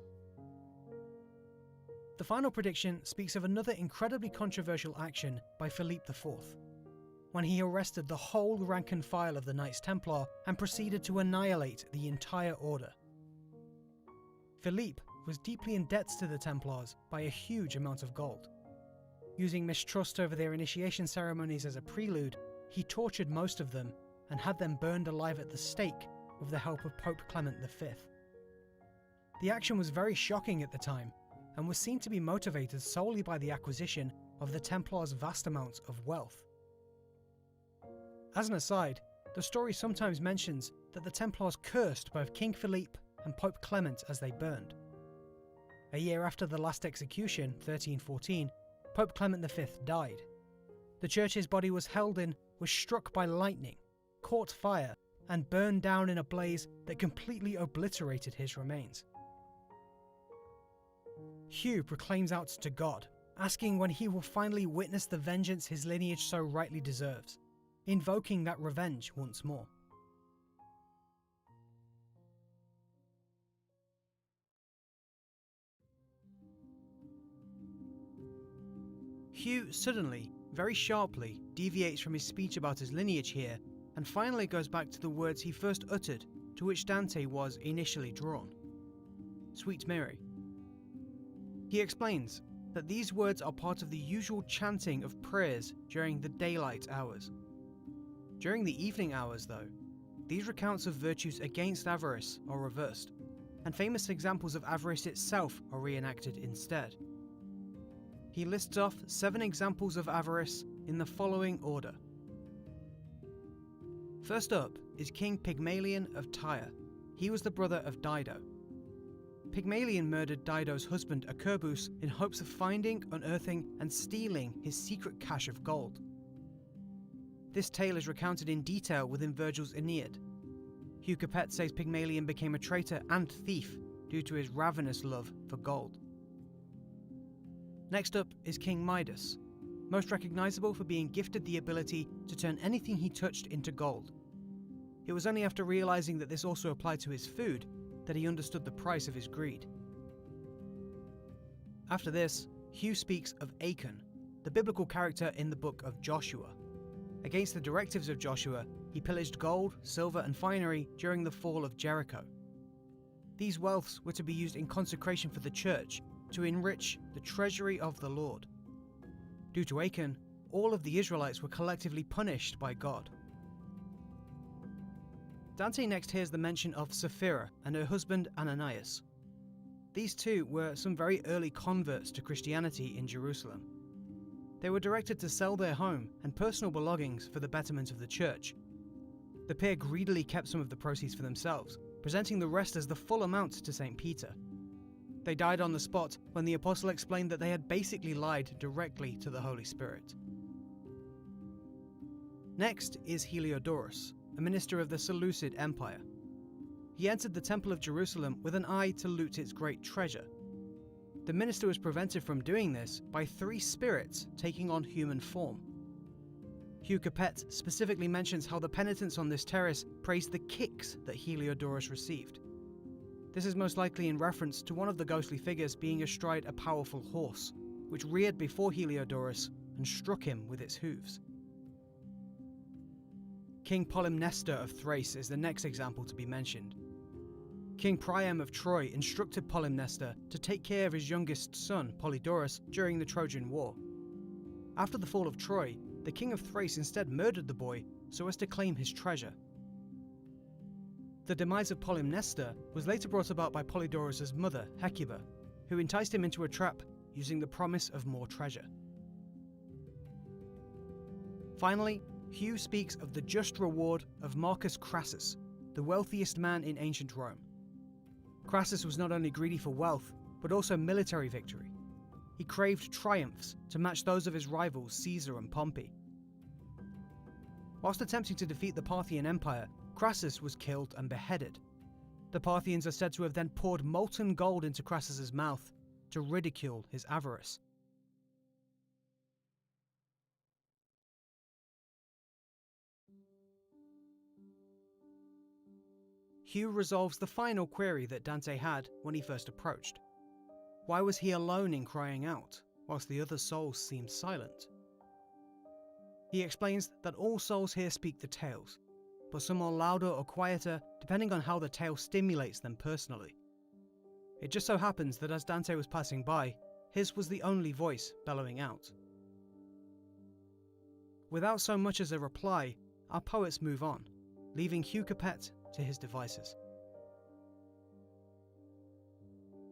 The final prediction speaks of another incredibly controversial action by Philippe IV, when he arrested the whole rank and file of the Knights Templar and proceeded to annihilate the entire order. Philippe was deeply in debt to the Templars by a huge amount of gold. Using mistrust over their initiation ceremonies as a prelude, he tortured most of them and had them burned alive at the stake with the help of Pope Clement V. The action was very shocking at the time and was seen to be motivated solely by the acquisition of the Templars' vast amounts of wealth. As an aside, the story sometimes mentions that the Templars cursed both King Philippe and Pope Clement as they burned. A year after the last execution, 1314, Pope Clement V died. The church his body was held in was struck by lightning, caught fire, and burned down in a blaze that completely obliterated his remains. Hugh proclaims out to God, asking when he will finally witness the vengeance his lineage so rightly deserves, invoking that revenge once more. Hugh suddenly, very sharply, deviates from his speech about his lineage here, and finally goes back to the words he first uttered, to which Dante was initially drawn. Sweet Mary. He explains that these words are part of the usual chanting of prayers during the daylight hours. During the evening hours, though, these recounts of virtues against avarice are reversed, and famous examples of avarice itself are reenacted instead. He lists off 7 examples of avarice in the following order. First up is King Pygmalion of Tyre. He was the brother of Dido. Pygmalion murdered Dido's husband Acerbus in hopes of finding, unearthing, and stealing his secret cache of gold. This tale is recounted in detail within Virgil's Aeneid. Hugh Capet says Pygmalion became a traitor and thief due to his ravenous love for gold. Next up is King Midas, most recognisable for being gifted the ability to turn anything he touched into gold. It was only after realising that this also applied to his food that he understood the price of his greed. After this, Hugh speaks of Achan, the biblical character in the book of Joshua. Against the directives of Joshua, he pillaged gold, silver and finery during the fall of Jericho. These wealths were to be used in consecration for the church to enrich the treasury of the Lord. Due to Achan, all of the Israelites were collectively punished by God. Dante next hears the mention of Sapphira and her husband Ananias. These two were some very early converts to Christianity in Jerusalem. They were directed to sell their home and personal belongings for the betterment of the church. The pair greedily kept some of the proceeds for themselves, presenting the rest as the full amount to St. Peter. They died on the spot when the apostle explained that they had basically lied directly to the Holy Spirit. Next is Heliodorus, a minister of the Seleucid Empire. He entered the Temple of Jerusalem with an eye to loot its great treasure. The minister was prevented from doing this by 3 spirits taking on human form. Hugh Capet specifically mentions how the penitents on this terrace praised the kicks that Heliodorus received. This is most likely in reference to one of the ghostly figures being astride a powerful horse, which reared before Heliodorus and struck him with its hooves. King Polymnestor of Thrace is the next example to be mentioned. King Priam of Troy instructed Polymnestor to take care of his youngest son, Polydorus, during the Trojan War. After the fall of Troy, the king of Thrace instead murdered the boy so as to claim his treasure. The demise of Polymnestor was later brought about by Polydorus' mother, Hecuba, who enticed him into a trap using the promise of more treasure. Finally, Hugh speaks of the just reward of Marcus Crassus, the wealthiest man in ancient Rome. Crassus was not only greedy for wealth, but also military victory. He craved triumphs to match those of his rivals Caesar and Pompey. Whilst attempting to defeat the Parthian Empire, Crassus was killed and beheaded. The Parthians are said to have then poured molten gold into Crassus's mouth to ridicule his avarice. Hugh resolves the final query that Dante had when he first approached. Why was he alone in crying out, whilst the other souls seemed silent? He explains that all souls here speak the tales, but some are louder or quieter depending on how the tale stimulates them personally. It just so happens that as Dante was passing by, his was the only voice bellowing out. Without so much as a reply, our poets move on, leaving Hugh Capet to his devices.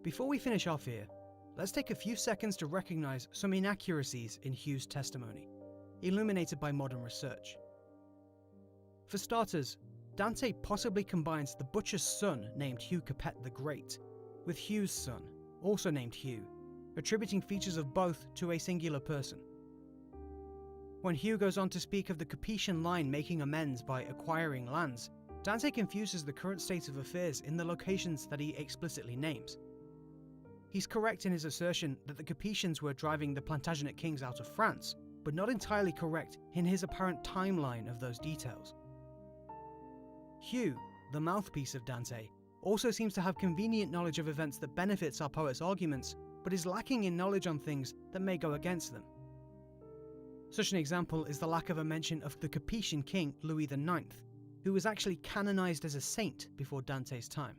Before we finish off here, let's take a few seconds to recognise some inaccuracies in Hugh's testimony, illuminated by modern research. For starters, Dante possibly combines the butcher's son named Hugh Capet the Great with Hugh's son, also named Hugh, attributing features of both to a singular person. When Hugh goes on to speak of the Capetian line making amends by acquiring lands, Dante confuses the current state of affairs in the locations that he explicitly names. He's correct in his assertion that the Capetians were driving the Plantagenet kings out of France, but not entirely correct in his apparent timeline of those details. Hugh, the mouthpiece of Dante, also seems to have convenient knowledge of events that benefits our poet's arguments, but is lacking in knowledge on things that may go against them. Such an example is the lack of a mention of the Capetian king Louis IX, who was actually canonized as a saint before Dante's time.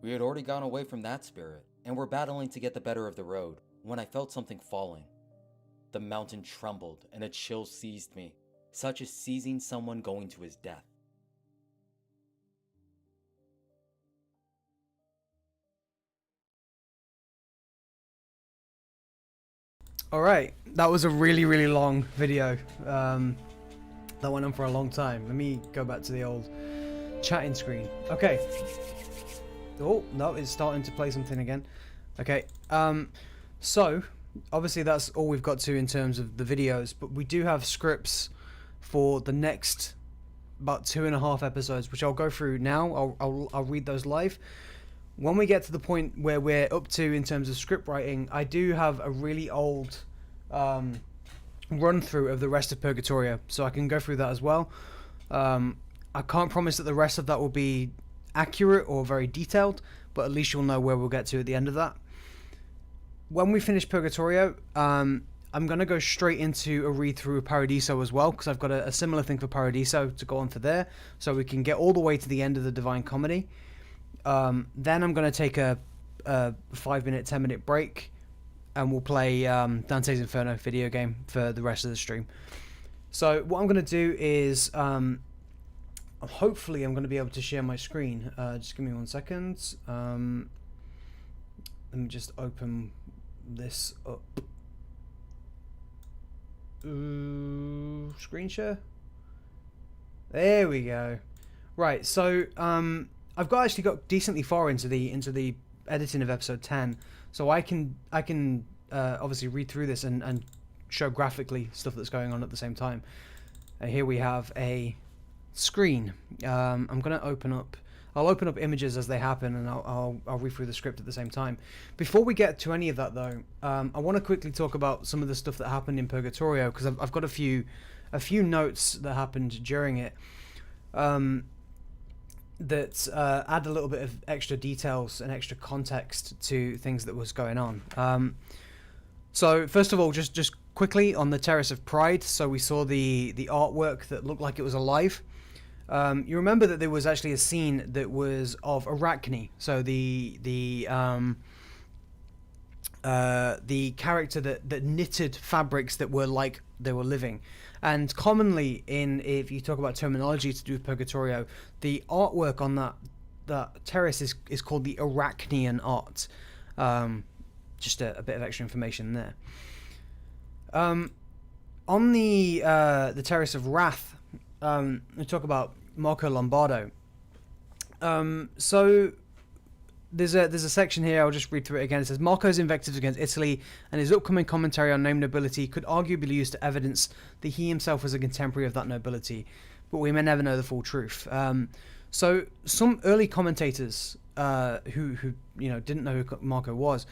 We had already gone away from that spirit, and were battling to get the better of the road, when I felt something falling. The mountain trembled, and a chill seized me, such as seizing someone going to his death. Alright, that was a really long video. That went on for a long time. Let me go back to the old chatting screen. Okay. Oh, no, it's starting to play something again. Okay, so, obviously that's all we've got to in terms of the videos, but we do have scripts for the next about 2.5 episodes, which I'll go through now. I'll read those live. When we get to the point where we're up to in terms of script writing, I do have a really old run through of the rest of Purgatorio, so I can go through that as well. I can't promise that the rest of that will be accurate or very detailed, but at least you'll know where we'll get to at the end of that. When we finish Purgatorio, I'm going to go straight into a read through of Paradiso as well, because I've got a similar thing for Paradiso to go on for there, so we can get all the way to the end of the Divine Comedy. Then I'm going to take a 5-minute, 10-minute break, and we'll play Dante's Inferno video game for the rest of the stream. So what I'm going to do is, hopefully I'm going to be able to share my screen. Just give me 1 second. Let me just open this up. Ooh, screen share. There we go. Right, so I've actually got decently far into the editing of episode 10, So I can obviously read through this and show graphically stuff that's going on at the same time. Here we have a screen. I'm going to open up. I'll open up images as they happen, and I'll read through the script at the same time. Before we get to any of that, though, I want to quickly talk about some of the stuff that happened in Purgatorio, because I've got a few notes that happened during it that add a little bit of extra details and extra context to things that was going on. So first of all, just quickly on the Terrace of Pride. So we saw the artwork that looked like it was alive. You remember that there was actually a scene that was of Arachne, so the character that knitted fabrics that were like they were living. And commonly if you talk about terminology to do with Purgatorio, the artwork on that terrace is called the Arachnean art. Just a bit of extra information there. On the Terrace of Wrath, we talk about Marco Lombardo. So there's a section here, I'll just read through it again. It says, Marco's invectives against Italy and his upcoming commentary on named nobility could arguably be used to evidence that he himself was a contemporary of that nobility, but we may never know the full truth. So some early commentators who didn't know who Marco was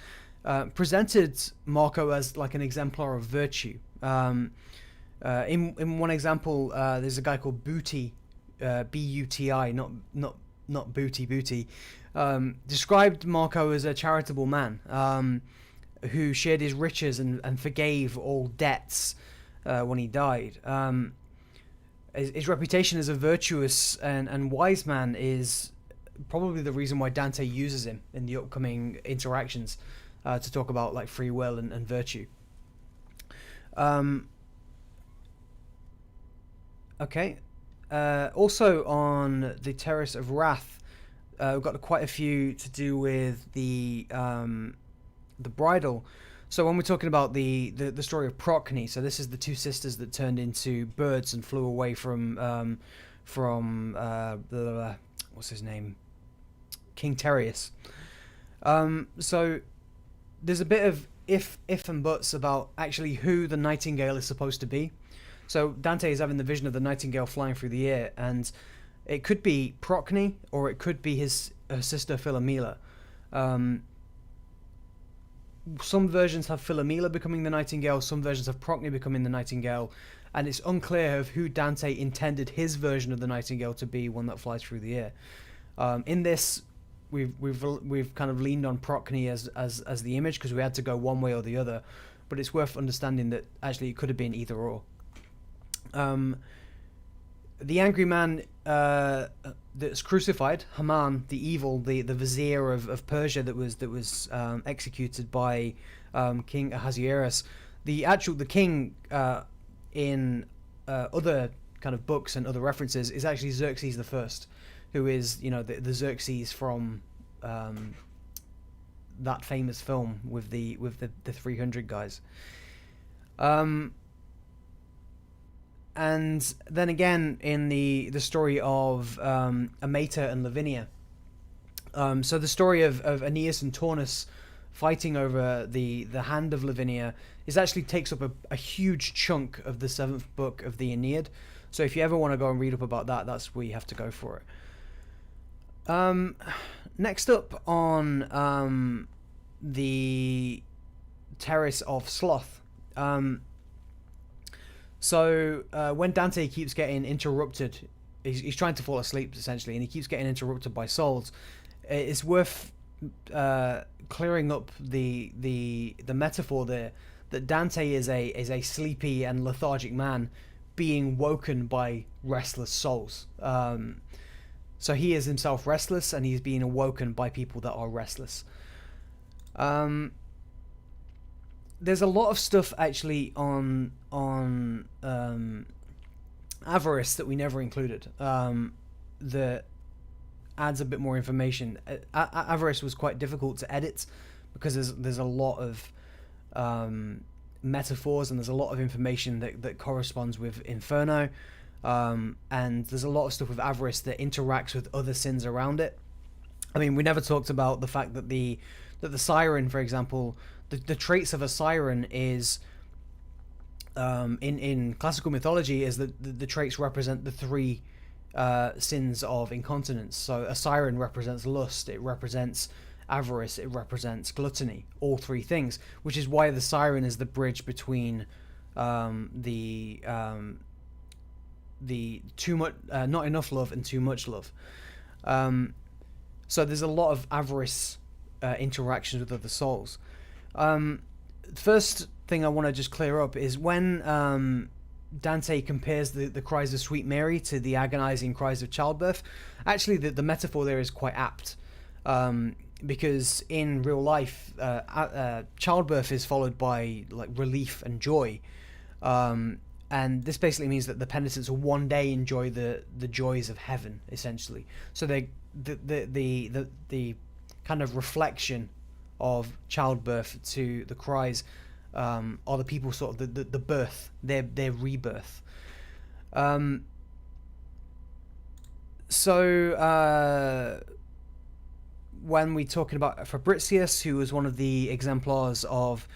presented Marco as like an exemplar of virtue. In one example, there's a guy called Booty, B-U-T-I, not Booty, described Marco as a charitable man who shared his riches and forgave all debts when he died. His reputation as a virtuous and wise man is probably the reason why Dante uses him in the upcoming interactions to talk about like free will and virtue. Okay. Also on the Terrace of Wrath, we've got quite a few to do with the bridal. So when we're talking about the story of Procne, so this is the two sisters that turned into birds and flew away from what's his name, King Terrace. So there's a bit of if and buts about actually who the nightingale is supposed to be. So Dante is having the vision of the nightingale flying through the air, and it could be Procne or it could be her sister Philomela. Some versions have Philomela becoming the nightingale, some versions have Procne becoming the nightingale, and it's unclear of who Dante intended his version of the nightingale to be, one that flies through the air. In this, we've kind of leaned on Procne as the image because we had to go one way or the other, but it's worth understanding that actually it could have been either or. The angry man that's crucified, Haman, the evil, the vizier of Persia that was executed by King Ahasuerus. The king in other kind of books and other references is actually Xerxes the First, who is the Xerxes from that famous film with the 300 guys. And then again in the story of Amata and Lavinia. So the story of Aeneas and Turnus fighting over the hand of Lavinia actually takes up a huge chunk of the 7th book of the Aeneid. So if you ever want to go and read up about that, that's where you have to go for it. Next up on the Terrace of Sloth. So when Dante keeps getting interrupted, he's trying to fall asleep essentially, and he keeps getting interrupted by souls. It's worth clearing up the metaphor there that Dante is a sleepy and lethargic man being woken by restless souls. So he is himself restless, and he's being awoken by people that are restless. There's a lot of stuff actually on Avarice that we never included that adds a bit more information. Avarice was quite difficult to edit because there's a lot of metaphors and there's a lot of information that corresponds with Inferno, and there's a lot of stuff with Avarice that interacts with other sins around it. I mean, we never talked about the fact that the that the siren, for example, the traits of a siren is in classical mythology is that the traits represent the three sins of incontinence. So a siren represents lust, it represents avarice, it represents gluttony, all three things, which is why the siren is the bridge between the too much, not enough love and too much love. So there's a lot of avarice interactions with other souls. First thing I want to just clear up is when Dante compares the cries of Sweet Mary to the agonizing cries of childbirth. Actually, the metaphor there is quite apt, because in real life, childbirth is followed by like relief and joy, and this basically means that the penitents will one day enjoy the joys of heaven, essentially. So the kind of reflection of childbirth to the cries are the people sort of the birth, their rebirth. So when we're talking about Fabricius, who was one of the exemplars of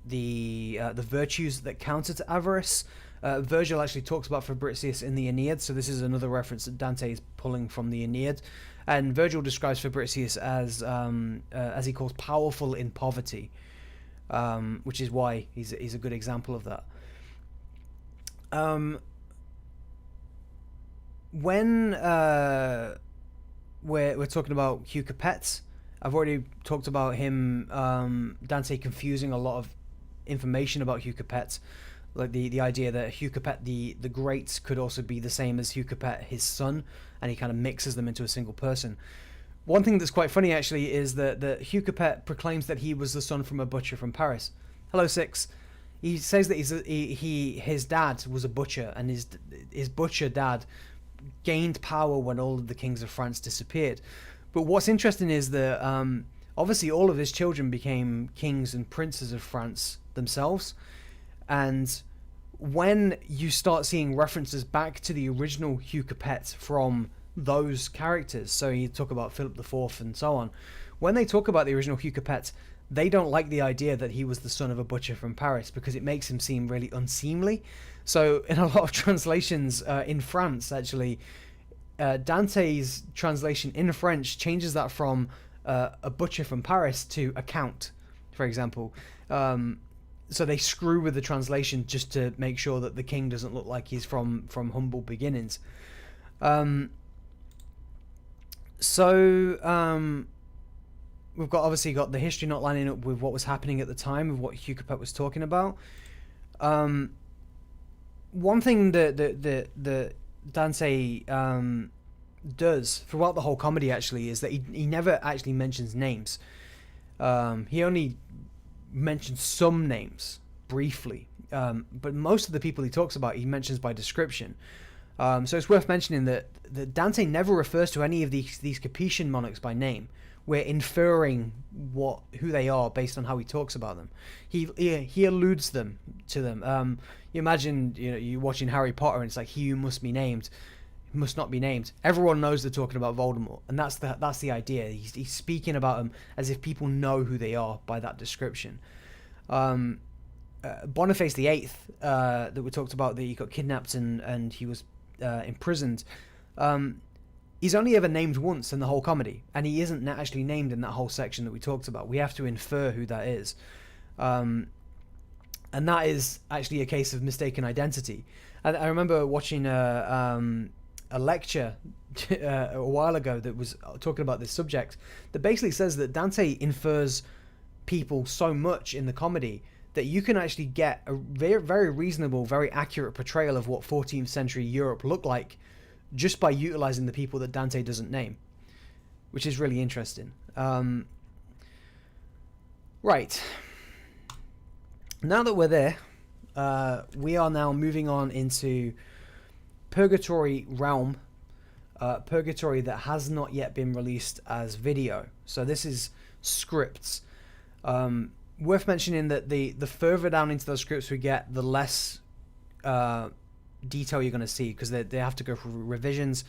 the virtues that counter to avarice, Virgil actually talks about Fabricius in the Aeneid, so this is another reference that Dante is pulling from the Aeneid. And Virgil describes Fabricius as he calls powerful in poverty, which is why he's a good example of that. When we're talking about Hugh Capet, I've already talked about him, Dante confusing a lot of information about Hugh Capet, like the idea that Hugh Capet the Great could also be the same as Hugh Capet his son, and he kind of mixes them into a single person. One thing that's quite funny actually is that Hugh Capet proclaims that he was the son from a butcher from Paris. Hello, Six. He says that his dad was a butcher, and his butcher dad gained power when all of the kings of France disappeared. But what's interesting is that obviously all of his children became kings and princes of France themselves, and when you start seeing references back to the original Hugh Capet from those characters, so you talk about Philip IV and so on, when they talk about the original Hugh Capet, they don't like the idea that he was the son of a butcher from Paris, because it makes him seem really unseemly. So in a lot of translations in France, actually, Dante's translation in French changes that from a butcher from Paris to a count, for example. So they screw with the translation just to make sure that the king doesn't look like he's from humble beginnings. We've obviously got the history not lining up with what was happening at the time of what Hugh Capet was talking about. One thing that Dante does throughout the whole comedy actually is that he never actually mentions names. He only mentions some names briefly, but most of the people he talks about he mentions by description. So it's worth mentioning that Dante never refers to any of these Capetian monarchs by name. We're inferring who they are based on how he talks about them. He alludes to them. You imagine you're watching Harry Potter and it's like he who must not be named. Everyone knows they're talking about Voldemort, and that's the idea. He's speaking about them as if people know who they are by that description. Boniface VIII, that we talked about, that he got kidnapped and he was imprisoned. He's only ever named once in the whole comedy, and he isn't actually named in that whole section that we talked about. We have to infer who that is. And that is actually a case of mistaken identity. I remember watching a lecture a while ago that was talking about this subject that basically says that Dante infers people so much in the comedy that you can actually get a very, very reasonable, very accurate portrayal of what 14th century Europe looked like just by utilizing the people that Dante doesn't name, which is really interesting. Right. Now that we're there, we are now moving on into Purgatory realm. Purgatory that has not yet been released as video. So this is scripts. Worth mentioning that the further down into those scripts we get, the less detail you're going to see, because they have to go through revisions.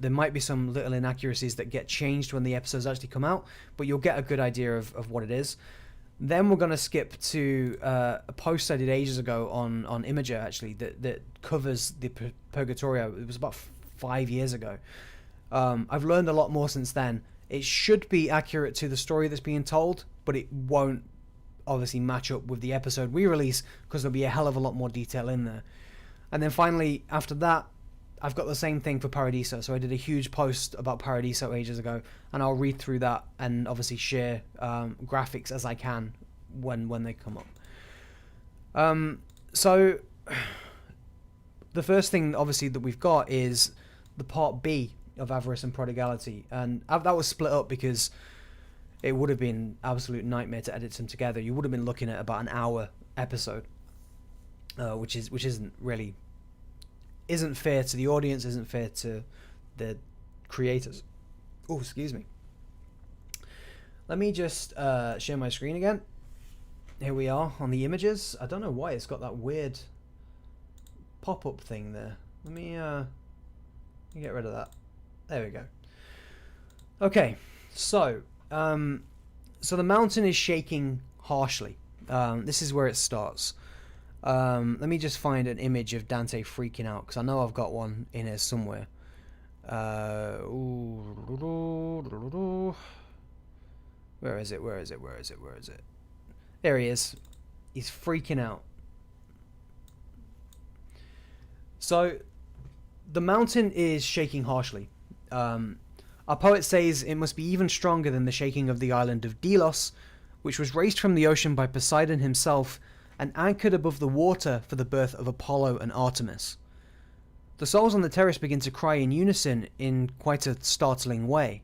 There might be some little inaccuracies that get changed when the episodes actually come out, but you'll get a good idea of what it is. Then we're going to skip to a post I did ages ago on Imager, actually, that covers the Purgatorio. It was about 5 years ago. I've learned a lot more since then. It should be accurate to the story that's being told, but it won't obviously match up with the episode we release, because there'll be a hell of a lot more detail in there. And then finally, after that, I've got the same thing for Paradiso. So I did a huge post about Paradiso ages ago, and I'll read through that and obviously share graphics as I can when they come up. So the first thing, obviously, that we've got is the part B of Avarice and Prodigality, and that was split up because it would have been absolute nightmare to edit them together. You would have been looking at about an hour episode, which isn't fair to the audience, isn't fair to the creators. Oh, excuse me. Let me just share my screen again. Here we are on the images. I don't know why it's got that weird pop-up thing there. Let me get rid of that. There we go. Okay, so the mountain is shaking harshly. This is where it starts. Let me just find an image of Dante freaking out, because I know I've got one in here somewhere. Where is it? There he is. He's freaking out. So the mountain is shaking harshly. Our poet says it must be even stronger than the shaking of the island of Delos, which was raised from the ocean by Poseidon himself and anchored above the water for the birth of Apollo and Artemis. The souls on the terrace begin to cry in unison in quite a startling way,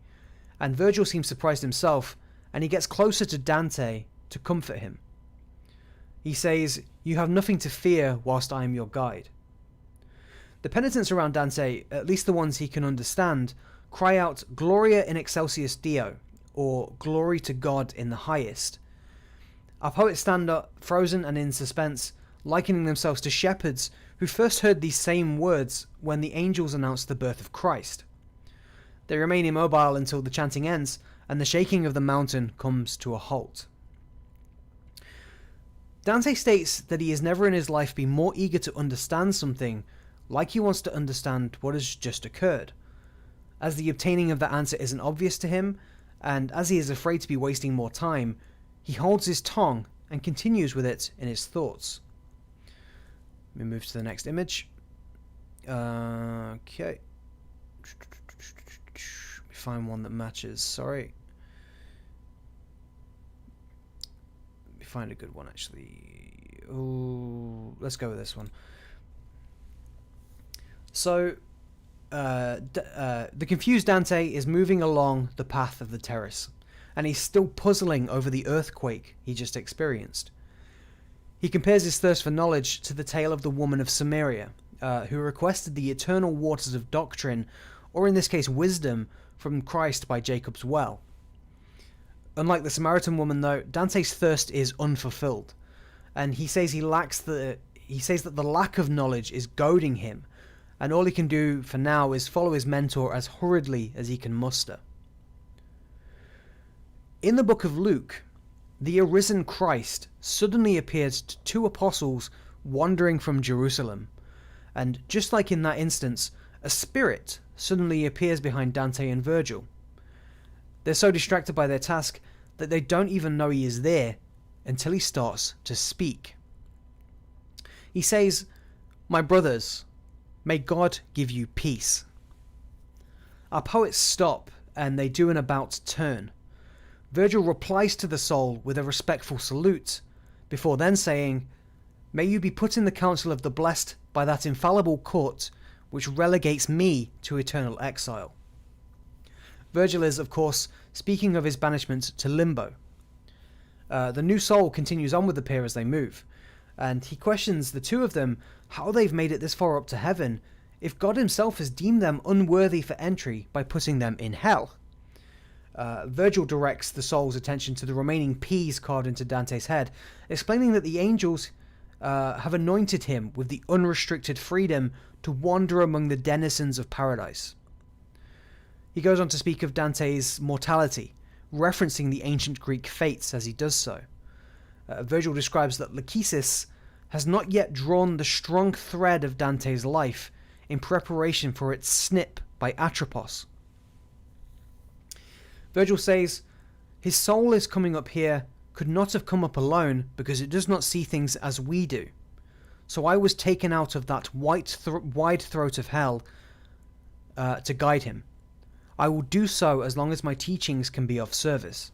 and Virgil seems surprised himself, and he gets closer to Dante to comfort him. He says, "You have nothing to fear whilst I am your guide." The penitents around Dante, at least the ones he can understand, cry out Gloria in excelsis Deo, or glory to God in the highest. Our poets stand up, frozen and in suspense, likening themselves to shepherds who first heard these same words when the angels announced the birth of Christ. They remain immobile until the chanting ends and the shaking of the mountain comes to a halt. Dante states that he has never in his life been more eager to understand something, like he wants to understand what has just occurred. As the obtaining of that answer isn't obvious to him, and as he is afraid to be wasting more time, he holds his tongue and continues with it in his thoughts. Let me move to the next image. Okay. Let me find one that matches. Sorry. Let me find a good one, actually. Ooh, let's go with this one. So, the confused Dante is moving along the path of the terrace, and he's still puzzling over the earthquake he just experienced. He compares his thirst for knowledge to the tale of the woman of Samaria, who requested the eternal waters of doctrine, or in this case wisdom, from Christ by Jacob's well. Unlike the Samaritan woman, though, Dante's thirst is unfulfilled, and he says that the lack of knowledge is goading him, and all he can do for now is follow his mentor as hurriedly as he can muster. In the book of Luke, the arisen Christ suddenly appears to two apostles wandering from Jerusalem, and just like in that instance, a spirit suddenly appears behind Dante and Virgil. They're so distracted by their task that they don't even know he is there until he starts to speak. He says, "My brothers, may God give you peace." Our poets stop and they do an about turn. Virgil replies to the soul with a respectful salute, before then saying, "May you be put in the council of the blessed by that infallible court which relegates me to eternal exile." Virgil is, of course, speaking of his banishment to Limbo. The new soul continues on with the pair as they move, and he questions the two of them how they've made it this far up to heaven if God himself has deemed them unworthy for entry by putting them in hell. Virgil directs the soul's attention to the remaining P's carved into Dante's head, explaining that the angels have anointed him with the unrestricted freedom to wander among the denizens of paradise. He goes on to speak of Dante's mortality, referencing the ancient Greek fates as he does so. Virgil describes that Lachesis has not yet drawn the strong thread of Dante's life in preparation for its snip by Atropos. Virgil says, "His soul is coming up here could not have come up alone because it does not see things as we do. So I was taken out of that wide throat of hell to guide him. I will do so as long as my teachings can be of service."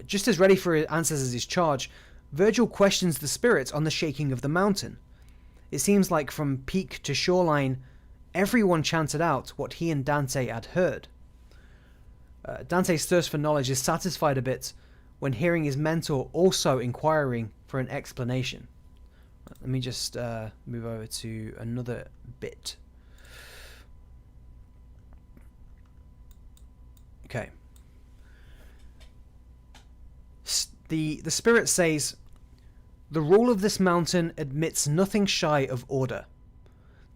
Just as ready for answers as his charge, Virgil questions the spirits on the shaking of the mountain. It seems like from peak to shoreline, everyone chanted out what he and Dante had heard. Dante's thirst for knowledge is satisfied a bit when hearing his mentor also inquiring for an explanation. Let me just move over to another bit. Okay. The spirit says, "The rule of this mountain admits nothing shy of order.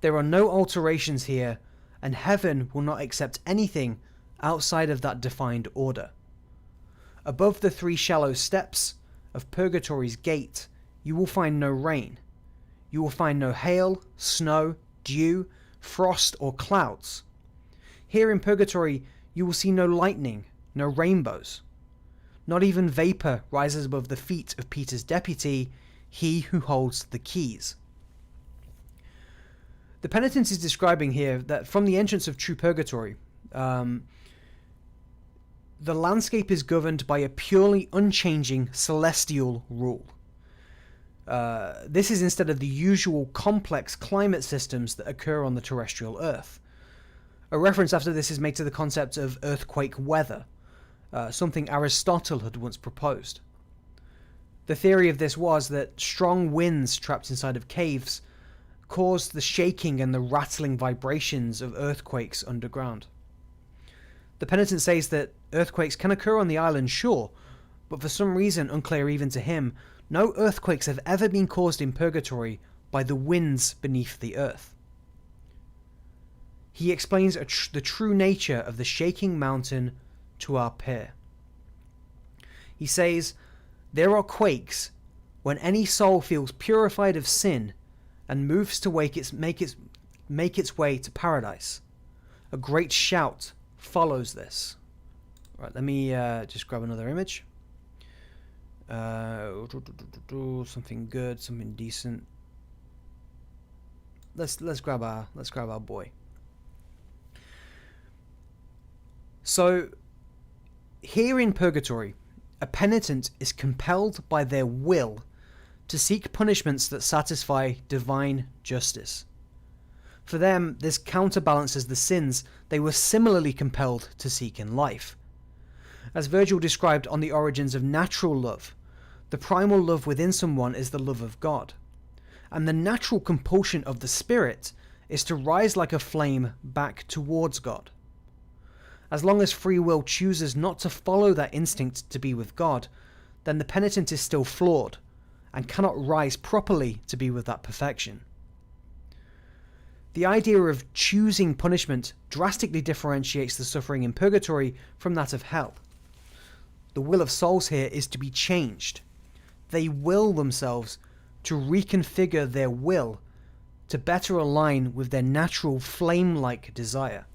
There are no alterations here, and heaven will not accept anything outside of that defined order. Above the 3 shallow steps of Purgatory's gate, you will find no rain. You will find no hail, snow, dew, frost, or clouds. Here in Purgatory, you will see no lightning, no rainbows. Not even vapor rises above the feet of Peter's deputy, he who holds the keys." The Penitents is describing here that from the entrance of true Purgatory, the landscape is governed by a purely unchanging celestial rule. This is instead of the usual complex climate systems that occur on the terrestrial Earth. A reference after this is made to the concept of earthquake weather, something Aristotle had once proposed. The theory of this was that strong winds trapped inside of caves caused the shaking and the rattling vibrations of earthquakes underground. The Penitent says that earthquakes can occur on the island's shore, but for some reason unclear even to him, no earthquakes have ever been caused in Purgatory by the winds beneath the earth. He explains the true nature of the shaking mountain to our pair. He says, "There are quakes when any soul feels purified of sin and moves to make its way to paradise. A great shout follows this." Right, let me just grab another image. Something good, something decent. Let's grab our boy. So here in Purgatory, a penitent is compelled by their will to seek punishments that satisfy divine justice. For them, this counterbalances the sins they were similarly compelled to seek in life. As Virgil described on the origins of natural love, the primal love within someone is the love of God, and the natural compulsion of the spirit is to rise like a flame back towards God. As long as free will chooses not to follow that instinct to be with God, then the penitent is still flawed and cannot rise properly to be with that perfection. The idea of choosing punishment drastically differentiates the suffering in Purgatory from that of hell. The will of souls here is to be changed. They will themselves to reconfigure their will to better align with their natural flame-like desire.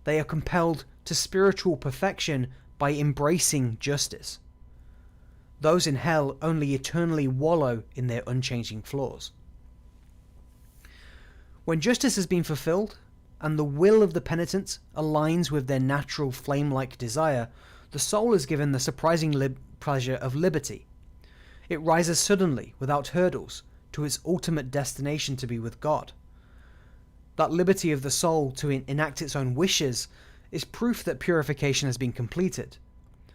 They are compelled to spiritual perfection by embracing justice. Those in hell only eternally wallow in their unchanging flaws. When justice has been fulfilled, and the will of the penitent aligns with their natural flame-like desire, the soul is given the surprising pleasure of liberty. It rises suddenly, without hurdles, to its ultimate destination to be with God. That liberty of the soul to enact its own wishes is proof that purification has been completed.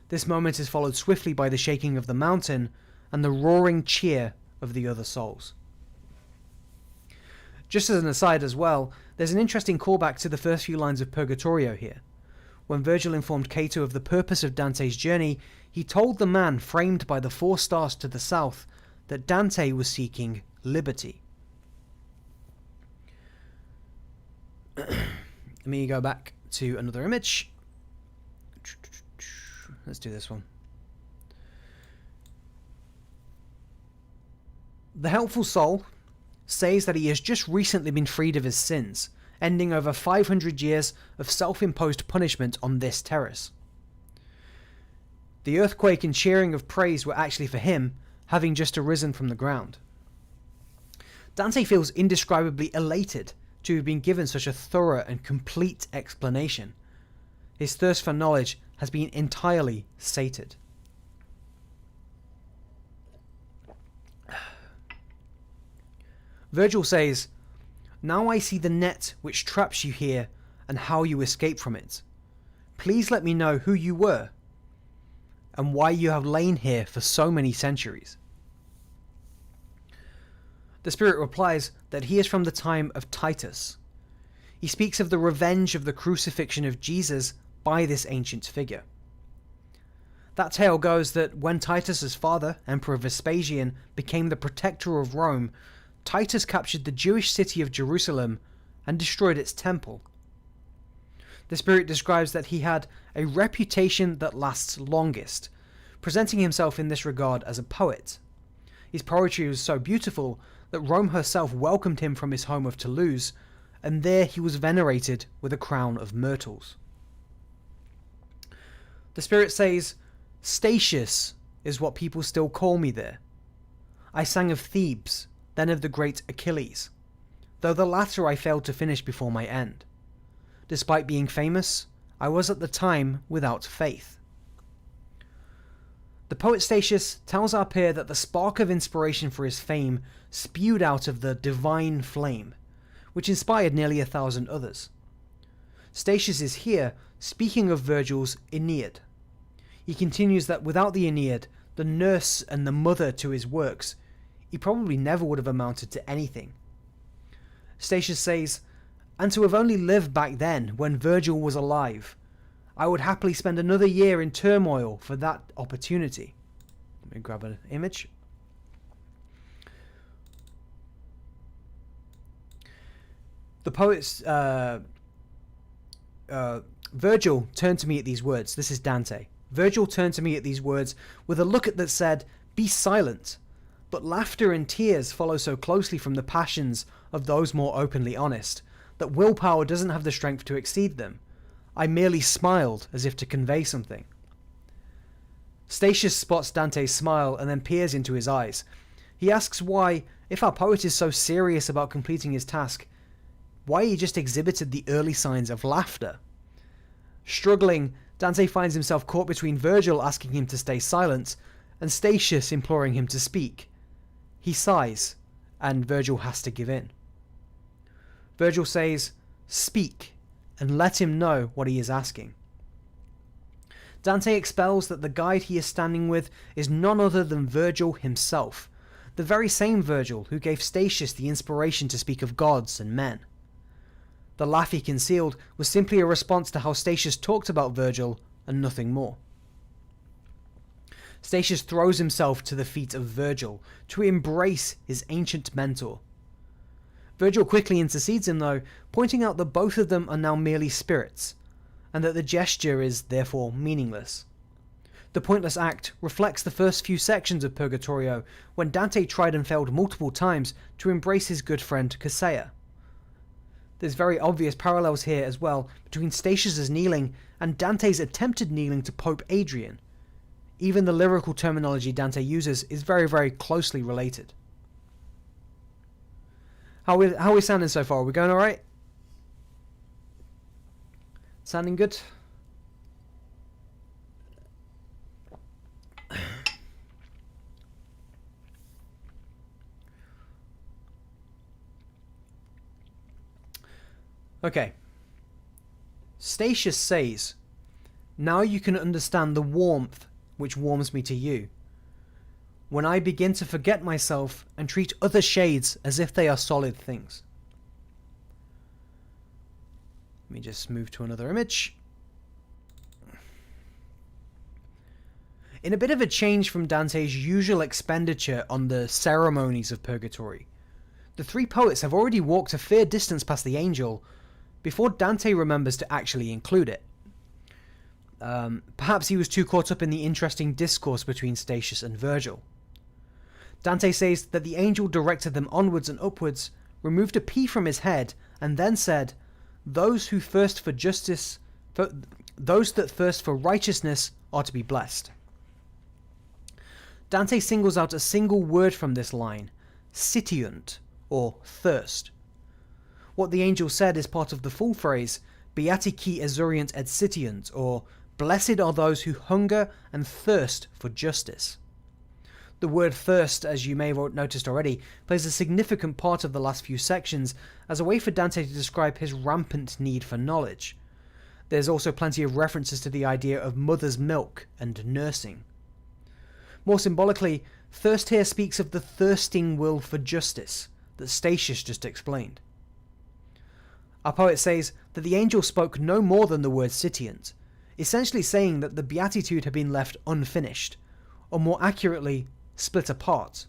This moment is followed swiftly by the shaking of the mountain and the roaring cheer of the other souls. Just as an aside as well, there's an interesting callback to the first few lines of Purgatorio here. When Virgil informed Cato of the purpose of Dante's journey, he told the man framed by the 4 stars to the south that Dante was seeking liberty. Let me go back to another image. Let's do this one. The helpful soul says that he has just recently been freed of his sins, ending over 500 years of self-imposed punishment on this terrace. The earthquake and cheering of praise were actually for him, having just arisen from the ground. Dante feels indescribably elated to have been given such a thorough and complete explanation. His thirst for knowledge has been entirely sated. Virgil says, "Now I see the net which traps you here and how you escape from it. Please let me know who you were and why you have lain here for so many centuries." The spirit replies that he is from the time of Titus. He speaks of the revenge of the crucifixion of Jesus by this ancient figure. That tale goes that when Titus's father, Emperor Vespasian, became the protector of Rome, Titus captured the Jewish city of Jerusalem and destroyed its temple. The spirit describes that he had a reputation that lasts longest, presenting himself in this regard as a poet. His poetry was so beautiful that Rome herself welcomed him from his home of Toulouse, and there he was venerated with a crown of myrtles. The spirit says, "Statius is what people still call me there. I sang of Thebes, then of the great Achilles, though the latter I failed to finish before my end. Despite being famous, I was at the time without faith." The poet Statius tells our peer that the spark of inspiration for his fame spewed out of the divine flame, which inspired nearly 1,000 others. Statius is here speaking of Virgil's Aeneid. He continues that without the Aeneid, the nurse and the mother to his works, he probably never would have amounted to anything. Statius says, "And to have only lived back then, when Virgil was alive, I would happily spend another year in turmoil for that opportunity." Let me grab an image. The poet's Virgil turned to me at these words. This is Dante. Virgil turned to me at these words with a look that said, "Be silent." But laughter and tears follow so closely from the passions of those more openly honest, that willpower doesn't have the strength to exceed them. I merely smiled as if to convey something. Statius spots Dante's smile and then peers into his eyes. He asks why, if our poet is so serious about completing his task, why he just exhibited the early signs of laughter. Struggling, Dante finds himself caught between Virgil asking him to stay silent and Statius imploring him to speak. He sighs, and Virgil has to give in. Virgil says, "Speak, and let him know what he is asking." Dante expels that the guide he is standing with is none other than Virgil himself, the very same Virgil who gave Statius the inspiration to speak of gods and men. The laugh he concealed was simply a response to how Statius talked about Virgil and nothing more. Statius throws himself to the feet of Virgil to embrace his ancient mentor. Virgil quickly intercedes him though, pointing out that both of them are now merely spirits, and that the gesture is therefore meaningless. The pointless act reflects the first few sections of Purgatorio, when Dante tried and failed multiple times to embrace his good friend Cassea. There's very obvious parallels here as well between Statius's kneeling and Dante's attempted kneeling to Pope Adrian. Even the lyrical terminology Dante uses is very, very closely related. How are we sounding so far? Are we going alright? Sounding good? Okay. Statius says, "Now you can understand the warmth which warms me to you. When I begin to forget myself and treat other shades as if they are solid things." Let me just move to another image. in a bit of a change from Dante's usual expenditure on the ceremonies of Purgatory. The three poets have already walked a fair distance past the angel before Dante remembers to actually include it. Perhaps he was too caught up in the interesting discourse between Statius and Virgil. Dante says that the angel directed them onwards and upwards, removed a P from his head, and then said, those that thirst for righteousness are to be blessed. Dante singles out a single word from this line, sitiunt, or thirst. What the angel said is part of the full phrase, beati qui exuriunt et sitiunt, or blessed are those who hunger and thirst for justice. The word thirst, as you may have noticed already, plays a significant part of the last few sections as a way for Dante to describe his rampant need for knowledge. There's also plenty of references to the idea of mother's milk and nursing. More symbolically, thirst here speaks of the thirsting will for justice that Statius just explained. Our poet says that the angel spoke no more than the word sitiunt, essentially saying that the beatitude had been left unfinished, or more accurately, split apart.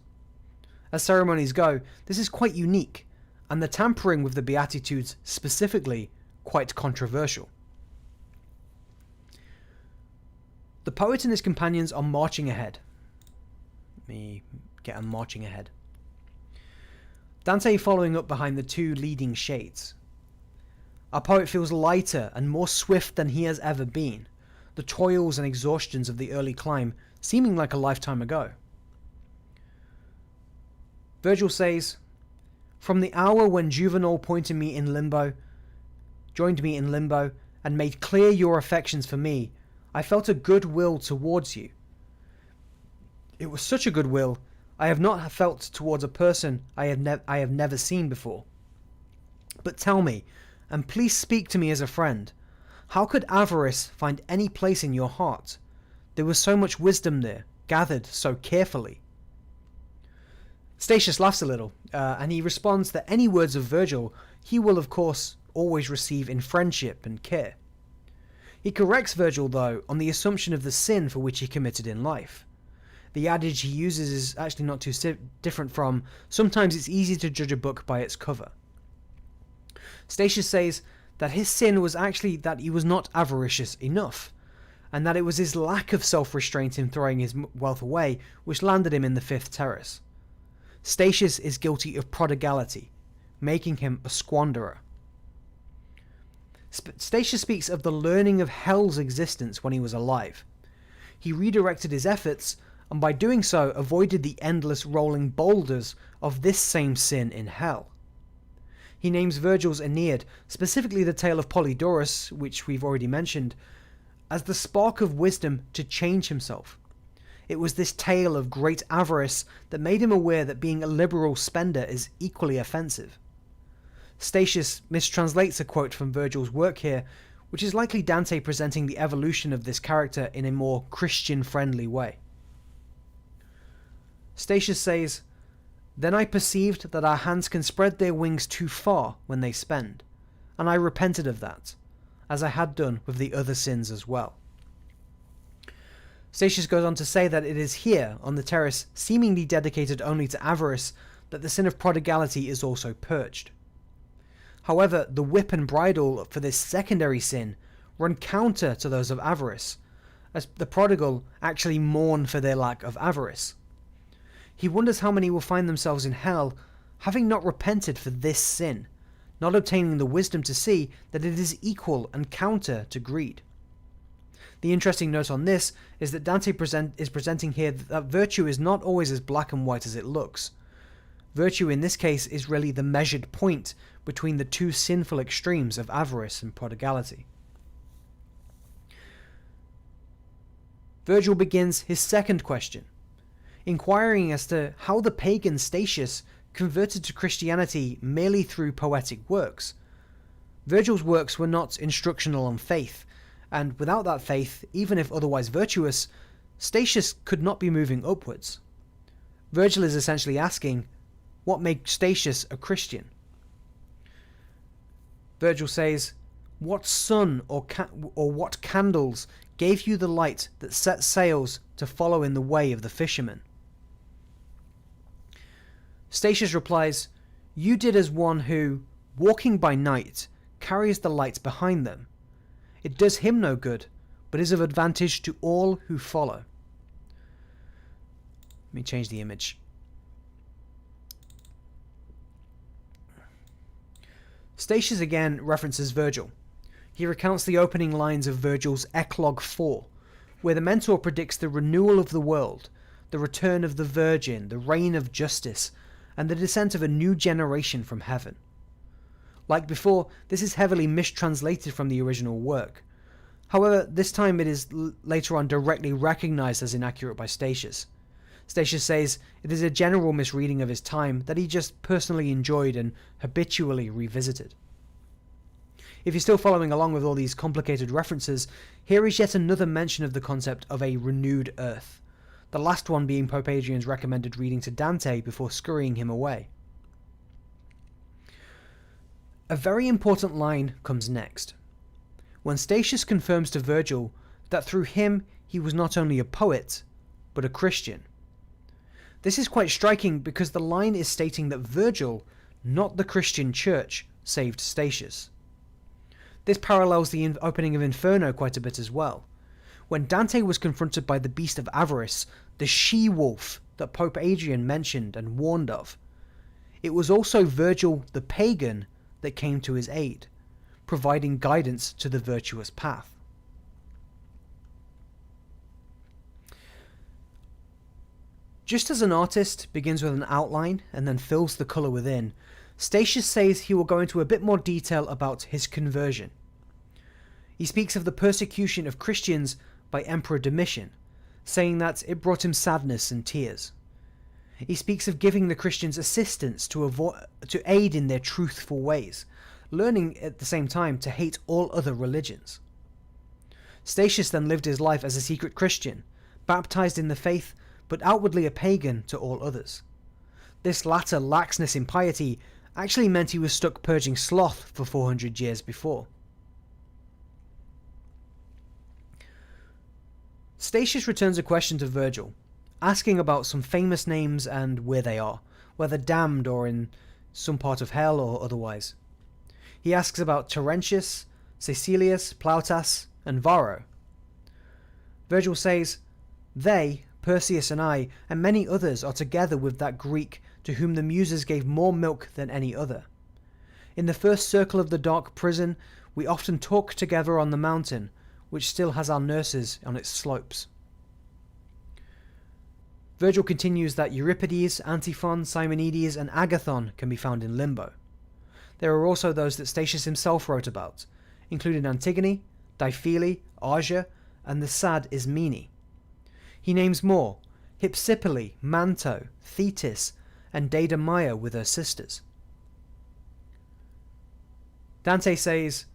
As ceremonies go, this is quite unique, and the tampering with the Beatitudes specifically quite controversial. The poet and his companions are marching ahead. Let me get them marching ahead. Dante following up behind the two leading shades. Our poet feels lighter and more swift than he has ever been, the toils and exhaustions of the early climb seeming like a lifetime ago. Virgil says, from the hour when Juvenal joined me in Limbo, and made clear your affections for me, I felt a good will towards you. It was such a good will I have not felt towards a person I have never seen before. But tell me, and please speak to me as a friend, how could avarice find any place in your heart? There was so much wisdom there, gathered so carefully. Statius laughs a little, and he responds that any words of Virgil he will of course always receive in friendship and care. He corrects Virgil, though, on the assumption of the sin for which he committed in life. The adage he uses is actually not too different from, sometimes it's easy to judge a book by its cover. Statius says that his sin was actually that he was not avaricious enough, and that it was his lack of self-restraint in throwing his wealth away which landed him in the fifth terrace. Statius is guilty of prodigality, making him a squanderer. Statius speaks of the learning of hell's existence when he was alive. He redirected his efforts, and by doing so avoided the endless rolling boulders of this same sin in hell. He names Virgil's Aeneid, specifically the tale of Polydorus, which we've already mentioned, as the spark of wisdom to change himself. It was this tale of great avarice that made him aware that being a liberal spender is equally offensive. Statius mistranslates a quote from Virgil's work here, which is likely Dante presenting the evolution of this character in a more Christian-friendly way. Statius says, "Then I perceived that our hands can spread their wings too far when they spend, and I repented of that, as I had done with the other sins as well." Statius goes on to say that it is here, on the terrace seemingly dedicated only to avarice, that the sin of prodigality is also purged. However, the whip and bridle for this secondary sin run counter to those of avarice, as the prodigal actually mourn for their lack of avarice. He wonders how many will find themselves in hell, having not repented for this sin, not obtaining the wisdom to see that it is equal and counter to greed. The interesting note on this is that Dante is presenting here that virtue is not always as black and white as it looks. Virtue in this case is really the measured point between the two sinful extremes of avarice and prodigality. Virgil begins his second question, inquiring as to how the pagan Statius converted to Christianity merely through poetic works. Virgil's works were not instructional on faith, and without that faith, even if otherwise virtuous, Statius could not be moving upwards. Virgil is essentially asking, what made Statius a Christian? Virgil says, What sun or what candles gave you the light that set sails to follow in the way of the fishermen? Statius replies, you did as one who, walking by night, carries the light behind them. It does him no good, but is of advantage to all who follow. Let me change the image. Statius again references Virgil. He recounts the opening lines of Virgil's Eclogue 4, where the mentor predicts the renewal of the world, the return of the Virgin, the reign of justice, and the descent of a new generation from heaven. Like before, this is heavily mistranslated from the original work. However, this time it is later on directly recognized as inaccurate by Statius. Statius says it is a general misreading of his time that he just personally enjoyed and habitually revisited. If you're still following along with all these complicated references, here is yet another mention of the concept of a renewed earth, the last one being Pope Adrian's recommended reading to Dante before scurrying him away. A very important line comes next, when Statius confirms to Virgil that through him he was not only a poet, but a Christian. This is quite striking because the line is stating that Virgil, not the Christian church, saved Statius. This parallels the opening of Inferno quite a bit as well. When Dante was confronted by the beast of Avarice, the she-wolf that Pope Adrian mentioned and warned of, it was also Virgil the pagan that came to his aid, providing guidance to the virtuous path. Just as an artist begins with an outline and then fills the colour within, Statius says he will go into a bit more detail about his conversion. He speaks of the persecution of Christians by Emperor Domitian, saying that it brought him sadness and tears. He speaks of giving the Christians assistance to aid in their truthful ways, learning at the same time to hate all other religions. Statius then lived his life as a secret Christian, baptized in the faith, but outwardly a pagan to all others. This latter laxness in piety actually meant he was stuck purging sloth for 400 years before. Statius returns a question to Virgil, asking about some famous names and where they are, whether damned or in some part of hell or otherwise. He asks about Terentius, Caecilius, Plautus, and Varro. Virgil says, they, Perseus and I, and many others are together with that Greek to whom the Muses gave more milk than any other. In the first circle of the dark prison, we often talk together on the mountain, which still has our nurses on its slopes. Virgil continues that Euripides, Antiphon, Simonides, and Agathon can be found in Limbo. There are also those that Statius himself wrote about, including Antigone, Diphyle, Argia, and the sad Ismene. He names more, Hypsipyle, Manto, Thetis, and Deidamia with her sisters. Dante says,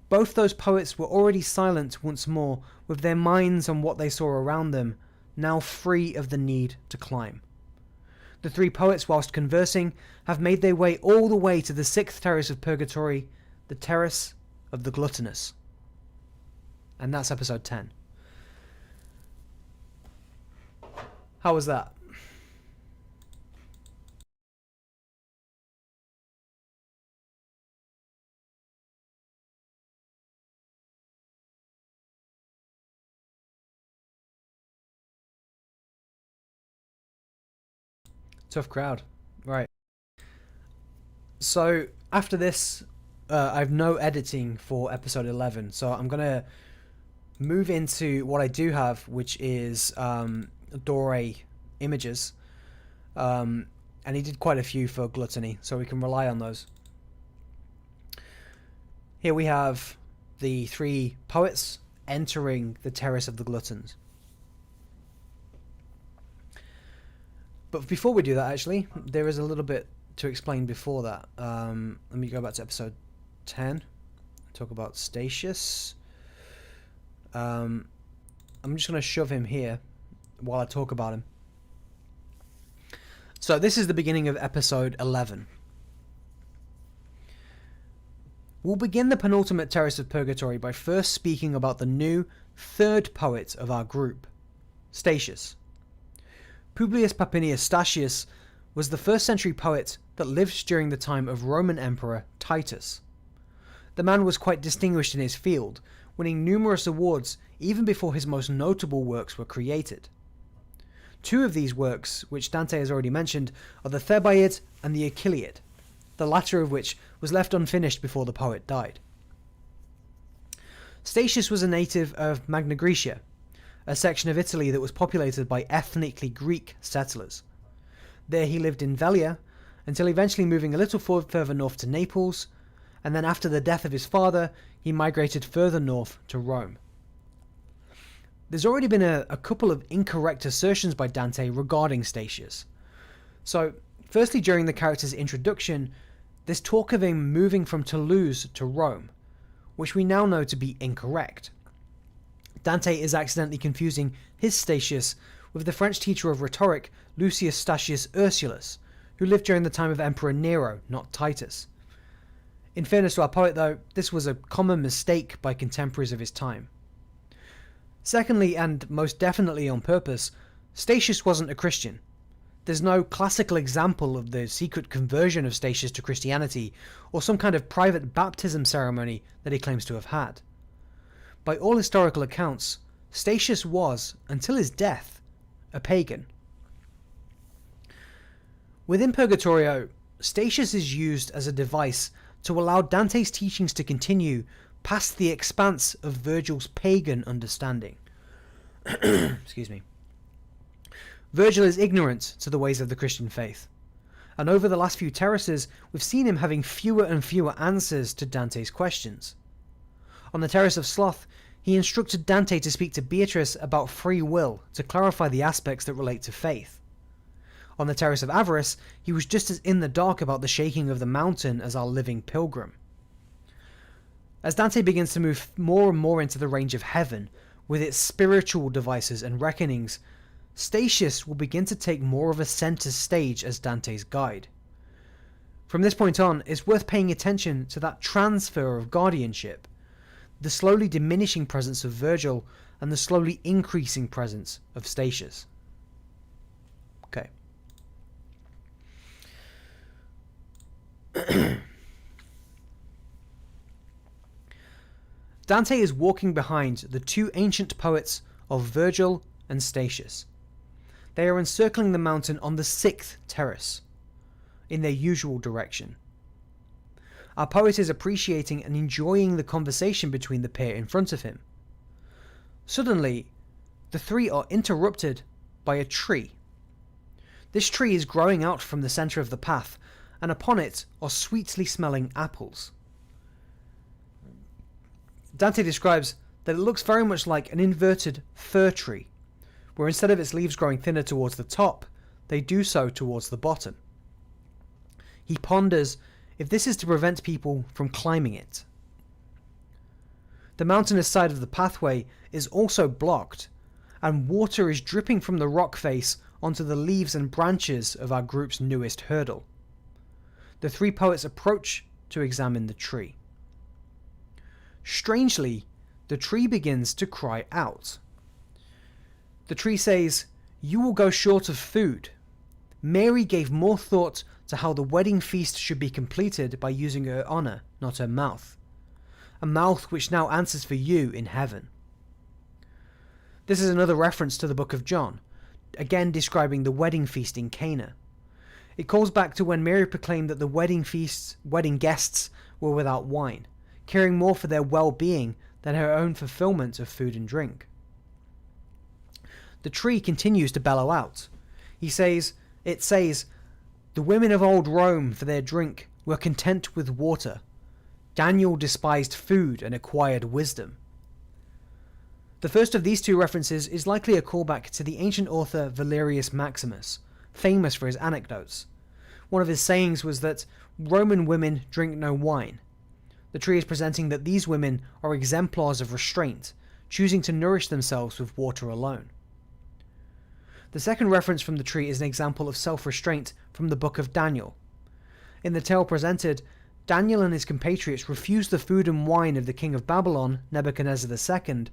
both those poets were already silent once more, with their minds on what they saw around them, now free of the need to climb. The three poets, whilst conversing, have made their way all the way to the sixth terrace of Purgatory, the terrace of the gluttonous. And that's episode 10. How was that? Tough crowd. Right. So, after this, I have no editing for episode 11, so I'm going to move into what I do have, which is Dore images. And he did quite a few for Gluttony, so we can rely on those. Here we have the three poets entering the Terrace of the Gluttons. But before we do that, actually, there is a little bit to explain before that. Let me go back to episode 10. Talk about Statius. I'm just going to shove him here while I talk about him. So this is the beginning of episode 11. We'll begin the penultimate terrace of Purgatory by first speaking about the new, third poet of our group, Statius. Publius Papinius Statius was the 1st century poet that lived during the time of Roman Emperor Titus. The man was quite distinguished in his field, winning numerous awards even before his most notable works were created. 2 of these works, which Dante has already mentioned, are the Thebaid and the Achilleid, the latter of which was left unfinished before the poet died. Statius was a native of Magna Graecia, a section of Italy that was populated by ethnically Greek settlers. There he lived in Velia, until eventually moving a little further north to Naples, and then after the death of his father, he migrated further north to Rome. There's already been a couple of incorrect assertions by Dante regarding Statius. So, firstly, during the character's introduction, there's talk of him moving from Toulouse to Rome, which we now know to be incorrect. Dante is accidentally confusing his Statius with the French teacher of rhetoric Lucius Statius Ursulus, who lived during the time of Emperor Nero, not Titus. In fairness to our poet, though, this was a common mistake by contemporaries of his time. Secondly, and most definitely on purpose, Statius wasn't a Christian. There's no classical example of the secret conversion of Statius to Christianity, or some kind of private baptism ceremony that he claims to have had. By all historical accounts, Statius was, until his death, a pagan. Within Purgatorio, Statius is used as a device to allow Dante's teachings to continue past the expanse of Virgil's pagan understanding. Excuse me. Virgil is ignorant to the ways of the Christian faith, and over the last few terraces, we've seen him having fewer and fewer answers to Dante's questions. On the Terrace of Sloth, he instructed Dante to speak to Beatrice about free will to clarify the aspects that relate to faith. On the Terrace of Avarice, he was just as in the dark about the shaking of the mountain as our living pilgrim. As Dante begins to move more and more into the range of heaven, with its spiritual devices and reckonings, Statius will begin to take more of a centre stage as Dante's guide. From this point on, it's worth paying attention to that transfer of guardianship, the slowly diminishing presence of Virgil and the slowly increasing presence of Statius. Okay. Dante is walking behind the 2 ancient poets of Virgil and Statius. They are encircling the mountain on the 6th terrace, in their usual direction. Our poet is appreciating and enjoying the conversation between the pair in front of him. Suddenly, the 3 are interrupted by a tree. This tree is growing out from the centre of the path, and upon it are sweetly smelling apples. Dante describes that it looks very much like an inverted fir tree, where instead of its leaves growing thinner towards the top, they do so towards the bottom. He ponders if this is to prevent people from climbing it. The mountainous side of the pathway is also blocked, and water is dripping from the rock face onto the leaves and branches of our group's newest hurdle. The 3 poets approach to examine the tree. Strangely, the tree begins to cry out. The tree says, "You will go short of food. Mary gave more thought to how the wedding feast should be completed by using her honour, not her mouth. A mouth which now answers for you in heaven." This is another reference to the book of John, again describing the wedding feast in Cana. It calls back to when Mary proclaimed that the wedding guests were without wine, caring more for their well-being than her own fulfillment of food and drink. The tree continues to bellow out. It says, "The women of old Rome for their drink were content with water. Daniel despised food and acquired wisdom." The first of these 2 references is likely a callback to the ancient author Valerius Maximus, famous for his anecdotes. One of his sayings was that Roman women drink no wine. The tree is presenting that these women are exemplars of restraint, choosing to nourish themselves with water alone. The second reference from the tree is an example of self-restraint from the book of Daniel. In the tale presented, Daniel and his compatriots refused the food and wine of the king of Babylon, Nebuchadnezzar II,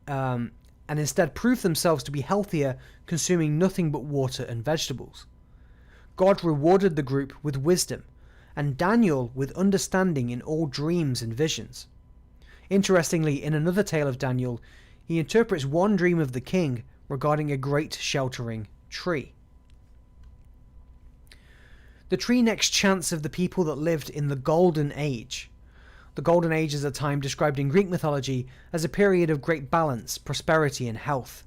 and instead proved themselves to be healthier, consuming nothing but water and vegetables. God rewarded the group with wisdom, and Daniel with understanding in all dreams and visions. Interestingly, in another tale of Daniel, he interprets one dream of the king regarding a great sheltering tree. The tree next chants of the people that lived in the Golden Age. The Golden Age is a time described in Greek mythology as a period of great balance, prosperity, and health.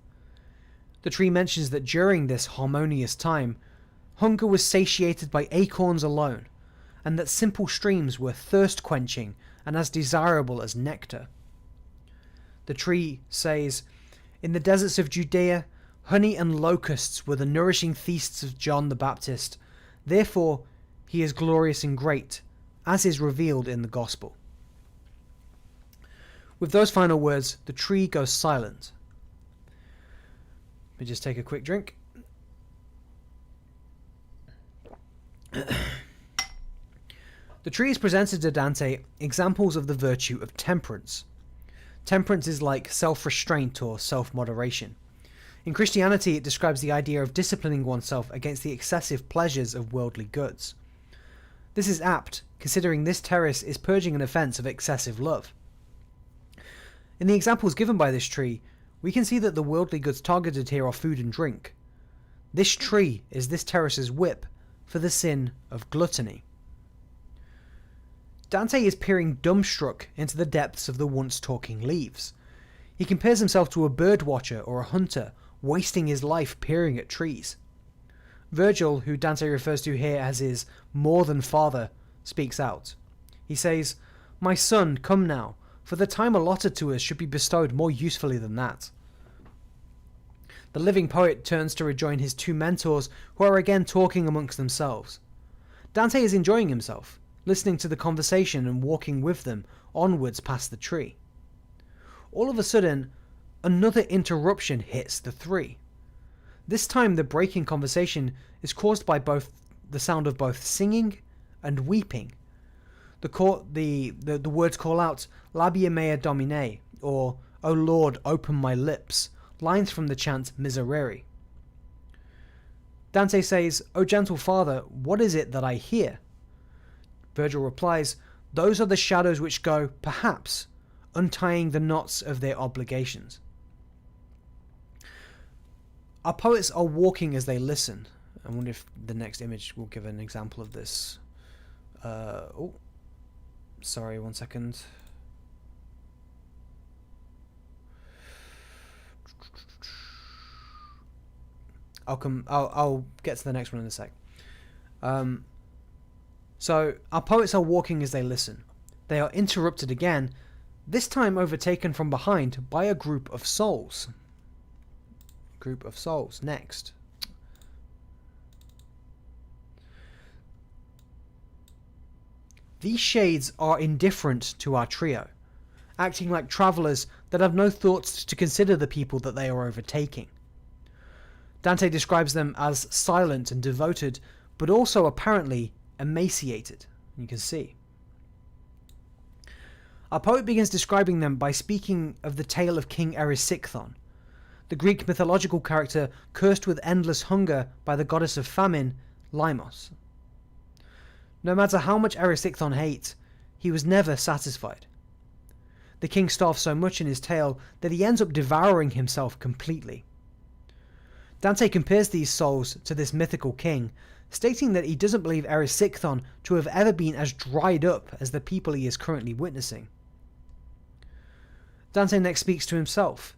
The tree mentions that during this harmonious time, hunger was satiated by acorns alone, and that simple streams were thirst-quenching and as desirable as nectar. The tree says, "In the deserts of Judea, honey and locusts were the nourishing feasts of John the Baptist. Therefore, he is glorious and great, as is revealed in the Gospel." With those final words, the tree goes silent. Let me just take a quick drink. The tree is presented to Dante examples of the virtue of temperance. Temperance is like self-restraint or self-moderation. In Christianity, it describes the idea of disciplining oneself against the excessive pleasures of worldly goods. This is apt, considering this terrace is purging an offence of excessive love. In the examples given by this tree, we can see that the worldly goods targeted here are food and drink. This tree is this terrace's whip for the sin of gluttony. Dante is peering dumbstruck into the depths of the once talking leaves. He compares himself to a bird watcher or a hunter, wasting his life peering at trees. Virgil, who Dante refers to here as his more than father, speaks out. He says, "My son, come now, for the time allotted to us should be bestowed more usefully than that." The living poet turns to rejoin his two mentors, who are again talking amongst themselves. Dante is enjoying himself, listening to the conversation and walking with them onwards past the tree. All of a sudden, another interruption hits the three. This time the break in conversation is caused by both the sound of both singing and weeping. The words call out, "Labia mea Domine," or "O Lord, open my lips," lines from the chant Miserere. Dante says, "O gentle father, what is it that I hear?" Virgil replies, "Those are the shadows which go, perhaps, untying the knots of their obligations." Our poets are walking as they listen. I wonder if the next image will give an example of this. Sorry, 1 second. I'll get to the next one in a sec. So, our poets are walking as they listen. They are interrupted again, this time overtaken from behind by a group of souls. Group of souls, next. These shades are indifferent to our trio, acting like travellers that have no thoughts to consider the people that they are overtaking. Dante describes them as silent and devoted, but also apparently emaciated. You can see. Our poet begins describing them by speaking of the tale of King Erisichthon, the Greek mythological character cursed with endless hunger by the goddess of famine, Limos. No matter how much Erisichthon ate, he was never satisfied. The king starved so much in his tale that he ends up devouring himself completely. Dante compares these souls to this mythical king, stating that he doesn't believe Erisichthon to have ever been as dried up as the people he is currently witnessing. Dante next speaks to himself,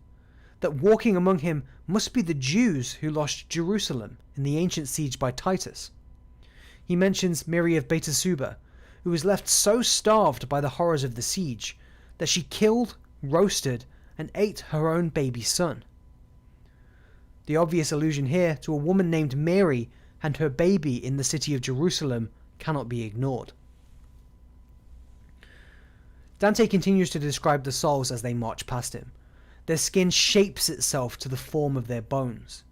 that walking among him must be the Jews who lost Jerusalem in the ancient siege by Titus. He mentions Miri of Betasuba, who was left so starved by the horrors of the siege that she killed, roasted, and ate her own baby son. The obvious allusion here to a woman named Mary and her baby in the city of Jerusalem cannot be ignored. Dante continues to describe the souls as they march past him. Their skin shapes itself to the form of their bones.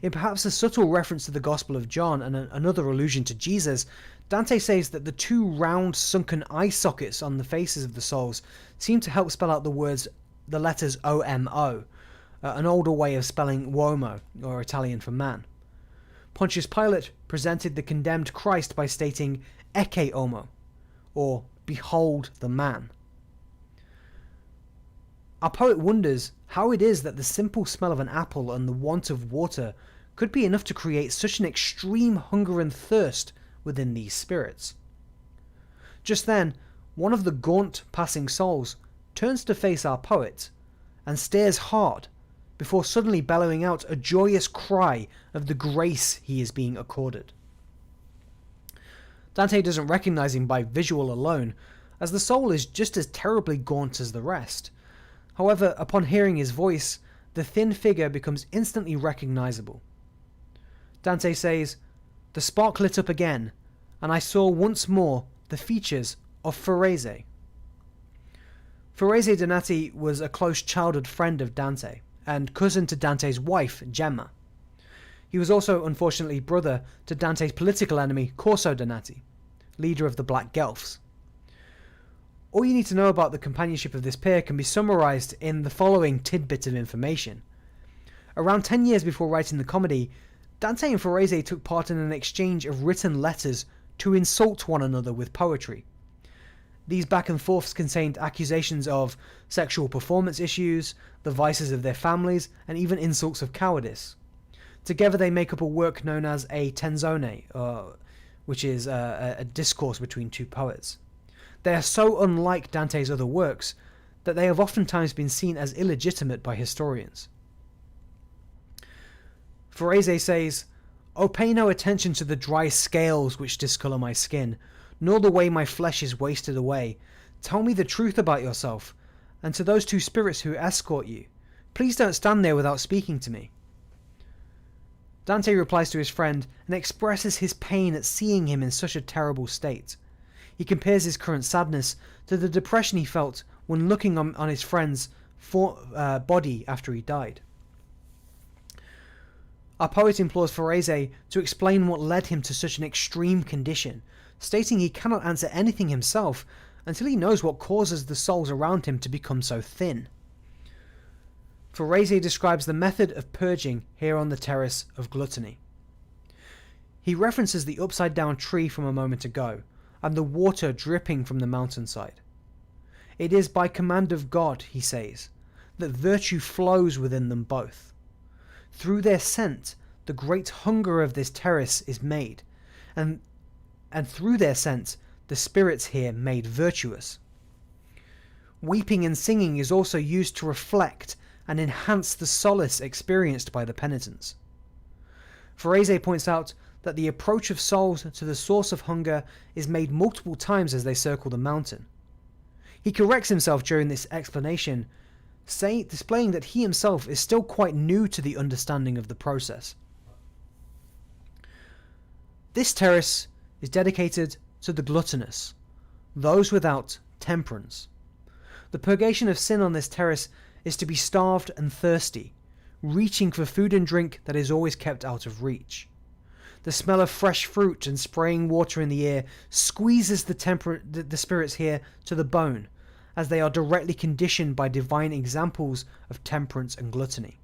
In perhaps a subtle reference to the Gospel of John and another allusion to Jesus, Dante says that the two round sunken eye sockets on the faces of the souls seem to help spell out the letters OMO, an older way of spelling uomo, or Italian for man. Pontius Pilate presented the condemned Christ by stating ecce homo, or behold the man. Our poet wonders how it is that the simple smell of an apple and the want of water could be enough to create such an extreme hunger and thirst within these spirits. Just then, one of the gaunt passing souls turns to face our poet and stares hard before suddenly bellowing out a joyous cry of the grace he is being accorded. Dante doesn't recognize him by visual alone, as the soul is just as terribly gaunt as the rest. However, upon hearing his voice, the thin figure becomes instantly recognizable. Dante says, "The spark lit up again, and I saw once more the features of Forese." Forese Donati was a close childhood friend of Dante, and cousin to Dante's wife, Gemma. He was also, unfortunately, brother to Dante's political enemy, Corso Donati, leader of the Black Guelphs. All you need to know about the companionship of this pair can be summarized in the following tidbit of information. Around 10 years before writing the comedy, Dante and Forese took part in an exchange of written letters to insult one another with poetry. These back and forths contained accusations of sexual performance issues, the vices of their families, and even insults of cowardice. Together they make up a work known as a tenzone, which is a discourse between two poets. They are so unlike Dante's other works that they have oftentimes been seen as illegitimate by historians. Forese says, "Oh, pay no attention to the dry scales which discolour my skin, nor the way my flesh is wasted away. Tell me the truth about yourself, and to those two spirits who escort you. Please don't stand there without speaking to me." Dante replies to his friend and expresses his pain at seeing him in such a terrible state. He compares his current sadness to the depression he felt when looking on his friend's body after he died. Our poet implores Forese to explain what led him to such an extreme condition, stating he cannot answer anything himself until he knows what causes the souls around him to become so thin. Forese describes the method of purging here on the terrace of gluttony. He references the upside-down tree from a moment ago, and the water dripping from the mountainside. It is by command of God, he says, that virtue flows within them both. Through their scent, the great hunger of this terrace is made, and through their scent, the spirits here made virtuous. Weeping and singing is also used to reflect and enhance the solace experienced by the penitents. Forese points out that the approach of souls to the source of hunger is made multiple times as they circle the mountain. He corrects himself during this explanation, displaying that he himself is still quite new to the understanding of the process. This terrace is dedicated to the gluttonous, those without temperance. The purgation of sin on this terrace is to be starved and thirsty, reaching for food and drink that is always kept out of reach. The smell of fresh fruit and spraying water in the air squeezes the spirits here to the bone, as they are directly conditioned by divine examples of temperance and gluttony.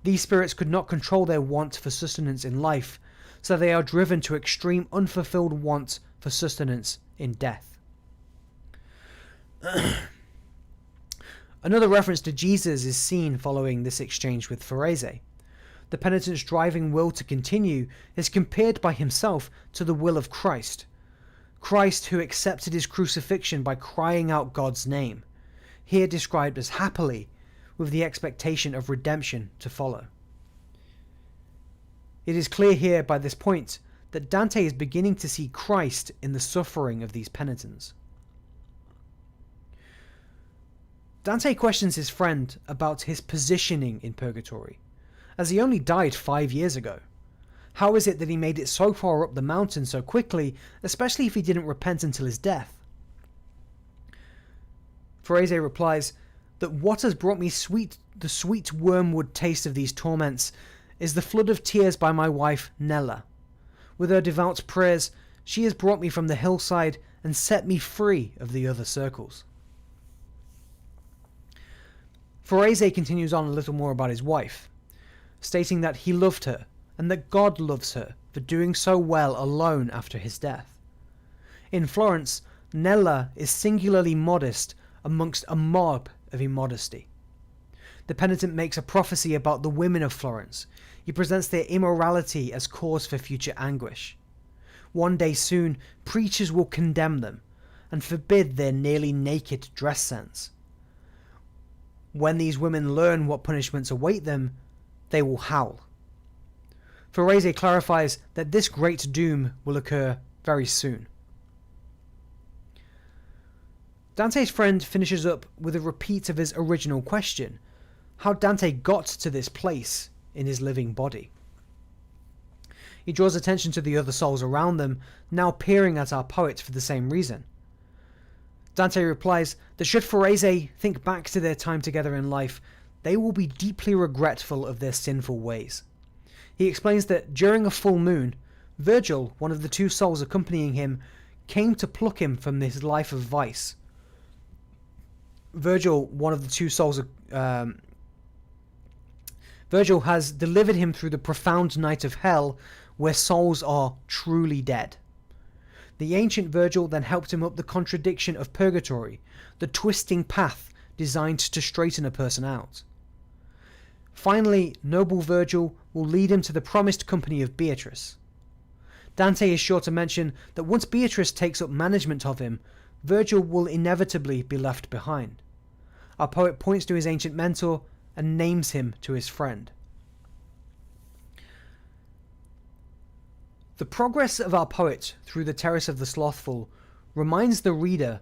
These spirits could not control their want for sustenance in life, so they are driven to extreme unfulfilled want for sustenance in death. Another reference to Jesus is seen following this exchange with Forese. The penitent's driving will to continue is compared by himself to the will of Christ. Christ who accepted his crucifixion by crying out God's name, here described as happily, with the expectation of redemption to follow. It is clear here by this point that Dante is beginning to see Christ in the suffering of these penitents. Dante questions his friend about his positioning in Purgatory, as he only died 5 years ago. How is it that he made it so far up the mountain so quickly, especially if he didn't repent until his death? Forese replies that what has brought me the sweet wormwood taste of these torments is the flood of tears by my wife Nella. With her devout prayers, she has brought me from the hillside and set me free of the other circles. Forese continues on a little more about his wife, stating that he loved her and that God loves her for doing so well alone after his death. In Florence, Nella is singularly modest amongst a mob of immodesty. The penitent makes a prophecy about the women of Florence. He presents their immorality as cause for future anguish. One day soon, preachers will condemn them and forbid their nearly naked dress sense. When these women learn what punishments await them, they will howl. Forese clarifies that this great doom will occur very soon. Dante's friend finishes up with a repeat of his original question, how Dante got to this place in his living body. He draws attention to the other souls around them, now peering at our poet for the same reason. Dante replies that should Forese think back to their time together in life, they will be deeply regretful of their sinful ways. He explains that during a full moon, Virgil, one of the two souls accompanying him, came to pluck him from this life of vice. Virgil, one of the two souls, Virgil has delivered him through the profound night of hell, where souls are truly dead. The ancient Virgil then helped him up the contradiction of Purgatory, the twisting path designed to straighten a person out. Finally, noble Virgil will lead him to the promised company of Beatrice. Dante is sure to mention that once Beatrice takes up management of him, Virgil will inevitably be left behind. Our poet points to his ancient mentor and names him to his friend. The progress of our poet through the terrace of the slothful reminds the reader